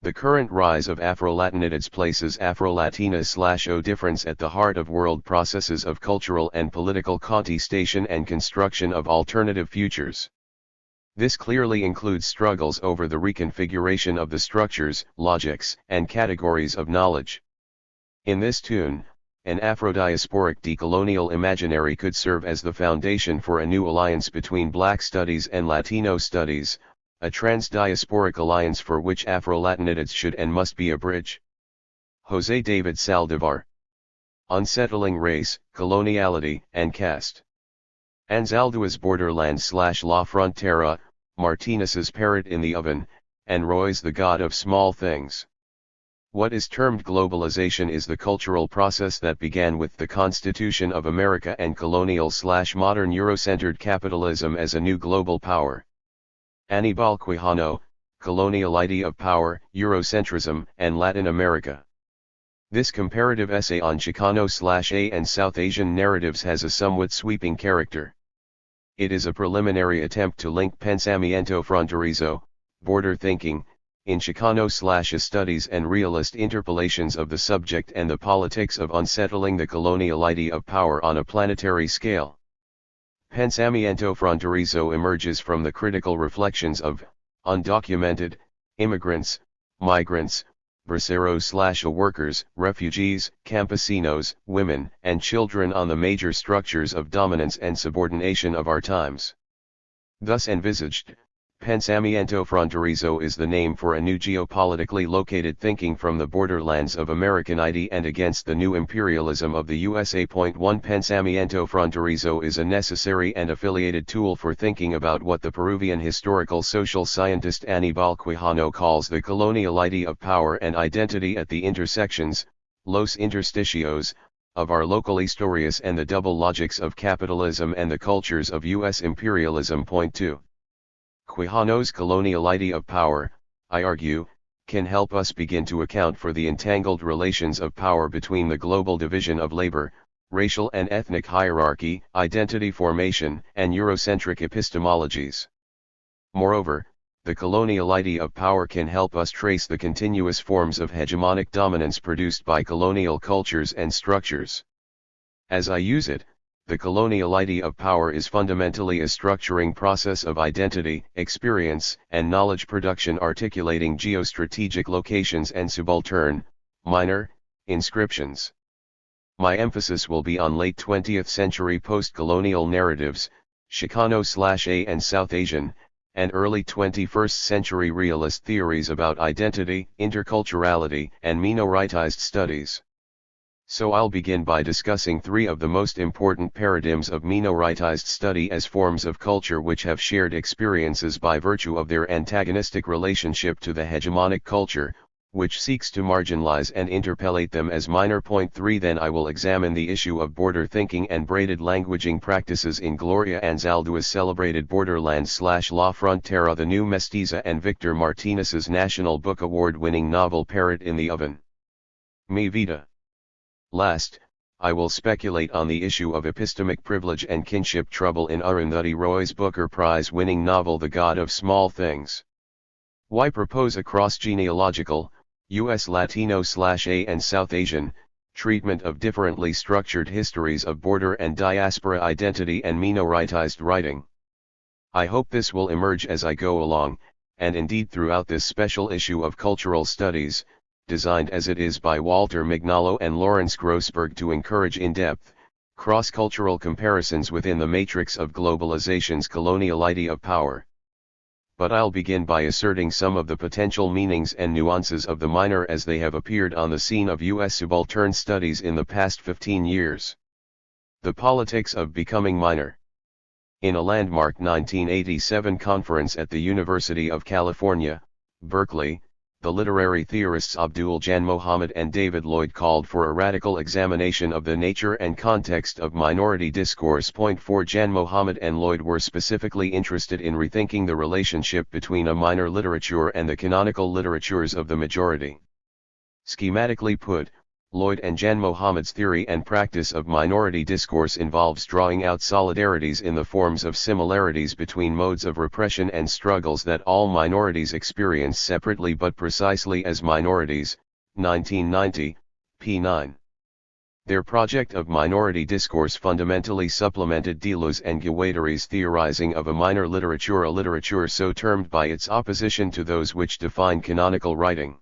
The current rise of Afro-Latinidades places Afro-Latina/O difference at the heart of world processes of cultural and political contestation and construction of alternative futures. This clearly includes struggles over the reconfiguration of the structures, logics, and categories of knowledge. In this tune, an Afro-diasporic decolonial imaginary could serve as the foundation for a new alliance between Black studies and Latino studies, a trans-diasporic alliance for which Afro-Latinidades should and must be a bridge. José David Saldivar. Unsettling Race, Coloniality, and Caste. Anzaldua's Borderland/La Frontera, Martinez's Parrot in the Oven, and Roy's The God of Small Things. What is termed globalization is the cultural process that began with the Constitution of America and colonial/modern Euro-centered capitalism as a new global power. Aníbal Quijano, Coloniality of Power, Eurocentrism, and Latin America. This comparative essay on Chicano/A and South Asian narratives has a somewhat sweeping character. It is a preliminary attempt to link pensamiento fronterizo, border thinking, in Chicano/A studies and realist interpolations of the subject and the politics of unsettling the coloniality of power on a planetary scale. Pensamiento fronterizo emerges from the critical reflections of undocumented immigrants, migrants, braceros/A workers, refugees, campesinos, women, and children on the major structures of dominance and subordination of our times. Thus envisaged, Pensamiento fronterizo is the name for a new geopolitically located thinking from the borderlands of Americanity and against the new imperialism of the USA. 1 Pensamiento fronterizo is a necessary and affiliated tool for thinking about what the Peruvian historical social scientist Aníbal Quijano calls the coloniality of power and identity at the intersections, los interstitios, of our local historias and the double logics of capitalism and the cultures of U.S. imperialism. 2. Quijano's coloniality of power, I argue, can help us begin to account for the entangled relations of power between the global division of labor, racial and ethnic hierarchy, identity formation, and Eurocentric epistemologies. Moreover, the coloniality of power can help us trace the continuous forms of hegemonic dominance produced by colonial cultures and structures. As I use it, The colonial idea of power is fundamentally a structuring process of identity, experience, and knowledge production articulating geostrategic locations and subaltern, minor, inscriptions. My emphasis will be on late 20th century post-colonial narratives, Chicano/A and South Asian, and early 21st century realist theories about identity, interculturality, and minoritized studies. So I'll begin by discussing three of the most important paradigms of minoritized study as forms of culture which have shared experiences by virtue of their antagonistic relationship to the hegemonic culture, which seeks to marginalize and interpellate them as minor. Point 3. Then I will examine the issue of border thinking and braided languaging practices in Gloria Anzaldua's celebrated Borderlands/La Frontera, the New Mestiza, and Victor Martinez's National Book Award-winning novel Parrot in the Oven. Mi Vida. Last, I will speculate on the issue of epistemic privilege and kinship trouble in Arundhati Roy's Booker Prize-winning novel The God of Small Things. Why propose a cross-genealogical, U.S. Latino/A and South Asian, treatment of differently structured histories of border and diaspora identity and minoritized writing? I hope this will emerge as I go along, and indeed throughout this special issue of Cultural Studies, designed as it is by Walter Mignolo and Lawrence Grossberg to encourage in-depth, cross-cultural comparisons within the matrix of globalization's colonial idea of power. But I'll begin by asserting some of the potential meanings and nuances of the minor as they have appeared on the scene of U.S. subaltern studies in the past 15 years. The politics of becoming minor. In a landmark 1987 conference at the University of California, Berkeley, the literary theorists Abdul Jan Mohammed and David Lloyd called for a radical examination of the nature and context of minority discourse. Point 4. Jan Mohammed and Lloyd were specifically interested in rethinking the relationship between a minor literature and the canonical literatures of the majority. Schematically put, Lloyd and Jan Mohammed's theory and practice of minority discourse involves drawing out solidarities in the forms of similarities between modes of repression and struggles that all minorities experience separately but precisely as minorities. 1990, p. 9. Their project of minority discourse fundamentally supplemented Deleuze and Guattari's theorizing of a minor literature, a literature so termed by its opposition to those which define canonical writing.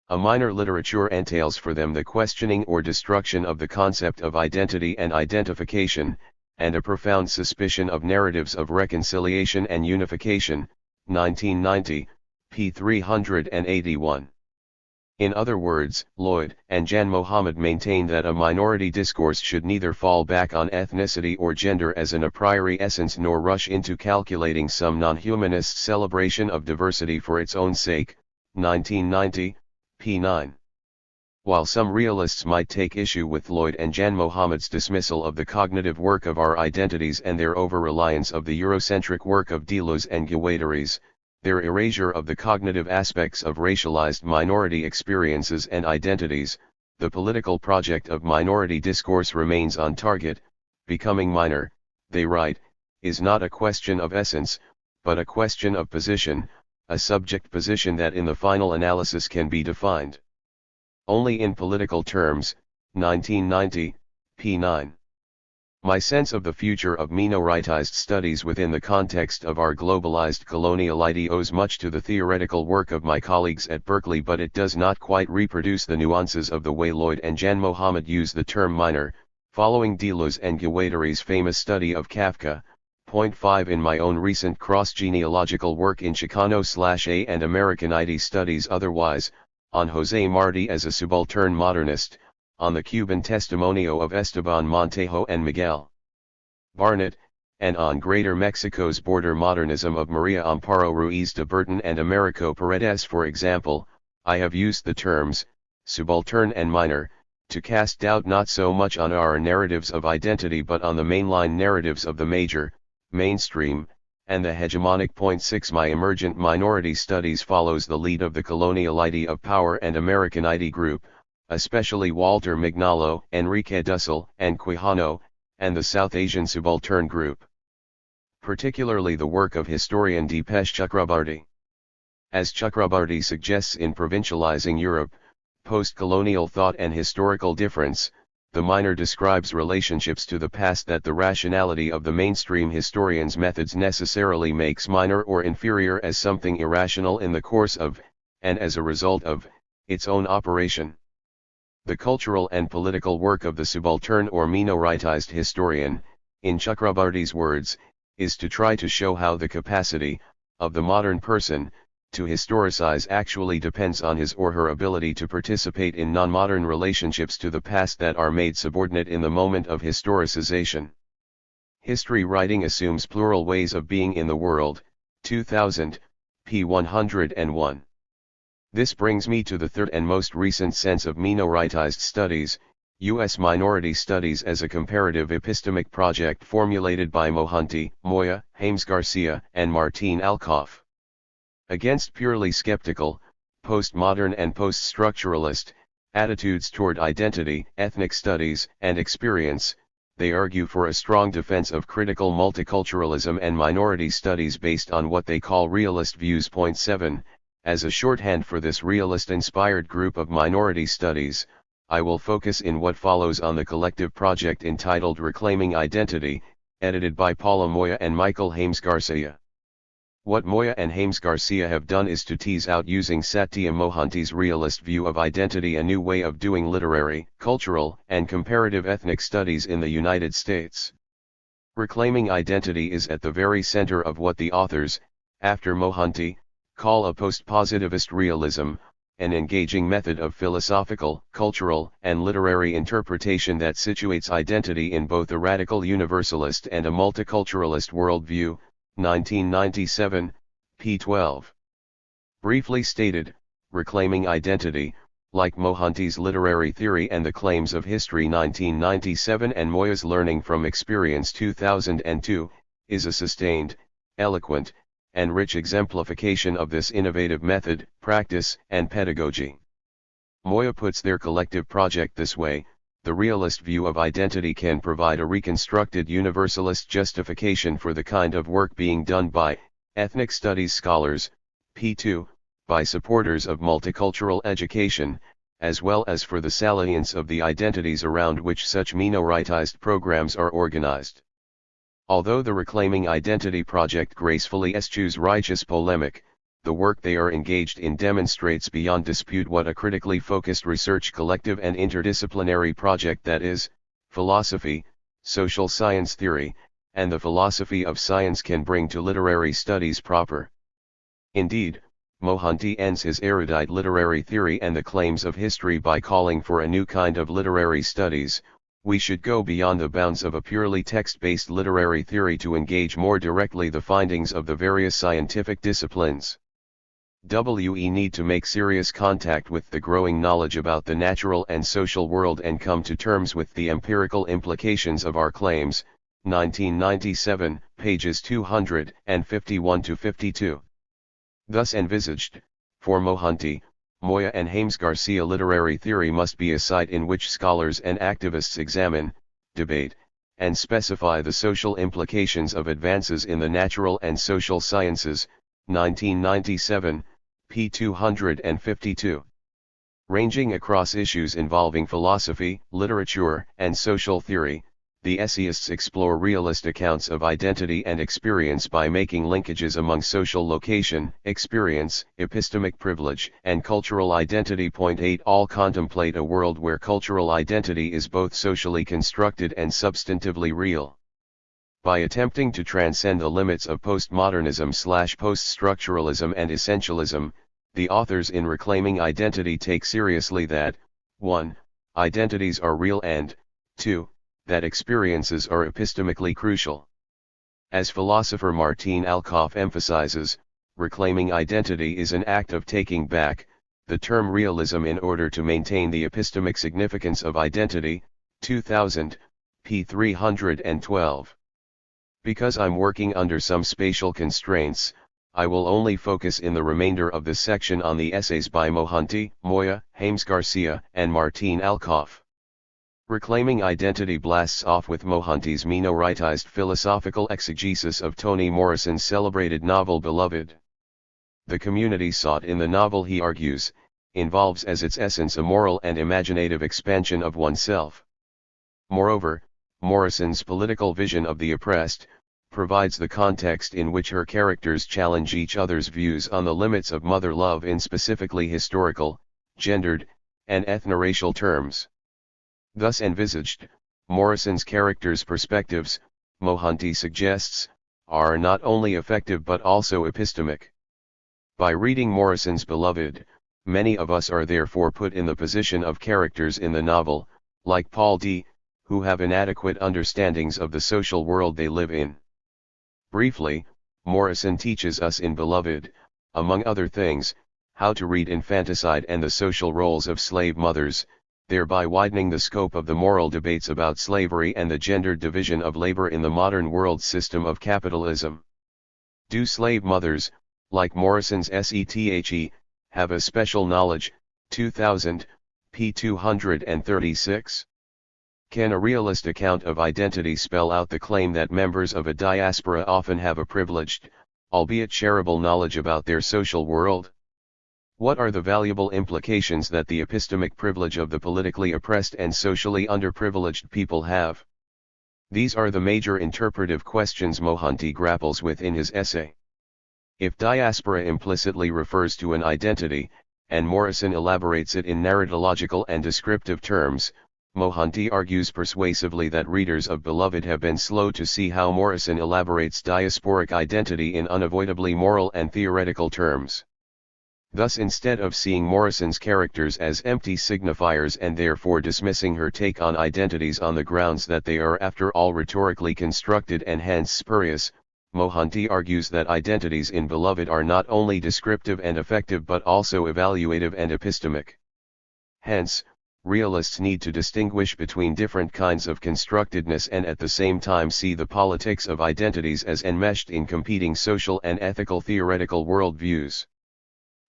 A minor literature entails for them the questioning or destruction of the concept of identity and identification, and a profound suspicion of narratives of reconciliation and unification. 1990, p. 381. In other words, Lloyd and Jan Mohammed maintain that a minority discourse should neither fall back on ethnicity or gender as an a priori essence nor rush into calculating some non-humanist celebration of diversity for its own sake. 1990, p. 9. While some realists might take issue with Lloyd and Jan Mohammed's dismissal of the cognitive work of our identities and their over-reliance of the Eurocentric work of Deleuze and Guattari, their erasure of the cognitive aspects of racialized minority experiences and identities, the political project of minority discourse remains on target. Becoming minor, they write, is not a question of essence, but a question of position, a subject position that in the final analysis can be defined only in political terms. 1990, p. 9. My sense of the future of minoritized studies within the context of our globalized colonial idea owes much to the theoretical work of my colleagues at Berkeley, but it does not quite reproduce the nuances of the way Lloyd and Jan Mohammed use the term minor, following Deleuze and Guattari's famous study of Kafka. Point 5. In my own recent cross-genealogical work in Chicano/A and American ID Studies Otherwise, on José Martí as a subaltern modernist, on the Cuban testimonio of Esteban Montejo and Miguel Barnett, and on Greater Mexico's border modernism of Maria Amparo Ruiz de Burton and Americo Paredes, for example, I have used the terms subaltern and minor to cast doubt not so much on our narratives of identity but on the mainline narratives of the major, mainstream, and the hegemonic. Point 6. My emergent minority studies follows the lead of the colonial idea of power and American ID group, especially Walter Mignolo, Enrique Dussel, and Quijano, and the South Asian subaltern group. Particularly the work of historian Dipesh Chakrabarty. As Chakrabarty suggests in Provincializing Europe, Post-Colonial Thought and Historical Difference, the minor describes relationships to the past that the rationality of the mainstream historian's methods necessarily makes minor or inferior as something irrational in the course of, and as a result of, its own operation. The cultural and political work of the subaltern or minoritized historian, in Chakrabarty's words, is to try to show how the capacity, of the modern person, to historicize actually depends on his or her ability to participate in non-modern relationships to the past that are made subordinate in the moment of historicization. History writing assumes plural ways of being in the world, 2000, p. 101. This brings me to the third and most recent sense of minoritized studies, U.S. minority studies as a comparative epistemic project formulated by Mohanty, Moya, James Garcia, and Martín Alcoff. Against purely skeptical, postmodern and post-structuralist, attitudes toward identity, ethnic studies, and experience, they argue for a strong defense of critical multiculturalism and minority studies based on what they call realist views. Point 7. As a shorthand for this realist-inspired group of minority studies, I will focus in what follows on the collective project entitled Reclaiming Identity, edited by Paula Moya and Michael James Garcia. What Moya and James Garcia have done is to tease out using Satya Mohanty's realist view of identity a new way of doing literary, cultural, and comparative ethnic studies in the United States. Reclaiming identity is at the very center of what the authors, after Mohanty, call a post-positivist realism, an engaging method of philosophical, cultural, and literary interpretation that situates identity in both a radical universalist and a multiculturalist worldview, 1997, p. 12. Briefly stated, Reclaiming Identity, like Mohanty's literary theory and the claims of history 1997 and Moya's learning from experience 2002, is a sustained, eloquent, and rich exemplification of this innovative method, practice, and pedagogy. Moya puts their collective project this way: the realist view of identity can provide a reconstructed universalist justification for the kind of work being done by ethnic studies scholars, p2, by supporters of multicultural education, as well as for the salience of the identities around which such minoritized programs are organized. Although the Reclaiming Identity project gracefully eschews righteous polemic, the work they are engaged in demonstrates beyond dispute what a critically focused research collective and interdisciplinary project that is, philosophy, social science theory, and the philosophy of science can bring to literary studies proper. Indeed, Mohanty ends his erudite literary theory and the claims of history by calling for a new kind of literary studies. We should go beyond the bounds of a purely text-based literary theory to engage more directly the findings of the various scientific disciplines. We need to make serious contact with the growing knowledge about the natural and social world and come to terms with the empirical implications of our claims, 1997, pages 251-52. Thus envisaged, for Mohanty, Moya and James Garcia, literary theory must be a site in which scholars and activists examine, debate, and specify the social implications of advances in the natural and social sciences, 1997, p. 252. Ranging across issues involving philosophy, literature, and social theory, the essayists explore realist accounts of identity and experience by making linkages among social location, experience, epistemic privilege, and cultural identity. Point 8. All contemplate a world where cultural identity is both socially constructed and substantively real. By attempting to transcend the limits of postmodernism/post-structuralism and essentialism, the authors in Reclaiming Identity take seriously that, 1. Identities are real and, 2. that experiences are epistemically crucial. As philosopher Martín Alcoff emphasizes, reclaiming identity is an act of taking back the term realism in order to maintain the epistemic significance of identity, 2000, p. 312. Because I'm working under some spatial constraints, I will only focus in the remainder of this section on the essays by Mohanty, Moya, James Garcia, and Martín Alcoff. Reclaiming Identity blasts off with Mohanty's minoritized philosophical exegesis of Toni Morrison's celebrated novel Beloved. The community sought in the novel, he argues, involves as its essence a moral and imaginative expansion of oneself. Moreover, Morrison's political vision of the oppressed provides the context in which her characters challenge each other's views on the limits of mother love in specifically historical, gendered, and ethno-racial terms. Thus envisaged, Morrison's characters' perspectives, Mohanty suggests, are not only effective but also epistemic. By reading Morrison's Beloved, many of us are therefore put in the position of characters in the novel, like Paul D., who have inadequate understandings of the social world they live in. Briefly, Morrison teaches us in Beloved, among other things, how to read infanticide and the social roles of slave mothers, thereby widening the scope of the moral debates about slavery and the gendered division of labor in the modern world system of capitalism. Do slave mothers, like Morrison's SETHE, have a special knowledge? 2000, p. 236. Can a realist account of identity spell out the claim that members of a diaspora often have a privileged, albeit shareable knowledge about their social world? What are the valuable implications that the epistemic privilege of the politically oppressed and socially underprivileged people have? These are the major interpretive questions Mohanty grapples with in his essay. If diaspora implicitly refers to an identity, and Morrison elaborates it in narratological and descriptive terms, Mohanty argues persuasively that readers of Beloved have been slow to see how Morrison elaborates diasporic identity in unavoidably moral and theoretical terms. Thus, instead of seeing Morrison's characters as empty signifiers and therefore dismissing her take on identities on the grounds that they are after all rhetorically constructed and hence spurious, Mohanty argues that identities in Beloved are not only descriptive and effective but also evaluative and epistemic. Hence, realists need to distinguish between different kinds of constructedness and at the same time see the politics of identities as enmeshed in competing social and ethical theoretical worldviews.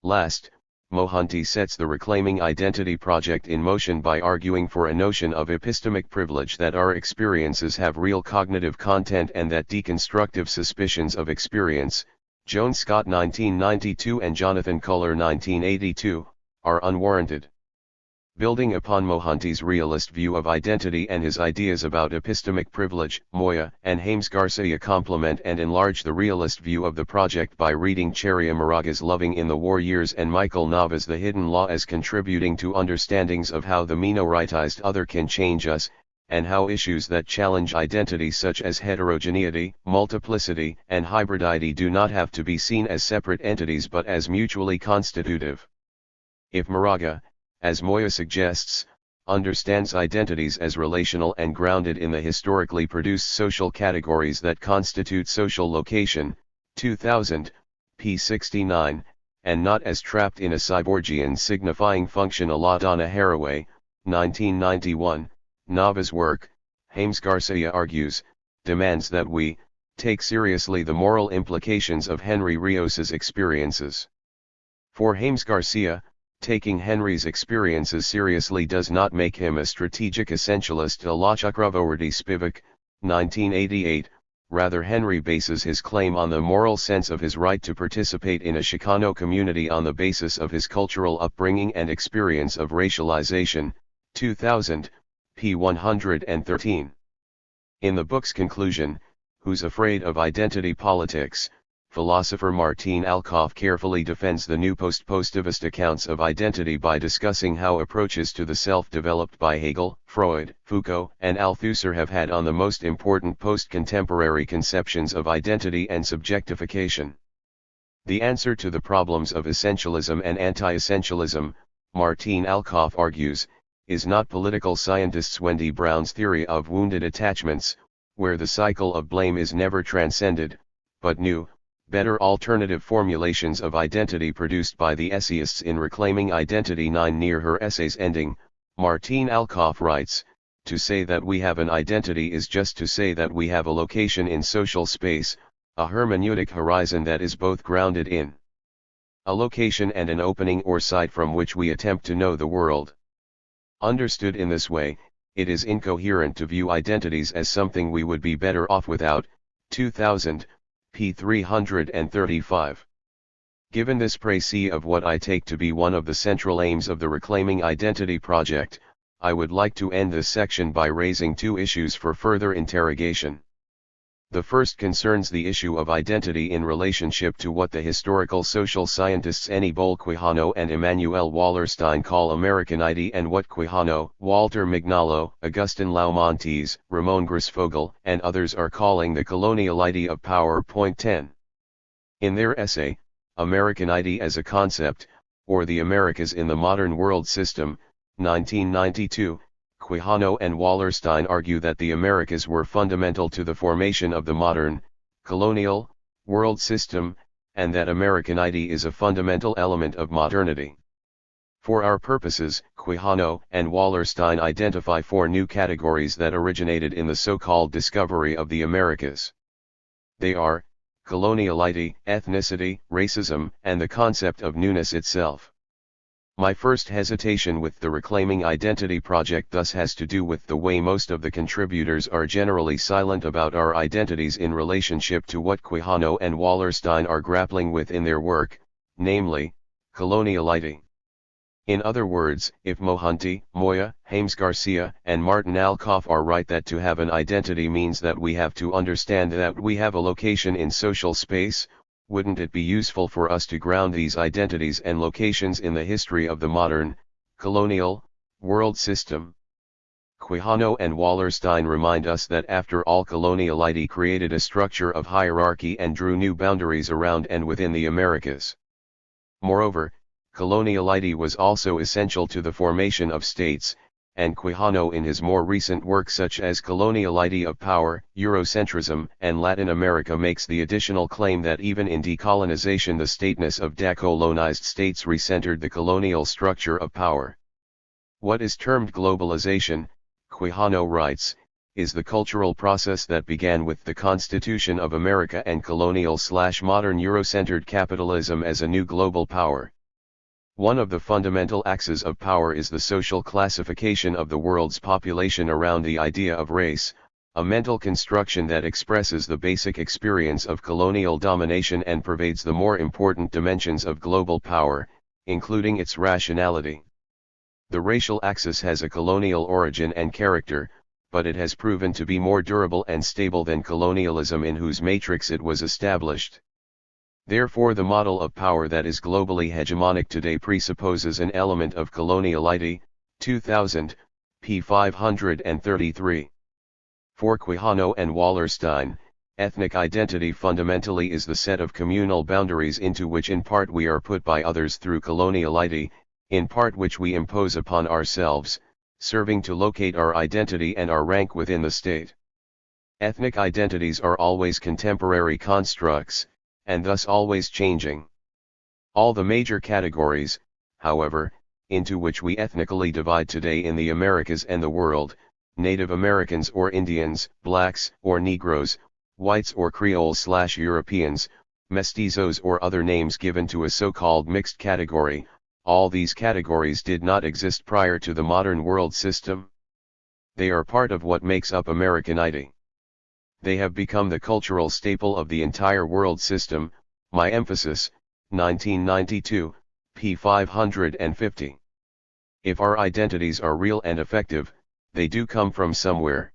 Last, Mohanty sets the Reclaiming Identity project in motion by arguing for a notion of epistemic privilege, that our experiences have real cognitive content and that deconstructive suspicions of experience, Joan Scott 1992 and Jonathan Culler 1982, are unwarranted. Building upon Mohanty's realist view of identity and his ideas about epistemic privilege, Moya and James Garcia complement and enlarge the realist view of the project by reading Cheria Moraga's Loving in the War Years and Michael Nava's The Hidden Law as contributing to understandings of how the minoritized other can change us, and how issues that challenge identity such as heterogeneity, multiplicity, and hybridity do not have to be seen as separate entities but as mutually constitutive. If Moraga, as Moya suggests, understands identities as relational and grounded in the historically produced social categories that constitute social location, 2000, p. 69, and not as trapped in a cyborgian signifying function a la Donna Haraway, 1991, Nava's work, James Garcia argues, demands that we take seriously the moral implications of Henry Rios's experiences. For James Garcia, taking Henry's experiences seriously does not make him a strategic essentialist a la Chakravorty Spivak, 1988, rather Henry bases his claim on the moral sense of his right to participate in a Chicano community on the basis of his cultural upbringing and experience of racialization, 2000, p. 113. In the book's conclusion, Who's Afraid of Identity Politics?, philosopher Martin Alcoff carefully defends the new post-positivist accounts of identity by discussing how approaches to the self developed by Hegel, Freud, Foucault, and Althusser have had on the most important post-contemporary conceptions of identity and subjectification. The answer to the problems of essentialism and anti-essentialism, Martin Alcoff argues, is not political scientist Wendy Brown's theory of wounded attachments, where the cycle of blame is never transcended, but new, better alternative formulations of identity produced by the essayists in Reclaiming Identity 9. Near her essay's ending, Martin Alcoff writes, "To say that we have an identity is just to say that we have a location in social space, a hermeneutic horizon that is both grounded in a location and an opening or site from which we attempt to know the world. Understood in this way, it is incoherent to view identities as something we would be better off without." 2000, p. 335. Given this précis of what I take to be one of the central aims of the Reclaiming Identity project, I would like to end this section by raising two issues for further interrogation. The first concerns the issue of identity in relationship to what the historical social scientists Annibale Quijano and Emanuel Wallerstein call Americanity and what Quijano, Walter Mignolo, Augustin Laumontes, Ramon Grisfogel, and others are calling the coloniality of power. Point 10. In their essay, Americanity as a Concept, or the Americas in the Modern World System, 1992, Quijano and Wallerstein argue that the Americas were fundamental to the formation of the modern, colonial, world system, and that Americanity is a fundamental element of modernity. For our purposes, Quijano and Wallerstein identify four new categories that originated in the so-called discovery of the Americas. They are, coloniality, ethnicity, racism, and the concept of newness itself. My first hesitation with the Reclaiming Identity project thus has to do with the way most of the contributors are generally silent about our identities in relationship to what Quijano and Wallerstein are grappling with in their work, namely, coloniality. In other words, if Mohanty, Moya, James Garcia, and Martin Alcoff are right that to have an identity means that we have to understand that we have a location in social space, wouldn't it be useful for us to ground these identities and locations in the history of the modern, colonial, world system? Quijano and Wallerstein remind us that after all, coloniality created a structure of hierarchy and drew new boundaries around and within the Americas. Moreover, coloniality was also essential to the formation of states, and Quijano in his more recent work such as Coloniality of Power, Eurocentrism, and Latin America makes the additional claim that even in decolonization the stateness of decolonized states recentered the colonial structure of power. What is termed globalization, Quijano writes, is the cultural process that began with the Constitution of America and colonial/modern Euro-centered capitalism as a new global power. One of the fundamental axes of power is the social classification of the world's population around the idea of race, a mental construction that expresses the basic experience of colonial domination and pervades the more important dimensions of global power, including its rationality. The racial axis has a colonial origin and character, but it has proven to be more durable and stable than colonialism in whose matrix it was established. Therefore, the model of power that is globally hegemonic today presupposes an element of coloniality. 2000, p. 533. For Quijano and Wallerstein, ethnic identity fundamentally is the set of communal boundaries into which in part we are put by others through coloniality, in part which we impose upon ourselves, serving to locate our identity and our rank within the state. Ethnic identities are always contemporary constructs, and thus always changing. All the major categories, however, into which we ethnically divide today in the Americas and the world, Native Americans or Indians, blacks or Negroes, whites or Creoles/Europeans, mestizos or other names given to a so-called mixed category, all these categories did not exist prior to the modern world system. They are part of what makes up Americanity. They have become the cultural staple of the entire world system. My emphasis, 1992, p. 550. If our identities are real and effective, they do come from somewhere.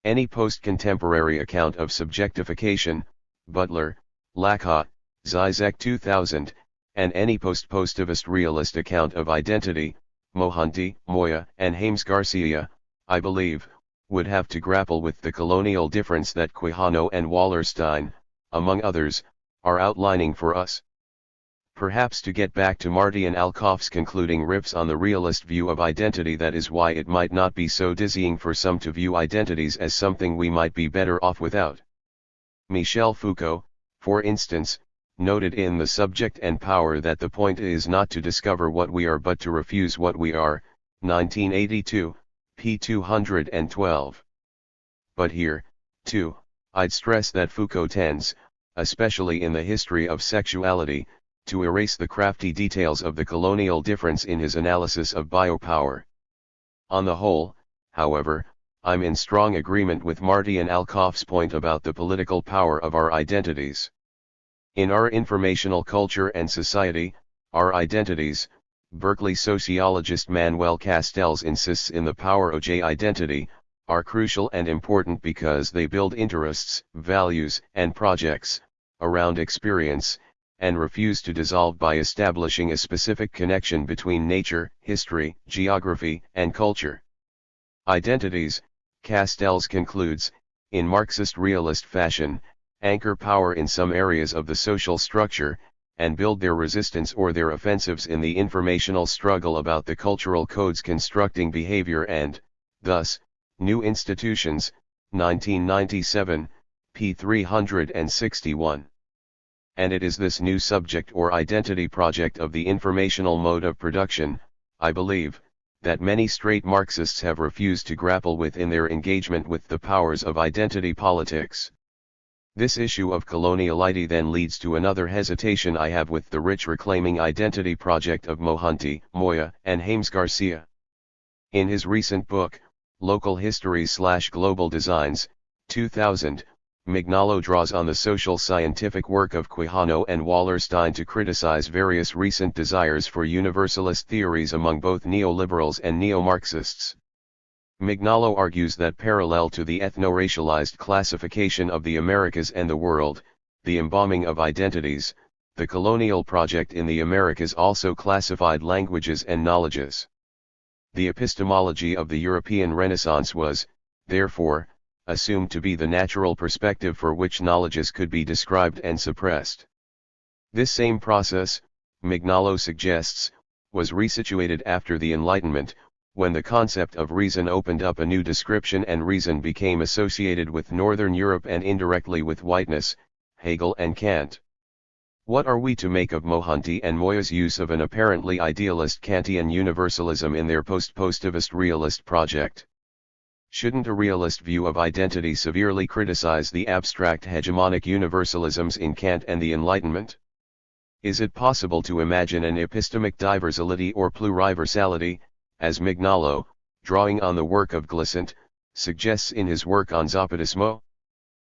Any post-contemporary account of subjectification, Butler, Laca, Zizek 2000, and any post-positivist realist account of identity, Mohanty, Moya, and James Garcia, I believe, would have to grapple with the colonial difference that Quijano and Wallerstein, among others, are outlining for us. Perhaps to get back to Marty and Alcoff's concluding riffs on the realist view of identity, that is why it might not be so dizzying for some to view identities as something we might be better off without. Michel Foucault, for instance, noted in The Subject and Power that the point is not to discover what we are but to refuse what we are, 1982, p. 212. But here, too, I'd stress that Foucault tends, especially in the history of sexuality, to erase the crafty details of the colonial difference in his analysis of biopower. On the whole, however, I'm in strong agreement with Marty and Alcoff's point about the political power of our identities. In our informational culture and society, our identities, Berkeley sociologist Manuel Castells insists in the power of identity, are crucial and important because they build interests, values, and projects around experience, and refuse to dissolve by establishing a specific connection between nature, history, geography, and culture. Identities, Castells concludes, in Marxist realist fashion, anchor power in some areas of the social structure, and build their resistance or their offensives in the informational struggle about the cultural codes constructing behavior and, thus, new institutions, 1997, p. 361. And it is this new subject or identity project of the informational mode of production, I believe, that many straight Marxists have refused to grapple with in their engagement with the powers of identity politics. This issue of coloniality then leads to another hesitation I have with the rich reclaiming identity project of Mohanty, Moya, and James Garcia. In his recent book, Local Histories/Global Designs, 2000, Mignolo draws on the social scientific work of Quijano and Wallerstein to criticize various recent desires for universalist theories among both neoliberals and neo-Marxists. Mignolo argues that parallel to the ethno-racialized classification of the Americas and the world, the embalming of identities, the colonial project in the Americas also classified languages and knowledges. The epistemology of the European Renaissance was, therefore, assumed to be the natural perspective for which knowledges could be described and suppressed. This same process, Mignolo suggests, was resituated after the Enlightenment, when the concept of reason opened up a new description and reason became associated with Northern Europe and indirectly with whiteness, Hegel and Kant. What are we to make of Mohanty and Moya's use of an apparently idealist Kantian universalism in their post-positivist realist project? Shouldn't a realist view of identity severely criticize the abstract hegemonic universalisms in Kant and the Enlightenment? Is it possible to imagine an epistemic diversality or pluriversality, as Mignolo, drawing on the work of Glissant, suggests in his work on Zapatismo?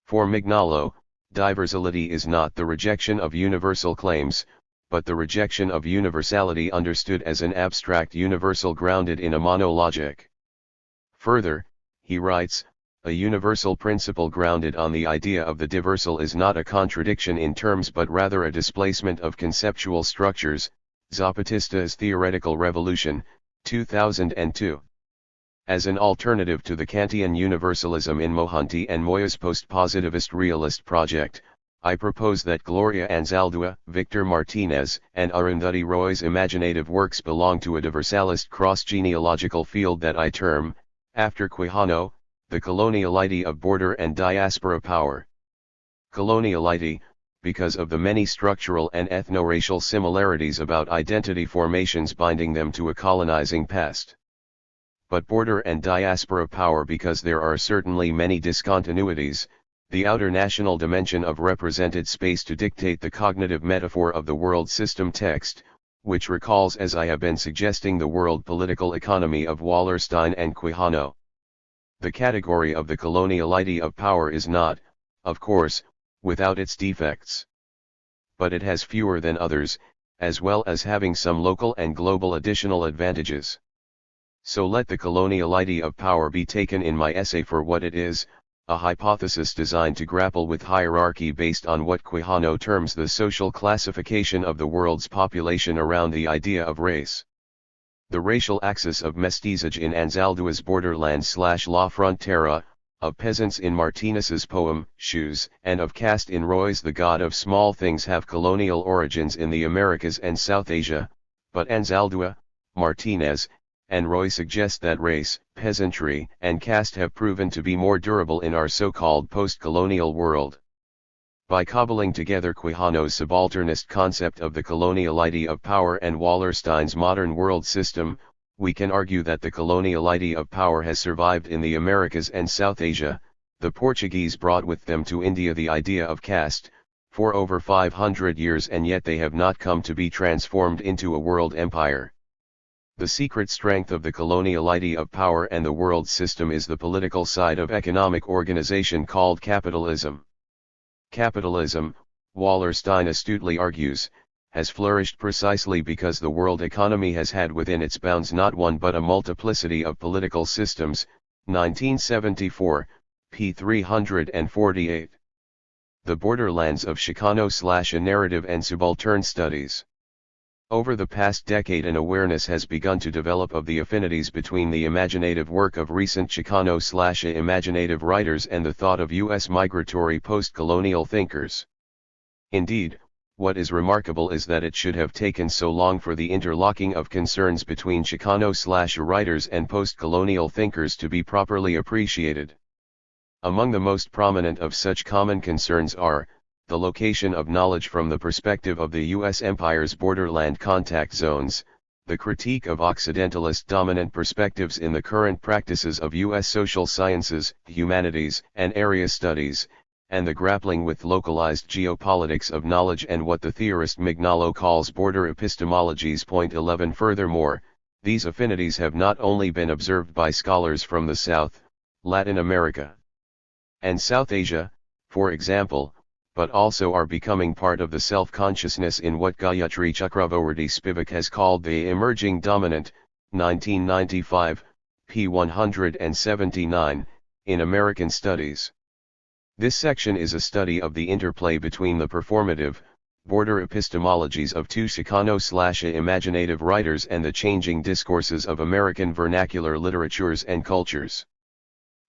For Mignolo, diversality is not the rejection of universal claims, but the rejection of universality understood as an abstract universal grounded in a monologic. Further, he writes, a universal principle grounded on the idea of the diversal is not a contradiction in terms but rather a displacement of conceptual structures. Zapatista's Theoretical Revolution, 2002. As an alternative to the Kantian universalism in Mohanty and Moya's post-positivist realist project, I propose that Gloria Anzaldúa, Victor Martinez, and Arundhati Roy's imaginative works belong to a diversalist cross-genealogical field that I term, after Quijano, the coloniality of border and diaspora power. Coloniality, because of the many structural and ethno-racial similarities about identity formations binding them to a colonizing past. But border and diaspora power because there are certainly many discontinuities, the outer national dimension of represented space to dictate the cognitive metaphor of the world system text, which recalls as I have been suggesting the world political economy of Wallerstein and Quijano. The category of the coloniality of power is not, of course, without its defects. But it has fewer than others, as well as having some local and global additional advantages. So let the coloniality of power be taken in my essay for what it is, a hypothesis designed to grapple with hierarchy based on what Quijano terms the social classification of the world's population around the idea of race. The racial axis of mestizage in Anzaldúa's Borderlands/La Frontera, of peasants in Martinez's poem, Shoes, and of caste in Roy's The God of Small Things have colonial origins in the Americas and South Asia, but Anzaldúa, Martinez, and Roy suggest that race, peasantry, and caste have proven to be more durable in our so-called post-colonial world. By cobbling together Quijano's subalternist concept of the coloniality of power and Wallerstein's modern world system, we can argue that the coloniality of power has survived in the Americas and South Asia. The Portuguese brought with them to India the idea of caste, for over 500 years, and yet they have not come to be transformed into a world empire. The secret strength of the coloniality of power and the world system is the political side of economic organization called capitalism. Capitalism, Wallerstein astutely argues, has flourished precisely because the world economy has had within its bounds not one but a multiplicity of political systems. 1974, p. 348. The Borderlands of Chicano/a Narrative and Subaltern Studies. Over the past decade an awareness has begun to develop of the affinities between the imaginative work of recent Chicano/a imaginative writers and the thought of U.S. migratory post-colonial thinkers. Indeed, what is remarkable is that it should have taken so long for the interlocking of concerns between Chicano/a writers and post-colonial thinkers to be properly appreciated. Among the most prominent of such common concerns are, the location of knowledge from the perspective of the U.S. empire's borderland contact zones, the critique of Occidentalist dominant perspectives in the current practices of U.S. social sciences, humanities, and area studies, and the grappling with localized geopolitics of knowledge and what the theorist Mignolo calls border epistemologies. Point 11. Furthermore, these affinities have not only been observed by scholars from the South, Latin America, and South Asia, for example, but also are becoming part of the self-consciousness in what Gayatri Chakravorty Spivak has called the emerging dominant, 1995, p. 179, in American Studies. This section is a study of the interplay between the performative, border epistemologies of two Chicano/a imaginative writers and the changing discourses of American vernacular literatures and cultures.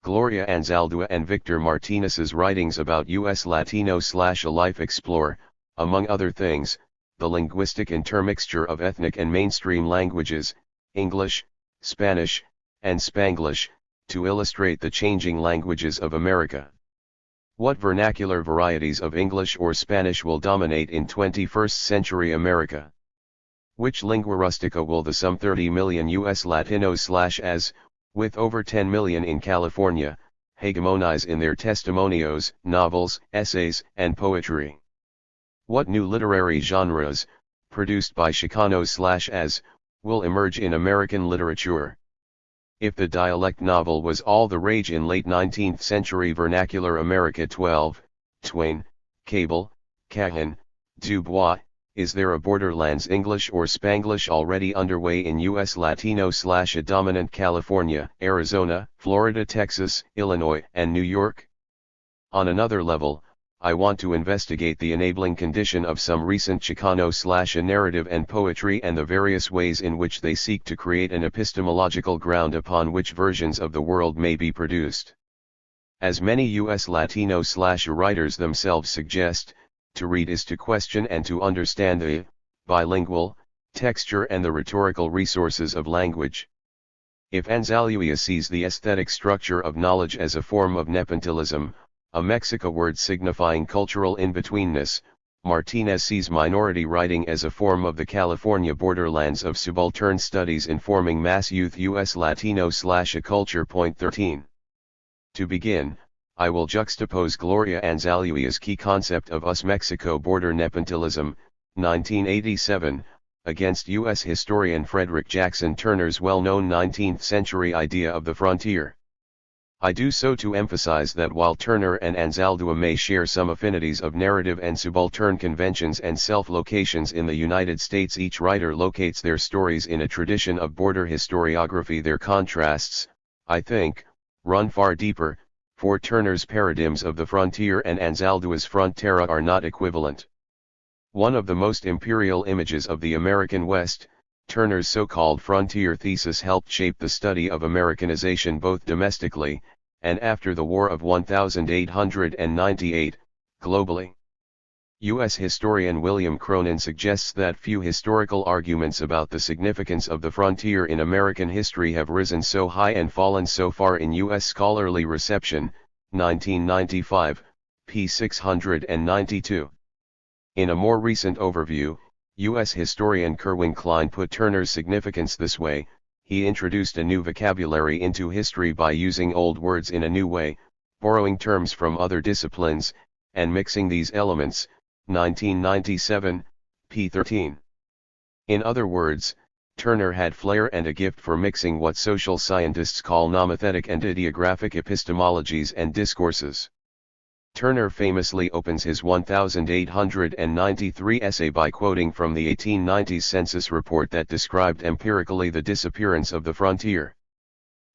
Gloria Anzaldúa and Victor Martinez's writings about U.S. Latino/a life explore, among other things, the linguistic intermixture of ethnic and mainstream languages, English, Spanish, and Spanglish, to illustrate the changing languages of America. What vernacular varieties of English or Spanish will dominate in 21st century America? Which lingua rustica will the some 30 million U.S. Latinos/as, with over 10 million in California, hegemonize in their testimonios, novels, essays, and poetry? What new literary genres, produced by Chicanos/as, will emerge in American literature? If the dialect novel was all the rage in late 19th century vernacular America, Twain, Cable, Cahan, Dubois, is there a Borderlands English or Spanglish already underway in U.S. Latino/a dominant California, Arizona, Florida, Texas, Illinois, and New York? On another level, I want to investigate the enabling condition of some recent Chicano/a narrative and poetry and the various ways in which they seek to create an epistemological ground upon which versions of the world may be produced. As many U.S. Latino/a writers themselves suggest, to read is to question and to understand the bilingual texture and the rhetorical resources of language. If Anzaldúa sees the aesthetic structure of knowledge as a form of nepotilism, a Mexica word signifying cultural in-betweenness, Martinez sees minority writing as a form of the California borderlands of subaltern studies informing mass youth U.S. Latino/a culture. Point 13. To begin, I will juxtapose Gloria Anzaldúa's key concept of US Mexico border nepotilism, 1987, against U.S. historian Frederick Jackson Turner's well-known 19th century idea of the frontier. I do so to emphasize that while Turner and Anzaldúa may share some affinities of narrative and subaltern conventions and self-locations in the United States, each writer locates their stories in a tradition of border historiography. Their contrasts, I think, run far deeper, for Turner's paradigms of the frontier and Anzaldúa's frontera are not equivalent. One of the most imperial images of the American West, Turner's so-called frontier thesis helped shape the study of Americanization both domestically, and after the War of 1898, globally. U.S. historian William Cronin suggests that few historical arguments about the significance of the frontier in American history have risen so high and fallen so far in U.S. scholarly reception, 1995, p. 692. In a more recent overview, U.S. historian Kerwin Klein put Turner's significance this way: he introduced a new vocabulary into history by using old words in a new way, borrowing terms from other disciplines, and mixing these elements, 1997, p. 13. In other words, Turner had flair and a gift for mixing what social scientists call nomothetic and ideographic epistemologies and discourses. Turner famously opens his 1893 essay by quoting from the 1890s census report that described empirically the disappearance of the frontier.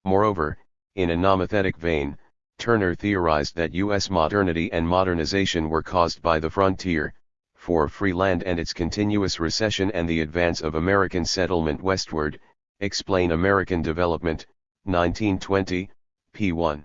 Moreover, in a nomothetic vein, Turner theorized that U.S. modernity and modernization were caused by the frontier, for free land and its continuous recession and the advance of American settlement westward. Explain American Development, 1920, p. 1.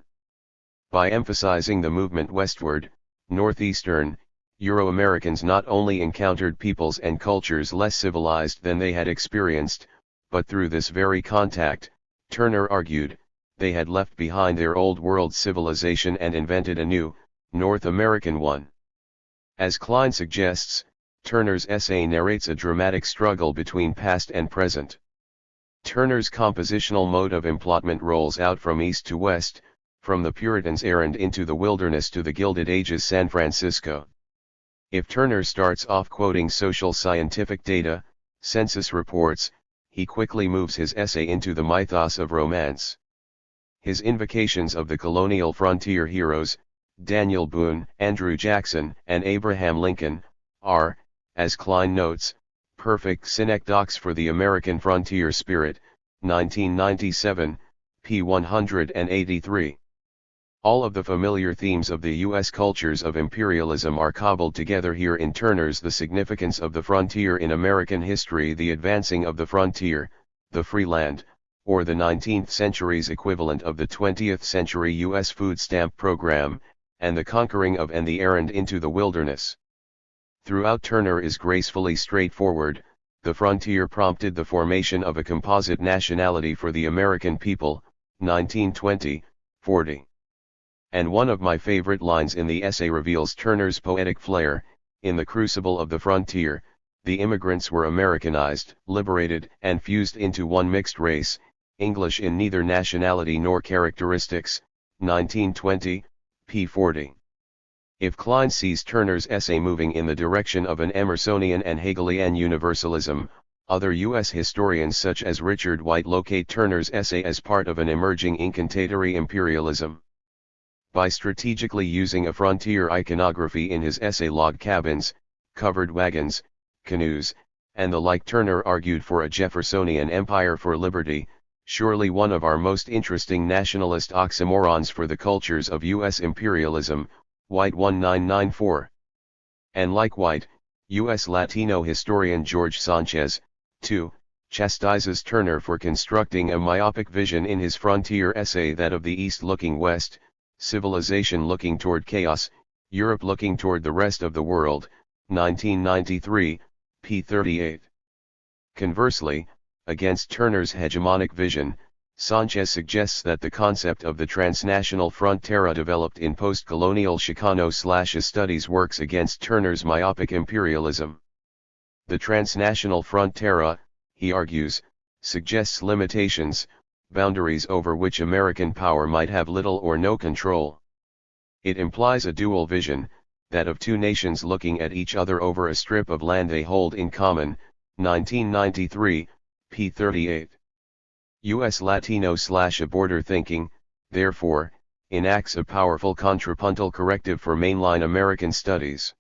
By emphasizing the movement westward, northeastern, Euro-Americans not only encountered peoples and cultures less civilized than they had experienced, but through this very contact, Turner argued, they had left behind their old world civilization and invented a new, North American one. As Klein suggests, Turner's essay narrates a dramatic struggle between past and present. Turner's compositional mode of emplotment rolls out from east to west, from the Puritans' errand into the wilderness to the Gilded Age's San Francisco. If Turner starts off quoting social scientific data, census reports, he quickly moves his essay into the mythos of romance. His invocations of the colonial frontier heroes, Daniel Boone, Andrew Jackson, and Abraham Lincoln, are, as Klein notes, perfect synecdoches for the American frontier spirit, 1997, p. 183. All of the familiar themes of the U.S. cultures of imperialism are cobbled together here in Turner's The Significance of the Frontier in American History, the Advancing of the Frontier, the Free Land, or the 19th century's equivalent of the 20th century U.S. food stamp program, and the conquering of and the errand into the wilderness. Throughout Turner is gracefully straightforward. The frontier prompted the formation of a composite nationality for the American people, 1920, 40. And one of my favorite lines in the essay reveals Turner's poetic flair. In the crucible of the frontier, the immigrants were Americanized, liberated, and fused into one mixed race, English in neither nationality nor characteristics, 1920, p. 40. If Klein sees Turner's essay moving in the direction of an Emersonian and Hegelian universalism, other U.S. historians such as Richard White locate Turner's essay as part of an emerging incantatory imperialism. By strategically using a frontier iconography in his essay, log cabins, covered wagons, canoes, and the like, Turner argued for a Jeffersonian empire for liberty, surely one of our most interesting nationalist oxymorons for the cultures of U.S. imperialism, White 1994. And like White, U.S. Latino historian George Sanchez, too, chastises Turner for constructing a myopic vision in his frontier essay, that of the East looking west, civilization looking toward chaos, Europe looking toward the rest of the world, 1993, p. 38. Conversely, against Turner's hegemonic vision, Sanchez suggests that the concept of the transnational frontera developed in post-colonial Chicano/A studies works against Turner's myopic imperialism. The transnational frontera, he argues, suggests limitations, boundaries over which American power might have little or no control. It implies a dual vision, that of two nations looking at each other over a strip of land they hold in common, 1993, p. 38. U.S. Latino/A border thinking, therefore, enacts a powerful contrapuntal corrective for mainline American studies.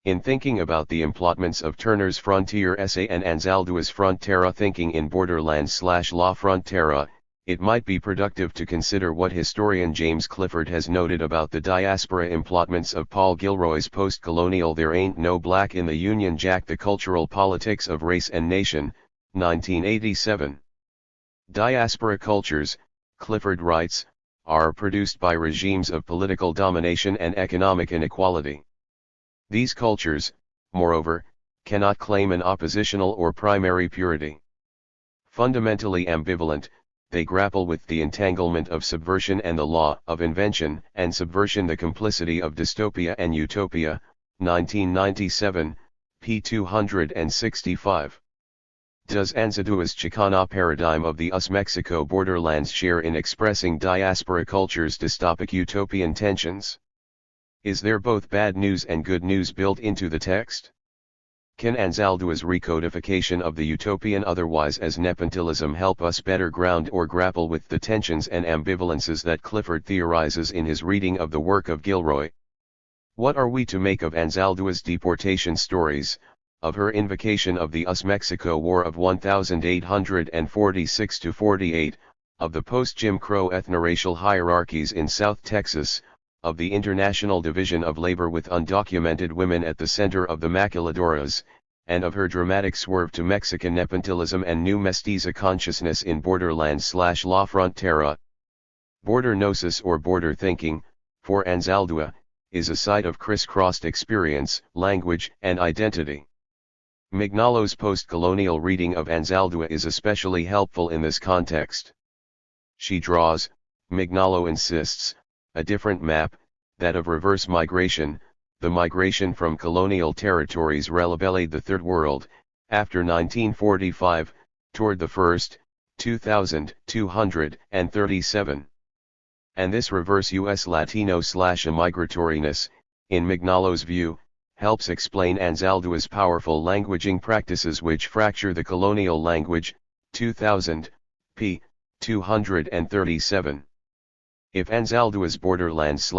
In thinking about the emplotments of Turner's frontier essay and Anzaldua's frontera thinking in Borderlands/La Frontera, it might be productive to consider what historian James Clifford has noted about the diaspora emplotments of Paul Gilroy's post-colonial There Ain't No Black in the Union Jack, The Cultural Politics of Race and Nation, 1987. Diaspora cultures, Clifford writes, are produced by regimes of political domination and economic inequality. These cultures, moreover, cannot claim an oppositional or primary purity. Fundamentally ambivalent, they grapple with the entanglement of subversion and the law of invention and subversion, the complicity of dystopia and utopia, 1997, p. 265. Does Anzadua's Chicana paradigm of the US-Mexico borderlands share in expressing diaspora culture's dystopic utopian tensions? Is there both bad news and good news built into the text? Can Anzaldua's recodification of the utopian otherwise as nepotilism help us better ground or grapple with the tensions and ambivalences that Clifford theorizes in his reading of the work of Gilroy? What are we to make of Anzaldua's deportation stories, of her invocation of the US-Mexico War of 1846-48, of the post-Jim Crow ethno-racial hierarchies in South Texas, of the international division of labor with undocumented women at the center of the maquiladoras, and of her dramatic swerve to Mexican nepotilism and new mestiza consciousness in Borderlands/La Frontera? Border gnosis or border thinking, for Anzaldúa, is a site of crisscrossed experience, language, and identity. Mignolo's post-colonial reading of Anzaldúa is especially helpful in this context. She draws, Mignolo insists, a different map, that of reverse migration, the migration from colonial territories relabeled the Third World, after 1945, toward the first, 2237. And this reverse US Latino/immigratoriness, in Mignolo's view, helps explain Anzaldúa's powerful languaging practices which fracture the colonial language, 2000, p. 237. If Anzaldúa's Borderlands/